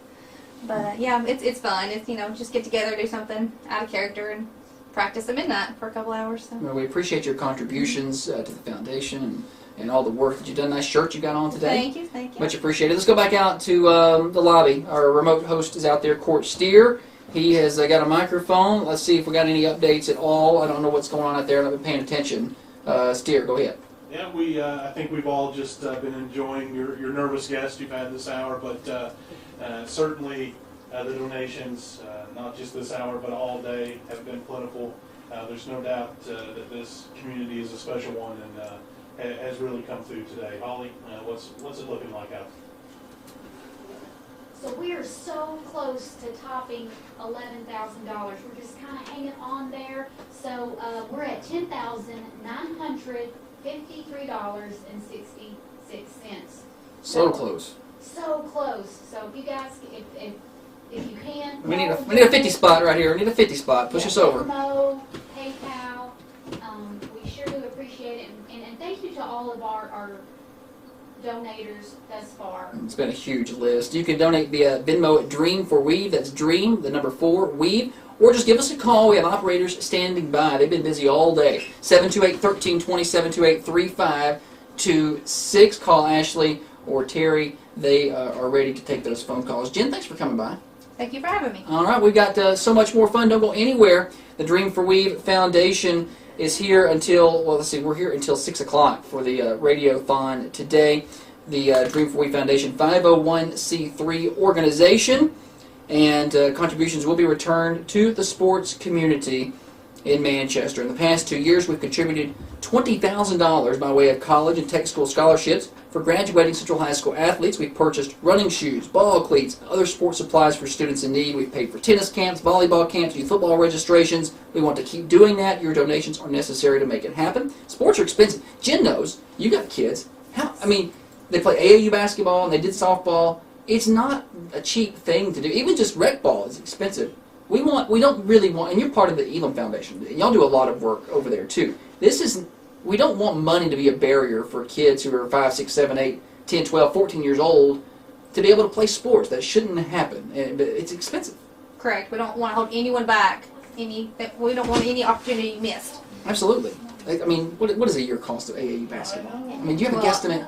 But yeah, it's fun. It's, just get together, do something out of character, and practice at midnight for a couple hours. So. Well, we appreciate your contributions to the foundation and all the work that you've done. Nice shirt you got on today. Thank you. Much appreciated. Let's go back out to the lobby. Our remote host is out there, Court Steer. He has got a microphone. Let's see if we got any updates at all. I don't know what's going on out there. I've been paying attention. Steer, go ahead. Yeah, I think we've all just been enjoying your nervous guest you've had this hour, but certainly the donations, not just this hour, but all day, have been plentiful. There's no doubt that this community is a special one and has really come through today. Holly, what's it looking like out there? So we are so close to topping $11,000. We're just kind of hanging on there. So we're at $10,953.66. So close. So close. So if you guys, if you can, we need a 50 spot right here. We need a 50 spot. Push us over. Venmo, PayPal. We sure do appreciate it, and thank you to all all of our donators thus far. It's been a huge list. You can donate via Venmo at Dream for Weave. That's Dream, the number 4, Weave. Or just give us a call. We have operators standing by. They've been busy all day. 728-1320, 728-3526. Call Ashley or Terry. They are ready to take those phone calls. Jen, thanks for coming by. Thank you for having me. All right, we've got so much more fun. Don't go anywhere. The Dream for Weave Foundation is here until, well, let's see, we're here until 6 o'clock for the radio-thon today. The Dream for Weave Foundation, 501c3 organization, and contributions will be returned to the sports community in Manchester. In the past 2 years, we've contributed $20,000 by way of college and tech school scholarships for graduating Central High School athletes. We've purchased running shoes, ball cleats, other sports supplies for students in need. We've paid for tennis camps, volleyball camps, youth football registrations. We want to keep doing that. Your donations are necessary to make it happen. Sports are expensive. Jen knows. You got kids. They play AAU basketball and they did softball. It's not a cheap thing to do. Even just rec ball is expensive. We don't really want, and you're part of the Elam Foundation. Y'all do a lot of work over there too. We don't want money to be a barrier for kids who are 5, 6, 7, 8, 10, 12, 14 years old to be able to play sports. That shouldn't happen. But it's expensive. Correct. We don't want to hold anyone back. We don't want any opportunity missed. Absolutely. I mean, what does a year cost of AAU basketball? I mean, do you have a guesstimate?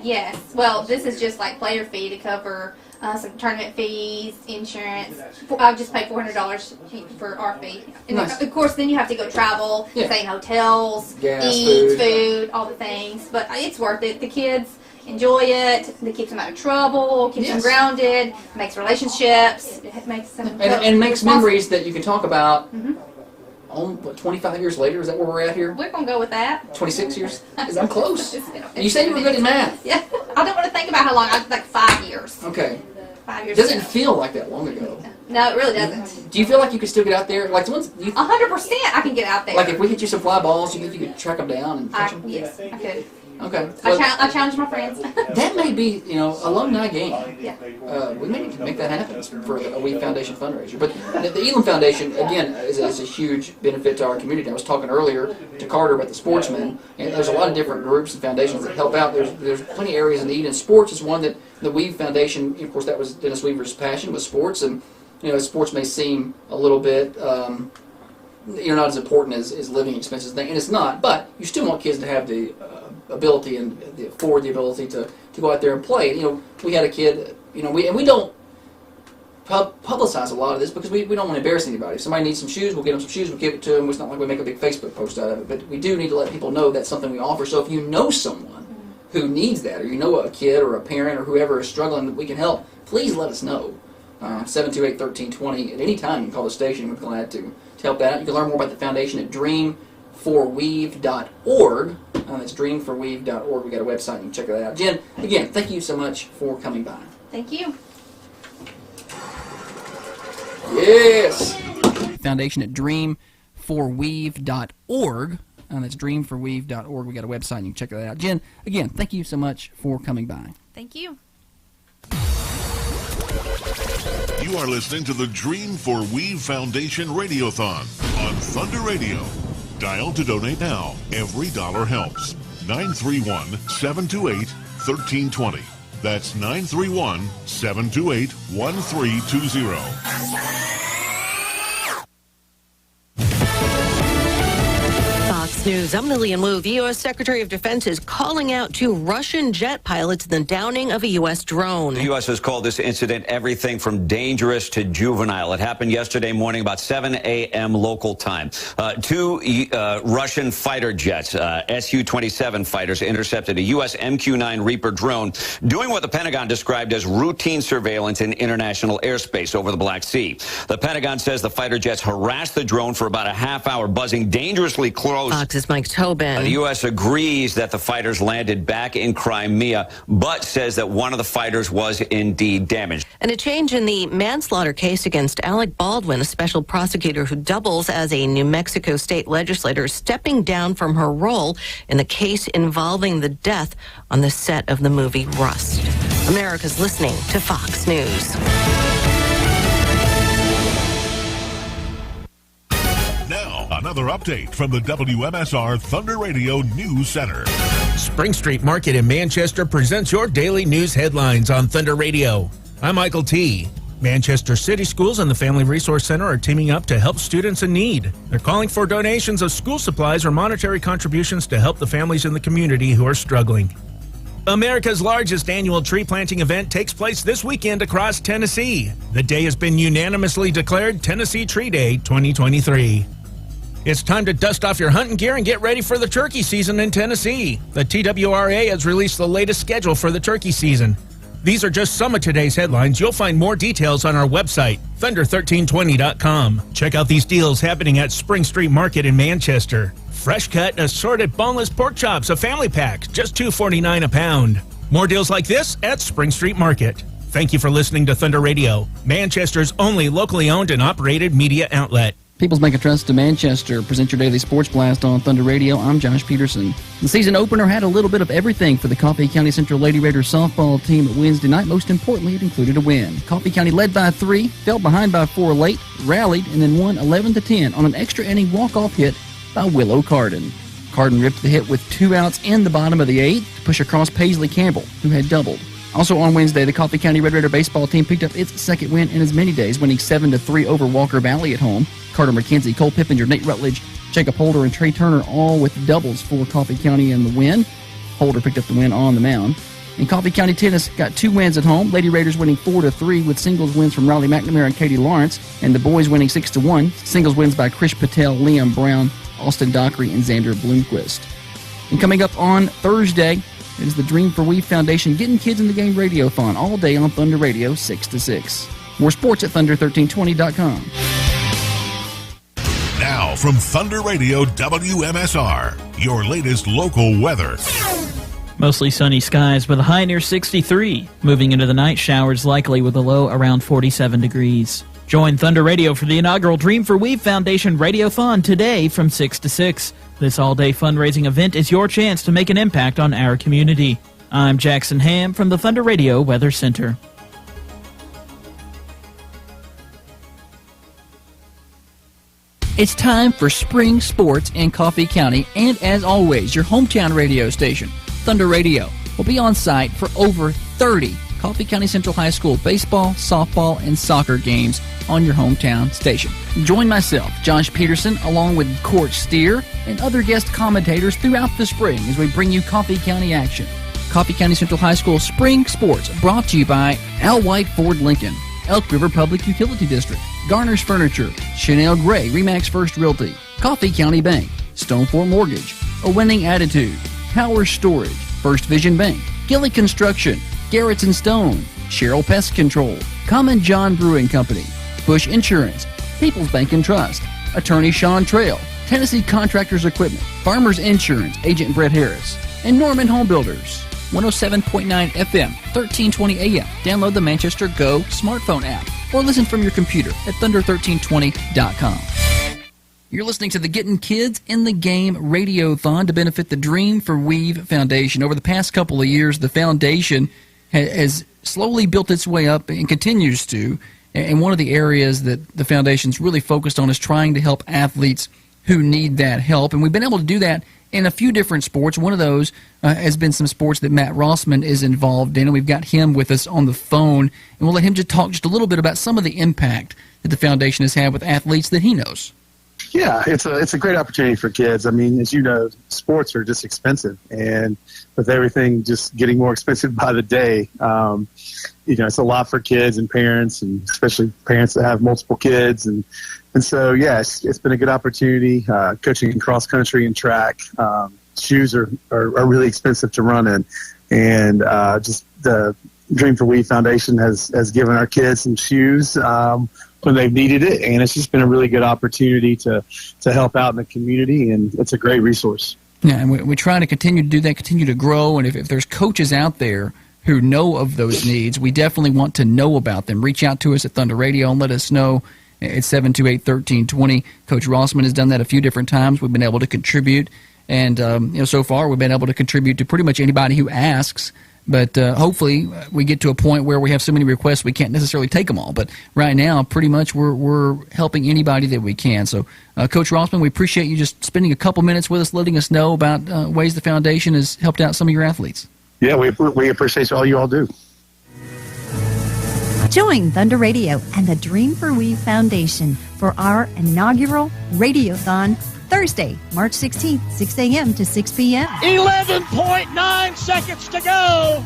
Yes. Well, this is just like player fee to cover some tournament fees, insurance. I've just paid $400 for our fee. And nice. Of course, then you have to go travel, stay in hotels, gas, eat, food, all the things. But it's worth it. The kids enjoy it. It keeps them out of trouble, keeps them grounded, makes relationships, it makes them and makes memories that you can talk about. 25 years later? Is that where we're at here? We're going to go with that. 26 years? I'm close. And you said you were good at math. Yeah. I don't want to think about how long. Like 5 years. Okay. 5 years. Doesn't feel like that long ago. No, it really doesn't. Do you feel like you could still get out there? Like 100% I can get out there. Like if we hit you some fly balls, you think you could track them down and catch them? Yes, I could. Okay. I challenge my friends. That may be, alumni game. Yeah. We may need to make that happen for a Weave Foundation fundraiser. But the Elam Foundation, again, is a huge benefit to our community. I was talking earlier to Carter about the sportsmen, and there's a lot of different groups and foundations that help out. There's plenty of areas of need, and sports is one that the Weave Foundation, of course, that was Dennis Weaver's passion, was sports, and sports may seem a little bit not as important as living expenses, and it's not, but you still want kids to have the ability and afford the ability to go out there and play. We had a kid, we don't publicize a lot of this because we don't want to embarrass anybody. If somebody needs some shoes, we'll get them some shoes, we'll give it to them. It's not like we make a big Facebook post out of it, but we do need to let people know that's something we offer. So if you know someone who needs that, or you know a kid or a parent or whoever is struggling that we can help, please let us know. 728-1320 at any time. You can call the station. We're glad to help that out. You can learn more about the foundation at dreamforweave.org. That's dreamforweave.org. We got a website. You can check that out. Jen, again, thank you so much for coming by. Thank you. Yes. Foundation at dreamforweave.org. That's dreamforweave.org. We got a website. You can check that out. Jen, again, thank you so much for coming by. Thank you. You are listening to the Dream for Weave Foundation Radiothon on Thunder Radio. Dial to donate now. Every dollar helps. 931-728-1320. That's 931-728-1320. Fox News, I'm Lillian Wu. The U.S. Secretary of Defense is calling out two Russian jet pilots in the downing of a U.S. drone. The U.S. has called this incident everything from dangerous to juvenile. It happened yesterday morning about 7 a.m. local time. Two Russian fighter jets, Su-27 fighters, intercepted a U.S. MQ-9 Reaper drone doing what the Pentagon described as routine surveillance in international airspace over the Black Sea. The Pentagon says the fighter jets harassed the drone for about a half hour, buzzing dangerously close. Fox's Mike Tobin. The U.S. agrees that the fighters landed back in Crimea, but says that one of the fighters was indeed damaged. And a change in the manslaughter case against Alec Baldwin, a special prosecutor who doubles as a New Mexico state legislator, stepping down from her role in the case involving the death on the set of the movie Rust. America's listening to Fox News. Now, another update from the WMSR Thunder Radio News Center. Spring Street Market in Manchester presents your daily news headlines on Thunder Radio. I'm Michael T. Manchester City Schools and the Family Resource Center are teaming up to help students in need. They're calling for donations of school supplies or monetary contributions to help the families in the community who are struggling. America's largest annual tree planting event takes place this weekend across Tennessee. The day has been unanimously declared Tennessee Tree Day 2023. It's time to dust off your hunting gear and get ready for the turkey season in Tennessee. The TWRA has released the latest schedule for the turkey season. These are just some of today's headlines. You'll find more details on our website, thunder1320.com. Check out these deals happening at Spring Street Market in Manchester. Fresh cut and assorted boneless pork chops, a family pack, just $2.49 a pound. More deals like this at Spring Street Market. Thank you for listening to Thunder Radio, Manchester's only locally owned and operated media outlet. People's Bank of Trust of Manchester presents your daily sports blast on Thunder Radio. I'm Josh Peterson. The season opener had a little bit of everything for the Coffee County Central Lady Raiders softball team Wednesday night. Most importantly, it included a win. Coffee County led by 3, fell behind by 4 late, rallied, and then won 11-10 on an extra inning walk-off hit by Willow Carden. Carden ripped the hit with 2 outs in the bottom of the 8th to push across Paisley Campbell, who had doubled. Also on Wednesday, the Coffee County Red Raider baseball team picked up its second win in as many days, winning 7-3 over Walker Valley at home. Carter McKenzie, Cole Pippinger, Nate Rutledge, Jacob Holder, and Trey Turner all with doubles for Coffee County in the win. Holder picked up the win on the mound. And Coffee County Tennis got 2 wins at home. Lady Raiders winning 4-3 with singles wins from Riley McNamara and Katie Lawrence, and the boys winning 6-1. Singles wins by Krish Patel, Liam Brown, Austin Dockery, and Xander Bloomquist. And coming up on Thursday, it is the Dream for We Foundation Getting Kids in the Game Radio-thon all day on Thunder Radio 6 to 6. More sports at thunder1320.com. Now from Thunder Radio WMSR, your latest local weather. Mostly sunny skies with a high near 63. Moving into the night, showers likely with a low around 47 degrees. Join Thunder Radio for the inaugural Dream for We Foundation Radiothon today from 6 to 6. This all-day fundraising event is your chance to make an impact on our community. I'm Jackson Ham from the Thunder Radio Weather Center. It's time for spring sports in Coffee County, and as always, your hometown radio station, Thunder Radio, will be on site for over 30 Coffee County Central High School baseball, softball, and soccer games on your hometown station. Join myself, Josh Peterson, along with Court Steer and other guest commentators throughout the spring as we bring you Coffee County action. Coffee County Central High School Spring Sports, brought to you by Al White Ford Lincoln, Elk River Public Utility District, Garner's Furniture, Chanel Gray, Remax First Realty, Coffee County Bank, Stonefort Mortgage, A Winning Attitude, Power Storage, First Vision Bank, Gilly Construction, Garrett's and Stone, Cheryl Pest Control, Common John Brewing Company, Bush Insurance, People's Bank and Trust, Attorney Sean Trail, Tennessee Contractors Equipment, Farmers Insurance, Agent Brett Harris, and Norman Home Builders. 107.9 FM, 1320 AM. Download the Manchester Go smartphone app or listen from your computer at thunder1320.com. You're listening to the Getting Kids in the Game Radiothon to benefit the Dream for Weave Foundation. Over the past couple of years, the foundation has slowly built its way up and continues to. And one of the areas that the foundation's really focused on is trying to help athletes who need that help. And we've been able to do that in a few different sports. One of those has been some sports that Matt Rossman is involved in, and we've got him with us on the phone, and we'll let him just talk just a little bit about some of the impact that the foundation has had with athletes that he knows. Yeah, it's a great opportunity for kids. I mean, as you know, sports are just expensive, and with everything just getting more expensive by the day, it's a lot for kids and parents, and especially parents that have multiple kids. And so, yes, it's been a good opportunity. Coaching cross country and track, shoes are really expensive to run in, and just the Dream for We Foundation has given our kids some shoes when they've needed it, and it's just been a really good opportunity to help out in the community, and it's a great resource. Yeah, and we try to continue to do that, continue to grow, and if there's coaches out there who know of those needs, we definitely want to know about them. Reach out to us at Thunder Radio and let us know. It's 728-1320. Coach Rossman has done that a few different times. We've been able to contribute, and so far we've been able to contribute to pretty much anybody who asks. But hopefully we get to a point where we have so many requests we can't necessarily take them all. But right now, pretty much we're helping anybody that we can. So, Coach Rossman, we appreciate you just spending a couple minutes with us, letting us know about ways the foundation has helped out some of your athletes. Yeah, we appreciate all you all do. Join Thunder Radio and the Dream for We Foundation for our inaugural Radiothon Thursday, March 16th, 6 a.m. to 6 p.m. 11.9 seconds to go.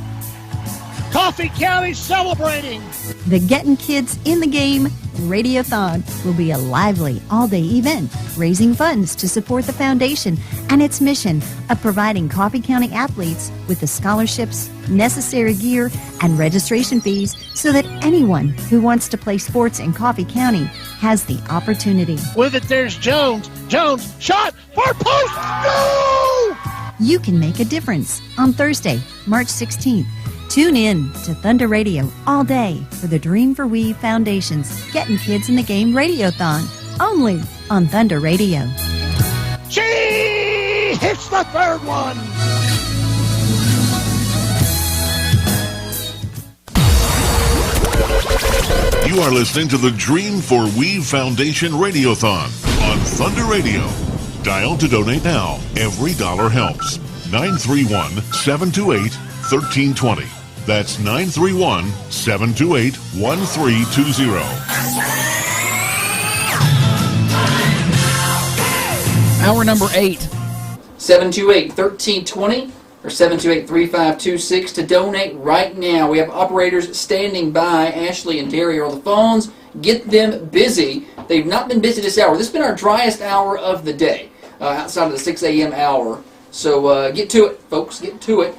Coffee County celebrating. The Getting Kids in the Game Radiothon will be a lively all-day event raising funds to support the foundation and its mission of providing Coffee County athletes with the scholarships, necessary gear, and registration fees so that anyone who wants to play sports in Coffee County has the opportunity. With it, there's Jones. Jones, shot for post. No! You can make a difference on Thursday, March 16th. Tune in to Thunder Radio all day for the Dream for We Foundation's Getting Kids in the Game Radiothon, only on Thunder Radio. She hits the third one. You are listening to the Dream for We Foundation Radiothon on Thunder Radio. Dial to donate now. Every dollar helps. 931-728-1320. That's 931-728-1320. Hour number 8. 728-1320 or 728-3526 to donate right now. We have operators standing by. Ashley and Terry are on the phones. Get them busy. They've not been busy this hour. This has been our driest hour of the day, outside of the 6 a.m. hour. So get to it, folks. Get to it.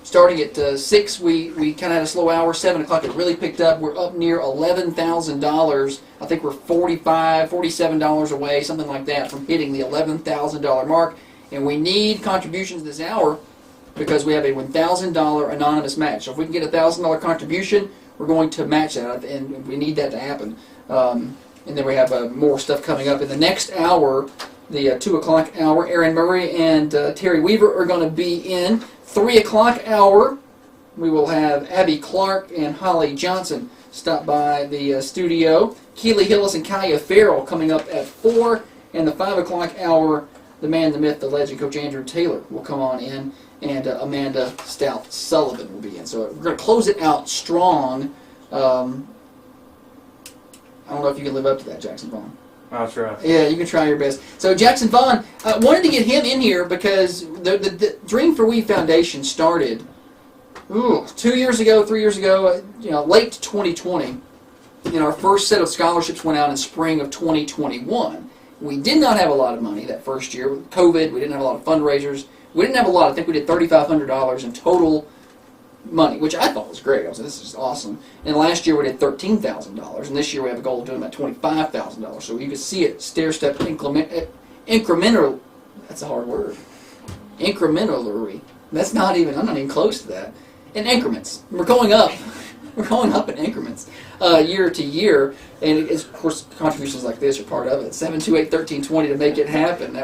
Starting at 6, we kind of had a slow hour. 7 o'clock, it really picked up. We're up near $11,000. I think we're $45, $47 away, something like that, from hitting the $11,000 mark. And we need contributions this hour because we have a $1,000 anonymous match. So if we can get a $1,000 contribution, we're going to match that, and we need that to happen. And then we have more stuff coming up in the next hour. The 2 o'clock hour, Aaron Murray and Terry Weaver are going to be in. 3 o'clock hour, we will have Abby Clark and Holly Johnson stop by the studio. Keely Hillis and Kaya Farrell coming up at 4. And the 5 o'clock hour, the man, the myth, the legend, Coach Andrew Taylor will come on in. And Amanda Stout Sullivan will be in. So we're going to close it out strong. I don't know if you can live up to that, Jackson Vaughn. I'll try. Yeah, you can try your best. So Jackson Vaughn, wanted to get him in here because the Dream for We Foundation started 2 years ago, 3 years ago, late 2020. And our first set of scholarships went out in spring of 2021. We did not have a lot of money that first year. With COVID, we didn't have a lot of fundraisers. We didn't have a lot. I think we did $3,500 in total money, which I thought was great. I was like, this is awesome. And last year we did $13,000, and this year we have a goal of doing about $25,000. So you can see it stair-step incremental. That's a hard word. Incrementally. That's not even. I'm not even close to that. In increments. We're going up. We're going up in increments, year to year. And of course, contributions like this are part of it. 728-1320 to make it happen.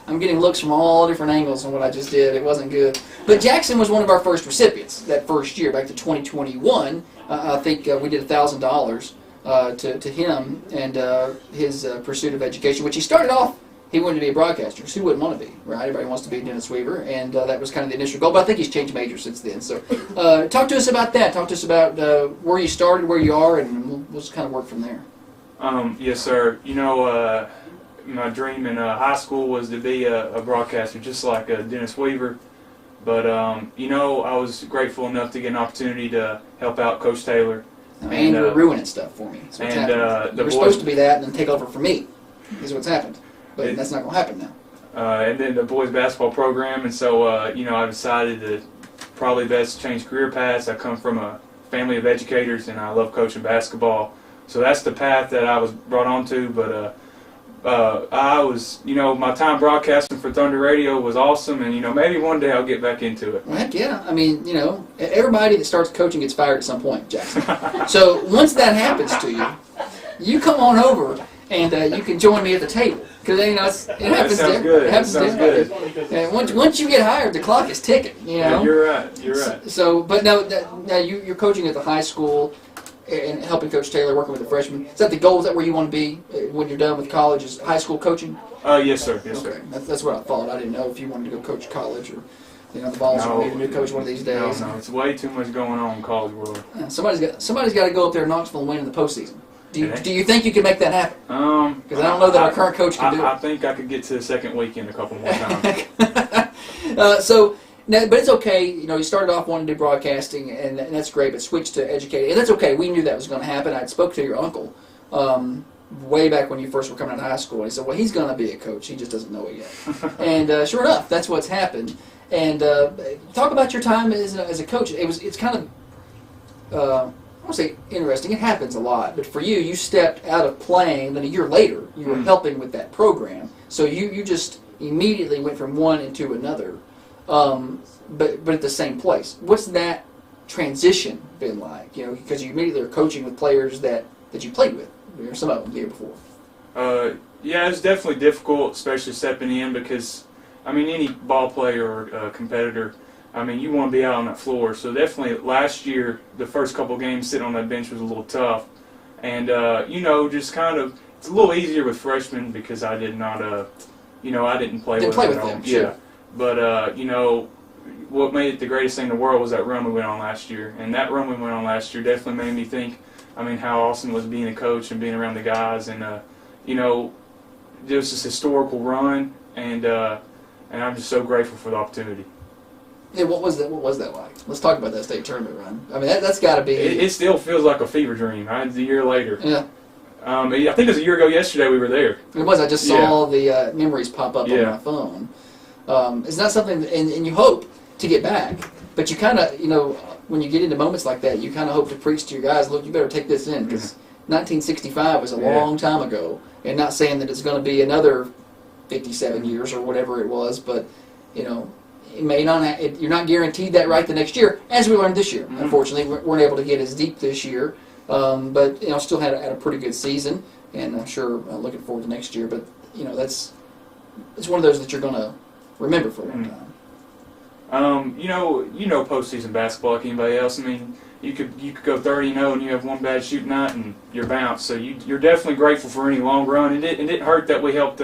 I'm getting looks from all different angles on what I just did. It wasn't good. But Jackson was one of our first recipients that first year, back to 2021. I think we did $1,000 to him and his pursuit of education, which he started off, he wanted to be a broadcaster. So who wouldn't want to be, right? Everybody wants to be Dennis Weaver, and that was kind of the initial goal. But I think he's changed majors since then. So talk to us about that. Talk to us about where you started, where you are, and we'll just kind of work from there. Yes, sir. My dream in high school was to be a broadcaster, just like Dennis Weaver. But, I was grateful enough to get an opportunity to help out Coach Taylor. And you were ruining stuff for me. So you were supposed to be that and then take over for me, is what's happened. But that's not going to happen now. And then the boys basketball program. And so, I decided that probably best change career paths. I come from a family of educators, and I love coaching basketball. So that's the path that I was brought onto. But I was, my time broadcasting for Thunder Radio was awesome, and, maybe one day I'll get back into it. Well, heck yeah. I mean, everybody that starts coaching gets fired at some point, Jackson. So once that happens to you, you come on over, and you can join me at the table. Because it happens. Sounds good. It happens. Sounds good. And once you get hired, the clock is ticking. Yeah, you're right. So, but now you're coaching at the high school and helping Coach Taylor, working with the freshmen. Is that the goal? Is that where you want to be when you're done with college? Is high school coaching? Yes, sir. Yes, okay. sir. That's what I thought. I didn't know if you wanted to go coach college or. The balls are needing to coach one of these days. No, it's way too much going on in college world. Somebody's got to go up there in Knoxville and win in the postseason. Do you think you can make that happen? Because I don't know that our current coach can do it. I think I could get to the second weekend a couple more times. But it's okay. You started off wanting to do broadcasting, and that's great. But switched to educating, and that's okay. We knew that was going to happen. I spoke to your uncle way back when you first were coming out of high school. And he said, "Well, he's going to be a coach. He just doesn't know it yet." And sure enough, that's what's happened. And talk about your time as a coach. It's kind of I won't say interesting. It happens a lot, but for you, you stepped out of playing. Then a year later, you were helping with that program. So you just immediately went from one into another, but at the same place. What's that transition been like? Because you immediately are coaching with players that you played with. Some of them the year before. Yeah, it's definitely difficult, especially stepping in because. Any ball player or competitor, you want to be out on that floor. So definitely last year, the first couple games sitting on that bench was a little tough. And, just kind of, it's a little easier with freshmen because I did not, I didn't play with them. Sure. Yeah. But, what made it the greatest thing in the world was that run we went on last year. And that run we went on last year definitely made me think, how awesome it was being a coach and being around the guys. And, it was this historical run. And I'm just so grateful for the opportunity. Yeah, what was that like? Let's talk about that state tournament run. That's got to be. It still feels like a fever dream. It's a year later. Yeah. I think it was a year ago yesterday we were there. It was. I just saw the memories pop up on my phone. It's not something, and you hope to get back, but you kind of, when you get into moments like that, you kind of hope to preach to your guys, look, you better take this in, because 1965 was a long time ago, and not saying that it's going to be another 57 years or whatever it was, but it may not. You're not guaranteed that right the next year, as we learned this year. Unfortunately, we weren't able to get as deep this year, but still had a pretty good season, and I'm sure looking forward to next year. But it's one of those that you're going to remember for a long time. Postseason basketball like anybody else. You could go 30-0 and you have one bad shoot night and you're bounced. So you're definitely grateful for any long run. It didn't hurt that we helped.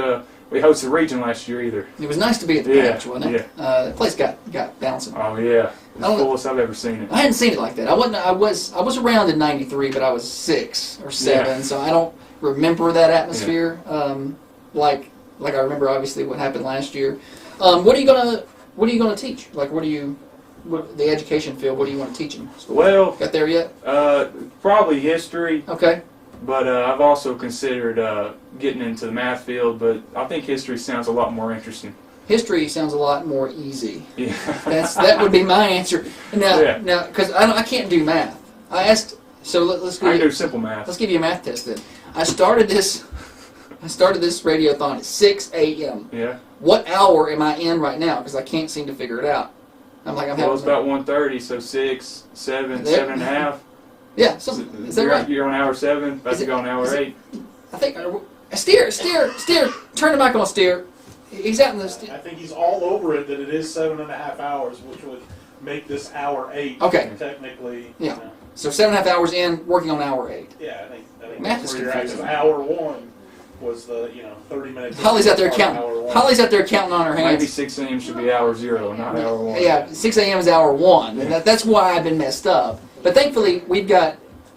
We hosted the region last year either. It was nice to be at the match, wasn't it? Yeah. The place got bouncing. Oh yeah, it's the fullest I've ever seen it. I hadn't seen it like that. I was around in '93, but I was 6 or 7, so I don't remember that atmosphere like I remember obviously what happened last year. What are you gonna teach? Like the education field? What do you want to teach in school? Well, got there yet? Probably history. Okay. But I've also considered getting into the math field, but I think history sounds a lot more interesting. History sounds a lot more easy. Yeah. That would be my answer. Now, because I can't do math. I asked, so let's go. I can do simple math. Let's give you a math test then. I started this radio-a-thon at 6 a.m. Yeah. What hour am I in right now? Because I can't seem to figure it out. Well, it's about 1:30, so 6, 7, 7.5. Yeah, is that right? You're on hour 7, about to go on hour 8. I think, steer, turn the mic on, steer. He's out in the steer. I think he's all over it that it is 7.5 hours, which would make this hour 8. Okay. Technically. Yeah. So 7.5 hours in, working on hour 8. Yeah, I think math that's is where you're at. Hour 1 was the 30 minutes. Holly's out there counting. Holly's out there counting on her hands. Maybe 6 a.m. should be hour 0, not hour 1. Yeah, 6 a.m. is hour 1, and that's why I've been messed up. But thankfully,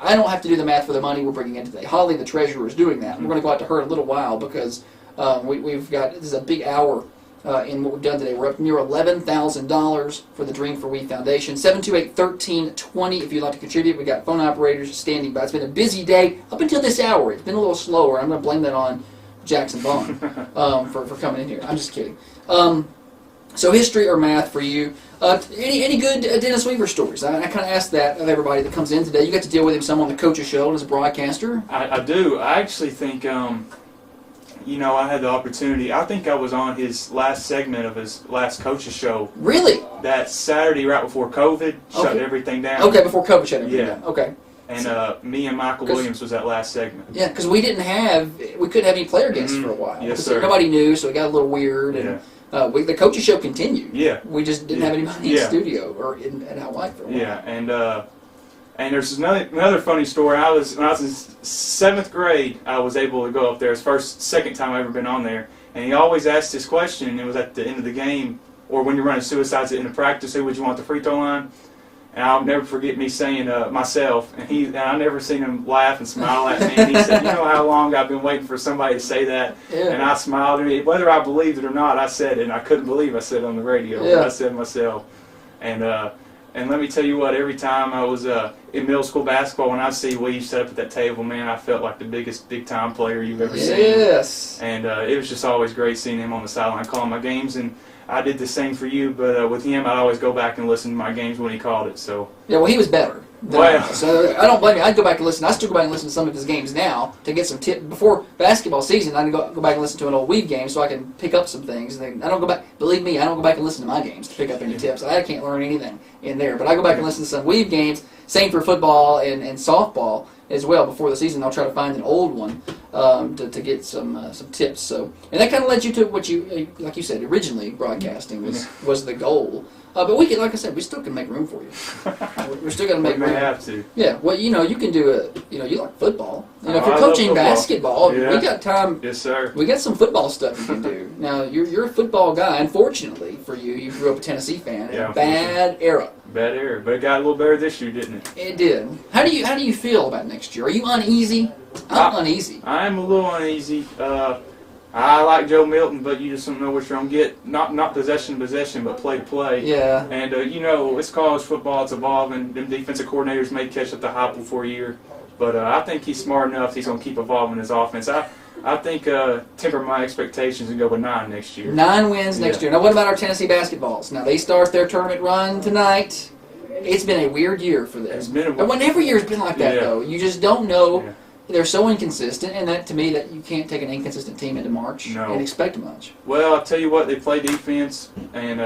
I don't have to do the math for the money we're bringing in today. Holly, the treasurer, is doing that. We're going to go out to her in a little while because we've got, this is a big hour in what we've done today. We're up near $11,000 for the Dream for We Foundation. 728-1320 if you'd like to contribute. We've got phone operators standing by. It's been a busy day up until this hour. It's been a little slower. I'm going to blame that on Jackson Bond for coming in here. I'm just kidding. So history or math for you. Any good Dennis Weaver stories? I kind of asked that of everybody that comes in today. You got to deal with him some on the Coach's Show as a broadcaster. I do. I actually think, I had the opportunity. I think I was on his last segment of his last Coach's Show. Really? That Saturday right before COVID shut everything down. Okay, before COVID shut everything down. Okay. And me and Michael Williams was that last segment. Yeah, because we couldn't have any player guests for a while. Yes, sir. Nobody knew, so it got a little weird. And the coaching show continued. Yeah. We just didn't have anybody in the studio or in Hawaii for a while. Yeah, and there's another funny story. When I was in 7th grade, I was able to go up there. It's second time I've ever been on there. And he always asked this question, and it was at the end of the game, or when you're running suicides at the end of practice, who would you want at the free throw line? And I'll never forget me saying myself, and I never seen him laugh and smile at me. And he said, "You know how long I've been waiting for somebody to say that?" Yeah. And I smiled. And whether I believed it or not, I said it. And I couldn't believe I said it on the radio. Yeah. But I said myself. And let me tell you what, every time I was in middle school basketball, when I see Weave set up at that table, man, I felt like the biggest big-time player you've ever seen. Yes. And it was just always great seeing him on the sideline calling my games. And I did the same for you, but with him, I'd always go back and listen to my games when he called it. So yeah, well, he was better. So I don't blame you. I'd go back and listen. I still go back and listen to some of his games now to get some tips. Before basketball season, I'd go back and listen to an old Weave game so I can pick up some things. And I don't go back. Believe me, I don't go back and listen to my games to pick up any tips. I can't learn anything in there. But I go back and listen to some Weave games. Same for football and softball as well. Before the season, I'll try to find an old one to get some tips. So, and that kind of led you to what you, like you said, originally broadcasting was the goal. But we can, like I said, we still can make room for you. We're still going to make room. We may have to. Yeah, well, you can do you like football. If you're I coaching love basketball, yeah. we got time. Yes, sir. We got some football stuff you can do. Now, you're a football guy. Unfortunately for you, you grew up a Tennessee fan. Yeah, bad era. Bad era, but it got a little better this year, didn't it? It did. How do you feel about next year? Are you uneasy? I'm uneasy. I am a little uneasy. I like Joe Milton, but you just don't know what you're going to get. Not possession to possession, but play to play. Yeah. And, it's college football. It's evolving. Them defensive coordinators may catch up to Heupel for a year. But I think he's smart enough. He's going to keep evolving his offense. I think temper my expectations and go with 9 next year. 9 wins next year. Now, what about our Tennessee basketballs? Now, they start their tournament run tonight. It's been a weird year for them. It's been and every year has been like that, though. You just don't know. Yeah. They're so inconsistent, and that to me, that you can't take an inconsistent team into March and expect much. Well, I'll tell you what, they play defense and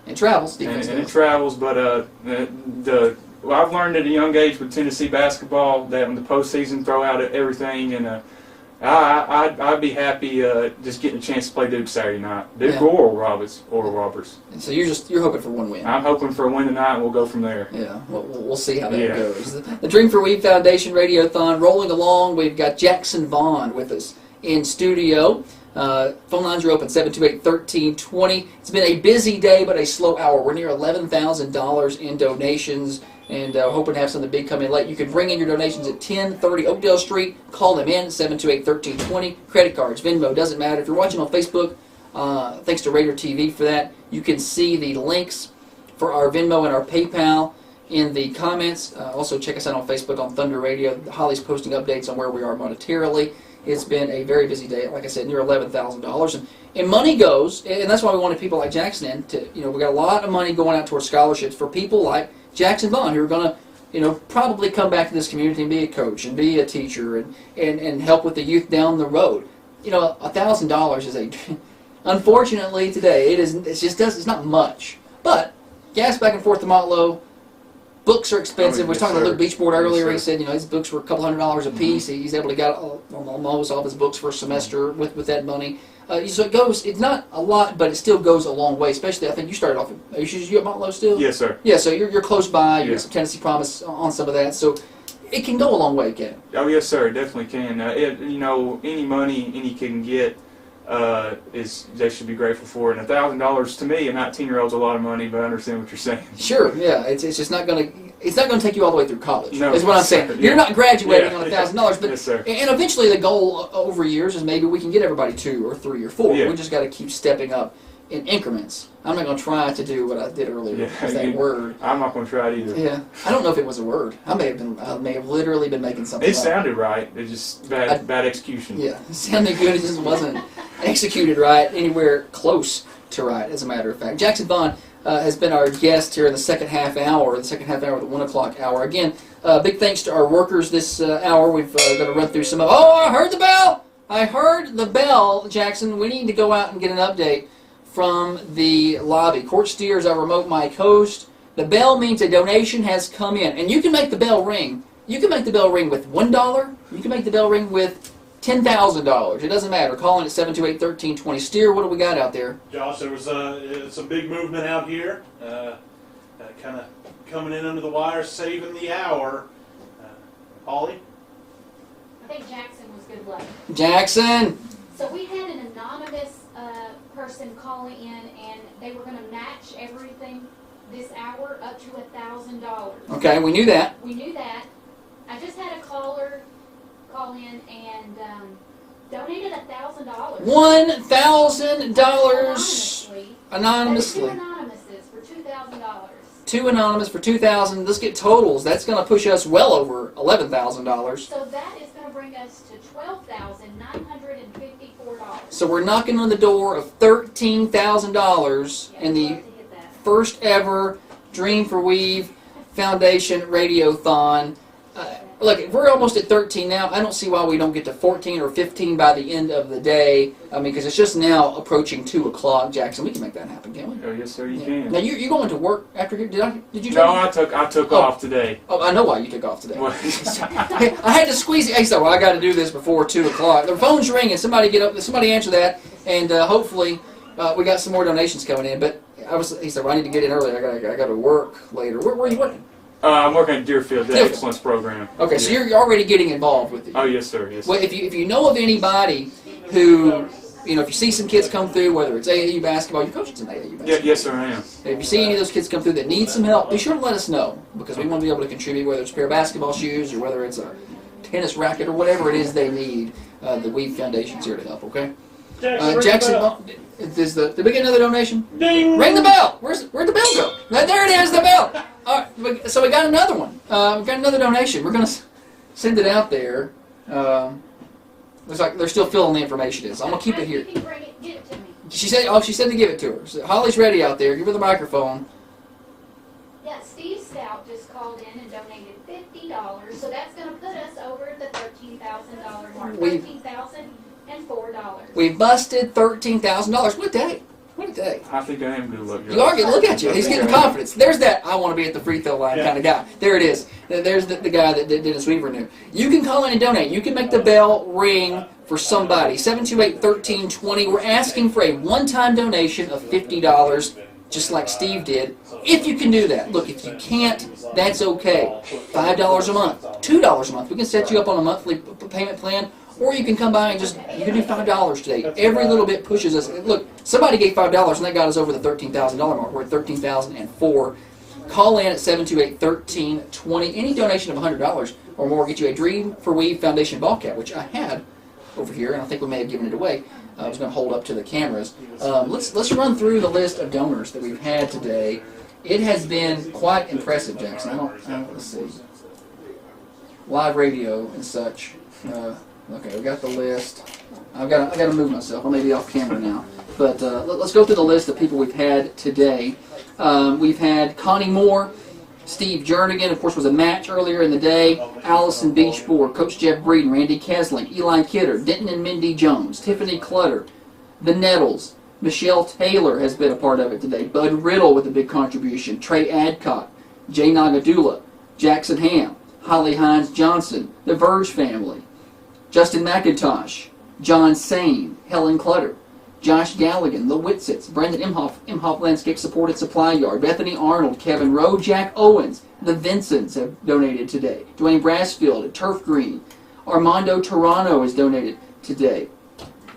it travels. Defense and it travels, but I've learned at a young age with Tennessee basketball that in the postseason throw out everything, and I'd be happy just getting a chance to play Duke Saturday night. Duke or Roberts. And so you're hoping for one win. I'm hoping for a win tonight, and we'll go from there. Yeah, we'll see how that goes. The Dream for Weave Foundation Radiothon rolling along. We've got Jackson Vaughn with us in studio. Phone lines are open, 728-1320. It's been a busy day, but a slow hour. We're near $11,000 in donations, and hoping to have something big come in late. You can bring in your donations at 1030 Oakdale Street. Call them in, 728-1320. Credit cards, Venmo, doesn't matter. If you're watching on Facebook, thanks to Raider TV for that, you can see the links for our Venmo and our PayPal in the comments. Also, check us out on Facebook on Thunder Radio. Holly's posting updates on where we are monetarily. It's been a very busy day. Like I said, near $11,000. And money goes, and that's why we wanted people like Jackson in to, we got a lot of money going out towards scholarships for people like Jackson Vaughn, who are going to, probably come back to this community and be a coach and be a teacher and help with the youth down the road. $1,000 is unfortunately today, it's not much. But gas back and forth to Motlow. Books are expensive. We were talking to Luke Beachboard earlier. He said, his books were a couple $100 a piece. He's able to get almost all of his books for a semester with that money. So it goes. It's not a lot, but it still goes a long way. Especially, I think you started off. Are you at Motlow still? Yes, sir. Yeah. So you're close by. You have some Tennessee Promise on some of that. So it can go a long way, Ken. Oh yes, sir. It definitely can. Any money any kid can get. They should be grateful for it. And $1,000 to me, a 19-year-old's a lot of money, but I understand what you're saying. Sure, yeah. It's just not going to take you all the way through college. No, is what I'm saying. Yeah. You're not graduating on $1,000, but yes, sir. And eventually the goal over years is maybe we can get everybody 2 or 3 or 4. Yeah. We just got to keep stepping up in increments. I'm not going to try to do what I did earlier with that word. I'm not going to try it either. Yeah, I don't know if it was a word. I may have literally been making something. It sounded right. It's just bad execution. Yeah, it sounded good. It just wasn't executed right, anywhere close to right, as a matter of fact. Jackson Vaughn has been our guest here in the second half hour, the 1 o'clock hour. Again, big thanks to our workers this hour. We've got to run through some of. Oh, I heard the bell! I heard the bell, Jackson. We need to go out and get an update from the lobby. Court Steers, our remote mic host. The bell means a donation has come in. And you can make the bell ring You can make the bell ring with $1. You can make the bell ring with $10,000. It doesn't matter. Call in at 728-1320. Steer, what do we got out there? Josh, there was some big movement out here. Kind of coming in under the wire, saving the hour. Holly? I think Jackson was good luck. Jackson! So we had an anonymous person calling in, and they were going to match everything this hour up to $1,000. Okay, we knew that. We knew that. I just had a caller call in and donated $1,000. $1,000 anonymously. Two anonymouses for $2,000. Two anonymous for $2,000. Let's get totals. That's going to push us well over $11,000. So that is going to bring us to $12,954. So we're knocking on the door of $13,000 in the first ever Dream for Weave Foundation Radiothon. Look, if we're almost at 13 now, I don't see why we don't get to 14 or 15 by the end of the day. I mean, because it's just now approaching 2 o'clock, Jackson. We can make that happen, can't we? Oh, yes, sir, you can. Now, you're going to work after here? Did you? No, I took off today. Oh, I know why you took off today. I had to squeeze it. He said, well, I got to do this before 2 o'clock. The phone's ringing. Somebody get up. Somebody answer that. And hopefully we got some more donations coming in. But he said, well, I need to get in early. I got to work later. Where are you working? I'm working at Deerfield, the Excellence Program. Okay, so you're already getting involved with it. Oh, yes, sir. Yes. Well, if you know of anybody who, if you see some kids come through, whether it's AAU basketball, you're coaching some AAU basketball. Yeah, yes, sir, I am. If you see any of those kids come through that need some help, be sure to let us know, because we want to be able to contribute, whether it's a pair of basketball shoes or whether it's a tennis racket or whatever it is they need. The Weave Foundation's here to help, okay? Jackson, is we get another donation? Ding! Ring the bell! Where'd the bell go? There it is, the bell! All right, so we got another one. We got another donation. We're going to send it out there. Looks like they're still filling the information in, so I'm going to keep it here. You can bring it, give it to me. She said to give it to her. So Holly's ready out there. Give her the microphone. Yeah, Steve Stout just called in and donated $50, so that's going to put us over the $13,000 mark. $13,004. We busted $13,000. What a day. What a day. I think I am good luck. You are good. Look at you. He's getting confidence. There's that I want to be at the free throw line kind of guy. There it is. There's the guy that Dennis Weaver knew. You can call in and donate. You can make the bell ring for somebody. 728-1320. We're asking for a one-time donation of $50, just like Steve did. If you can do that. Look, if you can't, that's okay. $5 a month, $2 a month. We can set you up on a monthly payment plan. Or you can come by and you can do $5 today. Every little bit pushes us. Look, somebody gave $5 and that got us over the $13,000 mark. We're at $13,004. Call in at 728-1320. Any donation of $100 or more will get you a Dream for Weave Foundation ball cap, which I had over here, and I think we may have given it away. I was going to hold up to the cameras. Let's run through the list of donors that we've had today. It has been quite impressive, Jackson. Let's see. Live radio and such. Okay, we got the list. I got to move myself. I may be off camera now. But let's go through the list of people we've had today. We've had Connie Moore, Steve Jernigan, of course, was a match earlier in the day. Allison Beachboard, Coach Jeff Breeden, Randy Kesling, Eli Kidder, Denton and Mindy Jones, Tiffany Clutter, the Nettles, Michelle Taylor has been a part of it today. Bud Riddle with a big contribution. Trey Adcock, Jay Nagadula, Jackson Ham, Holly Hines Johnson, the Verge family, Justin McIntosh, John Sane, Helen Clutter, Josh Galligan, The Whitsits, Brendan Imhoff Landscape Supported Supply Yard, Bethany Arnold, Kevin Rowe, Jack Owens, the Vincents have donated today. Dwayne Brassfield at Turf Green, Armando Toronto has donated today.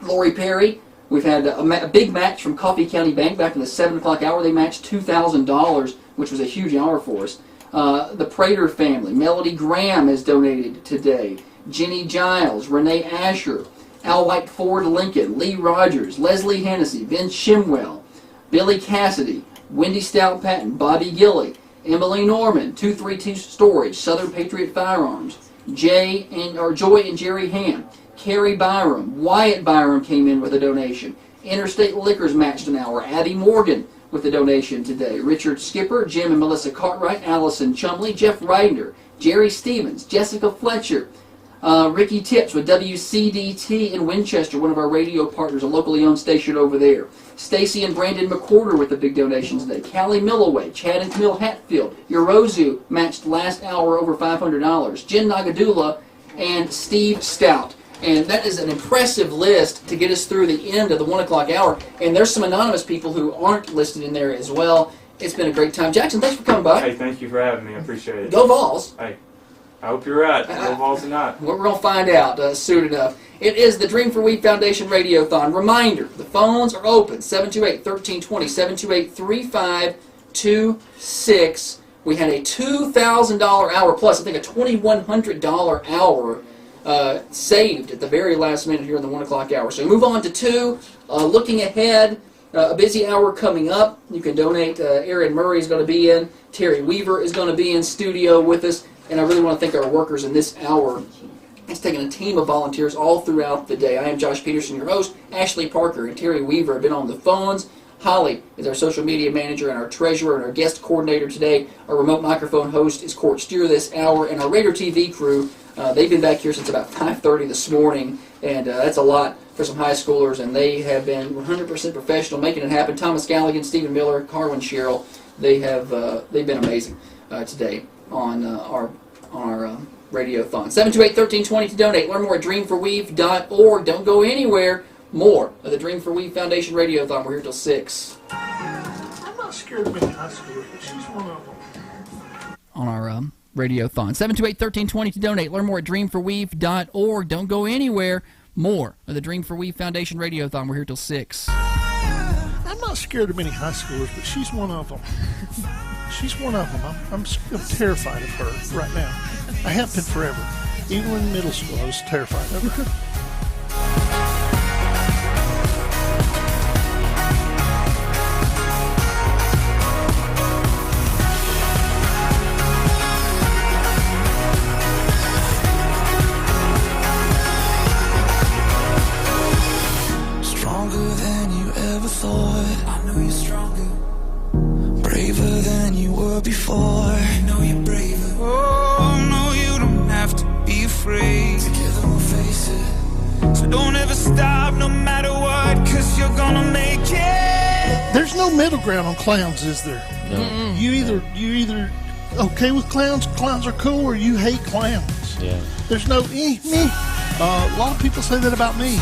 Lori Perry, we've had a big match from Coffee County Bank back in the 7 o'clock hour. They matched $2,000, which was a huge hour for us. The Prater family, Melody Graham has donated today. Jenny Giles, Renee Asher, Al White Ford Lincoln, Lee Rogers, Leslie Hennessy, Vince Shimwell, Billy Cassidy, Wendy Stout Patton, Bobby Gilly, Emily Norman, 232 Storage, Southern Patriot Firearms, Joy and Jerry Ham, Carrie Byram, Wyatt Byram came in with a donation, Interstate Liquors matched an hour, Abby Morgan with a donation today, Richard Skipper, Jim and Melissa Cartwright, Allison Chumley, Jeff Reidner, Jerry Stevens, Jessica Fletcher, Ricky Tips with WCDT in Winchester, one of our radio partners, a locally owned station over there. Stacy and Brandon McWhorter with the big donations today. Callie Milloway, Chad and Camille Hatfield. Yorozu matched last hour over $500. Jen Nagadula and Steve Stout. And that is an impressive list to get us through the end of the 1 o'clock hour. And there's some anonymous people who aren't listed in there as well. It's been a great time. Jackson, thanks for coming by. Hey, thank you for having me. I appreciate it. Go Vols. Hey, I hope you're right. Go Vols or not. We're going to find out soon enough. It is the Dream for We Foundation Radiothon. Reminder, the phones are open, 728-1320, 728-3526. We had a $2,000 hour plus, I think a $2,100 hour saved at the very last minute here in the 1 o'clock hour. So move on to 2. Looking ahead, a busy hour coming up. You can donate. Aaron Murray is going to be in. Terry Weaver is going to be in studio with us. And I really want to thank our workers in this hour. It's taken a team of volunteers all throughout the day. I am Josh Peterson, your host. Ashley Parker and Terry Weaver have been on the phones. Holly is our social media manager and our treasurer and our guest coordinator today. Our remote microphone host is Court Steer this hour. And our Raider TV crew, they've been back here since about 5:30 this morning. And that's a lot for some high schoolers. And they have been 100% professional, making it happen. Thomas Galligan, Stephen Miller, Carwin Sherrill, they've been amazing today on our Radiothon. 728-1320 to donate. Learn more at dreamforweave.org. Don't go anywhere. More of the Dream for We Foundation Radiothon. We're here till 6. I'm not scared of any high schoolers, but she's one of them. On our Radiothon. 728-1320 to donate. Learn more at dreamforweave.org. Don't go anywhere. More of the Dream for We Foundation Radiothon. We're here till 6. I'm not scared of many high schoolers, but she's one of them. She's one of them. I'm terrified of her right now. I have been forever. Even in middle school, I was terrified of her. Stronger than you ever thought. I know you're stronger. Braver than you were before. I know you're braver. Oh, no, you don't have to be afraid. Together we'll face it. So don't ever stop, no matter what, 'cause you're gonna make it. There's no middle ground on clowns, is there? No. You either okay with clowns are cool, or you hate clowns. Yeah. There's no me. A lot of people say that about me.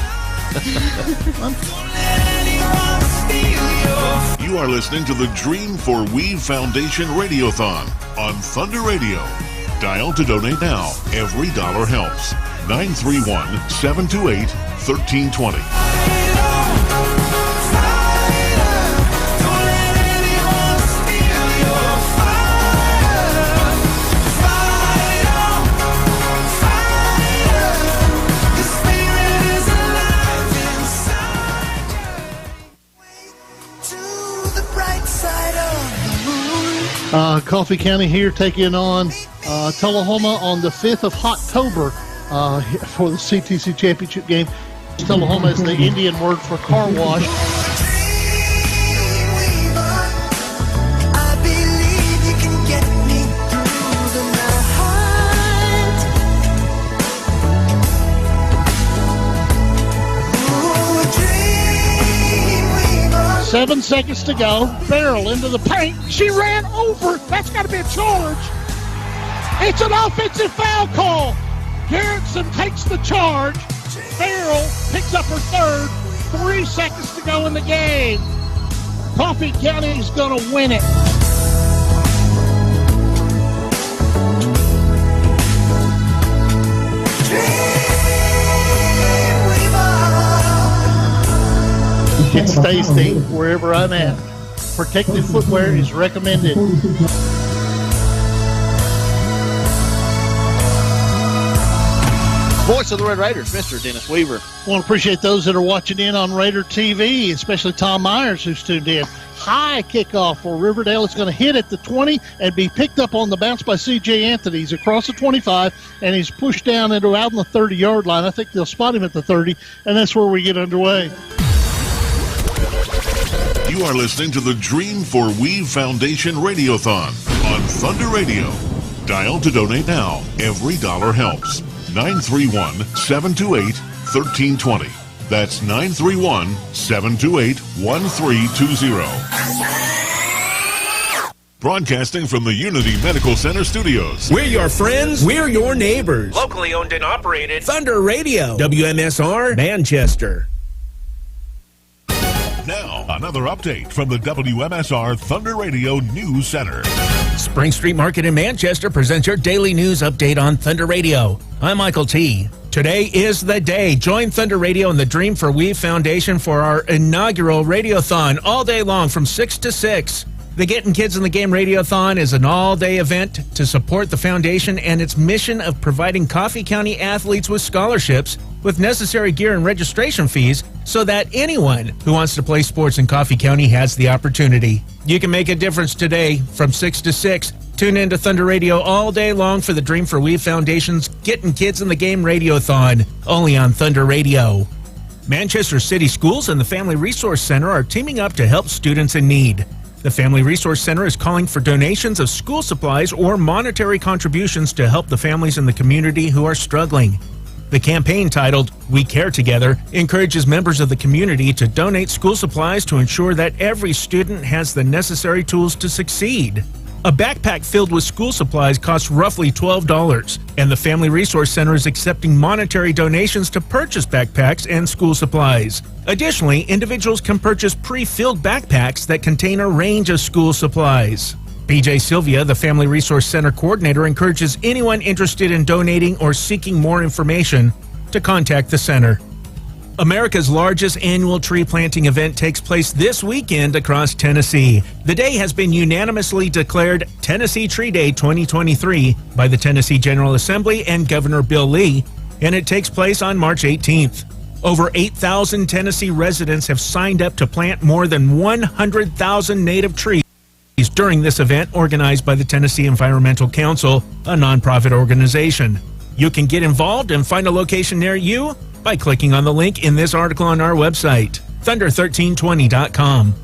You are listening to the Dream for We Foundation Radiothon on Thunder Radio. Dial to donate now. Every dollar helps. 931-728-1320. Coffee County here taking on Tullahoma on the 5th of October for the CTC Championship game. Tullahoma is the Indian word for car wash. Seven seconds to go. Farrell into the paint. She ran over. That's got to be a charge. It's an offensive foul call. Garrettson takes the charge. Farrell picks up her third. 3 seconds to go in the game. Coffee County is going to win it. It stays deep wherever I'm at. Protective footwear is recommended. Voice of the Red Raiders, Mr. Dennis Weaver. I want to appreciate those that are watching in on Raider TV, especially Tom Myers, who's tuned in. High kickoff for Riverdale. It's going to hit at the 20 and be picked up on the bounce by C.J. Anthony. He's across the 25, and he's pushed down into out on the 30-yard line. I think they'll spot him at the 30, and that's where we get underway. You are listening to the Dream for We Foundation Radiothon on Thunder Radio. Dial to donate now. Every dollar helps. 931-728-1320. That's 931-728-1320. Broadcasting from the Unity Medical Center studios. We're your friends. We're your neighbors. Locally owned and operated. Thunder Radio. WMSR, Manchester. Now, another update from the WMSR Thunder Radio News Center. Spring Street Market in Manchester presents your daily news update on Thunder Radio. I'm Michael T. Today is the day. Join Thunder Radio and the Dream for We Foundation for our inaugural Radiothon all day long from 6 to 6. The Getting Kids in the Game Radiothon is an all-day event to support the foundation and its mission of providing Coffee County athletes with scholarships with necessary gear and registration fees so that anyone who wants to play sports in Coffee County has the opportunity. You can make a difference today from 6 to 6. Tune in to Thunder Radio all day long for the Dream for We Foundation's Getting Kids in the Game Radiothon, only on Thunder Radio. Manchester City Schools and the Family Resource Center are teaming up to help students in need. The Family Resource Center is calling for donations of school supplies or monetary contributions to help the families in the community who are struggling. The campaign, titled We Care Together, encourages members of the community to donate school supplies to ensure that every student has the necessary tools to succeed. A backpack filled with school supplies costs roughly $12, and the Family Resource Center is accepting monetary donations to purchase backpacks and school supplies. Additionally, individuals can purchase pre-filled backpacks that contain a range of school supplies. BJ Sylvia, the Family Resource Center coordinator, encourages anyone interested in donating or seeking more information to contact the center. America's largest annual tree planting event takes place this weekend across Tennessee. The day has been unanimously declared Tennessee Tree Day 2023 by the Tennessee General Assembly and Governor Bill Lee, and it takes place on March 18th. Over 8,000 Tennessee residents have signed up to plant more than 100,000 native trees during this event organized by the Tennessee Environmental Council, a nonprofit organization. You can get involved and find a location near you by clicking on the link in this article on our website, thunder1320.com.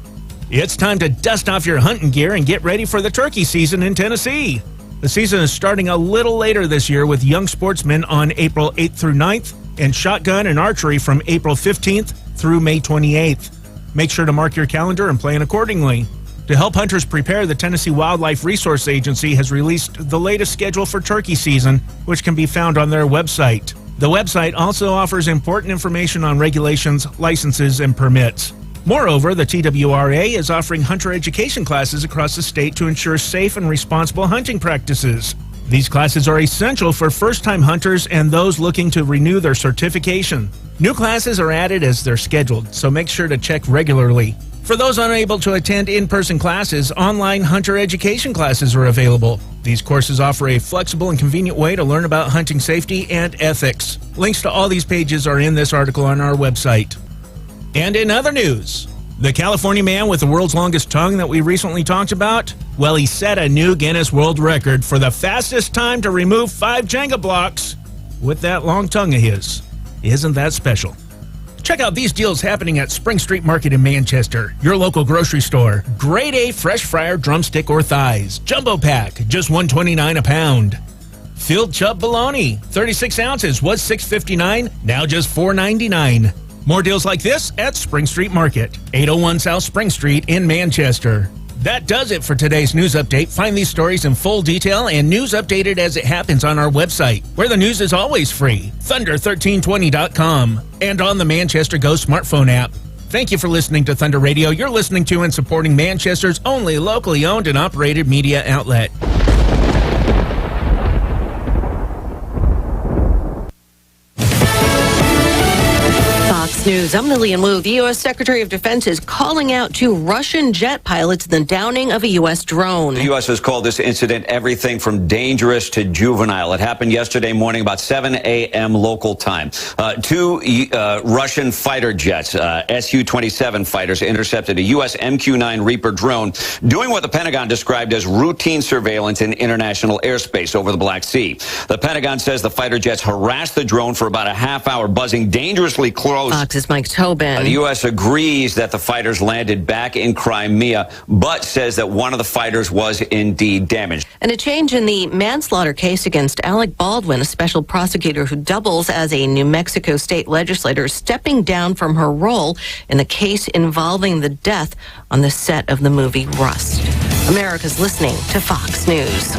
It's time to dust off your hunting gear and get ready for the turkey season in Tennessee. The season is starting a little later this year with young sportsmen on April 8th through 9th and shotgun and archery from April 15th through May 28th. Make sure to mark your calendar and plan accordingly. To help hunters prepare, the Tennessee Wildlife Resource Agency has released the latest schedule for turkey season, which can be found on their website. The website also offers important information on regulations, licenses, and permits. Moreover, the TWRA is offering hunter education classes across the state to ensure safe and responsible hunting practices. These classes are essential for first-time hunters and those looking to renew their certification. New classes are added as they're scheduled, so make sure to check regularly. For those unable to attend in-person classes, online hunter education classes are available. These courses offer a flexible and convenient way to learn about hunting safety and ethics. Links to all these pages are in this article on our website. And in other news, the California man with the world's longest tongue that we recently talked about, well, he set a new Guinness World Record for the fastest time to remove 5 Jenga blocks with that long tongue of his. Isn't that special? Check out these deals happening at Spring Street Market in Manchester, your local grocery store. Grade A fresh fryer drumstick or thighs, jumbo pack, just $1.29 a pound. Filled chub bologna, 36 ounces, was $6.59, now just $4.99. More deals like this at Spring Street Market, 801 South Spring Street in Manchester. That does it for today's news update. Find these stories in full detail and news updated as it happens on our website, where the news is always free, thunder1320.com, and on the Manchester Go smartphone app. Thank you for listening to Thunder Radio. You're listening to and supporting Manchester's only locally owned and operated media outlet. News. I'm Lillian Wu. The U.S. Secretary of Defense is calling out 2 Russian jet pilots in the downing of a U.S. drone. The U.S. has called this incident everything from dangerous to juvenile. It happened yesterday morning about 7 a.m. local time. 2 Russian fighter jets, Su-27 fighters, intercepted a U.S. MQ-9 Reaper drone doing what the Pentagon described as routine surveillance in international airspace over the Black Sea. The Pentagon says the fighter jets harassed the drone for about a half hour, buzzing dangerously close Fox's Mike Tobin. The U.S. agrees that the fighters landed back in Crimea, but says that one of the fighters was indeed damaged. And a change in the manslaughter case against Alec Baldwin, a special prosecutor who doubles as a New Mexico state legislator, stepping down from her role in the case involving the death on the set of the movie Rust. America's listening to Fox News.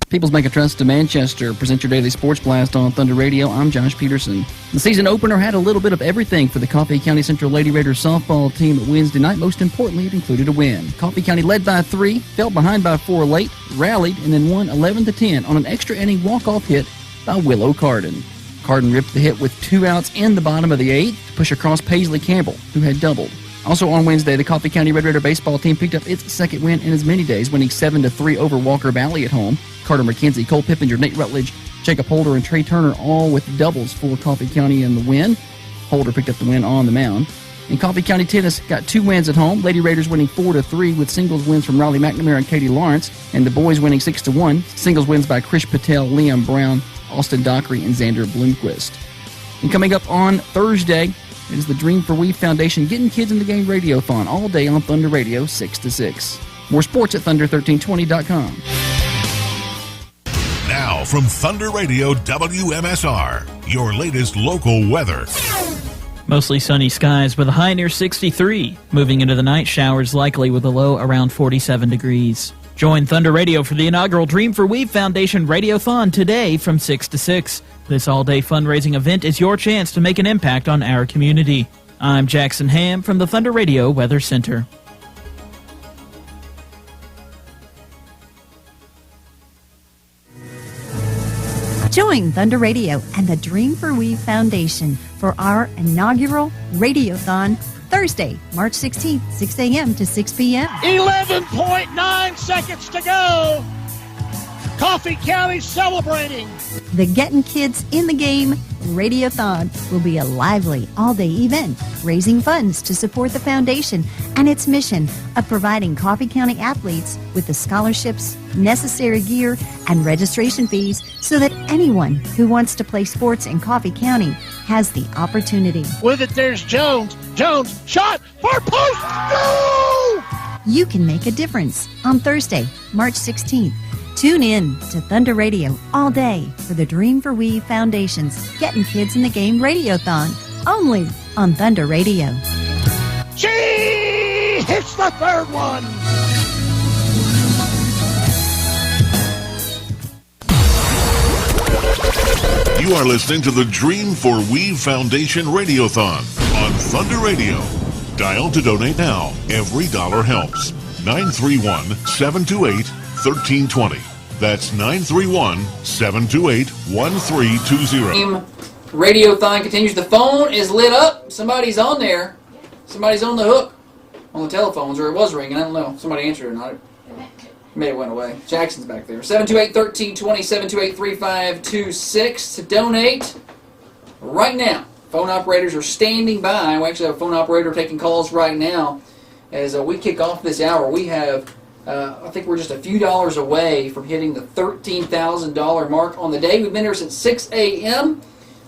People's Bank of Trust to Manchester present your daily sports blast on Thunder Radio. I'm Josh Peterson. The season opener had a little bit of everything for the Coffee County Central Lady Raiders softball team Wednesday night. Most importantly, it included a win. Coffee County led by 3, fell behind by 4 late, rallied, and then won 11-10 on an extra inning walk-off hit by Willow Carden. Carden ripped the hit with 2 outs in the bottom of the 8th to push across Paisley Campbell, who had doubled. Also on Wednesday, the Coffee County Red Raider baseball team picked up its second win in as many days, winning 7-3 over Walker Valley at home. Carter McKenzie, Cole Pippinger, Nate Rutledge, Jacob Holder, and Trey Turner all with doubles for Coffee County in the win. Holder picked up the win on the mound. And Coffee County Tennis got 2 wins at home. Lady Raiders winning 4-3 with singles wins from Riley McNamara and Katie Lawrence, and the boys winning 6-1. Singles wins by Krish Patel, Liam Brown, Austin Dockery, and Xander Bloomquist. And coming up on Thursday, it is the Dream for We Foundation Getting Kids in the Game Radio-thon all day on Thunder Radio 6 to 6. More sports at Thunder1320.com. Now from Thunder Radio WMSR, your latest local weather. Mostly sunny skies with a high near 63. Moving into the night, showers likely with a low around 47 degrees. Join Thunder Radio for the inaugural Dream for We Foundation Radiothon today from 6 to 6. This all-day fundraising event is your chance to make an impact on our community. I'm Jackson Ham from the Thunder Radio Weather Center. Join Thunder Radio and the Dream for We Foundation for our inaugural Radiothon Thursday, March 16th, 6 a.m. to 6 p.m. 11.9 seconds to go. Coffee County celebrating. The Getting Kids in the Game Radiothon will be a lively all-day event, raising funds to support the foundation and its mission of providing Coffee County athletes with the scholarships, necessary gear, and registration fees so that anyone who wants to play sports in Coffee County has the opportunity. With it, there's Jones. Jones, shot, far post, go! You can make a difference on Thursday, March 16th. Tune in to Thunder Radio all day for the Dream for We Foundation's Getting Kids in the Game Radiothon, only on Thunder Radio. She hits the third one. You are listening to the Dream for We Foundation Radiothon on Thunder Radio. Dial to donate now. Every dollar helps. 931-728-1320. That's 931-728-1320. Radiothon continues. The phone is lit up. Somebody's on there. Somebody's on the hook on the telephones, or it was ringing. I don't know. Somebody answered or not. May have went away. Jackson's back there. 728-1320, 728-3526 to donate right now. Phone operators are standing by. We actually have a phone operator taking calls right now. As we kick off this hour, we have, I think we're just a few dollars away from hitting the $13,000 mark on the day. We've been here since 6 a.m.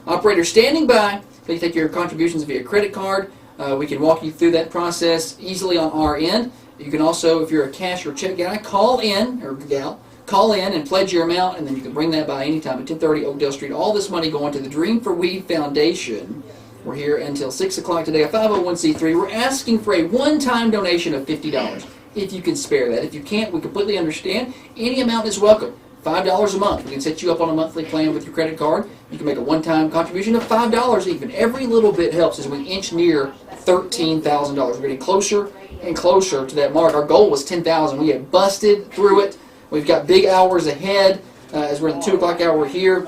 Operators standing by. Please take your contributions via credit card. We can walk you through that process easily on our end. You can also, if you're a cash or check guy, call in, or gal, call in and pledge your amount, and then you can bring that by anytime at 1030 Oakdale Street. All this money going to the Dream for We Foundation. We're here until 6 o'clock today, a 501c3. We're asking for a one-time donation of $50, if you can spare that. If you can't, we completely understand. Any amount is welcome. $5 a month. We can set you up on a monthly plan with your credit card. You can make a one-time contribution of $5 even. Every little bit helps as we inch near $13,000. We're getting closer and closer to that mark. Our goal was $10,000. We have busted through it. We've got big hours ahead as we're in the 2 o'clock hour here.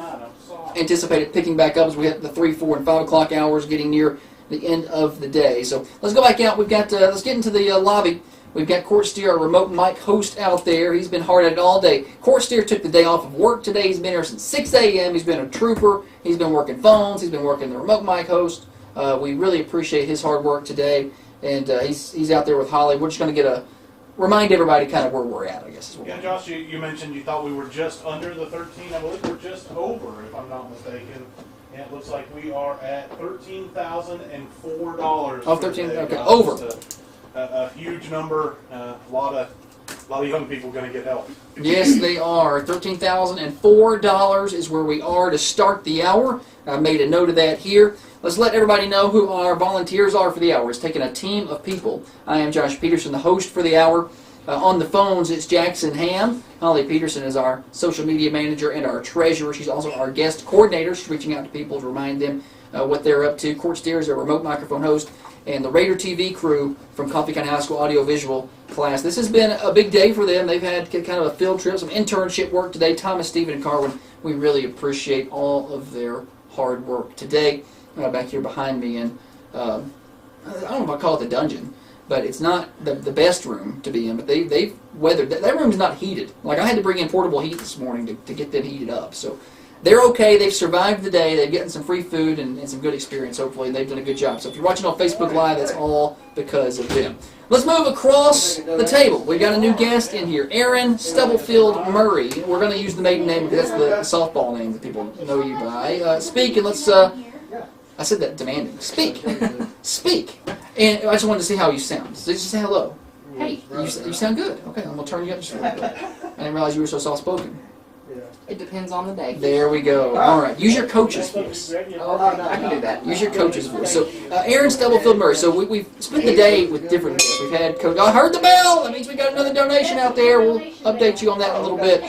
Anticipated picking back up as we hit the 3, 4, and 5 o'clock hours, getting near the end of the day. So let's go back out. We've got let's get into the lobby. We've got Court Steer, our remote mic host, out there. He's been hard at it all day. Court Steer took the day off of work today. He's been here since 6 a.m. He's been a trooper. He's been working phones. He's been working the remote mic host. We really appreciate his hard work today. And he's out there with Holly. We're just going to get remind everybody kind of where we're at, I guess. Yeah, Josh, you mentioned you thought we were just under the 13. I believe we're just over, if I'm not mistaken. And it looks like we are at $13,004. Oh, 13, okay, over. A huge number. A lot of young people going to get help. Yes, they are. $13,004 is where we are to start the hour. I made a note of that here. Let's let everybody know who our volunteers are for the hour. It's taking a team of people. I am Josh Peterson, the host for the hour. On the phones, it's Jackson Ham. Holly Peterson is our social media manager and our treasurer. She's also our guest coordinator. She's reaching out to people to remind them what they're up to. Court Steer is our remote microphone host. And the Raider TV crew from Coffee County High School audiovisual class. This has been a big day for them. They've had kind of a field trip, some internship work today. Thomas, Stephen, and Carwin, we really appreciate all of their hard work today. Back here behind me, and I don't know if I call it the dungeon, but it's not the best room to be in, but they've weathered, that room's not heated. Like, I had to bring in portable heat this morning to get them heated up, so they're okay. They've survived the day. They've gotten some free food and some good experience, hopefully, and they've done a good job. So if you're watching on Facebook Live, that's all because of them. Let's move across the table. We've got a new guest in here, Aaron Stubblefield Murray. We're going to use the maiden name because that's the softball name that people know you by. Speak, and let's... I said that demanding. Speak. Speak. And I just wanted to see how you sound. So just say hello. Hey. You sound good. Okay, I'm going to turn you up just a little bit. I didn't realize you were so soft-spoken. It depends on the day. There we go. All right. Use your coach's voice. Oh, I can do that. Use your coach's voice. So, Aaron Stubblefield Murray. So we've spent the day with different guests. We've had Coach. I heard the bell. That means we got another donation out there. We'll update you on that in a little bit.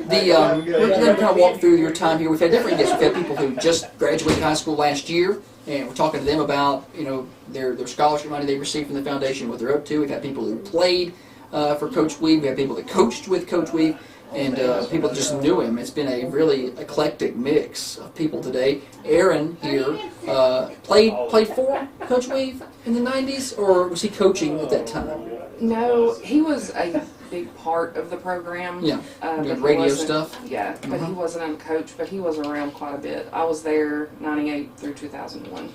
We're going to kind of walk through your time here. We've had different guests. We've had people who just graduated high school last year, and we're talking to them about their scholarship money they received from the foundation, what they're up to. We've had people who played for Coach Weave. We have people that coached with Coach Weave, and people that just knew him. It's been a really eclectic mix of people today. Aaron here played for Coach Weave in the 90s, or was he coaching at that time? No, he was a big part of the program. Yeah, doing radio stuff. Yeah, but he wasn't a coach, but he was around quite a bit. I was there 98 through 2001.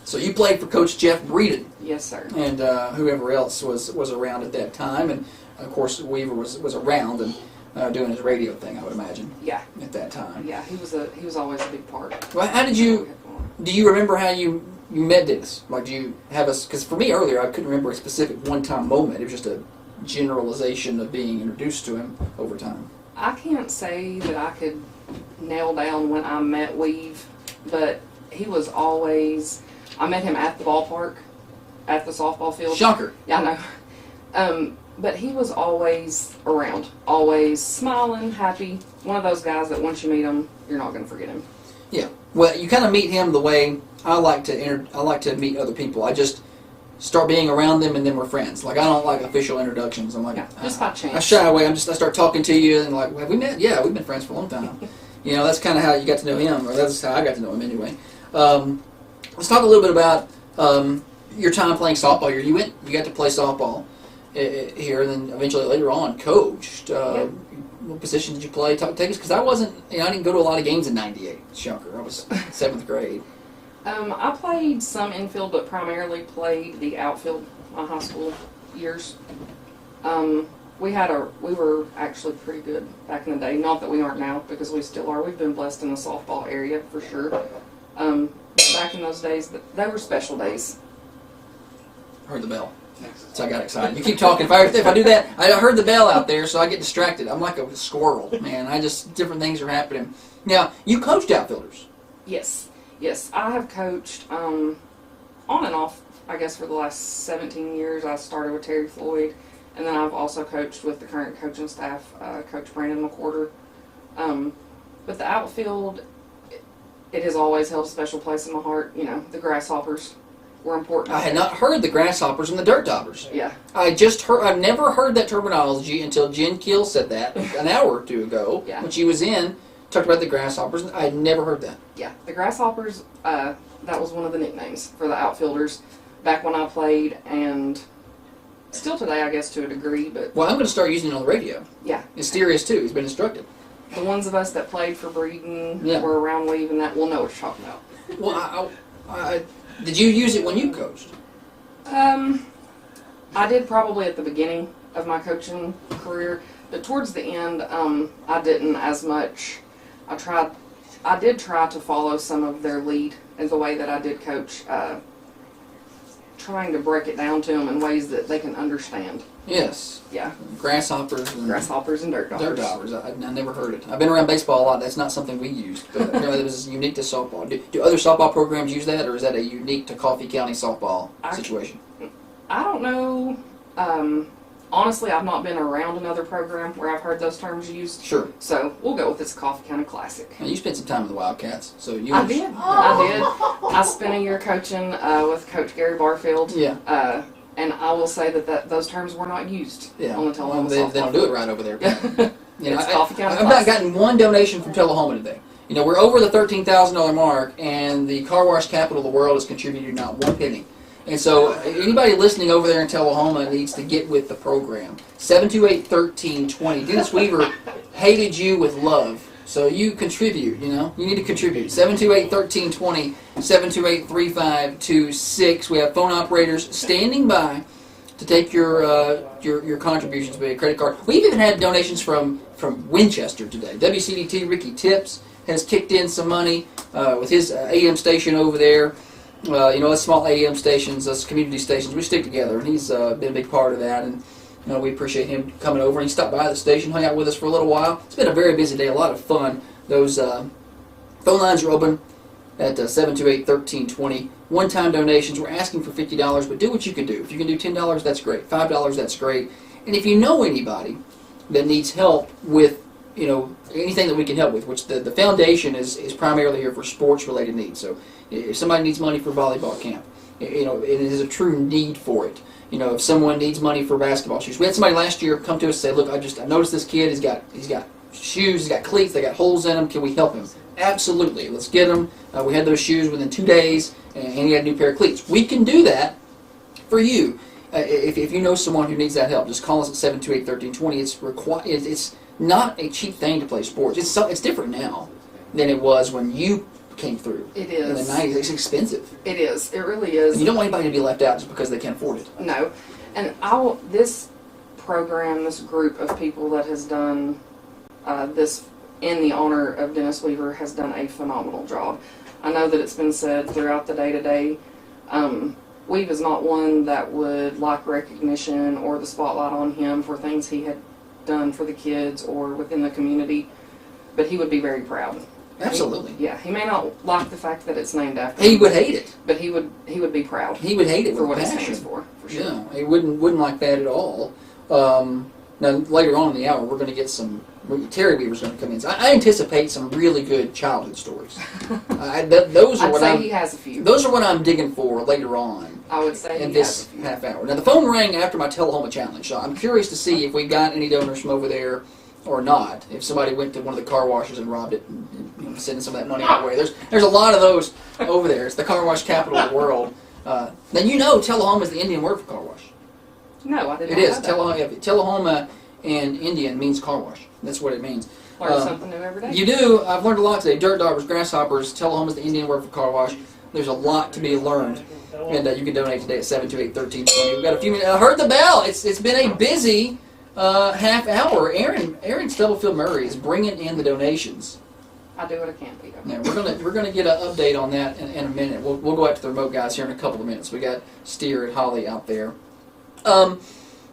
So you played for Coach Jeff Breeden. Yes, sir. And whoever else was around at that time, and of course Weaver was around and doing his radio thing, I would imagine. Yeah. At that time. Yeah, he was always a big part. Well, how do you remember how you met Dennis? Like, do you have us? Because for me earlier, I couldn't remember a specific one-time moment. It was just a generalization of being introduced to him over time. I can't say that I could nail down when I met Weave, but he was always. I met him at the ballpark, at the softball field. Shocker. Yeah, I know. But he was always around, always smiling, happy. One of those guys that once you meet him, you're not going to forget him. Yeah. Well, you kind of meet him the way I like to meet other people. I just start being around them, and then we're friends. Like, I don't like official introductions. I'm like, just by chance. I shy away. I start talking to you, and like, have we met? Yeah, we've been friends for a long time. That's kind of how you got to know him, or that's how I got to know him anyway. Let's talk a little bit about your time playing softball here. You got to play softball here, and then eventually later on coached. What position did you play? Take us, because I wasn't. I didn't go to a lot of games in '98. Shocker. I was 7th grade. I played some infield, but primarily played the outfield my high school years. We were actually pretty good back in the day. Not that we aren't now, because we still are. We've been blessed in the softball area for sure. Back in those days, they were special days. Heard the bell, so I got excited. You keep talking. If I do that, I heard the bell out there, so I get distracted. I'm like a squirrel, man. Different things are happening. Now, you coached outfielders. Yes, I have coached on and off, I guess, for the last 17 years. I started with Terry Floyd, and then I've also coached with the current coaching staff, Coach Brandon McWhorter. But the outfield, it has always held a special place in my heart. The grasshoppers were important. I had not heard the grasshoppers and the dirt toppers. Yeah. I've never heard that terminology until Jen Keel said that an hour or two ago when she was in. Talked about the grasshoppers. I had never heard that. Yeah, the grasshoppers, that was one of the nicknames for the outfielders back when I played, and still today, I guess, to a degree. But well, I'm going to start using it on the radio. Yeah. Mysterious, too. He's been instructed. The ones of us that played for Breeden were around Weave, and that we'll know what you're talking about. Well, did you use it when you coached? I did probably at the beginning of my coaching career, but towards the end, I didn't as much. I did try to follow some of their lead in the way that I did coach, trying to break it down to them in ways that they can understand. Yes. Yeah. Grasshoppers and dirt daubers. Dirt daubers. I never heard it. I've been around baseball a lot. That's not something we used, but apparently it was unique to softball. Do other softball programs use that, or is that a unique to Coffee County softball situation? I don't know. Honestly, I've not been around another program where I've heard those terms used. Sure. So we'll go with this Coffee County Classic. Now, you spent some time with the Wildcats, so you. I did. I spent a year coaching with Coach Gary Barfield. Yeah. And I will say that those terms were not used on the Tullahoma softball. They don't do it right over there. You know, It's Coffee County I've not gotten one donation from Tullahoma today. You know, we're over the $13,000 mark, and the car wash capital of the world has contributed not one penny. And so anybody listening over there in Tullahoma needs to get with the program. 728-1320. Dennis Weaver hated you with love. So you contribute, you know. You need to contribute. 728-1320, 728-3526. We have phone operators standing by to take your contributions, be a credit card. We've even had donations from Winchester today. WCDT Ricky Tips has kicked in some money with his AM station over there. You know, us small AM stations, us community stations, we stick together, and he's been a big part of that. And you know, we appreciate him coming over. And he stopped by the station, hung out with us for a little while. It's been a very busy day, a lot of fun. Those phone lines are open at 728-1320. One-time donations. We're asking for $50, but do what you can do. If you can do $10, that's great. $5, that's great. And if you know anybody that needs help with, you know, anything that we can help with, which the foundation is primarily here for sports-related needs. So if somebody needs money for volleyball camp, you know, it is a true need for it. You know, if someone needs money for basketball shoes. We had somebody last year come to us and say, look, I noticed this kid, he's got shoes, he's got cleats, they got holes in them, can we help him? Absolutely, let's get them. We had those shoes within 2 days, and he had a new pair of cleats. We can do that for you. If you know someone who needs that help, just call us at 728-1320. It's not a cheap thing to play sports. It's different now than it was when you came through. It is. In the 90s. It's expensive. It is. It really is. And you don't want anybody to be left out just because they can't afford it. No. And this program, this group of people that has done this in the honor of Dennis Weaver has done a phenomenal job. I know that it's been said throughout the day-to-day, Weave is not one that would like recognition or the spotlight on him for things he had done for the kids or within the community, but he would be very proud. Absolutely. He may not like the fact that it's named after him. He him, would hate it. But he would be proud. He would hate it for with what passion. it stands for sure. Yeah, he wouldn't like that at all. Now, later on in the hour, we're going to get some... Terry Weaver's going to come in. So I anticipate some really good childhood stories. Those are he has a few. Those are what I'm digging for later on. I would say in this half hour. Now, the phone rang after my Tullahoma challenge, so I'm curious to see if we got any donors from over there or not. If somebody went to one of the car washes and robbed it and sending some of that money our way. There's a lot of those over there. It's the car wash capital of the world. Now, you know Tullahoma is the Indian word for car wash. No, I didn't know It is. that. Tullahoma in Indian means car wash. That's what it means. Learn something new every day. You do. I've learned a lot today. Dirt daubers, grasshoppers, Tullahoma is the Indian word for car wash. There's a lot to be learned. And you can donate today at 728-1320. We've got a few minutes. I heard the bell. It's been a busy half hour. Aaron Stubblefield Murray is bringing in the donations. I do what I can, Peter. Yeah, we're gonna get an update on that in a minute. We'll go out to the remote guys here in a couple of minutes. We got Steer and Holly out there.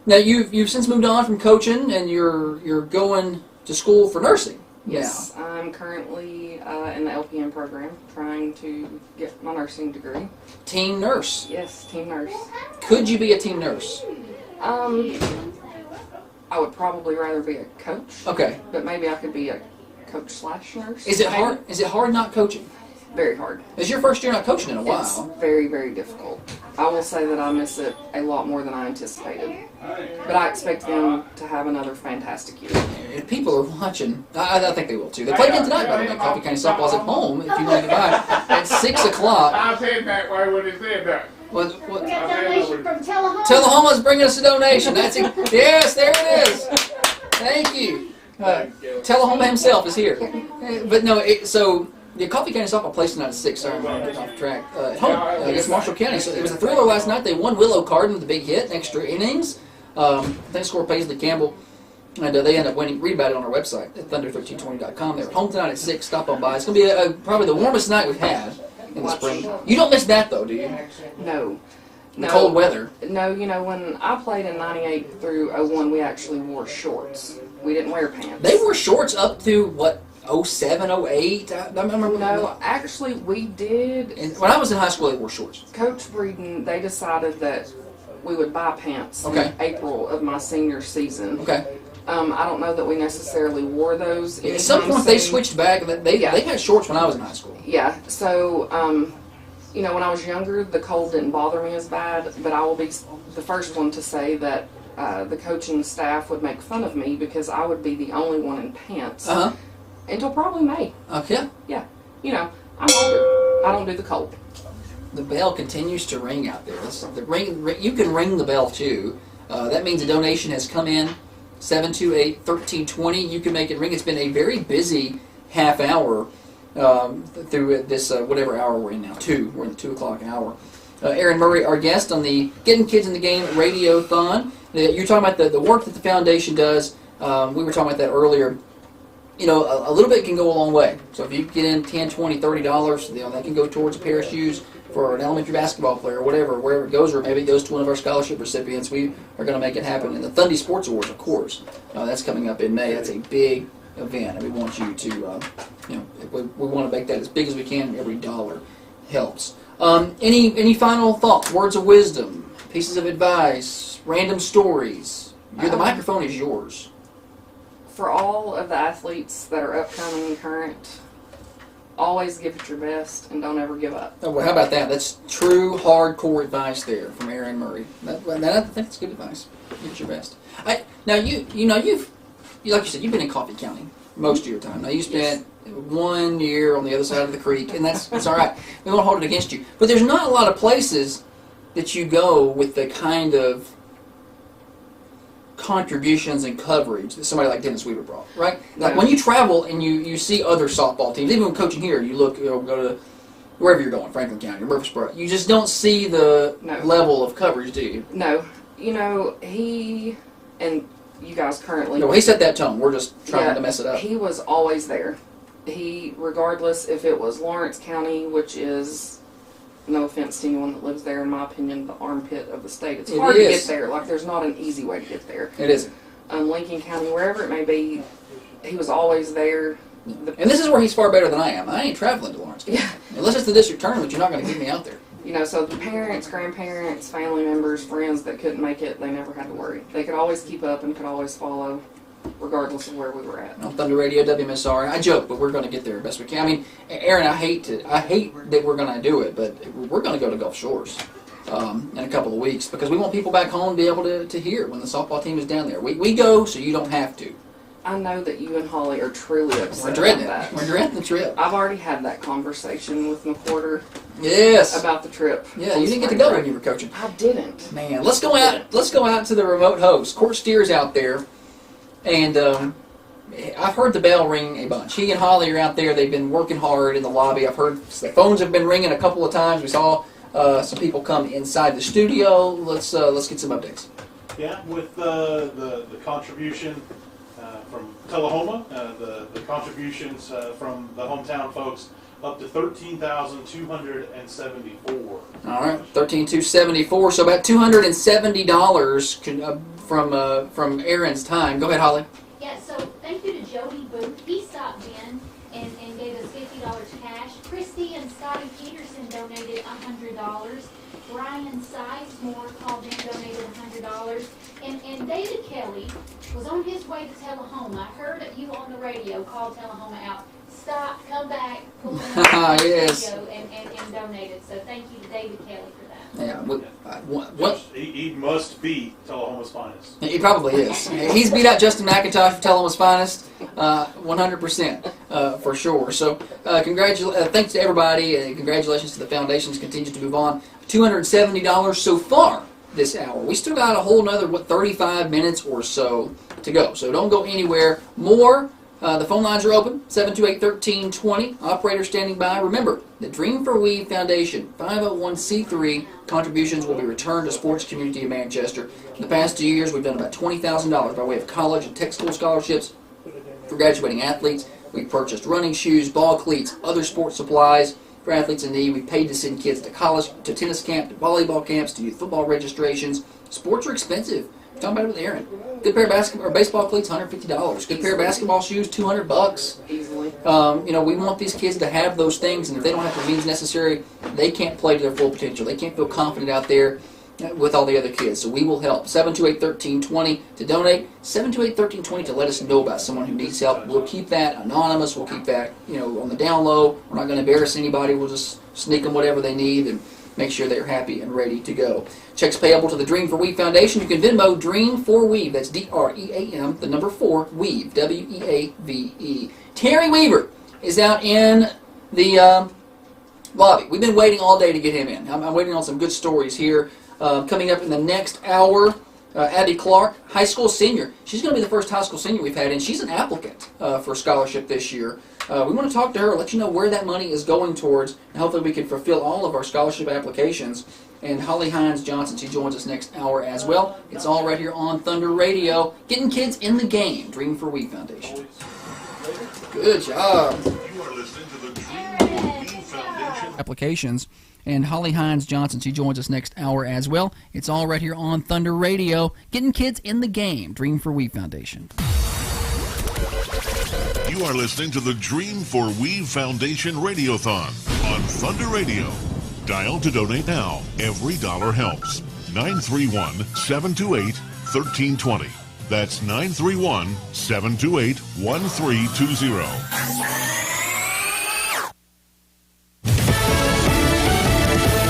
Now you've since moved on from coaching and you're going to school for nursing. Yes, now. I'm currently in the LPN program trying to get my nursing degree. Team nurse. Yes, team nurse. Could you be a team nurse? I would probably rather be a coach. Okay. But maybe I could be a coach/nurse. Is it hard? Is it hard not coaching? Very hard. It's your first year not coaching in a while. It's very, very difficult. I will say that I miss it a lot more than I anticipated. But I expect them to have another fantastic year. If people are watching, I think they will too. They play again tonight, by the way. Coffee County Softball's at home if you want to buy at 6 o'clock. I said that way when he said that. What? We got a donation from Tullahoma. Tullahoma's bringing us a donation. That's it. Yes, there it is. Thank you. Tullahoma himself is here. But no, so The Coffee County softball placed tonight at 6. Sorry, I'm getting off track. At home against Marshall County. So it was a thriller last night. They won Willow Carden with a big hit in extra innings. They scored Paisley Campbell. And they end up winning. Read about it on our website at thunder1320.com. They're home tonight at 6. Stop on by. It's going to be probably the warmest night we've had in the spring. You don't miss that, though, do you? No. The cold weather. No, when I played in 98 through 01, we actually wore shorts. We didn't wear pants. They wore shorts up to, what, 07, 08? I remember. No, actually, we did. And when I was in high school, they wore shorts. Coach Breeden, they decided that we would buy pants in April of my senior season. Okay. I don't know that we necessarily wore those. At some point, they switched back. They had shorts when I was in high school. Yeah, so, when I was younger, the cold didn't bother me as bad, but I will be the first one to say that the coaching staff would make fun of me because I would be the only one in pants until probably May. Okay. Yeah. I'm older. I don't do the cold. The bell continues to ring out there. You can ring the bell, too. That means a donation has come in. 728-1320. You can make it ring. It's been a very busy half hour through this whatever hour we're in now. 2. We're in the 2 o'clock hour. Aaron Murray, our guest on the Getting Kids in the Game radio-thon. You're talking about the work that the foundation does. We were talking about that earlier. A little bit can go a long way. So if you get in $10, $20, $30, that can go towards a pair of shoes for an elementary basketball player, or whatever, wherever it goes, or maybe it goes to one of our scholarship recipients. We are going to make it happen. And the Thundy Sports Awards, of course, that's coming up in May. That's a big event, and we want you to, we want to make that as big as we can. Every dollar helps. Any final thoughts, words of wisdom, pieces of advice, random stories? The microphone is yours. For all of the athletes that are upcoming and current, always give it your best and don't ever give up. Oh, well, how about that? That's true, hardcore advice there from Aaron Murray. I think that's good advice. Give it your best. Now, you've like you said, you've been in Coffee County most of your time. Now, you spent 1 year on the other side of the creek, and that's all right. We won't hold it against you. But there's not a lot of places that you go with the kind of contributions and coverage that somebody like Dennis Weaver brought, right? Like when you travel and you see other softball teams, even when coaching here, you look, go to wherever you're going, Franklin County, Murfreesboro, you just don't see the level of coverage, do you? No. He and you guys currently... No, he set that tone. We're just trying to mess it up. He was always there. Regardless if it was Lawrence County, which is, no offense to anyone that lives there, in my opinion, the armpit of the state. It's hard to get there. Like, there's not an easy way to get there. It isn't. Lincoln County, wherever it may be, he was always there. And this is where he's far better than I am. I ain't traveling to Lawrence County. Unless it's the district tournament, you're not going to get me out there. So the parents, grandparents, family members, friends that couldn't make it, they never had to worry. They could always keep up and could always follow, regardless of where we were at. On Thunder Radio, WMSR. I joke, but we're going to get there best we can. I mean, Aaron, I hate that we're going to do it, but we're going to go to Gulf Shores in a couple of weeks because we want people back home to be able to hear when the softball team is down there. We go so you don't have to. I know that you and Holly are truly upset We're dreading about that. We're dreading the trip. I've already had that conversation with McWhorter. Yes. About the trip. Yeah, you didn't get to go when you were coaching. I didn't. Man, let's go out to the remote host. Court Steer's out there, and I've heard the bell ring a bunch. He and Holly are out there. They've been working hard in the lobby. I've heard the phones have been ringing a couple of times. We saw some people come inside the studio. Let's get some updates. Yeah, with the contribution from Tullahoma, the contributions from the hometown folks, up to $13,274. All right, $13,274. So about $270 from Aaron's time. Go ahead, Holly. Yeah, so thank you to Jody Booth. He stopped in and gave us $50 cash. Christy and Scotty Peterson donated $100. Brian Sizemore called in, donated $100. And David Kelly was on his way to Tullahoma. I heard you on the radio call Tullahoma out. Stop, come back, pull in the yes. radio and donated. So thank you to David Kelly for that. Yeah, he must be Tullahoma's finest. He probably is. He's beat out Justin McIntosh for Tullahoma's finest, 100% for sure. So thanks to everybody, and congratulations to the foundations. Continues to move on. $270 so far this hour. We still got a whole another 35 minutes or so to go. So don't go anywhere. More The phone lines are open, 728-1320. Operator standing by. Remember, the Dream for We Foundation, 501c3 contributions will be returned to sports community in Manchester. In the past 2 years, we've done about $20,000 by way of college and tech school scholarships for graduating athletes. We've purchased running shoes, ball cleats, other sports supplies for athletes in need. We've paid to send kids to college, to tennis camp, to volleyball camps, to youth football registrations. Sports are expensive. I'm talking about it with Aaron. Good pair of basketball or baseball cleats, $150. Good pair of basketball shoes, $200. Easily. We want these kids to have those things, and if they don't have the means necessary, they can't play to their full potential. They can't feel confident out there with all the other kids. So we will help. 728-1320 to donate. 728-1320 to let us know about someone who needs help. We'll keep that anonymous. We'll keep that on the down low. We're not going to embarrass anybody. We'll just sneak them whatever they need and make sure they're happy and ready to go. Checks payable to the Dream for Weave Foundation. You can Venmo Dream for Weave. That's DREAM, the number 4, Weave, WEAVE. Terry Weaver is out in the lobby. We've been waiting all day to get him in. I'm waiting on some good stories here. Coming up in the next hour, Abby Clark, high school senior. She's going to be the first high school senior we've had, and she's an applicant for a scholarship this year. We want to talk to her, let you know where that money is going towards, and hopefully we can fulfill all of our scholarship applications. And Holly Hines Johnson, she joins us next hour as well. It's all right here on Thunder Radio, getting kids in the game. Dream for We Foundation. Good job. You are listening to the Dream for We Foundation applications. And Holly Hines Johnson, she joins us next hour as well. It's all right here on Thunder Radio, getting kids in the game. Dream for We Foundation. You are listening to the Dream for We Foundation Radiothon on Thunder Radio. Dial to donate now. Every dollar helps. 931-728-1320. That's 931-728-1320.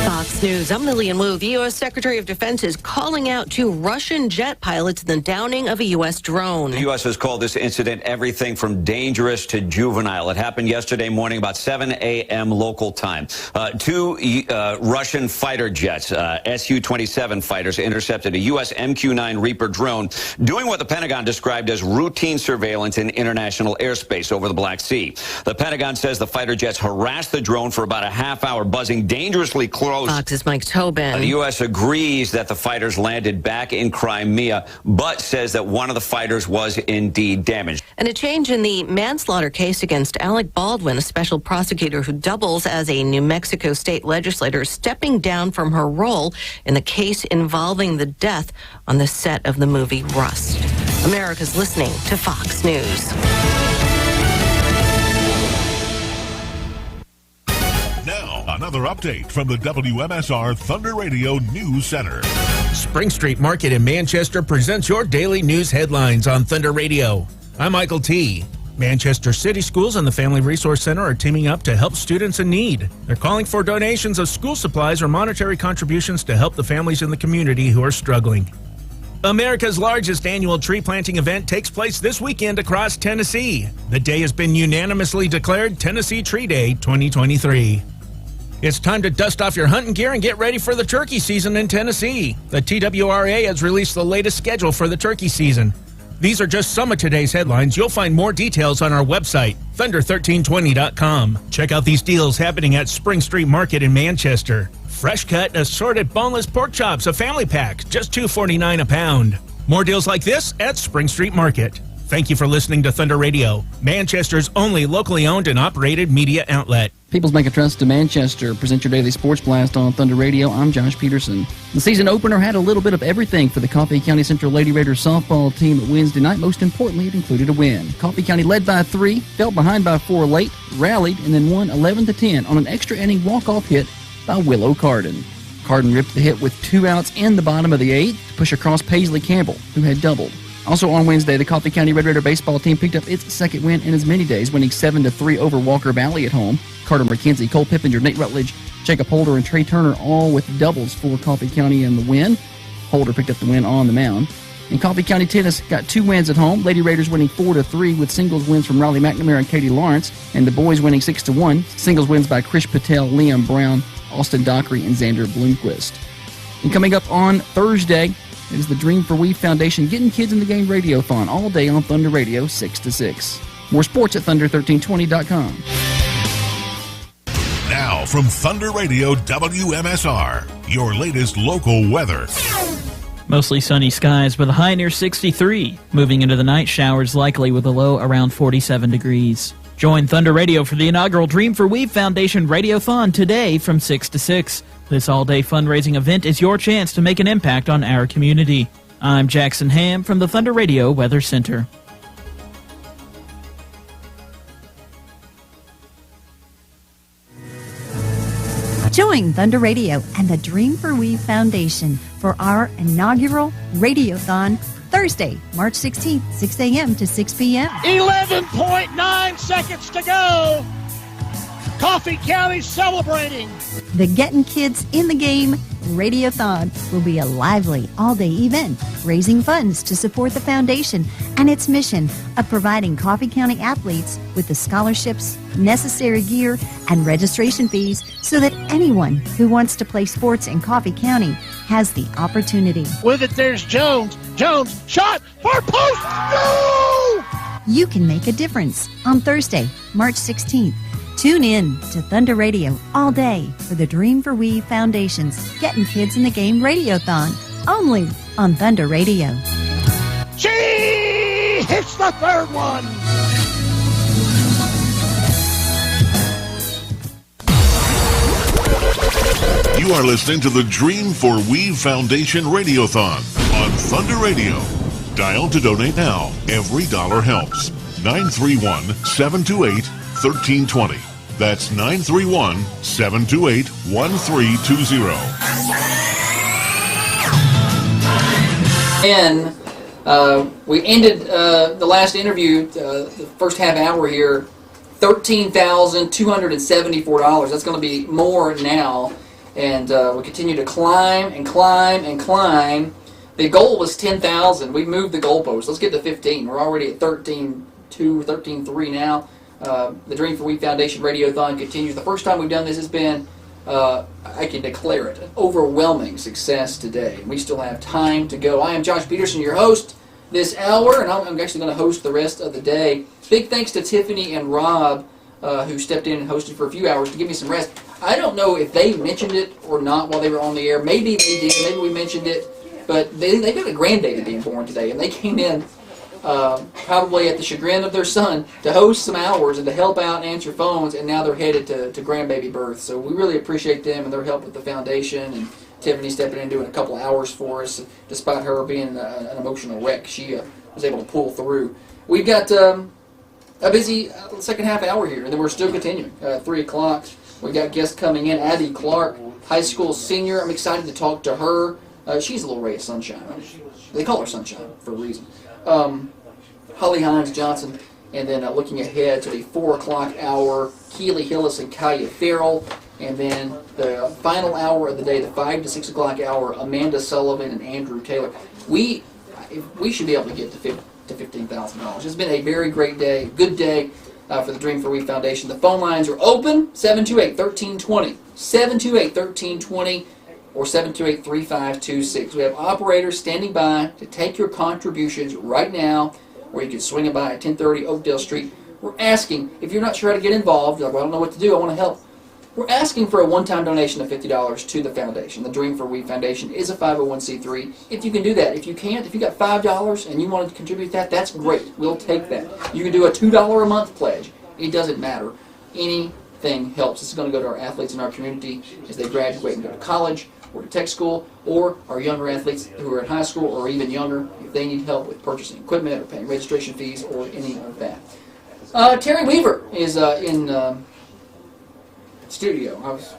Fox News, I'm Lillian Wu. The U.S. Secretary of Defense is calling out 2 Russian jet pilots in the downing of a U.S. drone. The U.S. has called this incident everything from dangerous to juvenile. It happened yesterday morning about 7 a.m. local time. 2 Russian fighter jets, Su-27 fighters, intercepted a U.S. MQ-9 Reaper drone doing what the Pentagon described as routine surveillance in international airspace over the Black Sea. The Pentagon says the fighter jets harassed the drone for about a half hour, buzzing dangerously close. Fox's Mike Tobin. The U.S. agrees that the fighters landed back in Crimea, but says that one of the fighters was indeed damaged. And a change in the manslaughter case against Alec Baldwin, a special prosecutor who doubles as a New Mexico state legislator, stepping down from her role in the case involving the death on the set of the movie Rust. America's listening to Fox News. Now, another update from the WMSR Thunder Radio News Center. Spring Street Market in Manchester presents your daily news headlines on Thunder Radio. I'm Michael T. Manchester City Schools and the Family Resource Center are teaming up to help students in need. They're calling for donations of school supplies or monetary contributions to help the families in the community who are struggling. America's largest annual tree planting event takes place this weekend across Tennessee. The day has been unanimously declared Tennessee Tree Day 2023. It's time to dust off your hunting gear and get ready for the turkey season in Tennessee. The TWRA has released the latest schedule for the turkey season. These are just some of today's headlines. You'll find more details on our website, thunder1320.com. Check out these deals happening at Spring Street Market in Manchester. Fresh cut, assorted boneless pork chops, a family pack, just $2.49 a pound. More deals like this at Spring Street Market. Thank you for listening to Thunder Radio, Manchester's only locally owned and operated media outlet. People's Bank of Trust to Manchester present your daily sports blast on Thunder Radio. I'm Josh Peterson. The season opener had a little bit of everything for the Coffee County Central Lady Raiders softball team Wednesday night. Most importantly, it included a win. Coffee County led by 3, fell behind by 4 late, rallied, and then won 11-10 on an extra inning walk-off hit by Willow Carden. Carden ripped the hit with 2 outs in the bottom of the 8th to push across Paisley Campbell, who had doubled. Also on Wednesday, the Coffee County Red Raider baseball team picked up its second win in as many days, winning 7-3 over Walker Valley at home. Carter McKenzie, Cole Pippinger, Nate Rutledge, Jacob Holder, and Trey Turner all with doubles for Coffee County in the win. Holder picked up the win on the mound. And Coffee County Tennis got 2 wins at home. Lady Raiders winning 4-3 with singles wins from Riley McNamara and Katie Lawrence, and the boys winning 6-1. Singles wins by Krish Patel, Liam Brown, Austin Dockery, and Xander Bloomquist. And coming up on Thursday, it is the Dream for We Foundation Getting Kids in the Game Radiothon all day on Thunder Radio 6 to 6. More sports at Thunder1320.com. Now from Thunder Radio WMSR, your latest local weather. Mostly sunny skies with a high near 63. Moving into the night, showers likely with a low around 47 degrees. Join Thunder Radio for the inaugural Dream for Weave Foundation Radio-thon today from 6 to 6. This all-day fundraising event is your chance to make an impact on our community. I'm Jackson Ham from the Thunder Radio Weather Center. Join Thunder Radio and the Dream for We Foundation for our inaugural Radiothon Thursday, March 16th, 6 a.m. to 6 p.m. 11.9 seconds to go. Coffee County celebrating. The Getting Kids in the Game Radiothon will be a lively all-day event raising funds to support the foundation and its mission of providing Coffee County athletes with the scholarships, necessary gear, and registration fees so that anyone who wants to play sports in Coffee County has the opportunity. With it, there's Jones. Jones, shot for post. No! You can make a difference on Thursday, March 16th. Tune in to Thunder Radio all day for the Dream for We Foundation's Getting Kids in the Game Radiothon, only on Thunder Radio. She hits the third one. You are listening to the Dream for Weave Foundation Radiothon on Thunder Radio. Dial to donate now. Every dollar helps. 931-728-1320. That's 931-728-1320. And we ended the last interview, the first half hour here, $13,274. That's going to be more now. And we continue to climb and climb and climb. The goal was 10,000. We moved the goalpost. Let's get to 15. We're already at 13.2, 13.3 now. The Dream for We Foundation Radiothon continues. The first time we've done this has been, I can declare it, an overwhelming success today. We still have time to go. I am Josh Peterson, your host this hour, and I'm actually going to host the rest of the day. Big thanks to Tiffany and Rob, who stepped in and hosted for a few hours to give me some rest. I don't know if they mentioned it or not while they were on the air. Maybe they did. Maybe we mentioned it. But they got a grandbaby being born today, and they came in probably at the chagrin of their son to host some hours and to help out and answer phones, and now they're headed to grandbaby birth. So we really appreciate them and their help with the foundation, and Tiffany stepping in and doing a couple hours for us. Despite her being an emotional wreck, she was able to pull through. We've got a busy second half hour here, and then we're still continuing. 3 o'clock, we got guests coming in. Abby Clark, high school senior. I'm excited to talk to her. She's a little ray of sunshine. They call her Sunshine for a reason. Holly Hines Johnson, and then looking ahead to the 4 o'clock hour, Keely Hillis and Kaya Farrell, and then the final hour of the day, the 5 to 6 o'clock hour, Amanda Sullivan and Andrew Taylor. We should be able to get to $15,000. It's been a very great day, good day for the Dream for We Foundation. The phone lines are open, 728-1320, 728-1320, or 728-3526. We have operators standing by to take your contributions right now, or you can swing it by at 1030 Oakdale Street. We're asking, if you're not sure how to get involved, you're like, well, I don't know what to do, I want to help. We're asking for a one-time donation of $50 to the foundation. The Dream for We Foundation is a 501c3. If you can do that. If you can't, if you got $5 and you want to contribute that, that's great. We'll take that. You can do a $2 a month pledge. It doesn't matter. Anything helps. This is going to go to our athletes in our community as they graduate and go to college or to tech school, or our younger athletes who are in high school or even younger, if they need help with purchasing equipment or paying registration fees or any of that. Terry Weaver is in studio. It's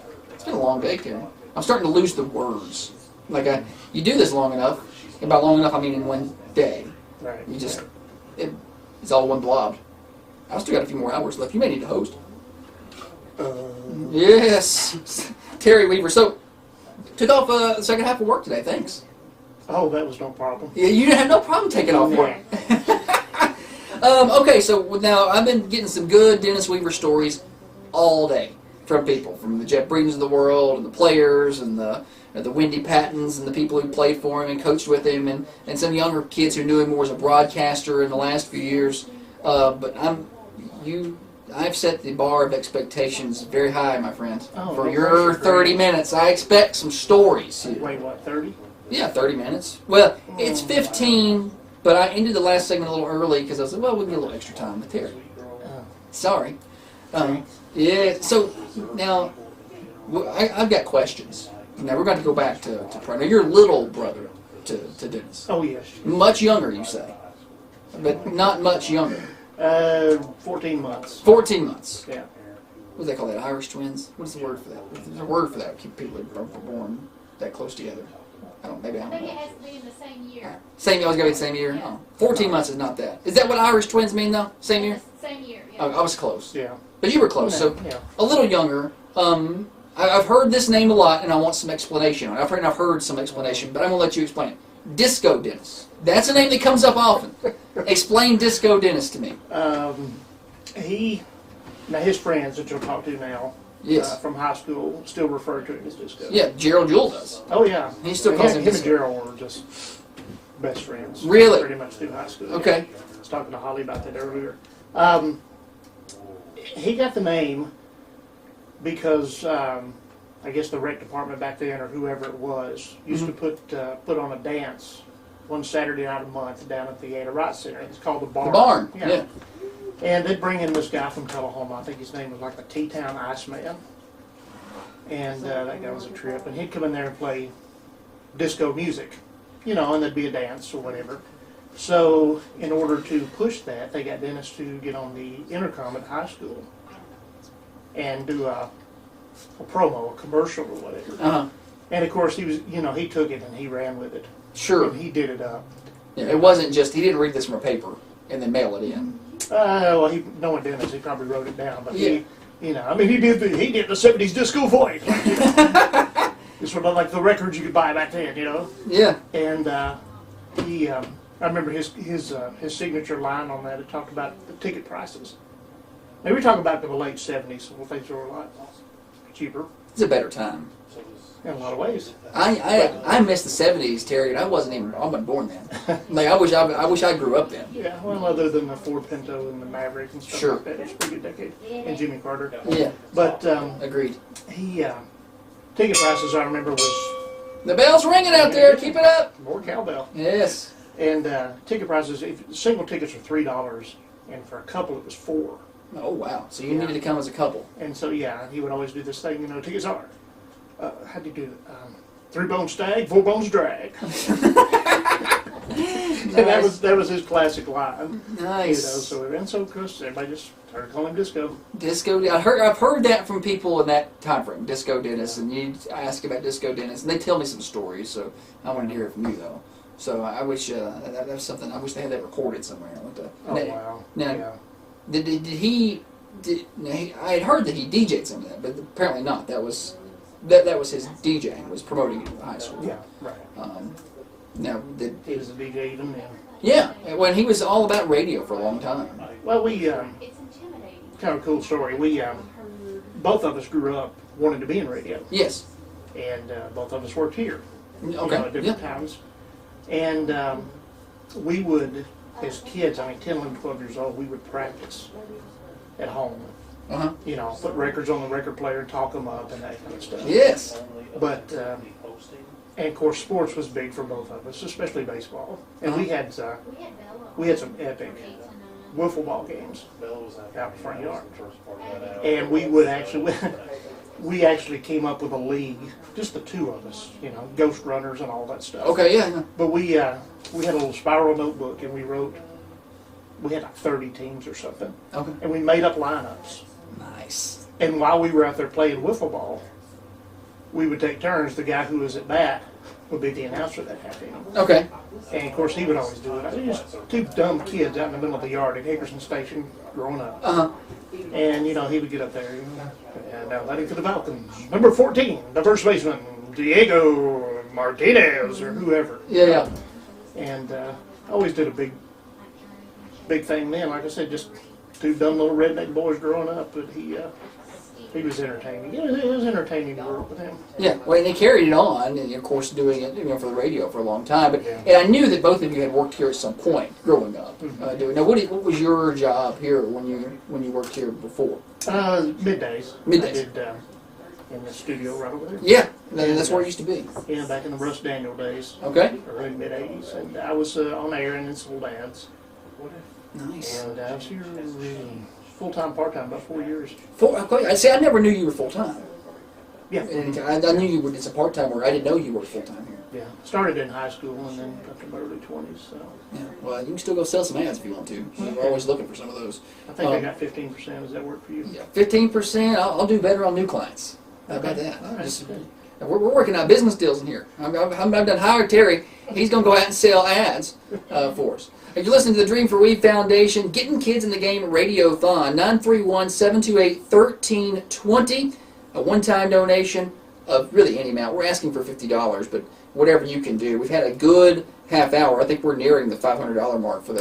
been a long day, Terry. I'm starting to lose the words. You do this long enough, and by long enough I mean in one day. Right. You just, it's all one blob. I've still got a few more hours left. You may need to host. Yes. Terry Weaver. So, took off the second half of work today. Thanks. Oh, that was no problem. Yeah, you didn't have no problem taking off work. Okay, so now I've been getting some good Dennis Weaver stories all day from people, from the Jeff Breedens of the world, and the players, and the Wendy Pattons, and the people who played for him and coached with him, and some younger kids who knew him more as a broadcaster in the last few years. But I'm I've set the bar of expectations very high, my friend. Oh, For no your pressure, 30 minutes, I expect some stories. Wait, what, 30? Yeah, 30 minutes. Well, it's 15, but I ended the last segment a little early because I was like, well, we'll get a little extra time with Terry. Sorry. Yeah, so now I've got questions. Now we're going to go back to Now, you're little brother to Dennis. Oh, yes. Much younger, you say, but not much younger. 14 months. 14 months. Yeah. What do they call that? Irish twins? What is the word for that? There's a word for that. People are born that close together. I don't. Maybe I I don't think it know. has to be in the same year. Same. I was going to be the same year. Oh, 14 months is not that. Is that what Irish twins mean though? Same year. Same year. Yeah. Oh, I was close. Yeah. But you were close. So a little younger. I've heard this name a lot, and I want some explanation. I've heard some explanation, but I'm gonna let you explain it. Disco Dennis. That's a name that comes up often. Explain Disco Dennis to me. Now his friends that you'll talk to now, Yes. from high school, still refer to him as Disco. Yeah, Gerald Jewell does. Oh yeah. He still calls him him and Disco. Gerald were just best friends. Really? Pretty much through high school. Okay. Yeah. I was talking to Holly about that earlier. He got the name because I guess the rec department back then, or whoever it was, used to put on a dance one Saturday night a month down at the Ada Wright Center. It's called the Barn. The Barn. Yeah. And they'd bring in this guy from Tullahoma. I think his name was like the T-Town Iceman. And that guy was a trip. And he'd come in there and play disco music, and there'd be a dance or whatever. So in order to push that, they got Dennis to get on the intercom at high school and do a promo, a commercial or whatever. Uh-huh. And of course he was, he took it and he ran with it. Sure. And he did it up. Yeah, it wasn't just he didn't read this from a paper and then mail it in. Well, knowing Dennis, he probably wrote it down. But Yeah. he did the 70s disco voice. It's sort of like the records you could buy back then, Yeah. And I remember his signature line on that. It talked about the ticket prices. Now we're talking about the late 70s, so things were a lot cheaper. It's a better time. In a lot of ways. I miss the 70s, Terry, and I wasn't born then. Like I wish I grew up then. Yeah, well, other than the Ford Pinto and the Maverick and stuff Sure. like that, it's a pretty good decade. And Jimmy Carter. Yeah. But agreed. Ticket prices I remember was the bell's ringing out there. Keep it up. More cowbell. Yes. And ticket prices, single tickets were $3, and for a couple it was $4. Oh wow! So you needed to come as a couple. And so he would always do this thing. Tickets are. How'd you do it? 3 bones stag, 4 bones drag. And that was his classic line. Nice. So of course everybody just started calling him Disco. Disco. I've heard that from people in that time frame. Disco Dennis, and you ask about Disco Dennis, and they tell me some stories. So I wanted to hear it from you though. So I wish that was something. I wish they had that recorded somewhere. Wow. Now, Yeah. Did he? I had heard that he DJ'd some of that, but apparently not. That was his DJing, was promoting it in high school. Yeah, right. Now, he was a DJ even then. Yeah, when he was all about radio for a long time. Well, we kind of a cool story. We both of us grew up wanting to be in radio. Yes. And both of us worked here. Okay. At different times. And we would, as kids, 10, 11, 12 years old, we would practice at home. Uh-huh. Put records on the record player and talk them up and that kind of stuff. Yes. But, and of course, sports was big for both of us, especially baseball. And we had some epic wiffle ball games out in the front yard. And we would actually, we actually came up with a league, just the two of us, ghost runners and all that stuff. Okay, yeah. But we had a little spiral notebook and we had like 30 teams or something. Okay. And we made up lineups. Nice. And while we were out there playing wiffle ball, we would take turns. The guy who was at bat would be the announcer that half inning. Okay. And of course he would always do it. I was just two dumb kids out in the middle of the yard at Hickerson Station growing up. Uh-huh. And he would get up there and now batting for the Falcons. Number 14, the first baseman, Diego Martinez or whoever. Yeah. And always did a big thing then. Like I said, just two dumb little redneck boys growing up. But he he was entertaining. It was entertaining to work with him. Yeah, well, and they carried it on, and of course doing it, for the radio for a long time. But and I knew that both of you had worked here at some point growing up. Now, what was your job here when you worked here before? Middays. Middays. I did in the studio right over there. Yeah, that's where it used to be. Yeah, back in the Russ Daniel days. Okay. Early mid '80s, and I was on air and in sold ads. Nice. And I was here full-time, part-time, about 4 years. Okay. See, I never knew you were full-time. Yeah. I knew you were just a part-time worker. I didn't know you were full-time here. Yeah. Started in high school and then up to my early 20s. So. Yeah. Well, you can still go sell some ads if you want to. We're always looking for some of those. I think I got 15%. Does that work for you? Yeah, 15%. I'll do better on new clients. How about that? All right. We're working out business deals in here. I've done hired Terry. He's going to go out and sell ads for us. If you're listening to the Dream for Weed Foundation, Getting Kids in the Game Radio-a-thon, 931-728-1320. A one-time donation of really any amount. We're asking for $50, but whatever you can do. We've had a good half hour. I think we're nearing the $500 mark for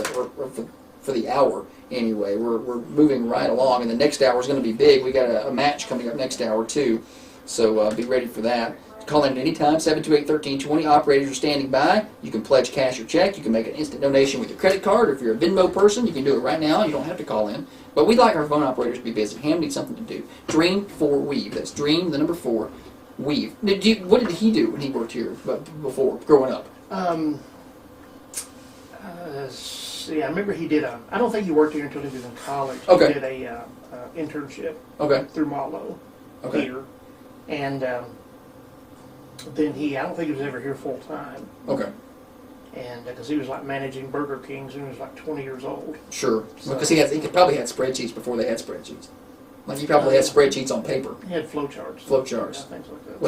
the hour. Anyway, we're moving right along, and the next hour is going to be big. We got a match coming up next hour too, so be ready for that. Call in at any time, 728-1320. Operators are standing by. You can pledge cash or check. You can make an instant donation with your credit card, or if you're a Venmo person, you can do it right now. You don't have to call in. But we'd like our phone operators to be busy. Ham needs something to do. Dream 4 Weave. That's Dream, the number 4, Weave. What did he do when he worked here before, growing up? See, I remember he did I don't think he worked here until he was in college. Okay. He did a internship. Okay. Through Marlowe. Okay. Here. And then I don't think he was ever here full time. Okay. And because he was like managing Burger Kings when he was like 20 years old. Sure. So, because he could probably had spreadsheets before they had spreadsheets. Like he probably had spreadsheets on paper. He had flow charts. Flow charts. Yeah, things like that.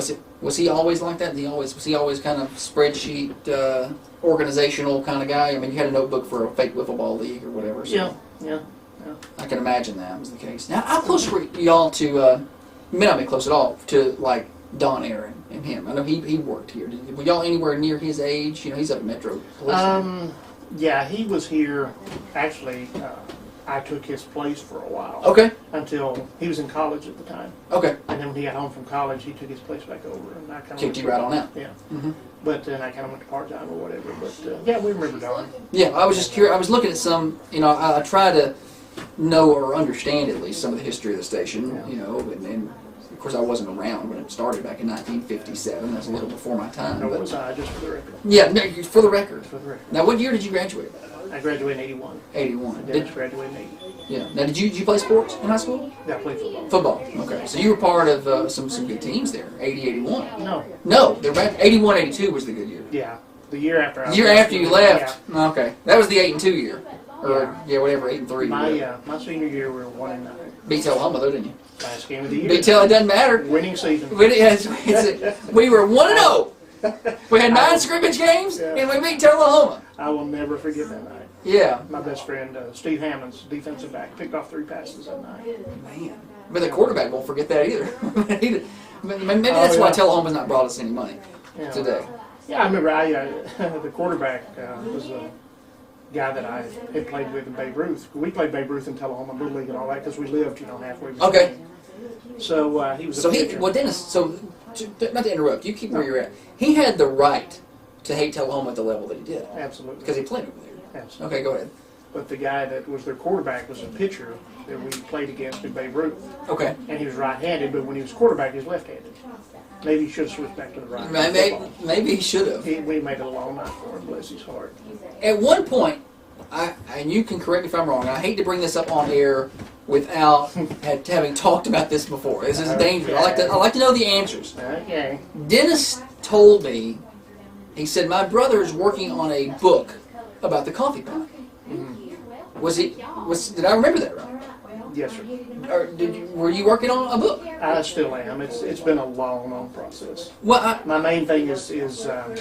Was he always like that? Was he always kind of spreadsheet organizational kind of guy? I mean, you had a notebook for a fake wiffle ball league or whatever. So Yeah. I can imagine that was the case. Now, how close were y'all to? You may not be close at all to like Don Aaron and him. I know he worked here. Were y'all anywhere near his age? He's up at Metro Police. Yeah, he was here. Actually, I took his place for a while. Okay. Until he was in college at the time. Okay. And then when he got home from college, he took his place back over, and I kind of kicked you right on out. Yeah. Mm-hmm. But then I kind of went to part time or whatever. But yeah, we remember Don. Yeah, I was just curious. I was looking at some. I try to know or understand at least some of the history of the station. And of course I wasn't around when it started back in 1957. That's a little before my time. No, was I, just for the record. Yeah, no, for the record. For the record. Now, what year did you graduate? I graduated in 81. 81. Dennis graduated in 80. Yeah. Now, did you play sports in high school? Yeah, I played football. Football. Okay. So you were part of some good teams there. 80, 81. No. No, 81, 82 was the good year. Yeah. The year after I left. The year after you left. Yeah. Okay. That was the 8 and 2 year. Or whatever, 8 and 3. My senior year we were 1-9. Beat Oklahoma though, didn't you? Last game of the year. Beat it doesn't matter. Winning season. We were 1-0. We had 9 scrimmage games, and we beat Oklahoma. I will never forget that night. Yeah. My best friend, Steve Hammonds, defensive back, picked off 3 passes that night. Man. But the quarterback won't forget that either. Maybe that's why Oklahoma's not brought us any money today. Yeah, I remember the quarterback was a guy that I had played with in Babe Ruth. We played Babe Ruth in Tullahoma Little League and all that because we lived, halfway between. Okay. So he was Dennis, not to interrupt, you keep where you're at. He had the right to hate Tullahoma at the level that he did. Absolutely. Because he played over there. Absolutely. Okay, go ahead. But the guy that was their quarterback was a pitcher that we played against in Babe Ruth. Okay. And he was right-handed, but when he was quarterback, he was left-handed. Maybe he should have switched back to the right. Maybe he should have. We made it a long night for him, bless his heart. At one point, and you can correct me if I'm wrong, and I hate to bring this up on air without having talked about this before. This is dangerous. I like to know the answers. Okay. Dennis told me, he said, my brother is working on a book about the coffee pot. Mm-hmm. Did I remember that right? Yes, sir. Or were you working on a book? I still am. It's been a long process. Well, my main thing is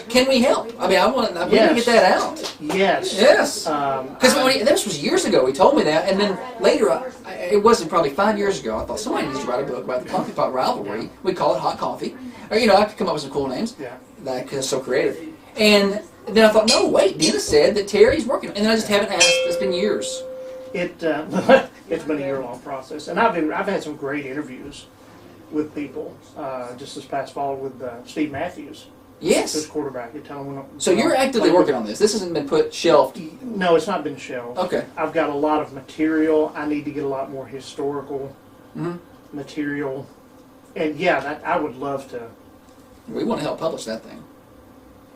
can we help? I mean, I want to get that out. Yes. Yes. Because this was years ago. He told me that, and then later, it wasn't probably 5 years ago. I thought somebody needs to write a book about the coffee pot rivalry. We call it Hot Coffee, or I could come up with some cool names. Yeah. Because it's so creative. And then I thought, no, wait. Dennis said that Terry's working, and then I just haven't asked. It's been years. It's been a year-long process, and I've had some great interviews with people. Just this past fall with Steve Matthews. Yes. His quarterback. You tell him So you're actively working on this. This hasn't been put shelved. No, it's not been shelved. Okay. I've got a lot of material. I need to get a lot more historical material. And yeah, I would love to. We want to help publish that thing.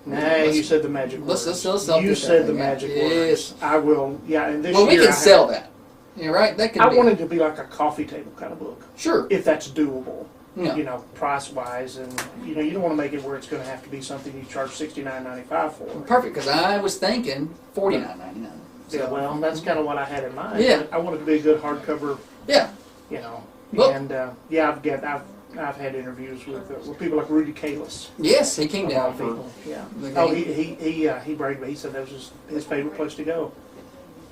Nah, you said the magic words. Let's you said the magic words. I will. Yeah, and this year we can sell that. Yeah, right. That can. I want it to be like a coffee table kind of book. Sure. If that's doable. Yeah. You know, price wise, and you don't want to make it where it's going to have to be something you charge $69.95 for. Perfect, because I was thinking $49.99. Yeah, well, that's kind of what I had in mind. Yeah. I want it to be a good hardcover. Yeah. Well, and I've had interviews with people like Rudy Kalis. Yes, he came down for. Yeah. Oh, he bragged, but he said that was his favorite place to go.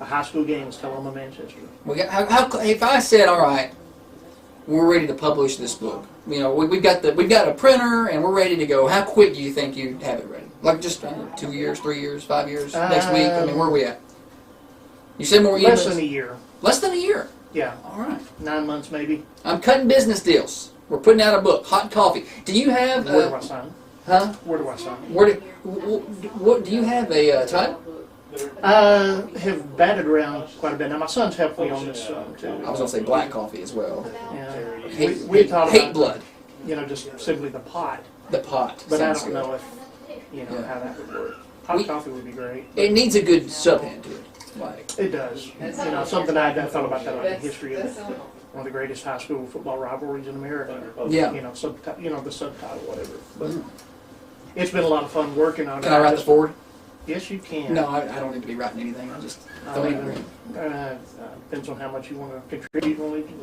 A high school game was Tullahoma, Manchester. If I said, all right, we're ready to publish this book. We've got a printer and we're ready to go. How quick do you think you'd have it ready? Like just 2 years, 3 years, 5 years, next week? I mean, where are we at? You said more less than a year. Less than a year. Yeah. All right. 9 months maybe. I'm cutting business deals. We're putting out a book, Hot Coffee. Do you have? Where do I sign? Huh? Where do I sign? What do you have a title? Have batted around quite a bit. Now my son's helped me on this too. I was going to say black coffee as well. Yeah. We thought hate about blood. Just simply the pot. The pot. But I don't know if how that would work. Hot coffee would be great. It needs a good subhead to it. It does. Something I thought about that, like the history of one of the greatest high school football rivalries in America. Yeah. The subtitle, whatever. But it's been a lot of fun working on it. Can I write the forward? Yes, you can. No, I don't need to be writing anything. I just don't even. Depends on how much you want to contribute.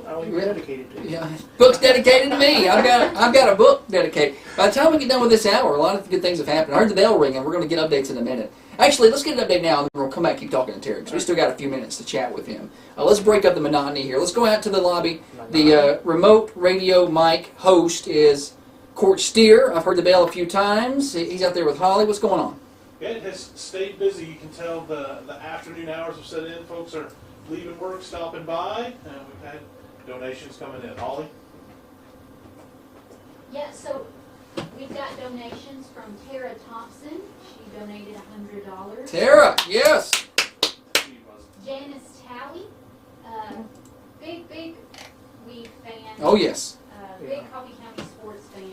I'll leave it dedicated to you. Yeah, book's dedicated to me. I've got a book dedicated. By the time we get done with this hour, a lot of good things have happened. I heard the bell ring, and we're going to get updates in a minute. Actually, let's get an update now, and then we'll come back and keep talking to Terry, because we still got a few minutes to chat with him. Let's break up the monotony here. Let's go out to the lobby. The remote radio mic host is Court Steer. I've heard the bell a few times. He's out there with Holly. What's going on? Yeah, it has stayed busy. You can tell the afternoon hours have set in. Folks are leaving work, stopping by, and we've had donations coming in. Holly? Yeah, so we've got donations from Tara Thompson. She donated $100. Tara, yes. Janice Talley, big Weave fan. Oh, yes. Big Coffee County sports fan.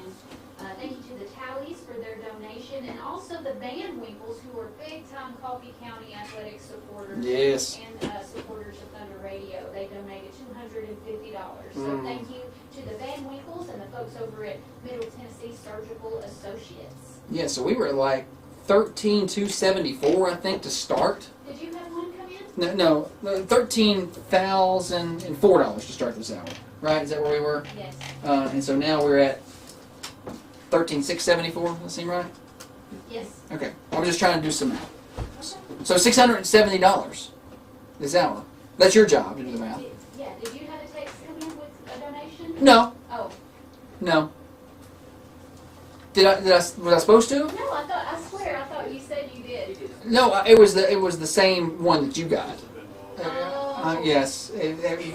Thank you to the Tallies for their donation, and also the Van Winkles, who are big-time Coffee County athletic supporters. Yes. And supporters of Thunder Radio. They donated $250. So thank you to the Van Winkles and the folks over at Middle Tennessee Surgical Associates. Yeah, so we were at like $13,274, I think, to start. Did you have one come in? No, $13,004 to start this hour. Right? Is that where we were? Yes. And so now we're at $13,674. Does that seem right? Yes. Okay. I'm just trying to do some math. So $670 this hour. That's your job to do the math. Yeah. Did you have a text come in with a donation? No. Oh. No. Was I supposed to? No, I swear, I thought you said you did. No, it was the same one that you got. Yes,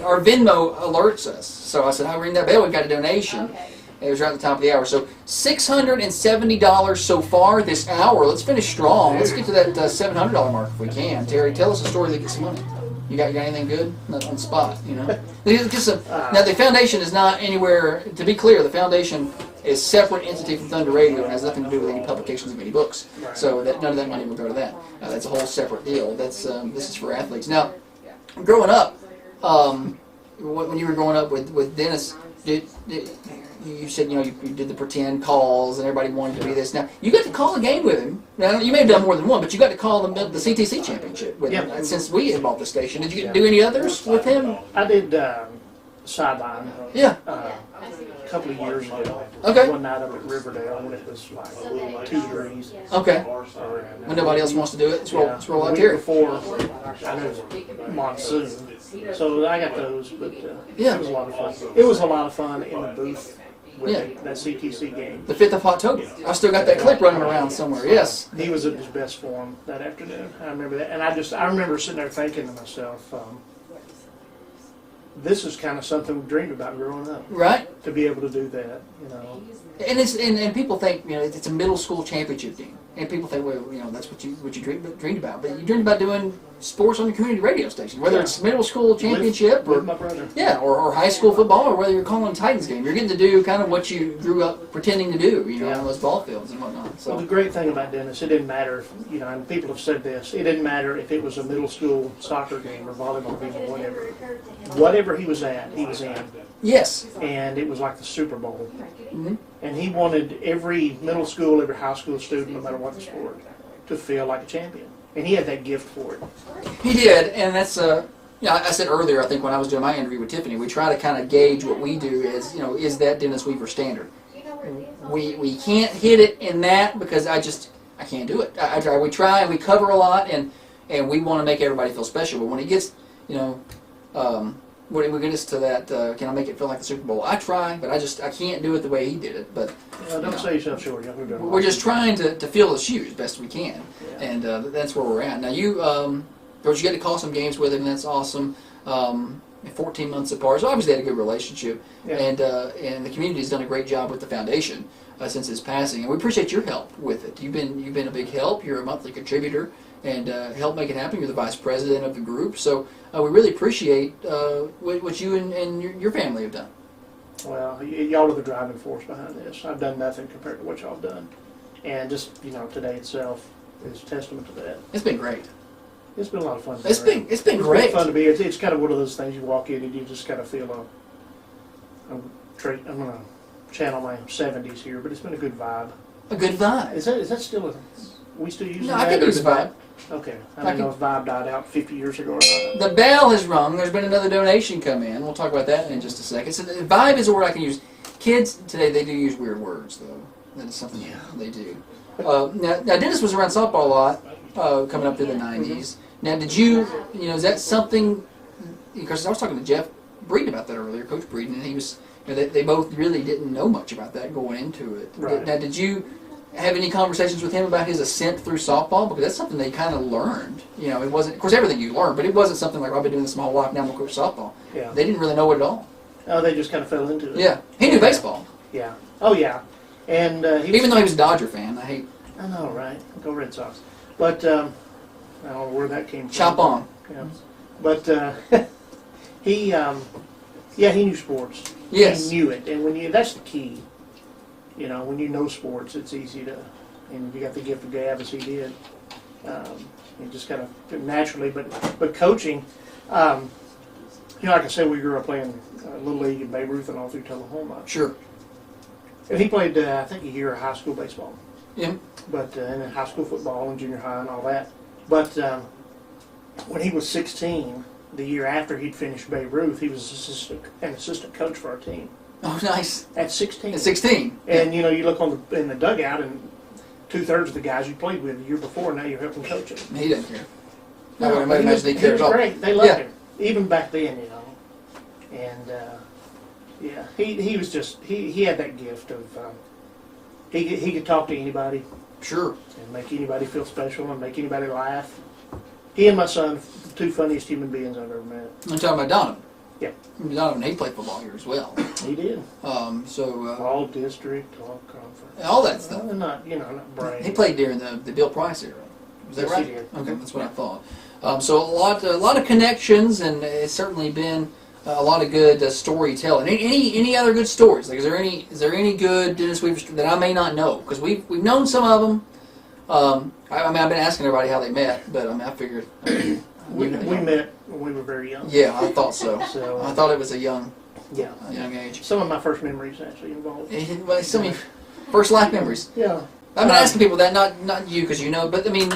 our Venmo alerts us. So I said, I ring that bell. We've got a donation. Okay. It was right at the top of the hour. So $670 so far this hour. Let's finish strong. Let's get to that $700 mark if we can. Terry, tell us a story that gets some money. You got anything good? Not on the spot, Now the foundation is not anywhere. To be clear, the foundation is a separate entity from Thunder Radio and has nothing to do with any publications of any books. So that none of that money will go to that. That's a whole separate deal. This is for athletes. Now, growing up, when you were growing up with Dennis, you said you did the pretend calls and everybody wanted to be this. Now you got to call a game with him. Now you may have done more than one, but you got to call the CTC championship with him. And since we had bought the station, did you do any others with him? I did sideline. Yeah. A couple of years ago. Okay. One night up at Riverdale when it was like 2 degrees. Okay. When nobody else wants to do it, let's roll out here. Before I know monsoon, so I got those. But yeah, it was a lot of fun. It was a lot of fun in the booth. With that CTC game. The 5th of October. I still got that clip running around somewhere, yes. He was at his best form that afternoon. I remember that. And I remember sitting there thinking to myself, this is kind of something we dreamed about growing up. Right. To be able to do that, you know. And people think, you know, it's a middle school championship game, and people think, well, you know, that's what you dreamed about. But you dreamed about doing sports on your community radio station, whether it's middle school championship with my brother. or high school football, or whether you're calling a Titans game. You're getting to do kind of what you grew up pretending to do, you know, on those ball fields and whatnot. So Well, the great thing about Dennis, it didn't matter, you know, and people have said this, it didn't matter if it was a middle school soccer game or volleyball game or whatever. Whatever he was at, he was in. Yes. And it was like the Super Bowl. Mm-hmm. And he wanted every middle school, every high school student, no matter what the sport, to feel like a champion. And he had that gift for it. He did, and that's yeah. I said earlier, I think when I was doing my interview with Tiffany, we try to kind of gauge what we do as, you know, is that Dennis Weaver standard? We can't hit it in that because I can't do it. I try. We try and we cover a lot, and we want to make everybody feel special. But when it gets, you know, when we get us to that, can I make it feel like the Super Bowl? I try, but I can't do it the way he did it. But don't say yourself short. we're just trying to fill his shoes best we can, and that's where we're at. Now you, of course, you get to call some games with him. That's awesome. 14 months apart, so obviously they had a good relationship, and the community's done a great job with the foundation since his passing, and we appreciate your help with it. You've been a big help. You're a monthly contributor, and help make it happen. You're the vice president of the group, so we really appreciate what you and your family have done. Well, y'all are the driving force behind this. I've done nothing compared to what y'all have done, and just, you know, today itself is testament to that. It's been great. It's been a lot of fun. It's been great. It's fun to be. It's kind of one of those things you walk in and you just kind of feel I'm going to channel my 70s here, but it's been a good vibe. A good vibe. Is that still we still using No, that? I can use a vibe. Okay. I don't know if vibe died out 50 years ago or not. The bell has rung. There's been another donation come in. We'll talk about that in just a second. So the vibe is a word I can use. Kids today, they do use weird words, though. That is something they do. Now, Dennis was around softball a lot coming up through the 90s. Now, did you know, is that something, because I was talking to Jeff Breeden about that earlier, Coach Breeden, and he was, you know, they both really didn't know much about that going into it. Right. Now, did you have any conversations with him about his ascent through softball? Because that's something they kind of learned. You know, it wasn't, of course, everything you learned, but it wasn't something like, I've been doing this my whole life, now I'm going to coach softball. Yeah. They didn't really know it at all. Oh, they just kind of fell into it. Yeah. He knew baseball. Yeah. Oh, yeah. And even though he was a Dodger fan, I know, right? Go Red Sox. But I don't know where that came from. Chop on. Yeah. But he knew sports. Yes. He knew it, and that's the key. You know, when you know sports, it's easy to, and you got the gift of gab as he did. You just kind of naturally, but coaching, you know, like I said, we grew up playing Little League and Babe Ruth and all through Tullahoma. Sure. And he played, I think, a year of high school baseball. Yeah. But and then high school football and junior high and all that. But when he was 16, the year after he'd finished Babe Ruth, he was an assistant coach for our team. Oh, nice. At 16. At 16. And, you know, you look in the dugout, and 2/3 of the guys you played with the year before, now you're helping coach them. He didn't care. No, he was great. They loved him. Even back then, you know. And, yeah, he was just, he had that gift of, he could talk to anybody. Sure. And make anybody feel special and make anybody laugh. He and my son, the two funniest human beings I've ever met. I'm talking about Donovan. Yeah. Donovan, he played football here as well. He did. All district, all conference. All that stuff. Well, not brain. He played during the Bill Price era. Was that Yes, right? he did. Okay, that's what I thought. So a lot of connections, and it's certainly been a lot of good storytelling. Any other good stories? Like, is there any good Dennis Weaver that I may not know? Because we've known some of them. I've been asking everybody how they met, but I figured we met when we were very young. Yeah, I thought so. So I thought it was a young age. Some of my first memories actually involved. Some of your first life memories. Yeah. I've been asking people that, not you, because you know, but I mean,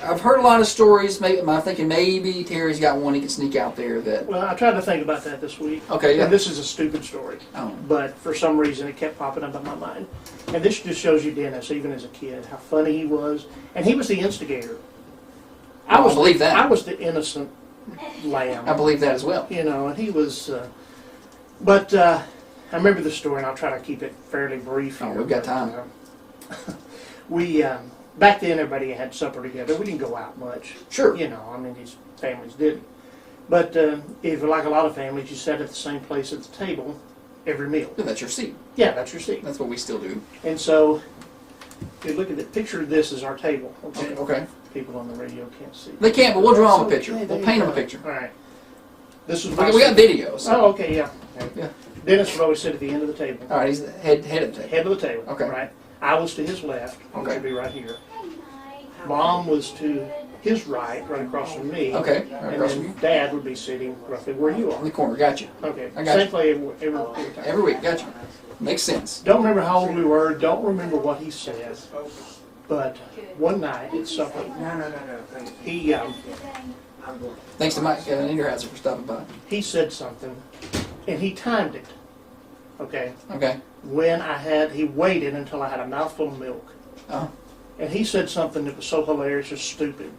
I've heard a lot of stories. Maybe I'm thinking maybe Terry's got one he can sneak out there that. Well, I tried to think about that this week. Okay, yeah. And this is a stupid story, but for some reason it kept popping up in my mind. And this just shows you Dennis, even as a kid, how funny he was, and he was the instigator. I believe that. I was the innocent lamb. I believe that as well. You know, and he was. But I remember the story, and I'll try to keep it fairly brief here. We've got time. We back then everybody had supper together. We didn't go out much. Sure. You know, I mean these families didn't. But if, like a lot of families, you sat at the same place at the table every meal. Yeah, that's your seat. Yeah, that's your seat. That's what we still do. And so, if you look at the picture of this is our table. Okay. Okay. People on the radio can't see. They can't, but we'll draw them a picture. Okay, We'll paint them a picture. All right. This is We got videos. So. Oh, okay, yeah. Yeah. Dennis would always sit at the end of the table. All right, he's the head of the table. Head of the table. Okay. Right. I was to his left. Which Okay. would be right here. Mom was to his right across from me. Okay, right and across then from you. Dad would be sitting roughly where you are. In the corner, got you. Okay. I got Same you. play every time. Every week, got you. Makes sense. Don't remember how old we were. Don't remember what he said. But one night at supper, he Thanks to Mike Inderhauser for stopping by. he said something, and he timed it. Okay. Okay. When he waited until I had a mouthful of milk. Oh. And he said something that was so hilarious, just stupid.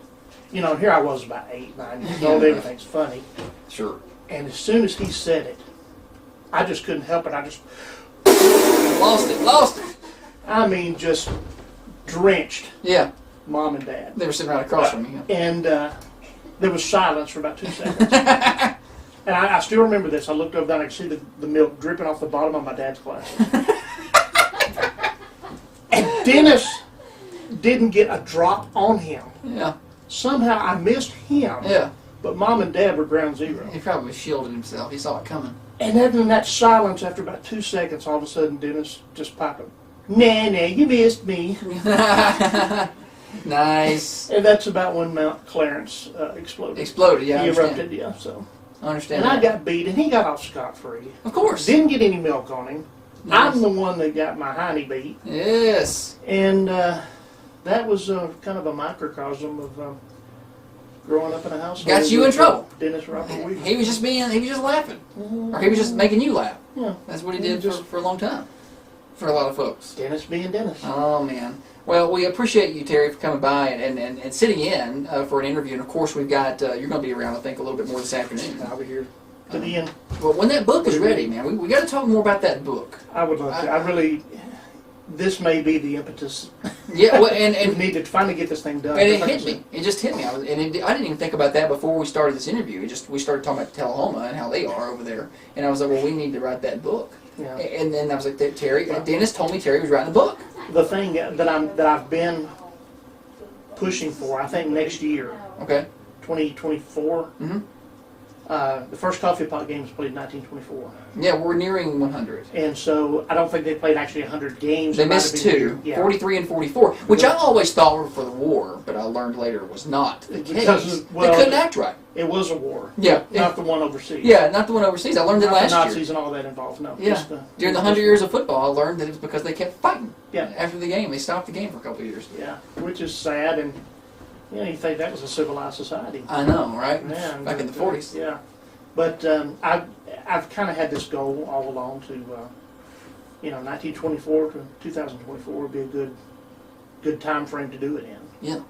You know, here I was about 8, 9 years old. Everything's funny. Sure. And as soon as he said it, I just couldn't help it. I just lost it. I mean, just drenched. Yeah. Mom and Dad. They were sitting right across from me. Yeah. And there was silence for about 2 seconds. And I still remember this. I looked over there and I could see the milk dripping off the bottom of my dad's glass. And Dennis didn't get a drop on him. Yeah. Somehow I missed him. Yeah. But Mom and Dad were ground zero. He probably shielded himself. He saw it coming. And then in that silence, after about 2 seconds, all of a sudden Dennis just popped up. Nah, you missed me. Nice. And that's about when Mount Clarence exploded. Exploded, yeah. He I understand. erupted, yeah. So. I understand. And I that. got beat, and he got off scot-free. Of course. Didn't get any milk on him. Nice. I'm the one that got my hiney beat. Yes. And that was kind of a microcosm of growing up in a household. Got you in trouble. Dennis Robert Weaver. He was just laughing. Or he was just making you laugh. Yeah. That's what he did for a long time. For a lot of folks. Dennis being Dennis. Oh, man. Well, we appreciate you, Terry, for coming by and sitting in for an interview. And, of course, we've got, you're going to be around, I think, a little bit more this afternoon. I'll be here to the end. Well, when that book is ready, man, we got to talk more about that book. I would love to. I really, this may be the impetus. Yeah, well, and we need to finally get this thing done. And it hit me. It just hit me. I didn't even think about that before we started this interview. We started talking about Tullahoma and how they are over there. And I was like, well, we need to write that book. Yeah. And then I was like, Dennis told me Terry was writing a book. The thing that I've been pushing for, I think next year, okay, 2024. Mm-hmm. The first coffee pot game was played in 1924. Yeah, we're nearing 100. And so I don't think they played actually 100 games. They missed 2, 43 and 44, which I always thought were for the war, but I learned later it was not the case. They couldn't act right. It was a war. Yeah. Not the one overseas. Yeah, not the one overseas. I learned it last year. Not the Nazis and all that involved, no. Yeah. Just during the 100 years of football, I learned that it was because they kept fighting. Yeah. After the game. They stopped the game for a couple of years. Yeah, which is sad, and you think that was a civilized society. I know, right? Man, back in the 40s. Yeah. But I've kind of had this goal all along to, 1924 to 2024 would be a good time frame to do it in. Yeah.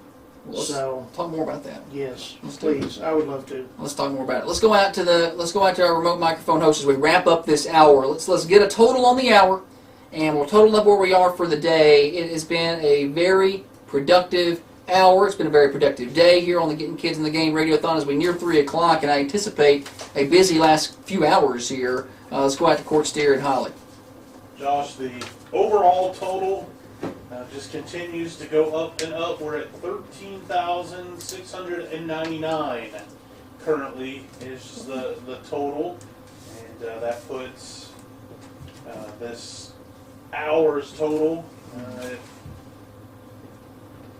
Well, so talk more about that. Yes, please. I would love to. Let's talk more about it. Let's go out to our remote microphone host as we wrap up this hour. Let's get a total on the hour, and we'll total up where we are for the day. It has been a very productive hour. It's been a very productive day here on the Getting Kids in the Game Radio-a-thon as we near 3 o'clock, and I anticipate a busy last few hours here. Let's go out to Court Steer and Holly. Josh, the overall total just continues to go up and up. We're at 13,699 currently is the total, and that puts this hour's total at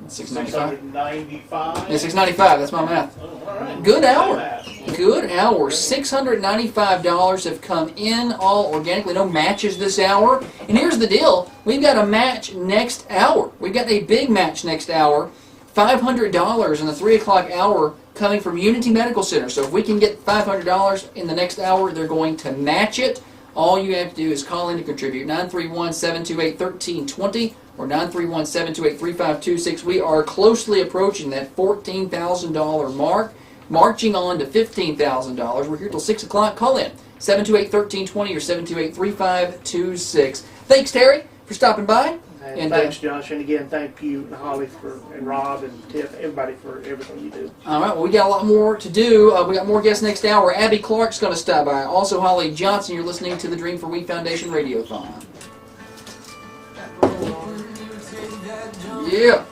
695. Yeah, 695. That's my math. Oh, all right. Good hour. Good hour. $695 have come in all organically. No matches this hour. And here's the deal. We've got a match next hour. We've got a big match next hour. $500 in the 3 o'clock hour coming from Unity Medical Center. So if we can get $500 in the next hour, they're going to match it. All you have to do is call in to contribute. 931-728-1320 or 931-728-3526. We are closely approaching that $14,000 mark, marching on to $15,000. We're here till 6 o'clock. Call in 728-1320 or 728-3526. Thanks, Terry, for stopping by. And thanks, Josh. And again, thank you and Holly and Rob and Tiff, everybody for everything you do. All right, well, we got a lot more to do. We got more guests next hour. Abby Clark's going to stop by. Also, Holly Johnson, you're listening to the Dream for We Foundation Radiothon. Yeah.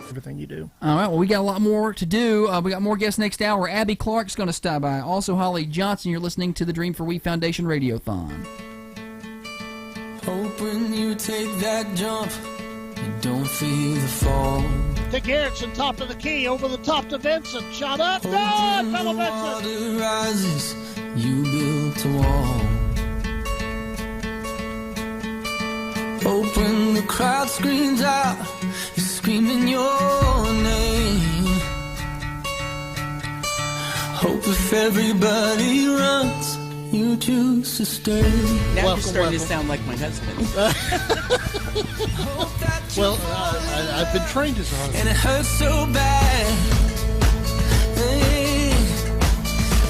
Everything you do. All right, well, we got a lot more to do. We got more guests next hour. Abby Clark's going to stop by. Also, Holly Johnson, you're listening to the Dream for We Foundation Radiothon. Hope when you take that jump, you don't feel the fall. To Garrettson, top of the key, over the top to Vincent. Shot up, good, fellow Vincent. Water rises, you built a wall. Hope when the crowd screams out, you're screaming your name. Hope if everybody runs, you choose to stay. Now you're starting to sound like my husband. Well, I've been trained as a husband. And it hurts so bad. Hey,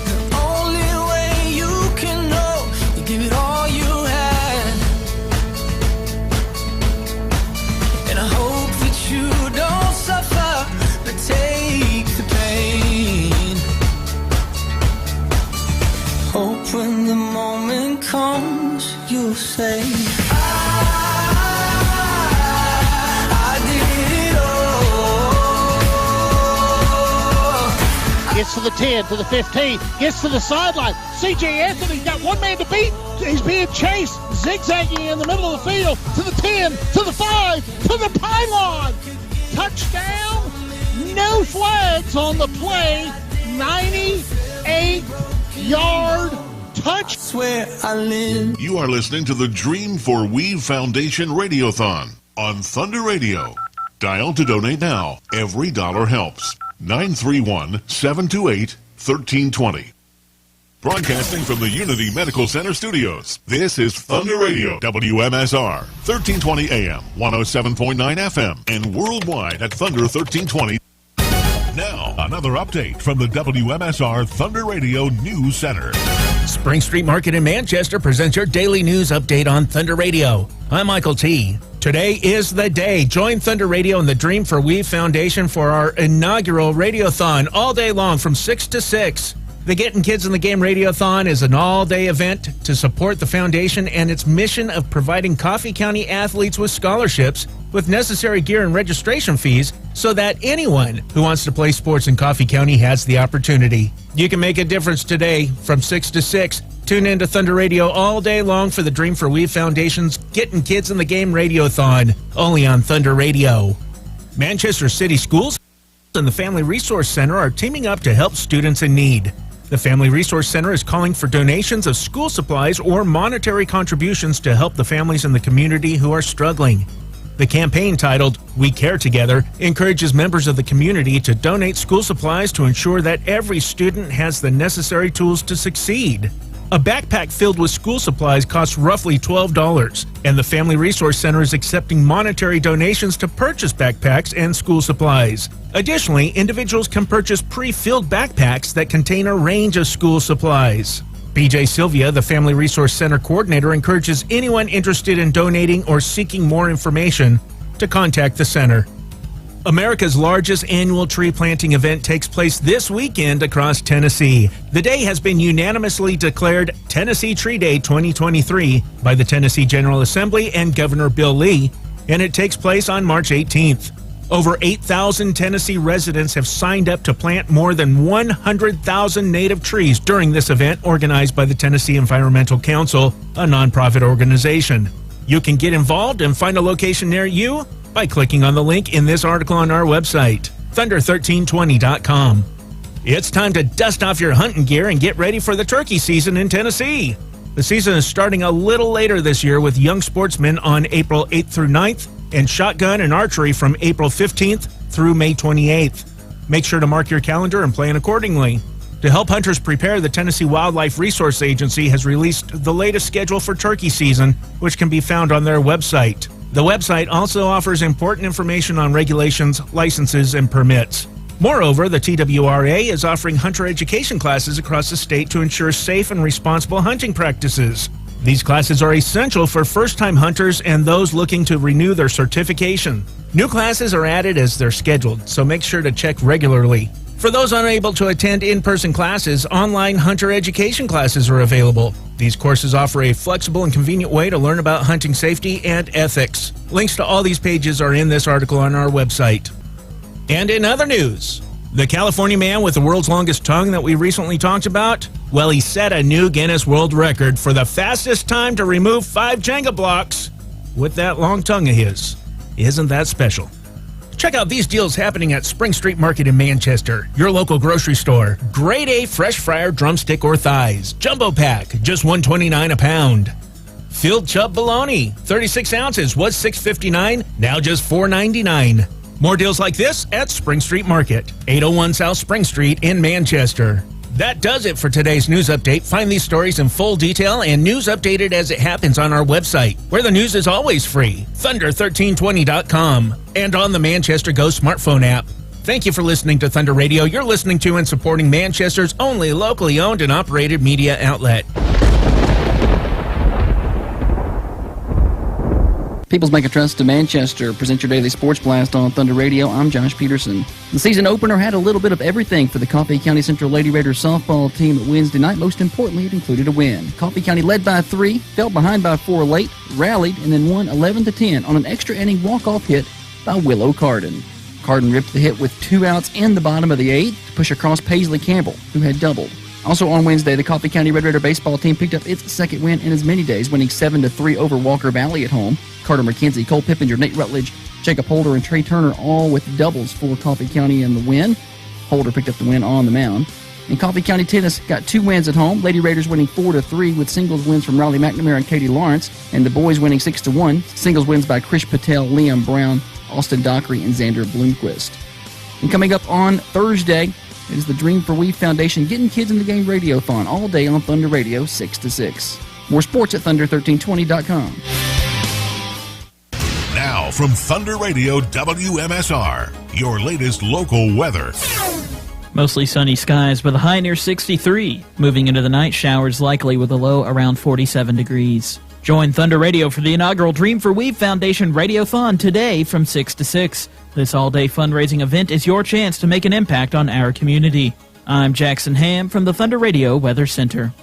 the only way you can know, you give it all you had. And I hope that you don't suffer, but take the pain. Hope when the moment comes, you'll say, I did it all. Gets to the 10, to the 15, gets to the sideline. C.J. Anthony's got one man to beat. He's being chased, zigzagging in the middle of the field, to the 10, to the 5, to the pylon. Touchdown, no flags on the play, 98-yard touch. Swear I live. You are listening to the Dream for Weave Foundation Radiothon on Thunder Radio. Dial to donate now. Every dollar helps. 931-728-1320. Broadcasting from the Unity Medical Center studios, this is Thunder Radio, WMSR, 1320 AM, 107.9 FM, and worldwide at Thunder1320. Now, another update from the WMSR Thunder Radio News Center. Spring Street Market in Manchester presents your daily news update on Thunder Radio. I'm Michael T. Today is the day. Join Thunder Radio and the Dream for Weave Foundation for our inaugural Radiothon all day long from 6 to 6. The Getting Kids in the Game Radiothon is an all-day event to support the foundation and its mission of providing Coffee County athletes with scholarships with necessary gear and registration fees so that anyone who wants to play sports in Coffee County has the opportunity. You can make a difference today from 6 to 6. Tune in to Thunder Radio all day long for the Dream for Weave Foundation's Getting Kids in the Game Radiothon, only on Thunder Radio. Manchester City Schools and the Family Resource Center are teaming up to help students in need. The Family Resource Center is calling for donations of school supplies or monetary contributions to help the families in the community who are struggling. The campaign, titled We Care Together, encourages members of the community to donate school supplies to ensure that every student has the necessary tools to succeed. A backpack filled with school supplies costs roughly $12, and the Family Resource Center is accepting monetary donations to purchase backpacks and school supplies. Additionally, individuals can purchase pre-filled backpacks that contain a range of school supplies. BJ Sylvia, the Family Resource Center coordinator, encourages anyone interested in donating or seeking more information to contact the center. America's largest annual tree planting event takes place this weekend across Tennessee. The day has been unanimously declared Tennessee Tree Day 2023 by the Tennessee General Assembly and Governor Bill Lee, and it takes place on March 18th. Over 8,000 Tennessee residents have signed up to plant more than 100,000 native trees during this event organized by the Tennessee Environmental Council, a nonprofit organization. You can get involved and find a location near you by clicking on the link in this article on our website, thunder1320.com. It's time to dust off your hunting gear and get ready for the turkey season in Tennessee. The season is starting a little later this year with young sportsmen on April 8th through 9th and shotgun and archery from April 15th through May 28th. Make sure to mark your calendar and plan accordingly. To help hunters prepare, the Tennessee Wildlife Resource Agency has released the latest schedule for turkey season, which can be found on their website. The website also offers important information on regulations, licenses, and permits. Moreover, the TWRA is offering hunter education classes across the state to ensure safe and responsible hunting practices. These classes are essential for first-time hunters and those looking to renew their certification. New classes are added as they're scheduled, so make sure to check regularly. For those unable to attend in-person classes, online hunter education classes are available. These courses offer a flexible and convenient way to learn about hunting safety and ethics. Links to all these pages are in this article on our website. And in other news, the California man with the world's longest tongue that we recently talked about, well, he set a new Guinness World Record for the fastest time to remove 5 Jenga blocks with that long tongue of his. Isn't that special? Check out these deals happening at Spring Street Market in Manchester, your local grocery store. Grade A fresh fryer drumstick or thighs, jumbo pack, just $1.29 a pound. Filled chub bologna, 36 ounces, was $6.59, now just $4.99. More deals like this at Spring Street Market, 801 South Spring Street in Manchester. That does it for today's news update. Find these stories in full detail and news updated as it happens on our website, where the news is always free, thunder1320.com, and on the Manchester Go smartphone app. Thank you for listening to Thunder Radio. You're listening to and supporting Manchester's only locally owned and operated media outlet. People's Bank of Trust of Manchester presents your daily sports blast on Thunder Radio. I'm Josh Peterson. The season opener had a little bit of everything for the Coffee County Central Lady Raiders softball team Wednesday night. Most importantly, it included a win. Coffee County led by 3, fell behind by 4 late, rallied, and then won 11-10 on an extra inning walk-off hit by Willow Carden. Carden ripped the hit with 2 outs in the bottom of the 8th to push across Paisley Campbell, who had doubled. Also on Wednesday, the Coffee County Red Raider baseball team picked up its second win in as many days, winning 7-3 over Walker Valley at home. Carter McKenzie, Cole Pippinger, Nate Rutledge, Jacob Holder, and Trey Turner all with doubles for Coffee County in the win. Holder picked up the win on the mound. And Coffee County Tennis got 2 wins at home. Lady Raiders winning 4-3 with singles wins from Riley McNamara and Katie Lawrence, and the boys winning 6-1. Singles wins by Krish Patel, Liam Brown, Austin Dockery, and Xander Bloomquist. And coming up on Thursday, it is the Dream for We Foundation Getting Kids in the Game Radio-thon all day on Thunder Radio 6 to 6. More sports at thunder1320.com. Now from Thunder Radio WMSR, your latest local weather. Mostly sunny skies with a high near 63. Moving into the night, showers likely with a low around 47 degrees. Join Thunder Radio for the inaugural Dream for We Foundation Radiothon today from 6 to 6. This all-day fundraising event is your chance to make an impact on our community. I'm Jackson Ham from the Thunder Radio Weather Center.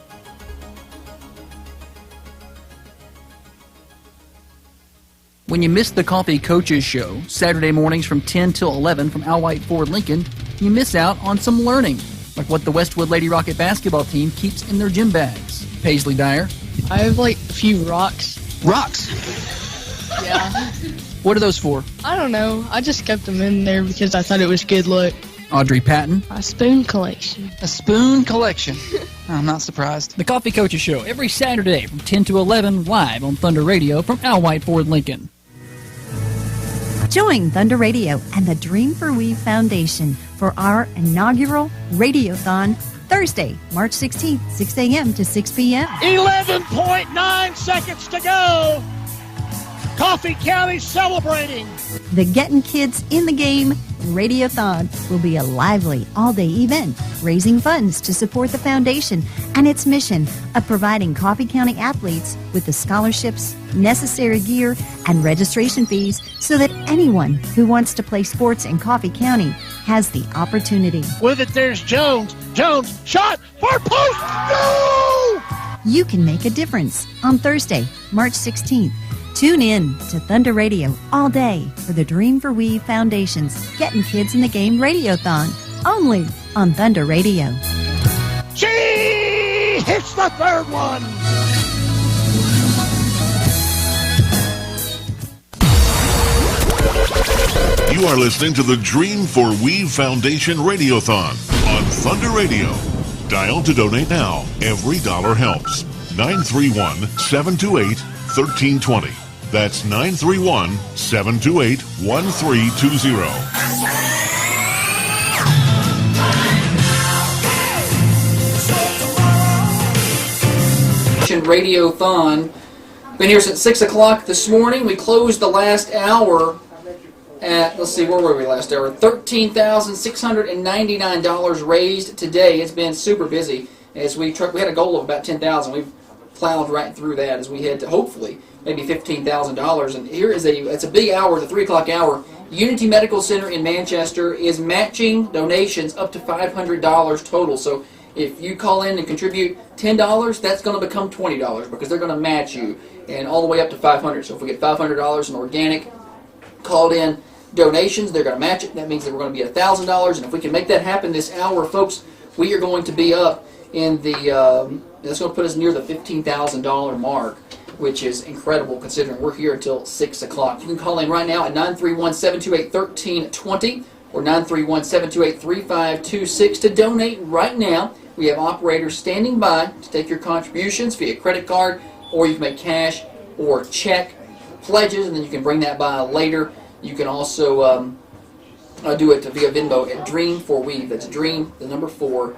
When you miss the Coffee Coaches Show, Saturday mornings from 10 till 11 from Al White Ford Lincoln, you miss out on some learning, like what the Westwood Lady Rocket basketball team keeps in their gym bags. Paisley Dyer. I have like a few rocks. Rocks? Yeah. What are those for? I don't know. I just kept them in there because I thought it was good look. Audrey Patton. A spoon collection. A spoon collection. I'm not surprised. The Coffee Coaches Show every Saturday from 10 to 11 live on Thunder Radio from Al White Ford Lincoln. Join Thunder Radio and the Dream for We Foundation for our inaugural Radiothon Thursday, March 16th, 6 a.m. to 6 p.m. 11.9 seconds to go. Coffee County celebrating. The Getting Kids in the Game Radiothon will be a lively all-day event, raising funds to support the foundation and its mission of providing Coffee County athletes with the scholarships, necessary gear, and registration fees so that anyone who wants to play sports in Coffee County has the opportunity. With it, there's Jones. Jones, shot, far post, no! You can make a difference on Thursday, March 16th. Tune in to Thunder Radio all day for the Dream for We Foundation's Getting Kids in the Game Radiothon, only on Thunder Radio. She hits the third one! You are listening to the Dream for We Foundation Radiothon on Thunder Radio. Dial to donate now. Every dollar helps. 931-728-1320. That's 931-728-1320. Radiothon. Been here since 6 o'clock this morning. We closed the last hour at, let's see, where were we last hour? $13,699 raised today. It's been super busy. As we had a goal of about $10,000. We've plowed right through that as we head to hopefully maybe $15,000. And here is it's a big hour, the 3 o'clock hour. Unity Medical Center in Manchester is matching donations up to $500 total. So if you call in and contribute $10, that's going to become $20 because they're going to match you, and all the way up to $500. So if we get $500 in organic called in donations, they're going to match it. That means that we're going to be $1,000, and if we can make that happen this hour, folks, we are going to be up in the that's going to put us near the $15,000 mark, which is incredible considering we're here until 6 o'clock. You can call in right now at 931-728-1320 or 931-728-3526 to donate right now. We have operators standing by to take your contributions via credit card, or you can make cash or check pledges, and then you can bring that by later. You can also do it via Venmo at Dream4Weave. That's Dream, the number 4,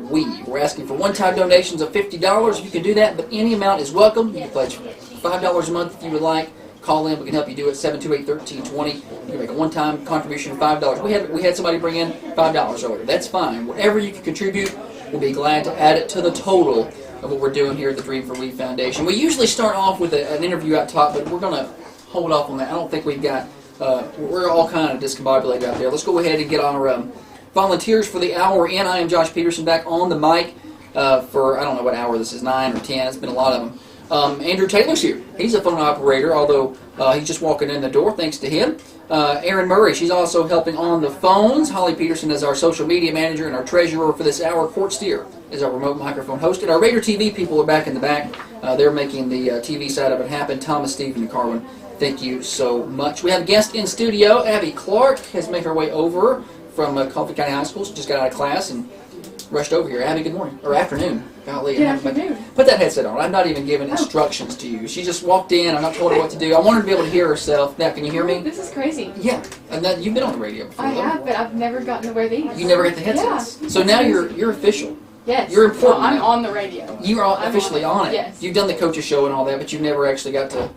Weave. We're asking for one-time donations of $50. You can do that, but any amount is welcome. You can pledge $5 a month if you would like. Call in. We can help you do it. 728-1320. You can make a one-time contribution of $5. We had somebody bring in $5 earlier. That's fine. Whatever you can contribute, we'll be glad to add it to the total of what we're doing here at the Dream for Weave Foundation. We usually start off with an interview out top, but we're going to hold off on that. I don't think we've got. We're all kind of discombobulated out there. Let's go ahead and get on our volunteers for the hour in. I am Josh Peterson, back on the mic for, I don't know what hour this is, 9 or 10. It's been a lot of them. Andrew Taylor's here. He's a phone operator, although he's just walking in the door, thanks to him. Erin Murray, she's also helping on the phones. Holly Peterson is our social media manager, and our treasurer for this hour. Court Steer is our remote microphone host. And our Raider TV people are back in the back. They're making the TV side of it happen. Thomas, Stephen, and Carwin, thank you so much. We have a guest in studio. Abby Clark has made her way over from Coffee County High School. She just got out of class and rushed over here. Abby, good morning. Or afternoon. Golly. Good afternoon. Put that headset on. I'm not even giving instructions to you. She just walked in. I'm not told her what to do. I want her to be able to hear herself. Now, can you hear me? This is crazy. Yeah. And you've been on the radio before. I have, but I've never gotten to wear these. You never get the headsets. Yeah. So now you're official. Yes. You're important. Well, I'm on the radio. You are officially on it. Yes. You've done the coaches show and all that, but you've never actually got to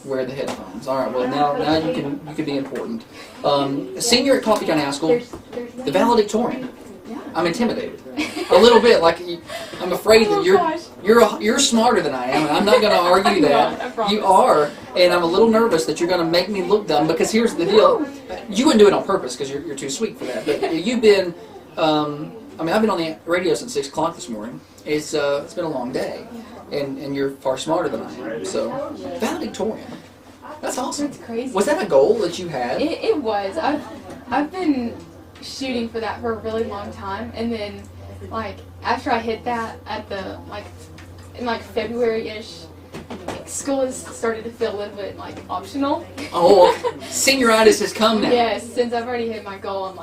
wear the headphones. All right. Well, now you can be important. Senior at Coffee County High School, the valedictorian. I'm intimidated a little bit. Like I'm afraid that you're smarter than I am, and I'm not going to argue that. You are, and I'm a little nervous that you're going to make me look dumb. Because here's the deal: you wouldn't do it on purpose because you're too sweet for that. But you've been. I've been on the radio since 6 o'clock this morning. It's been a long day, and you're far smarter than I am. So valedictorian. That's awesome. That's crazy. Was that a goal that you had? It was. I've been shooting for that for a really long time, and then after I hit that at the in February-ish, school has started to feel a little bit optional. Oh, senioritis has come now. Yes, since I've already hit my goal, I'm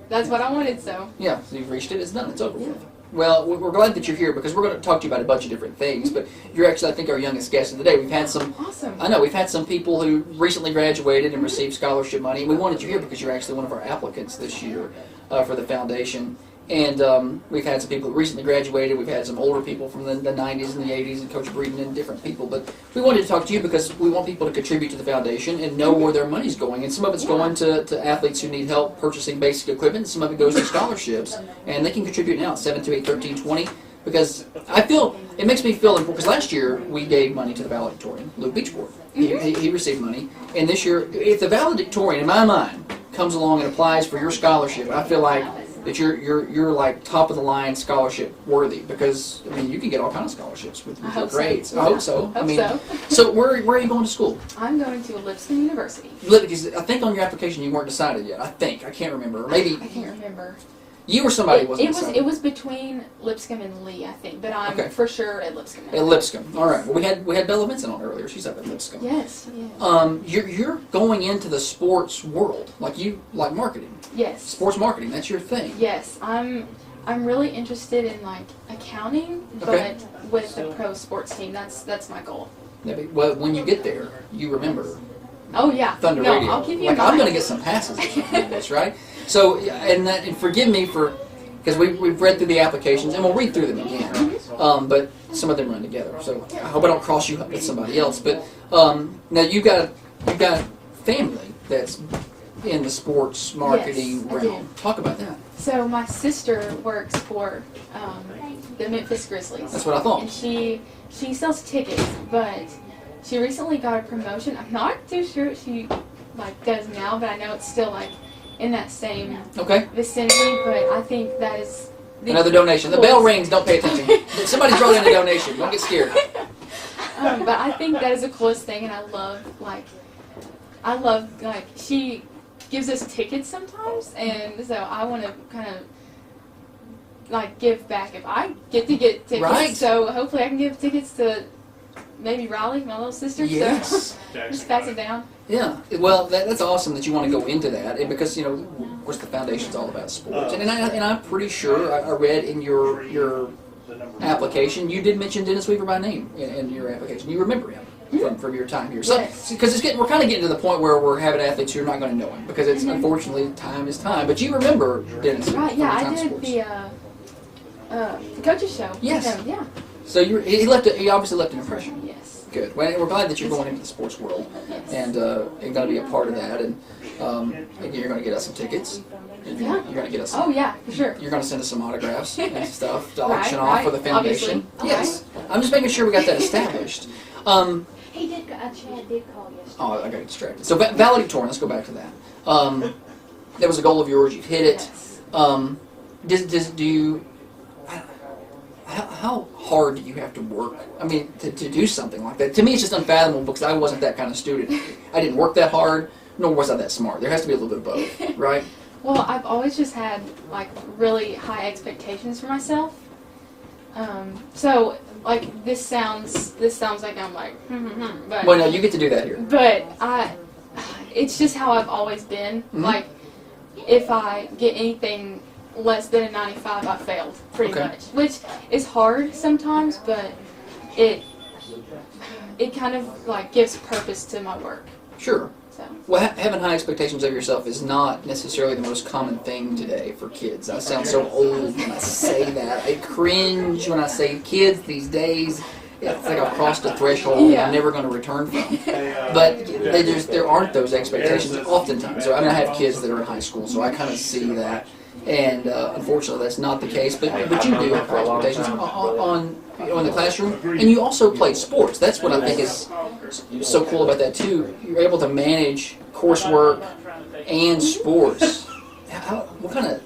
that's what I wanted. So yeah, so you've reached it. It's done. It's over with. Well, we're glad that you're here because we're going to talk to you about a bunch of different things. But you're actually, I think, our youngest guest of the day. We've had some. Awesome. I know we've had some people who recently graduated and received scholarship money. And we wanted you here because you're actually one of our applicants this year for the foundation. And we've had some people who recently graduated. We've had some older people from the 90s and the 80s, and Coach Breeden and different people. But we wanted to talk to you because we want people to contribute to the foundation and know where their money's going. And some of it's going to athletes who need help purchasing basic equipment. Some of it goes to scholarships. And they can contribute now at 728-1320. Because I feel, it makes me feel important. Because last year we gave money to the valedictorian, Luke Beachboard. He received money. And this year, if the valedictorian, in my mind, comes along and applies for your scholarship, I feel like that you're like top of the line scholarship worthy, because I mean you can get all kinds of scholarships with your grades. So. I hope so. Hope so where are you going to school? I'm going to Lipscomb University. Because I think on your application you weren't decided yet. I can't remember. Or maybe I can't remember. You or somebody wasn't decided. It was between Lipscomb and Lee, I think, but I'm for sure at Lipscomb. At Lipscomb. All right. Well, we had Bella Vincent on earlier. She's up at Lipscomb. Yes. You're going into the sports world, like marketing. Yes. Sports marketing. That's your thing. Yes, I'm really interested in accounting, but with the pro sports team. That's my goal. Well, when you get there, you remember. Oh yeah. Thunder Radio. I'll give you I'm going to get some passes or something this, right? So, and forgive me for, because we've read through the applications, and we'll read through them again, but some of them run together. So I hope I don't cross you up with somebody else. But now you've got family that's in the sports marketing Yes, I realm. Talk about that. So my sister works for the Memphis Grizzlies. That's what I thought. And she sells tickets, but she recently got a promotion. I'm not too sure what she does now, but I know it's still in that same vicinity. But I think that is another donation. The bell rings. Don't pay attention. Somebody's brought in a donation. Don't get scared. But I think that is the coolest thing, and I love she gives us tickets sometimes, and so I want to kind of give back if I get to get tickets. Right. So hopefully I can give tickets to maybe Riley, my little sister. Yes. So just pass it down. Yeah. Well, that's awesome that you want to go into that, and because of course the foundation's all about sports, and I'm pretty sure I read in your application you did mention Dennis Weaver by name in your application. You remember him. From your time here, so because we're kind of getting to the point where we're having athletes who are not going to know him because it's unfortunately time is time. But you remember Dennis? Right? Yeah, I did the coaches show. Yes. Yeah. So he obviously left an impression. Yes. Good. Well, we're glad that you're going into the sports world and going to be a part of that, and you're going to get us some tickets. You're going to get us. Oh yeah, for sure. You're going to send us some autographs and stuff to auction off for the foundation. Obviously. Yes. I'm just making sure we got that established. He did. Chad did call yesterday. Oh, I got distracted. So valedictorian. Let's go back to that. That was a goal of yours. You've hit it. Do you? How hard do you have to work? I mean, to do something like that. To me, it's just unfathomable because I wasn't that kind of student. I didn't work that hard, nor was I that smart. There has to be a little bit of both, right? Well, I've always just had really high expectations for myself. So this sounds like I'm but well, no, you get to do that here. But it's just how I've always been. Mm-hmm. If I get anything less than a 95, I failed pretty much, which is hard sometimes, but it kind of gives purpose to my work. Sure. So. Well, having high expectations of yourself is not necessarily the most common thing today for kids. I sound so old when I say that. I cringe when I say kids these days. It's like I've crossed a threshold I'm never going to return from. But there aren't those expectations oftentimes. So I have kids that are in high school, so I kind of see that. And unfortunately, that's not the case. But you do have expectations in the classroom, and you also play sports. That's what I think is so cool about that too. You're able to manage coursework and sports. What kind of,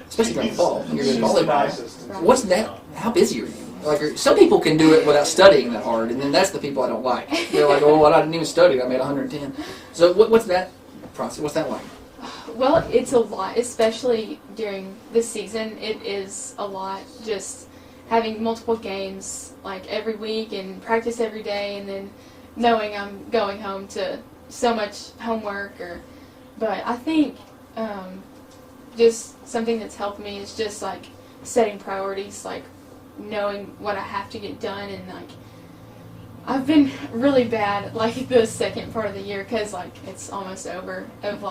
especially during the fall when you're doing volleyball. What's that? How busy are you? Some people can do it without studying that hard, and then that's the people I don't like. They're like, "Oh, well, I didn't even study. I made 110." So what's that process? What's that like? Well, it's a lot, especially during this season. It is a lot just having multiple games every week and practice every day, and then knowing I'm going home to so much homework. But I think just something that's helped me is just setting priorities, knowing what I have to get done, and I've been really bad the second part of the year because it's almost over of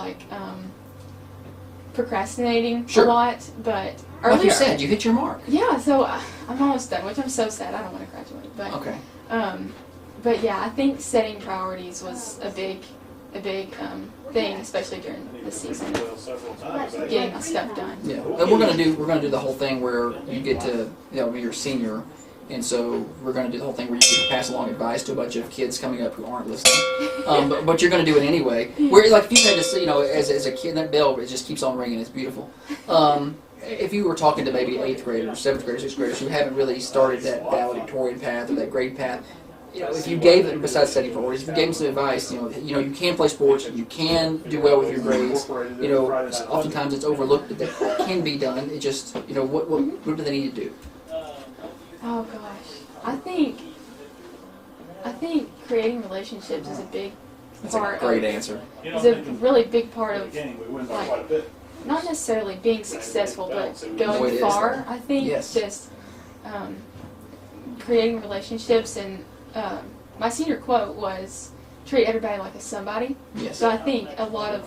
procrastinating a lot, but earlier, like you said, you hit your mark. Yeah, so I'm almost done, which I'm so sad. I don't want to graduate, but but yeah, I think setting priorities was a big thing, especially during the season, getting my stuff done. Yeah, and we're gonna do the whole thing where you get to be your senior. And so we're going to do the whole thing where you can pass along advice to a bunch of kids coming up who aren't listening. But you're going to do it anyway. Where if you had to see, as a kid, that bell, it just keeps on ringing. It's beautiful. If you were talking to maybe 8th graders, 7th graders, 6th graders who haven't really started that valedictorian path or that grade path, if you gave them, besides setting priorities, if you gave them some advice, you can play sports, you can do well with your grades. Oftentimes it's overlooked that can be done. It just, what do they need to do? Oh gosh, I think creating relationships is a big part. That's a great answer. Is a really big part of not necessarily being successful, but going far. I think just creating relationships, and my senior quote was treat everybody like a somebody. Yes. So I think a lot of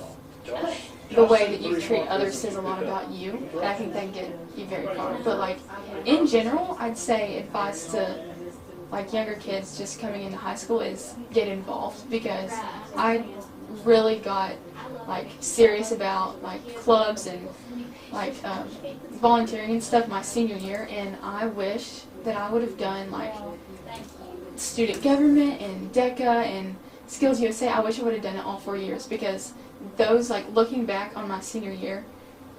the way that you treat others says a lot about you, and I think that can get you very far. But in general, I'd say advice to younger kids just coming into high school is get involved, because I really got like serious about like clubs and like volunteering and stuff my senior year, and I wish that I would have done like student government and DECA and Skills USA. I wish I would have done it all 4 years, because those, like, looking back on my senior year,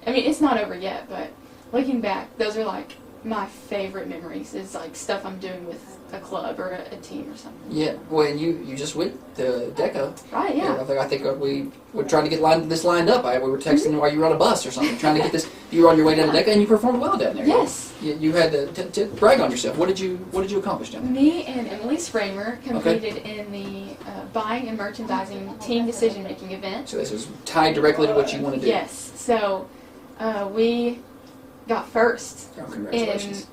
I mean, it's not over yet, but looking back, those are like my favorite memories, is like stuff I'm doing with a club or a team or something. Yeah, well, and you just went to DECA. Right, yeah. I think we were trying to get this lined up. We were texting while you were on a bus or something, trying to get this. You were on your way down to DECA, and you performed well down there. Yes. You had to brag on yourself. What did you accomplish down there? Me and Emily Spramer competed in the buying and merchandising team decision-making event. So this was tied directly to what you want to do. Yes. So we got first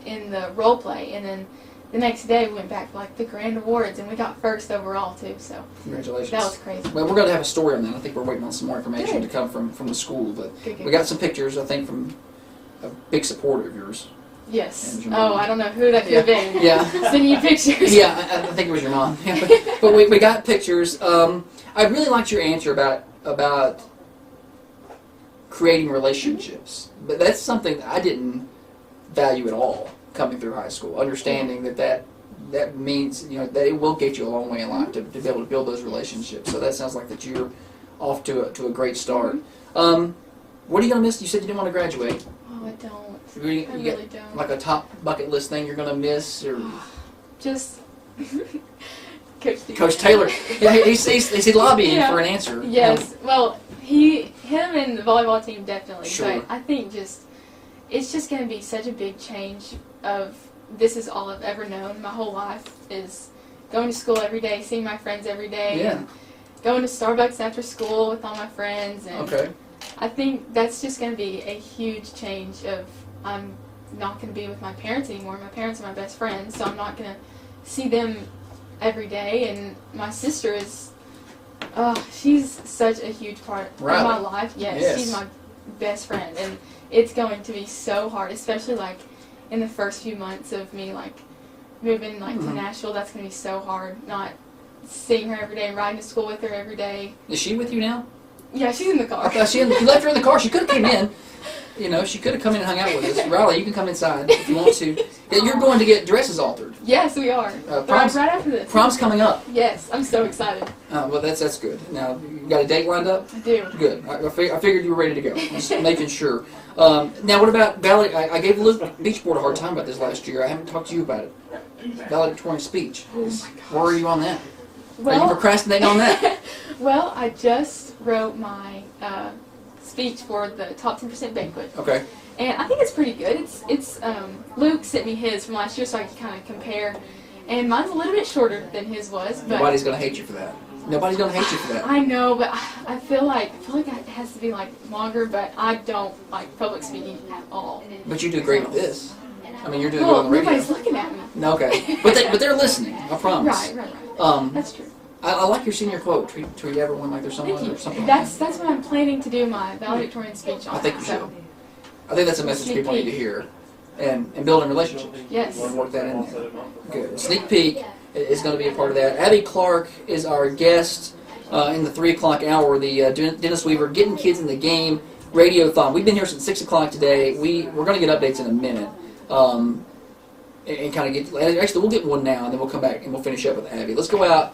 in the role play, and then the next day we went back for like the grand awards, and we got first overall too. So congratulations. That was crazy. Well, we're going to have a story on that. I think we're waiting on some more information to come from the school, but we got some pictures, I think, from a big supporter of yours. Yes. Oh, I don't know who that could have been. Yeah. Sending you pictures. Yeah, I think it was your mom. Yeah, but we got pictures. I really liked your answer about creating relationships. But that's something that I didn't value at all coming through high school. Understanding that means, that it will get you a long way in life to be able to build those relationships. So that sounds like that you're off to a great start. What are you going to miss? You said you didn't want to graduate. Oh, I don't. You really got, don't. like a top bucket list thing you're going to miss, or just Coach Taylor. Yeah, he's lobbying for an answer. Yes. Well, him and the volleyball team definitely. Sure. But I think it's just going to be such a big change of this is all I've ever known my whole life, is going to school every day, seeing my friends every day, and going to Starbucks after school with all my friends. And I think that's just going to be a huge change of I'm not going to be with my parents anymore. My parents are my best friends, so I'm not going to see them every day. And my sister is, she's such a huge part of my life. Yes, she's my best friend, and it's going to be so hard, especially like in the first few months of me like moving to Nashville. That's going to be so hard, not seeing her every day and riding to school with her every day. Is she with you now? Yeah, she's in the car. I thought you left her in the car. She could have came in. She could have come in and hung out with us. Riley, you can come inside if you want to. Yeah, you're going to get dresses altered. Yes, we are. Prom's, right after this. Prom's coming up. Yes, I'm so excited. Well, that's good. Now, you got a date lined up? I do. Good. I figured you were ready to go. Just making sure. Now, what about valedictorian? I gave Luke Beach Board a hard time about this last year. I haven't talked to you about it. Valedictorian speech. Oh my gosh. Where are you on that? Well, are you procrastinating on that? Well, I just wrote my speech for the top 10% banquet. Okay. And I think it's pretty good. It's Luke sent me his from last year so I could kind of compare. And mine's a little bit shorter than his was. But Nobody's going to hate you for that. Nobody's going to hate you for that. I know, but I feel like it has to be like longer, but I don't like public speaking at all. But you do great with this. I mean, you're doing good on the radio. Nobody's looking at me. No, okay. But they're listening, I promise. Right. That's true. I like your senior quote. Treat everyone like they're someone or something. That's what I'm planning to do my valedictorian speech on. I think you should. I think that's a message people need to hear. And building relationships. Yes. We'll work that in there. Good. Sneak peek is going to be a part of that. Abby Clark is our guest in the 3 o'clock hour. The Dennis Weaver Getting Kids in the Game radio-a-thon. We've been here since 6 o'clock today. We're going to get updates in a minute. And kind of get, actually we'll get one now, and then we'll come back and we'll finish up with Abby. Let's go out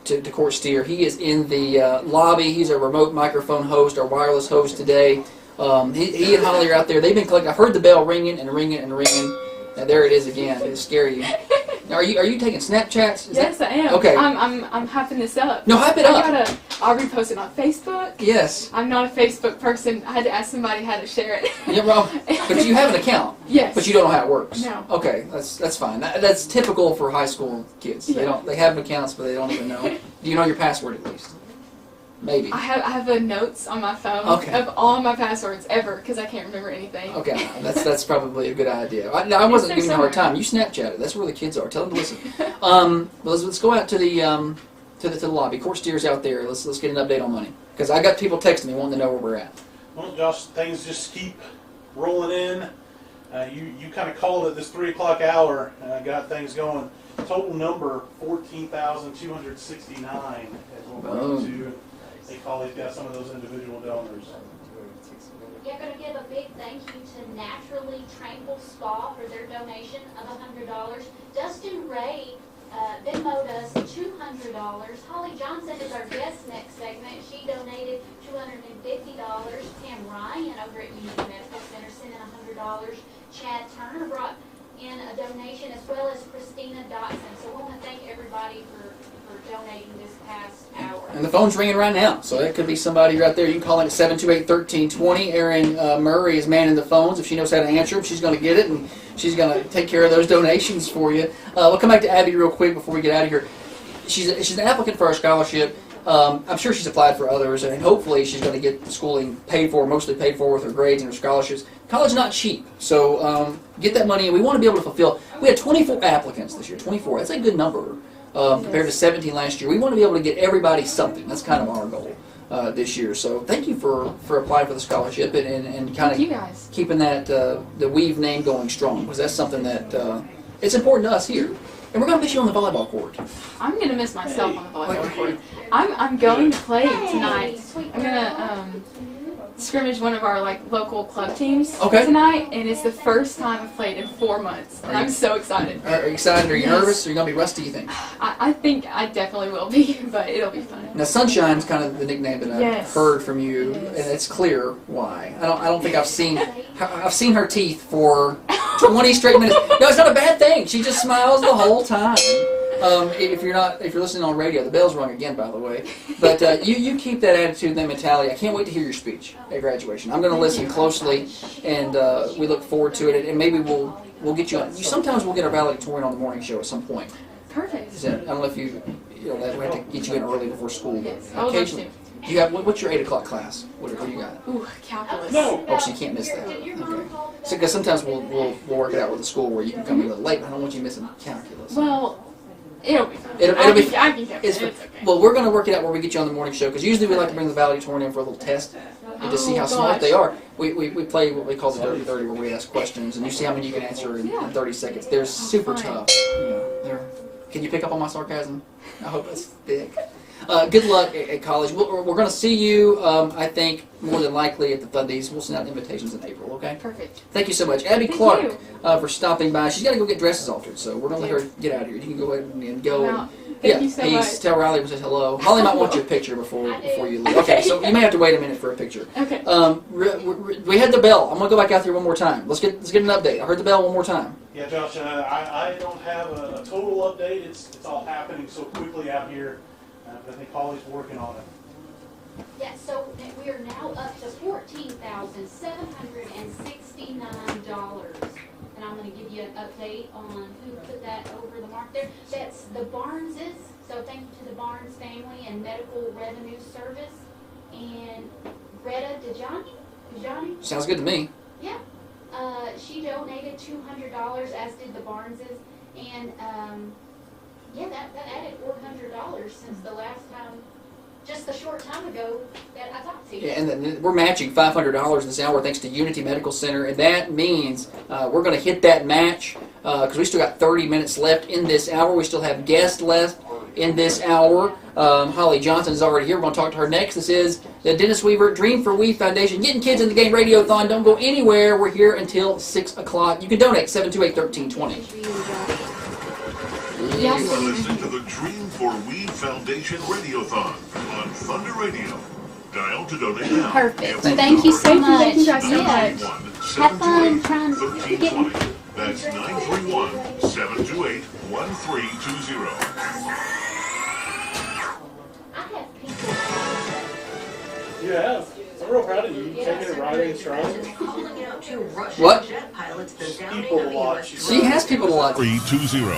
to Court Steer. He is in the lobby. He's a remote microphone host, our wireless host today. He and Holly are out there. They've been collecting. I've heard the bell ringing and ringing and ringing. And there it is again. It'll scare you. Now, are you taking Snapchats? Yes, I am. Okay. I'm hyping this up. No, hype it up. I'll repost it on Facebook. Yes. I'm not a Facebook person. I had to ask somebody how to share it. Yeah, well, but you have an account. Yes. But you don't know how it works. No. Okay, that's fine. That's typical for high school kids. Yeah. They have accounts, but they don't even know. Do you know your password at least? Maybe. I have the notes on my phone of all my passwords ever because I can't remember anything. Okay, that's probably a good idea. I wasn't giving you a hard time. You Snapchatted. That's where the kids are. Tell them to listen. Let's go out to the lobby. Court Steer's out there. Let's get an update on money because I got people texting me wanting to know where we're at. Well, Josh, things just keep rolling in. You kind of called it this 3 o'clock hour. Got things going. Total number 14,269 is what we're up to. Hey, Colley's got some of those individual donors. Yeah, going to give a big thank you to Naturally Tranquil Spa for their donation of $100. Dustin Ray Venmo'd us $200. Holly Johnson is our guest next segment. She donated $250. Pam Ryan over at Unity Medical Center sent in $100. Chad Turner brought in a donation, as well as Christina Dotson. So we want to thank everybody for donating this past hour. And the phone's ringing right now, so that could be somebody right there. You can call in at 728-1320. Erin Murray is manning the phones. If she knows how to answer them, she's going to get it, and she's going to take care of those donations for you. We'll come back to Abby real quick before we get out of here. She's an applicant for our scholarship. I'm sure she's applied for others, and hopefully she's going to get the schooling paid for, mostly paid for with her grades and her scholarships. College is not cheap, so get that money, and we want to be able to fulfill. We had 24 applicants this year, 24. That's a good number compared to 17 last year. We want to be able to get everybody something. That's kind of our goal this year. So thank you for applying for the scholarship and kind of keeping that the Weave name going strong, because that's something that it's important to us here. And we're going to miss you on the volleyball court. I'm going to miss myself on the volleyball court. I'm going to play tonight. I'm going to scrimmage one of our local club teams tonight, and it's the first time I've played in 4 months, and I'm so excited. Are you excited? Are you nervous? Are you going to be rusty, you think? I think I definitely will be, but it'll be fun. Now, Sunshine's kind of the nickname that I've heard from you, and it's clear why. I don't think I've seen her teeth for 20 straight minutes. No, it's not a bad thing. She just smiles the whole time. If you're listening on radio, the bell's rung again, by the way. But you keep that attitude and that mentality. I can't wait to hear your speech at graduation. I'm going to listen closely, and we look forward to it. And maybe we'll get you on. Sometimes we'll get our valedictorian on the morning show at some point. Perfect. I don't know if we have to get you in early before school. Yes, occasionally. You got what's your 8 o'clock class? What do you got? Ooh, calculus. No. Oh, so you can't miss that. Okay. So because sometimes we'll work it out with the school where you can come in a little late. I don't want you missing calculus. Well. It'll be fun. I can it's okay. Well, we're going to work it out where we get you on the morning show, because usually we like to bring the valedictorian in for a little test and to see how smart they are. We play what we call the Dirty 30, where we ask questions, and you see how many you can answer in 30 seconds. They're super tough. Can you pick up on my sarcasm? I hope it's thick. Good luck at college. We're going to see you, I think, more than likely at the Fundies. We'll send out invitations in April, okay? Perfect. Thank you so much. Abby Clark for stopping by. She's got to go get dresses altered, so we're going to let her get out of here. You can go ahead and go. Thank you so much. Tell Riley we said hello. Holly might want your picture before you leave. Okay, so you may have to wait a minute for a picture. Okay. We had the bell. I'm going to go back out there one more time. Let's get an update. I heard the bell one more time. Yeah, Josh, I don't have a total update. It's all happening so quickly out here. I think Holly's working on it. Yeah, so we are now up to $14,769. And I'm going to give you an update on who put that over the mark there. That's the Barneses. So thank you to the Barnes family and Medical Revenue Service. And Greta Dejani? Sounds good to me. Yeah. She donated $200, as did the Barneses. And that added $400 since the last time, just a short time ago, that I talked to you. Yeah, and then we're matching $500 this hour thanks to Unity Medical Center, and that means we're going to hit that match because we still got 30 minutes left in this hour. We still have guests left in this hour. Holly Johnson is already here. We're going to talk to her next. This is the Dennis Weaver Dream for We Foundation, getting kids in the game radio-a-thon. Don't go anywhere. We're here until 6 o'clock. You can donate 728-1320. You are listening to the Dream for We Foundation Radiothon on Thunder Radio. Dial to donate now. Perfect. Thank you so much. Thank you guys so much. Have fun trying to get. That's 931-728-1320. Yeah, I'm real proud of you. You taking it right and strong. What? People to watch. She has people to watch. 320.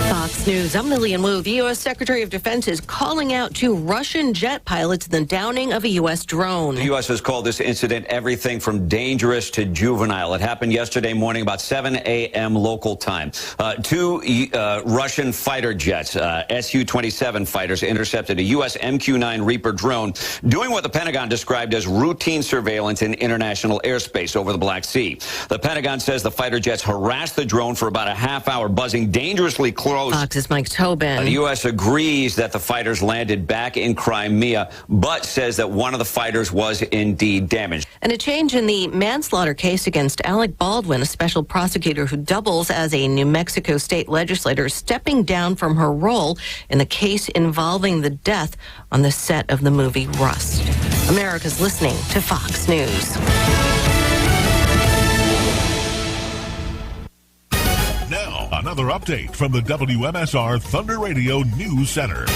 Fox News, I'm Lillian Wu. The U.S. Secretary of Defense is calling out two Russian jet pilots in the downing of a U.S. drone. The U.S. has called this incident everything from dangerous to juvenile. It happened yesterday morning about 7 a.m. local time. Two Russian fighter jets, Su-27 fighters, intercepted a U.S. MQ-9 Reaper drone doing what the Pentagon described as routine surveillance in international airspace over the Black Sea. The Pentagon says the fighter jets harassed the drone for about a half hour, buzzing dangerously close Fox's Mike Tobin. The U.S. agrees that the fighters landed back in Crimea, but says that one of the fighters was indeed damaged. And a change in the manslaughter case against Alec Baldwin, a special prosecutor who doubles as a New Mexico state legislator, stepping down from her role in the case involving the death on the set of the movie Rust. America's listening to Fox News. Now, another update from the WMSR Thunder Radio News Center.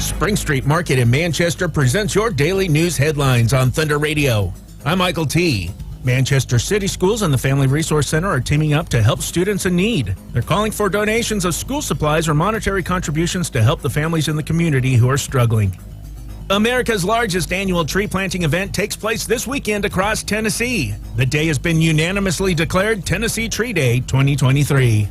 Spring Street Market in Manchester presents your daily news headlines on Thunder Radio. I'm Michael T. Manchester City Schools and the Family Resource Center are teaming up to help students in need. They're calling for donations of school supplies or monetary contributions to help the families in the community who are struggling. America's largest annual tree planting event takes place this weekend across Tennessee. The day has been unanimously declared Tennessee Tree Day 2023.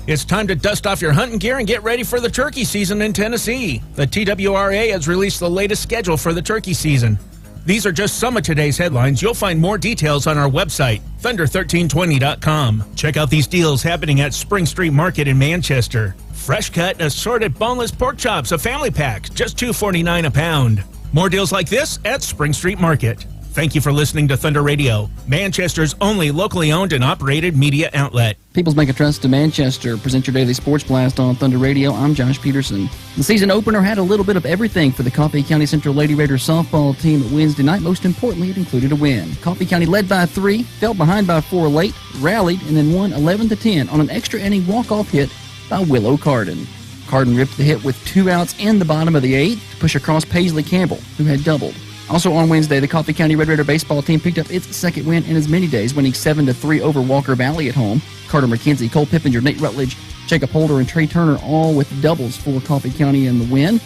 It's time to dust off your hunting gear and get ready for the turkey season in Tennessee. The TWRA has released the latest schedule for the turkey season. These are just some of today's headlines. You'll find more details on our website, thunder1320.com. Check out these deals happening at Spring Street Market in Manchester. Fresh cut and assorted boneless pork chops, a family pack, just $2.49 a pound. More deals like this at Spring Street Market. Thank you for listening to Thunder Radio, Manchester's only locally owned and operated media outlet. People's Bank of Trust to Manchester present your daily sports blast on Thunder Radio. I'm Josh Peterson. The season opener had a little bit of everything for the Coffee County Central Lady Raiders softball team Wednesday night. Most importantly, it included a win. Coffee County led by 3, fell behind by 4 late, rallied, and then won 11-10 on an extra inning walk-off hit by Willow Carden. Carden ripped the hit with 2 outs in the bottom of the 8th to push across Paisley Campbell, who had doubled. Also on Wednesday, the Coffee County Red Raider baseball team picked up its second win in as many days, winning 7-3 over Walker Valley at home. Carter McKenzie, Cole Pippinger, Nate Rutledge, Jacob Holder, and Trey Turner all with doubles for Coffee County in the win.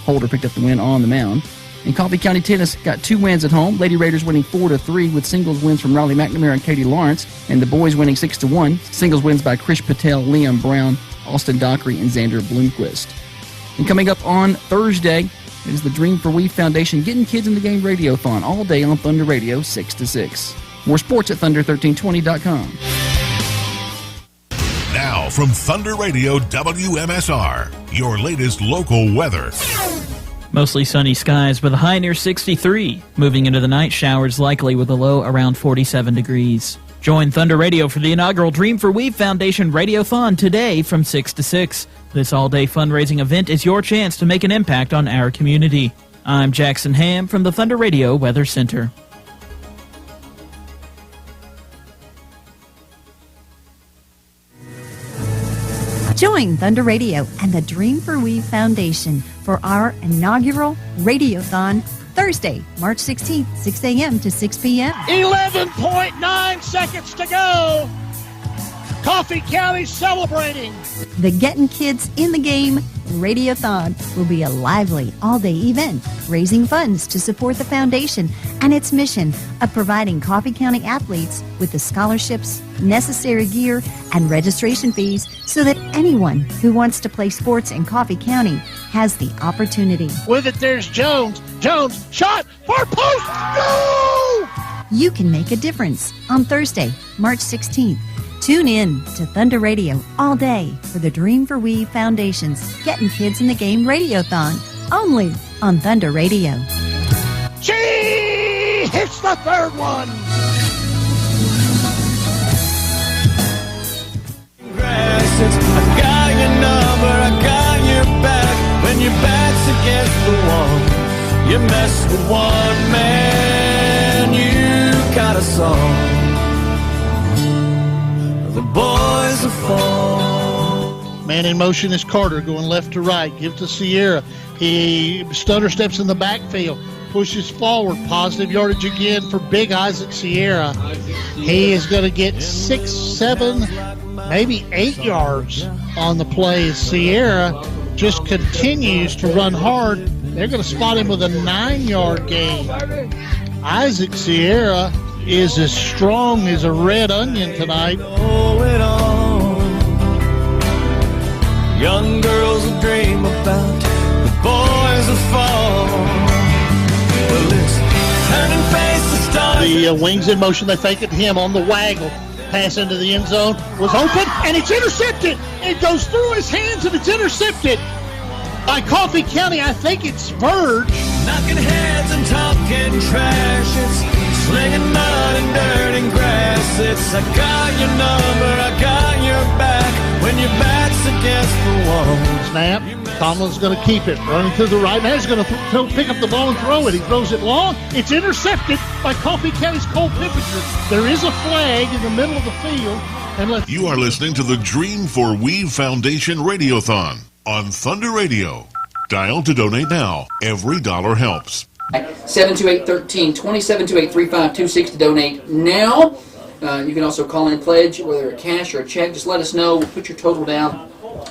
Holder picked up the win on the mound. And Coffee County Tennis got 2 wins at home. Lady Raiders winning 4-3 with singles wins from Riley McNamara and Katie Lawrence, and the boys winning 6-1. Singles wins by Krish Patel, Liam Brown, Austin Dockery, and Xander Bloomquist. And coming up on Thursday, it is the Dream for We Foundation Getting Kids in the Game Radio-thon all day on Thunder Radio 6 to 6. More sports at thunder1320.com. Now from Thunder Radio WMSR, your latest local weather. Mostly sunny skies with a high near 63. Moving into the night, showers likely with a low around 47 degrees. Join Thunder Radio for the inaugural Dream for We Foundation Radio-thon today from 6 to 6. This all-day fundraising event is your chance to make an impact on our community. I'm Jackson Ham from the Thunder Radio Weather Center. Join Thunder Radio and the Dream for We Foundation for our inaugural Radiothon Thursday, March 16th, 6 a.m. to 6 p.m. 11.9 seconds to go. Coffee County celebrating. The Getting Kids in the Game Radiothon will be a lively all-day event, raising funds to support the foundation and its mission of providing Coffee County athletes with the scholarships, necessary gear, and registration fees so that anyone who wants to play sports in Coffee County has the opportunity. With it, there's Jones. Jones, shot, far post, go! You can make a difference on Thursday, March 16th. Tune in to Thunder Radio all day for the Dream for We Foundation's Getting Kids in the Game Radiothon, only on Thunder Radio. She hits the third one. I got your number, I got your back. When your back's against the wall, you mess with one man, you got a song. The boys are fall. Man in motion is Carter going left to right. Give to Sierra. He stutter steps in the backfield. Pushes forward. Positive yardage again for Big Isaac Sierra. He is going to get 6, 7, maybe 8 yards on the play. Sierra just continues to run hard. They're going to spot him with a 9-yard gain. Isaac Sierra is as strong as a red onion tonight. Young girls will dream about the boys will fall. Well, it's turning face to stars. The wings in motion. They fake it to him on the waggle. Pass into the end zone was open, and it's intercepted. It goes through his hands, and it's intercepted by Coffee County. I think it's Verge. Knocking heads and talking trash. It's slinging mud and dirt and grass. It's I got your number, I got your back when your back's against the wall. Snap. Tomlin's going to keep it. Running to the right. Now he's going to pick up the ball and throw it. He throws it long. It's intercepted by Coffee County's Cole Pippinger. There is a flag in the middle of the field. And you are listening to the Dream for Weave Foundation Radiothon on Thunder Radio. Dial to donate now. Every dollar helps. 728-1320, 728-3526 to donate now. You can also call in and pledge, whether a cash or a check. Just let us know. Put your total down.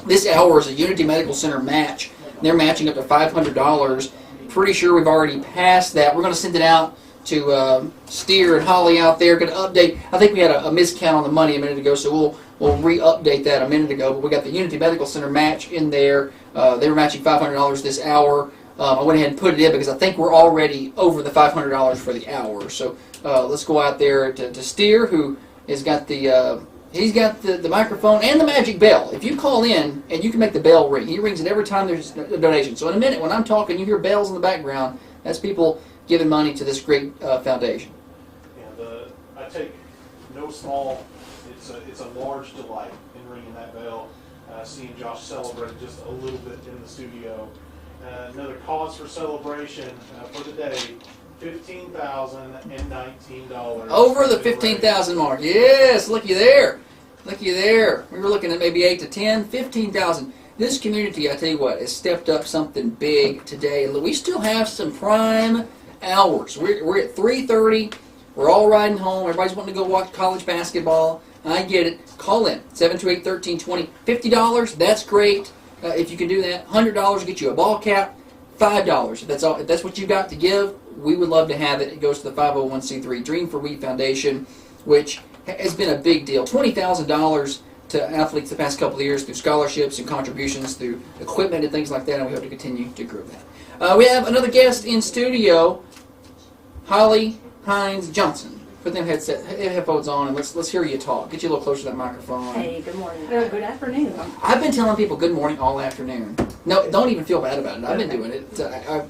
This hour is a Unity Medical Center match. They're matching up to $500. Pretty sure we've already passed that. We're going to send it out to Steer and Holly out there. Going to update. I think we had a miscount on the money a minute ago, so we'll re-update that a minute ago. But we got the Unity Medical Center match in there. They were matching $500 this hour. I went ahead and put it in because I think we're already over the $500 for the hour. So let's go out there to Steer, who has got the he's got the microphone and the magic bell. If you call in and you can make the bell ring, he rings it every time there's a donation. So in a minute, when I'm talking, you hear bells in the background. That's people giving money to this great foundation. And I take no small. It's a large delight in ringing that bell. Seeing Josh celebrate just a little bit in the studio. Another cause for celebration for the day, $15,019. Over the 15,000 mark. Yes, looky there. Looky there. We were looking at maybe 8 to 10, 15,000. This community, I tell you what, has stepped up something big today. We still have some prime hours. We're at 3:30. We're all riding home. Everybody's wanting to go watch college basketball. I get it. Call in, 728-1320. $50, that's great. If you can do that, $100 get you a ball cap. $5. If that's what you got to give, we would love to have it. It goes to the 501c3 Dream for Weave Foundation, which has been a big deal. $20,000 to athletes the past couple of years through scholarships and contributions, through equipment and things like that, and we hope to continue to grow that. We have another guest in studio, Holly Hines Johnson. Put them headphones on and let's hear you talk. Get you a little closer to that microphone. Hey, good morning. Good afternoon. I've been telling people good morning all afternoon. No, don't even feel bad about it. I've been doing it. I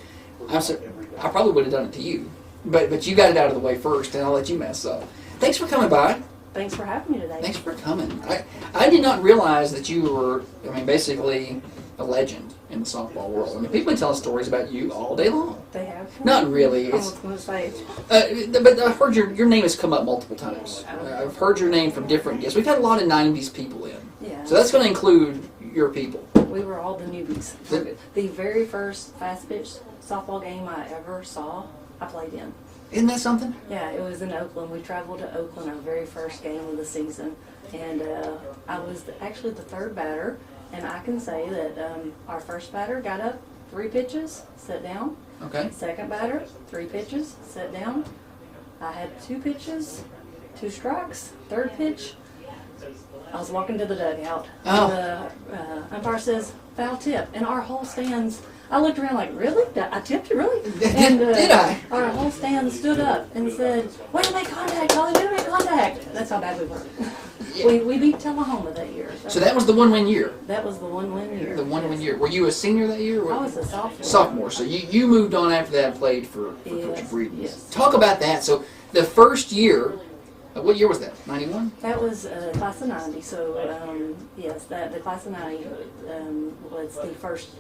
probably would have done it to you, but you got it out of the way first, and I'll let you mess up. Thanks for coming by. Thanks for having me today. Thanks for coming. I did not realize that you were, basically a legend in the softball world. People tell stories about you all day long. They have. Not really. I was going to say. But I've heard your name has come up multiple times. I've heard your name from different guests. We've had a lot of 90s people in. Yeah. So that's going to include your people. We were all the newbies. The very first fast pitch softball game I ever saw, I played in. Isn't that something? Yeah, it was in Oakland. We traveled to Oakland our very first game of the season. And I was actually the third batter. And I can say that our first batter got up, 3 pitches, sat down. Okay. Second batter, 3 pitches, sat down. I had 2 pitches, 2 strikes. Third pitch, I was walking to the dugout. Oh. And the umpire says, foul tip. And our whole stands, I looked around like, really? I tipped it, really? And, Did I? Our whole stand stood up and said, way to make contact, Holly, way to make contact. That's how bad we were. Yeah. We beat Tullahoma that year. So that was the one-win year? That was the one-win year. The one-win year. Were you a senior that year? I was a sophomore. Sophomore. So you moved on after that and played for Coach Breeden. Yes. Talk about that. So the first year, what year was that? 91? That was class of 90. So, yes, the class of 90 was the first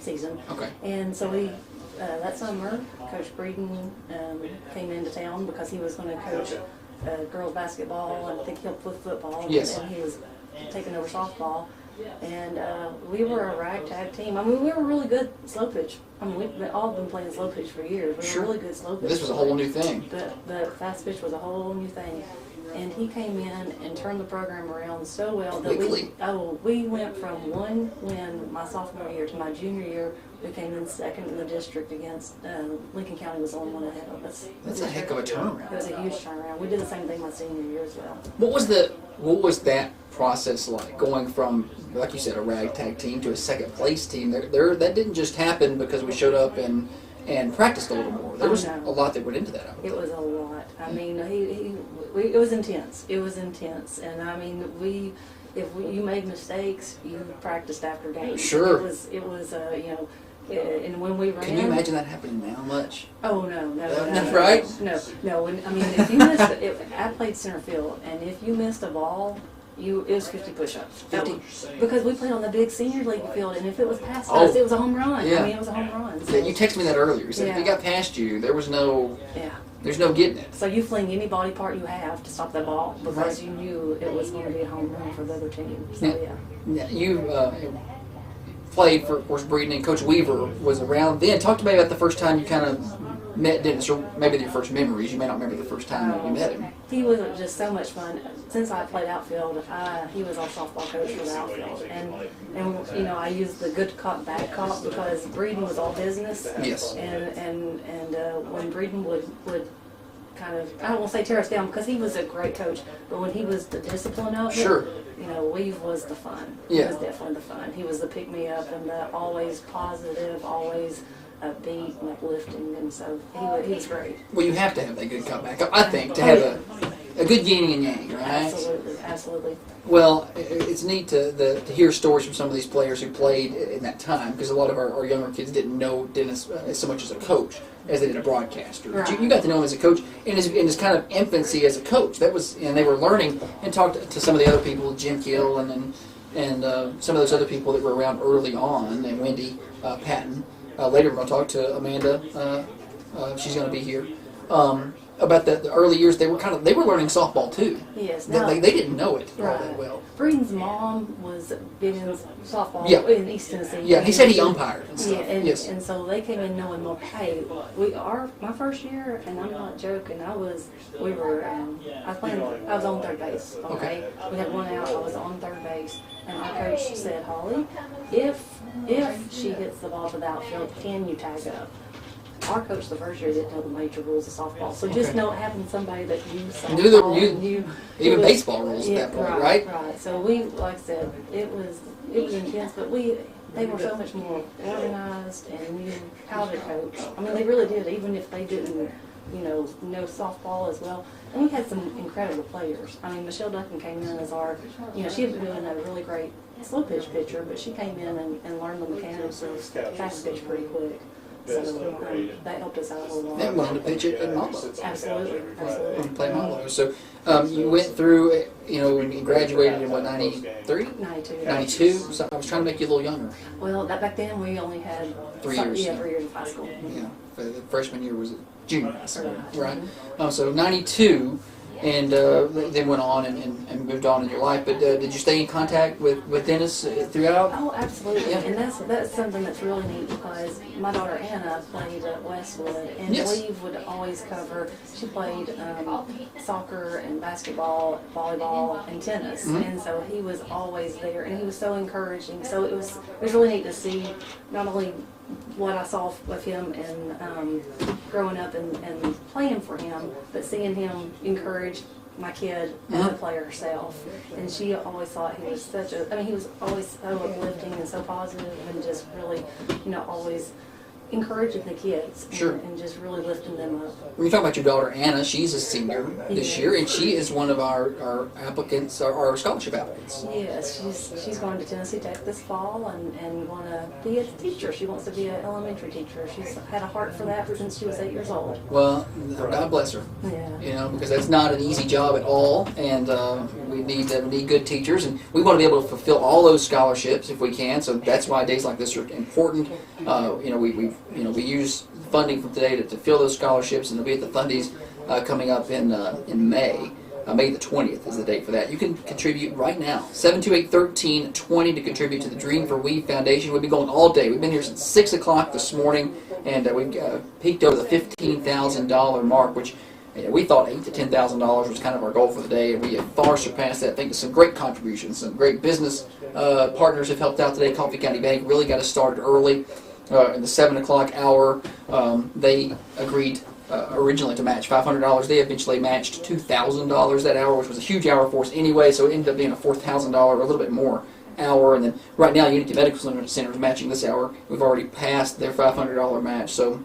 season. Okay. And so we, that summer, Coach Breeden came into town because he was going to coach girls basketball, and I think helped with football. Yes. And he was taking over softball. And we were a ragtag team. We were really good slow pitch. We've all been playing slow pitch for years. We were really good slow pitch. This was a whole new thing. The fast pitch was a whole new thing. And he came in and turned the program around so well that we went from one win my sophomore year to my junior year. We came in second in the district against Lincoln County was the only one ahead of us. That's a heck of a turnaround. It was a huge turnaround. We did the same thing my senior year as well. What was that process like, going from, like you said, a ragtag team to a second place team? That didn't just happen because we showed up and and practiced a little more. There was a lot that went into that. It was a lot. I mean, it was intense. It was intense, and I mean, if you made mistakes, you practiced after games. Sure. It was you know. And when we ran, can you imagine that happening now much? Oh no, right? No. When, I mean, if you missed, I played center field, and if you missed a ball, it was 50 push-ups. 50? Because we played on the big senior league field, and if it was past us, it was a home run. Yeah. I mean, it was a home run. So. Yeah, you texted me that earlier. You said if it got past you, there was no. Yeah. There's no getting it. So you fling any body part you have to stop that ball because you knew it was going to be a home run for the other team. So yeah. You played for, of course, Breeden, and Coach Weaver was around then. Talk to me about the first time you kind of met Dennis, or maybe your first memories. You may not remember the first time that you met him. He was just so much fun. Since I played outfield, he was our softball coach for the outfield, and you know, I used the good cop, bad cop because Breeden was all business. Yes. And when Breeden would kind of, I don't want to say tear us down because he was a great coach, but when he was the discipline of it, sure. You know, Weave was the fun. Yeah. He was definitely the fun. He was the pick-me-up and the always positive, always upbeat and uplifting, and so he was great. Well, you have to have that good comeback, I think, to have a good yin and yang, right? Absolutely. Well, it's neat to hear stories from some of these players who played in that time, because a lot of our younger kids didn't know Dennis so much as a coach as they did a broadcaster. Right. You got to know him as a coach in his kind of infancy as a coach. That was, and they were learning, and talked to some of the other people, Jim Gill and some of those other people that were around early on, and Wendy Patton. Later we're going to talk to Amanda. She's going to be here. About the early years, they were learning softball too. Yes, they didn't know it all that well. Breeden's mom was big in softball in East Tennessee. Yeah, he said he umpired and stuff. Yeah, and so they came in knowing more. Hey, my first year, and I'm not joking. I was on third base. Okay, we had one out. I was on third base, and our coach said, Holly, if she hits the ball to the outfield, can you tag up? Our coach the first year didn't know the major rules of softball, so just having somebody that knew softball, knew even baseball rules at that point, right? Right. So we, like I said, it was intense, but they were so much more organized and knew how to coach. I mean, they really did, even if they didn't, know softball as well. And we had some incredible players. I mean, Michelle Duncan came in as our, she had been doing a really great slow pitch pitcher, but she came in and learned the mechanics of fast pitch pretty quick. So that helped us out a little lot. And learned to pitch it in Malo. Absolutely. Play Malo. So you went through, and graduated in what, 93? 92. 92? So I was trying to make you a little younger. Well, back then we only had 3 years. Yeah, 3 years of high school. Yeah. The freshman year was junior high school, right? So 92. And then went on and moved on in your life. But did you stay in contact with Dennis throughout? Oh, absolutely. Yeah. And that's something that's really neat because my daughter Anna played at Westwood, and Weave would always cover. She played soccer and basketball, volleyball, and tennis, and so he was always there, and he was so encouraging. So it was really neat to see not only what I saw with him and growing up and playing for him, but seeing him encourage my kid as a player herself. And she always thought he was he was always so uplifting and so positive and just really, always encouraging the kids and just really lifting them up. When you talk about your daughter Anna, she's a senior this year, and she is one of our applicants, our scholarship applicants. Yes, she's going to Tennessee Tech this fall and want to be a teacher. She wants to be an elementary teacher. She's had a heart for that since she was 8 years old. Well, God bless her. Yeah. Because that's not an easy job at all, and we need good teachers, and we want to be able to fulfill all those scholarships if we can. So that's why days like this are important. We use funding from today to fill those scholarships, and they'll be at the Fundies coming up in May. May the 20th is the date for that. You can contribute right now. 728-1320 to contribute to the Dream for We Foundation. We've been going all day. We've been here since 6 o'clock this morning, and we've peaked over the $15,000 mark, which we thought $8,000 to $10,000 was kind of our goal for the day, and we have far surpassed that. Thanks to some great contributions. Some great business partners have helped out today. Coffee County Bank really got us started early. In the 7 o'clock hour, they agreed originally to match $500. They eventually matched $2,000 that hour, which was a huge hour for us anyway, so it ended up being a $4,000 or a little bit more hour. And then right now, Unity Medical Center is matching this hour. We've already passed their $500 match, so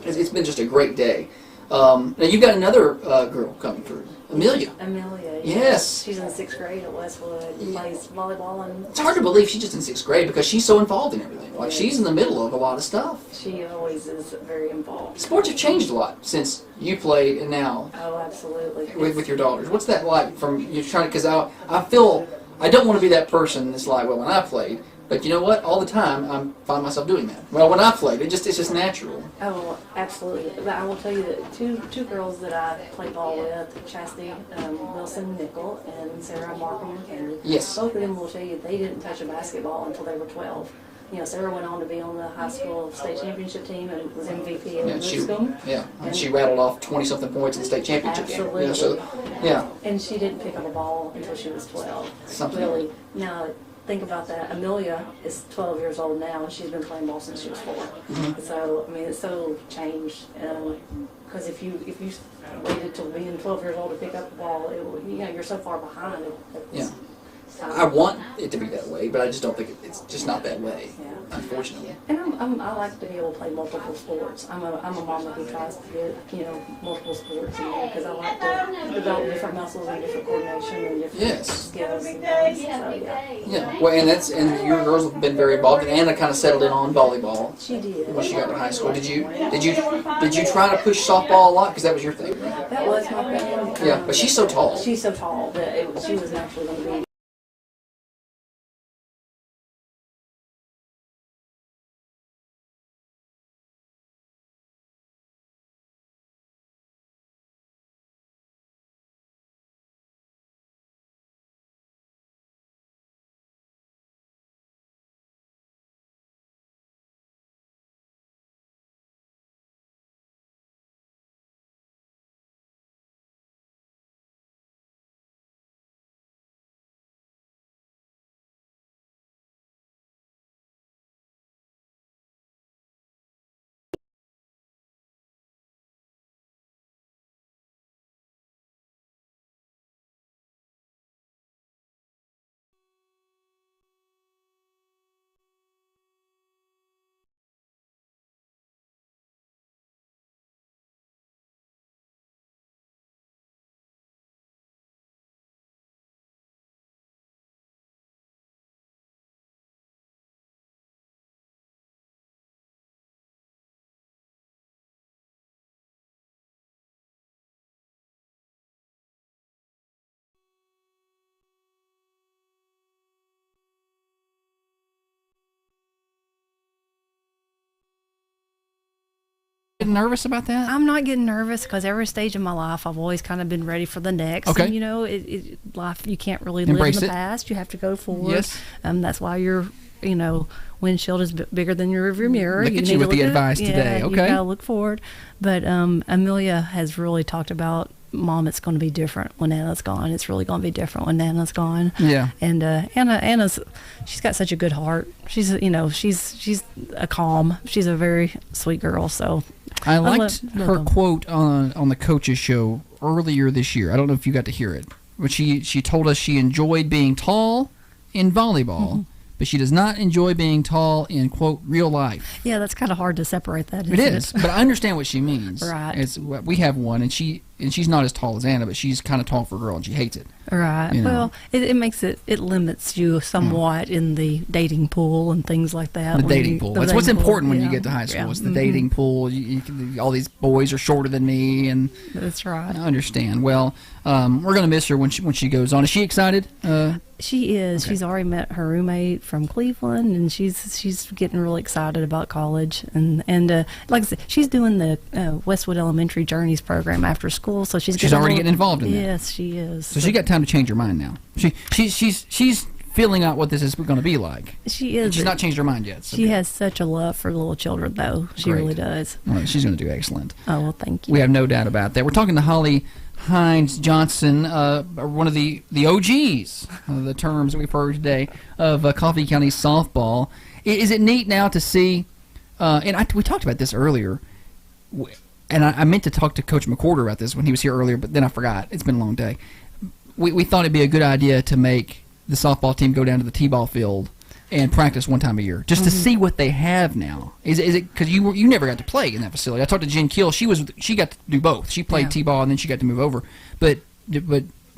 it's been just a great day. Now you've got another girl coming through, Amelia. Amelia. Yes. She's in 6th grade at Westwood. Plays volleyball and. It's hard to believe she's just in 6th grade because she's so involved in everything. Like she's in the middle of a lot of stuff. She always is very involved. Sports have changed a lot since you played and now. Oh, absolutely. With your daughters, what's that like? From you trying to? Because I feel I don't want to be that person that's like, well, when I played. But you know what? All the time, I find myself doing that. Well, when I played, it's just natural. Oh, absolutely. But I will tell you that two girls that I played ball with, Chastity Wilson Nickel and Sarah Markham McHenry. Yes. Both of them will tell you they didn't touch a basketball until they were 12. You know, Sarah went on to be on the high school state championship team and was MVP at Lipscomb. And she rattled off 20-something points in the state championship absolutely. game. Yeah, And she didn't pick up a ball until she was 12. Something. Really. Now, think about that. Amelia is 12 years old now, and she's been playing ball since she was 4. Mm-hmm. So, I mean, it's so changed. Because if you waited till being 12 years old to pick up the ball, you're so far behind. Yeah. I want it to be that way, but I just don't think it's just not that way, unfortunately. And I like to be able to play multiple sports. I'm a mama who tries to get multiple sports in there because I like to develop different muscles and different coordination and different skills and things. So Yeah. Well, and your girls have been very involved. And Anna kind of settled in on volleyball. She did. When she got to high school, did you try to push softball a lot because that was your thing, right? That was my thing. Yeah, but she's so tall. She's so tall that she was naturally going to be. Nervous about that? I'm not getting nervous because every stage of my life I've always kind of been ready for the next. Okay. And, life, you can't really Embrace live in it. the past. You have to go forward. Yes. That's why your windshield is bigger than your rearview mirror. Look at you with the advice today. Okay. You gotta look forward. But Amelia has really talked about, Mom, it's going to be different when Nana's gone. It's really going to be different when Nana's gone. Yeah. And Anna's, she's got such a good heart. She's a calm. She's a very sweet girl. So I liked her quote on the coaches show earlier this year. I don't know if you got to hear it, but she told us she enjoyed being tall in volleyball, but she does not enjoy being tall in, quote, real life. Yeah, that's kind of hard to separate that. It is, but I understand what she means. Right. We have one, and she's not as tall as Anna, but she's kind of tall for a girl, and she hates it. Right. Well, it makes it limits you somewhat in the dating pool and things like that. The dating pool. That's what's important when you get to high school. It's the dating pool. All these boys are shorter than me, and that's right. I understand. Well, we're going to miss her when she goes on. Is she excited? She is. Okay. She's already met her roommate from Cleveland, and she's getting really excited about college. And like I said, she's doing the Westwood Elementary Journeys program after school, so she's already getting involved in that. Yes, she is. So she got time to change her mind now. She's feeling out what this is going to be like. She is. And she's not changed her mind yet. So she has such a love for little children, though. She really does. Well, she's going to do excellent. Oh, well, thank you. We have no doubt about that. We're talking to Holly Hines Johnson, one of the OGs, the terms that we've heard today, of Coffee County softball. Is it neat now to see, we talked about this earlier, and I meant to talk to Coach McWhorter about this when he was here earlier, but then I forgot. It's been a long day. We thought it'd be a good idea to make the softball team go down to the T-ball field and practice one time a year just to see what they have now? Is it because you never got to play in that facility? I talked to Jen Keel. She got to do both. She played t-ball and then she got to move over. But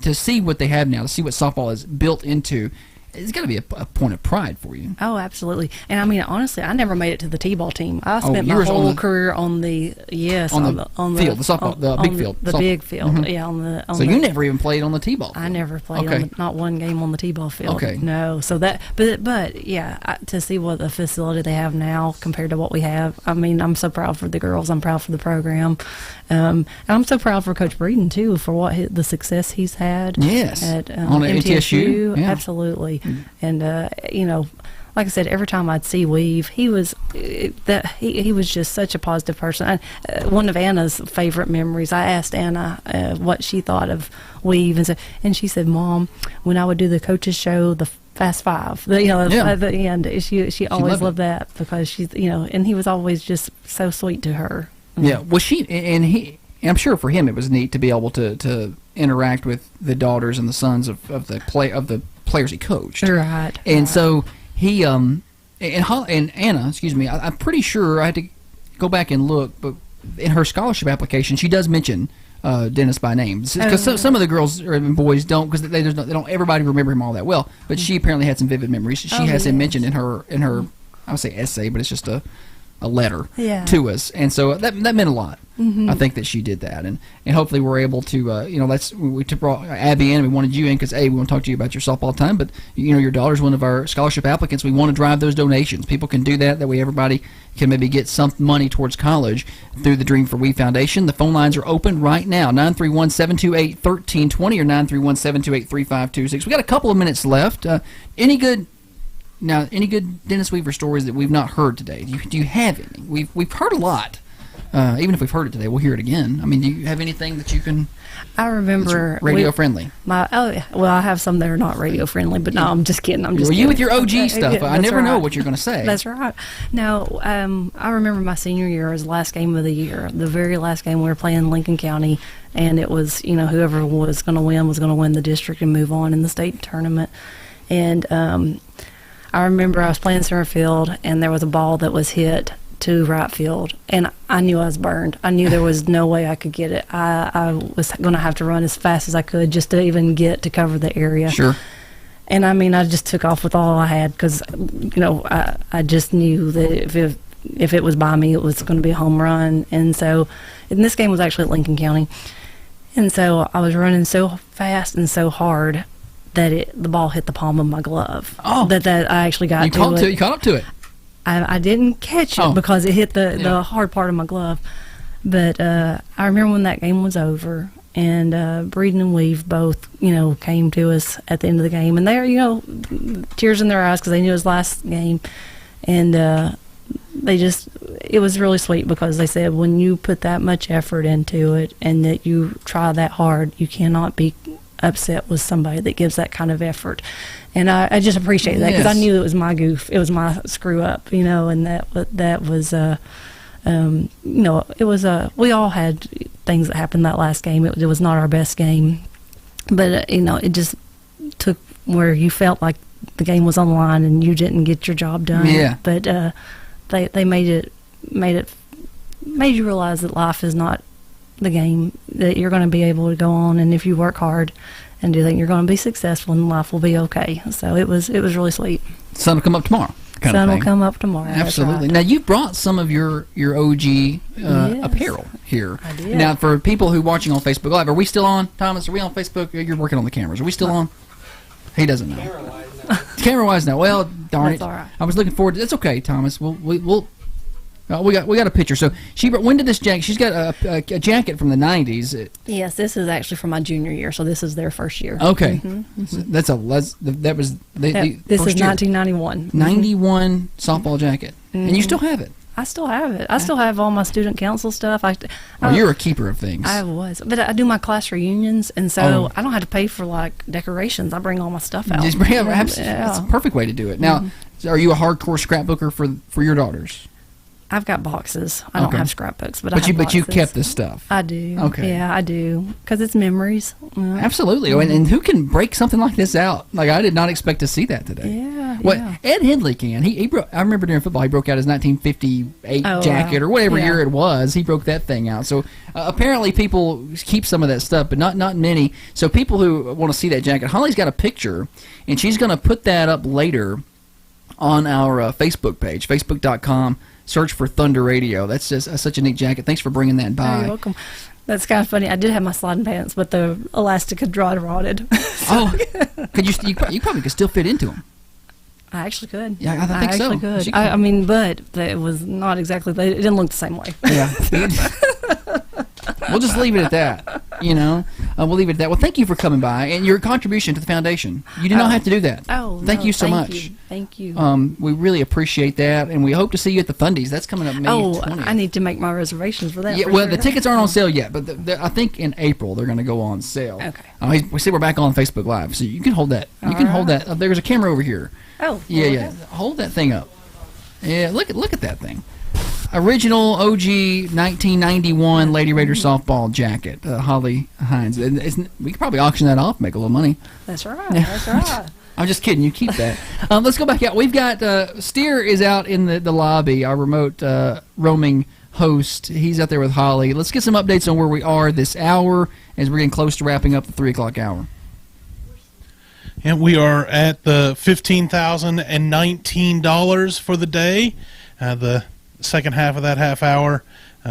to see what they have now, to see what softball is built into, it's got to be a point of pride for you. Oh, absolutely. And I mean, honestly, I never made it to the t-ball team. I spent my whole career on the field, the softball, the big field, the big field. Yeah, so you never even played on the t-ball field. I never played on not one game on the t-ball field. Okay, no. So that, but yeah, to see what the facility they have now compared to what we have, I mean, I'm so proud for the girls. I'm proud for the program, and I'm so proud for Coach Breeden too for the success he's had. Yes, at on MTSU, yeah. Absolutely. And like I said, every time I'd see Weave, he was just such a positive person. One of Anna's favorite memories, I asked Anna what she thought of Weave, and she said, "Mom, when I would do the coaches show, the Fast Five, at the end, she always loved that because she's and he was always just so sweet to her." Yeah, well, I'm sure for him it was neat to be able to interact with the daughters and the sons of the players he coached. Right. And so he and Anna, excuse me, I'm pretty sure I had to go back and look, but in her scholarship application she does mention Dennis by name because some of the girls or boys don't because they don't everybody remember him all that well. But she apparently had some vivid memories. She has him mentioned in her I would say essay, but it's just a letter to us, and so that meant a lot. I think that she did that, and hopefully we're able to we brought Abby in and we wanted you in because we want to talk to you about your softball time, but your daughter's one of our scholarship applicants. We want to drive those donations. People can do that way everybody can maybe get some money towards college through the Dream for We Foundation. The phone lines are open right now, 931-728-1320 or 931-728-3526. We got a couple of minutes left. Any good Dennis Weaver stories that we've not heard today? Do you have any? We've heard a lot. Even if we've heard it today, we'll hear it again. I mean, do you have anything that you can? I remember radio friendly. I have some that are not radio friendly, but no, I'm just kidding. You with your OG stuff. I never know what you're going to say. That's right. No, I remember my senior year was the last game of the year, the very last game we were playing Lincoln County, and it was whoever was going to win the district and move on in the state tournament, and I remember I was playing center field, and there was a ball that was hit to right field, and I knew I was burned. I knew there was no way I could get it. I was going to have to run as fast as I could just to even get to cover the area. Sure. And I mean, I just took off with all I had because, I just knew that if it was by me, it was going to be a home run. And this game was actually at Lincoln County. And so I was running so fast and so hard that the ball hit the palm of my glove. Oh. That I actually got You caught up to it. I didn't catch it because it hit the hard part of my glove. But I remember when that game was over, and Breeden and Weave both, came to us at the end of the game, and they're, tears in their eyes because they knew it was last game, and it was really sweet because they said when you put that much effort into it and that you try that hard, you cannot be upset with somebody that gives that kind of effort. And I just appreciate that because I knew it was my goof, it was my screw up, and that was it was we all had things that happened that last game. It was not our best game, but it just took where you felt like the game was on the line and you didn't get your job done. Yeah. But they made you realize that life is not the game, that you're going to be able to go on, and if you work hard and do that, you're going to be successful and life will be okay. So it was really sweet. Sun will come up tomorrow. Sun will come up tomorrow. Absolutely. Right. Now you brought some of your OG apparel here. I did. Now for people who are watching on Facebook Live, are we still on, Thomas? Are we on Facebook? You're working on the cameras. Are we still on? He doesn't know. Camera-wise, no. Well, darn That's it. all right. I was looking forward to. It's okay, Thomas. We got a picture. So when did this jacket? She's got a jacket from the '90s. Yes, this is actually from my junior year. So this is their first year. Okay, mm-hmm. This is 1991. 91 softball jacket, and you still have it. I still have it. I still have all my student council stuff. You're a keeper of things. I was, but I do my class reunions, and so I don't have to pay for decorations. I bring all my stuff out. That's a perfect way to do it. Now, are you a hardcore scrapbooker for your daughters? I've got boxes. I don't have scrapbooks, but you kept this stuff. I do. Okay. Yeah, I do, because it's memories. Absolutely. And who can break something like this out? Like I did not expect to see that today. Yeah. Yeah. Well, Ed Hindley can. He broke. I remember during football, he broke out his 1958 jacket or whatever year it was. He broke that thing out. So apparently, people keep some of that stuff, but not many. So people who want to see that jacket, Holly's got a picture, and she's going to put that up later on our Facebook page, facebook.com. Search for Thunder Radio. That's just such a neat jacket. Thanks for bringing that by. Oh, you're welcome. That's kind of funny. I did have my sliding pants, but the elastic had dry rotted. Could you probably could still fit into them. I actually could. Yeah, I think so. I actually could. I mean, but it was not exactly. It didn't look the same way. Yeah. We'll just leave it at that. We'll leave it at that. Well, thank you for coming by and your contribution to the foundation. You did not have to do that. Thank you so much. Thank you. We really appreciate that, and we hope to see you at the Fundies. That's coming up May 20th. I need to make my reservations for that. Yeah, well, the tickets aren't on sale yet, but I think in April they're going to go on sale. Okay. We see we're back on Facebook Live, so you can hold that. Hold that. There's a camera over here. Oh. Yeah. Hold that thing up. Yeah. Look at that thing. Original OG 1991 Lady Raider softball jacket, Holly Hines. We could probably auction that off, make a little money. That's right. That's right. I'm just kidding. You keep that. Let's go back out. We've got Steer is out in the lobby, our remote roaming host. He's out there with Holly. Let's get some updates on where we are this hour as we're getting close to wrapping up the 3 o'clock hour. And we are at the $15,019 for the day. The second half of that half hour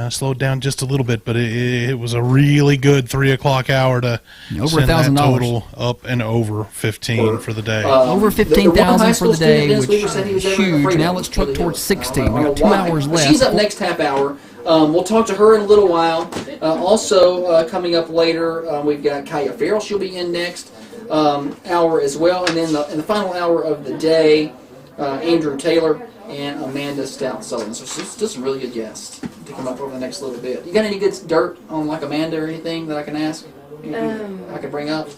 slowed down just a little bit, but it was a really good 3 o'clock hour to over $1,000 total up and over 15 for the day. Over 15,000 for the day, which is huge. Now let's truck towards 16. We got 2 hours left. She's up next half hour. We'll talk to her in a little while. Also coming up later, we've got Kaya Farrell. She'll be in next hour as well, and then in the final hour of the day, Andrew Taylor and Amanda Stout Sullivan. So still some really good guests to come up over the next little bit. You got any good dirt on like Amanda or anything that I can ask? I can bring up?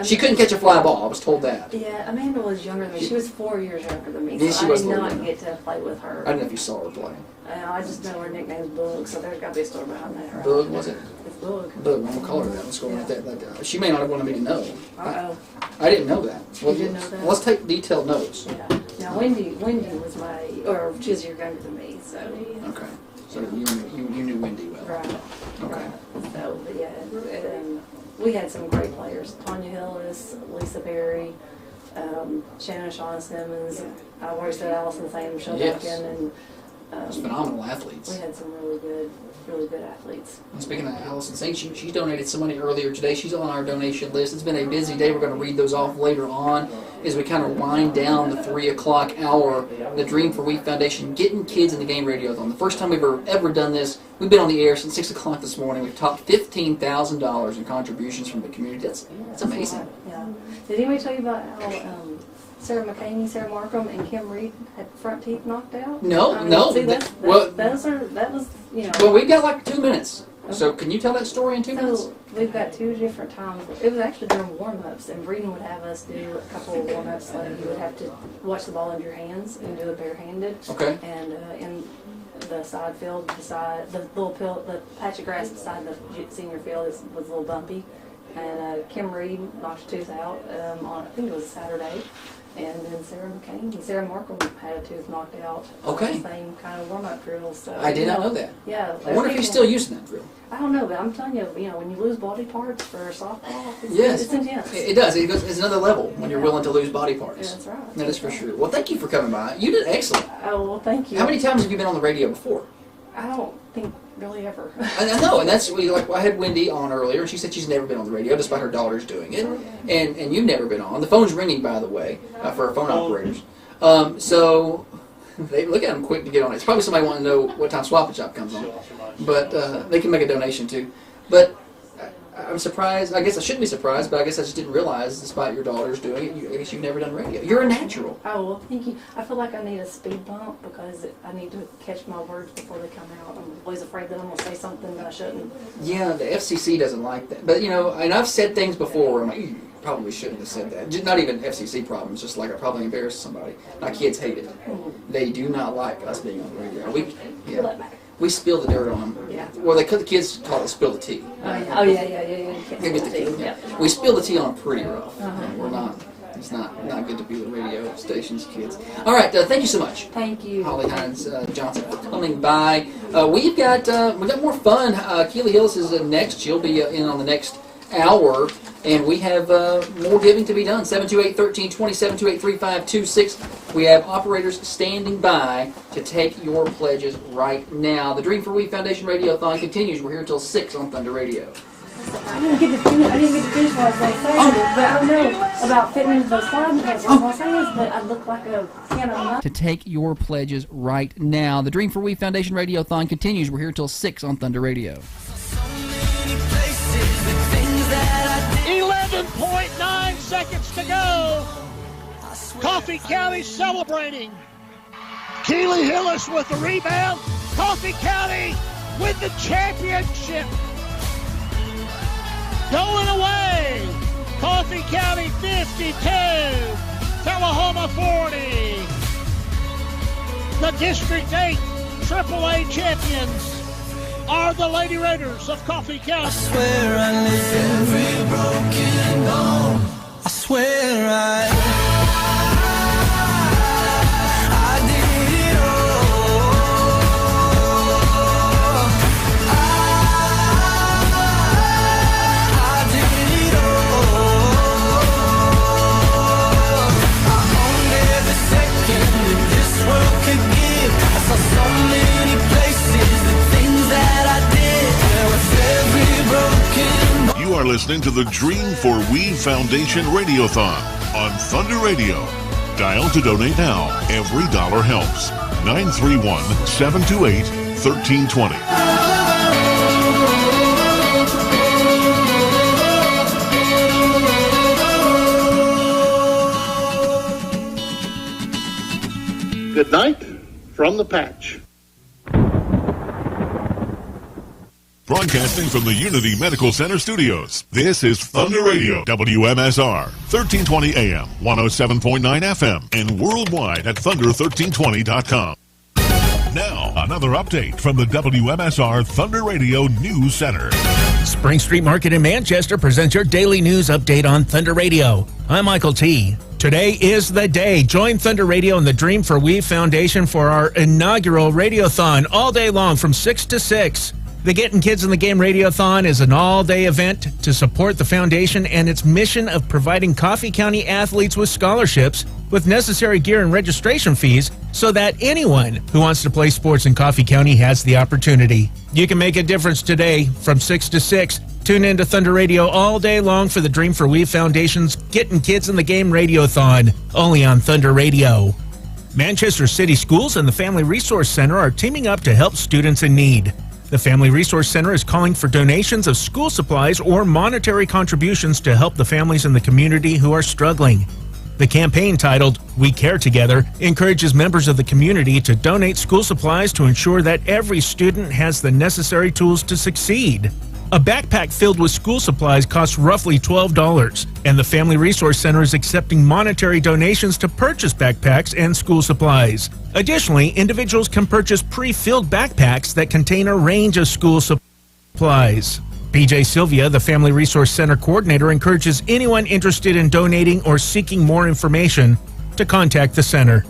She couldn't catch a fly ball, I was told that. Yeah, Amanda was younger than me. She was 4 years younger than me, Yeah, so I did not get to play with her. I don't know if you saw her play. I just know her nickname's Bug, so there's got to be a story behind that. Right? Bug, was it? It's Bug. Bug, I'm going to call her that. Let's go with that. She may not have wanted me to know. Uh-oh. I didn't know that. You didn't know that? Well, let's take detailed notes. Yeah. Now, Wendy was she's younger than me, so. Okay. So you knew Wendy well. Right. Okay. So, but yeah, we had some great players. Tanya Hillis, Lisa Berry, Shannon Shawn Simmons. I always said Allison Sam, Michelle Duncan, and phenomenal athletes. We had some really good athletes. And speaking of Allison Saint, she donated some money earlier today. She's on our donation list. It's been a busy day. We're going to read those off later on as we kind of wind down the 3 o'clock hour. The Dream for We Foundation, getting kids in the game radio-a-thon. The first time we've ever done this. We've been on the air since 6 o'clock this morning. We've topped $15,000 in contributions from the community. That's amazing. Yeah. Did anybody tell you about how Sarah McCaney, Sarah Markham, and Kim Reed had front teeth knocked out? No. See, that was. Well, we've got like 2 minutes. So can you tell that story in 2 minutes? We've got 2 different times. It was actually during warm-ups, and Breeden would have us do a couple of warm-ups. Like you would have to watch the ball in your hands and do it barehanded. Okay. And in the side field, the patch of grass beside the senior field was a little bumpy. And Kim Reed knocked a tooth out on, I think it was Saturday. And then Sarah Markham had a tooth knocked out. Okay. The same kind of warm-up drill. So I did not know that. Yeah. I wonder if he's still using that drill. I don't know, but I'm telling you, when you lose body parts for softball, it's intense. It does. It's another level when you're willing to lose body parts. Yeah, that's right. That is for sure. Well, thank you for coming by. You did excellent. Oh, well, thank you. How many times have you been on the radio before? I don't think really ever. I know, and that's I had Wendy on earlier, and she said she's never been on the radio, despite her daughters doing it. And you've never been on. The phone's ringing, by the way, for our phone operators. So they look at them quick to get on it. It's probably somebody wanting to know what time Swap and Shop comes on, but they can make a donation too. But I'm surprised. I guess I shouldn't be surprised, but I guess I just didn't realize, despite your daughters doing it, I guess you've never done radio. You're a natural. Oh, well, thank you. I feel like I need a speed bump because I need to catch my words before they come out. I'm always afraid that I'm going to say something that I shouldn't. Yeah, the FCC doesn't like that. But, and I've said things before where I'm like, you probably shouldn't have said that. Not even FCC problems, just like I probably embarrassed somebody. My kids hate it. They do not like us being on the radio. We spill the dirt on them. Yeah. Well, the kids call it spill the tea. Oh, yeah. You can't spill the tea. We spill the tea on them pretty rough. We're not. It's not good to be the radio station's kids. All right, thank you so much. Thank you. Holly Hines Johnson for coming by. We got more fun. Keely Hillis is next. She'll be in on the next hour, and we have more giving to be done. 728-1320, 728-3526. We have operators standing by to take your pledges right now. The Dream for We Foundation Radiothon continues. We're here until 6 on Thunder Radio. I didn't get to finish what I was going to say, but I don't know about fitting into those slides. That's what I was saying, but I look like a can of nuts. To take your pledges right now. The Dream for We Foundation Radiothon continues. We're here until 6 on Thunder Radio. 11.9 seconds to go. Coffee County celebrating. Keely Hillis with the rebound. Coffee County with the championship. Going away. Coffee County 52. Tullahoma 40. The District 8 AAA champions are the Lady Raiders of Coffee County. I swear I live every broken bone. I swear I did it all. I did it all. I owned every second that this world could give. I saw so many places, the things that I did. There was every broken. You are listening to the Dream for We Foundation Radiothon on Thunder Radio. Dial to donate now. Every dollar helps. 931-728-1320. Good night from the patch. Broadcasting from the Unity Medical Center studios, this is Thunder Radio, WMSR, 1320 AM, 107.9 FM, and worldwide at thunder1320.com. Now, another update from the WMSR Thunder Radio News Center. Spring Street Market in Manchester presents your daily news update on Thunder Radio. I'm Michael T. Today is the day. Join Thunder Radio and the Dream for We Foundation for our inaugural Radiothon all day long from 6 to 6. The Getting Kids in the Game Radiothon is an all-day event to support the foundation and its mission of providing Coffee County athletes with scholarships with necessary gear and registration fees so that anyone who wants to play sports in Coffee County has the opportunity. You can make a difference today from 6 to 6. Tune in to Thunder Radio all day long for the Dream for We Foundation's Getting Kids in the Game Radiothon, only on Thunder Radio. Manchester City Schools and the Family Resource Center are teaming up to help students in need. The Family Resource Center is calling for donations of school supplies or monetary contributions to help the families in the community who are struggling. The campaign, titled We Care Together, encourages members of the community to donate school supplies to ensure that every student has the necessary tools to succeed. A backpack filled with school supplies costs roughly $12, and the Family Resource Center is accepting monetary donations to purchase backpacks and school supplies. Additionally, individuals can purchase pre-filled backpacks that contain a range of school supplies. BJ Sylvia, the Family Resource Center coordinator, encourages anyone interested in donating or seeking more information to contact the center.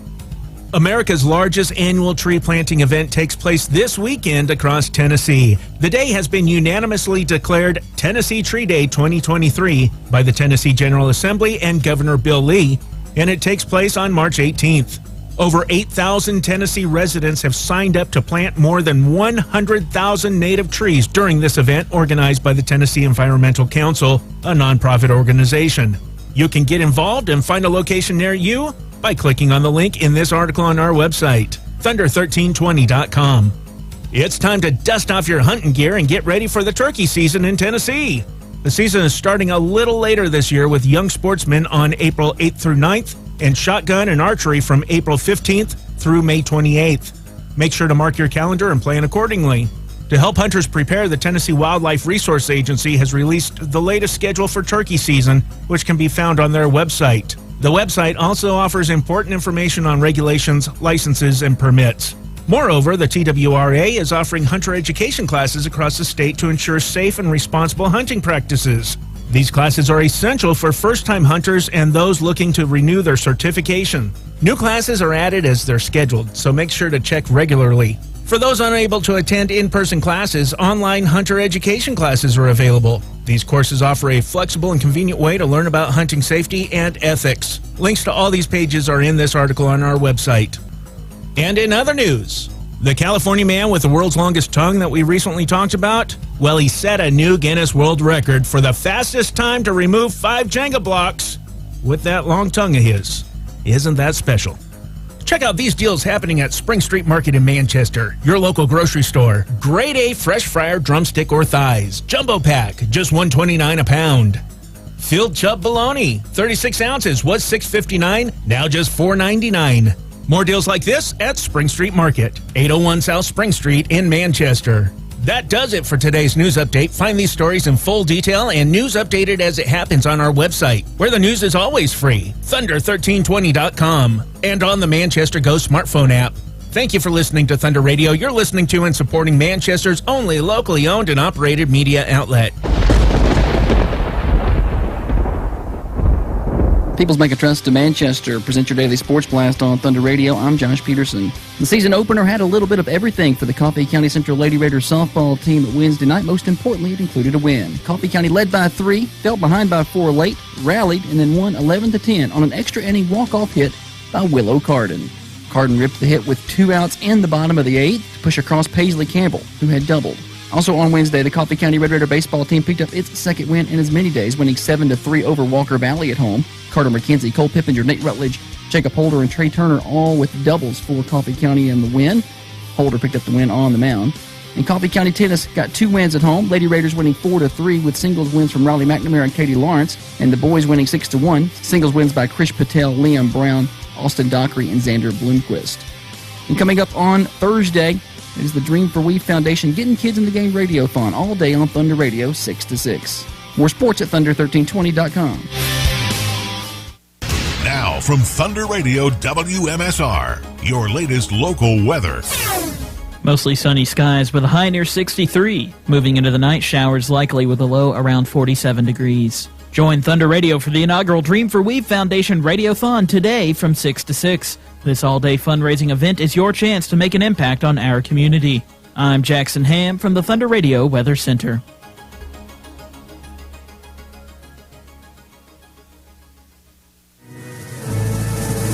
America's largest annual tree planting event takes place this weekend across Tennessee. The day has been unanimously declared Tennessee Tree Day 2023 by the Tennessee General Assembly and Governor Bill Lee, and it takes place on March 18th. Over 8,000 Tennessee residents have signed up to plant more than 100,000 native trees during this event organized by the Tennessee Environmental Council, a nonprofit organization. You can get involved and find a location near you by clicking on the link in this article on our website, thunder1320.com. It's time to dust off your hunting gear and get ready for the turkey season in Tennessee. The season is starting a little later this year with young sportsmen on April 8th through 9th and shotgun and archery from April 15th through May 28th. Make sure to mark your calendar and plan accordingly. To help hunters prepare, the Tennessee Wildlife Resource Agency has released the latest schedule for turkey season, which can be found on their website. The website also offers important information on regulations, licenses, and permits. Moreover, the TWRA is offering hunter education classes across the state to ensure safe and responsible hunting practices. These classes are essential for first-time hunters and those looking to renew their certification. New classes are added as they're scheduled, so make sure to check regularly. For those unable to attend in-person classes, online hunter education classes are available. These courses offer a flexible and convenient way to learn about hunting safety and ethics. Links to all these pages are in this article on our website. And in other news, the California man with the world's longest tongue that we recently talked about, well, he set a new Guinness World Record for the fastest time to remove 5 Jenga blocks with that long tongue of his. Isn't that special? Check out these deals happening at Spring Street Market in Manchester, your local grocery store. Grade A fresh fryer drumstick or thighs, jumbo pack, just $1.29 a pound. Filled chub bologna, 36 ounces, was $6.59, now just $4.99. More deals like this at Spring Street Market, 801 South Spring Street in Manchester. That does it for today's news update. Find these stories in full detail and news updated as it happens on our website, where the news is always free, thunder1320.com, and on the Manchester Go smartphone app. Thank you for listening to Thunder Radio. You're listening to and supporting Manchester's only locally owned and operated media outlet. People's Bank of Trust to Manchester present your daily sports blast on Thunder Radio. I'm Josh Peterson. The season opener had a little bit of everything for the Coffee County Central Lady Raiders softball team Wednesday night. Most importantly, it included a win. Coffee County led by 3, fell behind by 4 late, rallied, and then won 11-10 on an extra inning walk-off hit by Willow Carden. Carden ripped the hit with 2 outs in the bottom of the 8th to push across Paisley Campbell, who had doubled. Also on Wednesday, the Coffee County Red Raider baseball team picked up its second win in as many days, winning 7-3 over Walker Valley at home. Carter McKenzie, Cole Pippinger, Nate Rutledge, Jacob Holder, and Trey Turner all with doubles for Coffee County in the win. Holder picked up the win on the mound. And Coffee County Tennis got 2 wins at home. Lady Raiders winning 4-3 with singles wins from Riley McNamara and Katie Lawrence, and the boys winning 6-1. Singles wins by Krish Patel, Liam Brown, Austin Dockery, and Xander Bloomquist. And coming up on Thursday, it is the Dream for We Foundation Getting Kids in the Game Radio-thon all day on Thunder Radio 6 to 6. More sports at thunder1320.com. Now from Thunder Radio WMSR, your latest local weather. Mostly sunny skies with a high near 63. Moving into the night, showers likely with a low around 47 degrees. Join Thunder Radio for the inaugural Dream for We Foundation Radiothon today from 6 to 6. This all-day fundraising event is your chance to make an impact on our community. I'm Jackson Ham from the Thunder Radio Weather Center.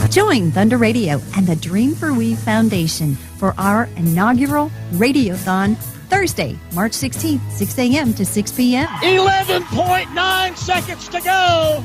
Join Thunder Radio and the Dream for We Foundation for our inaugural Radiothon Thursday, March 16th, 6 a.m. to 6 p.m. 11.9 seconds to go.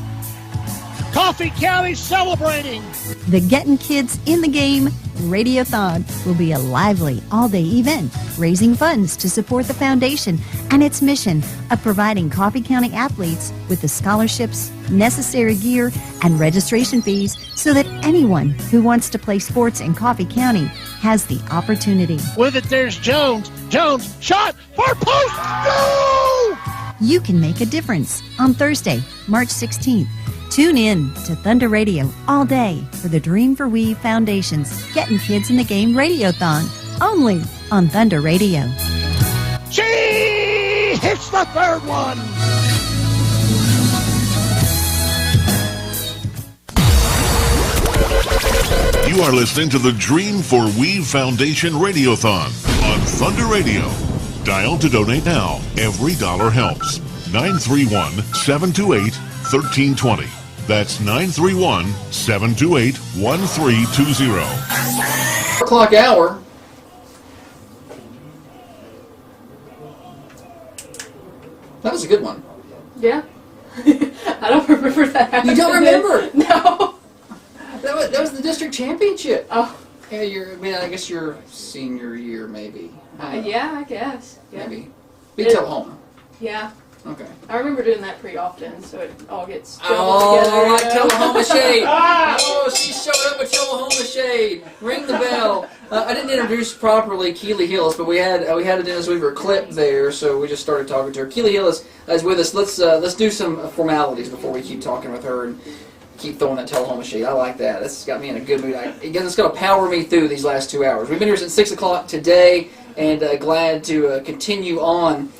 Coffee County celebrating. The Getting Kids in the Game Radiothon will be a lively all-day event raising funds to support the foundation and its mission of providing Coffee County athletes with the scholarships, necessary gear, and registration fees so that anyone who wants to play sports in Coffee County has the opportunity. With it, there's Jones. Jones, shot for post. Go! You can make a difference on Thursday, March 16th. Tune in to Thunder Radio all day for the Dream for We Foundation's Getting Kids in the Game Radiothon, only on Thunder Radio. She hits the third one. You are listening to the Dream for We Foundation Radiothon on Thunder Radio. Dial to donate now. Every dollar helps. 931-728-1320. That's 931-728-1320. 4 o'clock hour. That was a good one. Yeah. I don't remember that. You don't remember? No. That was the district championship. Oh. Yeah, I guess your senior year, maybe. Yeah, I guess. Yeah. Maybe. Beat Tullahoma. Yeah. Okay. I remember doing that pretty often, so it all gets jumbled together. Oh, like Tullahoma Shade. Oh, she showed up with Tullahoma Shade. Ring the bell. I didn't introduce properly Keely Hillis, but we had it in as we were clipped there, so we just started talking to her. Keely Hillis is with us. Let's do some formalities before we keep talking with her and keep throwing that Tullahoma Shade. I like that. That's got me in a good mood. Again, it's going to power me through these last 2 hours. We've been here since 6 o'clock today, and glad to continue on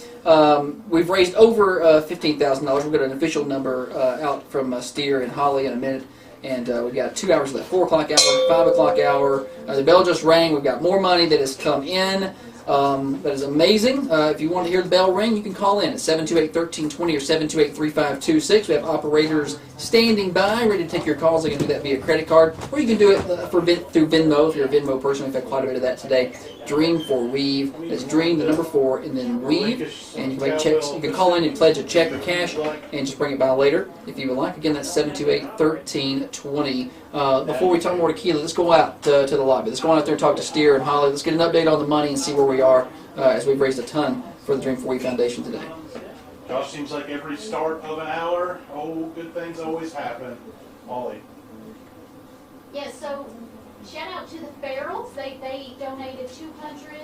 we've raised over $15,000. We've got an official number out from Steer and Holly in a minute. And we've got 2 hours left, 4 o'clock hour, 5 o'clock hour. The bell just rang. We've got more money that has come in. That is amazing. If you want to hear the bell ring, you can call in at 728-1320 or 728-3526. We have operators standing by, ready to take your calls. They can do that via credit card, or you can do it through Venmo if you're a Venmo person. We've had quite a bit of that today. Dream for Weave. That's Dream, the number 4, and then Weave. And you can make checks. You can call in and pledge a check or cash and just bring it by later if you would like. Again, that's 728-1320. Before we talk more to Keely, let's go out to the lobby. Let's go out there and talk to Steer and Holly. Let's get an update on the money and see where we are as we've raised a ton for the Dream for We Foundation today. Josh, seems like every start of an hour, good things always happen. Molly. Yes, so shout out to the Farrells. They donated $250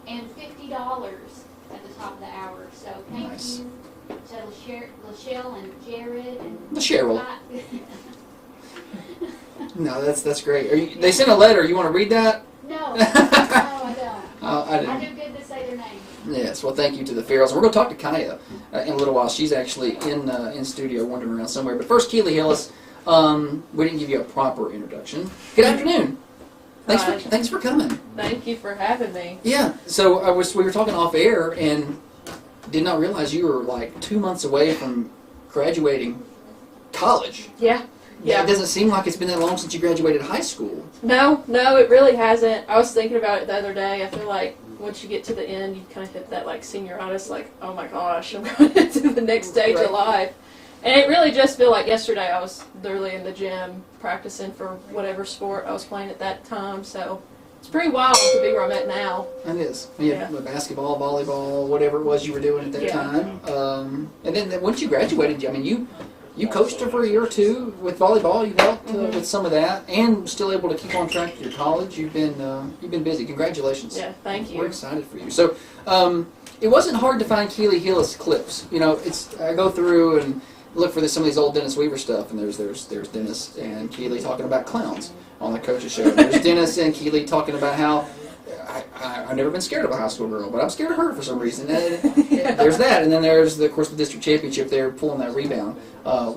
at the top of the hour. So thank you to Lachelle and Jared and Cheryl. No, that's great. They sent a letter. You want to read that? No, I don't. I do good to say their name. Yes, well, thank you to the Farrells. We're going to talk to Kaya in a little while. She's actually in studio wandering around somewhere. But first, Keely Hillis, we didn't give you a proper introduction. Good afternoon. Thanks for coming. Thank you for having me. Yeah, so we were talking off air and did not realize you were like 2 months away from graduating college. Yeah. Yeah. It doesn't seem like it's been that long since you graduated high school. No, it really hasn't. I was thinking about it the other day. I feel like once you get to the end, you kind of hit that like senioritis, like, oh my gosh, I'm going into the next stage of life. And it really just feel like yesterday I was literally in the gym practicing for whatever sport I was playing at that time. So it's pretty wild to be where I'm at now. It is. Yeah, basketball, volleyball, whatever it was you were doing at that time. And then once you graduated, I mean, you coached her for a year or two with volleyball. You helped with some of that, and still able to keep on track with your college. You've been busy. Congratulations. Yeah, thank you. We're excited for you. So it wasn't hard to find Keely Hillis clips. You know, I go through and look for some of these old Dennis Weaver stuff, and there's Dennis and Keely talking about clowns on the coach's show. There's Dennis and Keely talking about how I've never been scared of a high school girl, but I'm scared of her for some reason. There's that, and then there's, of course, the district championship. They're pulling that rebound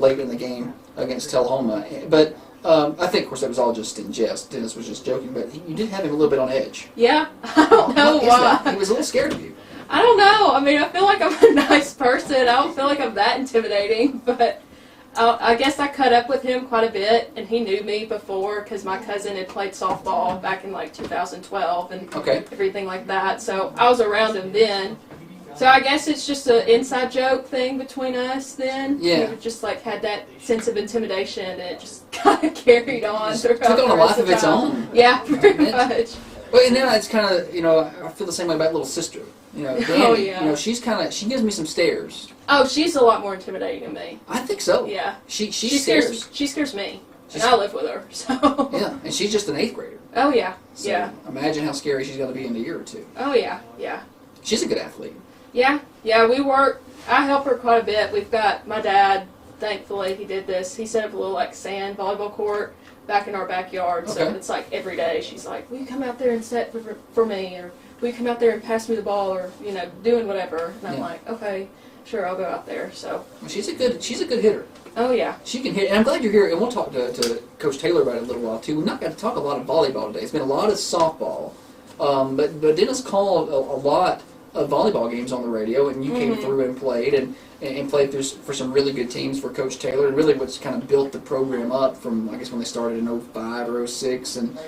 late in the game against Tullahoma. But I think, of course, that was all just in jest. Dennis was just joking, but you did have him a little bit on edge. Yeah, I don't know why. He was a little scared of you. I don't know. I mean, I feel like I'm a nice person. I don't feel like I'm that intimidating, but I guess I cut up with him quite a bit, and he knew me before because my cousin had played softball back in like 2012 and everything like that. So I was around him then. So I guess it's just an inside joke thing between us then. Yeah. We just like had that sense of intimidation, and it just kind of carried on. Took on a life of its own. Yeah, pretty much. Well, and now it's kind of, I feel the same way about little sister. Danny, oh, yeah. She gives me some stares. Oh, she's a lot more intimidating than me. I think so. Yeah. She scares. She scares me. And I live with her, so. Yeah, and she's just an 8th grader. Oh, yeah. So yeah. Imagine how scary she's going to be in a year or two. Oh, yeah. Yeah. She's a good athlete. Yeah. Yeah, we work. I help her quite a bit. We've got my dad, thankfully, he did this. He set up a little, sand volleyball court back in our backyard. So it's every day she's like, will you come out there and set for me? Or will you come out there and pass me the ball? Or, doing whatever. And I'm like, okay, sure, I'll go out there. So. Well, she's a good hitter. Oh, yeah. She can hit. And I'm glad you're here. And we'll talk to Coach Taylor about it in a little while, too. We've not got to talk a lot of volleyball today. It's been a lot of softball. But Dennis called a lot of volleyball games on the radio, and you came through and played, and played for some really good teams for Coach Taylor, and really what's kind of built the program up from, I guess, when they started in 05 or 06, and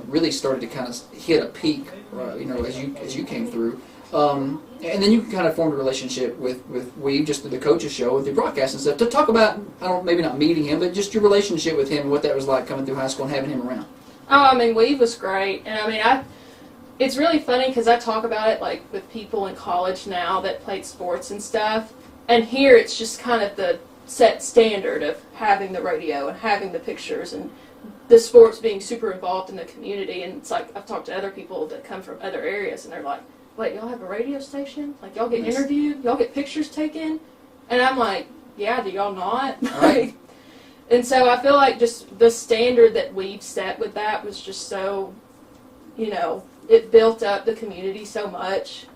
really started to kind of hit a peak, as you came through. And then you kind of formed a relationship with Weave, just through the coach's show, with the broadcast and stuff, to talk about, maybe not meeting him, but just your relationship with him and what that was like coming through high school and having him around. Oh, I mean, Weave was great, and it's really funny because I talk about it with people in college now that played sports and stuff, and here it's just kind of the set standard of having the radio and having the pictures and the sports being super involved in the community. And it's like I've talked to other people that come from other areas, and they're like, wait, y'all have a radio station? Like, y'all get interviewed? Y'all get pictures taken? And I'm like, yeah, do y'all not? Right. And so I feel like just the standard that we've set with that was just so, it built up the community so much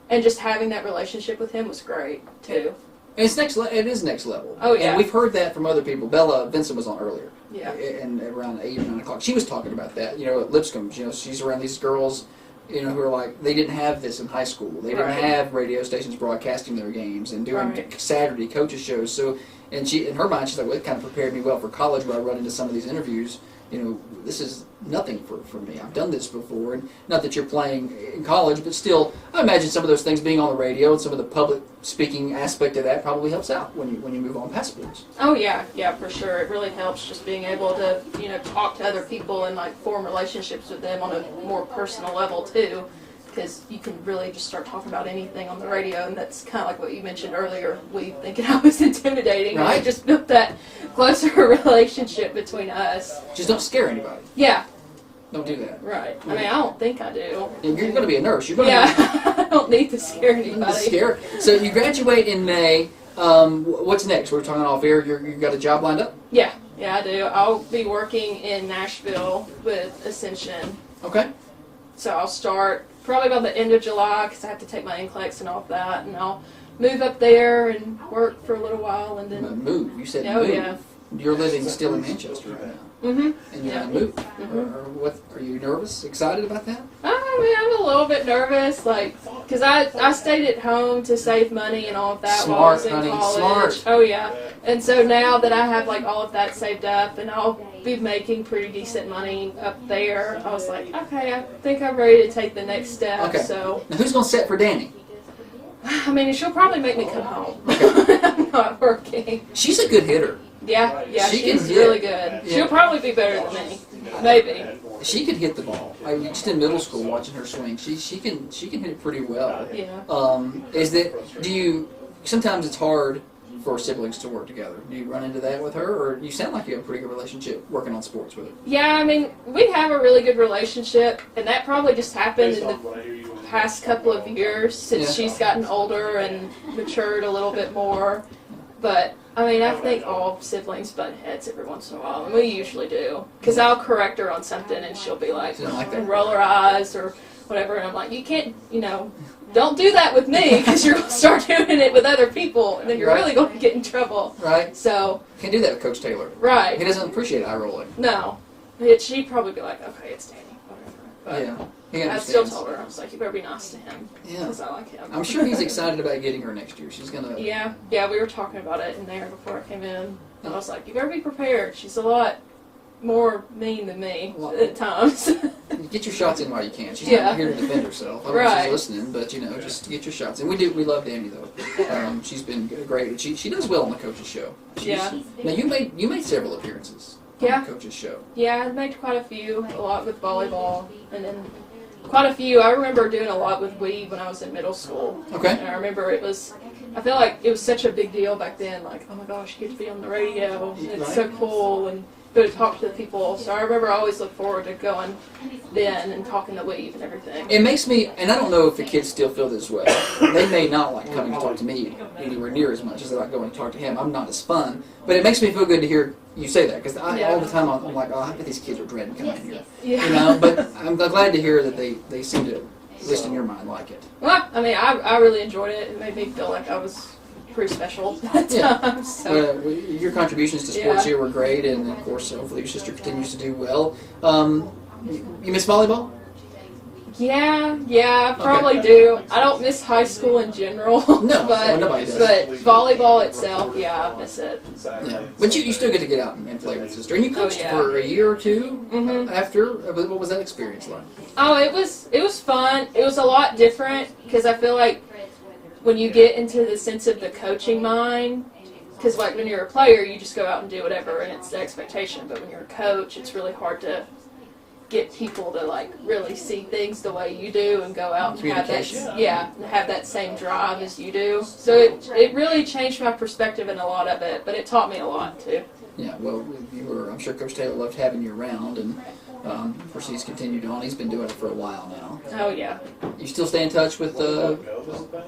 and just having that relationship with him was great too. And it is next level. Oh, yeah. And we've heard that from other people. Bella Vincent was on earlier. Yeah. And around 8 or 9 o'clock, she was talking about that. You know, at Lipscomb, you know, she's around these girls, you know, who are like, they didn't have this in high school. They didn't have radio stations broadcasting their games and doing Saturday coaches shows. So, and she, in her mind, she's like, well, it kind of prepared me well for college where I run into some of these interviews. You know, this is nothing for me. I've done this before. And not that you're playing in college, but still, I imagine some of those things being on the radio and some of the public speaking aspect of that probably helps out when you move on past sports. Oh, yeah, for sure. It really helps just being able to, you know, talk to other people and, like, form relationships with them on a more personal level, too. Because you can really just start talking about anything on the radio, and that's kind of like what you mentioned earlier, we thinking I was intimidating. Right. And we just built that closer relationship between us. Just don't scare anybody. Yeah. Don't do that. Right. I mean, I don't think I do. And you're going to be a nurse. You're going I don't need to scare anybody. So you graduate in May. What's next? We're talking off air. You got a job lined up? Yeah, I do. I'll be working in Nashville with Ascension. Okay. So I'll start probably about the end of July because I have to take my NCLEX and all of that, and I'll move up there and work for a little while, and then move. You said move. Yeah. You're living still in Manchester right now. Mm-hmm. And you're going to move. What? Are you nervous? Excited about that? I mean, I'm a little bit nervous, like, because I stayed at home to save money and all of that while I was in college. Smart. Oh, yeah. And so now that I have, like, all of that saved up and I'll be making pretty decent money up there, I was like, okay, I think I'm ready to take the next step. Okay. So, now who's going to set for Danny? I mean, she'll probably make me come home. I'm not working. She's a good hitter. Yeah, she's hit. really good. Yeah. She'll probably be better than me. Maybe. She could hit the ball. I mean, just in middle school, watching her swing, she can hit it pretty well. Yeah. Do you? Sometimes it's hard for siblings to work together. Do you run into that with her, or you sound like you have a pretty good relationship working on sports with her? Yeah, I mean, we have a really good relationship, and that probably just happened in the past couple of years since she's gotten older and matured a little bit more. But I mean, I think all siblings butt heads every once in a while, and we usually do. Because I'll correct her on something, and she'll be like, and roll her eyes or whatever, and I'm like, you can't, don't do that with me, because you're going to start doing it with other people, and then you're really going to get in trouble. Right. So. Can't do that with Coach Taylor. Right. He doesn't appreciate eye rolling. No. She'd probably be like, okay, it's Danny, whatever. But I still told her, I was like, you better be nice to him, because I like him. I'm sure he's excited about getting her next year. She's going to... Yeah, we were talking about it in there before I came in. And I was like, you better be prepared. She's a lot more mean than me at times. Get your shots in while you can. She's not here to defend herself. I don't know if she's listening, but, just get your shots in. We love Danny, though. She's been great. She does well on the coach's show. Now, you made several appearances on the coach's show. Yeah, I made quite a few. A lot with volleyball, and then quite a few. I remember doing a lot with Weave when I was in middle school. Okay. And I remember I feel like it was such a big deal back then, like, oh my gosh, you get to be on the radio, it's so cool, and go to talk to the people. So I remember I always looked forward to going then and talking to Weave and everything. It makes me, and I don't know if the kids still feel this way, they may not like coming to talk to me anywhere near as much as they like going to talk to him. I'm not as fun, but it makes me feel good to hear you say that, because all the time I'm like, oh, I bet these kids are dreading coming in here. But I'm glad to hear that they seem to, at least in your mind, like it. Well, I mean, I really enjoyed it. It made me feel like I was pretty special at times. So. Your contributions to sports here were great, and of course, hopefully your sister continues to do well. You miss volleyball? Yeah, I probably do. I don't miss high school in general. No, nobody does. But volleyball itself, I miss it. Yeah. But you still get out and play with sister. And you coached for a year or two after. What was that experience like? Oh, it was fun. It was a lot different, because I feel like when you get into the sense of the coaching mind, because like when you're a player, you just go out and do whatever, and it's the expectation. But when you're a coach, it's really hard to get people to like really see things the way you do and go out and have that same drive as you do. So it really changed my perspective in a lot of it, but it taught me a lot too. Yeah, well, I'm sure Coach Taylor loved having you around, and of course he's continued on. He's been doing it for a while now. Oh yeah. You still stay in touch with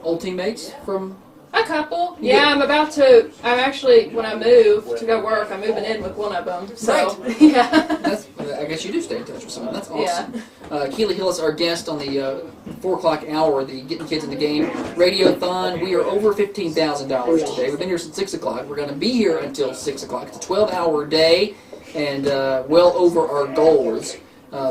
old teammates from? A couple. Yeah, I'm actually, when I move to go work, I'm moving in with one of them. So, right. Yeah. I guess you do stay in touch with someone. That's awesome. Keely Hillis, our guest on the 4 o'clock hour, the Getting Kids in the Game Radio-a-thon. We are over $15,000 today. We've been here since 6 o'clock. We're going to be here until 6 o'clock. It's a 12-hour day and well over our goals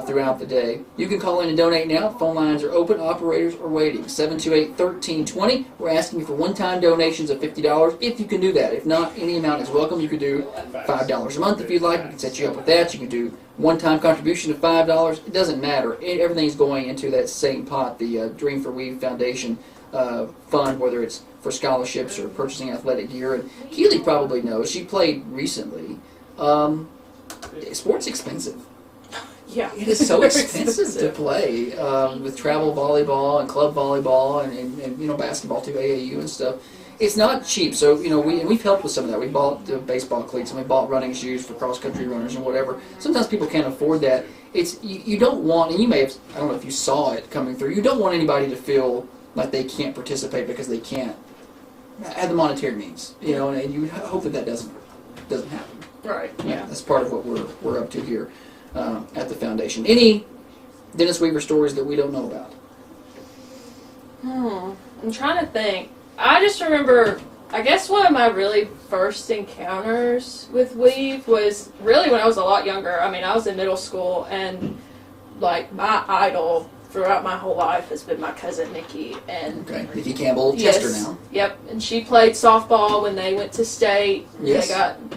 throughout the day. You can call in and donate now. Phone lines are open. Operators are waiting. 728-1320. We're asking you for one-time donations of $50 if you can do that. If not, any amount is welcome. You could do $5 a month if you'd like. We can set you up with that. You can do one-time contribution of $5. It doesn't matter. Everything's going into that same pot, the Dream for Weave Foundation fund, whether it's for scholarships or purchasing athletic gear. And Keely probably knows. She played recently. Sport's expensive. Yeah. It is so expensive to play with travel volleyball and club volleyball and you know, basketball too, AAU and stuff. It's not cheap. So, you know, we've helped with some of that. We bought the baseball cleats and we bought running shoes for cross-country runners and whatever. Sometimes people can't afford that. It's you don't want, and you may have, I don't know if you saw it coming through, you don't want anybody to feel like they can't participate because they can't have the monetary means, you know, and you hope that doesn't happen. Right. Yeah. That's part of what we're up to here at the foundation. Any Dennis Weaver stories that we don't know about? I'm trying to think. I just remember, I guess one of my really first encounters with Weave was really when I was a lot younger. I mean, I was in middle school, and like my idol throughout my whole life has been my cousin Nikki. And Nikki Campbell, Chester now. Yep, and she played softball when they went to state. Yes.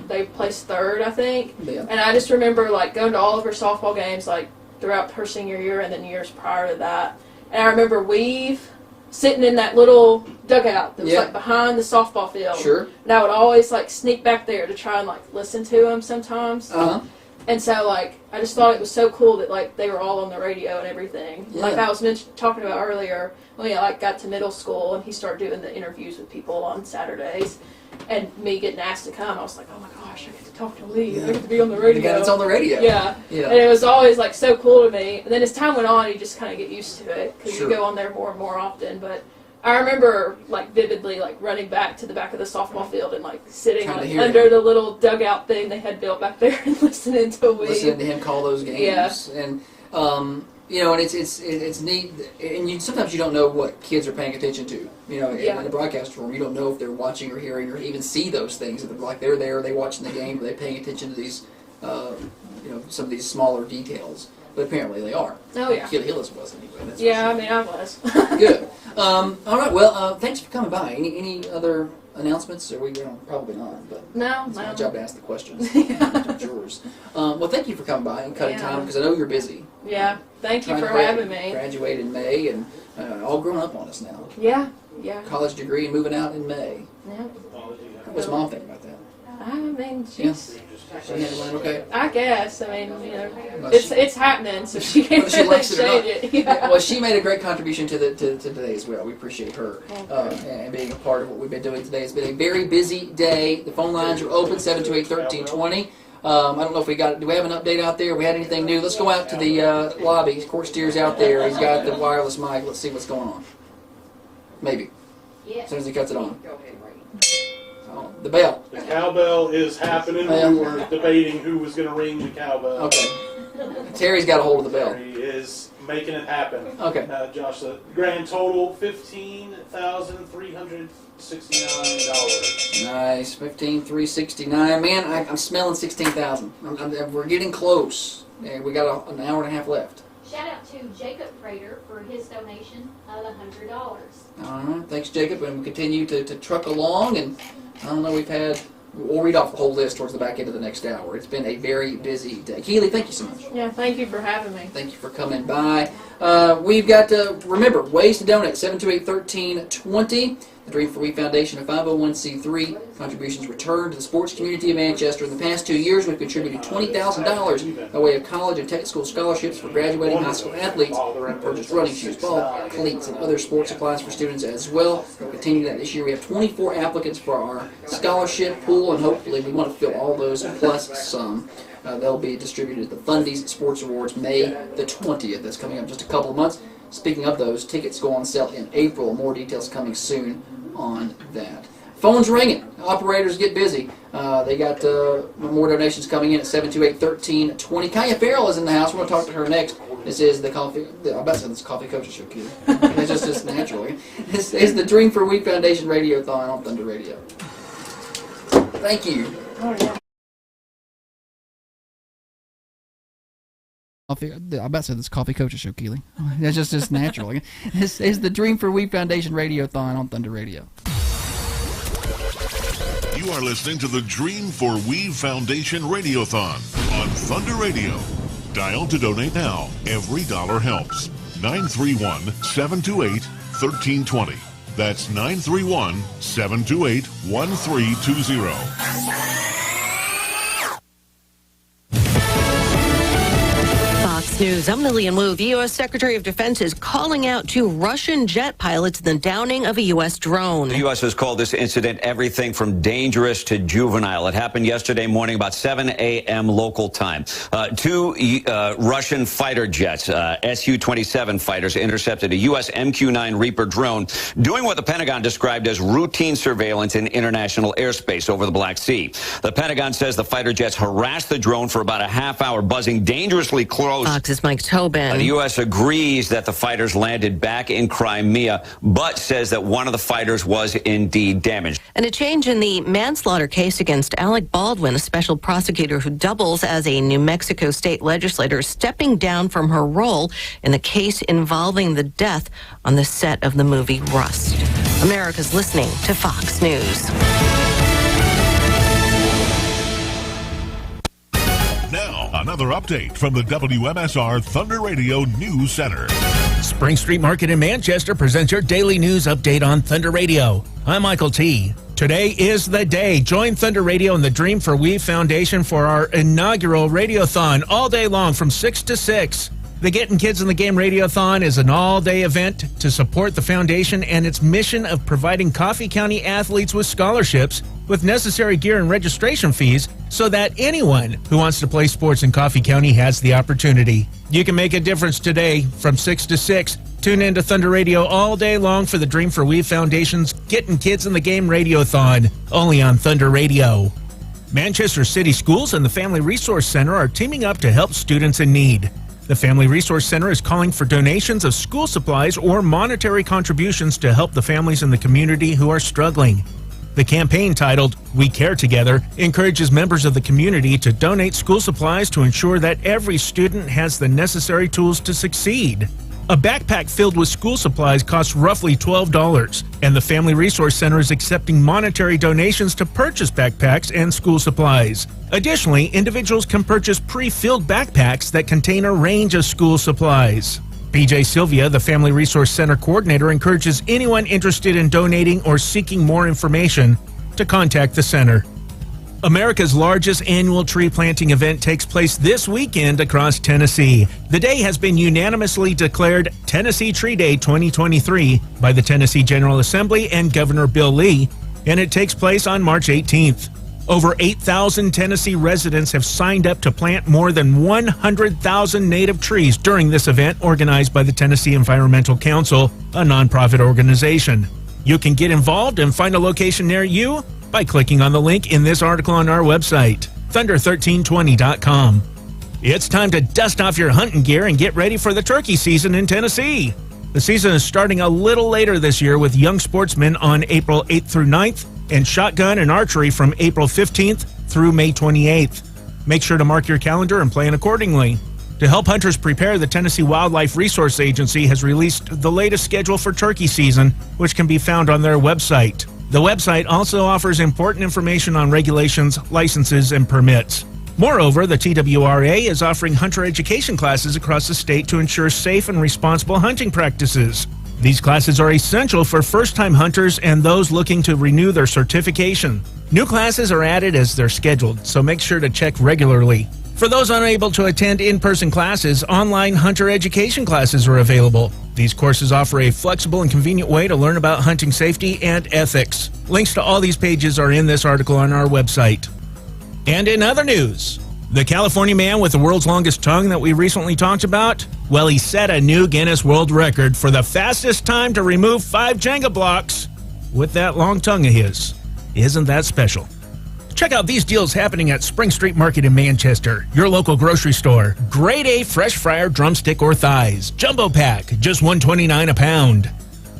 They placed third, I think. Yeah. And I just remember like going to all of her softball games like throughout her senior year and then years prior to that. And I remember Weave sitting in that little dugout that was like behind the softball field. Sure. And I would always like sneak back there to try and like listen to him sometimes. Uh-huh. And so like I just thought it was so cool that like they were all on the radio and everything. Yeah. Like I was talking about earlier when I like got to middle school and he started doing the interviews with people on Saturdays. And me getting asked to come, I was like, oh my gosh, I get to talk to Lee. I get to be on the radio. It's on the radio. Yeah. Yeah. And it was always like so cool to me. And then as time went on, you just kind of get used to it because Sure. you go on there more and more often. But I remember like vividly like running back to the back of the softball field and like sitting under the little dugout thing they had built back there and listening to Lee. Listening to him call those games. Yeah. And you know, and it's neat, and sometimes you don't know what kids are paying attention to. You know, in the broadcast room, you don't know if they're watching or hearing or even see those things. Like they're there, they watching the game, are they paying attention to these, you know, some of these smaller details. But apparently they are. Oh yeah. Keely Hillis was anyway. That's I mean I was. Good. All right. Well, thanks for coming by. Any other announcements? Or probably not. But No. it's my job to ask the questions. It's yours. Well, thank you for coming by and cutting time because I know you're busy. Yeah. Thank you for having me. Graduate in May and all grown up on us now. Yeah. College degree and moving out in May. Yeah. What's Mom think about that? I mean, she's She handling okay? I guess. I mean, you know, it's happening, so she can't whether she likes it or not. change it. Yeah. Well, she made a great contribution to today as well. We appreciate her and being a part of what we've been doing today. It's been a very busy day. The phone lines are open, 728-1320. I don't know if do we have an update out there? We had anything new? Let's go out to the lobby. Court Steer's out there. He's got the wireless mic. Let's see what's going on. Maybe. As soon as he cuts it on. Oh, the bell. The cowbell is happening. We were debating who was going to ring the cowbell. Okay. Terry's got a hold of the bell. Terry is making it happen. Okay. Josh, the grand total, $15,369. Nice, $15,369. Man, I'm smelling 16,000. We're getting close. Yeah, we got an hour and a half left. Shout out to Jacob Prater for his donation of $100. All right, thanks, Jacob, and we continue to truck along. And I don't know, we'll read off the whole list towards the back end of the next hour. It's been a very busy day. Keely, thank you so much. Yeah, thank you for having me. Thank you for coming by. We've got remember ways to donate. 728-1320. The Dream for We Foundation, a 501c3. Contributions returned to the sports community of Manchester. In the past 2 years, we've contributed $20,000 by way of college and tech school scholarships for graduating high school athletes. We've purchased running shoes, ball, cleats, and other sports supplies for students as well. We'll continue that this year. We have 24 applicants for our scholarship pool, and hopefully we want to fill all those plus some. They'll be distributed at the Fundies Sports Awards May the 20th. That's coming up in just a couple of months. Speaking of those, tickets go on sale in April. More details coming soon on that. Phones ringing. Operators get busy. They got more donations coming in at 728-1320. Kaya Farrell is in the house. We're going to talk to her next. This is the coffee. I'm about to say this coffee coaches show, kid. It's just natural. This is the Dream for We Foundation Radiothon on Thunder Radio. Thank you. Oh, yeah. I about to say this coffee coaches show, Keely. That's just natural. This is the Dream for We Foundation Radiothon on Thunder Radio. You are listening to the Dream for We Foundation Radiothon on Thunder Radio. Dial to donate now. Every dollar helps. 931-728-1320. That's 931-728-1320. Fox News, I'm Lillian Wu. The U.S. Secretary of Defense is calling out two Russian jet pilots in the downing of a U.S. drone. The U.S. has called this incident everything from dangerous to juvenile. It happened yesterday morning about 7 a.m. local time. Two Russian fighter jets, Su-27 fighters, intercepted a U.S. MQ-9 Reaper drone doing what the Pentagon described as routine surveillance in international airspace over the Black Sea. The Pentagon says the fighter jets harassed the drone for about a half hour, buzzing dangerously close. Fox's Mike Tobin. The U.S. agrees that the fighters landed back in Crimea, but says that one of the fighters was indeed damaged. And a change in the manslaughter case against Alec Baldwin, a special prosecutor who doubles as a New Mexico state legislator, stepping down from her role in the case involving the death on the set of the movie Rust. America's listening to Fox News. Now, another update from the WMSR Thunder Radio News Center. Spring Street Market in Manchester presents your daily news update on Thunder Radio. I'm Michael T. Today is the day. Join Thunder Radio and the Dream for We Foundation for our inaugural Radiothon all day long from 6 to 6. The Getting Kids in the Game Radiothon is an all-day event to support the foundation and its mission of providing Coffee County athletes with scholarships with necessary gear and registration fees so that anyone who wants to play sports in Coffee County has the opportunity. You can make a difference today from 6 to 6. Tune in to Thunder Radio all day long for the Dream for We Foundation's Getting Kids in the Game Radiothon, only on Thunder Radio. Manchester City Schools and the Family Resource Center are teaming up to help students in need. The Family Resource Center is calling for donations of school supplies or monetary contributions to help the families in the community who are struggling. The campaign, titled We Care Together, encourages members of the community to donate school supplies to ensure that every student has the necessary tools to succeed. A backpack filled with school supplies costs roughly $12, and the Family Resource Center is accepting monetary donations to purchase backpacks and school supplies. Additionally, individuals can purchase pre-filled backpacks that contain a range of school supplies. BJ Sylvia, the Family Resource Center coordinator, encourages anyone interested in donating or seeking more information to contact the center. America's largest annual tree planting event takes place this weekend across Tennessee. The day has been unanimously declared Tennessee Tree Day 2023 by the Tennessee General Assembly and Governor Bill Lee, and it takes place on March 18th. Over 8,000 Tennessee residents have signed up to plant more than 100,000 native trees during this event organized by the Tennessee Environmental Council, a nonprofit organization. You can get involved and find a location near you by clicking on the link in this article on our website, thunder1320.com. It's time to dust off your hunting gear and get ready for the turkey season in Tennessee. The season is starting a little later this year with young sportsmen on April 8th through 9th and shotgun and archery from April 15th through May 28th. Make sure to mark your calendar and plan accordingly. To help hunters prepare, the Tennessee Wildlife Resource Agency has released the latest schedule for turkey season, which can be found on their website. The website also offers important information on regulations, licenses, and permits. Moreover, the TWRA is offering hunter education classes across the state to ensure safe and responsible hunting practices. These classes are essential for first-time hunters and those looking to renew their certification. New classes are added as they're scheduled, so make sure to check regularly. For those unable to attend in-person classes, online hunter education classes are available. These courses offer a flexible and convenient way to learn about hunting safety and ethics. Links to all these pages are in this article on our website. And in other news, the California man with the world's longest tongue that we recently talked about, well, he set a new Guinness World Record for the fastest time to remove 5 Jenga blocks with that long tongue of his. Isn't that special? Check out these deals happening at Spring Street Market in Manchester, your local grocery store. Grade A fresh fryer drumstick or thighs, jumbo pack, just $1.29 a pound.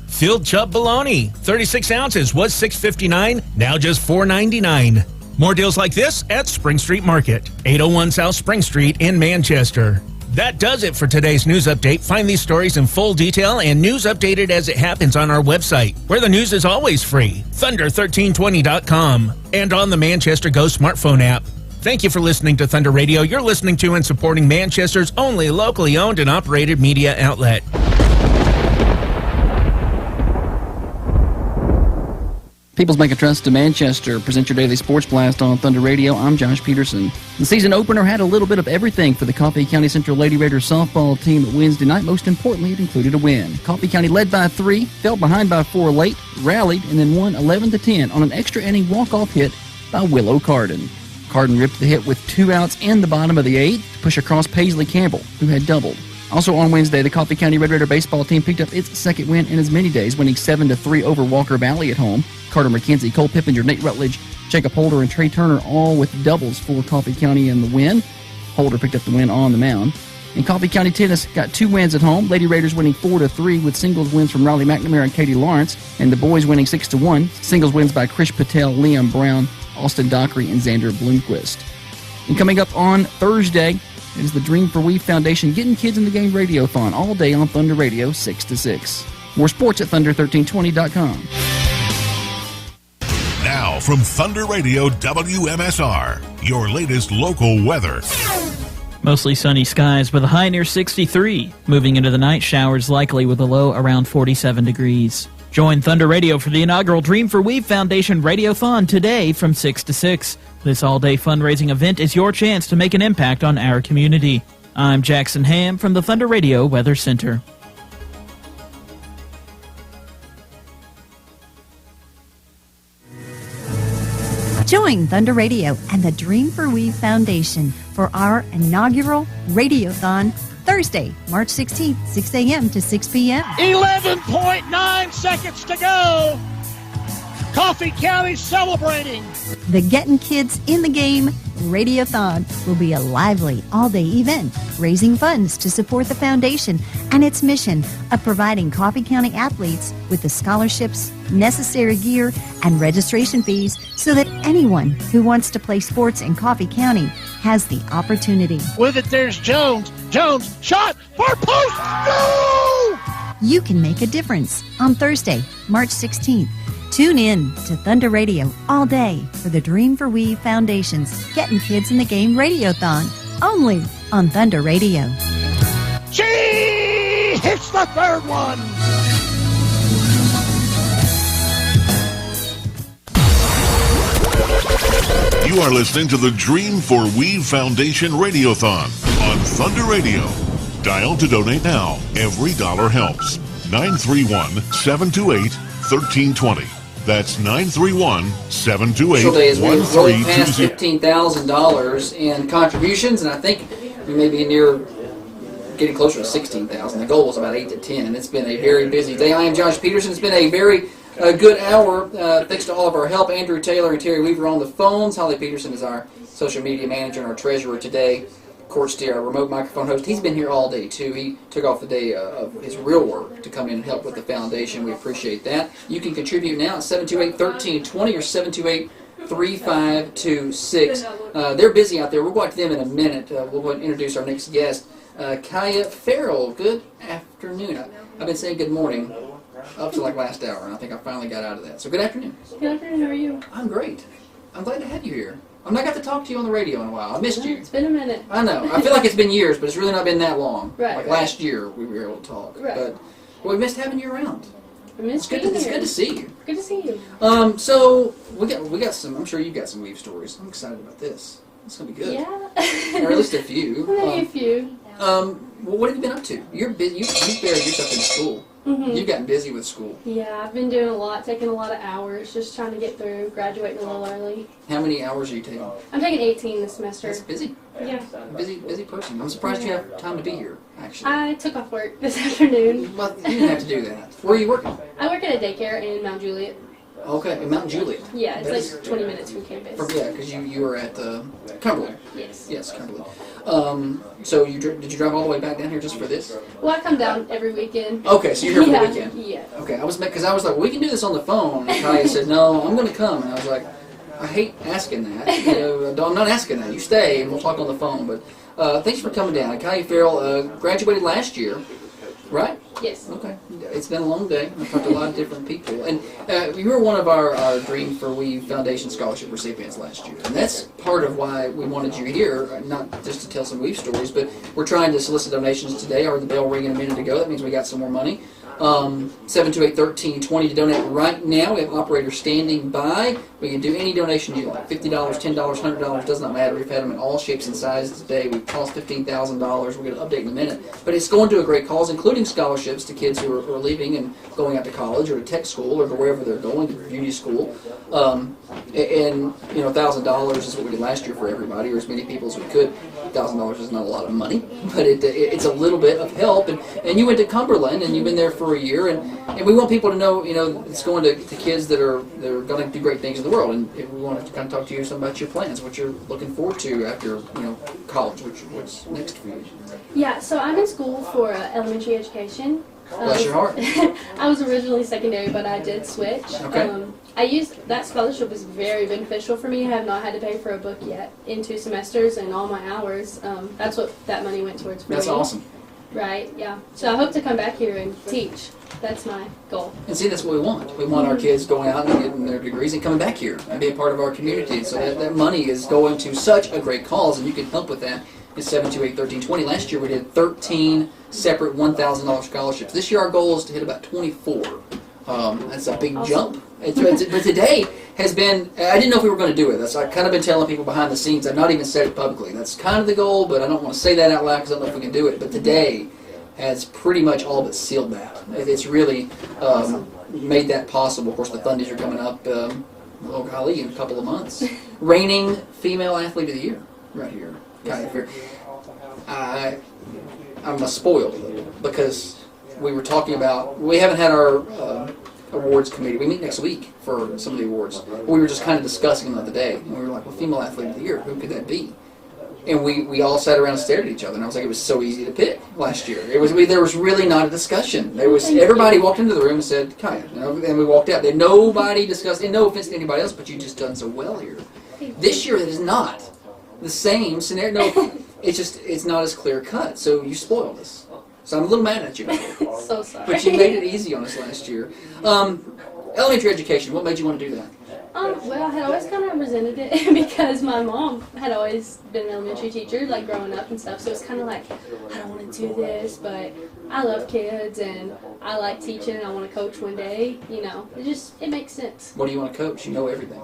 Filled chub bologna, 36 ounces, was $6.59, now just $4.99. More deals like this at Spring Street Market, 801 South Spring Street in Manchester. That does it for today's news update. Find these stories in full detail and news updated as it happens on our website, where the news is always free, thunder1320.com, and on the Manchester Go smartphone app. Thank you for listening to Thunder Radio. You're listening to and supporting Manchester's only locally owned and operated media outlet. People's Bank of Trust to Manchester present your daily sports blast on Thunder Radio. I'm Josh Peterson. The season opener had a little bit of everything for the Coffee County Central Lady Raiders softball team Wednesday night. Most importantly, it included a win. Coffee County led by 3, fell behind by 4 late, rallied, and then won 11-10 on an extra inning walk-off hit by Willow Carden. Carden ripped the hit with 2 outs in the bottom of the 8th to push across Paisley Campbell, who had doubled. Also on Wednesday, the Coffee County Red Raider baseball team picked up its second win in as many days, winning 7-3 over Walker Valley at home. Carter McKenzie, Cole Pippinger, Nate Rutledge, Jacob Holder, and Trey Turner all with doubles for Coffee County in the win. Holder picked up the win on the mound. And Coffee County Tennis got 2 wins at home. Lady Raiders winning 4-3 with singles wins from Riley McNamara and Katie Lawrence, and the boys winning 6-1. Singles wins by Krish Patel, Liam Brown, Austin Dockery, and Xander Bloomquist. And coming up on Thursday, it is the Dream for We Foundation Getting Kids in the Game Radio-thon all day on Thunder Radio 6 to 6. More sports at thunder1320.com. Now from Thunder Radio WMSR, your latest local weather. Mostly sunny skies with a high near 63. Moving into the night, showers likely with a low around 47 degrees. Join Thunder Radio for the inaugural Dream for We Foundation Radiothon today from 6 to 6. This all-day fundraising event is your chance to make an impact on our community. I'm Jackson Ham from the Thunder Radio Weather Center. Join Thunder Radio and the Dream for We Foundation for our inaugural Radiothon Thursday, March 16th, 6 a.m. to 6 p.m. 11.9 seconds to go. Coffee County celebrating. The Getting Kids in the Game Radiothon will be a lively all-day event, raising funds to support the foundation and its mission of providing Coffee County athletes with the scholarships, necessary gear, and registration fees so that anyone who wants to play sports in Coffee County has the opportunity. With it, there's Jones. Jones, shot, far post, no! You can make a difference on Thursday, March 16th. Tune in to Thunder Radio all day for the Dream for We Foundation's Getting Kids in the Game Radiothon, only on Thunder Radio. She hits the third one. You are listening to the Dream for We Foundation Radiothon on Thunder Radio. Dial to donate now. Every dollar helps. 931-728-1320. That's 931-728-1320. Past $15,000 in contributions, and I think we may be near getting closer to 16,000. The goal was about 8 to 10, and it's been a very busy day. I am Josh Peterson. It's been a very good hour. Thanks to all of our help. Andrew Taylor and Terry Weaver on the phones. Holly Peterson is our social media manager and our treasurer today. Court Steer, our remote microphone host. He's been here all day, too. He took off the day of his real work to come in and help with the foundation. We appreciate that. You can contribute now at 728-1320 or 728-3526. They're busy out there. We'll go back to them in a minute. We'll go ahead and introduce our next guest, Kaya Farrell. Good afternoon. I've been saying good morning up to like last hour, and I think I finally got out of that. So good afternoon. Good afternoon. How are you? I'm great. I'm glad to have you here. I've not got to talk to you on the radio in a while. I missed you. It's been a minute. I know. I feel like it's been years, but it's really not been that long. Right. Like last year, we were able to talk. Right. But we missed having you around. It's good to see you. Good to see you. So we got some. I'm sure you got some weave stories. I'm excited about this. It's gonna be good. Yeah. Or at least a few. Maybe a few. Well, what have you been up to? You're busy. You buried yourself in school. Mm-hmm. You've gotten busy with school. Yeah, I've been doing a lot, taking a lot of hours, just trying to get through, graduating a little early. How many hours are you taking? I'm taking 18 this semester. That's busy. Yeah. Busy person. I'm surprised you have time to be here, actually. I took off work this afternoon. Well, you didn't have to do that. Where are you working? I work at a daycare in Mount Juliet. Okay, in Mount Juliet. Yeah, it's like 20 minutes from campus. Yeah, because you were at Cumberland. Yes. Yes, Cumberland. So did you drive all the way back down here just for this? Well, I come down every weekend. Okay, so you're here for the weekend. Yeah. Okay, because I was like, we can do this on the phone. And Kaya said, no, I'm going to come. And I was like, I hate asking that. I'm not asking that. You stay, and we'll talk on the phone. But thanks for coming down. Kaya Farrell graduated last year, right? Yes. Okay. It's been a long day. I've talked to a lot of different people. And you were one of our Dream for We Foundation Scholarship recipients last year. And that's part of why we wanted you here, not just to tell some Weave stories, but we're trying to solicit donations today. I heard the bell ringing a minute ago. That means we got some more money. 728-1320 to donate right now. We have operators standing by. We can do any donation you like. $50, $10, $100, does not matter. We've had them in all shapes and sizes today. We've cost $15,000. We're going to update in a minute. But it's going to a great cause, including scholarships to kids who are leaving and going out to college or to tech school or to wherever they're going, to beauty school. And $1,000 is what we did last year for everybody, or as many people as we could. $1,000 is not a lot of money, but it's a little bit of help. And you went to Cumberland, and you've been there for a year, and we want people to know, it's going to kids that are going to do great things in the world, and we want to kind of talk to you some about your plans, what you're looking forward to after college, what's next for you. Yeah, so I'm in school for elementary education. Bless your heart. I was originally secondary, but I did switch. Okay. I used that scholarship was very beneficial for me. I have not had to pay for a book yet in 2 semesters, and all my hours. That's what that money went towards for me. That's awesome. Right, yeah. So I hope to come back here and teach. That's my goal. And see, that's what we want. We want our kids going out and getting their degrees and coming back here and be a part of our community. So that money is going to such a great cause, and you can help with that. It's 728-1320. Last year we did 13 separate $1,000 scholarships. This year our goal is to hit about 24. That's a big jump. But today has been, I didn't know if we were going to do it. I've kind of been telling people behind the scenes. I've not even said it publicly. That's kind of the goal, but I don't want to say that out loud because I don't know if we can do it. But today has pretty much all but sealed that. It's really made that possible. Of course, the Thundies are coming up, in a couple of months. Reigning Female Athlete of the Year right here. I'm spoiled a little because we were talking about, we haven't had our awards committee. We meet next week for some of the awards. We were just kind of discussing the other day, and we were like, well, Female Athlete of the Year, who could that be? And we all sat around and stared at each other, and I was like, it was so easy to pick last year. There was really not a discussion. Everybody walked into the room and said, Kaya, and we walked out. Nobody discussed, and no offense to anybody else, but you just done so well here. This year it is not the same scenario. No, it's not as clear cut. So you spoiled us. So I'm a little mad at you. So sorry. But you made it easy on us last year. Elementary education. What made you want to do that? Well, I had always kind of resented it because my mom had always been an elementary teacher, like growing up and stuff. So it's kind of like, I don't want to do this, but I love kids and I like teaching and I want to coach one day. It makes sense. What do you want to coach? You know everything.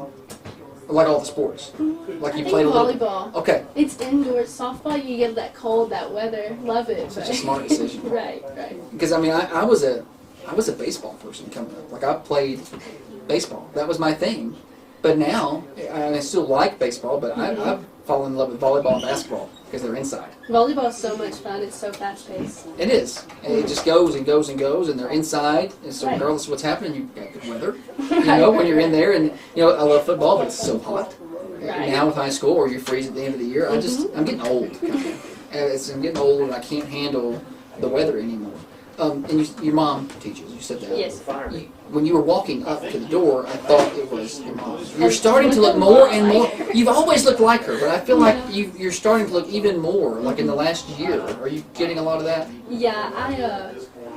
Like all the sports. Like you I played think a little. volleyball. Okay. It's indoors. Softball, you get that cold, that weather. Love it. Such a smart decision. Right. Because I was a baseball person coming up. Like I played baseball. That was my thing. But now I still like baseball, but I've fallen in love with volleyball and basketball because they're inside. Volleyball is so much fun. It's so fast paced. It is. And it just goes and goes and goes, and they're inside. And so regardless of what's happening, you've got good weather. When you're in there, and I love football, but it's so hot. Right. Now with high school, or you freeze at the end of the year, I'm getting old. I'm getting old, and I can't handle the weather anymore. And your mom teaches. You said that. Yes. When you were walking up to the door, I thought it was your mom. You're starting to look more and more. You've always looked like her, but I feel like you're starting to look even more, like in the last year. Are you getting a lot of that? Yeah,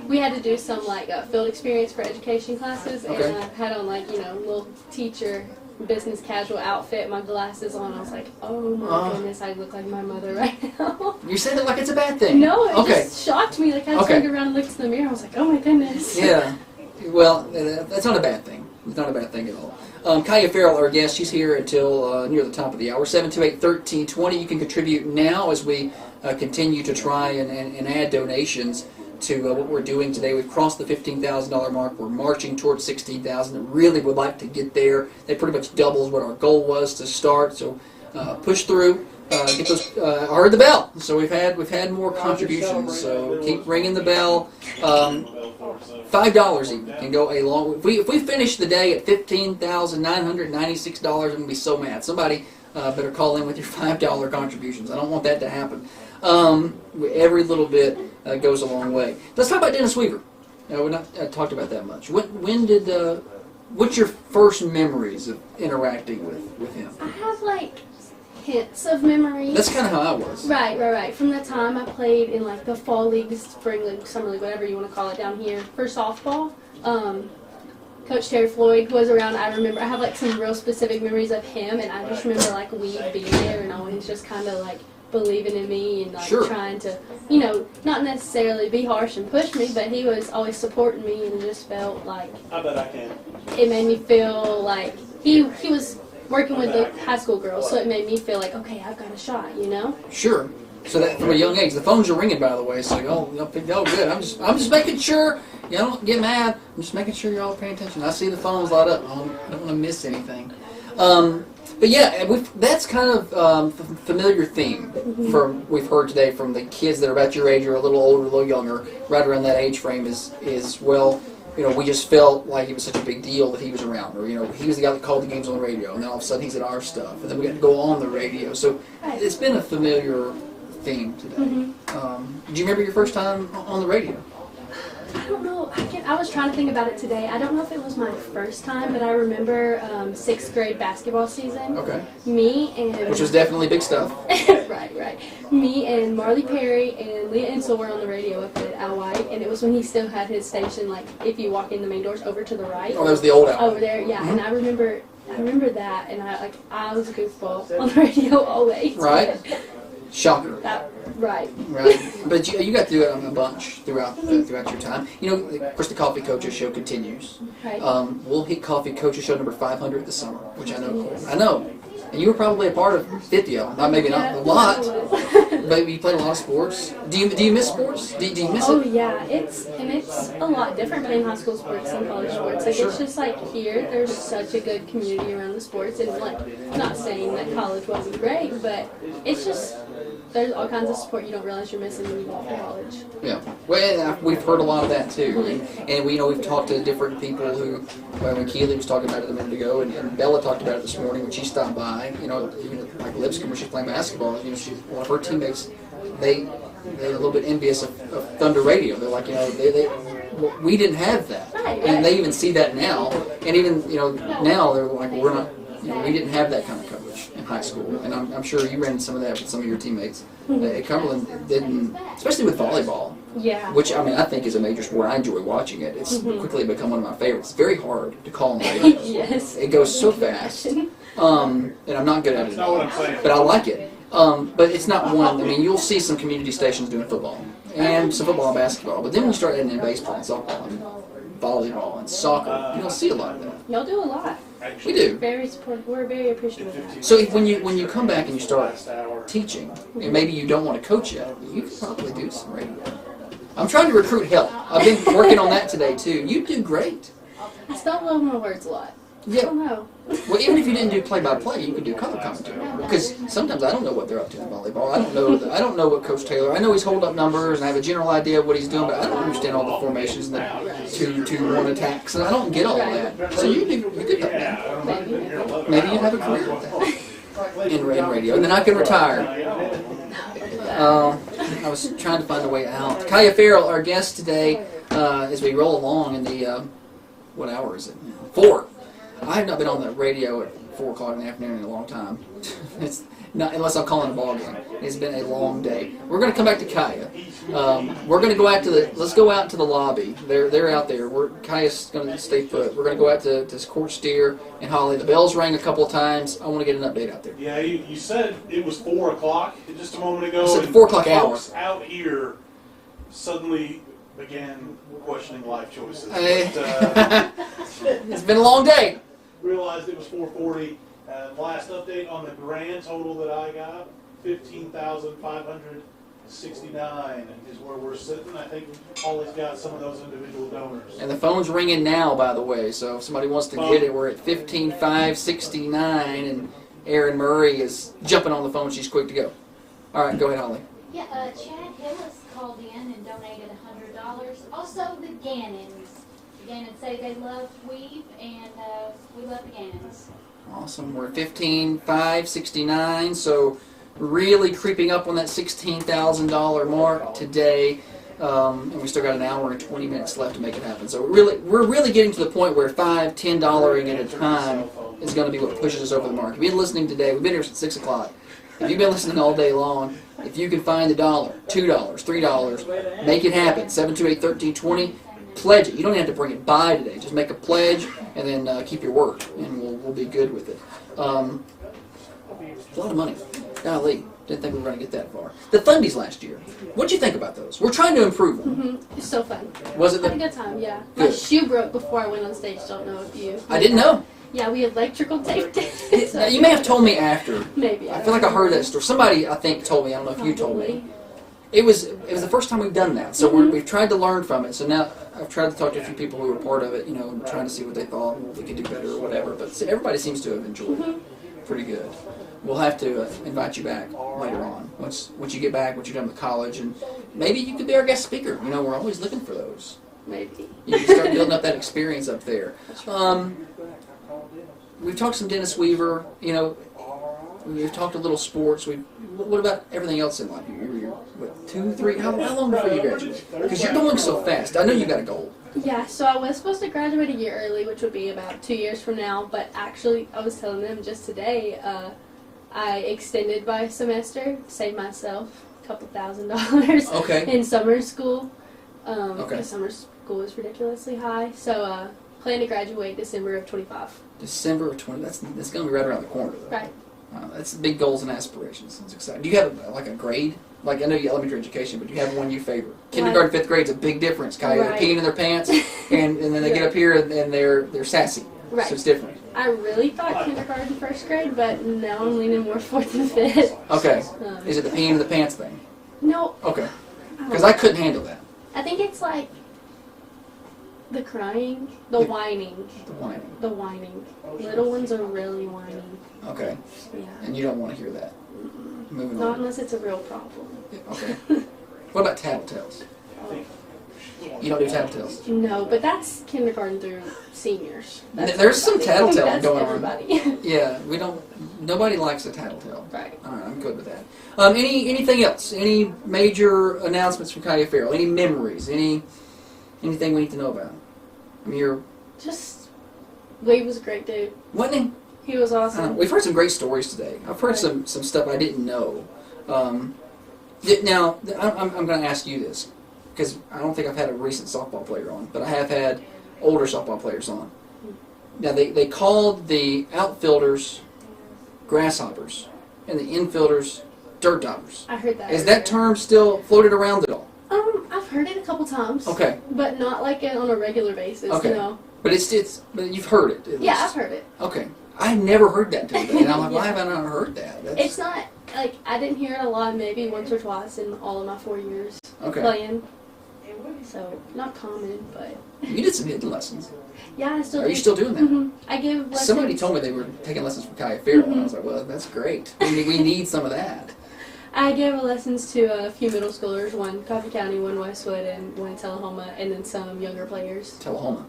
we had to do some field experience for education classes, and I had on little teacher business casual outfit, my glasses on. I was like, oh my goodness, I look like my mother right now. You said it like it's a bad thing. No, it just shocked me. I turned around and looked in the mirror. I was like, oh my goodness. Yeah. Well, that's not a bad thing. It's not a bad thing at all. Kaya Farrell, our guest, she's here until near the top of the hour. 728-1320. You can contribute now as we continue to try and add donations to what we're doing today. We've crossed the $15,000 mark. We're marching towards $16,000. I really would like to get there. That pretty much doubles what our goal was to start. So push through. get those. I heard the bell, so we've had more contributions. So keep ringing the bell. $5 even can go a long. If we finish the day at $15,996, I'm gonna be so mad. Somebody better call in with your $5 contributions. I don't want that to happen. Every little bit goes a long way. Let's talk about Dennis Weaver. We're not talked about that much. What's your first memories of interacting with him? I have like hints of memories. That's kind of how I was. Right. From the time I played in like the fall league, spring league, summer league, whatever you want to call it down here for softball. Coach Terry Floyd was around. I remember I have like some real specific memories of him, and I just remember like we being there and always just kind of like believing in me and like trying to, not necessarily be harsh and push me, but he was always supporting me, and just felt like I bet I can. It made me feel like he was working with the high school girls, so it made me feel like, okay, I've got a shot, Sure. So that from a young age, the phones are ringing, by the way. So good. I'm just making sure. Don't get mad. I'm just making sure you're all paying attention. I see the phones light up. I don't want to miss anything. But yeah, that's kind of a familiar theme we've heard today from the kids that are about your age or a little older, a little younger, right around that age frame is well, we just felt like it was such a big deal that he was around, or he was the guy that called the games on the radio, and then all of a sudden he's at our stuff, and then we got to go on the radio. So it's been a familiar theme today. Do you remember your first time on the radio? I don't know. I was trying to think about it today. I don't know if it was my first time, but I remember 6th grade basketball season. Okay. Which was definitely big stuff. Right. Me and Marley Perry and Leah Insel were on the radio up at Al White, and it was when he still had his station, like, if you walk in the main doors over to the right. Oh, that was the old Al. Over there, yeah. And I remember that, and I was a goofball on the radio always. Right. Shocker. Right. But you got to do it a bunch throughout your time. Of course, the Coffee Coaches show continues. Right. We'll hit Coffee Coaches show number 500 this summer, which I know. And you were probably a part of 50 of them. Maybe not a lot, but you played a lot of sports. Do you miss sports? Do you miss it? Oh yeah, it's a lot different playing high school sports than college sports. Like it's just like here, there's such a good community around the sports, and like not saying that college wasn't great, but it's just. There's all kinds of support you don't realize you're missing when you go to college. Yeah, well, we've heard a lot of that too, and we've talked to different people who, when Keely was talking about it a minute ago, and Bella talked about it this morning when she stopped by. Even like Lipscomb, when she's playing basketball, one of her teammates, they're a little bit envious of Thunder Radio. They're like, we didn't have that, and they even see that now, and even now they're like, we're not. We didn't have that kind of coverage in high school, and I'm sure you ran some of that with some of your teammates. At Cumberland didn't, especially with volleyball. Yeah. Which I think is a major sport. I enjoy watching it. It's quickly become one of my favorites. It's very hard to call on the radio. Yes. It goes so fast, and I'm not good at it at all. But I like it. But it's not one. You'll see some community stations doing football and some football and basketball, but then when you start adding in baseball and softball and volleyball and soccer, you don't see a lot of that. Y'all do a lot. We do. Very supportive. We're very appreciative of that. So when you come back and you start teaching, and maybe you don't want to coach yet, you could probably do some radio. I'm trying to recruit help. I've been working on that today too. You do great. I still love my words a lot. Yeah. I don't know. Well, even if you didn't do play-by-play, you could do color commentary. Because sometimes I don't know what they're up to in volleyball. I don't know what Coach Taylor. I know he's holding up numbers and I have a general idea of what he's doing, but I don't understand all the formations and the 2-1 attacks, and I don't get all that. So you could help me. Maybe you have a career with that in radio, and then I can retire. I was trying to find a way out. Kaya Farrell, our guest today, as we roll along in the what hour is it? 4. I have not been on the radio at 4 o'clock in the afternoon in a long time. It's not, unless I'm calling a ball game. It's been a long day. We're going to come back to Kaya. We're going to go out to let's go out to the lobby. They're out there. Kaya's going to stay put. We're going to go out to Court Steer and Holly. The bells rang a couple of times. I want to get an update out there. Yeah, you said it was 4 o'clock just a moment ago. I said the 4 o'clock hour. Folks out here suddenly began questioning life choices. It's been a long day. Realized it was 4:40. Last update on the grand total that I got, 15,569 is where we're sitting. I think Holly's got some of those individual donors. And the phone's ringing now, by the way. So if somebody wants to get it, we're at 15,569, Erin Murray is jumping on the phone. She's quick to go. All right, go ahead, Holly. Yeah, Chad Hillis called in and donated $100. Also, the Gannons. The Gannons say they love Weave, and we love the Gannons. Awesome. We're at 15,569, so really creeping up on that $16,000 mark today. And we still got an hour and 20 minutes left to make it happen. So we're really getting to the point where $5, $10 at a time is going to be what pushes us over the mark. If you've been listening today, we've been here since 6 o'clock. If you've been listening all day long, if you can find $1, $2, $3, make it happen. 728-1320. Pledge it. You don't have to bring it by today. Just make a pledge and then keep your word, and we'll be good with it. A lot of money. Golly, didn't think we were going to get that far. The fundies last year. What'd you think about those? We're trying to improve them. It's so fun. Was it? Had a good time. Yeah. My shoe broke before I went on stage. Don't know if you. I didn't know. Yeah, we electrical taped it. Now, you may have told me after. Maybe. I feel like I heard that story. Somebody, I think, told me. I don't know if you told me. It was the first time we've done that, so we've tried to learn from it. So now I've tried to talk to a few people who were part of it, trying to see what they thought and what we could do better or whatever. But everybody seems to have enjoyed it pretty good. We'll have to invite you back later on once you get back, once you're done with college, and maybe you could be our guest speaker. We're always looking for those. Maybe you can start building up that experience up there. We've talked some Dennis Weaver. We've talked a little sports. What about everything else in life? You're what, 2, 3? How long before you graduate? Because you're going so fast. I know you got a goal. Yeah, so I was supposed to graduate a year early, which would be about 2 years from now. But actually, I was telling them just today, I extended by a semester, saved myself a couple $1,000 in summer school. Because summer school is ridiculously high. So plan to graduate December of 25. December of 20. That's going to be right around the corner, though. Right. That's big goals and aspirations. That's exciting. Do you have a grade? Like, I know you elementary education, but do you have one you favor? Kindergarten, 5th grade's a big difference. They're peeing in their pants, and then they get up here and they're sassy. Right. So it's different. I really thought kindergarten, 1st grade, but now I'm leaning more 4th and 5th. Okay. Is it the peeing in the pants thing? No. Okay. Because I couldn't handle that. I think it's like the crying, the whining. The whining. Little ones are really whining. Okay. Yeah. And you don't want to hear that. Moving Not on. unless it's a real problem. Okay. What about tattletales? You don't do tattletales? No, but that's kindergarten through seniors. There's some tattletale going on. Everybody. Yeah, nobody likes a tattletale. Right. All right, I'm good with that. Anything else? Any major announcements from Kaya Farrell? Any memories? Anything we need to know about? Wade was a great dude. Wasn't he? He was awesome. We've heard some great stories today. I've heard some stuff I didn't know. Now, I'm going to ask you this, because I don't think I've had a recent softball player on, but I have had older softball players on. Now, they called the outfielders grasshoppers and the infielders dirt daubers. I heard that. Is that term still floated around at all? I've heard it a couple times. Okay. But not like on a regular basis. Okay. No. But but you've heard it. At Yeah, least. I've heard it. Okay. I never heard that until today, and I'm like, why have I not heard that? It's not, like, I didn't hear it a lot, maybe once or twice in all of my 4 years playing. So, not common, but... You did some hidden lessons. Yeah, I still do. Are you still doing that? Mm-hmm. I give lessons. Somebody told me they were taking lessons from Kaya Farrell, and I was like, well, that's great. We need some of that. I give lessons to a few middle schoolers, one Coffee County, one Westwood, and one Tullahoma, and then some younger players. Tullahoma.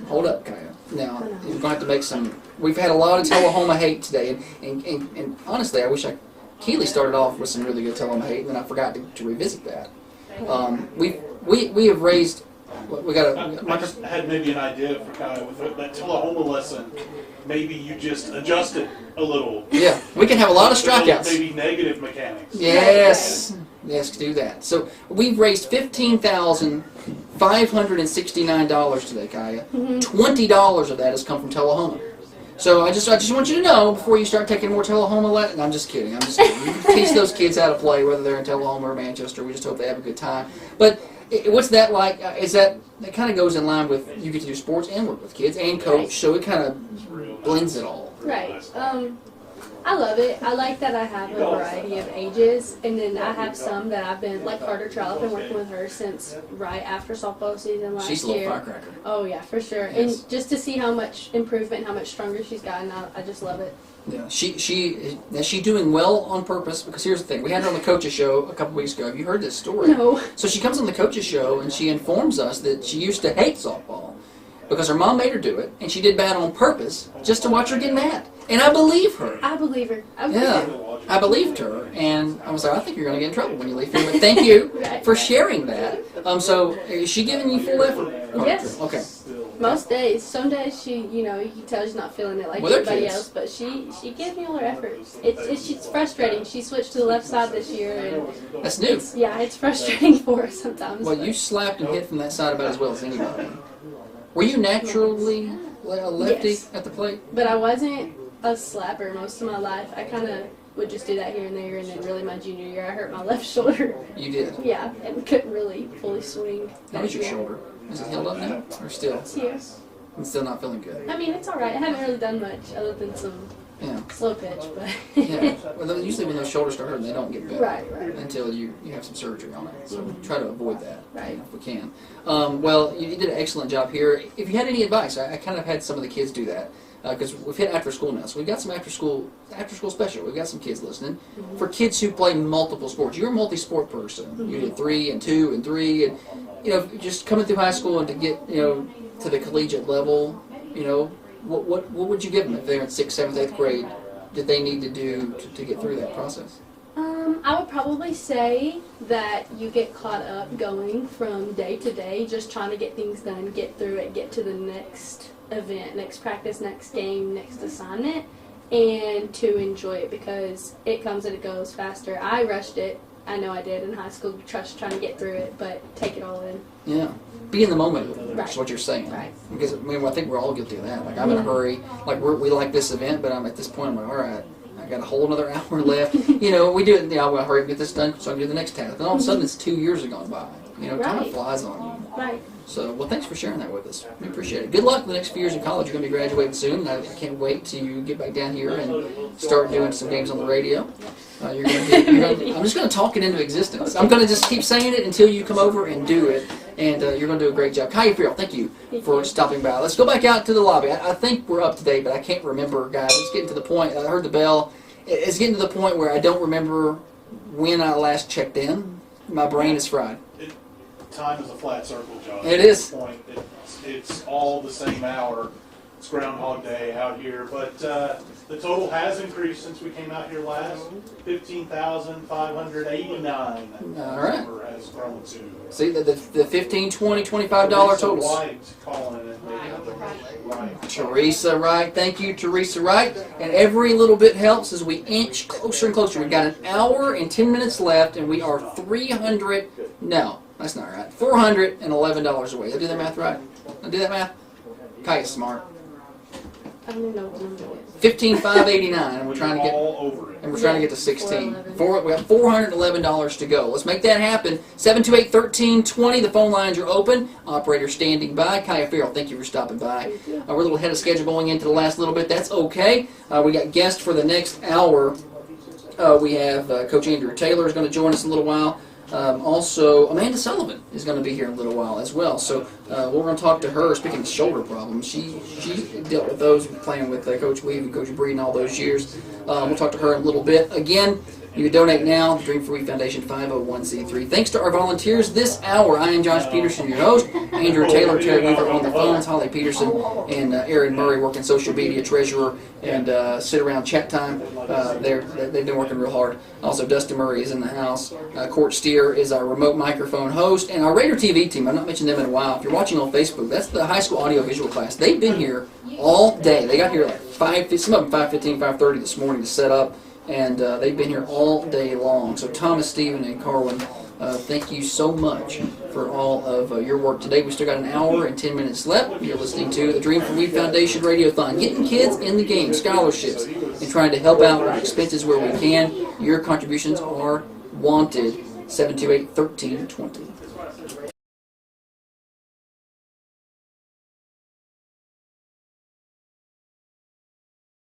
Hold up, Kaya. Now, you're going to have to make some... We've had a lot of Tullahoma hate today, and honestly, I wish Keeley started off with some really good Tullahoma hate, and then I forgot to revisit that. We have raised... We got I just had maybe an idea for Kaya with that Tullahoma lesson. Maybe you just adjust it a little. Yeah, we can have a lot of strikeouts. Maybe negative mechanics. Yes, do that. So we've raised $15,569 today, Kaya. $20 of that has come from Tullahoma. So I just want you to know before you start taking more Tullahoma lessons. I'm just kidding. You can teach those kids how to play, whether they're in Tullahoma or Manchester. We just hope they have a good time. But what's that like? That kind of goes in line with you get to do sports and work with kids and coach, so it kind of blends it all. Right. I love it. I like that I have a variety of ages, and then I have some that I've been, like Carter Trial, I've been working with her since right after softball season last year. She's a little firecracker. Oh yeah, for sure. Yes. And just to see how much improvement, how much stronger she's gotten, I just love it. Yeah, is she doing well on purpose? Because here's the thing: we had her on the coaches show a couple weeks ago. Have you heard this story? No. So she comes on the coaches show and she informs us that she used to hate softball because her mom made her do it, and she did bad on purpose just to watch her get mad. And I believe her. I believe her. I believed her, and I was like, I think you're going to get in trouble when you leave here. But thank you for sharing that. So is she giving you full effort? Yes. Okay. Most days. Some days she, you can tell she's not feeling it like everybody else, but she gives me all her effort. It's frustrating. She switched to the left side this year, and that's new. It's frustrating for her sometimes. Well, you slapped and hit from that side about as well as anybody. Were you naturally a lefty at the plate? But I wasn't a slapper most of my life. I kind of would just do that here and there, and then really my junior year I hurt my left shoulder. You did? Yeah, and couldn't really fully swing. How is your shoulder? Is it healed up now, or still? It's here. I'm still not feeling good. I mean, it's all right. I haven't really done much other than some slow pitch, but yeah. Well, usually when those shoulders start hurting, they don't get better. Right. Until you have some surgery on it. So try to avoid that. Right. If we can. Well, you did an excellent job here. If you had any advice, I kind of had some of the kids do that. Because we've hit after school now, so we've got some after school special. We've got some kids listening. For kids who play multiple sports, you're a multi-sport person. You did 3 and 2 and 3, and just coming through high school and to get to the collegiate level, what would you give them if they're in 6th, 7th, 8th grade? Did they need to do to get through that process? I would probably say that you get caught up going from day to day, just trying to get things done, get through it, get to the next event, next practice, next game, next assignment, and to enjoy it because it comes and it goes faster. I rushed it. I know I did in high school, trying to get through it, but take it all in. Yeah. Be in the moment, Right. is what you're saying. Right. Because, I think we're all guilty of that. Like, I'm in a hurry. Like, we like this event, but I'm at this point, I'm like, all right, I got a whole another hour left. We do it, I want to hurry up and get this done so I can do the next task. And all of a sudden, it's 2 years have gone by. Time Right. flies on you. Right. So, well, thanks for sharing that with us. We appreciate it. Good luck in the next few years in college. You're going to be graduating soon. I can't wait till you get back down here and start doing some games on the radio. I'm just going to talk it into existence. I'm going to just keep saying it until you come over and do it. And you're going to do a great job. Kaya Farrell, thank you for stopping by. Let's go back out to the lobby. I think we're up to date, but I can't remember, guys. It's getting to the point. I heard the bell. It's getting to the point where I don't remember when I last checked in. My brain is fried. Time is a flat circle, John. It is. At this point, it's all the same hour. It's Groundhog Day out here, but the total has increased since we came out here last. 15,589. All right. Number has grown to. See, the $15, $20, $25 totals. White calling it right. Teresa Wright, thank you, Teresa Wright. And every little bit helps as we inch closer and closer. We've got an hour and 10 minutes left, and we are $411 away. Did I do that math right? Did I do that math? Kaya's smart. I don't even know what the number is. 15,589, and we're trying to get to 16. We have $411 to go. Let's make that happen. 728-1320. The phone lines are open. Operator standing by. Kaya Farrell, thank you for stopping by. We're a little ahead of schedule going into the last little bit. That's okay. We got guests for the next hour. We have Coach Andrew Taylor is going to join us in a little while. Also, Amanda Sullivan is going to be here in a little while as well. So we're going to talk to her. Speaking of shoulder problems, she dealt with those playing with Coach Weave and Coach Breed and all those years. We'll talk to her in a little bit. Again, you can donate now. The Dream for We Foundation 501c3. Thanks to our volunteers this hour. I am Josh Peterson, your host. Andrew Taylor, Terry Weaver on the phones, Holly Peterson, and Aaron Murray working social media, treasurer, and sit around chat time. They've been working real hard. Also, Dustin Murray is in the house. Court Steer is our remote microphone host, and our Raider TV team. I've not mentioned them in a while. If you're watching on Facebook, that's the high school audio visual class. They've been here all day. They got here like 5:15, some of them 5:15, 5:30 this morning to set up. And they've been here all day long. So Thomas, Stephen, and Carwin, thank you so much for all of your work today. We still got an hour and 10 minutes left. You're listening to the Dream for We Foundation Radio-a-thon, getting kids in the game, scholarships, and trying to help out with expenses where we can. Your contributions are wanted. 728-1320.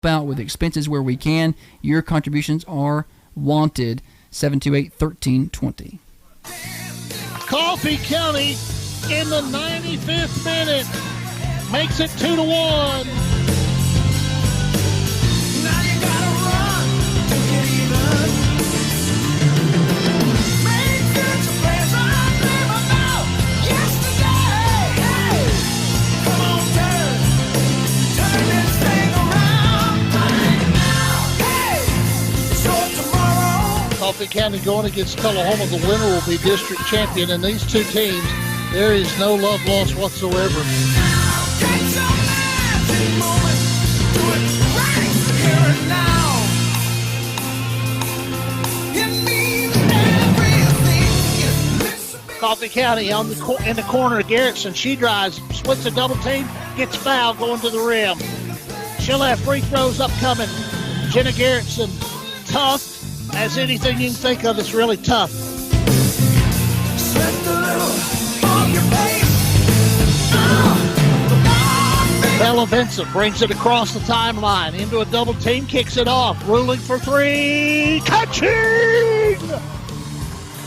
out with expenses where we can. Your contributions are wanted. 728-1320. Coffee County in the 95th minute makes it 2-1. Now you gotta run to get even. Make it a place I never know. Yesterday, hey, come on, turn this thing around right now, hey. So tomorrow, Coffee County going against Tullahoma. The winner will be district champion. And these two teams, there is no love lost whatsoever. take some magic moment, do it right here and now. It means everything. Coffee County in the corner. Garrettson, she drives, splits a double team, gets fouled going to the rim. She'll have free throws upcoming. Jenna Garrettson, tough as anything you can think of. It's really tough. Set the little on your face. Bella Vincent brings it across the timeline into a double team, kicks it off, ruling for three, catching!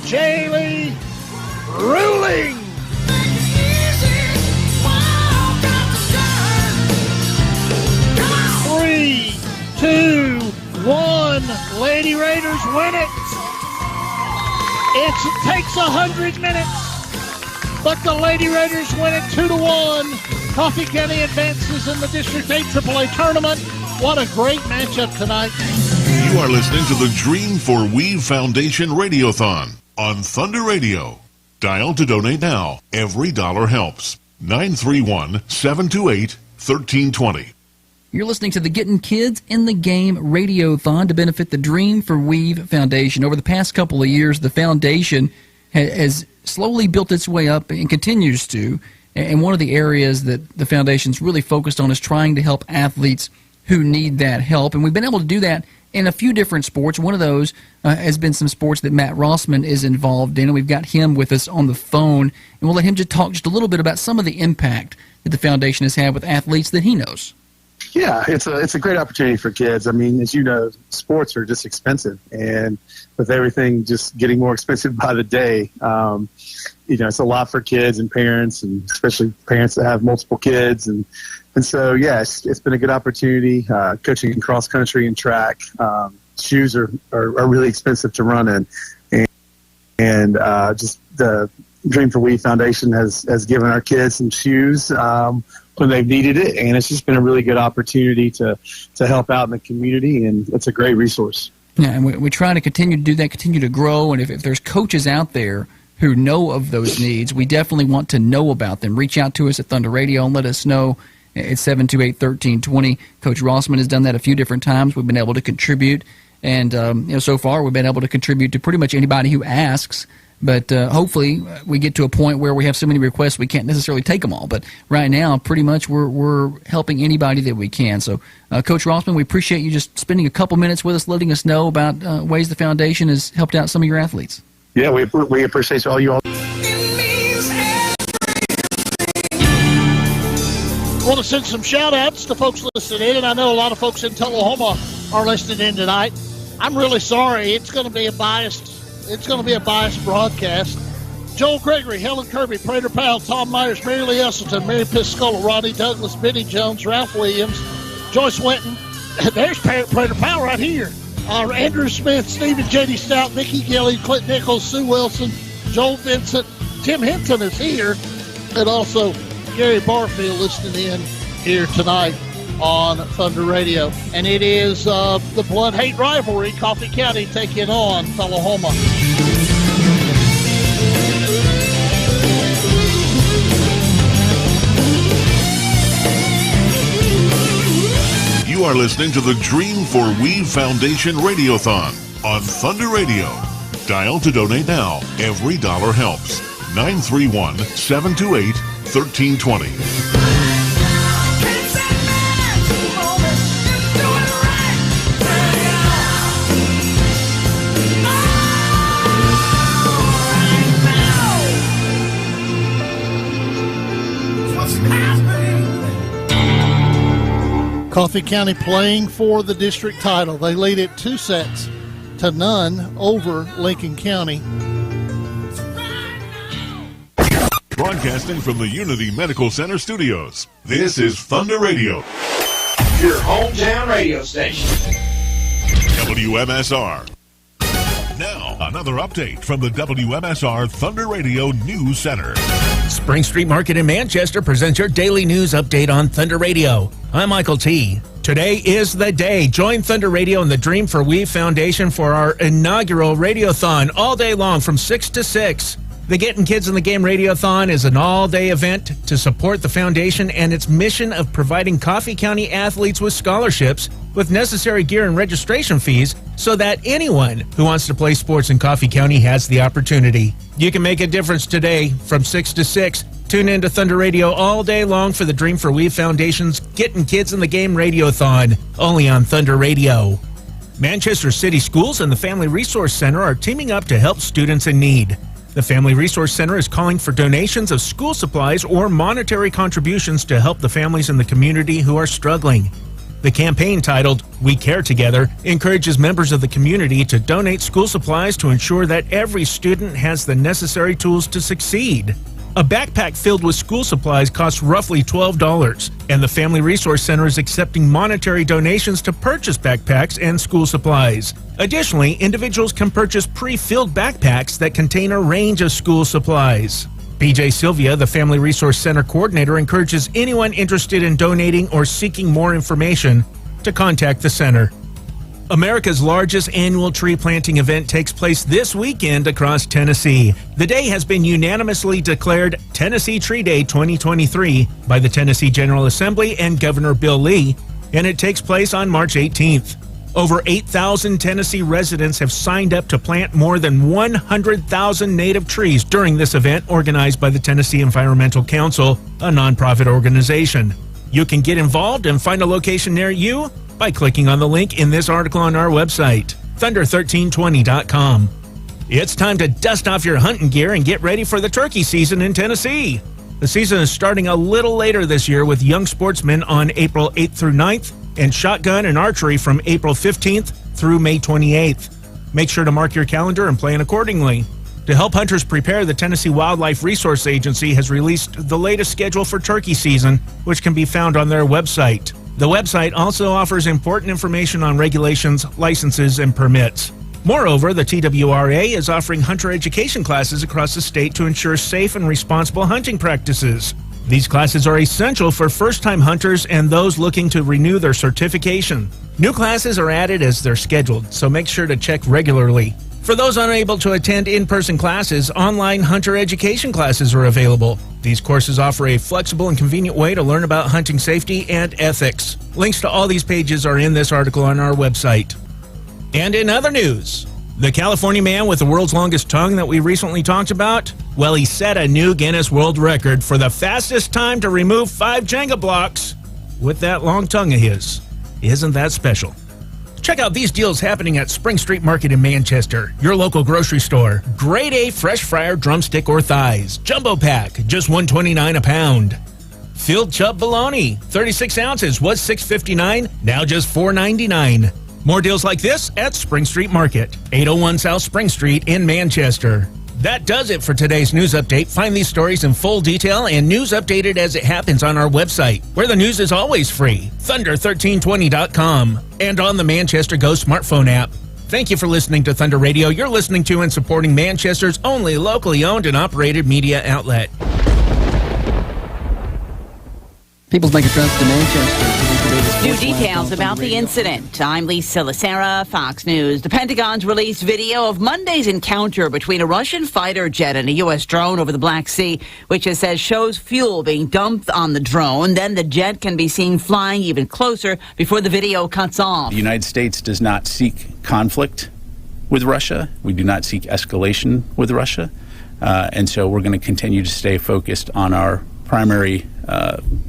Jaylee ruling! 3, 2, 1, Lady Raiders win it! It takes 100 minutes, but the Lady Raiders win it 2-1. Coffee County advances in the District 8 AAA tournament. What a great matchup tonight. You are listening to the Dream for Weave Foundation Radiothon on Thunder Radio. Dial to donate now. Every dollar helps. 931-728-1320. You're listening to the Getting Kids in the Game Radiothon to benefit the Dream for Weave Foundation. Over the past couple of years, the foundation has slowly built its way up and continues to. And one of the areas that the foundation's really focused on is trying to help athletes who need that help. And we've been able to do that in a few different sports. One of those has been some sports that Matt Rossman is involved in. And we've got him with us on the phone. And we'll let him just talk just a little bit about some of the impact that the foundation has had with athletes that he knows. Yeah, it's a great opportunity for kids. I mean, as you know, sports are just expensive, and with everything just getting more expensive by the day, it's a lot for kids and parents, and especially parents that have multiple kids, and so yeah, it's been a good opportunity. Coaching in cross country and track, shoes are really expensive to run in, and just the Dream for We Foundation has given our kids some shoes when they've needed it, and it's just been a really good opportunity to help out in the community, and it's a great resource. Yeah, and we try to continue to do that, continue to grow, and if there's coaches out there who know of those needs, we definitely want to know about them. Reach out to us at Thunder Radio and let us know. It's 728-1320. Coach Rossman has done that a few different times. We've been able to contribute, and so far we've been able to contribute to pretty much anybody who asks. But hopefully we get to a point where we have so many requests we can't necessarily take them all. But right now, pretty much we're helping anybody that we can. So, Coach Rossman, we appreciate you just spending a couple minutes with us, letting us know about ways the foundation has helped out some of your athletes. Yeah, we appreciate all you all. I want to send some shout-outs to folks listening in, and I know a lot of folks in Tullahoma are listening in tonight. I'm really sorry. It's going to be a biased broadcast. Joel Gregory, Helen Kirby, Prater Powell, Tom Myers, Mary Lee Esselton, Mary Piscola, Rodney Douglas, Benny Jones, Ralph Williams, Joyce Winton. There's Prater Powell right here. Andrew Smith, Stephen J.D. Stout, Nikki Gilly, Clint Nichols, Sue Wilson, Joel Vincent, Tim Hinton is here, and also Gary Barfield listening in here tonight on Thunder Radio. And it is the blood-hate rivalry, Coffee County taking on Tullahoma. You are listening to the Dream for Weave Foundation Radiothon on Thunder Radio. Dial to donate now. Every dollar helps. 931-728-1320. Coffee County playing for the district title. They lead it 2-0 over Lincoln County. Broadcasting from the Unity Medical Center studios, this is Thunder Radio, your hometown radio station. WMSR. Now, another update from the WMSR Thunder Radio News Center. Spring Street Market in Manchester presents your daily news update on Thunder Radio. I'm Michael T. Today is the day. Join Thunder Radio and the Dream for We Foundation for our inaugural radiothon all day long from 6 to 6. The Getting Kids in the Game Radiothon is an all-day event to support the foundation and its mission of providing Coffee County athletes with scholarships with necessary gear and registration fees so that anyone who wants to play sports in Coffee County has the opportunity. You can make a difference today from 6 to 6. Tune in to Thunder Radio all day long for the Dream for We Foundation's Getting Kids in the Game Radiothon, only on Thunder Radio. Manchester City Schools and the Family Resource Center are teaming up to help students in need. The Family Resource Center is calling for donations of school supplies or monetary contributions to help the families in the community who are struggling. The campaign, titled We Care Together, encourages members of the community to donate school supplies to ensure that every student has the necessary tools to succeed. A backpack filled with school supplies costs roughly $12, and the Family Resource Center is accepting monetary donations to purchase backpacks and school supplies. Additionally, individuals can purchase pre-filled backpacks that contain a range of school supplies. PJ Sylvia, the Family Resource Center coordinator, encourages anyone interested in donating or seeking more information to contact the center. America's largest annual tree planting event takes place this weekend across Tennessee. The day has been unanimously declared Tennessee Tree Day 2023 by the Tennessee General Assembly and Governor Bill Lee, and it takes place on March 18th. Over 8,000 Tennessee residents have signed up to plant more than 100,000 native trees during this event organized by the Tennessee Environmental Council, a nonprofit organization. You can get involved and find a location near you by clicking on the link in this article on our website, thunder1320.com. It's time to dust off your hunting gear and get ready for the turkey season in Tennessee. The season is starting a little later this year with young sportsmen on April 8th through 9th and shotgun and archery from April 15th through May 28th. Make sure to mark your calendar and plan accordingly. To help hunters prepare, the Tennessee Wildlife Resource Agency has released the latest schedule for turkey season, which can be found on their website. The website also offers important information on regulations, licenses, and permits. Moreover, the TWRA is offering hunter education classes across the state to ensure safe and responsible hunting practices. These classes are essential for first-time hunters and those looking to renew their certification. New classes are added as they're scheduled, so make sure to check regularly. For those unable to attend in-person classes, online hunter education classes are available. These courses offer a flexible and convenient way to learn about hunting safety and ethics. Links to all these pages are in this article on our website. And in other news, the California man with the world's longest tongue that we recently talked about, well, he set a new Guinness World Record for the fastest time to remove 5 Jenga blocks with that long tongue of his. Isn't that special? Check out these deals happening at Spring Street Market in Manchester, your local grocery store. Grade A fresh fryer drumstick or thighs, jumbo pack, just $1.29 a pound. Field chub bologna, 36 ounces, was $6.59, now just $4.99. More deals like this at Spring Street Market, 801 South Spring Street in Manchester. That does it for today's news update. Find these stories in full detail and news updated as it happens on our website, where the news is always free, thunder1320.com, and on the Manchester Go smartphone app. Thank you for listening to Thunder Radio. You're listening to and supporting Manchester's only locally owned and operated media outlet. People's Bank of Trust to Manchester. New details about the incident. I'm Lisa Lacera, Fox News. The Pentagon's released video of Monday's encounter between a Russian fighter jet and a U.S. drone over the Black Sea, which it says shows fuel being dumped on the drone. Then the jet can be seen flying even closer before the video cuts off. The United States does not seek conflict with Russia. We do not seek escalation with Russia. And so we're going to continue to stay focused on our primary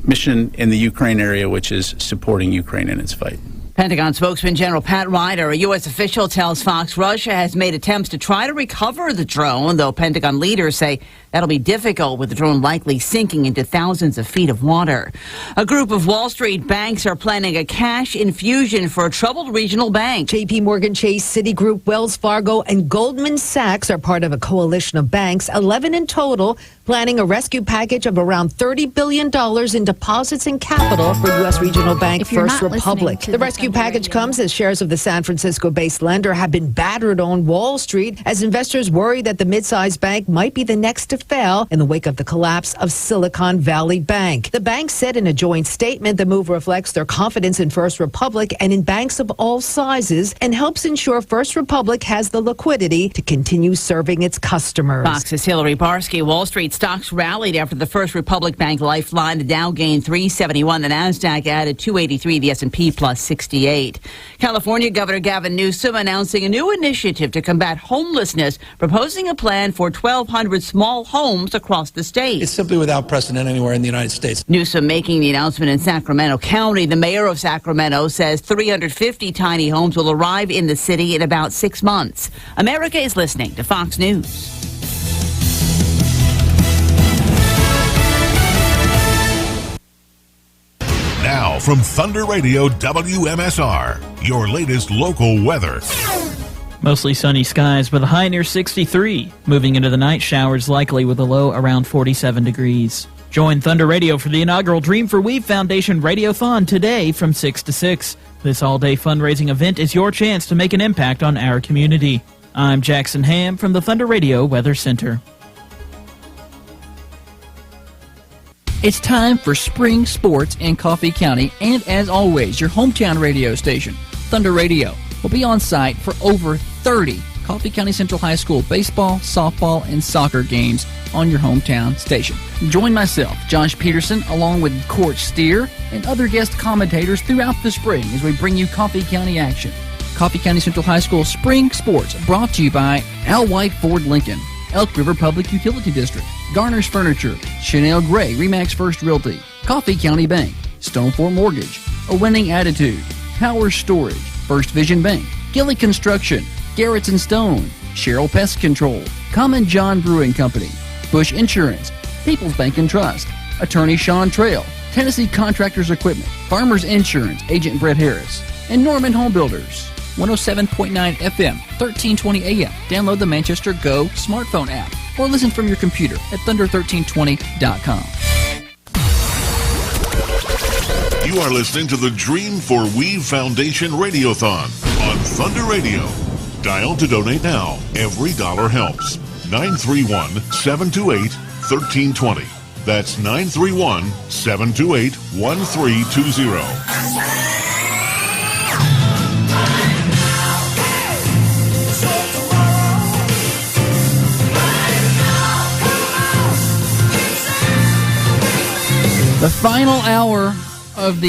mission in the Ukraine area, which is supporting Ukraine in its fight. Pentagon spokesman General Pat Ryder, a U.S. official, tells Fox Russia has made attempts to try to recover the drone, though Pentagon leaders say That'll be difficult with the drone likely sinking into thousands of feet of water. A group of Wall Street banks are planning a cash infusion for a troubled regional bank. JP Morgan Chase, Citigroup, Wells Fargo, and Goldman Sachs are part of a coalition of banks, 11 in total, planning a rescue package of around $30 billion in deposits and capital for U.S. regional bank First Republic. The rescue package comes as shares of the San Francisco-based lender have been battered on Wall Street as investors worry that the mid-sized bank might be the next to fail in the wake of the collapse of Silicon Valley Bank. The bank said in a joint statement the move reflects their confidence in First Republic and in banks of all sizes and helps ensure First Republic has the liquidity to continue serving its customers. Fox's Hillary Barsky. Wall Street stocks rallied after the First Republic Bank lifeline. The Dow gained 371. The Nasdaq added 283. The S&P plus 68. California Governor Gavin Newsom announcing a new initiative to combat homelessness, proposing a plan for 1,200 small homes across the state. It's simply without precedent anywhere in the United States. Newsom making the announcement in Sacramento County. The mayor of Sacramento says 350 tiny homes will arrive in the city in about 6 months. America is listening to Fox News. Now from Thunder Radio WMSR, your latest local weather. Mostly sunny skies with a high near 63. Moving into the night, showers likely with a low around 47 degrees. Join Thunder Radio for the inaugural Dream for Weave Foundation Radio-a-thon today from 6 to 6. This all-day fundraising event is your chance to make an impact on our community. I'm Jackson Ham from the Thunder Radio Weather Center. It's time for spring sports in Coffee County, and as always, your hometown radio station, Thunder Radio, will be on site for over 30 Coffee County Central High School baseball, softball, and soccer games on your hometown station. Join myself, Josh Peterson, along with Court Steer and other guest commentators throughout the spring as we bring you Coffee County action. Coffee County Central High School Spring Sports, brought to you by Al White Ford Lincoln, Elk River Public Utility District, Garner's Furniture, Chanel Gray, Remax First Realty, Coffee County Bank, Stonefort Mortgage, A Winning Attitude, Power Storage, First Vision Bank, Gilly Construction, Garrett's and Stone, Cheryl Pest Control, Common John Brewing Company, Bush Insurance, People's Bank and Trust, Attorney Sean Trail, Tennessee Contractors Equipment, Farmers Insurance, Agent Brett Harris, and Norman Home Builders. 107.9 FM, 1320 AM. Download the Manchester Go smartphone app or listen from your computer at thunder1320.com. You are listening to the Dream for Weave Foundation Radiothon on Thunder Radio. Dial to donate now. Every dollar helps. 931-728-1320. That's 931-728-1320. The final hour of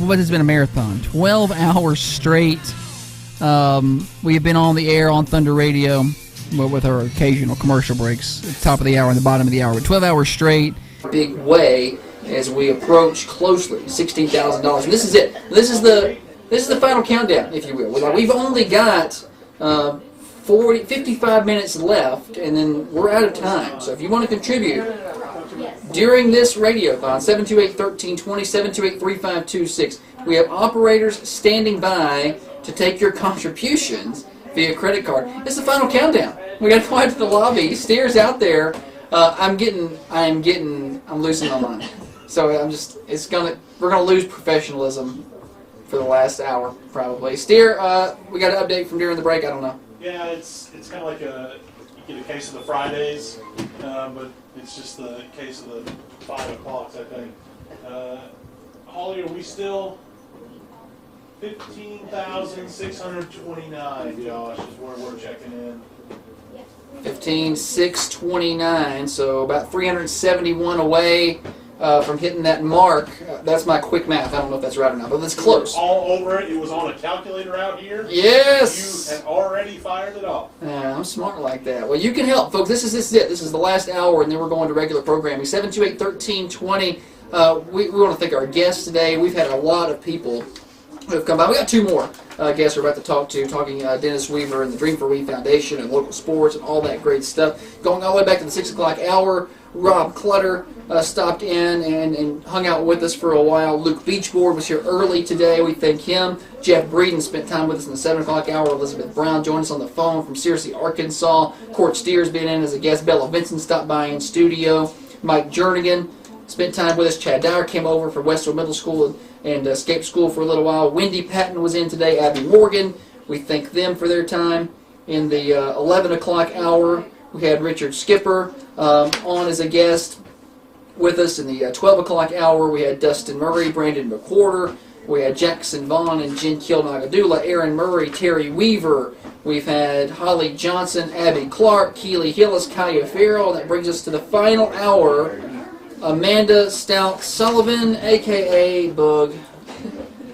what has been a marathon, 12 hours straight. We have been on the air on Thunder Radio with our occasional commercial breaks at the top of the hour and the bottom of the hour. 12 hours straight. Big way as we approach closely $16,000. And this is it. This is the final countdown, if you will. We've only got 55 minutes left, and then we're out of time. So if you want to contribute during this radiothon, 728-1320, 728-3526, we have operators standing by to take your contributions via credit card. It's the final countdown. We got to go out to the lobby. Steer's out there. I'm losing my mind. So we're gonna lose professionalism for the last hour probably. Steer, we got an update from during the break. I don't know. Yeah, it's kind of like you get a case of the Fridays, but it's just the case of the 5 o'clocks, I think. Holly, are we still 15,629, Josh, is where we're checking in. 15,629, so about 371 away from hitting that mark. That's my quick math. I don't know if that's right or not, but it's close. All over it. It was on a calculator out here. Yes! You had already fired it off. Yeah, I'm smart like that. Well, you can help, folks. This is it. This is the last hour, and then we're going to regular programming. 728-1320. We want to thank our guests today. We've had a lot of people who have come by. We got two more guests we're about to talking Dennis Weaver and the Dream for We Foundation and local sports and all that great stuff. Going all the way back to the 6 o'clock hour, Rob Clutter stopped in and hung out with us for a while. Luke Beachboard was here early today. We thank him. Jeff Breeden spent time with us in the 7 o'clock hour. Elizabeth Brown joined us on the phone from Searcy, Arkansas. Court Steers been in as a guest. Bella Vincent stopped by in studio. Mike Jernigan spent time with us. Chad Dyer came over from Westwood Middle School and Escape School for a little while. Wendy Patton was in today. Abby Morgan. We thank them for their time. In the 11 o'clock hour, we had Richard Skipper on as a guest with us. In the 12 o'clock hour, we had Dustin Murray, Brandon McWhorter. We had Jackson Vaughn and Jen Kiel-Nagadula, Aaron Murray, Terry Weaver. We've had Holly Johnson, Abby Clark, Keely Hillis, Kaya Farrell. That brings us to the final hour. Amanda Stout Sullivan, a.k.a. Bug.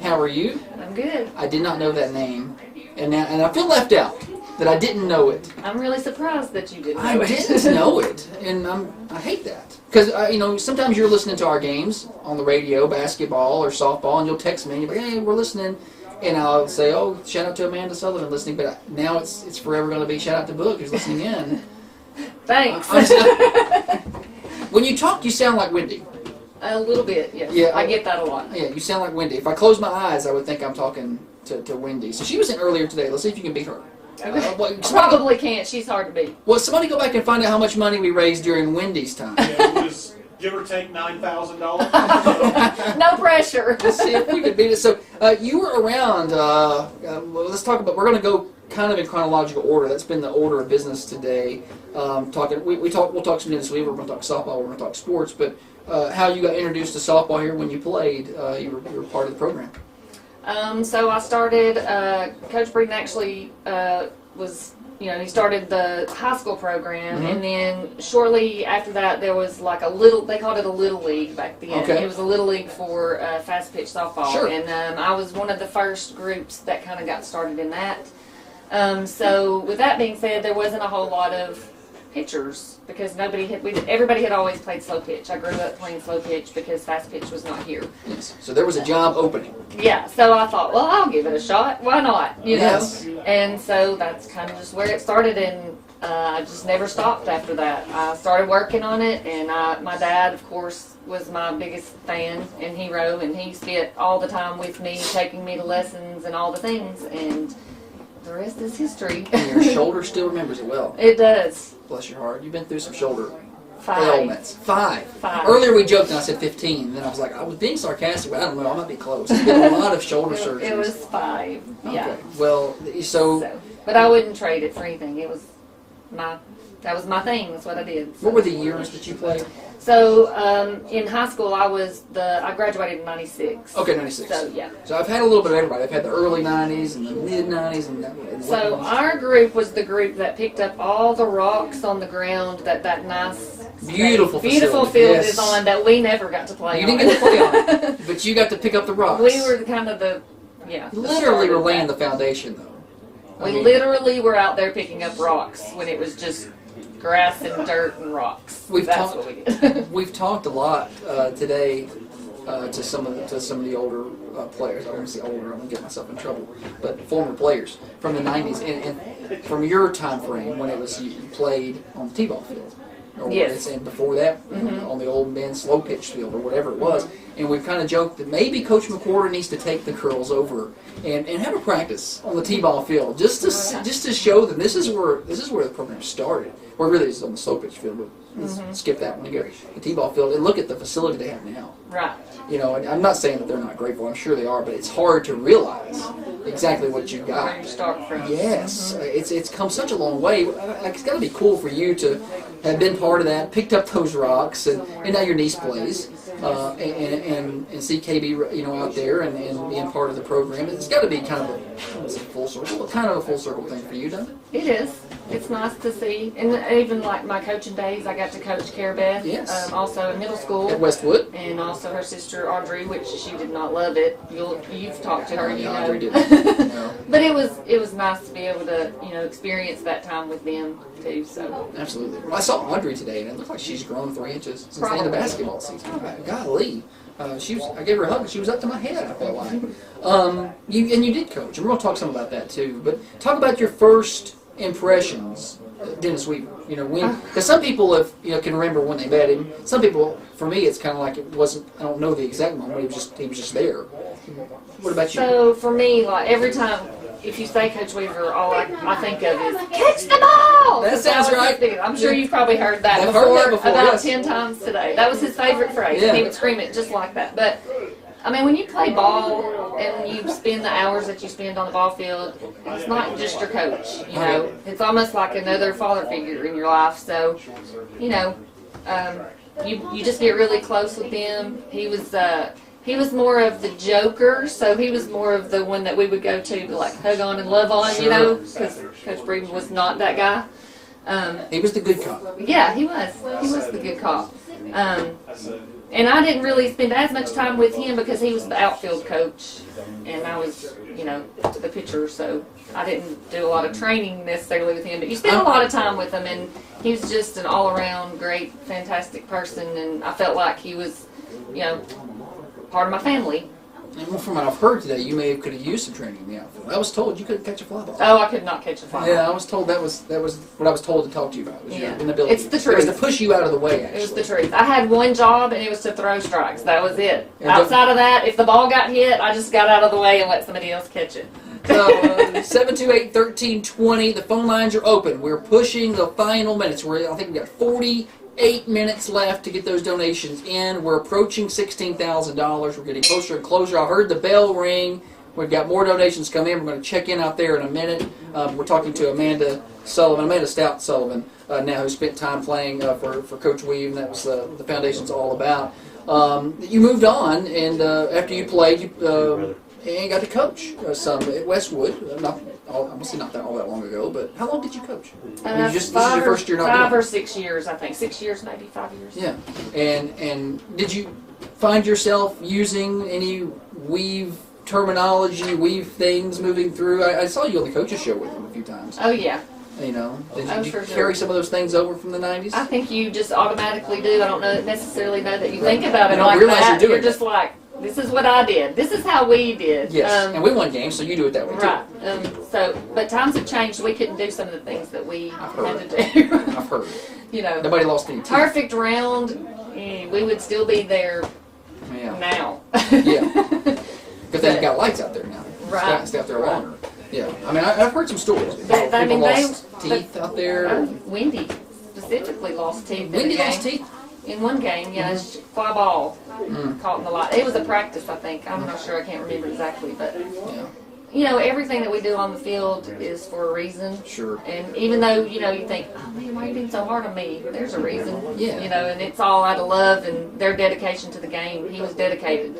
How are you? I'm good. I did not know that name. And I feel left out that I didn't know it. I'm really surprised that you didn't know I didn't know it. And I hate that. Because, sometimes you're listening to our games on the radio, basketball or softball, and you'll text me and you'll be like, hey, we're listening. And I'll say, oh, shout out to Amanda Sullivan listening. But now it's forever going to be shout out to Book who's listening in. Thanks. When you talk, you sound like Wendy. A little bit, yes. Yeah, I get that a lot. Yeah, you sound like Wendy. If I close my eyes, I would think I'm talking to Wendy. So she was in earlier today. Let's see if you can beat her. I probably can't. She's hard to beat. Well, somebody go back and find out how much money we raised during Wendy's time. Yeah, it was give or take $9,000. No pressure. Let's see if we can beat it. So you were around. Let's talk about. We're going to go kind of in chronological order. That's been the order of business today. We'll talk some Dennis Weaver. We're going to talk softball. We're going to talk sports. But how you got introduced to softball here when you played? You were part of the program. So I started, Coach Breeden actually was, he started the high school program, and then shortly after that there was like they called it a little league back then. Okay. It was a little league for fast pitch softball. Sure. And I was one of the first groups that kind of got started in that. So with that being said, there wasn't a whole lot of pitchers because everybody had always played slow pitch. I grew up playing slow pitch because fast pitch was not here. Yes. So there was a job opening. Yeah, so I thought, well, I'll give it a shot. Why not? Yes. And so that's kind of just where it started, and I just never stopped after that. I started working on it, and my dad, of course, was my biggest fan and hero, and he spent all the time with me, taking me to lessons and all the things, and the rest is history. And your shoulder still remembers it well. It does. Bless your heart. You've been through some shoulder 5 ailments. 5. Earlier we joked and I said 15. And then I was like, I was being sarcastic, but I don't know. I might be close. It's been a lot of shoulder surgeries. It was 5. Yeah. Okay. Well, so. But I wouldn't trade it for anything. That was my thing. That's what I did. What were the years that you played? So in high school, I graduated in '96. Okay, 96. So yeah. So I've had a little bit of everybody. I've had the early '90s and the mid '90s and that. So our group was the group that picked up all the rocks on the ground that nice, beautiful field is on that we never got to play. You didn't get to play on it, but you got to pick up the rocks. We were kind of literally were laying the foundation though. We literally were out there picking up rocks when it was just grass and dirt and rocks. That's what we did. We've talked a lot today to some of the older players. I don't want to say older. I'm gonna get myself in trouble. But former players from the '90s and from your time frame when it was you played on the t-ball field. Yes. And before that, on the old men's slow pitch field or whatever it was. And we've kind of joked that maybe Coach McWhorter needs to take the girls over and have a practice on the t-ball field just to show them this is where the program started. Or really it's on the slow pitch field, but let's skip that one and go the t-ball field and look at the facility they have now. Right. And I'm not saying that they're not grateful. I'm sure they are, but it's hard to realize exactly what you got. Where you start from. Yes, it's come such a long way. It's got to be cool for you to have been part of that, picked up those rocks, and now your niece plays, and see KB out there and being part of the program. It's got to be kind of a full circle thing for you, doesn't it? It is. It's nice to see, and even like my coaching days, I got to coach Carabeth, yes. Also in middle school at Westwood, and also her sister Audrey, which she did not love it. You've talked to her, Audrey didn't. No. But it was nice to be able to experience that time with them too. So absolutely. Well, I saw Audrey today, and it looked like she's grown 3 inches since the end of basketball season. Golly. I gave her a hug, and she was up to my head, I felt like. You did coach, and we're going to talk some about that too. But talk about your first impressions, Dennis Weaver. Because some people can remember when they met him. Some people, for me, it's kind of like it wasn't. I don't know the exact moment. He was just there. What about you? So for me, like every time, if you say Coach Weaver, all I think of is catch the ball. That sounds right. I'm sure you've probably heard that I've before, heard that before, about yes. 10 times today. That was his favorite phrase. Yeah. He would scream it just like that. But I mean, when you play ball and you spend the hours that you spend on the ball field, it's not just your coach. It's almost like another father figure in your life. So, you just get really close with him. He was more of the joker, so he was more of the one that we would go to like hug on and love on, because Coach Breeden was not that guy. He was the good cop. Yeah, he was. He was the good cop. And I didn't really spend as much time with him because he was the outfield coach, and I was, the pitcher, so I didn't do a lot of training necessarily with him. But you spend a lot of time with him, and he was just an all-around great, fantastic person, and I felt like he was, part of my family. And from what I've heard today, you could have used some training in the outfield. I was told you couldn't catch a fly ball. Oh, I could not catch a fly ball. Yeah, I was told that was what I was told to talk to you about. Was your inability. It's the truth. It was to push you out of the way, actually. It was the truth. I had one job, and it was to throw strikes. That was it. Outside of that, if the ball got hit, I just got out of the way and let somebody else catch it. So, 728-1320, the phone lines are open. We're pushing the final minutes. I think we've got 48 minutes left to get those donations in. We're approaching $16,000. We're getting closer and closer. I heard the bell ring. We've got more donations come in. We're going to check in out there in a minute. We're talking to Amanda Stout Sullivan, now who spent time playing for Coach Weave, and that was the foundation's all about. You moved on, and after you played, and got to coach some at Westwood. Obviously not all that long ago, but how long did you coach? This is your first year not doing it. 5 or 6 years, I think. 6 years, maybe 5 years. Yeah. And did you find yourself using any Weave terminology, Weave things moving through? I saw you on the coaches show with him a few times. Oh, yeah. Did you carry some of those things over from the 90s? I think you just automatically do. I don't necessarily know that you think about it don't like realize that. you're doing You're just like, this is what I did. This is how we did. Yes, and we won games, so you do it that way too. Right. But times have changed. We couldn't do some of the things that we had to do. I've heard. Nobody lost any teeth. Perfect round. We would still be there now. Yeah. Because they've got lights out there now. Right. Stay out there longer. Yeah. I mean, I've heard some stories. People lost teeth out there. Wendy specifically lost teeth. Wendy lost teeth? In one game, fly ball caught in the light. It was a practice, I think. I'm not sure. I can't remember exactly, but everything that we do on the field is for a reason. Sure. And even though you think, oh man, why are you being so hard on me? There's a reason. Yeah. And it's all out of love and their dedication to the game. He was dedicated.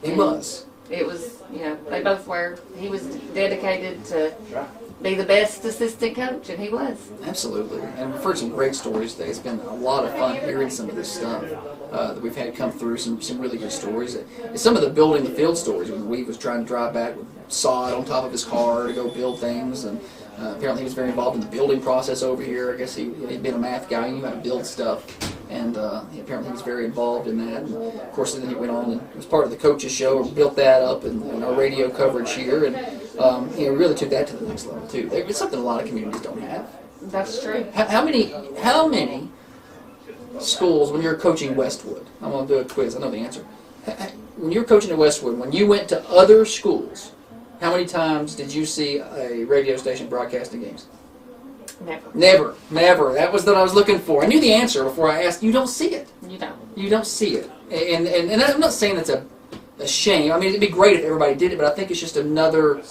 He was. It was, they both were. He was dedicated to be the best assistant coach, and he was. Absolutely. And we've heard some great stories today. It's been a lot of fun hearing some of this stuff that we've had come through, some really good stories. Some of the building the field stories, when Weave was trying to drive back with sod on top of his car to go build things, and apparently he was very involved in the building process over here. I guess he'd been a math guy, he knew how to build stuff, and apparently he was very involved in that. And of course, then he went on and was part of the coaches show, and built that up in our radio coverage here, and he really took that to the next level too. It's something a lot of communities don't have. That's true. How many schools, when you're coaching Westwood, I'm going to do a quiz, I know the answer. When you're coaching at Westwood, when you went to other schools, how many times did you see a radio station broadcasting games? Never. That was what I was looking for. I knew the answer before I asked. You don't see it. You don't see it. And I'm not saying that's a shame. I mean, it'd be great if everybody did it, but I think it's just another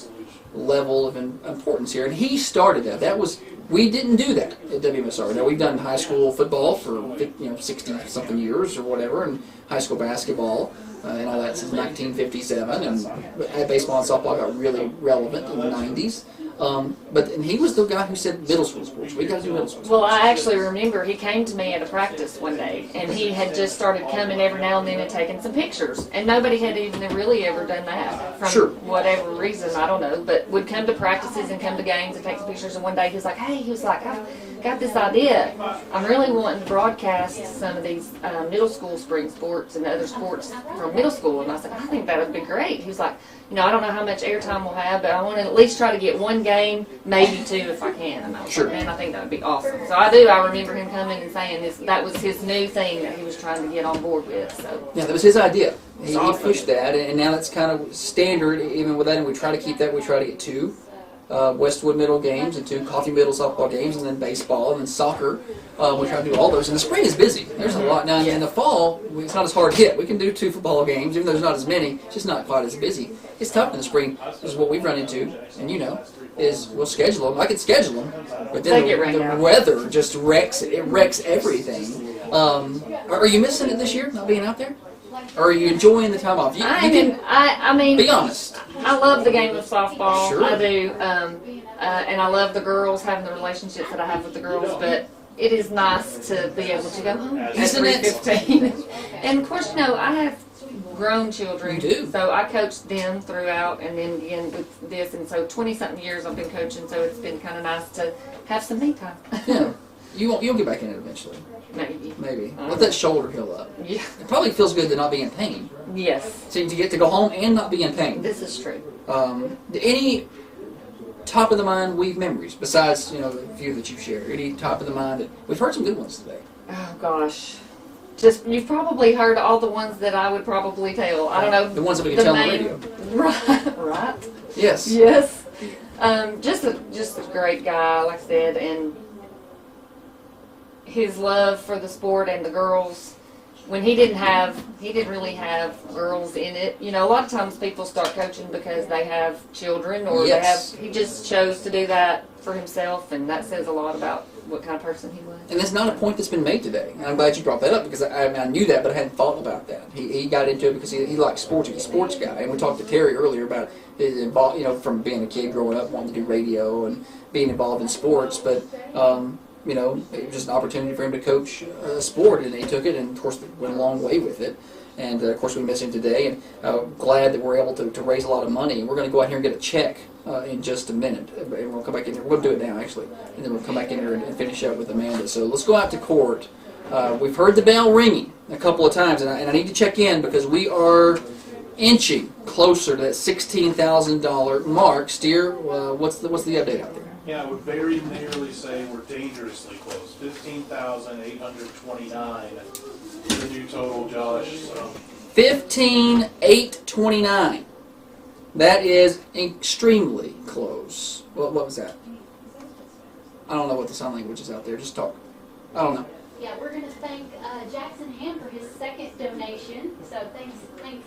level of importance here. And he started that. We didn't do that at WMSR. Now, we've done high school football for 60-something years or whatever, and high school basketball and all that since 1957. And baseball and softball got really relevant in the 90s. And he was the guy who said middle school sports. We got to do middle school sports. Well, I actually remember he came to me at a practice one day, and he had just started coming every now and then and taking some pictures. And nobody had even really ever done that from whatever reason, I don't know, but would come to practices and come to games and take some pictures. And one day he was like, hey, I've got this idea. I'm really wanting to broadcast some of these middle school spring sports and other sports from middle school. And I said, I think that would be great. He was like, I don't know how much airtime we'll have, but I want to at least try to get one game, maybe two if I can. And I was like, man, I think that would be awesome. So I remember him coming and saying that was his new thing that he was trying to get on board with. So yeah, that was his idea. He pushed that, and now that's kind of standard. Even with that, and we try to keep that. We try to get 2 Westwood Middle games and 2 Coffee Middle softball games, and then baseball, and then soccer. We try to do all those. And the spring is busy. There's a lot. Now, in the fall, it's not as hard hit. We can do 2 football games, even though there's not as many. It's just not quite as busy. It's tough in the spring. This is what we've run into, and is we'll schedule them. I can schedule them, but then the weather just wrecks it. It wrecks everything. Are you missing it this year, not being out there? Or are you enjoying the time off? I mean, be honest. I love the game of softball. Sure. I do, and I love the girls, having the relationships that I have with the girls. But it is nice to be able to go home at 3:15. And of course, I have grown children. You do. So I coached them throughout, and then again with this, and so 20-something years I've been coaching. So it's been kind of nice to have some me time. Yeah, you'll get back in it eventually. Maybe. Let that shoulder heal up. Yeah. It probably feels good to not be in pain. Yes. So you get to go home and not be in pain. This is true. Any top of the mind weave memories besides the few that you've shared? Any top of the mind we've heard some good ones today? Oh gosh. You've probably heard all the ones that I would probably tell. I don't know. The ones that we can tell on the radio. Right. Yes. Yes. Just a great guy, like I said, and his love for the sport and the girls. When he didn't really have girls in it. A lot of times people start coaching because they have children or he just chose to do that for himself, and that says a lot about what kind of person he was. And that's not a point that's been made today. And I'm glad you brought that up because I knew that, but I hadn't thought about that. He got into it because he likes sports. He's a sports guy. And we talked to Terry earlier about his involvement, from being a kid growing up, wanting to do radio and being involved in sports. But it was just an opportunity for him to coach a sport, and he took it, and of course went a long way with it. And of course we miss him today, and glad that we're able to raise a lot of money. We're going to go out here and get a check in just a minute, and we'll come back in here. We'll do it now actually, and then we'll come back in here and finish up with Amanda. So let's go out to court. We've heard the bell ringing a couple of times, and I need to check in because we are inching closer to that $16,000 mark. Steer, what's the update out there? Yeah, I would very nearly say we're dangerously close. 15,829 is the new total, Josh. 15,829. That is extremely close. What was that? I don't know what the sign language is out there. Just talk. I don't know. Yeah, we're going to thank Jackson Ham for his second donation. So thanks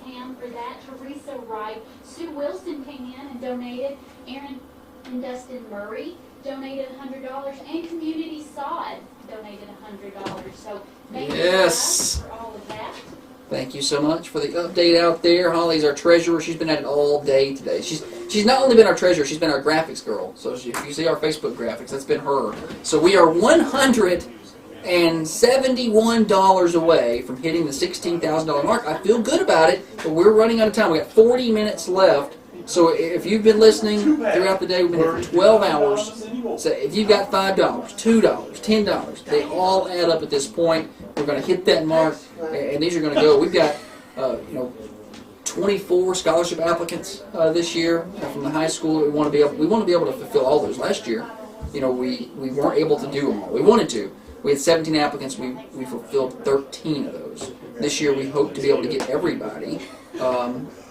Ham for that. Teresa Wright. Sue Wilson came in and donated. Aaron and Dustin Murray donated $100, and Community Sod donated $100. So thank you for all of that. Thank you so much for the update out there. Holly's our treasurer. She's been at it all day today. She's not only been our treasurer, she's been our graphics girl. So if you see our Facebook graphics, that's been her. So we are $171 away from hitting the $16,000 mark. I feel good about it, but we're running out of time. We got 40 minutes left. So if you've been listening throughout the day, we've been here for 12 hours. So if you've got $5, $2, $10, they all add up at this point. We're going to hit that mark, and these are going to go. We've got 24 scholarship applicants this year from the high school. We want to be able to fulfill all those. Last year, we weren't able to do them all. We wanted to. We had 17 applicants. We fulfilled 13 of those. This year, we hope to be able to get everybody.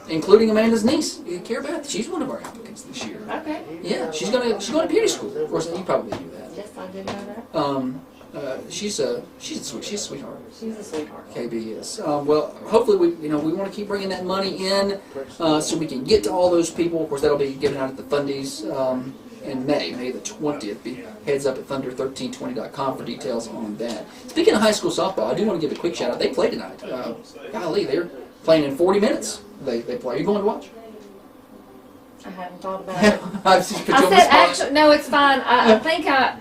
Including Amanda's niece, Cara Beth. She's one of our applicants this year. Okay. Yeah, she's going to beauty school. Of course, you probably knew that. Yes, I did know that. She's a sweetheart. She's a sweetheart. KB is. Well, hopefully we want to keep bringing that money in so we can get to all those people. Of course, that'll be given out at the Fundies in May the 20th. Heads up at thunder1320.com for details on that. Speaking of high school softball, I do want to give a quick shout out. They played tonight. Golly, they're playing in 40 minutes. They play. Are you going to watch? I hadn't thought about it. I just put I you on the said, spot. actually, no, it's fine. I think I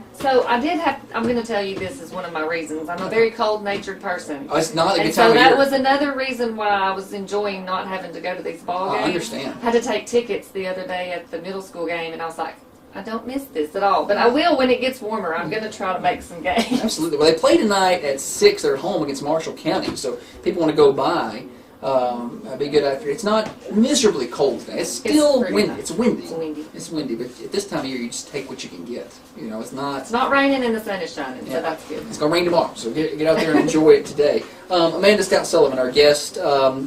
did have, I'm going to tell you this is one of my reasons. I'm a very cold-natured person. Oh, it's not a good And time so of that year. was another reason why I was enjoying not having to go to these ball games. I understand. I had to take tickets the other day at the middle school game, and I was like, I don't miss this at all. But I will when it gets warmer. I'm going to try to make some games. Absolutely. Well, they play tonight at 6. They're at home against Marshall County, so people want to go by. It'd be good after. It's not miserably cold today. It's still windy. Nice. It's windy. It's windy. It's windy, but at this time of year, you just take what you can get. You know, it's not. It's not raining and the sun is shining, so that's good. It's going to rain tomorrow, so get out there and enjoy it today. Amanda Stout Sullivan, our guest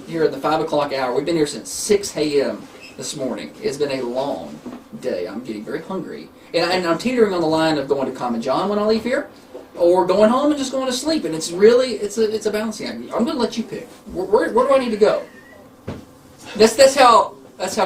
here at the 5 o'clock hour. We've been here since 6 a.m. this morning. It's been a long day. I'm getting very hungry. And I'm teetering on the line of going to Common John when I leave here, or going home and just going to sleep. And it's really, it's a balancing act. I'm going to let you pick. Where do I need to go? That's how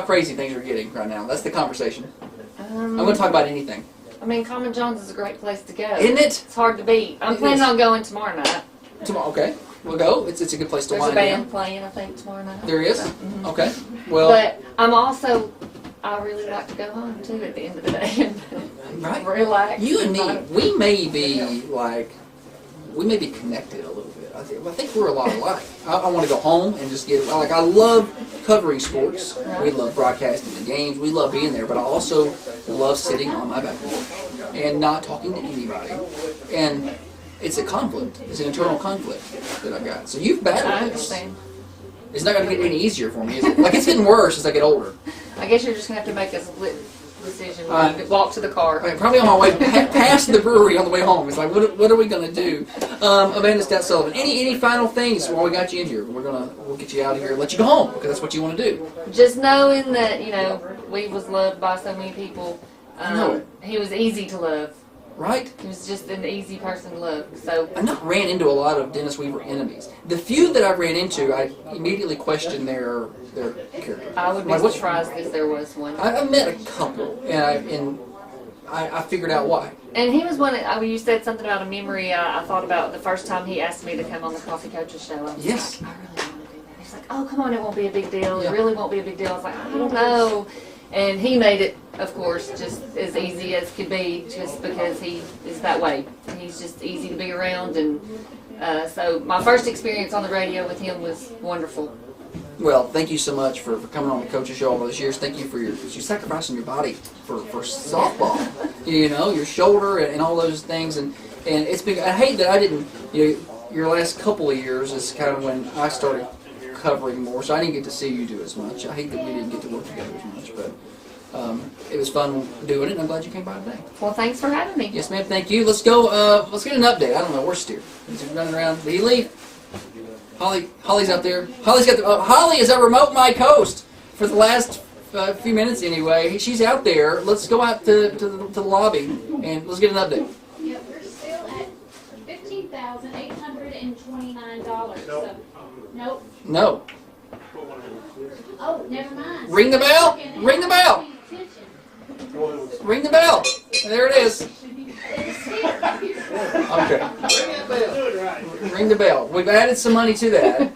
crazy things are getting right now. That's the conversation. I'm going to talk about anything. I mean, Common John's is a great place to go. Isn't it? It's hard to beat. I'm planning on going tomorrow night. Tomorrow, okay. We'll go. It's a good place to There's a wind band down. playing, I think, tomorrow night. There is? So, Okay. Well, but I'm also, I really like to go home, too, at the end of the day. Right. Relax. You and me, we may be connected a little bit. I think we're a lot alike. I want to go home and just I love covering sports. We love broadcasting the games. We love being there, but I also love sitting on my back and not talking to anybody. And it's a conflict. It's an internal conflict that I've got. So you've battled I this. understand. It's not going to get any easier for me, is it? Like, it's getting worse as I get older. I guess you're just going to have to make a split decision when you walk to the car. Probably on my way past the brewery on the way home. It's like, what are we going to do? Amanda Stout Sullivan, any final things while we got you in here? We'll get you out of here and let you go home, because that's what you want to do. Just knowing that, we was loved by so many people. I know it. He was easy to love. Right? He was just an easy person to love. So I've not ran into a lot of Dennis Weaver enemies. The few that I ran into, I immediately questioned their character. I would be surprised if there was one. I met a couple, and I figured out why. And he was one. You said something about a memory. I thought about the first time he asked me to come on the Coffee Coaches show. I was Yes. like, I really want to do that. He's like, oh, come on, it won't be a big deal. Yeah. It really won't be a big deal. I was like, I don't know. And he made it, of course, just as easy as could be, just because he is that way. He's just easy to be around, and so my first experience on the radio with him was wonderful. Well, thank you so much for coming on the Coaches Show all those years. Thank you for you sacrificing your body for softball. Your shoulder and all those things. And it's been. I hate that I didn't. Your last couple of years is kind of when I started covering more, so I didn't get to see you do as much. I hate that we didn't get to work together as much, but it was fun doing it, and I'm glad you came by today. Well, thanks for having me. Yes, ma'am. Thank you. Let's go. Let's get an update. I don't know. Where's Steer? He's running around. Did he leave? Holly's out there. Holly's got Holly is our remote mic host for the last few minutes anyway. She's out there. Let's go out to the lobby and let's get an update. Yep, we're still at $15,829. So, nope. No. Oh, never mind. Ring the bell. Ring the bell. Ring the bell. There it is. Okay. Ring the bell. We've added some money to that.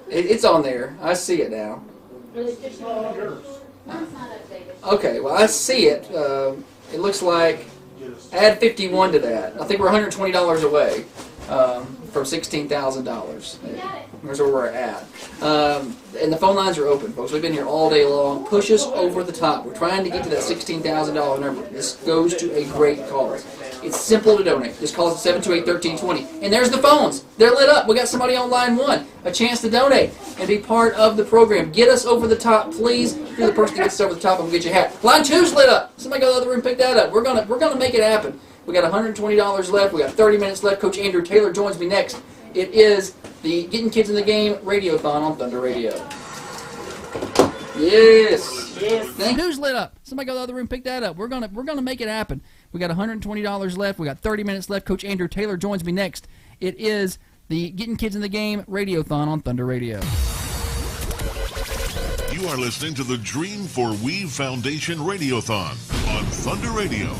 It's on there. I see it now. Okay, well, I see it. It looks like add 51 to that. I think we're $120 away from $16,000. Here's where we're at. And the phone lines are open, folks. We've been here all day long. Push us over the top. We're trying to get to that $16,000 number. This goes to a great cause. It's simple to donate. Just call us at 728-1320. And there's the phones. They're lit up. We got somebody on line 1. A chance to donate and be part of the program. Get us over the top, please. If you're the person that gets us over the top, I'm going to get you a hat. Line 2's lit up. Somebody go to the other room and pick that up. We're gonna make it happen. We got $120 left. We got 30 minutes left. Coach Andrew Taylor joins me next. It is the Getting Kids in the Game radio-thon on Thunder Radio. Yes. Who's lit up? Somebody go to the other room, pick that up. We're gonna make it happen. We got $120 left. We got 30 minutes left. Coach Andrew Taylor joins me next. It is the Getting Kids in the Game radiothon on Thunder Radio. You are listening to the Dream for Weave Foundation Radiothon on Thunder Radio.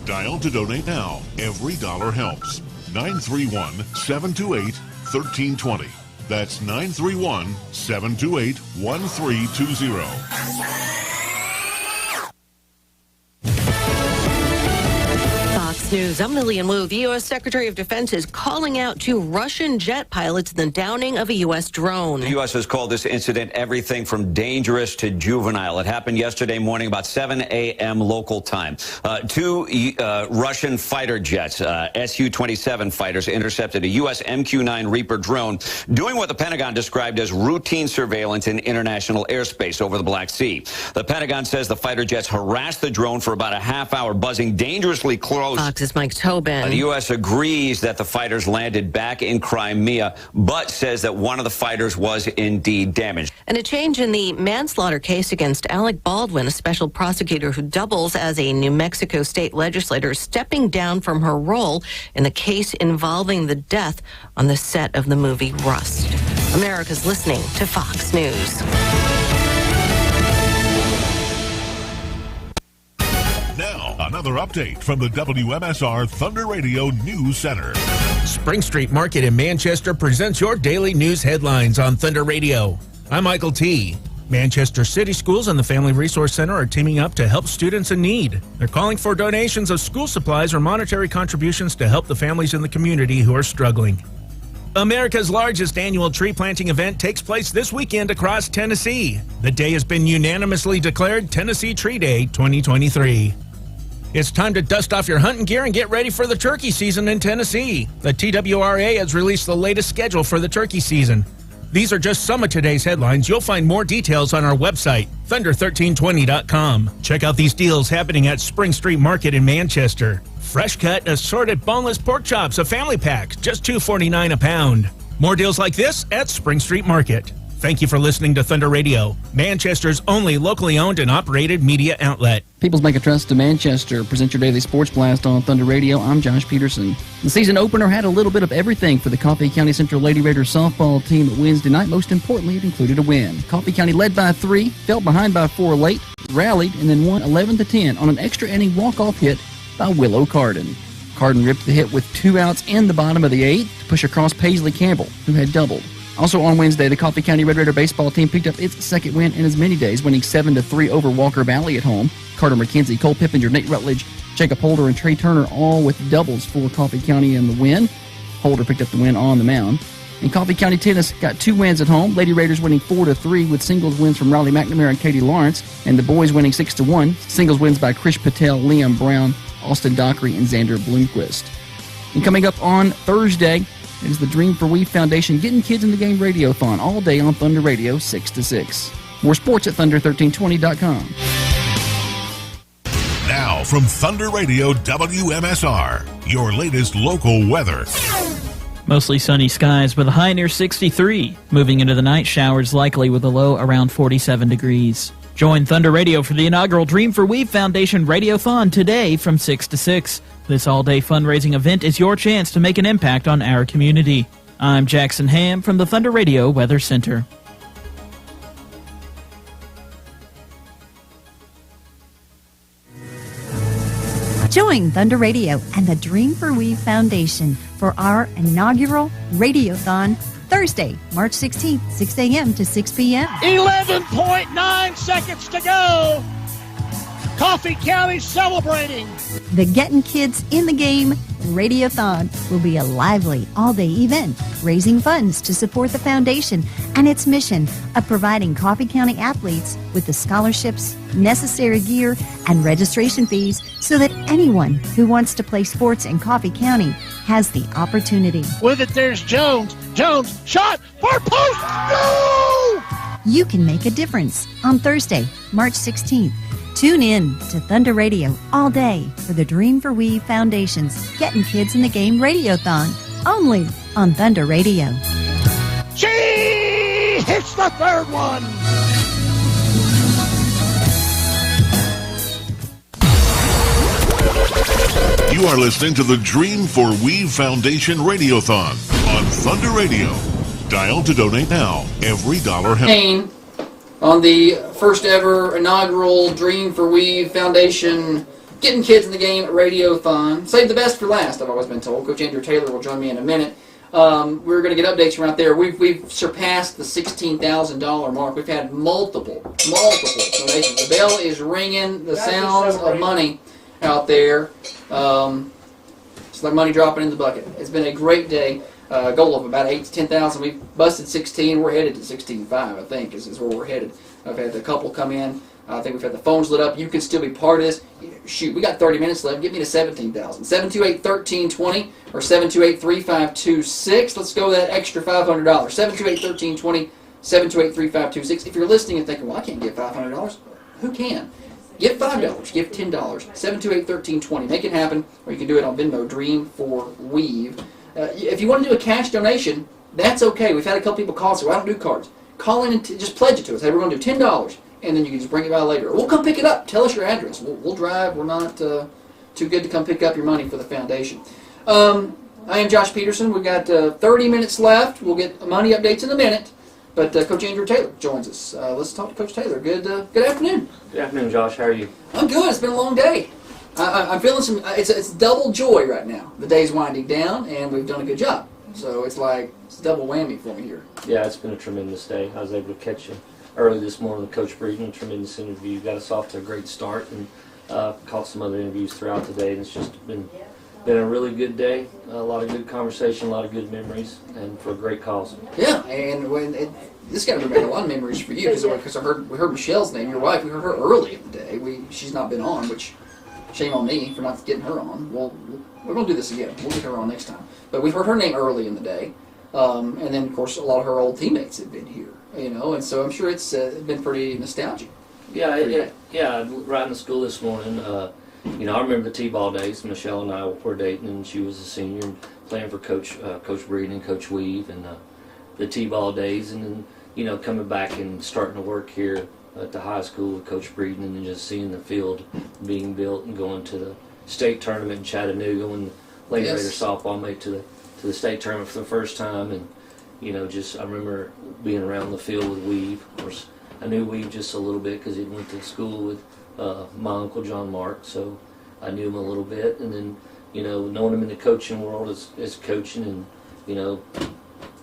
Dial to donate now. Every dollar helps. 931-728-1320. That's 931-728-1320. Fox News, I'm Lillian Wu. The U.S. Secretary of Defense is calling out two Russian jet pilots in the downing of a U.S. drone. The U.S. has called this incident everything from dangerous to juvenile. It happened yesterday morning about 7 a.m. local time. Two Russian fighter jets, Su-27 fighters, intercepted a U.S. MQ-9 Reaper drone doing what the Pentagon described as routine surveillance in international airspace over the Black Sea. The Pentagon says the fighter jets harassed the drone for about a half hour, buzzing dangerously close. Fox's Mike Tobin. The U.S. agrees that the fighters landed back in Crimea, but says that one of the fighters was indeed damaged. And a change in the manslaughter case against Alec Baldwin, a special prosecutor who doubles as a New Mexico state legislator, stepping down from her role in the case involving the death on the set of the movie Rust. America's listening to Fox News. Now, another update from the WMSR Thunder Radio News Center. Spring Street Market in Manchester presents your daily news headlines on Thunder Radio. I'm Michael T. Manchester City Schools and the Family Resource Center are teaming up to help students in need. They're calling for donations of school supplies or monetary contributions to help the families in the community who are struggling. America's largest annual tree planting event takes place this weekend across Tennessee. The day has been unanimously declared Tennessee Tree Day 2023. It's time to dust off your hunting gear and get ready for the turkey season in Tennessee. The TWRA has released the latest schedule for the turkey season. These are just some of today's headlines. You'll find more details on our website, thunder1320.com. Check out these deals happening at Spring Street Market in Manchester. Fresh cut, assorted boneless pork chops, a family pack, just $2.49 a pound. More deals like this at Spring Street Market. Thank you for listening to Thunder Radio, Manchester's only locally owned and operated media outlet. People's Bank of Trust of Manchester presents your daily sports blast on Thunder Radio. I'm Josh Peterson. The season opener had a little bit of everything for the Coffee County Central Lady Raiders softball team Wednesday night. Most importantly, it included a win. Coffee County led by 3, fell behind by 4 late, rallied, and then won 11-10 on an extra inning walk-off hit by Willow Carden. Carden ripped the hit with 2 outs in the bottom of the 8th to push across Paisley Campbell, who had doubled. Also on Wednesday, the Coffee County Red Raider baseball team picked up its second win in as many days, winning 7-3 over Walker Valley at home. Carter McKenzie, Cole Pippinger, Nate Rutledge, Jacob Holder, and Trey Turner all with doubles for Coffee County in the win. Holder picked up the win on the mound. And Coffee County Tennis got 2 wins at home. Lady Raiders winning 4-3 with singles wins from Riley McNamara and Katie Lawrence, and the boys winning 6-1. Singles wins by Krish Patel, Liam Brown, Austin Dockery, and Xander Bloomquist. And coming up on Thursday, it is the Dream for We Foundation Getting Kids in the Game Radio-thon all day on Thunder Radio 6 to 6. More sports at thunder1320.com. Now from Thunder Radio WMSR, your latest local weather. Mostly sunny skies with a high near 63. Moving into the night, showers likely with a low around 47 degrees. Join Thunder Radio for the inaugural Dream for We Foundation Radiothon today from 6 to 6. This all-day fundraising event is your chance to make an impact on our community. I'm Jackson Ham from the Thunder Radio Weather Center. Join Thunder Radio and the Dream for We Foundation for our inaugural Radiothon Thursday, March 16th, 6 a.m. to 6 p.m. 11.9 seconds to go. Coffee County celebrating. The Getting Kids in the Game Radiothon will be a lively all-day event, raising funds to support the foundation and its mission of providing Coffee County athletes with the scholarships, necessary gear, and registration fees so that anyone who wants to play sports in Coffee County has the opportunity. With it, there's Jones. Jones, shot for post. No! You can make a difference on Thursday, March 16th. Tune in to Thunder Radio all day for the Dream for We Foundation's Getting Kids in the Game Radiothon, only on Thunder Radio. She hits the third one. You are listening to the Dream for We Foundation Radiothon on Thunder Radio. Dial to donate now. Every dollar helps. On the first ever inaugural Dream for We Foundation Getting Kids in the Game Radiothon. Save the best for last, I've always been told. Coach Andrew Taylor will join me in a minute. We're going to get updates from out there. We've surpassed the $16,000 mark. We've had multiple donations. The bell is ringing. The sounds of money out there. It's like money dropping in the bucket. It's been a great day. Goal of about 8,000 to 10,000. We've busted 16. We're headed to 16.5, I think, is where we're headed. I've had a couple come in. I think we've had the phones lit up. You can still be part of this. Shoot, we got 30 minutes left. Get me to 17,000. 728-1320 or 728-3526. Let's go with that extra $500. 728-1320, 728-3526. If you're listening and thinking, well, I can't give $500, who can? Give $5, give $10. 728-1320. Make it happen, or you can do it on Venmo, Dream for Weave. If you want to do a cash donation, that's okay. We've had a couple people call and say, well, I don't do cards. Call in and just pledge it to us. Hey, we're going to do $10, and then you can just bring it by later. Or we'll come pick it up. Tell us your address. We'll drive. We're not too good to come pick up your money for the foundation. I am Josh Peterson. We've got 30 minutes left. We'll get money updates in a minute. But Coach Andrew Taylor joins us. Let's talk to Coach Taylor. Good afternoon. Good afternoon, Josh. How are you? I'm good. It's been a long day. I'm feeling some. It's double joy right now. The day's winding down, and we've done a good job. So it's like it's double whammy for me here. Yeah, it's been a tremendous day. I was able to catch you early this morning with Coach Breeden. Tremendous interview. Got us off to a great start, and caught some other interviews throughout the day. And it's just been a really good day. A lot of good conversation, a lot of good memories, and for a great cause. Yeah, and this got to bring back a lot of memories for you because we heard Michelle's name, your wife. We heard her early in the day. She's not been on, which shame on me for not getting her on. We're going to do this again. We'll get her on next time. But we've heard her name early in the day, and then of course a lot of her old teammates have been here, and so I'm sure it's been pretty nostalgic. Yeah, right in the school this morning. I remember the T-ball days. Michelle and I were dating, and she was a senior and playing for Coach Breeden and Coach Weave, and the T-ball days, and then coming back and starting to work here at the high school with Coach Breeden, and then just seeing the field being built and going to the state tournament in Chattanooga when Lady Raider softball made to the state tournament for the first time, and I remember being around the field with Weave. Of course, I knew Weave just a little bit because he went to school with my uncle John Mark, so I knew him a little bit, and then knowing him in the coaching world as coaching, and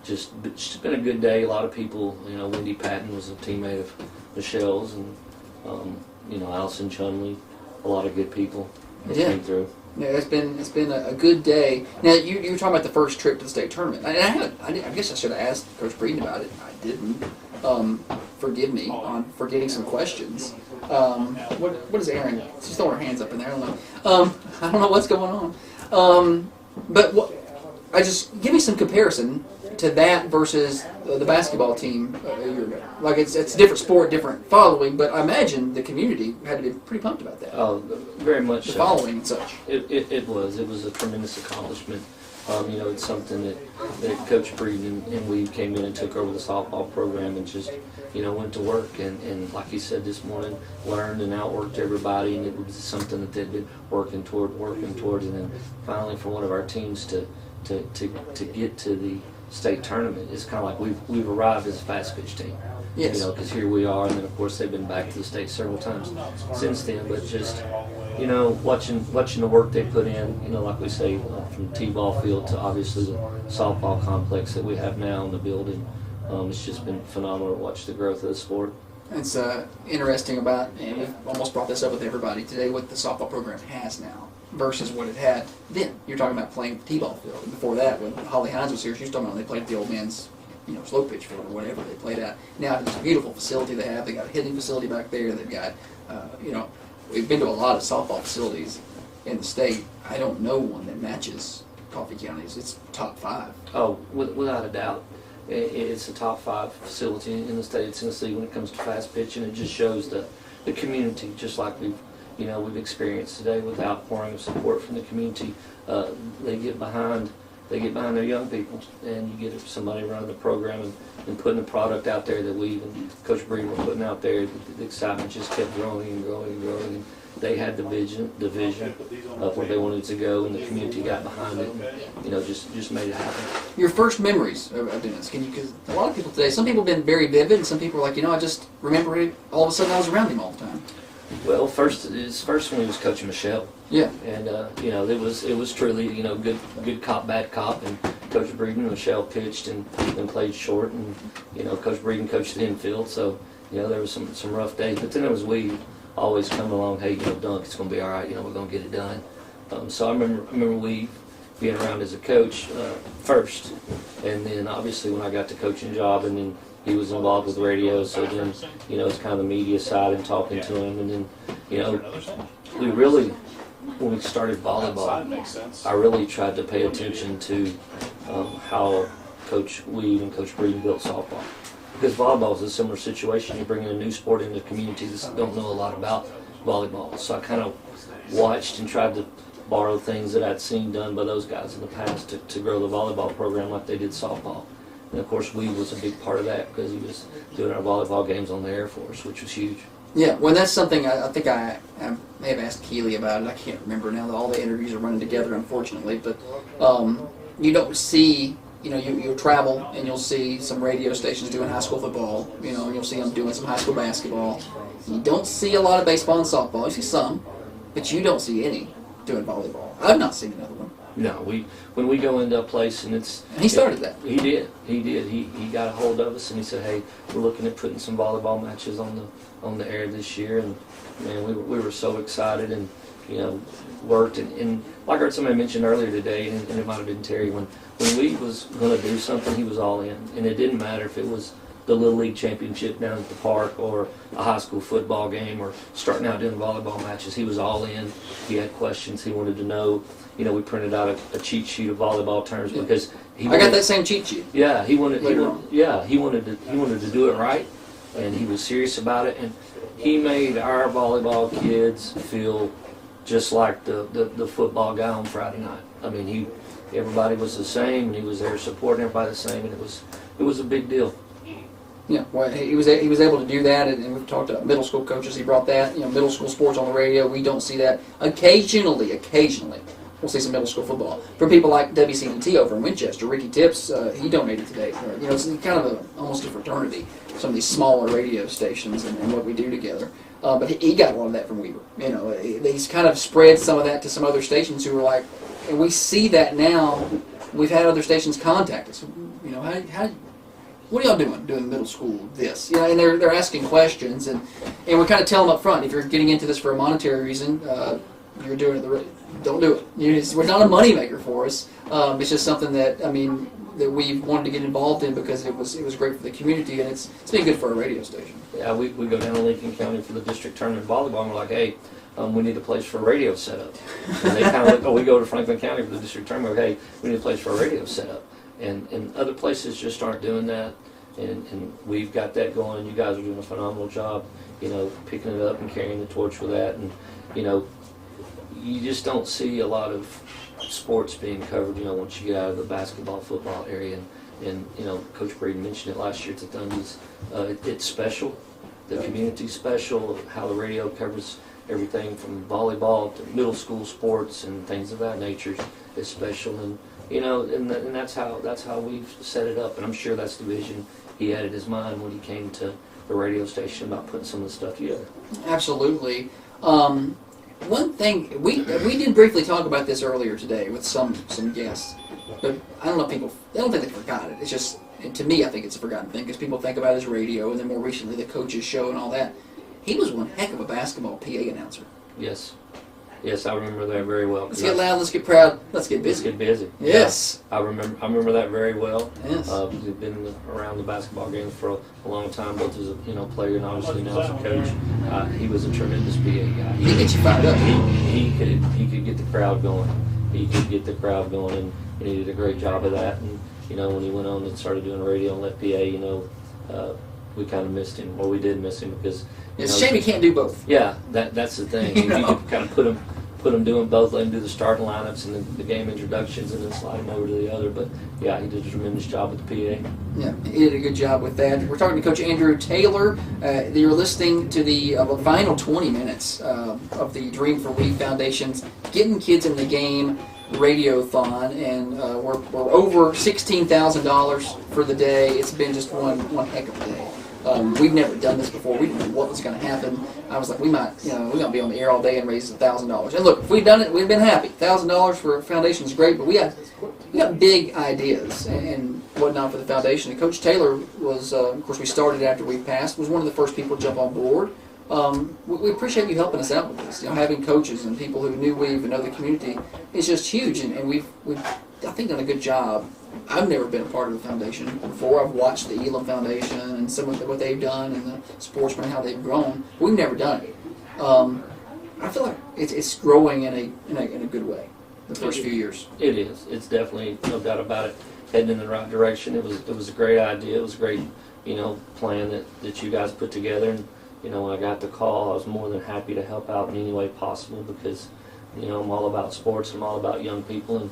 it's been a good day. A lot of people, Wendy Patton was a teammate of Michelle's, and Allison Chunley, a lot of good people that came through. Yeah, it's been a good day. Now you were talking about the first trip to the state tournament. I guess I should have asked Coach Breeden about it. I didn't. Forgive me on forgetting some questions. What is Erin? She's throwing her hands up in there. I don't know. I don't know what's going on. I just give me some comparison to that versus the basketball team a year ago. Like it's a different sport, different following, but I imagine the community had to be pretty pumped about that. Oh, very much the so. Following and such. It was a tremendous accomplishment. It's something that Coach Breeden and we came in and took over the softball program and just went to work and like he said this morning, learned and outworked everybody, and it was something that they'd been working towards, and then finally for one of our teams to get to the state tournament, it's kind of like we've arrived as a fast pitch team. Yes. Because here we are, and then of course they've been back to the state several times since then. But just watching the work they put in, like we say, from T-ball field to obviously the softball complex that we have now in the building, it's just been phenomenal to watch the growth of the sport. It's interesting about, and we've almost brought this up with everybody today, what the softball program has now versus what it had then. You're talking about playing T-ball field. Before that, when Holly Hines was here, she was talking about when they played at the old man's, slow pitch field or whatever they played at. Now it's a beautiful facility they have. They got a hitting facility back there. They've got, we've been to a lot of softball facilities in the state. I don't know one that matches Coffee County's. It's top 5. Oh, without a doubt. It's a top 5 facility in the state of Tennessee when it comes to fast pitch, and it just shows the community, just like we've experienced today with outpouring of support from the community. They get behind their young people, and you get somebody running the program and putting the product out there that we and Coach Breeden were putting out there. The excitement just kept growing and growing and growing. And they had the vision of where they wanted to go, and the community got behind it, and just made it happen. Your first memories of doing this, because a lot of people today, some people have been very vivid, and some people are like, I just remember it, all of a sudden I was around him all the time. Well, first when he was coaching Michelle. Yeah. And it was truly good cop, bad cop, and Coach Breeden and Michelle pitched and played short, and Coach Breeden coached the infield, so there was some rough days. But then it was we always come along, hey, Dunk, it's going to be all right, we're going to get it done. So I remember we being around as a coach first, and then obviously when I got the coaching job, and then he was involved with radio, so then it's kind of the media side and talking to him, and then we really, when we started volleyball, I really tried to pay attention to how Coach Weed and Coach Breeden built softball, because volleyball is a similar situation. You're bringing a new sport into communities that don't know a lot about volleyball, so I kind of watched and tried to borrow things that I'd seen done by those guys in the past to grow the volleyball program like they did softball. And of course, Weed was a big part of that because he was doing our volleyball games on the Air Force, which was huge. Yeah, well, that's something I think I may have asked Keely about it. I can't remember now. All the interviews are running together, unfortunately. But you don't see, you'll travel and you'll see some radio stations doing high school football, and you'll see them doing some high school basketball. You don't see a lot of baseball and softball. You see some, but you don't see any doing volleyball. I've not seen another one. No, when we go into a place and it's... And he started that. He did. He got a hold of us and he said, hey, we're looking at putting some volleyball matches on the air this year, and man, we were so excited and worked and like I heard somebody mention earlier today, and it might have been Terry, when we was going to do something, he was all in, and it didn't matter if it was the Little League Championship down at the park or a high school football game or starting out doing volleyball matches. He was all in. He had questions. He wanted to know. We printed out a cheat sheet of volleyball terms because I got that same cheat sheet. Yeah, he wanted to do it right, and he was serious about it, and he made our volleyball kids feel just like the football guy on Friday night. I mean, everybody was the same, and he was there supporting everybody the same, and it was a big deal. Yeah, well, he was able to do that, and we've talked to middle school coaches. He brought that, middle school sports on the radio. We don't see that occasionally. We'll see some middle school football from people like WCDT over in Winchester. Ricky Tips, he donated today. It's kind of almost a fraternity. Some of these smaller radio stations and what we do together. But he got a lot of that from Weaver. He's kind of spread some of that to some other stations who are like, and we see that now. We've had other stations contact us. What are y'all doing middle school this? And they're asking questions, and we kind of tell them up front, if you're getting into this for a monetary reason, you're doing it don't do it. It's not a moneymaker for us. It's just something that that we wanted to get involved in because it was great for the community, and it's been good for our radio station. Yeah, we go down to Lincoln County for the district tournament volleyball, and we're like, hey, we need a place for a radio setup. And they kind of look, we go to Franklin County for the district tournament, we're like, hey, we need a place for a radio setup. And other places just aren't doing that, and we've got that going, and you guys are doing a phenomenal job, picking it up and carrying the torch with that, and, you just don't see a lot of sports being covered, once you get out of the basketball, football area, and Coach Breeden mentioned it last year at the Thundies. It's special. The community's special, how the radio covers everything from volleyball to middle school sports and things of that nature is special, and and that's how we've set it up, and I'm sure that's the vision he had in his mind when he came to the radio station about putting some of the stuff together. Absolutely. One thing, we did briefly talk about this earlier today with some guests, but I don't know if I don't think they forgot it. It's just, and to me, I think it's a forgotten thing because people think about his radio, and then more recently the coach's show and all that. He was one heck of a basketball PA announcer. Yes. Yes, I remember that very well. Let's get loud, let's get proud, let's get busy. Let's get busy. Yes. Yeah, I remember that very well. Yes. We've been around the basketball games for a long time, both as a player and obviously now as a coach. He was a tremendous PA guy. He gets you fired up. He could get the crowd going. And he did a great job of that. And when he went on and started doing radio and let PA, we kind of missed him. Well, we did miss him because it's a shame he can't do both. Yeah, that's the thing. You could kind of put him doing both, let him do the starting lineups and the game introductions, and then slide him over to the other. But yeah, he did a tremendous job with the PA. Yeah, he did a good job with that. We're talking to Coach Andrew Taylor. You're listening to the final 20 minutes of the Dream for We Foundation's Getting Kids in the Game radio-thon, and we're over $16,000 for the day. It's been just one heck of a day. We've never done this before. We didn't know what was going to happen. I was like, we're going to be on the air all day and raise $1,000. And look, if we've done it, we've been happy. $1,000 for a foundation is great, but we got big ideas and whatnot for the foundation. And Coach Taylor was, of course, we started after we passed, was one of the first people to jump on board. We appreciate you helping us out with this. Having coaches and people who knew Weave and know the community is just huge, and we've I think done a good job. I've never been a part of the foundation before. I've watched the Elam Foundation and some of what they've done and the sportsmen, how they've grown. We've never done it. I feel like it's growing in a good way. The first few years. It is. It's definitely, no doubt about it, heading in the right direction. It was a great idea. It was a great plan that you guys put together. And when I got the call, I was more than happy to help out in any way possible because I'm all about sports. I'm all about young people, and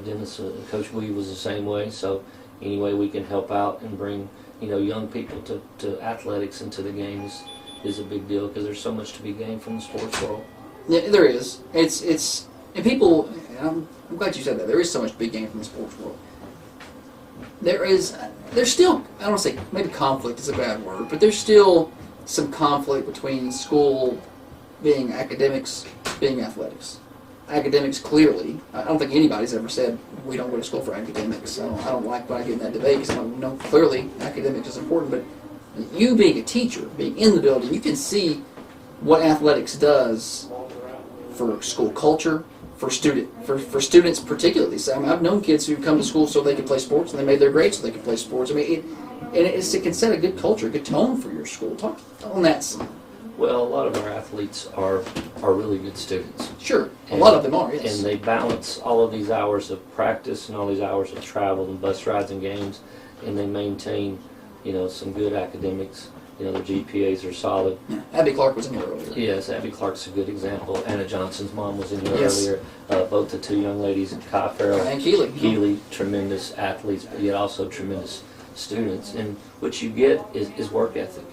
Dennis and Coach Weave was the same way. So any way we can help out and bring young people to athletics and to the games is a big deal because there's so much to be gained from the sports world. Yeah, there is. It's and people. I'm glad you said that. There is so much to be gained from the sports world. There's still, I don't want to say, maybe conflict is a bad word, but there's still some conflict between school being academics, being athletics. Academics, clearly, I don't think anybody's ever said we don't go to school for academics. I don't like when I get in that debate because I know clearly academics is important, but you being a teacher, being in the building, you can see what athletics does for school culture, for students particularly. So I've known kids who come to school so they can play sports, and they made their grades so they can play sports. It can set a good culture, a good tone for your school. Talk on that side. Well, a lot of our athletes are really good students. Sure, a lot of them are, yes. And they balance all of these hours of practice and all these hours of travel and bus rides and games, and they maintain, some good academics. Their GPAs are solid. Yeah. Abby Clark was in here earlier. Yes, Abby Clark's a good example. Anna Johnson's mom was in here earlier. Both the two young ladies, Kai Farrell and Keeley. Keeley, tremendous athletes, but yet also tremendous students. And what you get is work ethic.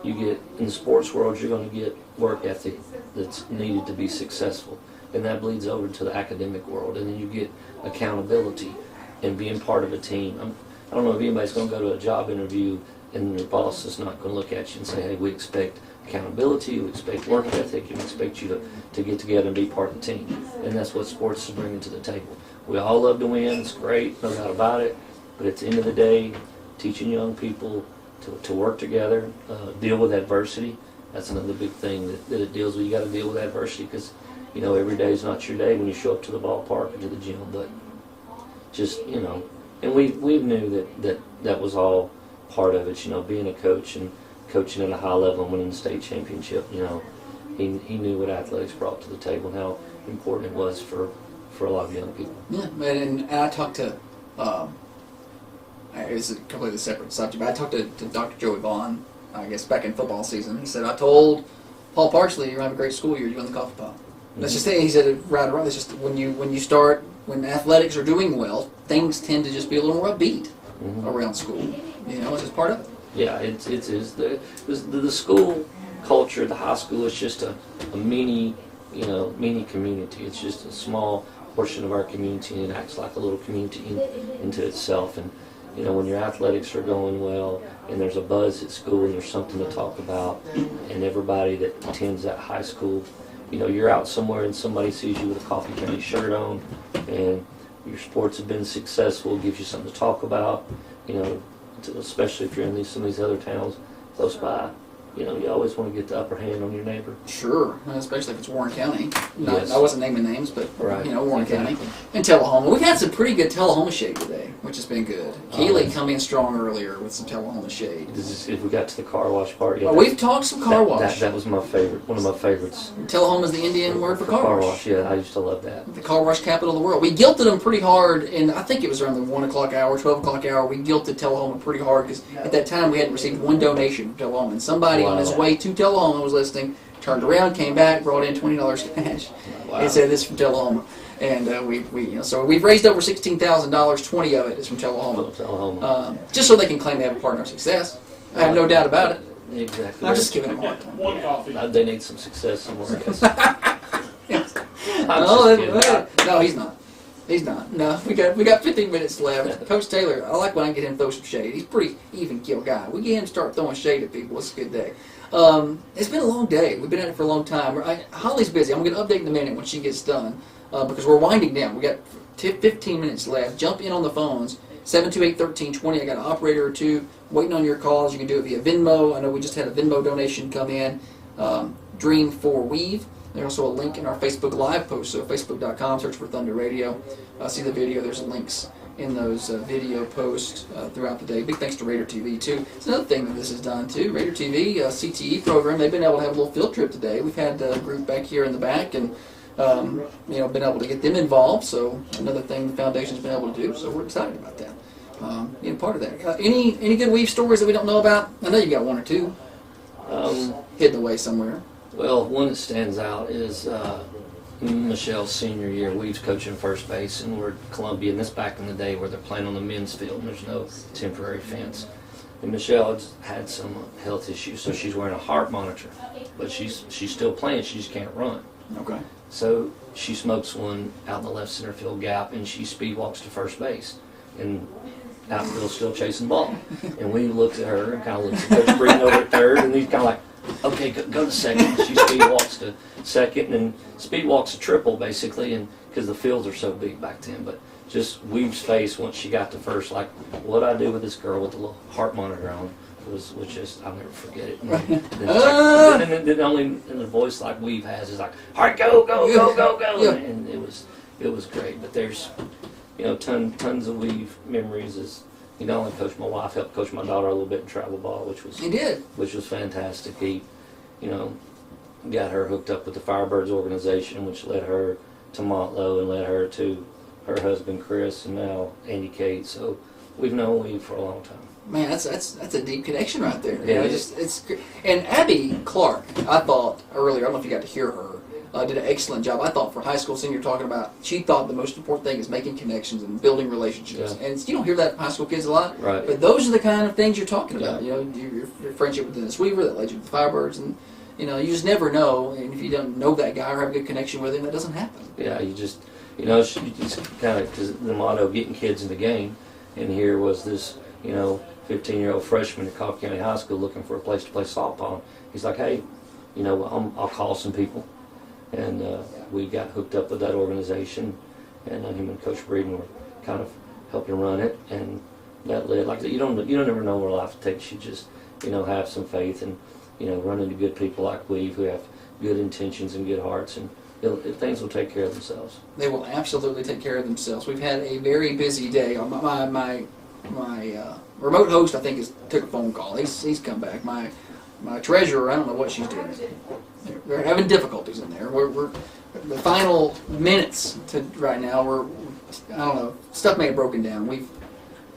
You get, in the sports world, you're going to get work ethic that's needed to be successful. And that bleeds over to the academic world. And then you get accountability and being part of a team. I don't know if anybody's going to go to a job interview and your boss is not going to look at you and say, hey, we expect accountability, we expect work ethic, and we expect you to get together and be part of the team. And that's what sports is bringing to the table. We all love to win. It's great, no doubt about it. But at the end of the day, teaching young people to work together, deal with adversity, that's another big thing that it deals with. You got to deal with adversity because, every day is not your day when you show up to the ballpark or to the gym. But just, and we knew that was all part of it, being a coach and coaching at a high level and winning the state championship. He knew what athletics brought to the table and how important it was for a lot of young people. Yeah, and I talked to, it's a completely separate subject, but I talked to Dr. Joey Vaughn, I guess back in football season. He said, I told Paul Parsley, you're going to have a great school year, you win the coffee pot. That's just it. He said it right around. It's just when athletics are doing well, things tend to just be a little more upbeat around school. It's just part of it. Yeah, it is. The school culture, the high school is just a mini community. It's just a small portion of our community, and it acts like a little community into itself. And when your athletics are going well, and there's a buzz at school, and there's something to talk about, and everybody that attends that high school, you're out somewhere and somebody sees you with a Coffee County shirt on, and your sports have been successful, gives you something to talk about, especially if you're in some of these other towns close by. You always want to get the upper hand on your neighbor. Sure, especially if it's Warren County. Yes. I wasn't naming names, but Warren County. And Tullahoma. We've had some pretty good Tullahoma shade today, which has been good. Keeley come in strong earlier with some Tullahoma shade. If we got to the car wash part, we've talked some car wash. That was my favorite, one of my favorites. Tullahoma's the Indian word for car wash. Yeah, I used to love that. The car wash capital of the world. We guilted them pretty hard, and I think it was around the 1 o'clock hour, 12 o'clock hour. We guilted Tullahoma pretty hard because at that time we hadn't received one donation from Tullahoma, and somebody on his way to Tullahoma was listening, turned around, came back, brought in $20 cash, and said this is from Tullahoma. And so we've raised over $16,000. 20 of it is from Tullahoma. Just so they can claim they have a partner of success. I have no doubt about it. Exactly. I'm just giving them a hard time. One coffee. They need some success somewhere, I guess. No, he's not. He's not. No, we got 15 minutes left. Coach Taylor, I like when I get him to throw some shade. He's a pretty even keel guy. We get him to start throwing shade at people. It's a good day. It's been a long day. We've been at it for a long time. Holly's busy. I'm going to update in a minute when she gets done because we're winding down. We got 15 minutes left. Jump in on the phones. 728-1320. I got an operator or two waiting on your calls. You can do it via Venmo. I know we just had a Venmo donation come in. Dream for Weave. There's also a link in our Facebook Live post, so facebook.com, search for Thunder Radio. See the video. There's links in those video posts throughout the day. Big thanks to Raider TV, too. It's another thing that this has done, too. Raider TV, CTE program, they've been able to have a little field trip today. We've had a group back here in the back and been able to get them involved, so another thing the foundation's been able to do, so we're excited about that. Being part of that. Any good Weave stories that we don't know about? I know you got one or two hidden away somewhere. Well, one that stands out is Michelle's senior year. Weave's coaching first base, and we're at Columbia, and this back in the day where they're playing on the men's field, and there's no temporary fence. And Michelle has had some health issues, so she's wearing a heart monitor, but she's still playing. She just can't run. Okay. So she smokes one out in the left center field gap, and she speed walks to first base, and outfield's still chasing the ball. And we looked at her and kind of looked at Coach Breeden over at third, and he's kind of like, okay, go to second. She speed walks to second, and speed walks a triple basically, and because the fields are so big back then. But just Weave's face once she got to first, like, what I do with this girl with the little heart monitor on was just, I'll never forget it. And then only in the voice like Weave has is like, all right, go, Yeah. and it was great. But there's tons of Weave memories. As he not only coached my wife, helped coach my daughter a little bit in travel ball, which was fantastic. He, got her hooked up with the Firebirds organization, which led her to Montlow and led her to her husband Chris and now Andy Cade. So we've known Weave for a long time. Man, that's a deep connection right there. Yeah, it's and Abby Clark, I thought earlier, I don't know if you got to hear her, did an excellent job. I thought for high school senior talking about, she thought the most important thing is making connections and building relationships. Yeah. And you don't hear that from high school kids a lot, right? But those are the kind of things you're talking about. Your friendship with Dennis Weaver that led you to the Firebirds, and you just never know. And if you don't know that guy or have a good connection with him, that doesn't happen. Yeah, you just kind of, because the motto, getting kids in the game, and here was this 15-year-old freshman at Coffee County High School looking for a place to play softball. He's like, hey, I'll call some people. And we got hooked up with that organization, and him and Coach Breeden were kind of helping run it, and that led, like you don't ever know where life takes you. Just have some faith and run into good people like Weave who have good intentions and good hearts, and things will take care of themselves. They will absolutely take care of themselves. We've had a very busy day. My remote host, I think, took a phone call. He's come back. My treasurer, I don't know what she's doing. They're having difficulties in there. We're the final minutes to right now. I don't know. Stuff may have broken down. We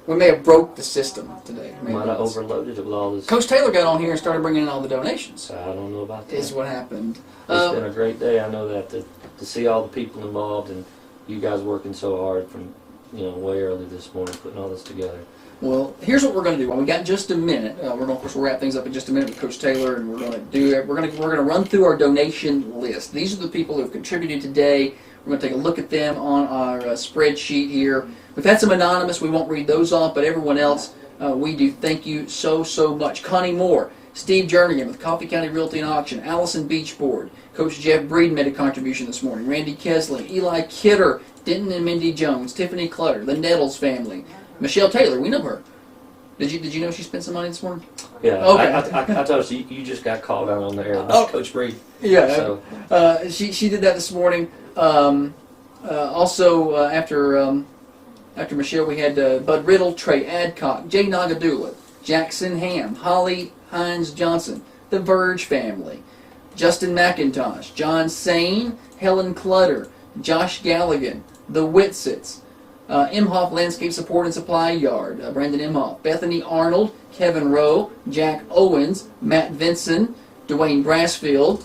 may have broke the system today. Might have overloaded it with all this. Coach Taylor got on here and started bringing in all the donations. I don't know about that. Is what happened. It's been a great day. I know that to see all the people involved and you guys working so hard from way early this morning putting all this together. Well, here's what we're going to do. We got just a minute. We're going to wrap things up in just a minute with Coach Taylor, and we're going to run through our donation list. These are the people who have contributed today. We're going to take a look at them on our spreadsheet here. We've had some anonymous. We won't read those off, but everyone else, we do thank you so much. Connie Moore, Steve Jernigan with Coffee County Realty and Auction, Allison Beachboard, Coach Jeff Breeden made a contribution this morning, Randy Kesling, Eli Kidder, Denton and Mindy Jones, Tiffany Clutter, the Nettles family, Michelle Taylor, we know her. Did you know she spent some money this morning? Yeah, okay. I told her you just got called out on the air about Coach Breeden. Yeah, so. She did that this morning. Also, after Michelle, we had Bud Riddle, Trey Adcock, Jay Nagadula, Jackson Ham, Holly Hines Johnson, the Verge family, Justin McIntosh, John Sane, Helen Clutter, Josh Galligan, the Whitsits, Imhoff Landscape Support and Supply Yard, Brandon Imhoff, Bethany Arnold, Kevin Rowe, Jack Owens, Matt Vinson, Dwayne Brassfield,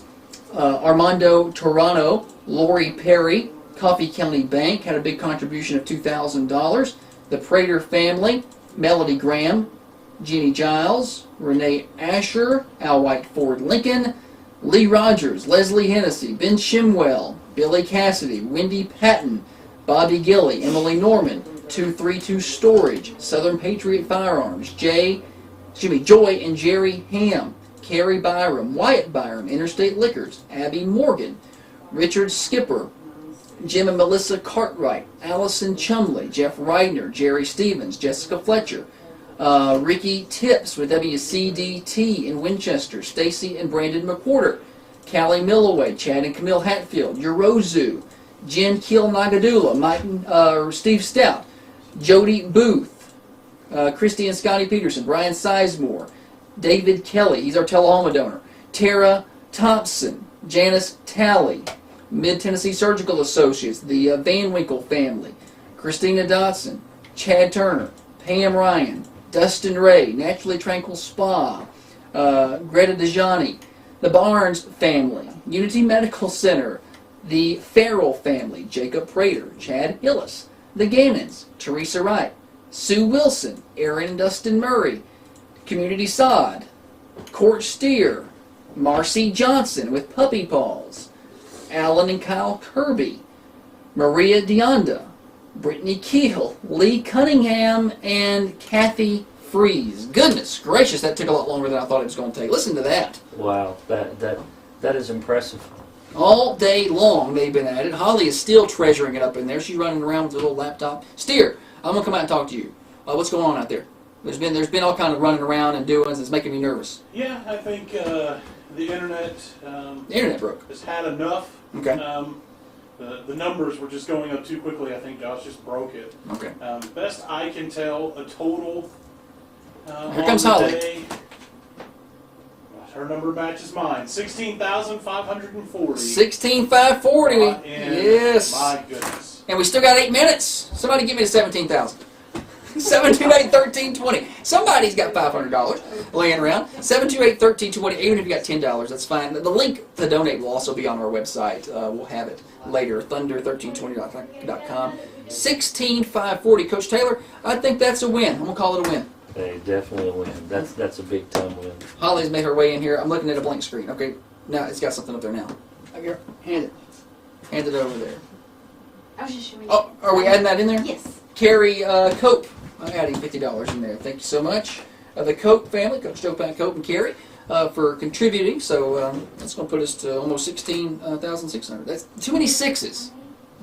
Armando Torano, Lori Perry, Coffee County Bank had a big contribution of $2,000, the Prater family, Melody Graham, Jeannie Giles, Renee Asher, Al White Ford Lincoln, Lee Rogers, Leslie Hennessy, Ben Shimwell, Billy Cassidy, Wendy Patton, Bobby Gilly, Emily Norman, 232 Storage, Southern Patriot Firearms, Joy and Jerry Ham, Carrie Byram, Wyatt Byram, Interstate Liquors, Abby Morgan, Richard Skipper, Jim and Melissa Cartwright, Allison Chumley, Jeff Reidner, Jerry Stevens, Jessica Fletcher, Ricky Tips with WCDT in Winchester, Stacy and Brandon McWhorter, Callie Milloway, Chad and Camille Hatfield, Yorozu, Jen Keel Nagadula, Mike, Steve Stout, Jody Booth, Christy and Scotty Peterson, Brian Sizemore, David Kelly, he's our Tullahoma donor, Tara Thompson, Janice Talley, Mid-Tennessee Surgical Associates, the Van Winkle family, Christina Dotson, Chad Turner, Pam Ryan, Dustin Ray, Naturally Tranquil Spa, Greta DeJohnny, the Barnes family, Unity Medical Center, the Farrell family, Jacob Prater, Chad Hillis, the Gannons, Teresa Wright, Sue Wilson, Aaron and Dustin Murray, Community Sod, Court Steer, Marcy Johnson with Puppy Paws, Alan and Kyle Kirby, Maria Deonda, Brittany Keel, Lee Cunningham, and Kathy Freeze. Goodness gracious, that took a lot longer than I thought it was going to take. Listen to that. Wow, that is impressive. All day long they've been at it. Holly is still treasuring it up in there. She's running around with a little laptop. Steer, I'm going to come out and talk to you. What's going on out there? There's been all kind of running around and doings. It's making me nervous. Yeah, I think the internet. The internet broke. Has had enough. Okay. The numbers were just going up too quickly. I think Josh just broke it. Okay. Best I can tell, a total. Here comes Holly. Day, her number matches mine. 16,540. 16,540. Yes. My goodness. And we still got 8 minutes. Somebody give me the 17,000. 728-1320. Somebody's got $500 laying around. 728-1320. Even if you got $10, that's fine. The link to donate will also be on our website. We'll have it later. Thunder1320.com. 16,540. Coach Taylor, I think that's a win. I'm gonna call it a win. Hey, definitely a win. That's a big time win. Holly's made her way in here. I'm looking at a blank screen. Okay, now it's got something up there now. Here, hand it over there. I was just showing you. Oh, are we adding that in there? Yes. Carrie Cope, I'm adding $50 in there. Thank you so much. The Cope family, Coach Joe Pat Cope and Carrie, for contributing. So that's going to put us to almost 16,600. That's too many sixes.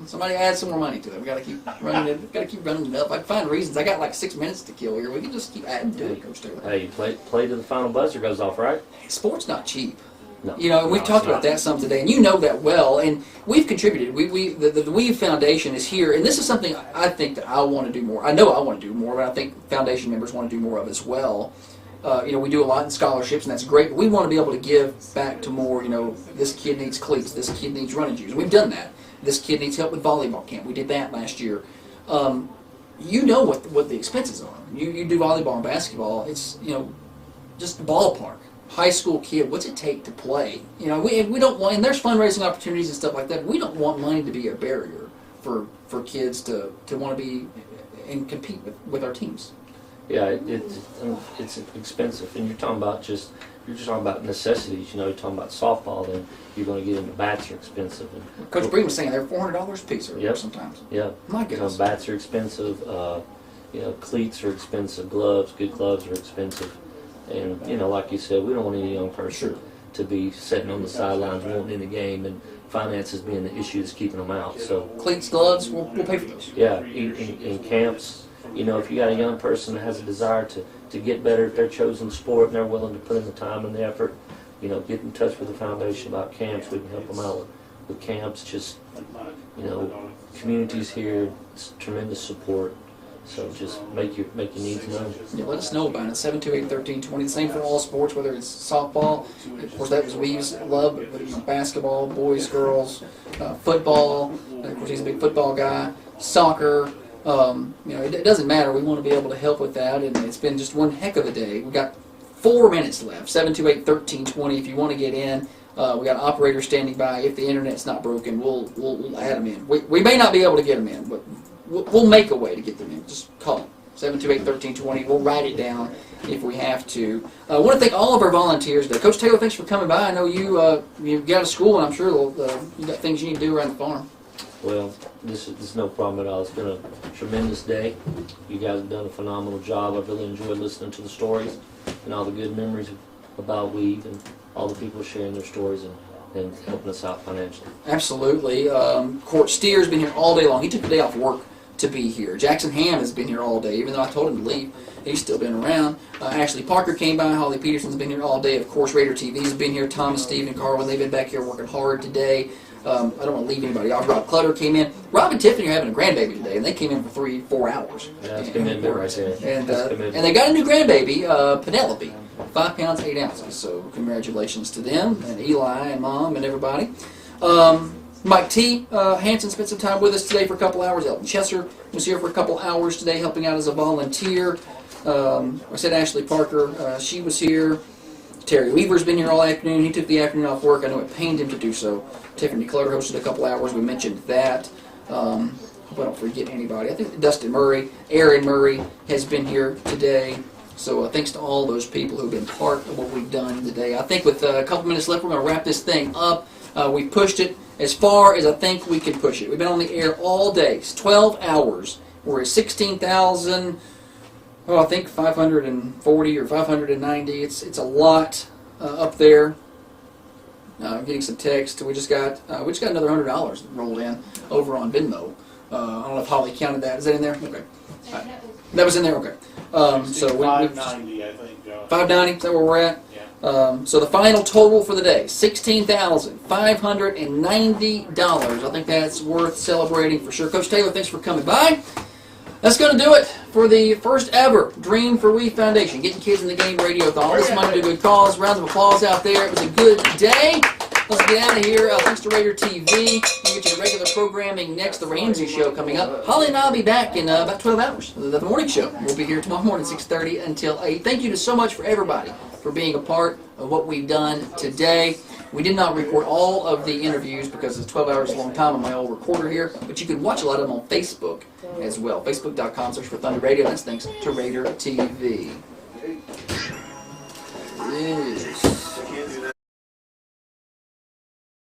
Somebody add some more money to it. We got to keep running it. Got to keep running it up. I can find reasons. I got like 6 minutes to kill here. We can just keep adding to it, Coach Taylor. Hey, play to the final buzzer goes off, right? Sports not cheap. No, you know, we've talked about that some today, and you know that well. And we've contributed. The Weave Foundation is here, and this is something I think that I want to do more. I know I want to do more, but I think foundation members want to do more of as well. You know, we do a lot in scholarships, and that's great. But we want to be able to give back to more. You know, this kid needs cleats. This kid needs running shoes. We've done that. This kid needs help with volleyball camp. We did that last year. You know what the expenses are. You do volleyball and basketball. It's, you know, just the ballpark. High school kid, what's it take to play? You know, we don't want, and there's fundraising opportunities and stuff like that. We don't want money to be a barrier for kids to want to be and compete with our teams. Yeah, it's expensive, and you're talking about necessities. You know, you're talking about softball, then you're going to get into bats are expensive. And Coach Breen was saying they're $400 a piece or sometimes. Yeah, my goodness. Bats are expensive. You know, cleats are expensive. Good gloves are expensive. And, you know, like you said, we don't want any young person to be sitting on the sidelines wanting in the game and finances being the issue that's keeping them out. So cleats, gloves, we'll pay for those. Yeah, in camps, you know, if you got a young person that has a desire to get better at their chosen sport and they're willing to put in the time and the effort, you know, get in touch with the foundation about camps. We can help them out with camps. Just, you know, communities here, it's tremendous support. So just make your needs known. Yeah, let us know about it. 728-1320. The same for all sports, whether it's softball. Of course, that was Weave's love. But, you know, basketball, boys, girls, football. Of course, he's a big football guy. Soccer. You know, it doesn't matter. We want to be able to help with that, and it's been just one heck of a day. We got 4 minutes left. 728-1320. If you want to get in. We got operators standing by. If the internet's not broken, we'll add them in. We may not be able to get them in, but we'll make a way to get them in. Just call them. 728-1320. We'll write it down if we have to. I want to thank all of our volunteers today. Coach Taylor, thanks for coming by. I know you got to school, and I'm sure you got things you need to do around the farm. Well, this is no problem at all. It's been a tremendous day. You guys have done a phenomenal job. I've really enjoyed listening to the stories and all the good memories about Weave and all the people sharing their stories and helping us out financially. Absolutely. Court Steer's been here all day long. He took the day off work to be here. Jackson Ham has been here all day, even though I told him to leave. He's still been around. Ashley Parker came by. Holly Peterson's been here all day. Of course, Raider TV's been here. Thomas, Steve, and Carwin, they've been back here working hard today. I don't want to leave anybody off. Rob Clutter came in. Rob and Tiffany are having a grandbaby today, and they came in for 3-4 hours. Yeah, that's commitment right there. And they got a new grandbaby, Penelope, 5 pounds 8 ounces. So congratulations to them and Eli and Mom and everybody. Mike T. Hanson spent some time with us today for a couple hours. Elton Chesser was here for a couple hours today, helping out as a volunteer. I said Ashley Parker. She was here. Terry Weaver's been here all afternoon. He took the afternoon off work. I know it pained him to do so. Tiffany Clutter hosted a couple hours. We mentioned that. Hope I don't forget anybody. I think Dustin Murray, Aaron Murray has been here today. So thanks to all those people who've been part of what we've done today. I think with a couple minutes left, we're going to wrap this thing up. We pushed it as far as I think we can push it. We've been on the air all day. It's 12 hours. We're at 16,000. I think 540 or 590. It's a lot up there. I'm getting some text. We just got another $100 rolled in over on Venmo. I don't know if Holly counted that. Is that in there? Okay. That was in there. Okay. So 590, I think. 590. Is that where we're at? Yeah. So the final total for the day: $16,590. I think that's worth celebrating for sure. Coach Taylor, thanks for coming by. That's going to do it for the first ever Dream for We Foundation, Getting Kids in the Game radio-a-thon. This Monday to good cause. Round of applause out there. It was a good day. Let's get out of here. Thanks to Raider TV. We'll get you the regular programming next. The Ramsey Show coming up. Holly and I will be back in about 12 hours. The morning show. We'll be here tomorrow morning, 6:30 until 8. Thank you so much for everybody for being a part of what we've done today. We did not record all of the interviews because it's 12 hours a long time on my old recorder here, but you can watch a lot of them on Facebook as well. Facebook.com, search for Thunder Radio. That's thanks to Raider TV. Yes.